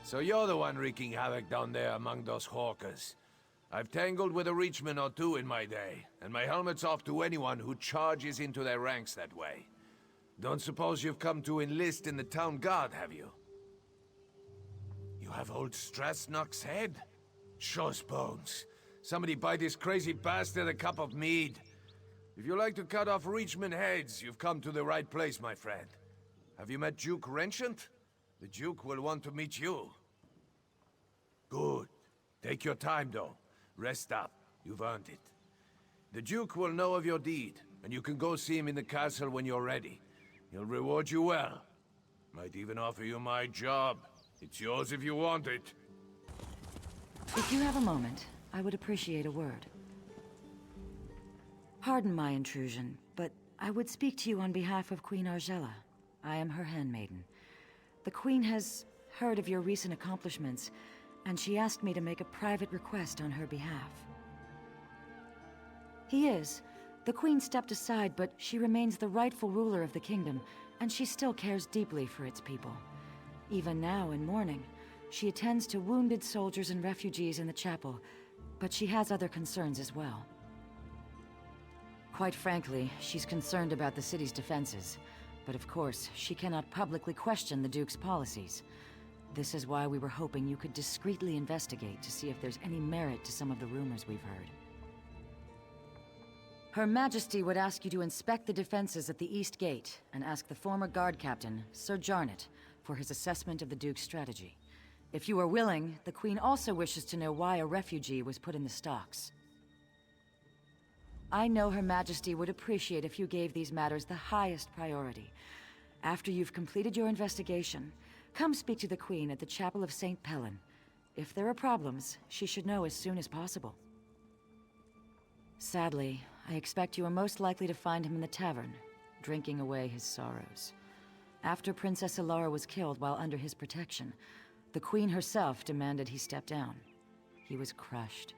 Speaker 21: So you're the one wreaking havoc down there among those hawkers. I've tangled with a Reachman or two in my day, and my helmet's off to anyone who charges into their ranks that way. Don't suppose you've come to enlist in the town guard, have you? You have old Strasnock's head? Shows bones. Somebody buy this crazy bastard a cup of mead. If you like to cut off Reachman heads, you've come to the right place, my friend. Have you met Duke Renchant? The Duke will want to meet you. Good. Take your time, though. Rest up. You've earned it. The Duke will know of your deed, and you can go see him in the castle when you're ready. He'll reward you well. Might even offer you my job. It's yours if you want it.
Speaker 6: If you have a moment, I would appreciate a word. Pardon my intrusion, but I would speak to you on behalf of Queen Argela. I am her handmaiden. The Queen has heard of your recent accomplishments, and she asked me to make a private request on her behalf. He is. The Queen stepped aside, but she remains the rightful ruler of the kingdom, and she still cares deeply for its people. Even now, in mourning, she attends to wounded soldiers and refugees in the chapel, but she has other concerns as well. Quite frankly, she's concerned about the city's defenses, but of course, she cannot publicly question the Duke's policies. This is why we were hoping you could discreetly investigate to see if there's any merit to some of the rumors we've heard. Her Majesty would ask you to inspect the defenses at the East Gate and ask the former guard captain, Sir Jarned, for his assessment of the Duke's strategy. If you are willing, the Queen also wishes to know why a refugee was put in the stocks. I know Her Majesty would appreciate if you gave these matters the highest priority. After you've completed your investigation, come speak to the Queen at the Chapel of St. Pellin. If there are problems, she should know as soon as possible. Sadly, I expect you are most likely to find him in the tavern, drinking away his sorrows. After Princess Alara was killed while under his protection, the Queen herself demanded he step down. He was crushed.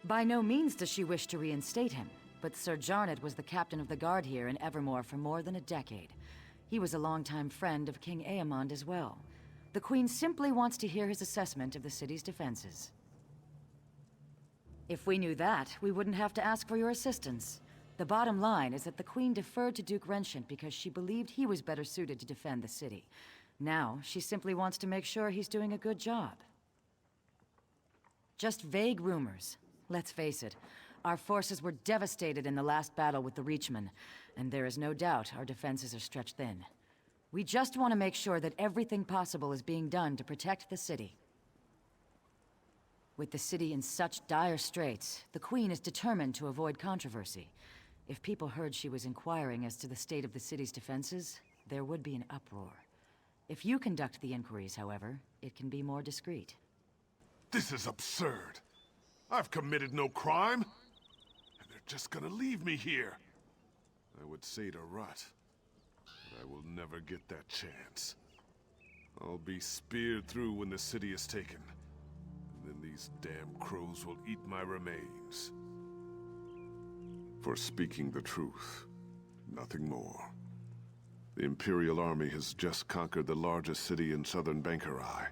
Speaker 6: By no means does she wish to reinstate him, but Sir Jarned was the captain of the guard here in Evermore for more than a decade. He was a longtime friend of King Aemond as well. The Queen simply wants to hear his assessment of the city's defenses. If we knew that, we wouldn't have to ask for your assistance. The bottom line is that the Queen deferred to Duke Renchant because she believed he was better suited to defend the city. Now, she simply wants to make sure he's doing a good job. Just vague rumors. Let's face it, our forces were devastated in the last battle with the Reachmen, and there is no doubt our defenses are stretched thin. We just want to make sure that everything possible is being done to protect the city. With the city in such dire straits, the Queen is determined to avoid controversy. If people heard she was inquiring as to the state of the city's defenses, there would be an uproar. If you conduct the inquiries, however, it can be more discreet.
Speaker 20: This is absurd. I've committed no crime. And they're just gonna leave me here. I would say to Rut, but I will never get that chance. I'll be speared through when the city is taken. And then these damn crows will eat my remains. For speaking the truth, nothing more. The Imperial Army has just conquered the largest city in southern Bangkorai.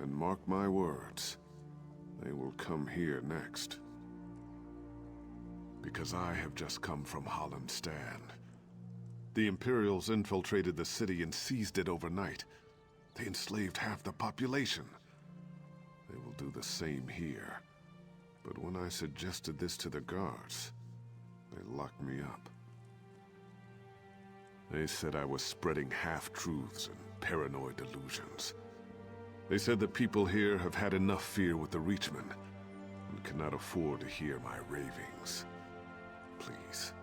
Speaker 20: And mark my words, they will come here next. Because I have just come from Hollandstand. The Imperials infiltrated the city and seized it overnight. They enslaved half the population. They will do the same here. But when I suggested this to the guards, they locked me up. They said I was spreading half-truths and paranoid delusions. They said the people here have had enough fear with the Reachmen and cannot afford to hear my ravings. Please,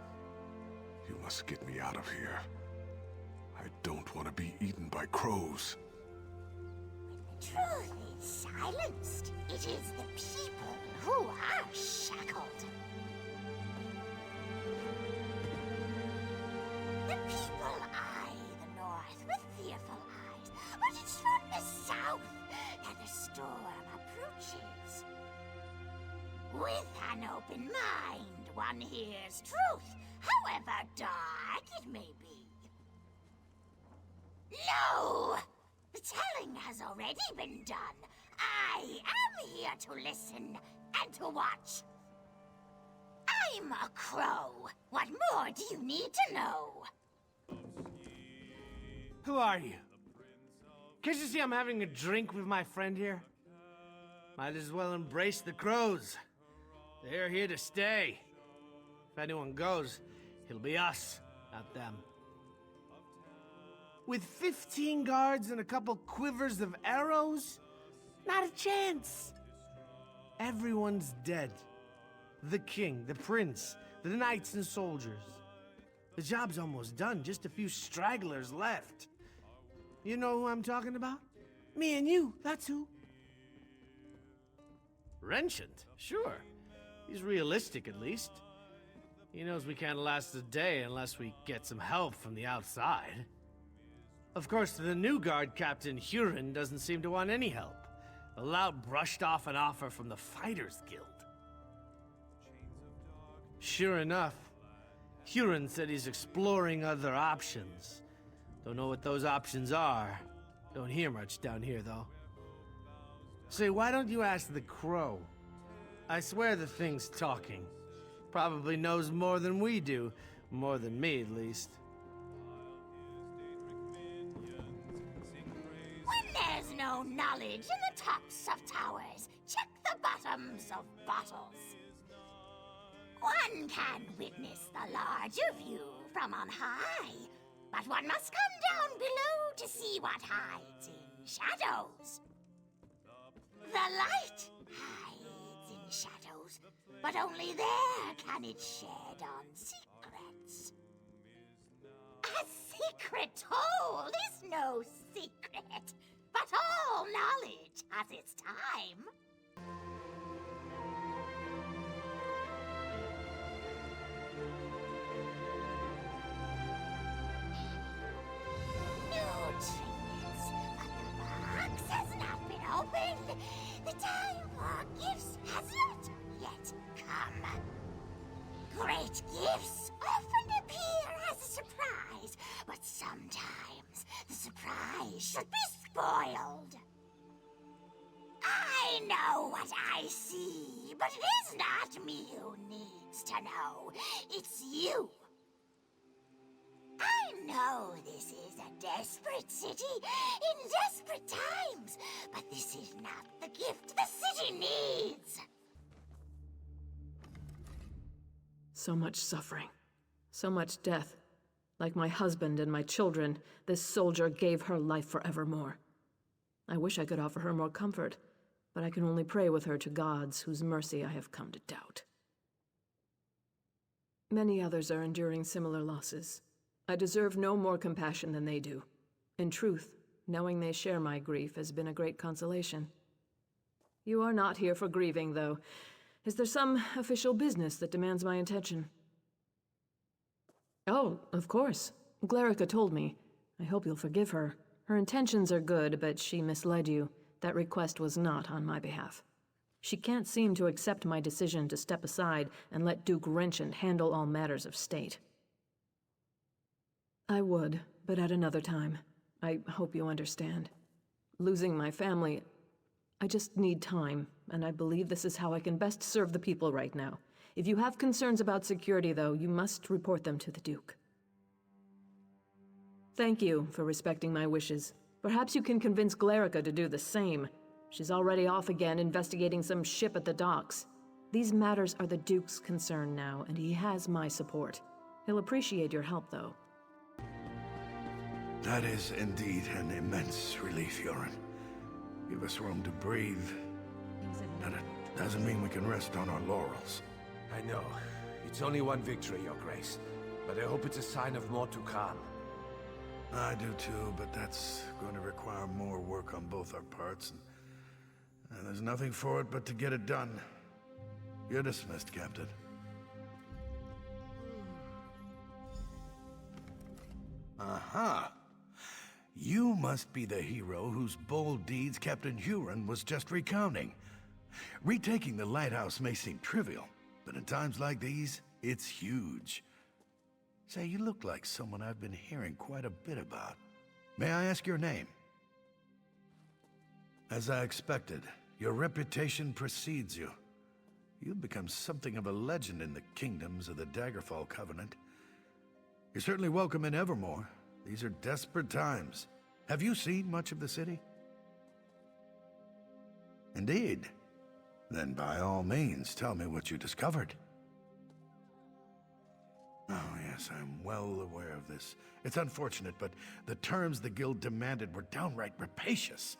Speaker 20: you must get me out of here. I don't want to be eaten by crows.
Speaker 7: Truth is silenced. It is the people who are shackled. The people eye the north with fearful eyes, but it's from the south that the storm approaches. With an open mind, one hears truth, however dark it may be. No! The telling has already been done. I am here to listen and to watch. I'm a crow. What more do you need to know?
Speaker 16: Who are you? Can't you see I'm having a drink with my friend here? Might as well embrace the crows. They're here to stay. If anyone goes, it'll be us, not them. With 15 guards and a couple quivers of arrows? Not a chance! Everyone's dead. The king, the prince, the knights and soldiers. The job's almost done, just a few stragglers left. You know who I'm talking about? Me and you, that's who. Renchant? Sure. He's realistic, at least. He knows we can't last a day unless we get some help from the outside. Of course, the new guard captain, Huron, doesn't seem to want any help. The lout brushed off an offer from the Fighters Guild. Sure enough, Huron said he's exploring other options. Don't know what those options are. Don't hear much down here, though. Say, why don't you ask the crow? I swear the thing's talking. Probably knows more than we do. More than me, at least.
Speaker 7: When there's no knowledge in the tops of towers, check the bottoms of bottles. One can witness the larger view from on high, but one must come down below to see what hides in shadows. The light hides in shadows, but only there can it shed on secrets. A secret told is no secret, but all knowledge has its time. No trinkets, but the box has not been opened. The time for gifts has not yet come. Great gifts often appear as a surprise, but sometimes the surprise should be spoiled. I know what I see, but it is not me who needs to know. It's you. I know this is a desperate city in desperate times, but this is not the gift the city needs.
Speaker 23: So much suffering. So much death. Like my husband and my children, this soldier gave her life forevermore. I wish I could offer her more comfort, but I can only pray with her to gods whose mercy I have come to doubt. Many others are enduring similar losses. I deserve no more compassion than they do. In truth, knowing they share my grief has been a great consolation. You are not here for grieving, though. Is there some official business that demands my attention? Oh, of course. Glerica told me. I hope you'll forgive her. Her intentions are good, but she misled you. That request was not on my behalf. She can't seem to accept my decision to step aside and let Duke Wrenchant handle all matters of state. I would, but at another time. I hope you understand. Losing my family, I just need time, and I believe this is how I can best serve the people right now. If you have concerns about security, though, you must report them to the Duke. Thank you for respecting my wishes. Perhaps you can convince Glerica to do the same. She's already off again investigating some ship at the docks. These matters are the Duke's concern now, and he has my support. He'll appreciate your help, though.
Speaker 1: That is indeed an immense relief, Yoren. Give us room to breathe. But it doesn't mean we can rest on our laurels.
Speaker 21: I know. It's only one victory, Your Grace. But I hope it's a sign of more to come.
Speaker 1: I do too, but that's going to require more work on both our parts, and there's nothing for it but to get it done. You're dismissed, Captain. Aha! You must be the hero whose bold deeds Captain Huron was just recounting. Retaking the lighthouse may seem trivial, but in times like these, it's huge. Say, you look like someone I've been hearing quite a bit about. May I ask your name? As I expected, your reputation precedes you. You've become something of a legend in the kingdoms of the Daggerfall Covenant. You're certainly welcome in Evermore. These are desperate times. Have you seen much of the city? Indeed. Then by all means, tell me what you discovered. Oh, yes, I'm well aware of this. It's unfortunate, but the terms the guild demanded were downright rapacious.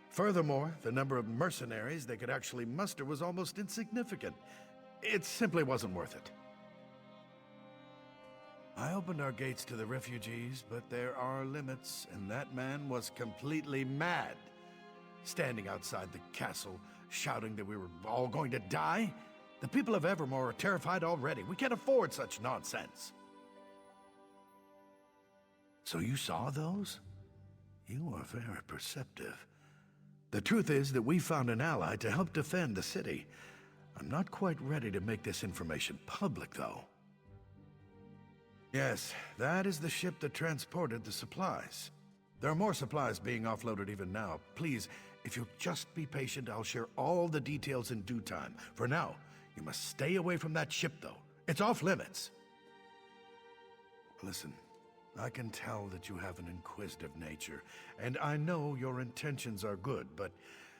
Speaker 1: Furthermore, the number of mercenaries they could actually muster was almost insignificant. It simply wasn't worth it. I opened our gates to the refugees, but there are limits, and that man was completely mad. Standing outside the castle, shouting that we were all going to die? The people of Evermore are terrified already. We can't afford such nonsense. So you saw those? You are very perceptive. The truth is that we found an ally to help defend the city. I'm not quite ready to make this information public, though. Yes, that is the ship that transported the supplies. There are more supplies being offloaded even now. Please, if you'll just be patient, I'll share all the details in due time. For now, you must stay away from that ship, though. It's off limits. Listen, I can tell that you have an inquisitive nature, and I know your intentions are good, but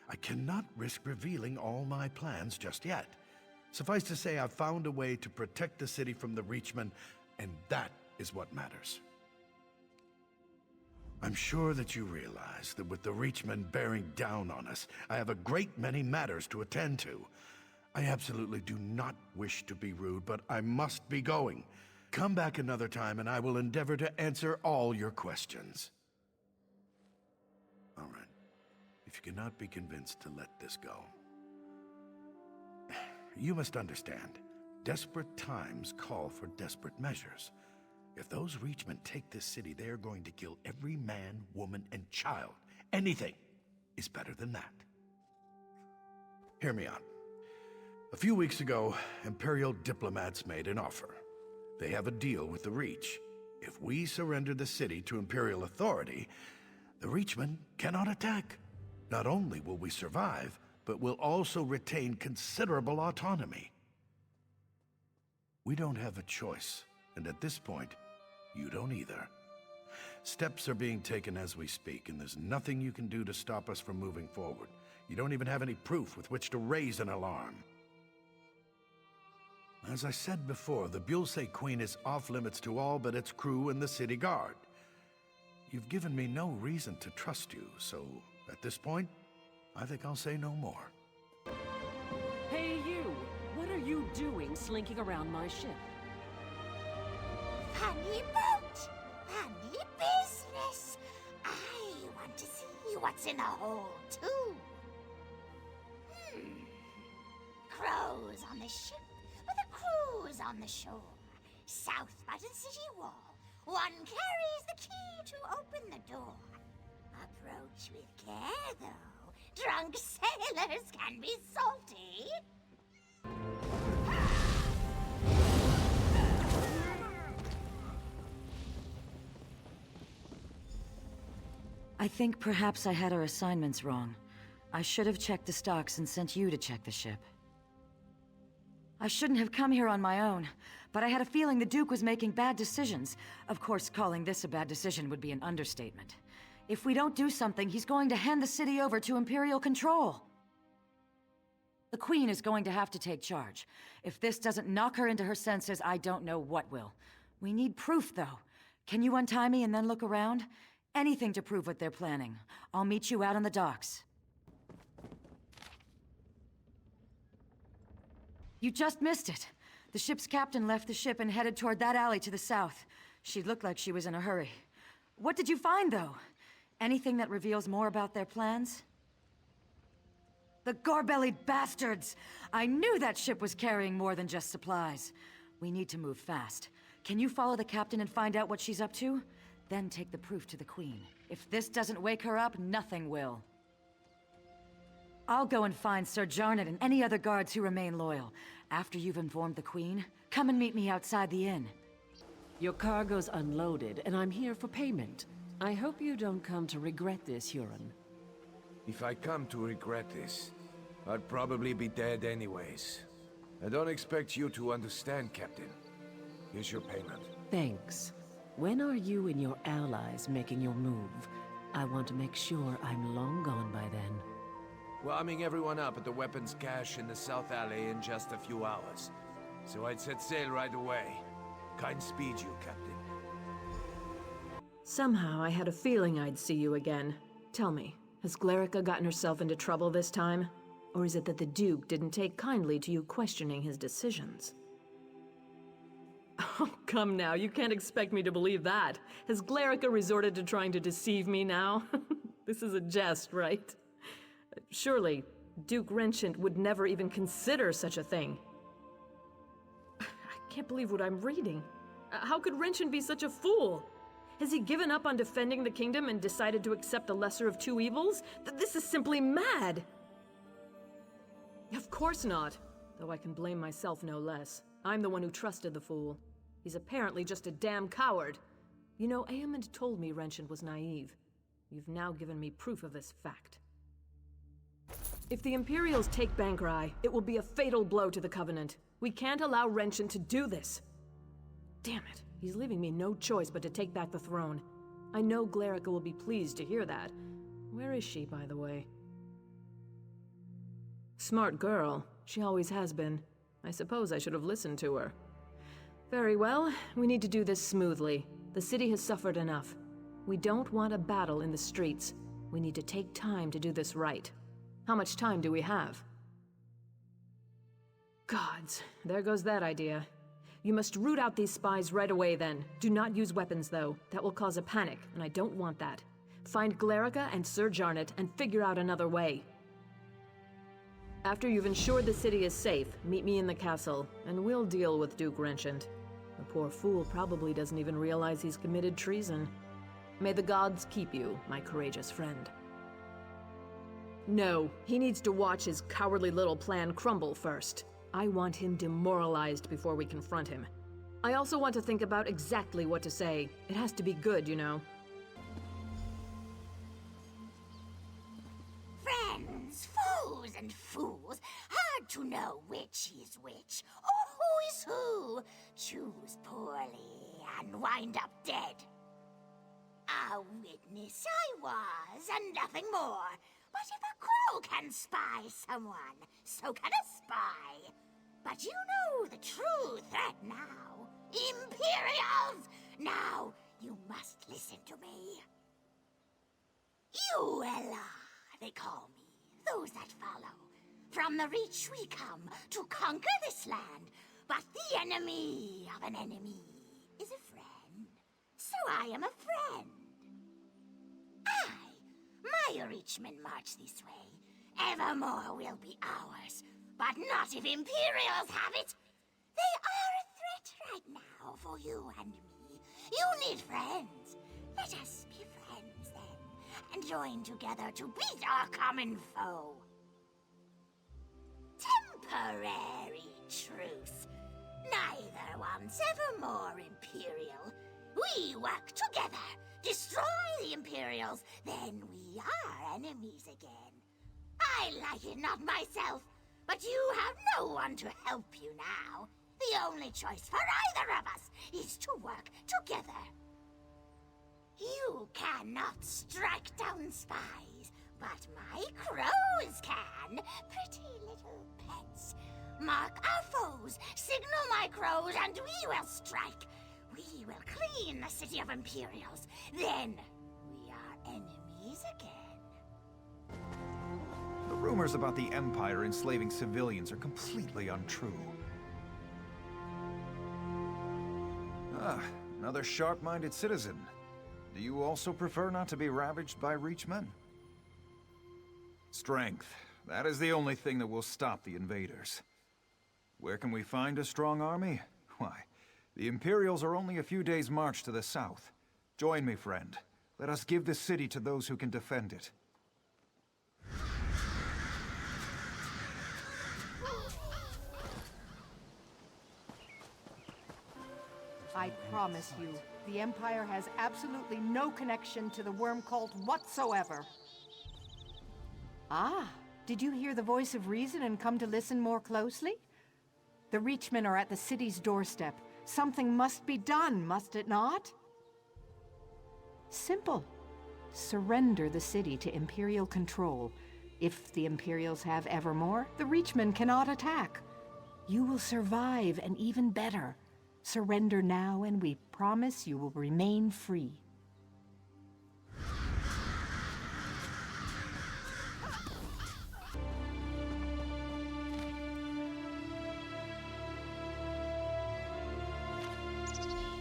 Speaker 1: I cannot risk revealing all my plans just yet. Suffice to say, I've found a way to protect the city from the Reachmen, and that is what matters. I'm sure that you realize that with the Reachmen bearing down on us, I have a great many matters to attend to. I absolutely do not wish to be rude, but I must be going. Come back another time and I will endeavor to answer all your questions. All right. If you cannot be convinced to let this go. You must understand, desperate times call for desperate measures. If those Reachmen take this city, they are going to kill every man, woman, and child. Anything is better than that. Hear me out. A few weeks ago, Imperial diplomats made an offer. They have a deal with the Reach. If we surrender the city to Imperial authority, the Reachmen cannot attack. Not only will we survive, but we'll also retain considerable autonomy. We don't have a choice, and at this point, you don't either. Steps are being taken as we speak, and there's nothing you can do to stop us from moving forward. You don't even have any proof with which to raise an alarm. As I said before, the Bulse Queen is off-limits to all but its crew and the city guard. You've given me no reason to trust you, so at this point, I think I'll say no more.
Speaker 8: Hey you! What are you doing slinking around my ship?
Speaker 7: Funny boat! Funny business! I want to see what's in the hole, too. crows on the ship, but the crew's on the shore. South Button City Wall. One carries the key to open the door. Approach with care, though. Drunk sailors can be salty.
Speaker 6: I think perhaps I had our assignments wrong. I should have checked the stocks and sent you to check the ship. I shouldn't have come here on my own, but I had a feeling the Duke was making bad decisions. Of course, calling this a bad decision would be an understatement. If we don't do something, he's going to hand the city over to Imperial control. The Queen is going to have to take charge. If this doesn't knock her into her senses, I don't know what will. We need proof, though. Can you untie me and then look around? Anything to prove what they're planning. I'll meet you out on the docks. You just missed it. The ship's captain left the ship and headed toward that alley to the south. She looked like she was in a hurry. What did you find, though? Anything that reveals more about their plans? The gore-bellied bastards! I knew that ship was carrying more than just supplies. We need to move fast. Can you follow the captain and find out what she's up to? Then take the proof to the Queen. If this doesn't wake her up, nothing will. I'll go and find Sir Jarned and any other guards who remain loyal. After you've informed the Queen, come and meet me outside the inn.
Speaker 8: Your cargo's unloaded, and I'm here for payment. I hope you don't come to regret this, Huron.
Speaker 21: If I come to regret this, I'd probably be dead anyways. I don't expect you to understand, Captain. Here's your payment.
Speaker 8: Thanks. When are you and your allies making your move? I want to make sure I'm long gone by then.
Speaker 21: We're arming everyone up at the weapons cache in the South Alley in just a few hours. So I'd set sail right away. Kind speed you, Captain.
Speaker 23: Somehow I had a feeling I'd see you again. Tell me, has Glerica gotten herself into trouble this time? Or is it that the Duke didn't take kindly to you questioning his decisions? Oh, come now, you can't expect me to believe that. Has Glerica resorted to trying to deceive me now? This is a jest, right? Surely, Duke Renchant would never even consider such a thing. I can't believe what I'm reading. How could Renchant be such a fool? Has he given up on defending the kingdom and decided to accept the lesser of two evils? This is simply mad! Of course not, though I can blame myself no less. I'm the one who trusted the fool. He's apparently just a damn coward. You know, Aemond told me Renchant was naive. You've now given me proof of this fact. If the Imperials take Bangkorai, it will be a fatal blow to the Covenant. We can't allow Renchant to do this. Damn it, he's leaving me no choice but to take back the throne. I know Glerica will be pleased to hear that. Where is she, by the way? Smart girl. She always has been. I suppose I should have listened to her. Very well, we need to do this smoothly. The city has suffered enough. We don't want a battle in the streets. We need to take time to do this right. How much time do we have? Gods, there goes that idea. You must root out these spies right away then. Do not use weapons though. That will cause a panic, and I don't want that. Find Glerica and Sir Jarned and figure out another way. After you've ensured the city is safe, meet me in the castle, and we'll deal with Duke Renchant. The poor fool probably doesn't even realize he's committed treason. May the gods keep you, my courageous friend. No, he needs to watch his cowardly little plan crumble first. I want him demoralized before we confront him. I also want to think about exactly what to say. It has to be good, you know.
Speaker 7: Friends, foes, and fools. Hard to know which is which, or who is who. Choose poorly and wind up dead. A witness I was, and nothing more. But if a crow can spy someone, so can a spy. But you know the true threat now. Imperials! Now, you must listen to me. Uella, they call me, those that follow. From the Reach we come to conquer this land, but the enemy of an enemy is a friend. So I am a friend. My Reachmen march this way, Evermore will be ours, but not if Imperials have it. They are a threat right now for you and me. You need friends. Let us be friends then, and join together to beat our common foe. Temporary truce. Neither wants evermore Imperial. We work together, destroy the Imperials, then we are enemies again. I like it not myself, but you have no one to help you now. The only choice for either of us is to work together. You cannot strike down spies, but my crows can. Pretty little pets. Mark our foes, signal my crows, and we will strike. We will clean the city of Imperials. Then we are enemies again.
Speaker 9: The rumors about the Empire enslaving civilians are completely untrue. Ah, another sharp-minded citizen. Do you also prefer not to be ravaged by Reachmen? Strength. That is the only thing that will stop the invaders. Where can we find a strong army? Why, the Imperials are only a few days' march to the south. Join me, friend. Let us give this city to those who can defend it.
Speaker 10: I promise you, the Empire has absolutely no connection to the Worm Cult whatsoever. Ah, did you hear the voice of reason and come to listen more closely? The Reachmen are at the city's doorstep. Something must be done, must it not? Simple. Surrender the city to Imperial control. If the Imperials have Evermore, the Reachmen cannot attack. You will survive, and even better. Surrender now, and we promise you will remain free.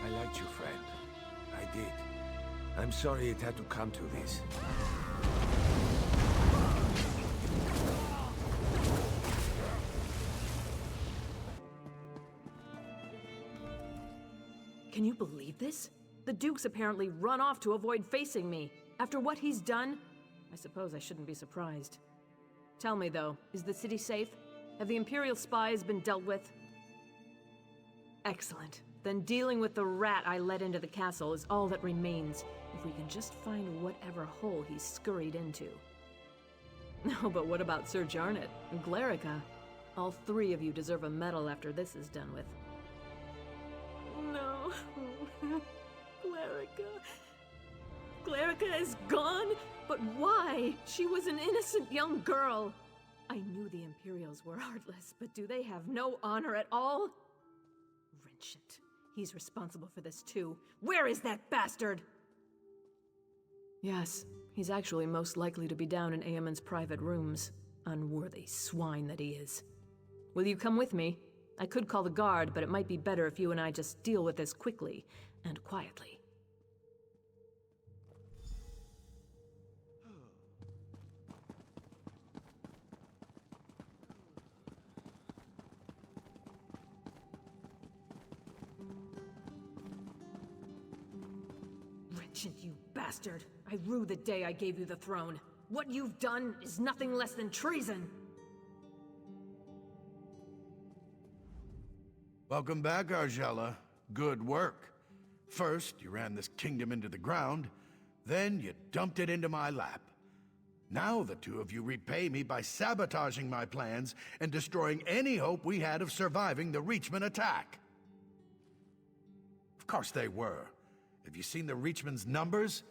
Speaker 21: I liked you, friend. I did. I'm sorry it had to come to this.
Speaker 23: Can you believe this? The Duke's apparently run off to avoid facing me. After what he's done, I suppose I shouldn't be surprised. Tell me, though, is the city safe? Have the Imperial spies been dealt with? Excellent. Then dealing with the rat I let into the castle is all that remains, if we can just find whatever hole he's scurried into. No, but what about Sir Jarnet and Glerica? All three of you deserve a medal after this is done with. No. Glerica is gone? But why? She was an innocent young girl. I knew the Imperials were heartless, but do they have no honor at all? Wrenchant. He's responsible for this too. Where is that bastard? Yes, he's actually most likely to be down in Eamon's private rooms. Unworthy swine that he is. Will you come with me? I could call the guard, but it might be better if you and I just deal with this quickly and quietly. Wretched, you bastard! I rue the day I gave you the throne. What you've done is nothing less than treason!
Speaker 1: Welcome back, Argella. Good work. First, you ran this kingdom into the ground, then you dumped it into my lap. Now the two of you repay me by sabotaging my plans and destroying any hope we had of surviving the Reachmen attack. Of course they were. Have you seen the Reachmen's numbers?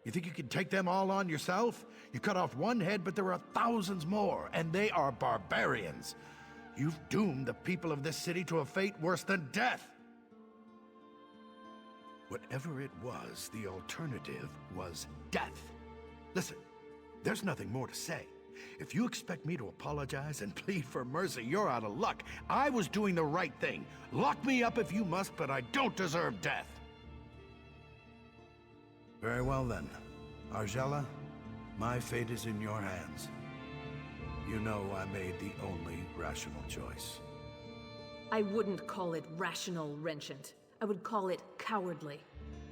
Speaker 1: You think you can take them all on yourself? You cut off one head, but there are thousands more, and they are barbarians. You've doomed the people of this city to a fate worse than death. Whatever it was, the alternative was death. Listen, there's nothing more to say. If you expect me to apologize and plead for mercy, you're out of luck. I was doing the right thing. Lock me up if you must, but I don't deserve death. Very well then. Argella, my fate is in your hands. You know I made the only rational choice.
Speaker 23: I wouldn't call it rational, Rencient. I would call it cowardly.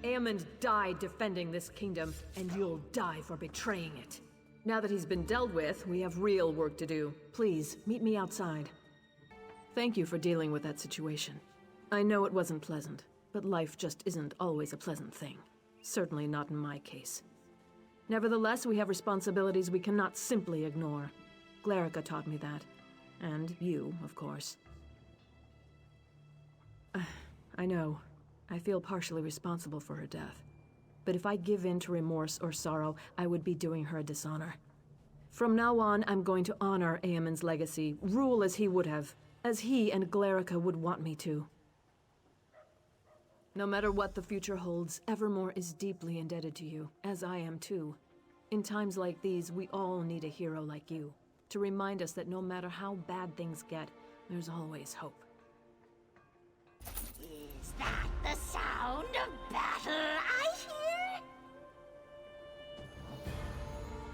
Speaker 23: Aemond died defending this kingdom, and you'll die for betraying it. Now that he's been dealt with, we have real work to do. Please, meet me outside. Thank you for dealing with that situation. I know it wasn't pleasant, but life just isn't always a pleasant thing. Certainly not in my case. Nevertheless, we have responsibilities we cannot simply ignore. Glerica taught me that. And you, of course. I know. I feel partially responsible for her death. But if I give in to remorse or sorrow, I would be doing her a dishonor. From now on, I'm going to honor Aemond's legacy, rule as he would have, as he and Glerica would want me to. No matter what the future holds, Evermore is deeply indebted to you, as I am too. In times like these, we all need a hero like you, to remind us that no matter how bad things get, there's always hope.
Speaker 7: Is that the sound of battle I hear?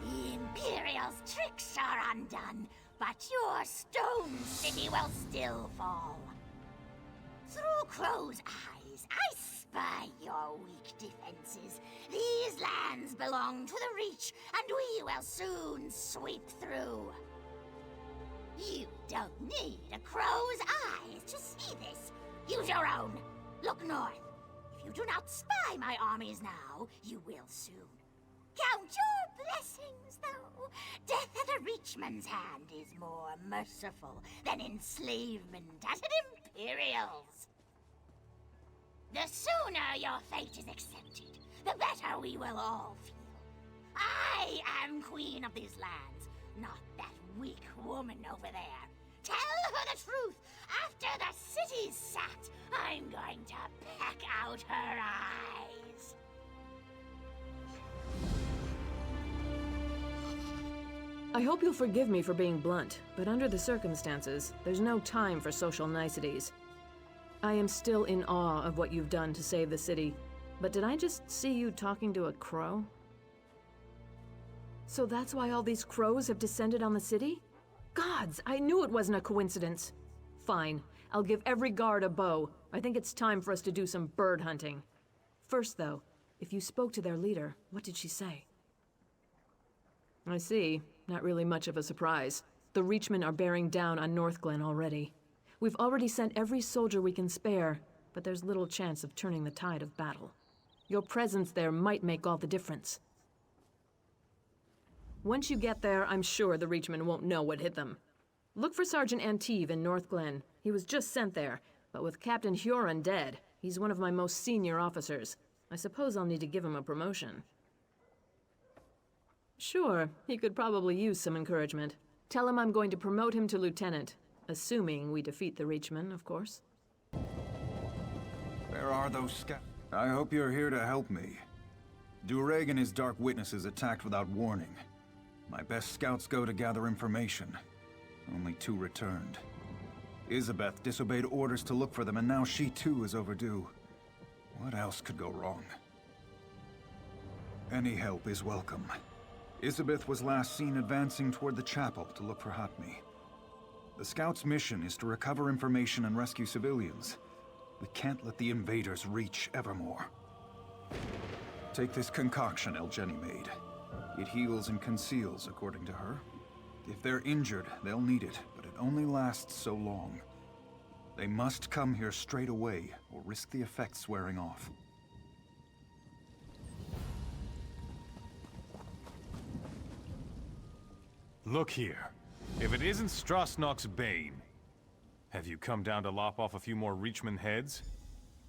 Speaker 7: The Imperial's tricks are undone, but your stone city will still fall. Through Crow's eyes, I spy your weak defenses. These lands belong to the Reach, and we will soon sweep through. You don't need a crow's eyes to see this. Use your own. Look north. If you do not spy my armies now, you will soon. Count your blessings, though. Death at a Reachman's hand is more merciful than enslavement at an Imperial's. The sooner your fate is accepted, the better we will all feel. I am queen of these lands, not that weak woman over there. Tell her the truth. After the city's sacked, I'm going to peck out her eyes.
Speaker 23: I hope you'll forgive me for being blunt, but under the circumstances, there's no time for social niceties. I am still in awe of what you've done to save the city, but did I just see you talking to a crow? So that's why all these crows have descended on the city? Gods, I knew it wasn't a coincidence. Fine, I'll give every guard a bow. I think it's time for us to do some bird hunting. First though, if you spoke to their leader, what did she say? I see. Not really much of a surprise. The Reachmen are bearing down on Northglen already. We've already sent every soldier we can spare, but there's little chance of turning the tide of battle. Your presence there might make all the difference. Once you get there, I'm sure the Reachmen won't know what hit them. Look for Sergeant Anteve in Northglen. He was just sent there, but with Captain Huron dead, he's one of my most senior officers. I suppose I'll need to give him a promotion. Sure, he could probably use some encouragement. Tell him I'm going to promote him to lieutenant, assuming we defeat the Reachmen, of course.
Speaker 9: Where are those scouts? I hope you're here to help me. Dureg and his Dark Witnesses attacked without warning. My best scouts go to gather information. Only 2 returned. Isabeth disobeyed orders to look for them, and now she too is overdue. What else could go wrong? Any help is welcome. Isabeth was last seen advancing toward the chapel to look for Hatmi. The scouts' mission is to recover information and rescue civilians. We can't let the invaders reach Evermore. Take this concoction Elgeni made. It heals and conceals, according to her. If they're injured, they'll need it, but it only lasts so long. They must come here straight away, or risk the effects wearing off.
Speaker 19: Look here. If it isn't Strasnock's Bane, have you come down to lop off a few more Reachman heads?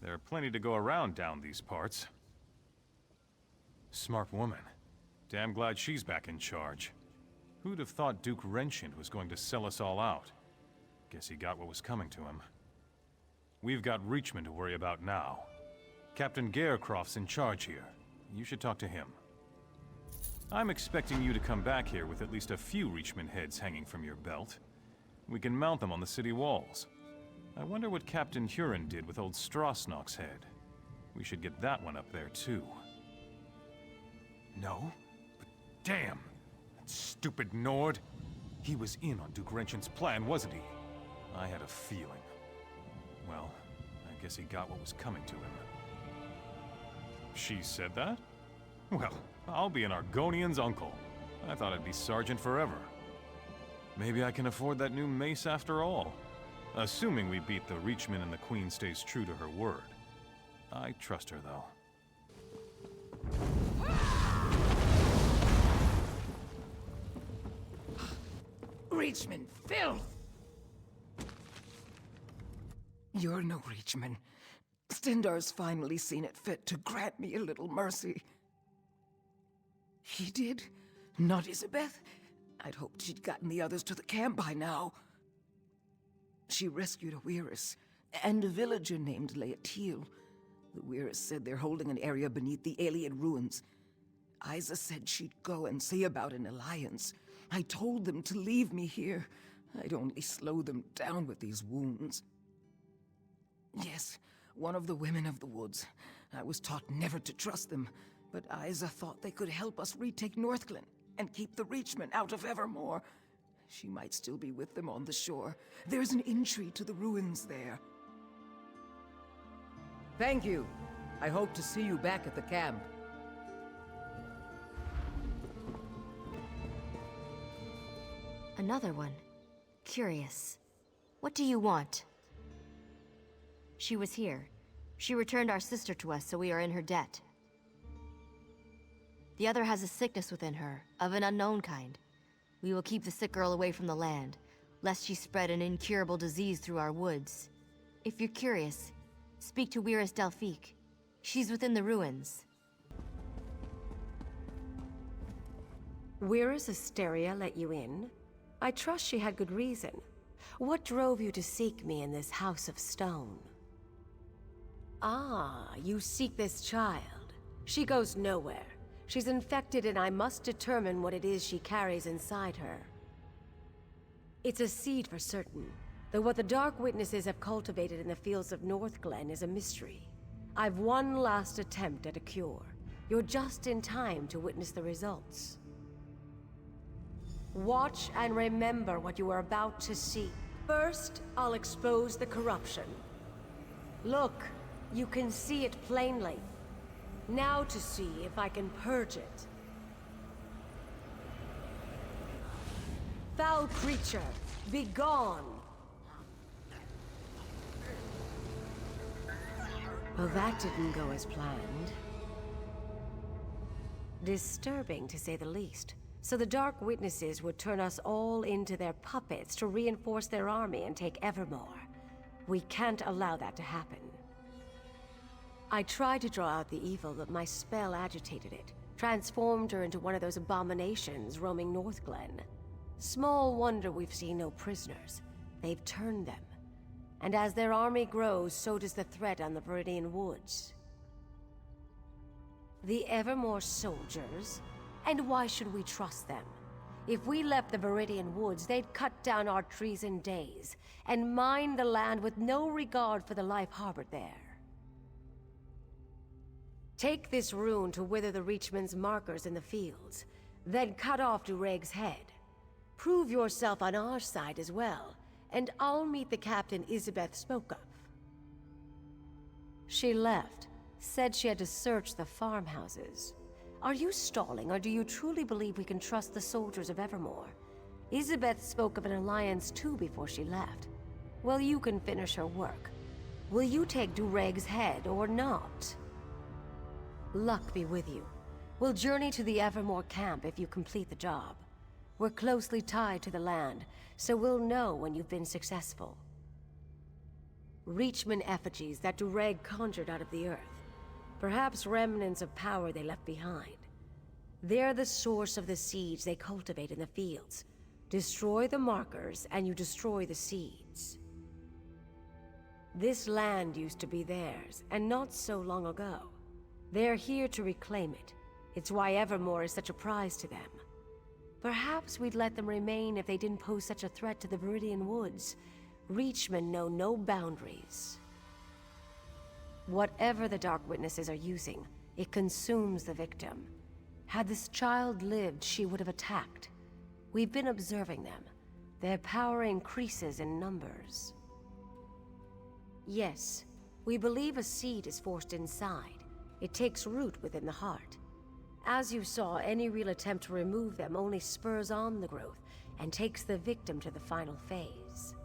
Speaker 19: There are plenty to go around down these parts. Smart woman. Damn glad she's back in charge. Who'd have thought Duke Rencient was going to sell us all out? Guess he got what was coming to him. We've got Reachmen to worry about now. Captain Garecroft's in charge here. You should talk to him. I'm expecting you to come back here with at least a few Reachman heads hanging from your belt. We can mount them on the city walls. I wonder what Captain Huron did with old Strasnock's head. We should get that one up there, too. No? But damn! That stupid Nord! He was in on Duke Renshin's plan, wasn't he? I had a feeling. Well, I guess he got what was coming to him. She said that? Well, I'll be an Argonian's uncle. I thought I'd be sergeant forever. Maybe I can afford that new mace after all. Assuming we beat the Reachman and the Queen stays true to her word. I trust her, though.
Speaker 4: Reachman, filth! You're no Reachman. Stendar's finally seen it fit to grant me a little mercy. He did? Not Isabeth? I'd hoped she'd gotten the others to the camp by now. She rescued a Weiris, and a villager named Laetiel. The Weiris said they're holding an area beneath the alien ruins. Isa said she'd go and see about an alliance. I told them to leave me here. I'd only slow them down with these wounds. Yes, one of the women of the woods. I was taught never to trust them, but Isa thought they could help us retake Northglen and keep the Reachmen out of Evermore. She might still be with them on the shore. There's an entry to the ruins there. Thank you. I hope to see you back at the camp.
Speaker 13: Another one. Curious. What do you want? She was here. She returned our sister to us, so we are in her debt. The other has a sickness within her, of an unknown kind. We will keep the sick girl away from the land, lest she spread an incurable disease through our woods. If you're curious, speak to Weiris Delphique. She's within the ruins.
Speaker 15: Weiris Asteria let you in? I trust she had good reason. What drove you to seek me in this house of stone? Ah, you seek this child. She goes nowhere. She's infected and I must determine what it is she carries inside her. It's a seed for certain, though what the Dark Witnesses have cultivated in the fields of Northglen is a mystery. I've one last attempt at a cure. You're just in time to witness the results. Watch and remember what you are about to see. First, I'll expose the corruption. Look, you can see it plainly. Now to see if I can purge it. Foul creature, be gone! Well, that didn't go as planned. Disturbing, to say the least. So the Dark Witnesses would turn us all into their puppets to reinforce their army and take Evermore. We can't allow that to happen. I tried to draw out the evil, but my spell agitated it, transformed her into one of those abominations roaming Northglen. Small wonder we've seen no prisoners. They've turned them. And as their army grows, so does the threat on the Viridian Woods. The Evermore soldiers? And why should we trust them? If we left the Viridian Woods, they'd cut down our trees in days, and mine the land with no regard for the life harbored there. Take this rune to wither the Reachman's markers in the fields, then cut off Dureg's head. Prove yourself on our side as well, and I'll meet the captain Isabeth spoke of. She left, said she had to search the farmhouses. Are you stalling, or do you truly believe we can trust the soldiers of Evermore? Isabeth spoke of an alliance too before she left. Well, you can finish her work. Will you take Dureg's head or not? Luck be with you. We'll journey to the Evermore camp if you complete the job. We're closely tied to the land, so we'll know when you've been successful. Reachman effigies that Dureg conjured out of the earth. Perhaps remnants of power they left behind. They're the source of the seeds they cultivate in the fields. Destroy the markers, and you destroy the seeds. This land used to be theirs, and not so long ago. They're here to reclaim it. It's why Evermore is such a prize to them. Perhaps we'd let them remain if they didn't pose such a threat to the Viridian Woods. Reachmen know no boundaries. Whatever the Dark Witnesses are using, it consumes the victim. Had this child lived, she would have attacked. We've been observing them. Their power increases in numbers. Yes, we believe a seed is forced inside. It takes root within the heart. As you saw, any real attempt to remove them only spurs on the growth and takes the victim to the final phase.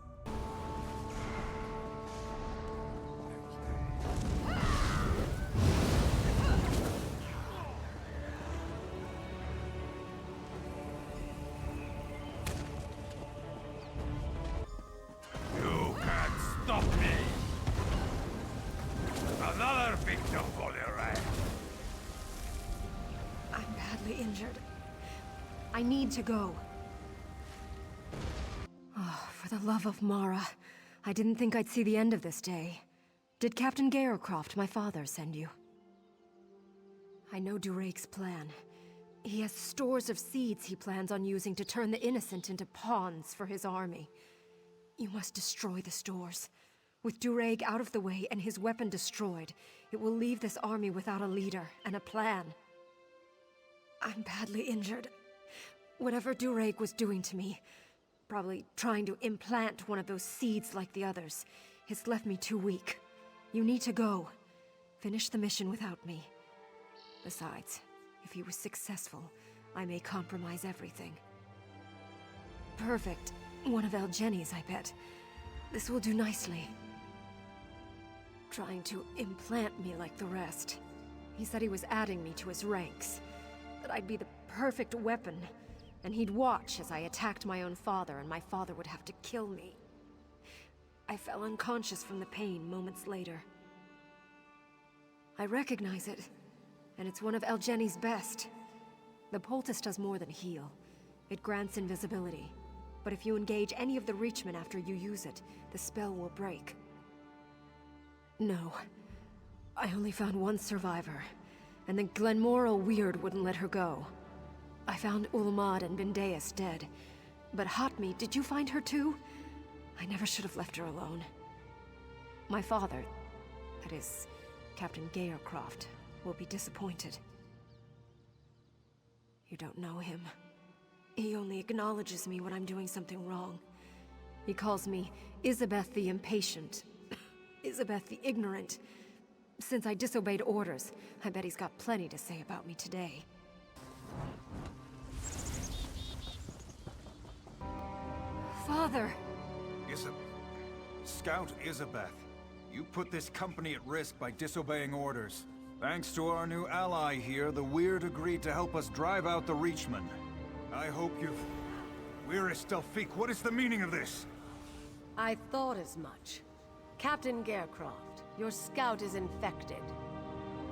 Speaker 5: You can't stop me! Another victim for the wrath!
Speaker 4: I'm badly injured. I need to go. Oh, for the love of Mara. I didn't think I'd see the end of this day. Did Captain Gayercroft, my father, send you? I know Durake's plan. He has stores of seeds he plans on using to turn the innocent into pawns for his army. You must destroy the stores. With Durake out of the way and his weapon destroyed, it will leave this army without a leader and a plan. I'm badly injured. Whatever Durake was doing to me, probably trying to implant one of those seeds like the others, has left me too weak. You need to go. Finish the mission without me. Besides, if he was successful, I may compromise everything. Perfect. One of Elgeni's, I bet. This will do nicely. Trying to implant me like the rest. He said he was adding me to his ranks. That I'd be the perfect weapon, and he'd watch as I attacked my own father, and my father would have to kill me. I fell unconscious from the pain moments later. I recognize it, and it's one of Elgeni's best. The poultice does more than heal. It grants invisibility. But if you engage any of the Reachmen after you use it, the spell will break. No. I only found one survivor, and the Glenmoral Weird wouldn't let her go. I found Ulmad and Bendeus dead. But Hotme, did you find her too? I never should have left her alone. My father, that is, Captain Gayercroft, will be disappointed. You don't know him. He only acknowledges me when I'm doing something wrong. He calls me Isabeth the Impatient. Isabeth the Ignorant. Since I disobeyed orders, I bet he's got plenty to say about me today. Father!
Speaker 9: Scout Isabeth, you put this company at risk by disobeying orders. Thanks to our new ally here, the Weird agreed to help us drive out the Reachmen. I hope you've... Weirist Delphique, what is the meaning of this?
Speaker 15: I thought as much. Captain Gayercroft, your scout is infected.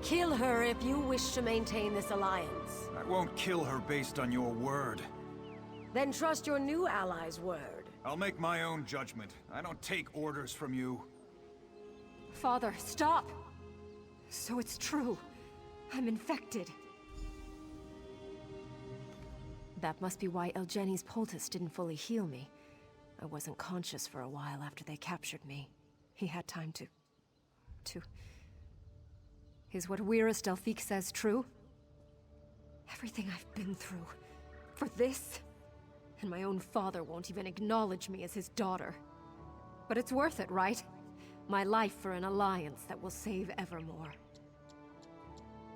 Speaker 15: Kill her if you wish to maintain this alliance.
Speaker 9: I won't kill her based on your word.
Speaker 15: Then trust your new ally's word.
Speaker 9: I'll make my own judgment. I don't take orders from you.
Speaker 4: Father, stop! So it's true. I'm infected. That must be why Elgeni's poultice didn't fully heal me. I wasn't conscious for a while after they captured me. He had time to... Is what Weirist Delphique says true? Everything I've been through. For this? And my own father won't even acknowledge me as his daughter. But it's worth it, right? My life for an alliance that will save Evermore.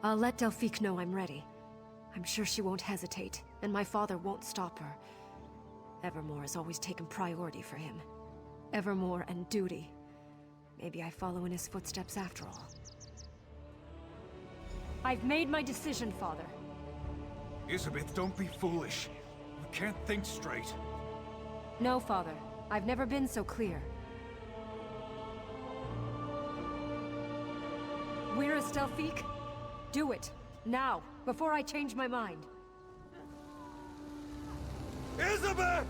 Speaker 4: I'll let Delphique know I'm ready. I'm sure she won't hesitate, and my father won't stop her. Evermore has always taken priority for him. Evermore and duty. Maybe I follow in his footsteps after all. I've made my decision, Father.
Speaker 9: Isabeth, don't be foolish. You can't think straight.
Speaker 4: No, Father. I've never been so clear. Where is Delphique? Do it. Now, before I change my mind.
Speaker 9: Isabeth!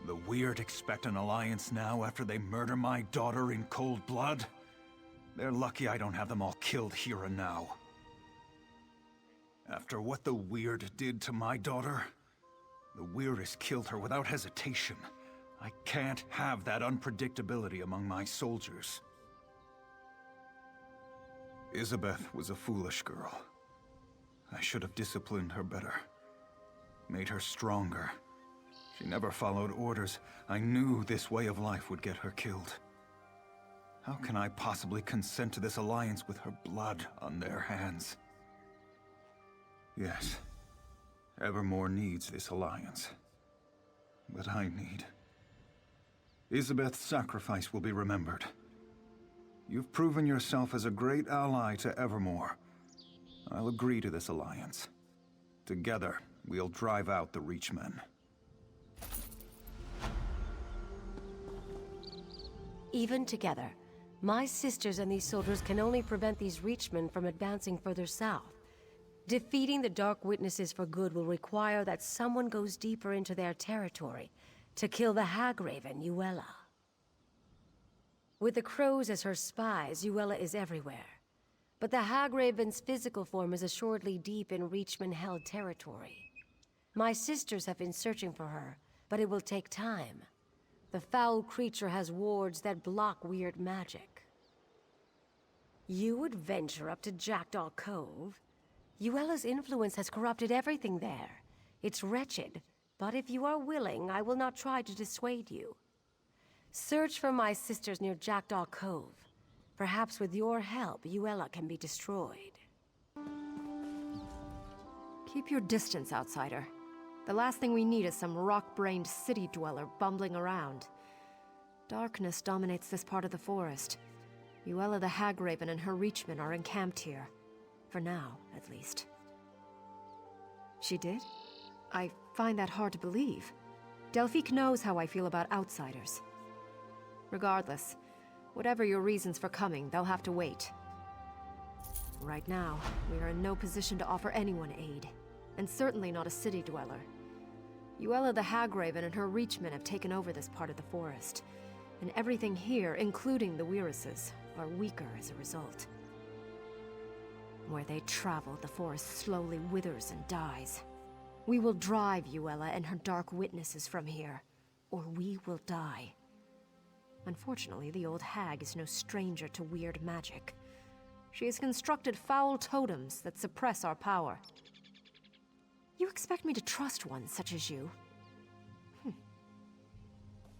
Speaker 9: The Weird expect an alliance now after they murder my daughter in cold blood? They're lucky I don't have them all killed here and now. After what the Weird did to my daughter, the Weirdest killed her without hesitation. I can't have that unpredictability among my soldiers. Isabeth was a foolish girl. I should have disciplined her better. Made her stronger. She never followed orders. I knew this way of life would get her killed. How can I possibly consent to this alliance with her blood on their hands? Yes, Evermore needs this alliance. But I need... Isabeth's sacrifice will be remembered. You've proven yourself as a great ally to Evermore. I'll agree to this alliance. Together, we'll drive out the Reachmen.
Speaker 15: Even together, my sisters and these soldiers can only prevent these Reachmen from advancing further south. Defeating the Dark Witnesses for good will require that someone goes deeper into their territory to kill the Hagraven, Yuella. With the Crows as her spies, Yuella is everywhere. But the Hagraven's physical form is assuredly deep in Reachman-held territory. My sisters have been searching for her, but it will take time. The foul creature has wards that block weird magic. You would venture up to Jackdaw Cove? Yuella's influence has corrupted everything there. It's wretched, but if you are willing, I will not try to dissuade you. Search for my sisters near Jackdaw Cove. Perhaps with your help, Yuella can be destroyed.
Speaker 2: Keep your distance, outsider. The last thing we need is some rock-brained city dweller bumbling around. Darkness dominates this part of the forest. Yuella the Hagraven and her Reachmen are encamped here. For now, at least. She did? I find that hard to believe. Delphique knows how I feel about outsiders. Regardless, whatever your reasons for coming, they'll have to wait. Right now, we are in no position to offer anyone aid, and certainly not a city dweller. Yuella the Hagraven and her Reachmen have taken over this part of the forest, and everything here, including the Wirises, are weaker as a result. Where they travel, the forest slowly withers and dies. We will drive Yuella and her Dark Witnesses from here, or we will die. Unfortunately, the old hag is no stranger to weird magic. She has constructed foul totems that suppress our power. You expect me to trust one such as you?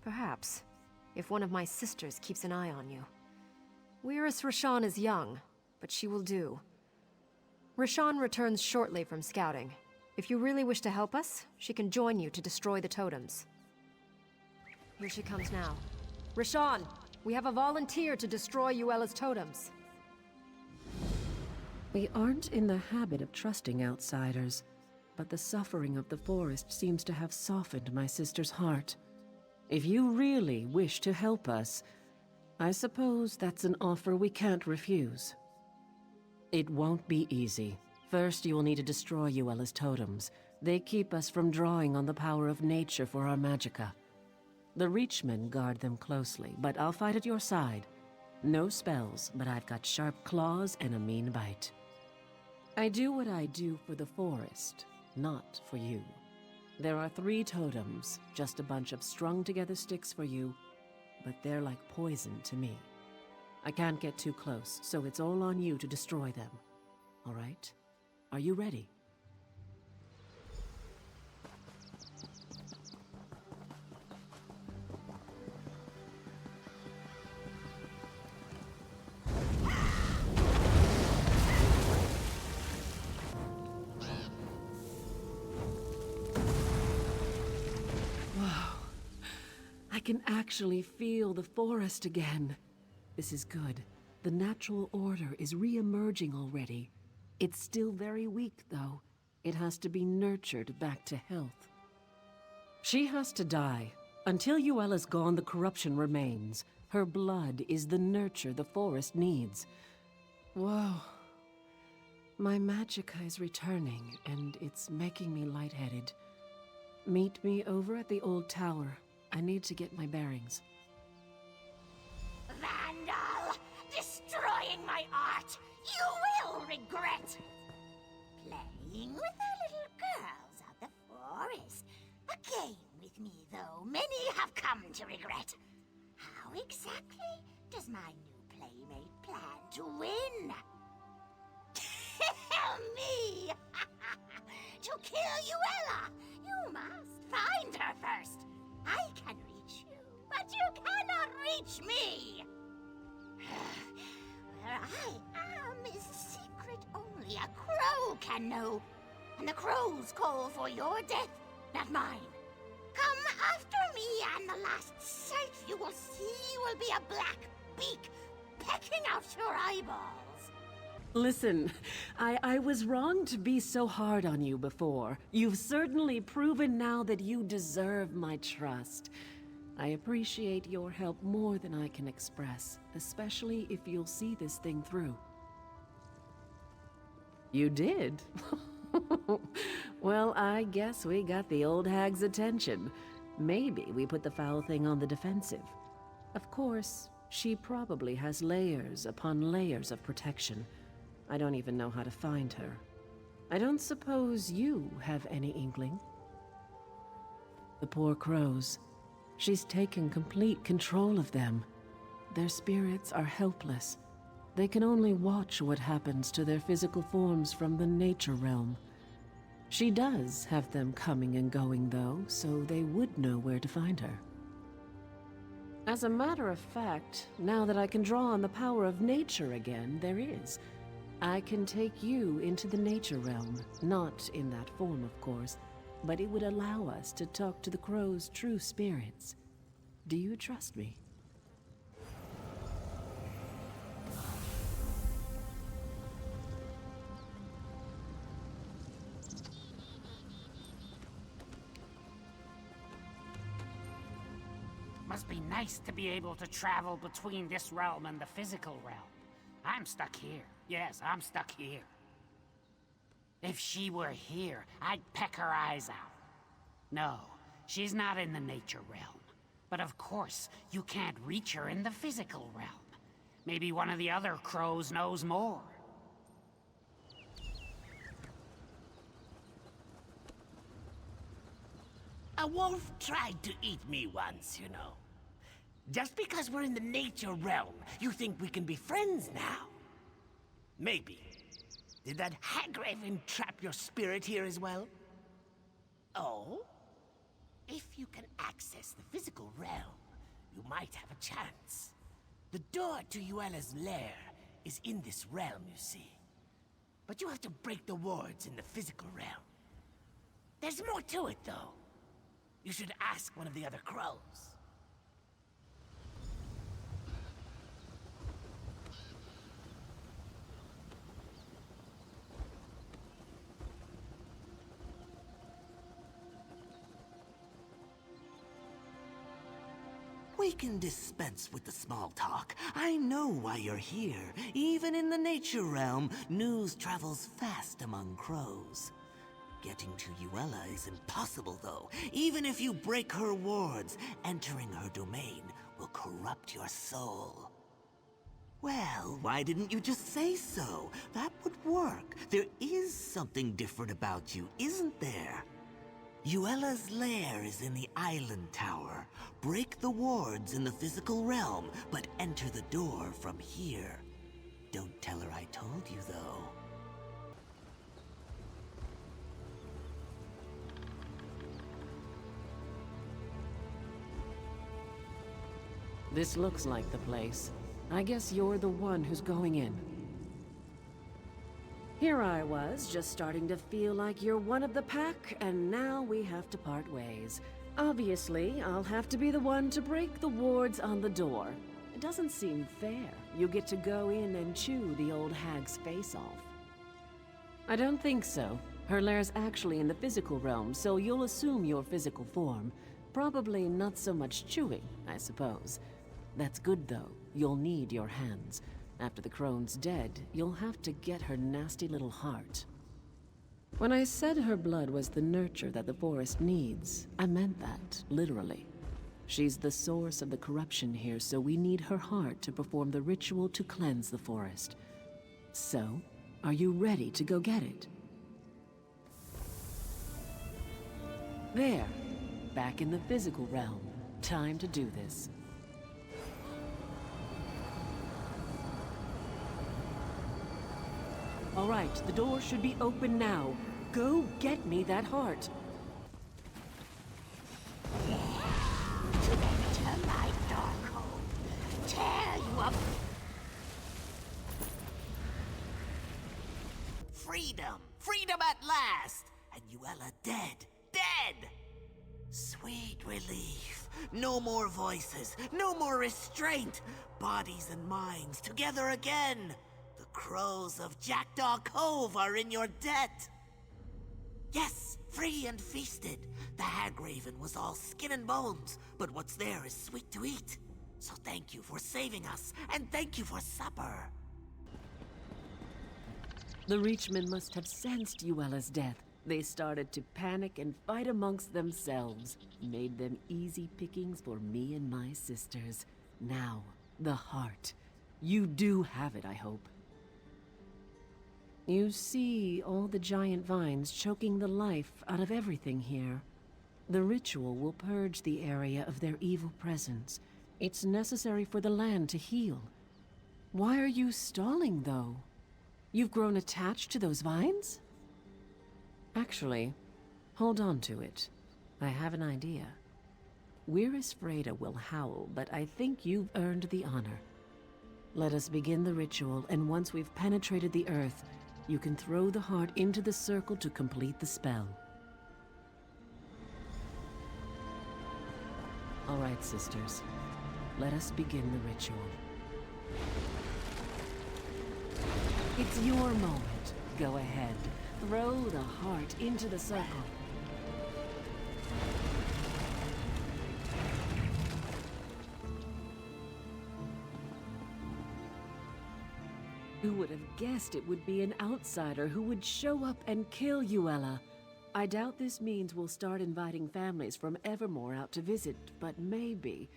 Speaker 2: Perhaps, if one of my sisters keeps an eye on you. Weiris Rashan is young, but she will do. Rashan returns shortly from scouting. If you really wish to help us, she can join you to destroy the totems. Here she comes now. Rashan, we have a volunteer to destroy Yuella's totems.
Speaker 8: We aren't in the habit of trusting outsiders, but the suffering of the forest seems to have softened my sister's heart. If you really wish to help us, I suppose that's an offer we can't refuse. It won't be easy. First, you will need to destroy Yuella's totems. They keep us from drawing on the power of nature for our magicka. The Reachmen guard them closely, but I'll fight at your side. No spells, but I've got sharp claws and a mean bite. I do what I do for the forest, not for you. There are 3 totems, just a bunch of strung-together sticks for you, but they're like poison to me. I can't get too close, so it's all on you to destroy them. All right? Are you ready? Wow. I can actually feel the forest again. This is good. The natural order is re-emerging already. It's still very weak, though. It has to be nurtured back to health. She has to die. Until Yuella's gone, the corruption remains. Her blood is the nurture the forest needs. Whoa. My magicka is returning, and it's making me lightheaded. Meet me over at the old tower. I need to get my bearings.
Speaker 7: Vandal! Destroying my art! You will regret! Playing with the little girls of the forest. A game with me, though, many have come to regret. How exactly does my new playmate plan to win? Tell me! kill Yuella. You must find her first. I can reach you, but you cannot reach me. Where I am is secret only a crow can know. And the crows call for your death, not mine. Come after me, and the last sight you will see will be a black beak pecking out your eyeballs.
Speaker 8: Listen, I was wrong to be so hard on you before. You've certainly proven now that you deserve my trust. I appreciate your help more than I can express, especially if you'll see this thing through. You did? Well, I guess we got the old hag's attention. Maybe we put the foul thing on the defensive. Of course, she probably has layers upon layers of protection. I don't even know how to find her. I don't suppose you have any inkling? The poor crows. She's taken complete control of them. Their spirits are helpless. They can only watch what happens to their physical forms from the nature realm. She does have them coming and going, though, so they would know where to find her. As a matter of fact, now that I can draw on the power of nature again, there is. I can take you into the nature realm, not in that form, of course, but it would allow us to talk to the crow's true spirits. Do you trust me?
Speaker 12: Must be nice to be able to travel between this realm and the physical realm. I'm stuck here. Yes, I'm stuck here. If she were here, I'd peck her eyes out. No, she's not in the nature realm. But of course, you can't reach her in the physical realm. Maybe one of the other crows knows more.
Speaker 11: A wolf tried to eat me once, you know. Just because we're in the nature realm, you think we can be friends now? Maybe. Did that Hagraven trap your spirit here as well? Oh? If you can access the physical realm, you might have a chance. The door to Yuella's lair is in this realm, you see. But you have to break the wards in the physical realm. There's more to it, though. You should ask one of the other crows. We can dispense with the small talk. I know why you're here. Even in the nature realm, news travels fast among crows. Getting to Yuella is impossible, though. Even if you break her wards, entering her domain will corrupt your soul. Well, why didn't you just say so? That would work. There is something different about you, isn't there? Yuella's lair is in the island tower. Break the wards in the physical realm, but enter the door from here. Don't tell her I told you, though.
Speaker 8: This looks like the place. I guess you're the one who's going in. Here I was, just starting to feel like you're one of the pack, and now we have to part ways. Obviously, I'll have to be the one to break the wards on the door. It doesn't seem fair. You get to go in and chew the old hag's face off. I don't think so. Her lair's actually in the physical realm, so you'll assume your physical form. Probably not so much chewing, I suppose. That's good, though. You'll need your hands. After the crone's dead, you'll have to get her nasty little heart. When I said her blood was the nurture that the forest needs, I meant that, literally. She's the source of the corruption here, so we need her heart to perform the ritual to cleanse the forest. So, are you ready to go get it? There, back in the physical realm. Time to do this. All right, the door should be open now. Go get grant me that heart.
Speaker 7: To enter my dark home, tear you up. Freedom! Freedom at last! And Yuella dead! Dead! Sweet relief. No more voices, no more restraint. Bodies and minds together again. The crows of Jackdaw Cove are in your debt. Yes, free and feasted. The Hag Raven was all skin and bones, but what's there is sweet to eat. So thank you for saving us, and thank you for supper.
Speaker 8: The Reachmen must have sensed Yuella's death. They started to panic and fight amongst themselves, made them easy pickings for me and my sisters. Now, the heart. You do have it, I hope. You see all the giant vines choking the life out of everything here. The ritual will purge the area of their evil presence. It's necessary for the land to heal. Why are you stalling, though? You've grown attached to those vines? Actually, hold on to it. I have an idea. Wirisfreda will howl, but I think you've earned the honor. Let us begin the ritual, and once we've penetrated the earth, you can throw the heart into the circle to complete the spell. All right, sisters. Let us begin the ritual. It's your moment. Go ahead. Throw the heart into the circle. Who would have guessed it would be an outsider who would show up and kill Yuella? I doubt this means we'll start inviting families from Evermore out to visit, but maybe,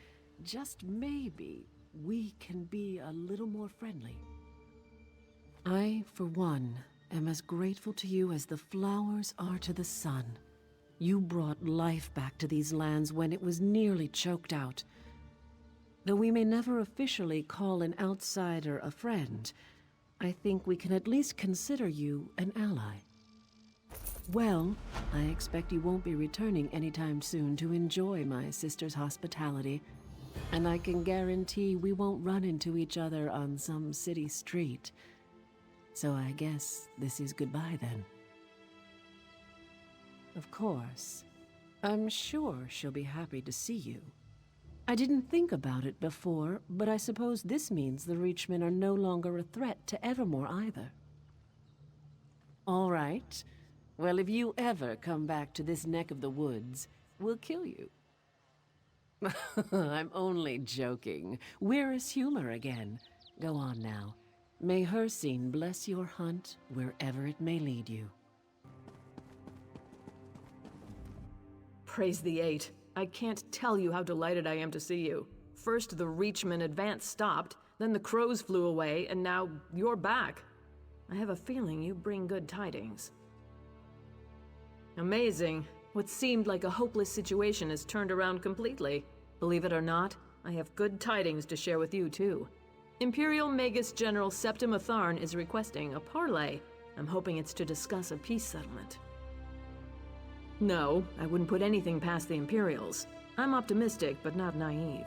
Speaker 8: just maybe, we can be a little more friendly. I, for one, am as grateful to you as the flowers are to the sun. You brought life back to these lands when it was nearly choked out. Though we may never officially call an outsider a friend, I think we can at least consider you an ally. Well, I expect you won't be returning anytime soon to enjoy my sister's hospitality, and I can guarantee we won't run into each other on some city street. So I guess this is goodbye then. Of course. I'm sure she'll be happy to see you. I didn't think about it before, but I suppose this means the Reachmen are no longer a threat to Evermore either. All right. Well, if you ever come back to this neck of the woods, we'll kill you. I'm only joking. Where's humor again? Go on now. May her scene bless your hunt wherever it may lead you.
Speaker 23: Praise the Eight. I can't tell you how delighted I am to see you. First the Reachman advance stopped, then the crows flew away, and now you're back. I have a feeling you bring good tidings. Amazing. What seemed like a hopeless situation has turned around completely. Believe it or not, I have good tidings to share with you too. Imperial Magus General Septim Atharn is requesting a parley. I'm hoping it's to discuss a peace settlement. No, I wouldn't put anything past the Imperials. I'm optimistic, but not naive.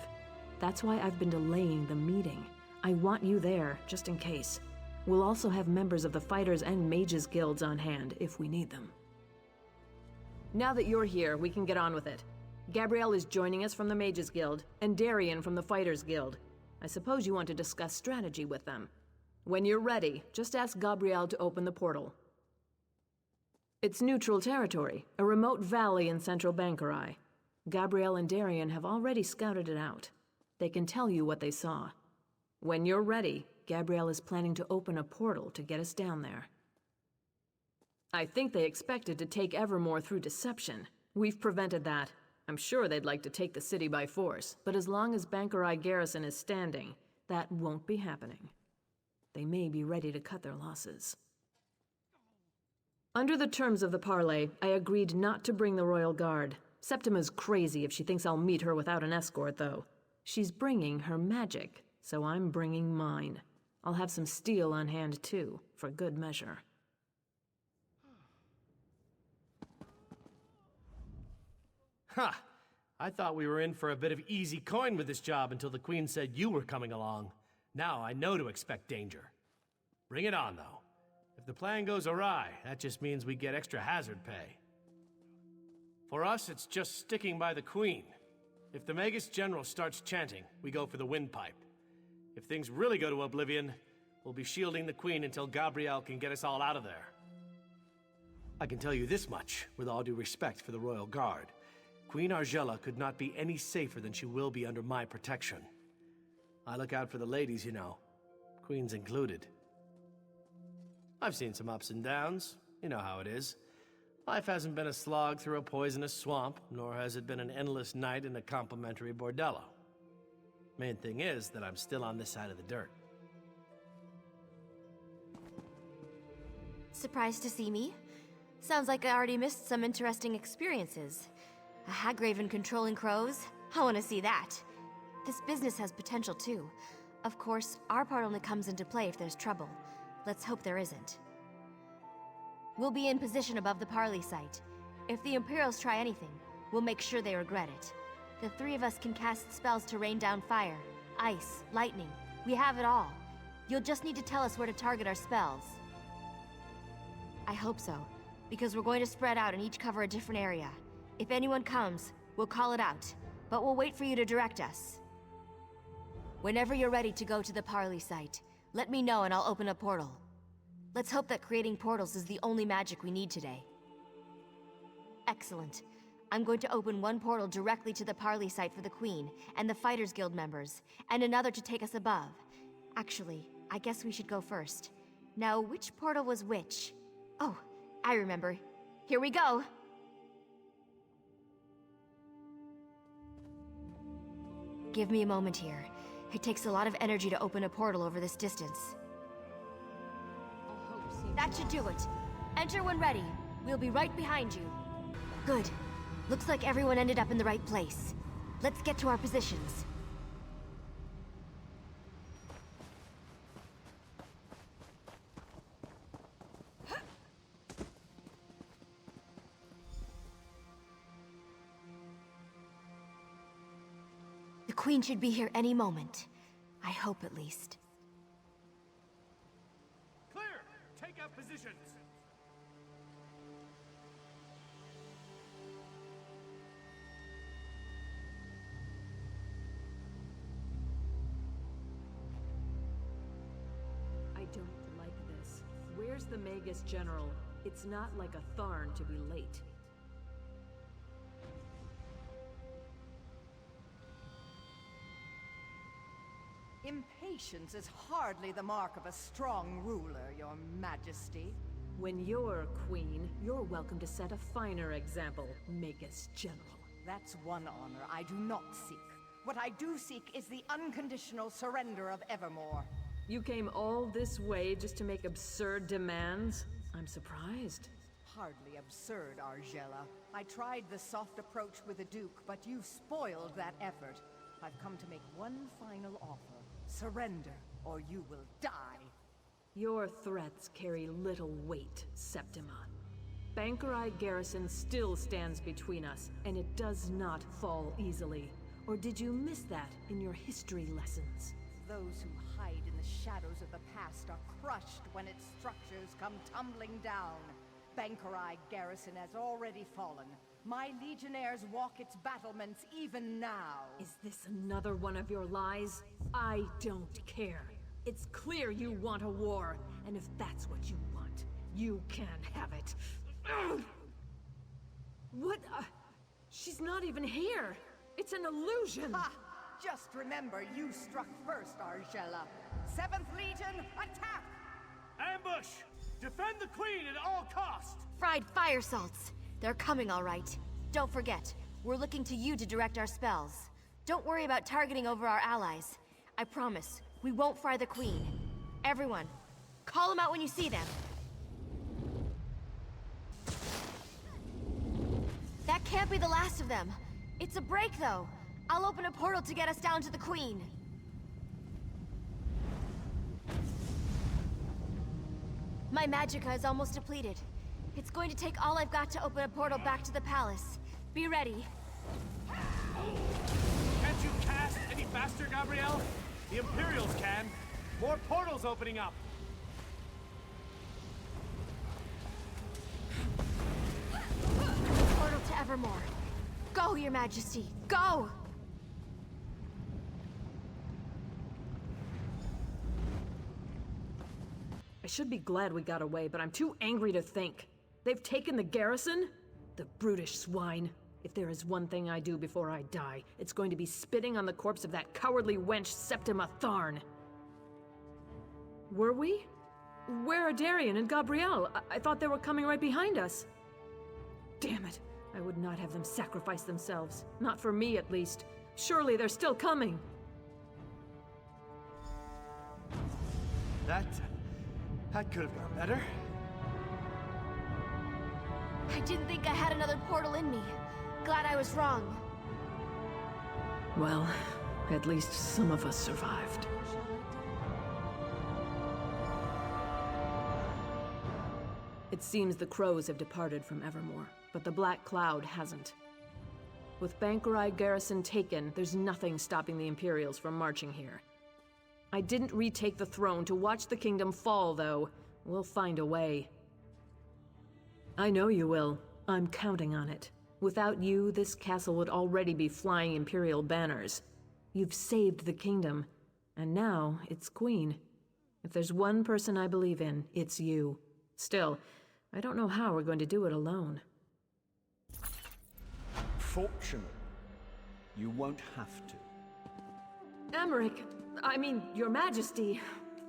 Speaker 23: That's why I've been delaying the meeting. I want you there, just in case. We'll also have members of the Fighters and Mages Guilds on hand, if we need them. Now that you're here, we can get on with it. Gabrielle is joining us from the Mages Guild, and Darian from the Fighters Guild. I suppose you want to discuss strategy with them. When you're ready, just ask Gabrielle to open the portal. It's neutral territory, a remote valley in central Bangkorai. Gabrielle and Darian have already scouted it out. They can tell you what they saw. When you're ready, Gabrielle is planning to open a portal to get us down there. I think they expected to take Evermore through deception. We've prevented that. I'm sure they'd like to take the city by force, but as long as Bangkorai garrison is standing, that won't be happening. They may be ready to cut their losses. Under the terms of the parley, I agreed not to bring the Royal Guard. Septima's crazy if she thinks I'll meet her without an escort, though. She's bringing her magic, so I'm bringing mine. I'll have some steel on hand, too, for good measure.
Speaker 16: Ha! I thought we were in for a bit of easy coin with this job until the Queen said you were coming along. Now I know to expect danger. Bring it on, though. If the plan goes awry, that just means we get extra hazard pay. For us, it's just sticking by the Queen. If the Magus General starts chanting, we go for the windpipe. If things really go to oblivion, we'll be shielding the Queen until Gabrielle can get us all out of there. I can tell you this much, with all due respect for the Royal Guard. Queen Argella could not be any safer than she will be under my protection. I look out for the ladies, you know. Queen's included. I've seen some ups and downs. You know how it is. Life hasn't been a slog through a poisonous swamp, nor has it been an endless night in a complimentary bordello. Main thing is that I'm still on this side of the dirt.
Speaker 13: Surprised to see me? Sounds like I already missed some interesting experiences. A Hagraven controlling crows? I want to see that. This business has potential too. Of course, our part only comes into play if there's trouble. Let's hope there isn't. We'll be in position above the parley site. If the Imperials try anything, we'll make sure they regret it. The three of us can cast spells to rain down fire, ice, lightning. We have it all. You'll just need to tell us where to target our spells. I hope so, because we're going to spread out and each cover a different area. If anyone comes, we'll call it out, but we'll wait for you to direct us. Whenever you're ready to go to the parley site, let me know and I'll open a portal. Let's hope that creating portals is the only magic we need today. Excellent. I'm going to open one portal directly to the parley site for the Queen and the Fighters Guild members, and another to take us above. Actually, I guess we should go first. Now, which portal was which? Oh, I remember. Here we go! Give me a moment here. It takes a lot of energy to open a portal over this distance. That should do it. Enter when ready. We'll be right behind you. Good. Looks like everyone ended up in the right place. Let's get to our positions. The Queen should be here any moment. I hope at least.
Speaker 5: Clear! Take up positions!
Speaker 8: I don't like this. Where's the Magus General? It's not like a Tharn to be late.
Speaker 14: Impatience is hardly the mark of a strong ruler, Your Majesty.
Speaker 8: When you're queen, you're welcome to set a finer example, Magus General.
Speaker 14: That's one honor I do not seek. What I do seek is the unconditional surrender of Evermore.
Speaker 8: You came all this way just to make absurd demands? I'm surprised.
Speaker 14: Hardly absurd, Argella. I tried the soft approach with the Duke, but you spoiled that effort. I've come to make one final offer. Surrender, or you will die.
Speaker 8: Your threats carry little weight, Septima. Bangkorai garrison still stands between us, and it does not fall easily. Or did you miss that in your history lessons?
Speaker 14: Those who hide in the shadows of the past are crushed when its structures come tumbling down. Bangkorai garrison has already fallen. My legionnaires walk its battlements even now.
Speaker 8: Is this another one of your lies? I don't care. It's clear you want a war, and if that's what you want, you can have it. Ugh! What? She's not even here. It's an illusion.
Speaker 14: Ha! Just remember, you struck first, Argella. 7th Legion, attack!
Speaker 5: Ambush! Defend the Queen at all costs!
Speaker 13: Fried fire salts. They're coming all right. Don't forget, we're looking to you to direct our spells. Don't worry about targeting over our allies. I promise, we won't fry the Queen. Everyone, call them out when you see them. That can't be the last of them. It's a break, though. I'll open a portal to get us down to the Queen. My magicka is almost depleted. It's going to take all I've got to open a portal back to the palace. Be ready.
Speaker 5: Can't you cast any faster, Gabrielle? The Imperials can. More portals opening up.
Speaker 2: Portal to Evermore. Go, Your Majesty, go!
Speaker 23: I should be glad we got away, but I'm too angry to think. They've taken the garrison? The brutish swine. If there is one thing I do before I die, it's going to be spitting on the corpse of that cowardly wench Septima Tharn. Were we? Where are Darian and Gabrielle? I thought they were coming right behind us. Damn it. I would not have them sacrifice themselves. Not for me, at least. Surely they're still coming.
Speaker 5: That could have gone better.
Speaker 2: I didn't think I had another portal in me. Glad I was wrong.
Speaker 23: Well, at least some of us survived. It seems the crows have departed from Evermore, but the Black Cloud hasn't. With Bangkorai garrison taken, there's nothing stopping the Imperials from marching here. I didn't retake the throne to watch the kingdom fall, though. We'll find a way. I know you will. I'm counting on it. Without you, this castle would already be flying Imperial banners. You've saved the kingdom, and now it's Queen. If there's one person I believe in, it's you. Still, I don't know how we're going to do it alone.
Speaker 17: Fortunately, you won't have to.
Speaker 23: Emmerich, I mean, Your Majesty.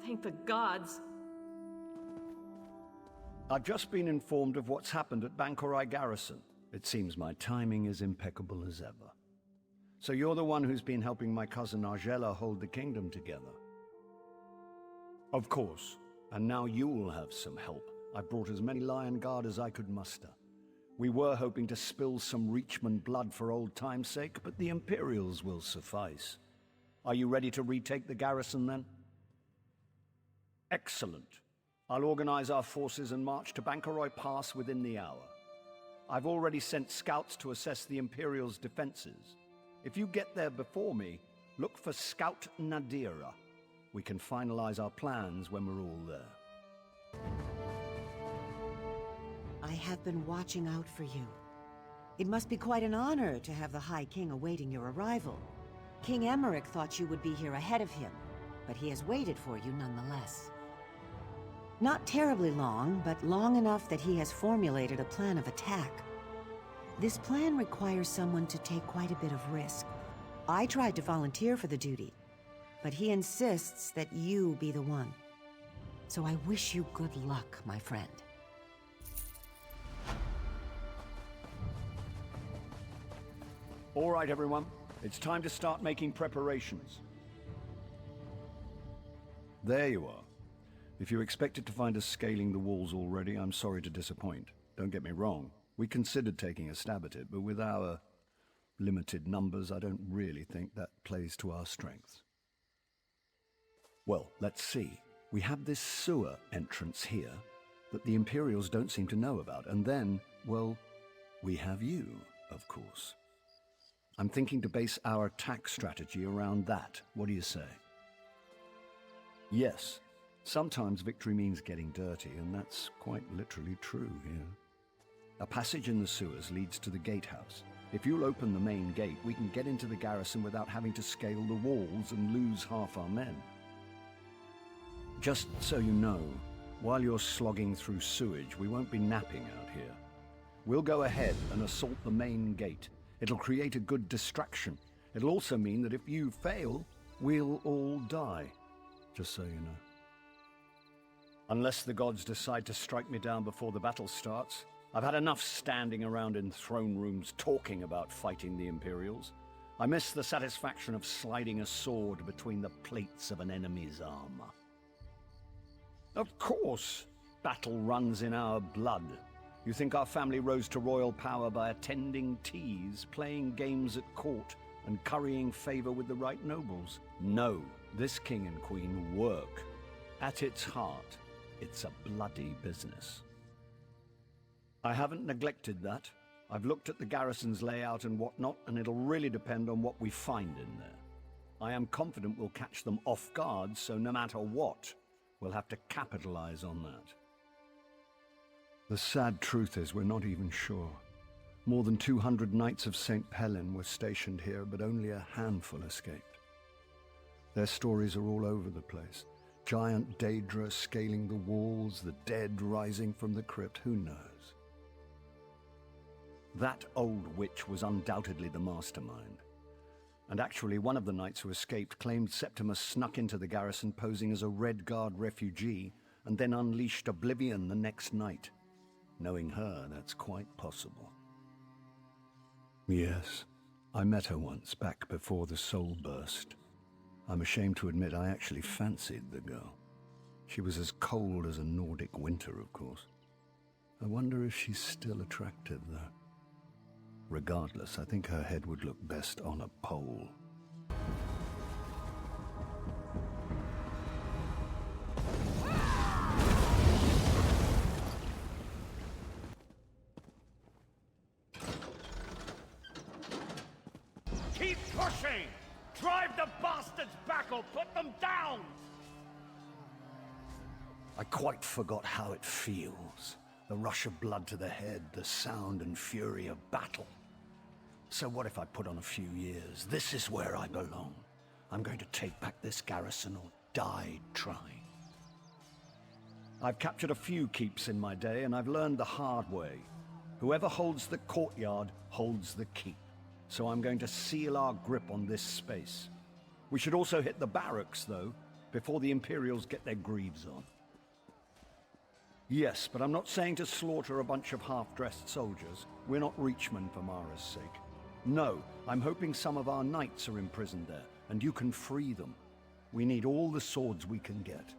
Speaker 23: Thank the gods.
Speaker 17: I've just been informed of what's happened at Bangkorai Garrison. It seems my timing is impeccable as ever. So you're the one who's been helping my cousin Argella hold the kingdom together. Of course. And now you'll have some help. I brought as many Lion Guard as I could muster. We were hoping to spill some Reachman blood for old time's sake, but the Imperials will suffice. Are you ready to retake the garrison, then? Excellent. I'll organize our forces and march to Bangkorai Pass within the hour. I've already sent scouts to assess the Imperials' defenses. If you get there before me, look for Scout Nadira. We can finalize our plans when we're all there.
Speaker 18: I have been watching out for you. It must be quite an honor to have the High King awaiting your arrival. King Emmerich thought you would be here ahead of him, but he has waited for you nonetheless. Not terribly long, but long enough that he has formulated a plan of attack. This plan requires someone to take quite a bit of risk. I tried to volunteer for the duty, but he insists that you be the one. So I wish you good luck, my friend.
Speaker 17: All right, everyone. It's time to start making preparations. There you are. If you expected to find us scaling the walls already, I'm sorry to disappoint. Don't get me wrong. We considered taking a stab at it, but with our limited numbers, I don't really think that plays to our strengths. Well, let's see. We have this sewer entrance here that the Imperials don't seem to know about, and then, well, we have you, of course. I'm thinking to base our attack strategy around that. What do you say? Yes. Sometimes victory means getting dirty, and that's quite literally true here. A passage in the sewers leads to the gatehouse. If you'll open the main gate, we can get into the garrison without having to scale the walls and lose half our men. Just so you know, while you're slogging through sewage, we won't be napping out here. We'll go ahead and assault the main gate. It'll create a good distraction. It'll also mean that if you fail, we'll all die. Just so you know. Unless the gods decide to strike me down before the battle starts. I've had enough standing around in throne rooms talking about fighting the Imperials. I miss the satisfaction of sliding a sword between the plates of an enemy's armor. Of course, battle runs in our blood. You think our family rose to royal power by attending teas, playing games at court, and currying favor with the right nobles? No, this king and queen work. At its heart, it's a bloody business. I haven't neglected that. I've looked at the garrison's layout and whatnot, and it'll really depend on what we find in there. I am confident we'll catch them off guard, so no matter what, we'll have to capitalize on that. The sad truth is we're not even sure. More than 200 Knights of St. Helen were stationed here, but only a handful escaped. Their stories are all over the place. Giant Daedra scaling the walls, the dead rising from the crypt, who knows? That old witch was undoubtedly the mastermind. And actually, one of the knights who escaped claimed Septimus snuck into the garrison posing as a Red Guard refugee and then unleashed oblivion the next night. Knowing her, that's quite possible. Yes, I met her once, back before the soul burst. I'm ashamed to admit I actually fancied the girl. She was as cold as a Nordic winter, of course. I wonder if she's still attractive, though. Regardless, I think her head would look best on a pole.
Speaker 5: Keep pushing! Drive the bastards back or put them down!
Speaker 17: I quite forgot how it feels. The rush of blood to the head, the sound and fury of battle. So what if I put on a few years? This is where I belong. I'm going to take back this garrison or die trying. I've captured a few keeps in my day, and I've learned the hard way. Whoever holds the courtyard holds the keep. So I'm going to seal our grip on this space. We should also hit the barracks, though, before the Imperials get their greaves on. Yes, but I'm not saying to slaughter a bunch of half-dressed soldiers. We're not Reachmen for Mara's sake. No, I'm hoping some of our knights are imprisoned there, and you can free them. We need all the swords we can get.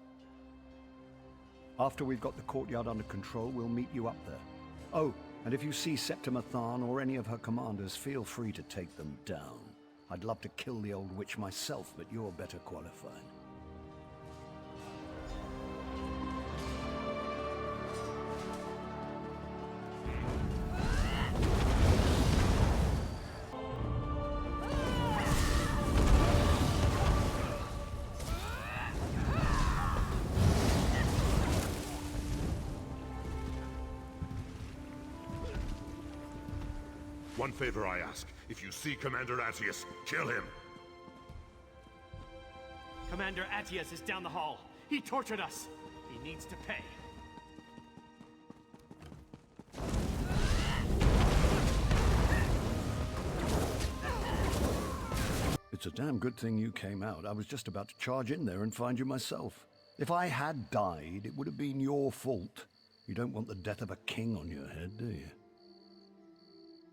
Speaker 17: After we've got the courtyard under control, we'll meet you up there. Oh, and if you see Septima Tharn or any of her commanders, feel free to take them down. I'd love to kill the old witch myself, but you're better qualified.
Speaker 3: One favor I ask. If you see Commander Attius, kill him.
Speaker 5: Commander Attius is down the hall. He tortured us. He needs to pay.
Speaker 17: It's a damn good thing you came out. I was just about to charge in there and find you myself. If I had died, it would have been your fault. You don't want the death of a king on your head, do you?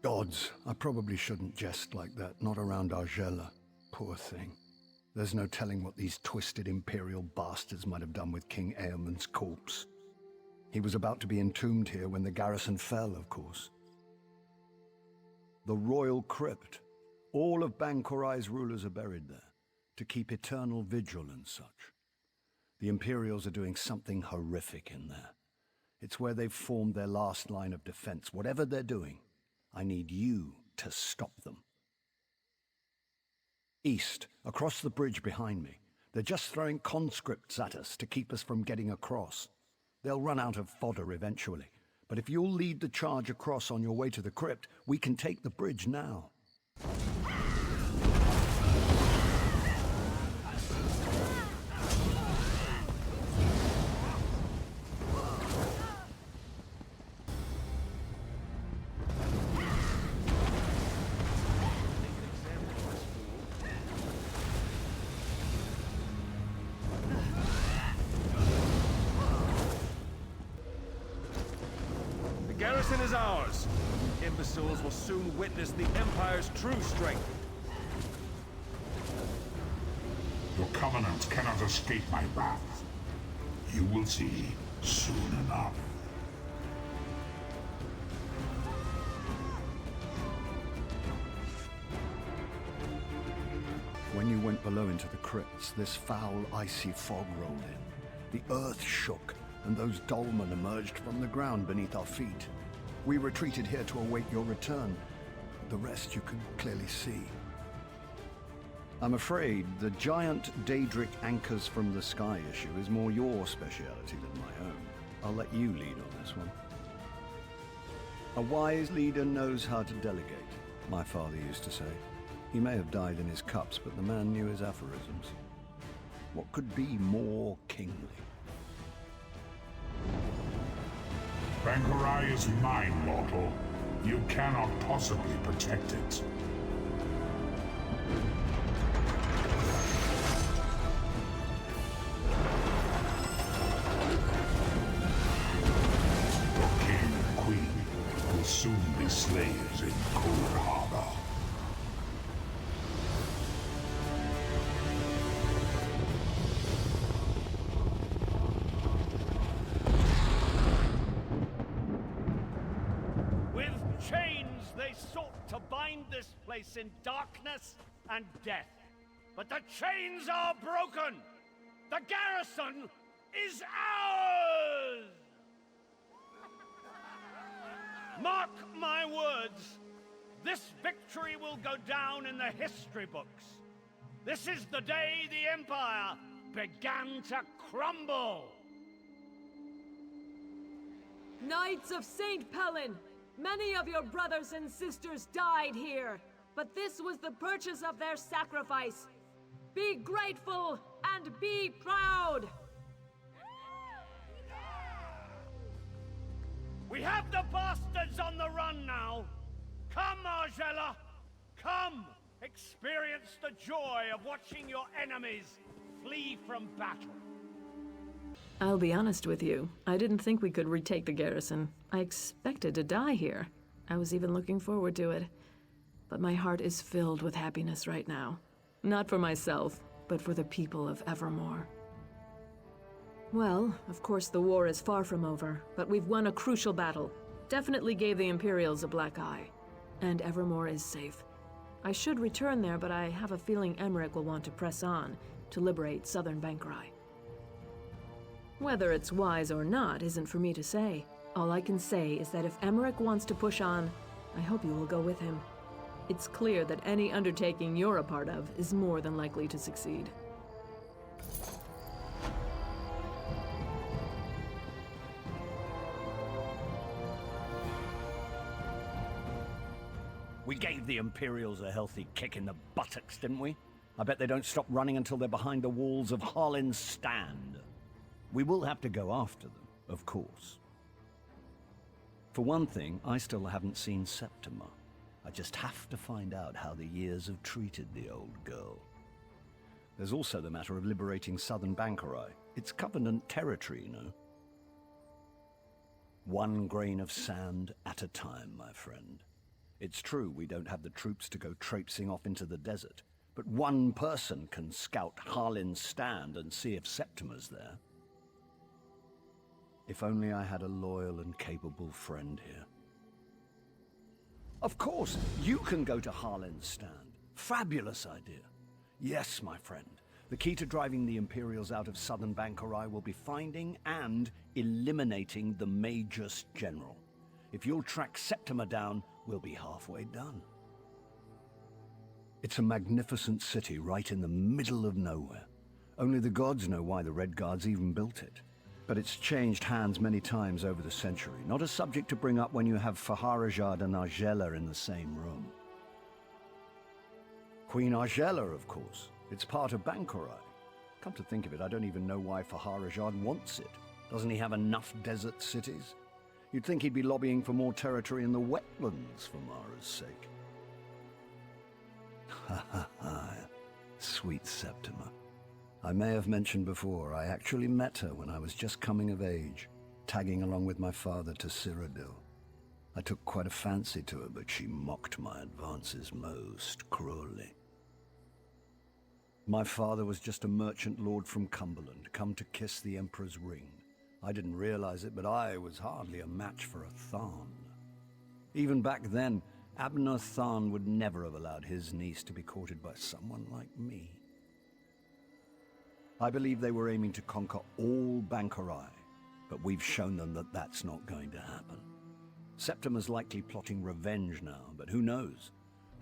Speaker 17: Gods, I probably shouldn't jest like that, not around Argella. Poor thing. There's no telling what these twisted Imperial bastards might have done with King Eamonn's corpse. He was about to be entombed here when the garrison fell, of course. The Royal Crypt. All of Bangkorai's rulers are buried there, to keep eternal vigil and such. The Imperials are doing something horrific in there. It's where they've formed their last line of defense. Whatever they're doing, I need you to stop them. East, across the bridge behind me. They're just throwing conscripts at us to keep us from getting across. They'll run out of fodder eventually. But if you'll lead the charge across on your way to the crypt, we can take the bridge now.
Speaker 5: Garrison is ours. Imbeciles will soon witness the Empire's true strength.
Speaker 20: Your covenants cannot escape my wrath. You will see soon enough.
Speaker 17: When you went below into the crypts, this foul, icy fog rolled in. The earth shook, and those dolmen emerged from the ground beneath our feet.
Speaker 6: We retreated here to await your return. The rest you can clearly see.
Speaker 17: I'm afraid the giant Daedric anchors from the sky issue is more your speciality than my own. I'll let you lead on this one. A wise leader knows how to delegate, my father used to say. He may have died in his cups, but the man knew his aphorisms. What could be more kingly?
Speaker 20: Bangkorai is mine, mortal. You cannot possibly protect it. The king and queen will soon be slaves in Cold Harbor.
Speaker 5: This place in darkness and death. But the chains are broken! The garrison is ours! Mark my words, this victory will go down in the history books. This is the day the Empire began to crumble!
Speaker 23: Knights of St. Pelin! Many of your brothers and sisters died here, but this was the purchase of their sacrifice. Be grateful and be proud!
Speaker 5: We have the bastards on the run now! Come, Argella! Come! Experience the joy of watching your enemies flee from battle.
Speaker 23: I'll be honest with you. I didn't think we could retake the garrison. I expected to die here. I was even looking forward to it. But my heart is filled with happiness right now. Not for myself, but for the people of Evermore. Well, of course the war is far from over, but we've won a crucial battle. Definitely gave the Imperials a black eye. And Evermore is safe. I should return there, but I have a feeling Emmerich will want to press on to liberate southern Bangkorai. Whether it's wise or not isn't for me to say. All I can say is that if Emmerich wants to push on, I hope you will go with him. It's clear that any undertaking you're a part of is more than likely to succeed.
Speaker 17: We gave the Imperials a healthy kick in the buttocks, didn't we? I bet they don't stop running until they're behind the walls of Harlin's Stand. We will have to go after them, of course. For one thing, I still haven't seen Septima. I just have to find out how the years have treated the old girl. There's also the matter of liberating southern Bangkorai. It's Covenant territory, you know. One grain of sand at a time, my friend. It's true we don't have the troops to go traipsing off into the desert, but one person can scout Harlin's Stand and see if Septima's there. If only I had a loyal and capable friend here. Of course, you can go to Harlin's Stand. Fabulous idea. Yes, my friend. The key to driving the Imperials out of southern Bangkorai will be finding and eliminating the Magus General. If you'll track Septima down, we'll be halfway done. It's a magnificent city right in the middle of nowhere. Only the gods know why the Red Guards even built it. But it's changed hands many times over the century. Not a subject to bring up when you have Faharajad and Argella in the same room. Queen Argella, of course. It's part of Bangkorai. Come to think of it, I don't even know why Faharajad wants it. Doesn't he have enough desert cities? You'd think he'd be lobbying for more territory in the wetlands for Mara's sake. Ha ha ha. Sweet Septima. I may have mentioned before, I actually met her when I was just coming of age, tagging along with my father to Cyrodiil. I took quite a fancy to her, but she mocked my advances most cruelly. My father was just a merchant lord from Cumberland, come to kiss the Emperor's ring. I didn't realize it, but I was hardly a match for a Tharn. Even back then, Abner Tharn would never have allowed his niece to be courted by someone like me. I believe they were aiming to conquer all Bangkorai, but we've shown them that that's not going to happen. Septima's likely plotting revenge now, but who knows?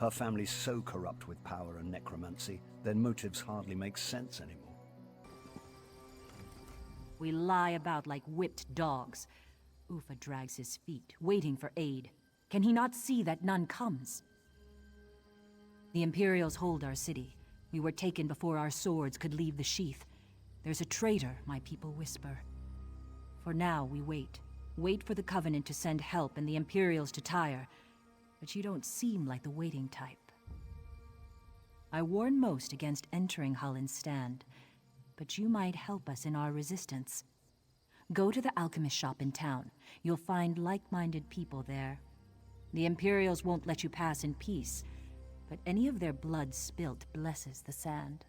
Speaker 17: Her family's so corrupt with power and necromancy, their motives hardly make sense anymore.
Speaker 10: We lie about like whipped dogs. Ufa drags his feet, waiting for aid. Can he not see that none comes? The Imperials hold our city. We were taken before our swords could leave the sheath. There's a traitor, my people whisper. For now, we wait. Wait for the Covenant to send help and the Imperials to tire. But you don't seem like the waiting type. I warn most against entering Hullen's stand, but you might help us in our resistance. Go to the alchemist shop in town. You'll find like-minded people there. The Imperials won't let you pass in peace, but any of their blood spilt blesses the sand.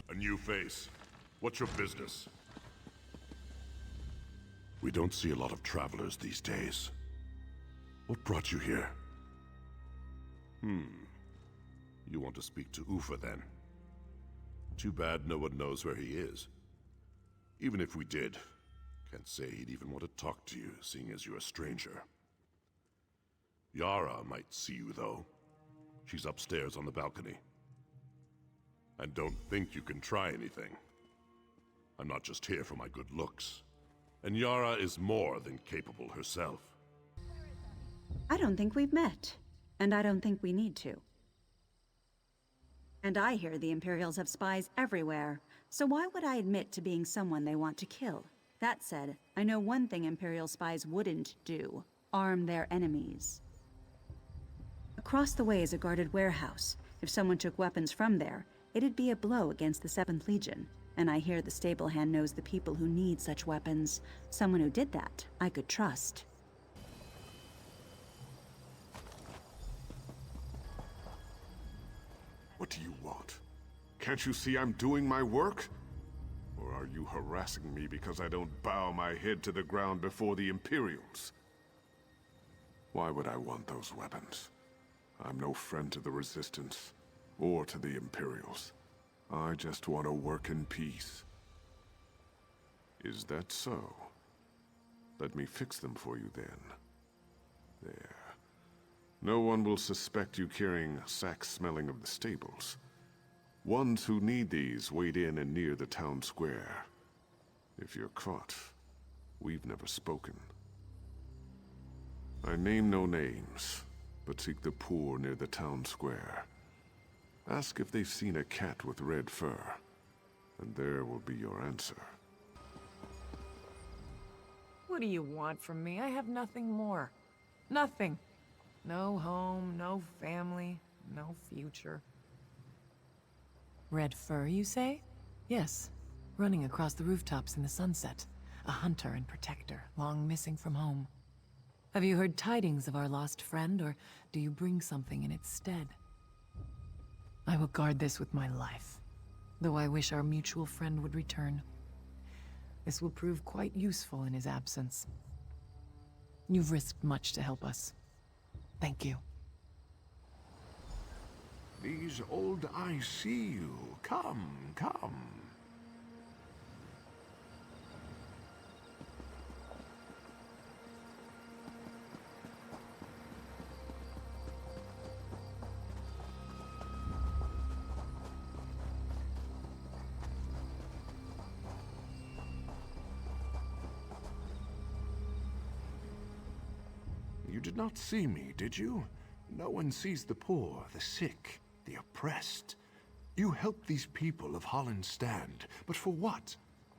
Speaker 3: A new face. What's your business? We don't see a lot of travelers these days. What brought you here? You want to speak to Ufa, then? Too bad no one knows where he is. Even if we did, can't say he'd even want to talk to you, seeing as you're a stranger. Yara might see you, though. She's upstairs on the balcony. And don't think you can try anything. I'm not just here for my good looks. And Yara is more than capable herself.
Speaker 21: I don't think we've met, and I don't think we need to. And I hear the Imperials have spies everywhere, so why would I admit to being someone they want to kill? That said, I know one thing Imperial spies wouldn't do: arm their enemies. Across the way is a guarded warehouse. If someone took weapons from there, it'd be a blow against the 7th Legion. And I hear the stable hand knows the people who need such weapons. Someone who did that, I could trust.
Speaker 3: What do you want? Can't you see I'm doing my work? Or are you harassing me because I don't bow my head to the ground before the Imperials? Why would I want those weapons? I'm no friend to the Resistance, or to the Imperials. I just want to work in peace. Is that so? Let me fix them for you then. There. No one will suspect you carrying sacks smelling of the stables. Ones who need these wait in and near the town square. If you're caught, we've never spoken. I name no names, but seek the poor near the town square. Ask if they've seen a cat with red fur, and there will be your answer.
Speaker 22: What do you want from me? I have nothing more. Nothing. No home, no family, no future.
Speaker 23: Red fur, you say? Yes. Running across the rooftops in the sunset. A hunter and protector, long missing from home. Have you heard tidings of our lost friend, or do you bring something in its stead? I will guard this with my life, though I wish our mutual friend would return. This will prove quite useful in his absence. You've risked much to help us. Thank you.
Speaker 3: These old eyes see you. Come, come. You did not see me, did you? No one sees the poor, the sick, the oppressed. You help these people of Holland's Stand, but for what?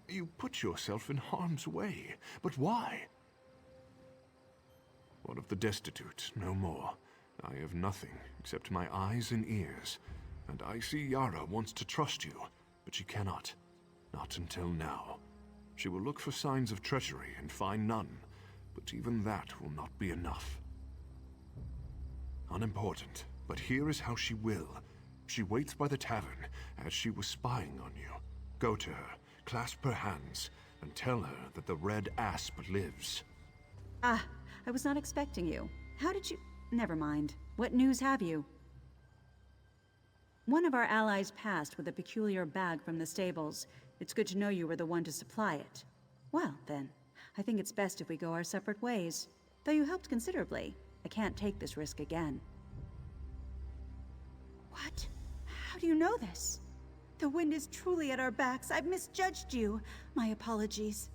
Speaker 3: You put yourself in harm's way, but why? One of the destitute, no more. I have nothing except my eyes and ears, and I see Yara wants to trust you, but she cannot. Not until now. She will look for signs of treachery and find none. But even that will not be enough. Unimportant, but here is how she will. She waits by the tavern, as she was spying on you. Go to her, clasp her hands, and tell her that the Red Asp lives.
Speaker 21: Ah, I was not expecting you. How did you... Never mind. What news have you? One of our allies passed with a peculiar bag from the stables. It's good to know you were the one to supply it. Well, then, I think it's best if we go our separate ways. Though you helped considerably, I can't take this risk again. What? How do you know this? The wind is truly at our backs. I've misjudged you. My apologies.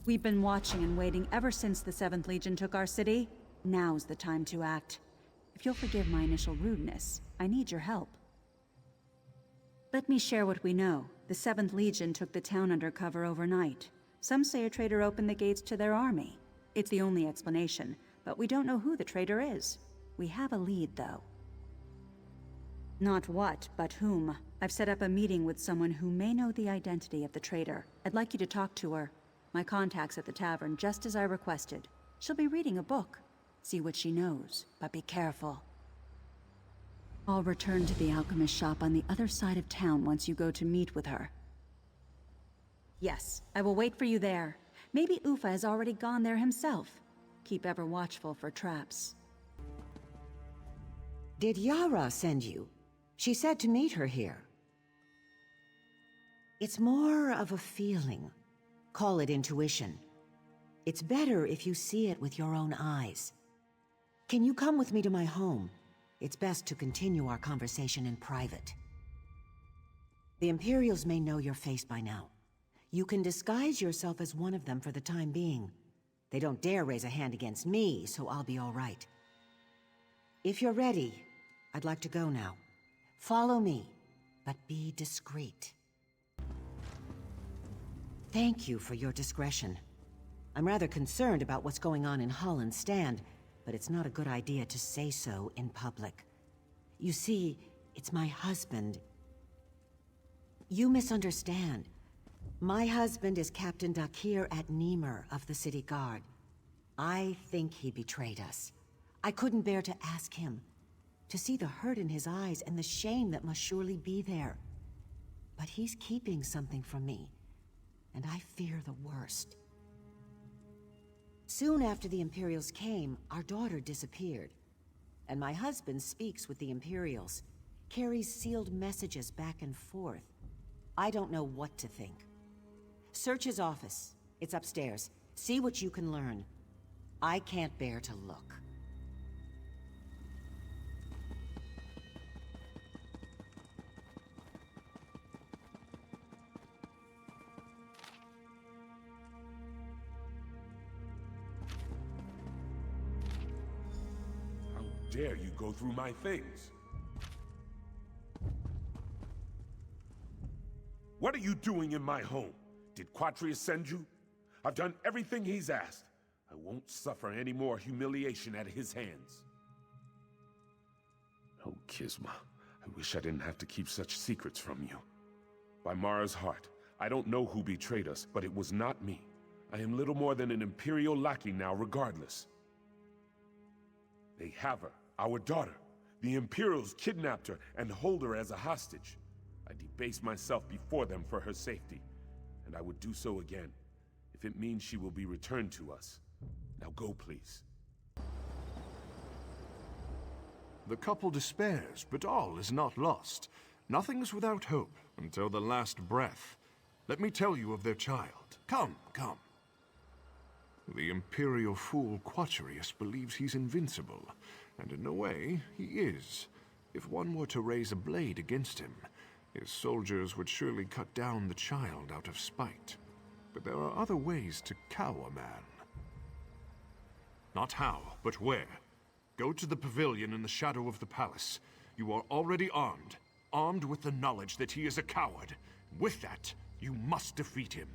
Speaker 21: We've been watching and waiting ever since the 7th Legion took our city. Now's the time to act. If you'll forgive my initial rudeness, I need your help. Let me share what we know. The 7th Legion took the town under cover overnight. Some say a traitor opened the gates to their army. It's the only explanation, but we don't know who the traitor is. We have a lead, though. Not what, but whom. I've set up a meeting with someone who may know the identity of the traitor. I'd like you to talk to her. My contact's at the tavern, just as I requested. She'll be reading a book. See what she knows, but be careful. I'll return to the alchemist shop on the other side of town once you go to meet with her. Yes, I will wait for you there. Maybe Ufa has already gone there himself. Keep ever watchful for traps.
Speaker 18: Did Yara send you? She said to meet her here. It's more of a feeling. Call it intuition. It's better if you see it with your own eyes. Can you come with me to my home? It's best to continue our conversation in private. The Imperials may know your face by now. You can disguise yourself as one of them for the time being. They don't dare raise a hand against me, so I'll be all right. If you're ready, I'd like to go now. Follow me, but be discreet. Thank you for your discretion. I'm rather concerned about what's going on in Holland's stand, but it's not a good idea to say so in public. You see, it's my husband. You misunderstand. My husband is Captain Dakir at Niemer of the City Guard. I think he betrayed us. I couldn't bear to ask him. To see the hurt in his eyes and the shame that must surely be there. But he's keeping something from me, and I fear the worst. Soon after the Imperials came, our daughter disappeared. And my husband speaks with the Imperials, carries sealed messages back and forth. I don't know what to think. Search his office. It's upstairs. See what you can learn. I can't bear to look.
Speaker 1: Dare you go through my things? What are you doing in my home? Did Quatrius send you? I've done everything he's asked. I won't suffer any more humiliation at his hands. Oh, Kisma, I wish I didn't have to keep such secrets from you. By Mara's heart, I don't know who betrayed us, but it was not me. I am little more than an Imperial lackey now, regardless. They have her. Our daughter. The Imperials kidnapped her and hold her as a hostage. I debase myself before them for her safety, and I would do so again, if it means she will be returned to us. Now go, please.
Speaker 3: The couple despairs, but all is not lost. Nothing's without hope until the last breath. Let me tell you of their child. Come, come. The Imperial fool Quatrius believes he's invincible, and in a way, he is. If one were to raise a blade against him, his soldiers would surely cut down the child out of spite. But there are other ways to cow a man. Not how, but where. Go to the pavilion in the shadow of the palace. You are already armed. Armed with the knowledge that he is a coward. With that, you must defeat him.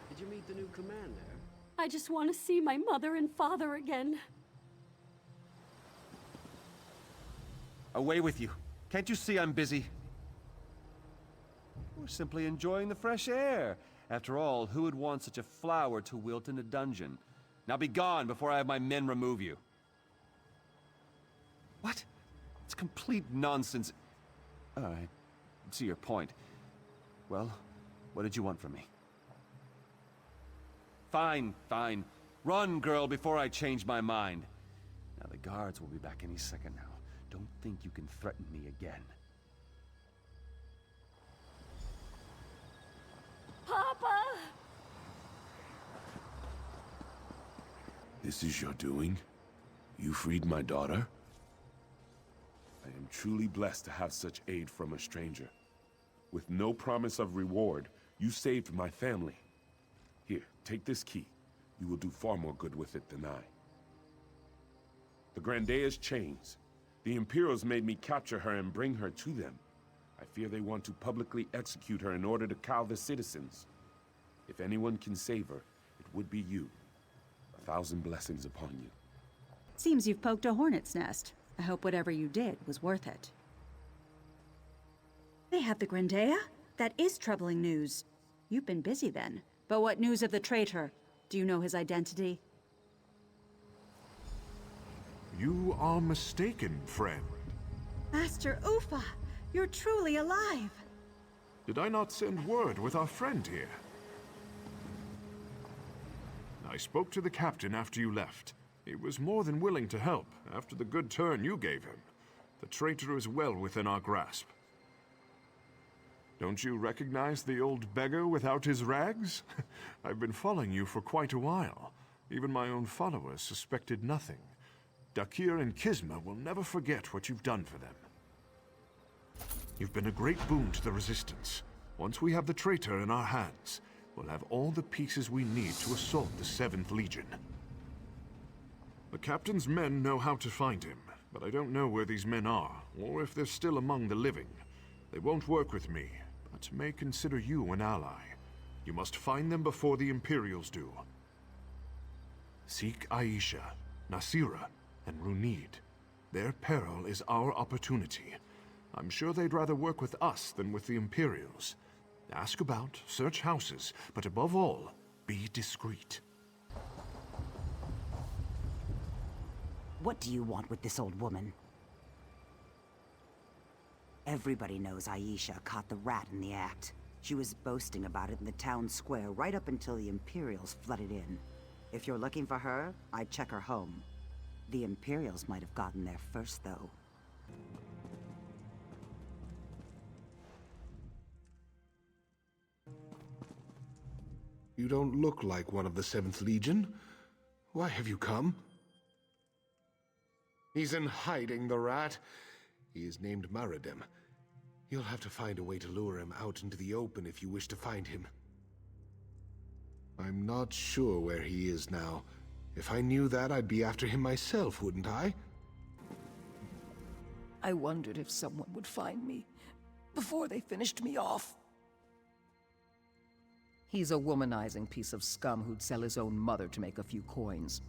Speaker 4: Did you meet the new commander?
Speaker 19: I just want to see my mother and father again.
Speaker 24: Away with you. Can't you see I'm busy? We're simply enjoying the fresh air. After all, who would want such a flower to wilt in a dungeon? Now be gone before I have my men remove you. What? It's complete nonsense. I see your point. Well, what did you want from me? Fine, fine. Run, girl, before I change my mind. Now, the guards will be back any second now. Don't think you can threaten me again.
Speaker 13: Papa!
Speaker 1: This is your doing? You freed my daughter? I am truly blessed to have such aid from a stranger. With no promise of reward, you saved my family. Here, take this key. You will do far more good with it than I. The Grandea's chains. The Imperials made me capture her and bring her to them. I fear they want to publicly execute her in order to cow the citizens. If anyone can save her, it would be you. 1,000 blessings upon you.
Speaker 21: Seems you've poked a hornet's nest. I hope whatever you did was worth it. They have the Grandea? That is troubling news. You've been busy then. But what news of the traitor? Do you know his identity?
Speaker 3: You are mistaken, friend.
Speaker 21: Master Ufa, you're truly alive.
Speaker 3: Did I not send word with our friend here? I spoke to the captain after you left. He was more than willing to help after the good turn you gave him. The traitor is well within our grasp. Don't you recognize the old beggar without his rags? I've been following you for quite a while. Even my own followers suspected nothing. Dakir and Kisma will never forget what you've done for them. You've been a great boon to the Resistance. Once we have the traitor in our hands, we'll have all the pieces we need to assault the 7th Legion. The captain's men know how to find him, but I don't know where these men are, or if they're still among the living. They won't work with me, but may consider you an ally. You must find them before the Imperials do. Seek Aisha, Nasira, and Runid. Their peril is our opportunity. I'm sure they'd rather work with us than with the Imperials. Ask about, search houses, but above all, be discreet.
Speaker 9: What do you want with this old woman? Everybody knows Aisha caught the rat in the act. She was boasting about it in the town square right up until the Imperials flooded in. If you're looking for her, I'd check her home. The Imperials might have gotten there first, though.
Speaker 11: You don't look like one of the 7th Legion. Why have you come? He's in hiding, the rat. He is named Maradem. You'll have to find a way to lure him out into the open if you wish to find him. I'm not sure where he is now. If I knew that, I'd be after him myself, wouldn't I?
Speaker 12: I wondered if someone would find me before they finished me off. He's a womanizing piece of scum who'd sell his own mother to make a few coins.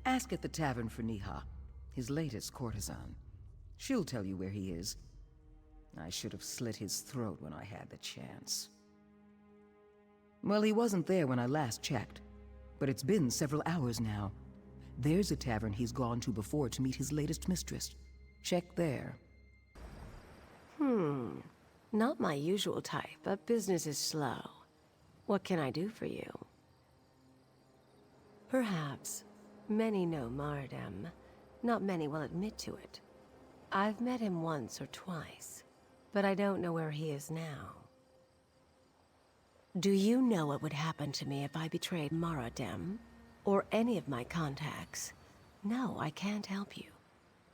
Speaker 12: Ask at the tavern for Niha, his latest courtesan. She'll tell you where he is. I should have slit his throat when I had the chance. Well, he wasn't there when I last checked, but it's been several hours now. There's a tavern he's gone to before to meet his latest mistress. Check there.
Speaker 2: Not my usual type, but business is slow. What can I do for you? Perhaps. Many know Maradem. Not many will admit to it. I've met him once or twice, but I don't know where he is now. Do you know what would happen to me if I betrayed Maradem? Or any of my contacts? No, I can't help you.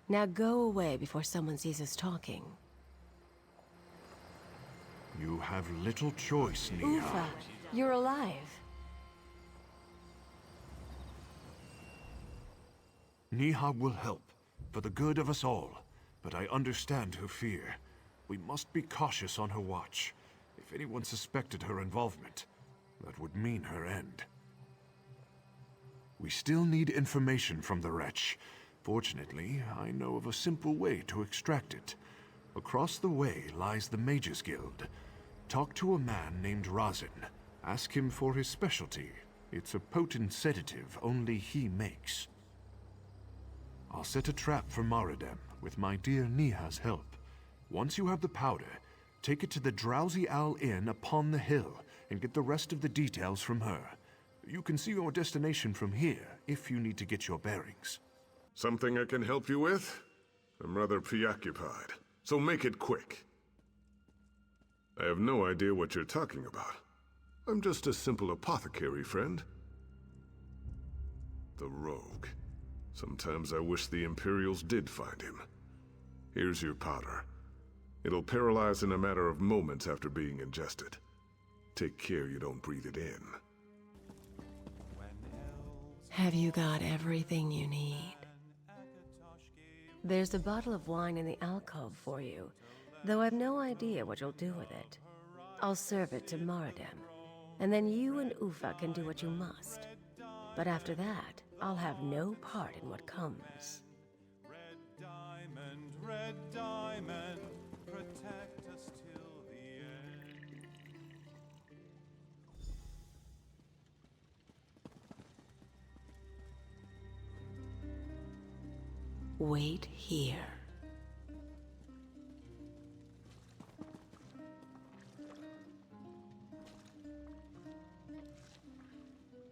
Speaker 2: Now go away before someone sees us talking.
Speaker 3: You have little choice, Niha.
Speaker 2: Ufa, you're alive.
Speaker 3: Niha will help, for the good of us all. But I understand her fear. We must be cautious on her watch. If anyone suspected her involvement, that would mean her end. We still need information from the wretch. Fortunately, I know of a simple way to extract it. Across the way lies the Mages Guild. Talk to a man named Razin. Ask him for his specialty. It's a potent sedative only he makes. I'll set a trap for Maradem with my dear Niha's help. Once you have the powder,
Speaker 7: Take it to the Drowsy Owl Inn upon the hill, and get the rest of the details from her. You can see your destination from here, if you need to get your bearings.
Speaker 3: Something I can help you with? I'm rather preoccupied, so make it quick. I have no idea what you're talking about. I'm just a simple apothecary, friend. The rogue. Sometimes I wish the Imperials did find him. Here's your powder. It'll paralyze in a matter of moments after being ingested. Take care you don't breathe it in.
Speaker 8: Have you got everything you need?
Speaker 15: There's a bottle of wine in the alcove for you, though I've no idea what you'll do with it. I'll serve it to Maridem, and then you and Ufa can do what you must. But after that, I'll have no part in what comes.
Speaker 16: Red diamond, protect us till the end.
Speaker 8: Wait here.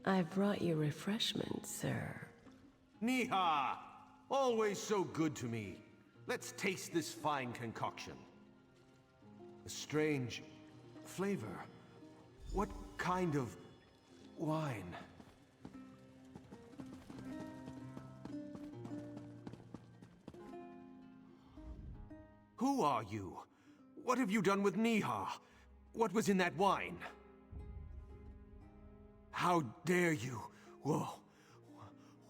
Speaker 8: I've brought you refreshments, sir.
Speaker 25: Niha! Always so good to me. Let's taste this fine concoction. A strange flavor. What kind of wine? Who are you? What have you done with Niha? What was in that wine? How dare you? Whoa.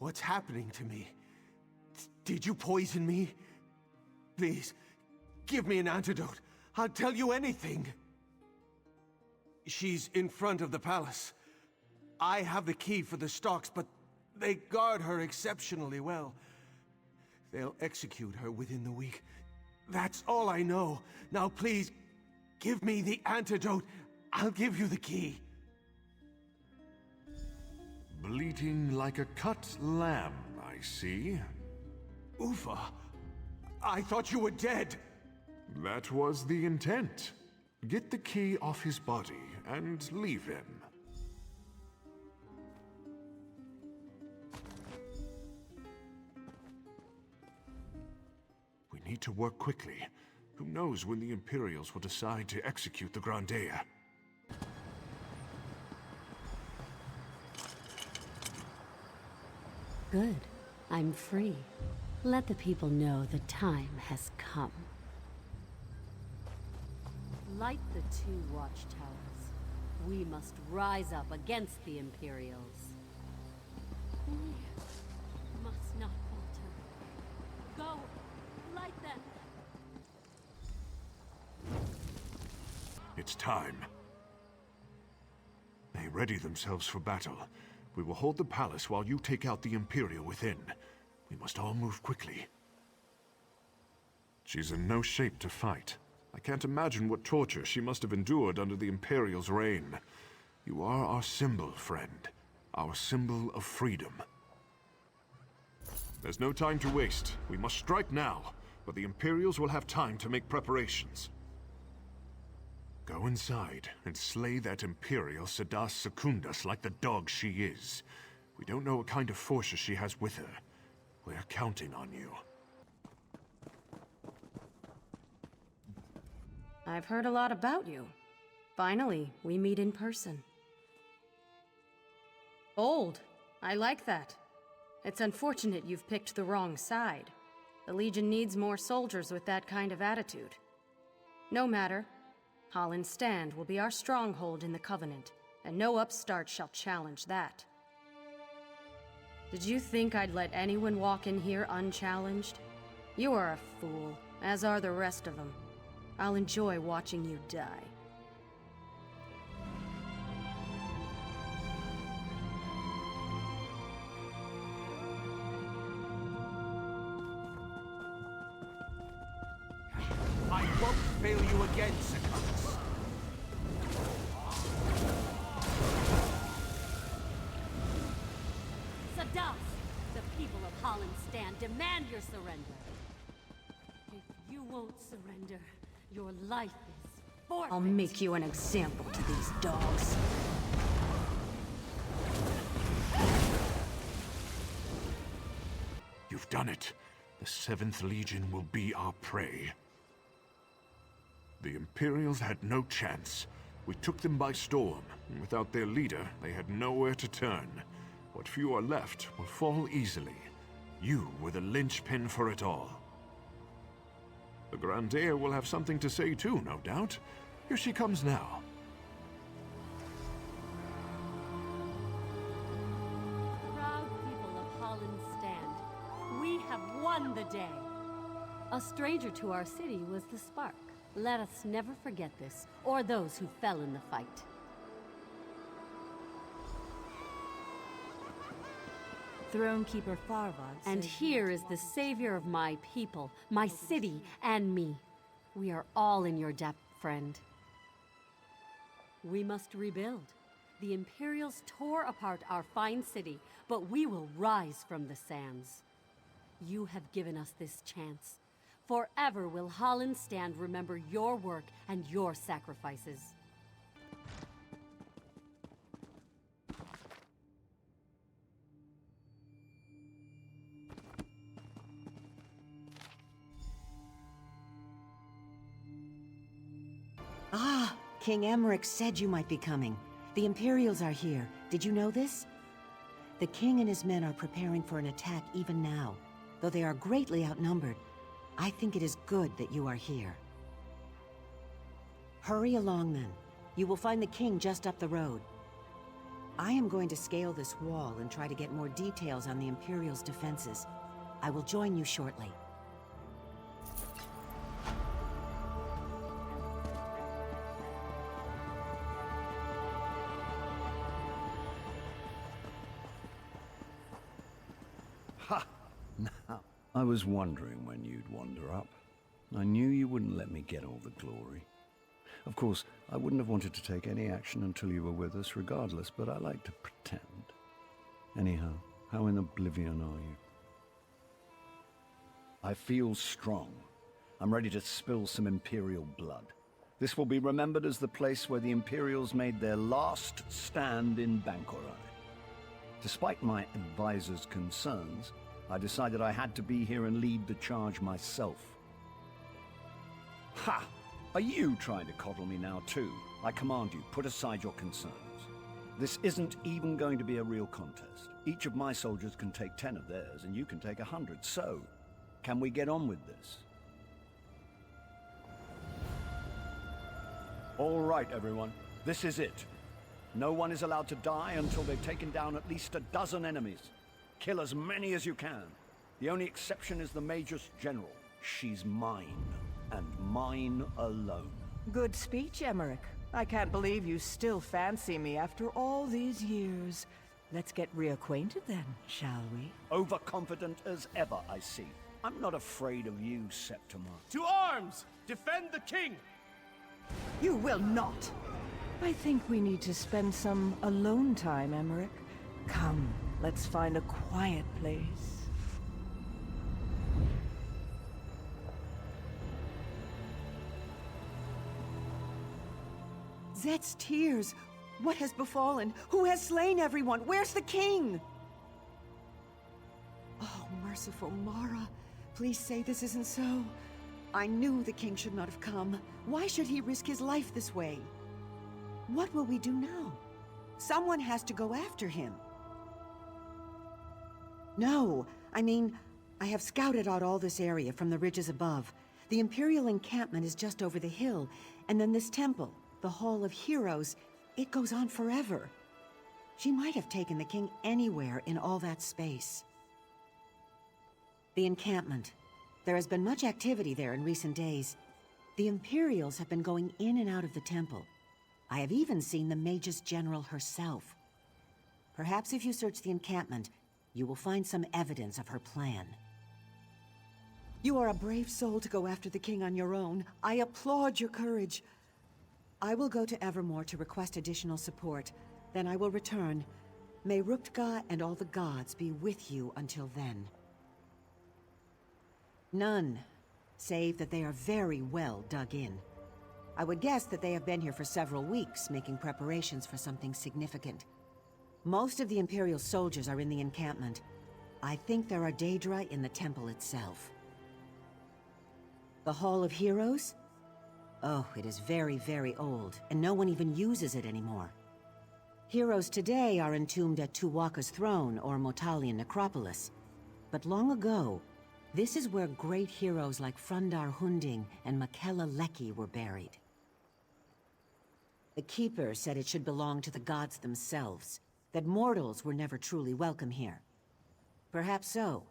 Speaker 25: What's happening to me? Did you poison me? Please, give me an antidote. I'll tell you anything. She's in front of the palace. I have the key for the stocks, but they guard her exceptionally well. They'll execute her within the week. That's all I know. Now please, give me the antidote. I'll give you the key.
Speaker 7: Bleating like a cut lamb, I see.
Speaker 25: Ufa, I thought you were dead.
Speaker 7: That was the intent. Get the key off his body and leave him. We need to work quickly. Who knows when the Imperials will decide to execute the Grandeia?
Speaker 19: Good. I'm free. Let the people know the time has come. Light the 2 watchtowers. We must rise up against the Imperials. We must not falter. Go! Light them!
Speaker 7: It's time. They ready themselves for battle. We will hold the palace while you take out the Imperial within. We must all move quickly. She's in no shape to fight. I can't imagine what torture she must have endured under the Imperial's reign. You are our symbol, friend. Our symbol of freedom. There's no time to waste. We must strike now, but the Imperials will have time to make preparations. Go inside and slay that Imperial Sedas Secundus like the dog she is. We don't know what kind of forces she has with her. We're counting on you.
Speaker 2: I've heard a lot about you. Finally, we meet in person. Bold. I like that. It's unfortunate you've picked the wrong side. The Legion needs more soldiers with that kind of attitude. No matter. Holland's Stand will be our stronghold in the Covenant, and no upstart shall challenge that. Did you think I'd let anyone walk in here unchallenged? You are a fool, as are the rest of them. I'll enjoy watching you die.
Speaker 25: I won't fail you again, Secundus.
Speaker 19: Sedas! The people of Holland's Stand demand your surrender. If you won't surrender, your life is
Speaker 10: I'll make you an example to these dogs.
Speaker 7: You've done it. The 7th Legion will be our prey. The Imperials had no chance. We took them by storm, and without their leader, they had nowhere to turn. What few are left will fall easily. You were the linchpin for it all. The Grand Heir will have something to say too, no doubt. Here she comes now.
Speaker 19: Proud people of Holland stand. We have won the day. A stranger to our city was the spark. Let us never forget this, or those who fell in the fight.
Speaker 10: Thronekeeper Farvad
Speaker 19: And here is the savior of my people, my city, and me. We are all in your debt, friend. We must rebuild. The Imperials tore apart our fine city, but we will rise from the sands. You have given us this chance. Forever will Holland stand remember your work and your sacrifices.
Speaker 18: Ah, King Emmerich said you might be coming. The Imperials are here. Did you know this? The king and his men are preparing for an attack even now. Though they are greatly outnumbered, I think it is good that you are here. Hurry along then. You will find the king just up the road. I am going to scale this wall and try to get more details on the Imperials' defenses. I will join you shortly.
Speaker 5: Ha! Now, I was wondering when you'd wander up. I knew you wouldn't let me get all the glory. Of course, I wouldn't have wanted to take any action until you were with us regardless, but I like to pretend. Anyhow, how in oblivion are you? I feel strong. I'm ready to spill some Imperial blood. This will be remembered as the place where the Imperials made their last stand in Bangkorai. Despite my advisor's concerns, I decided I had to be here and lead the charge myself. Ha! Are you trying to coddle me now too? I command you, put aside your concerns. This isn't even going to be a real contest. Each of my soldiers can take 10 of theirs, and you can take 100. So, can we get on with this? All right, everyone. This is it. No one is allowed to die until they've taken down at least a dozen enemies. Kill as many as you can. The only exception is the Major's General. She's mine, and mine alone.
Speaker 12: Good speech, Emmerich. I can't believe you still fancy me after all these years. Let's get reacquainted then, shall we?
Speaker 5: Overconfident as ever, I see. I'm not afraid of you, Septima.
Speaker 25: To arms! Defend the king!
Speaker 12: You will not! I think we need to spend some alone time, Emmerich. Come, let's find a quiet place.
Speaker 18: Zet's tears! What has befallen? Who has slain everyone? Where's the king? Oh, merciful Mara. Please say this isn't so. I knew the king should not have come. Why should he risk his life this way? What will we do now? Someone has to go after him. No, I mean, I have scouted out all this area from the ridges above. The Imperial encampment is just over the hill, and then this temple, the Hall of Heroes, it goes on forever. She might have taken the king anywhere in all that space. The encampment. There has been much activity there in recent days. The Imperials have been going in and out of the temple. I have even seen the Magus General herself. Perhaps if you search the encampment, you will find some evidence of her plan. You are a brave soul to go after the king on your own. I applaud your courage. I will go to Evermore to request additional support. Then I will return. May Rukhtga and all the gods be with you until then. None, save that they are very well dug in. I would guess that they have been here for several weeks, making preparations for something significant. Most of the Imperial soldiers are in the encampment. I think there are Daedra in the temple itself. The Hall of Heroes? Oh, it is very, very old, and no one even uses it anymore. Heroes today are entombed at Tuwaka's throne or Motalian necropolis. But long ago, this is where great heroes like Frundar Hunding and Makela Leki were buried. The Keeper said it should belong to the gods themselves, that mortals were never truly welcome here. Perhaps so.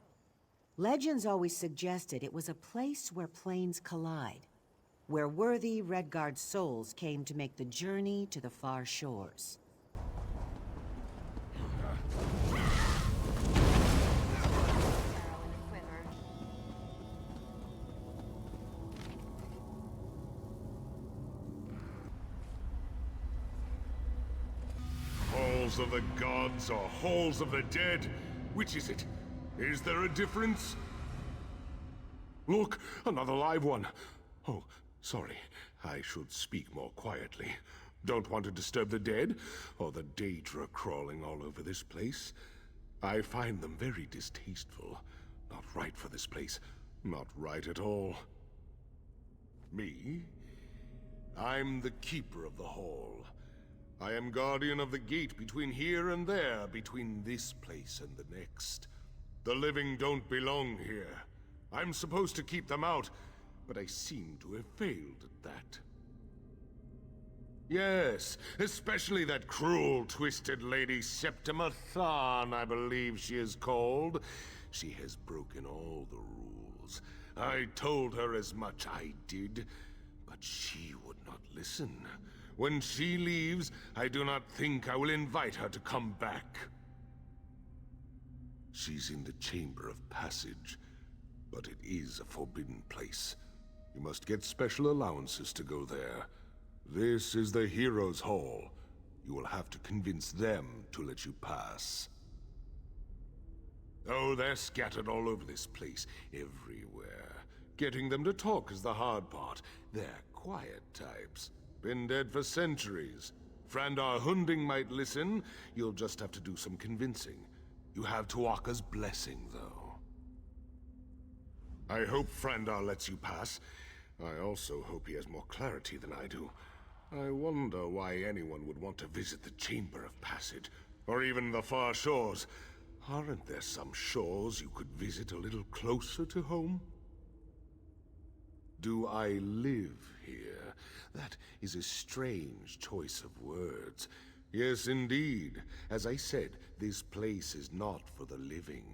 Speaker 18: Legends always suggested it was a place where planes collide, where worthy Redguard souls came to make the journey to the far shores.
Speaker 3: Halls of the gods or halls of the dead? Which is it? Is there a difference? Look, another live one. Oh, sorry. I should speak more quietly. Don't want to disturb the dead, or the Daedra crawling all over this place. I find them very distasteful. Not right for this place. Not right at all. Me? I'm the keeper of the hall. I am guardian of the gate between here and there, between this place and the next. The living don't belong here. I'm supposed to keep them out, but I seem to have failed at that. Yes, especially that cruel, twisted lady Septima Tharn, I believe she is called. She has broken all the rules. I told her as much, I did, but she would not listen. When she leaves, I do not think I will invite her to come back. She's in the Chamber of Passage, but it is a forbidden place. You must get special allowances to go there. This is the Heroes' Hall. You will have to convince them to let you pass. Oh, they're scattered all over this place, everywhere. Getting them to talk is the hard part. They're quiet types. Been dead for centuries. Frandar Hunding might listen. You'll just have to do some convincing. You have Tuwaka's blessing, though. I hope Frandar lets you pass. I also hope he has more clarity than I do. I wonder why anyone would want to visit the Chamber of Passage, or even the far shores. Aren't there some shores you could visit a little closer to home? Do I live here? That is a strange choice of words. Yes, indeed. As I said, this place is not for the living.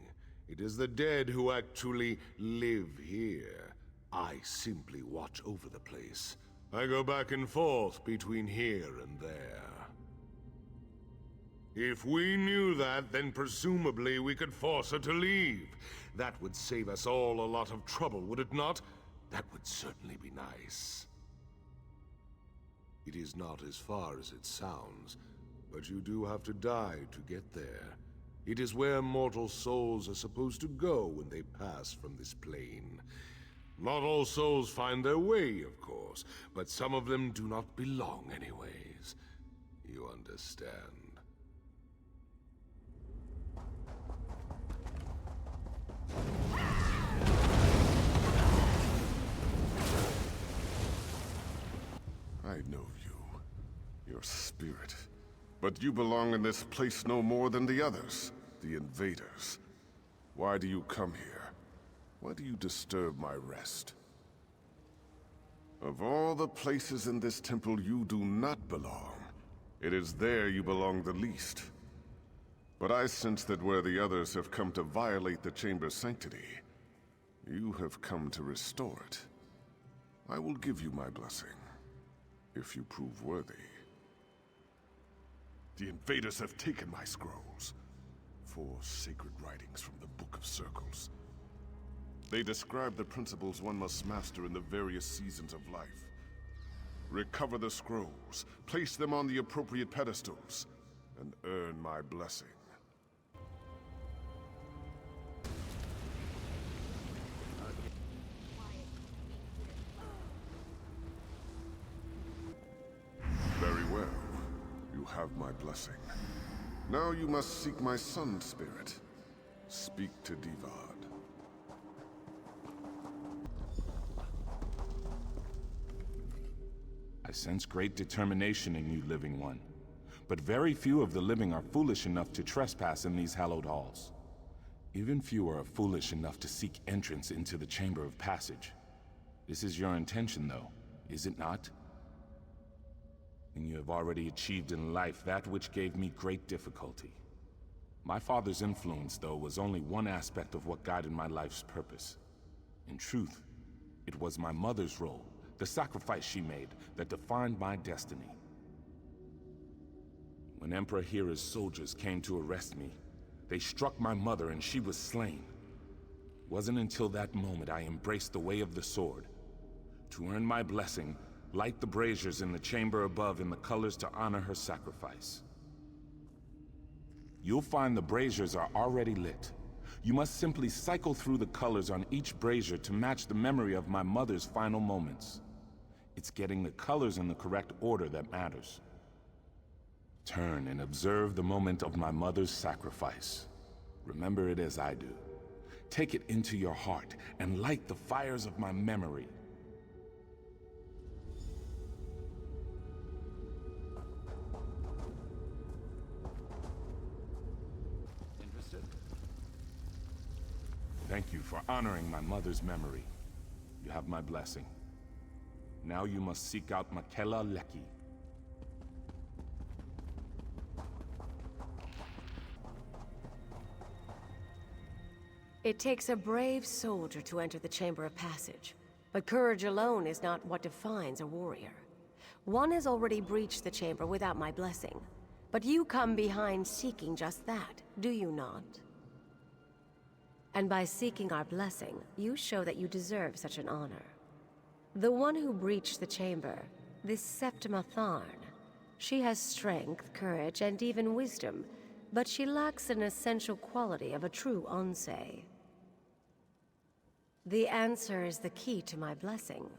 Speaker 3: It is the dead who actually live here. I simply watch over the place. I go back and forth between here and there. If we knew that, then presumably we could force her to leave. That would save us all a lot of trouble, would it not? That would certainly be nice. It is not as far as it sounds, but you do have to die to get there. It is where mortal souls are supposed to go when they pass from this plane. Not all souls find their way, of course, but some of them do not belong anyways. You understand? I know you. Your spirit. But you belong in this place no more than the others. The invaders. Why do you come here? Why do you disturb my rest? Of all the places in this temple, you do not belong. It is there you belong the least. But I sense that where the others have come to violate the chamber's sanctity, you have come to restore it. I will give you my blessing, if you prove worthy. The invaders have taken my scrolls. 4 sacred writings from the Book of Circles. They describe the principles one must master in the various seasons of life. Recover the scrolls, place them on the appropriate pedestals, and earn my blessing. blessing. Now you must seek my sun spirit. Speak to Divad.
Speaker 1: I sense great determination in you, Living One. But very few of the living are foolish enough to trespass in these hallowed halls. Even fewer are foolish enough to seek entrance into the Chamber of Passage. This is your intention, though, is it not? And you have already achieved in life that which gave me great difficulty. My father's influence, though, was only one aspect of what guided my life's purpose. In truth, it was my mother's role, the sacrifice she made, that defined my destiny. When Emperor Hira's soldiers came to arrest me, they struck my mother and she was slain. It wasn't until that moment I embraced the way of the sword. To earn my blessing, light the braziers in the chamber above in the colors to honor her sacrifice. You'll find the braziers are already lit. You must simply cycle through the colors on each brazier to match the memory of my mother's final moments. It's getting the colors in the correct order that matters. Turn and observe the moment of my mother's sacrifice. Remember it as I do. Take it into your heart and light the fires of my memory.
Speaker 24: Interested?
Speaker 1: Thank you for honoring my mother's memory. You have my blessing. Now you must seek out Makela Leki.
Speaker 15: It takes a brave soldier to enter the Chamber of Passage, but courage alone is not what defines a warrior. One has already breached the chamber without my blessing, but you come behind seeking just that, do you not? And by seeking our blessing, you show that you deserve such an honor. The one who breached the chamber, this Septima Tharn, she has strength, courage, and even wisdom, but she lacks an essential quality of a true Onsei. The answer is the key to my blessing.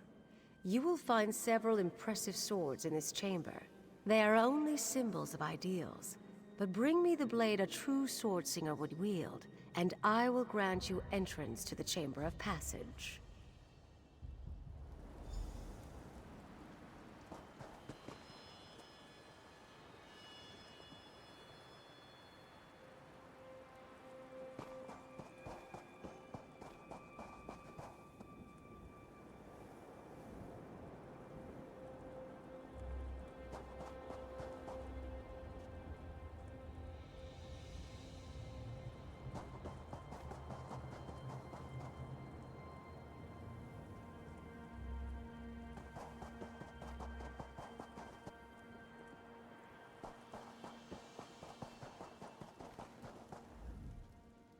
Speaker 15: You will find several impressive swords in this chamber. They are only symbols of ideals, but bring me the blade a true swordslinger would wield, and I will grant you entrance to the Chamber of Passage.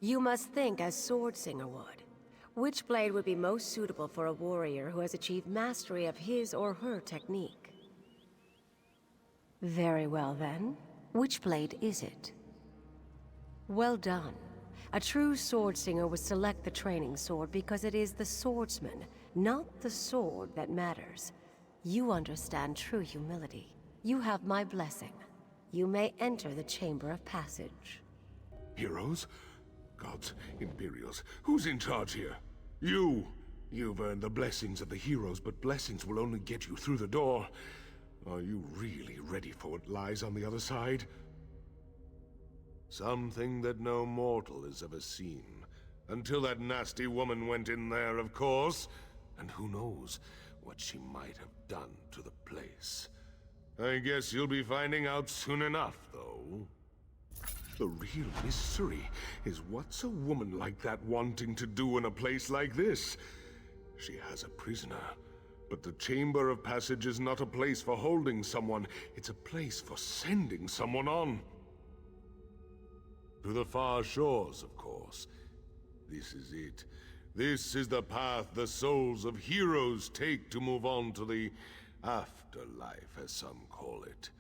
Speaker 15: You must think as Swordslinger would. Which blade would be most suitable for a warrior who has achieved mastery of his or her technique? Very well then. Which blade is it? Well done. A true Swordslinger would select the training sword because it is the swordsman, not the sword, that matters. You understand true humility. You have my blessing. You may enter the Chamber of Passage.
Speaker 11: Heroes? Gods, Imperials, who's in charge here? You! You've earned the blessings of the heroes, but blessings will only get you through the door. Are you really ready for what lies on the other side? Something that no mortal has ever seen. Until that nasty woman went in there, of course. And who knows what she might have done to the place. I guess you'll be finding out soon enough, though. The real mystery is what's a woman like that wanting to do in a place like this? She has a prisoner, but the Chamber of Passage is not a place for holding someone, it's a place for sending someone on. To the far shores, of course. This is it. This is the path the souls of heroes take to move on to the afterlife, as some call it.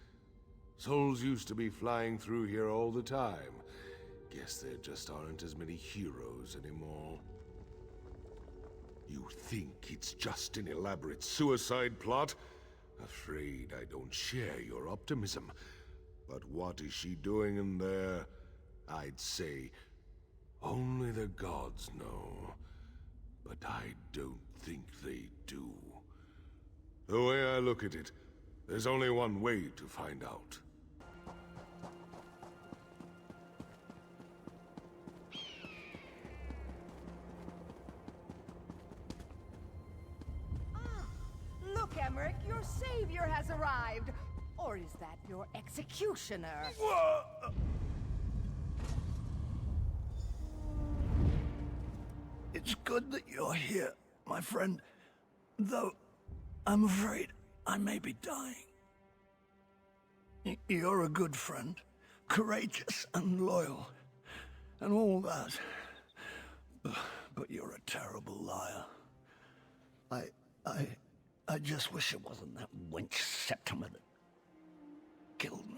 Speaker 11: Souls used to be flying through here all the time. Guess there just aren't as many heroes anymore. You think it's just an elaborate suicide plot? Afraid I don't share your optimism. But what is she doing in there? I'd say only the gods know. But I don't think they do. The way I look at it, there's only one way to find out.
Speaker 6: Look, Emmerich, your savior has arrived. Or is that your executioner?
Speaker 5: It's good that you're here, my friend. Though, I'm afraid I may be dying. You're a good friend, courageous and loyal, and all that. But you're a terrible liar. I just wish it wasn't that wench Septima that killed me.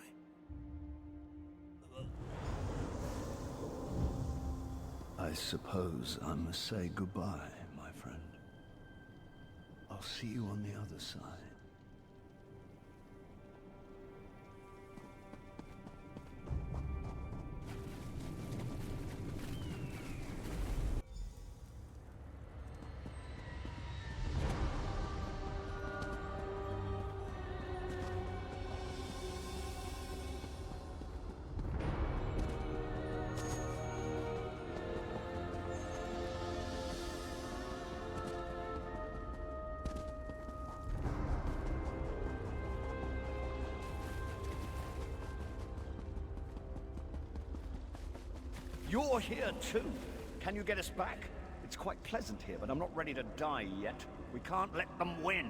Speaker 5: I suppose I must say goodbye, my friend. I'll see you on the other side. You're here too. Can you get us back? It's quite pleasant here, but I'm not ready to die yet. We can't let them win.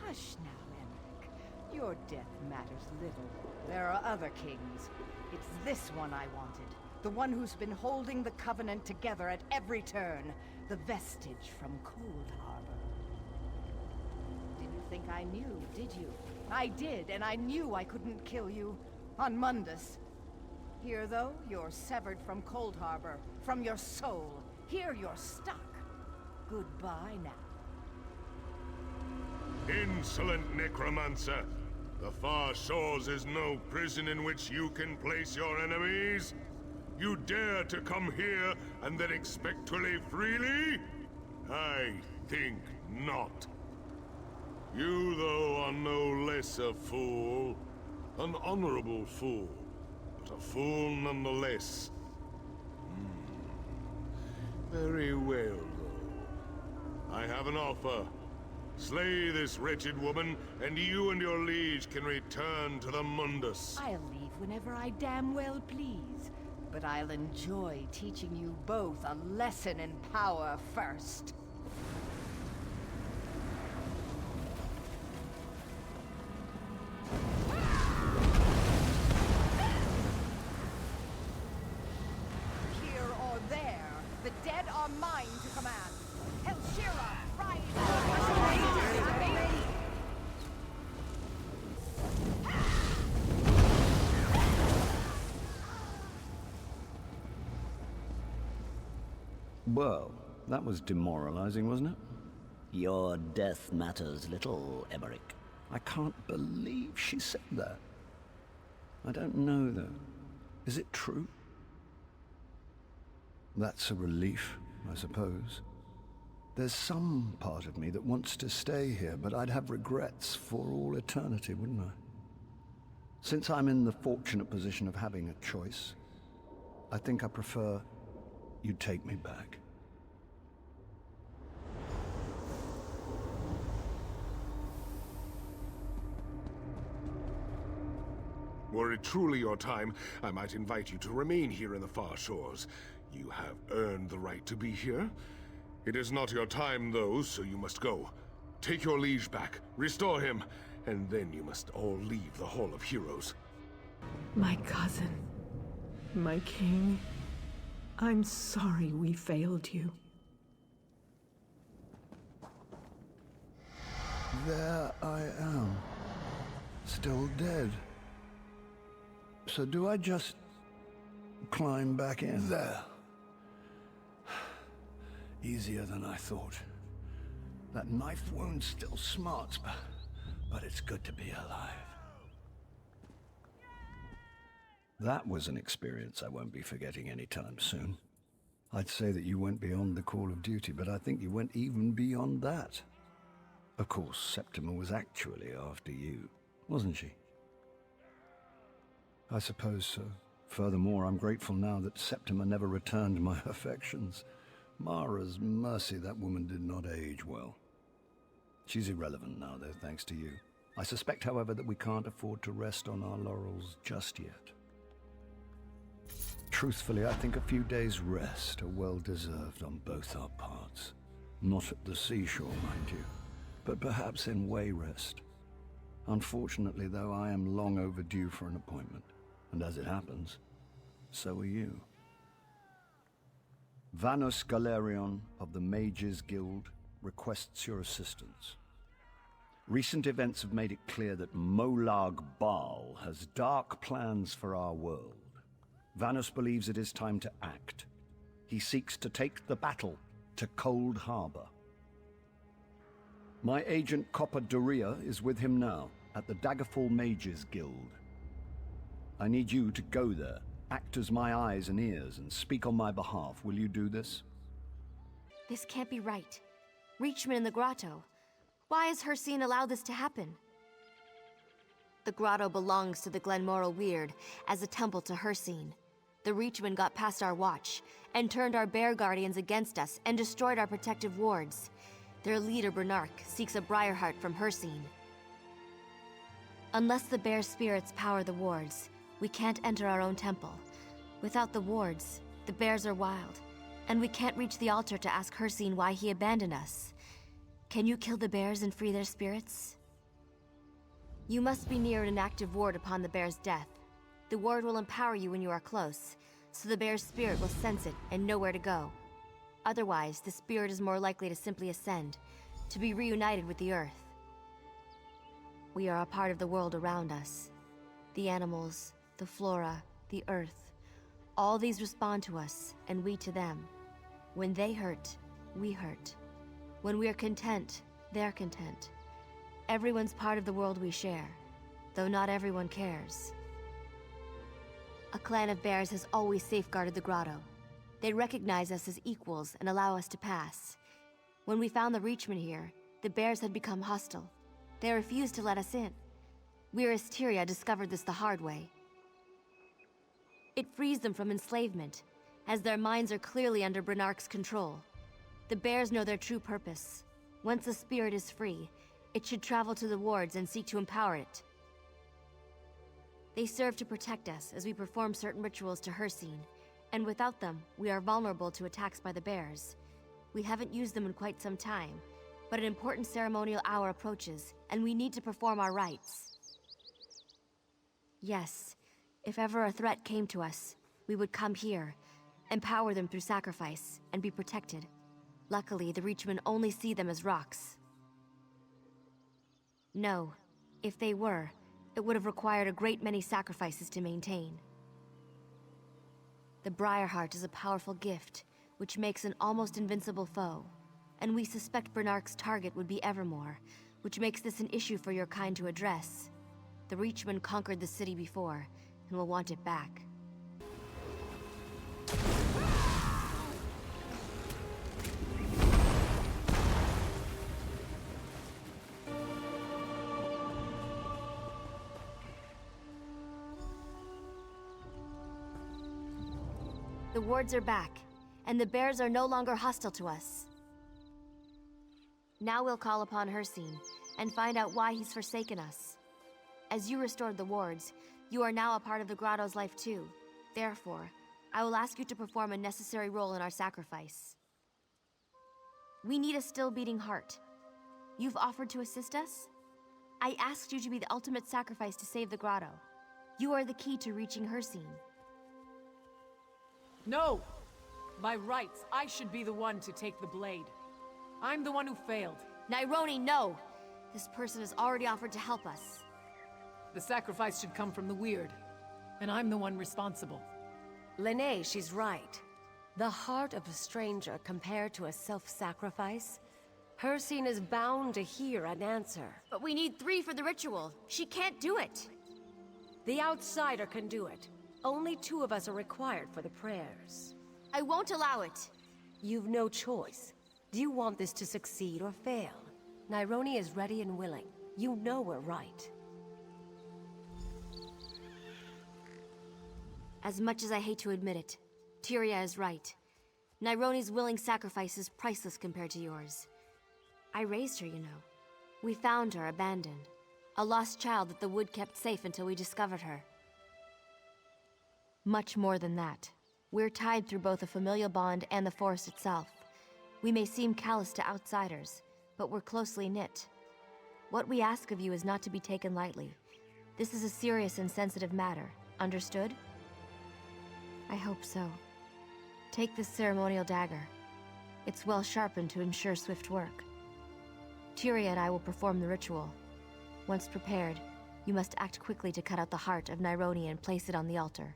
Speaker 6: Hush now, Emmerich. Your death matters little. There are other kings. It's this one I wanted. The one who's been holding the Covenant together at every turn. The vestige from Cold Harbor. Didn't think I knew, did you? I did, and I knew I couldn't kill you. On Mundus. Here, though, you're severed from Cold Harbor, from your soul. Here you're stuck. Goodbye now.
Speaker 11: Insolent necromancer! The Far Shores is no prison in which you can place your enemies. You dare to come here and then expect to live freely? I think not. You, though, are no less a fool. An honorable fool. A fool nonetheless. Very well, though. I have an offer. Slay this wretched woman, and you and your liege can return to the Mundus.
Speaker 6: I'll leave whenever I damn well please. But I'll enjoy teaching you both a lesson in power first.
Speaker 5: Well, that was demoralizing, wasn't it?
Speaker 14: Your death matters little, Emmerich.
Speaker 5: I can't believe she said that. I don't know, though. Is it true? That's a relief, I suppose. There's some part of me that wants to stay here, but I'd have regrets for all eternity, wouldn't I? Since I'm in the fortunate position of having a choice, I think I prefer you take me back.
Speaker 11: Were it truly your time, I might invite you to remain here in the Far Shores. You have earned the right to be here. It is not your time, though, so you must go. Take your liege back, restore him, and then you must all leave the Hall of Heroes.
Speaker 23: My cousin. My king. I'm sorry we failed you.
Speaker 5: There I am. Still dead. So do I just climb back in? There. Easier than I thought. That knife wound still smarts, but it's good to be alive. That was an experience I won't be forgetting anytime soon. I'd say that you went beyond the call of duty, but I think you went even beyond that. Of course, Septima was actually after you, wasn't she? I suppose so. Furthermore, I'm grateful now that Septima never returned my affections. Mara's mercy, that woman did not age well. She's irrelevant now, though, thanks to you. I suspect, however, that we can't afford to rest on our laurels just yet. Truthfully, I think a few days' rest are well-deserved on both our parts. Not at the seashore, mind you, but perhaps in way rest. Unfortunately, though, I am long overdue for an appointment, and as it happens, so are you. Vanus Galerion of the Mages Guild requests your assistance. Recent events have made it clear that Molag Bal has dark plans for our world. Vanus believes it is time to act. He seeks to take the battle to Cold Harbor. My agent Copper Doria is with him now at the Daggerfall Mages Guild. I need you to go there, act as my eyes and ears, and speak on my behalf. Will you do this?
Speaker 2: This can't be right. Reachman in the grotto. Why has Hircine allowed this to happen? The grotto belongs to the Glenumbra Weird as a temple to Hircine. The Reachman got past our watch and turned our bear guardians against us and destroyed our protective wards. Their leader, Betnikh, seeks a Briarheart from Hircine. Unless the bear spirits power the wards, we can't enter our own temple. Without the wards, the bears are wild, and we can't reach the altar to ask Hircine why he abandoned us. Can you kill the bears and free their spirits? You must be near an active ward upon the bear's death. The ward will empower you when you are close, so the bear's spirit will sense it and know where to go. Otherwise, the spirit is more likely to simply ascend, to be reunited with the earth. We are a part of the world around us. The animals, the flora, the earth. All these respond to us, and we to them. When they hurt, we hurt. When we are content, they're content. Everyone's part of the world we share, though not everyone cares. A clan of bears has always safeguarded the grotto. They recognize us as equals and allow us to pass. When we found the Reachman here, the bears had become hostile. They refused to let us in. We Asteria discovered this the hard way. It frees them from enslavement, as their minds are clearly under Betnikh's control. The bears know their true purpose. Once the spirit is free, it should travel to the wards and seek to empower it. They serve to protect us as we perform certain rituals to Hircine, and without them, we are vulnerable to attacks by the bears. We haven't used them in quite some time, but an important ceremonial hour approaches, and we need to perform our rites. Yes, if ever a threat came to us, we would come here, empower them through sacrifice, and be protected. Luckily, the Reachmen only see them as rocks. No, if they were, it would have required a great many sacrifices to maintain. The Briarheart is a powerful gift, which makes an almost invincible foe, and we suspect Betnikh's target would be Evermore, which makes this an issue for your kind to address. The Reachmen conquered the city before, and will want it back. The wards are back, and the bears are no longer hostile to us. Now we'll call upon Hircine, and find out why he's forsaken us. As you restored the wards, you are now a part of the grotto's life too. Therefore, I will ask you to perform a necessary role in our sacrifice. We need a still-beating heart. You've offered to assist us? I asked you to be the ultimate sacrifice to save the grotto. You are the key to reaching Hircine.
Speaker 4: No! By rights, I should be the one to take the blade. I'm the one who failed.
Speaker 2: Nyroni, no! This person has already offered to help us.
Speaker 4: The sacrifice should come from the Weird, and I'm the one responsible.
Speaker 15: Lene, she's right. The heart of a stranger compared to a self-sacrifice? Hircine is bound to hear an answer.
Speaker 2: But we need 3 for the ritual. She can't do it.
Speaker 15: The outsider can do it. Only 2 of us are required for the prayers.
Speaker 2: I won't allow it.
Speaker 15: You've no choice. Do you want this to succeed or fail? Nyroni is ready and willing. You know we're right.
Speaker 2: As much as I hate to admit it, Tyria is right. Nyroni's willing sacrifice is priceless compared to yours. I raised her, you know. We found her abandoned. A lost child that the wood kept safe until we discovered her. Much more than that. We're tied through both a familial bond and the forest itself. We may seem callous to outsiders, but we're closely knit. What we ask of you is not to be taken lightly. This is a serious and sensitive matter. Understood? I hope so. Take this ceremonial dagger. It's well sharpened to ensure swift work. Tyria and I will perform the ritual. Once prepared, you must act quickly to cut out the heart of Nyroni and place it on the altar.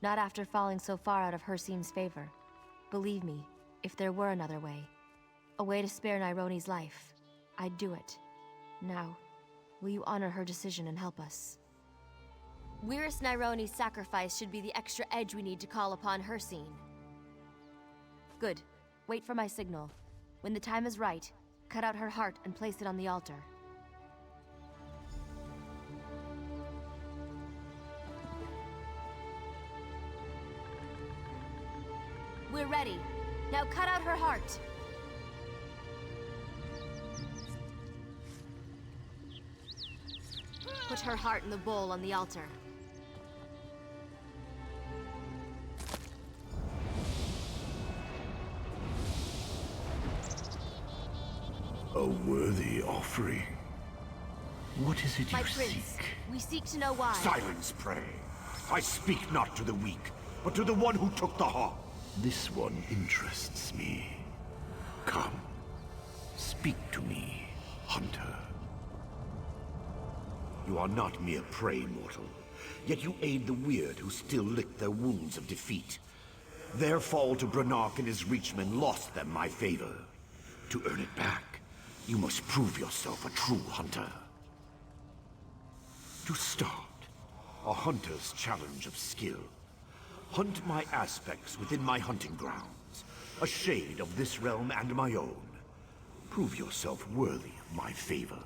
Speaker 2: Not after falling so far out of Hircine's favor. Believe me, if there were another way, a way to spare Nyroni's life, I'd do it. Now, will you honor her decision and help us? Wyrus Nyroni's sacrifice should be the extra edge we need to call upon Hircine. Good. Wait for my signal. When the time is right, cut out her heart and place it on the altar. We're ready. Now cut out her heart. Put her heart in the bowl on the altar.
Speaker 13: A worthy offering. What is it you seek?
Speaker 2: We seek to know why.
Speaker 13: Silence, pray. I speak not to the weak, but to the one who took the heart. This one interests me. Come, speak to me, hunter. You are not mere prey, mortal. Yet you aid the weird who still lick their wounds of defeat. Their fall to Branark and his reachmen lost them my favor. To earn it back, you must prove yourself a true hunter. To start, a hunter's challenge of skill. Hunt my aspects within my hunting grounds, a shade of this realm and my own. Prove yourself worthy of my favor.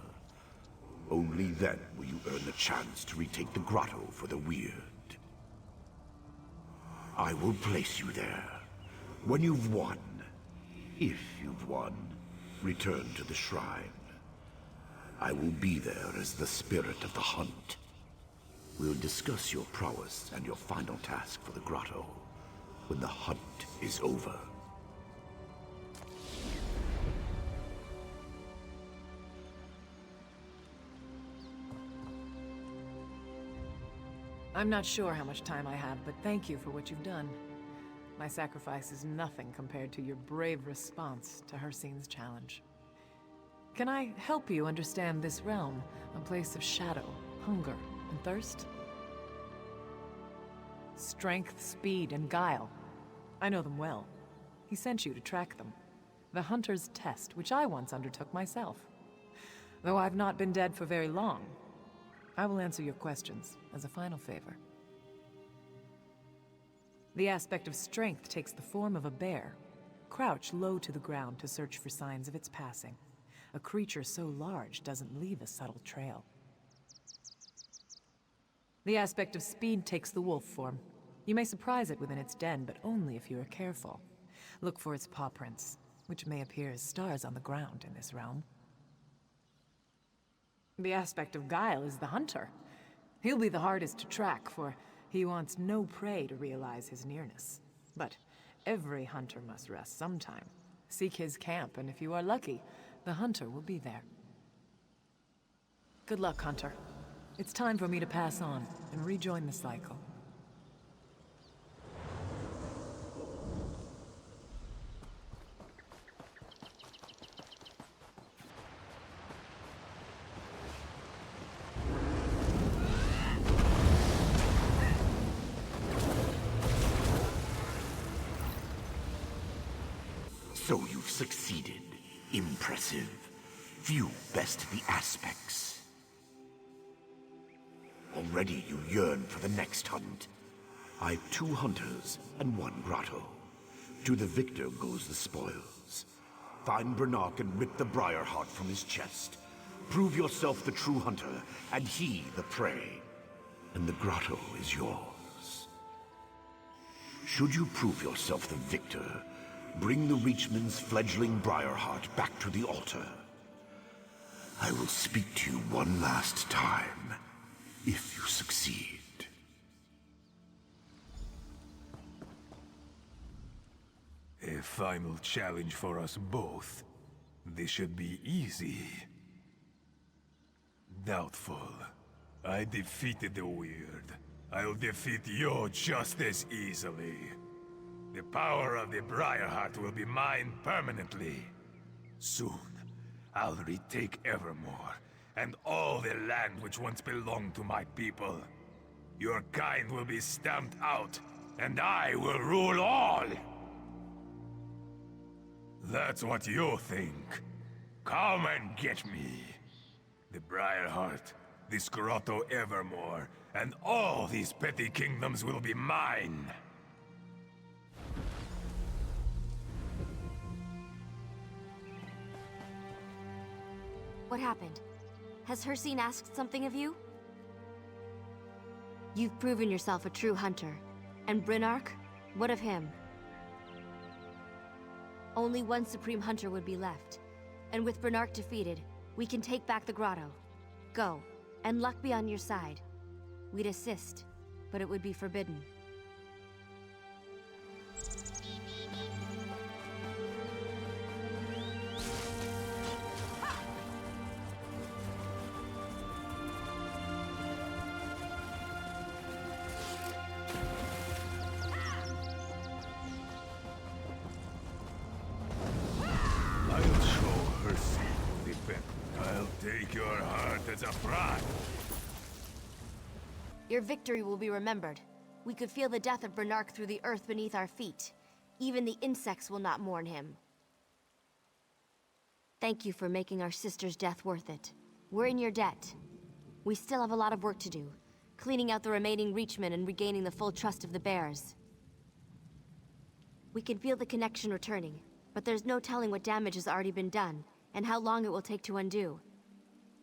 Speaker 13: Only then will you earn the chance to retake the grotto for the weird. I will place you there. When you've won, if you've won, return to the shrine. I will be there as the spirit of the hunt. We'll discuss your prowess and your final task for the grotto when the hunt is over.
Speaker 4: I'm not sure how much time I have, but thank you for what you've done. My sacrifice is nothing compared to your brave response to Hircine's challenge. Can I help you understand this realm, a place of shadow, hunger, and thirst? Strength, speed, and guile. I know them well. He sent you to track them. The Hunter's Test, which I once undertook myself. Though I've not been dead for very long, I will answer your questions as a final favor. The aspect of strength takes the form of a bear. Crouch low to the ground to search for signs of its passing. A creature so large doesn't leave a subtle trail. The aspect of speed takes the wolf form. You may surprise it within its den, but only if you are careful. Look for its paw prints, which may appear as stars on the ground in this realm. The aspect of guile is the hunter. He'll be the hardest to track, for he wants no prey to realize his nearness. But every hunter must rest sometime. Seek his camp, and if you are lucky, the hunter will be there. Good luck, Hunter. It's time for me to pass on and rejoin the cycle.
Speaker 13: So you've succeeded. Impressive. Few best the aspects. Already you yearn for the next hunt. I've 2 hunters and 1 grotto. To the victor goes the spoils. Find Betnikh and rip the briar heart from his chest. Prove yourself the true hunter, and he the prey. And the grotto is yours. Should you prove yourself the victor, bring the Reachman's fledgling Briarheart back to the altar. I will speak to you one last time, if you succeed.
Speaker 9: A final challenge for us both. This should be easy. Doubtful. I defeated the Weird. I'll defeat you just as easily. The power of the Briarheart will be mine permanently. Soon, I'll retake Evermore, and all the land which once belonged to my people. Your kind will be stamped out, and I will rule all! That's what you think. Come and get me. The Briarheart, this Grotto Evermore, and all these petty kingdoms will be mine.
Speaker 2: What happened? Has Hircine asked something of you? You've proven yourself a true hunter. And Betnikh? What of him? Only one Supreme Hunter would be left. And with Betnikh defeated, we can take back the grotto. Go, and luck be on your side. We'd assist, but it would be forbidden. Your victory will be remembered. We could feel the death of Betnikh through the earth beneath our feet. Even the insects will not mourn him. Thank you for making our sister's death worth it. We're in your debt. We still have a lot of work to do, cleaning out the remaining Reachmen and regaining the full trust of the Bears. We can feel the connection returning, but there's no telling what damage has already been done, and how long it will take to undo.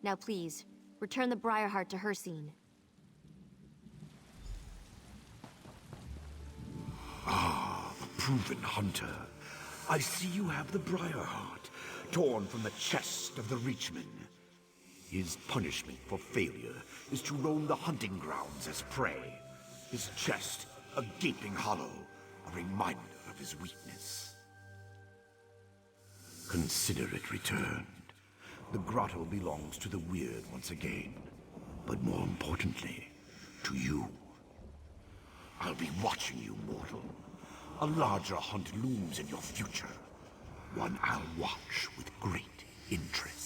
Speaker 2: Now please, return the Briarheart to Hircine.
Speaker 13: Ah, the proven hunter. I see you have the Briarheart, torn from the chest of the Reachman. His punishment for failure is to roam the hunting grounds as prey. His chest, a gaping hollow, a reminder of his weakness. Consider it returned. The grotto belongs to the Weird once again, but more importantly, to you. I'll be watching you, mortal. A larger hunt looms in your future. One I'll watch with great interest.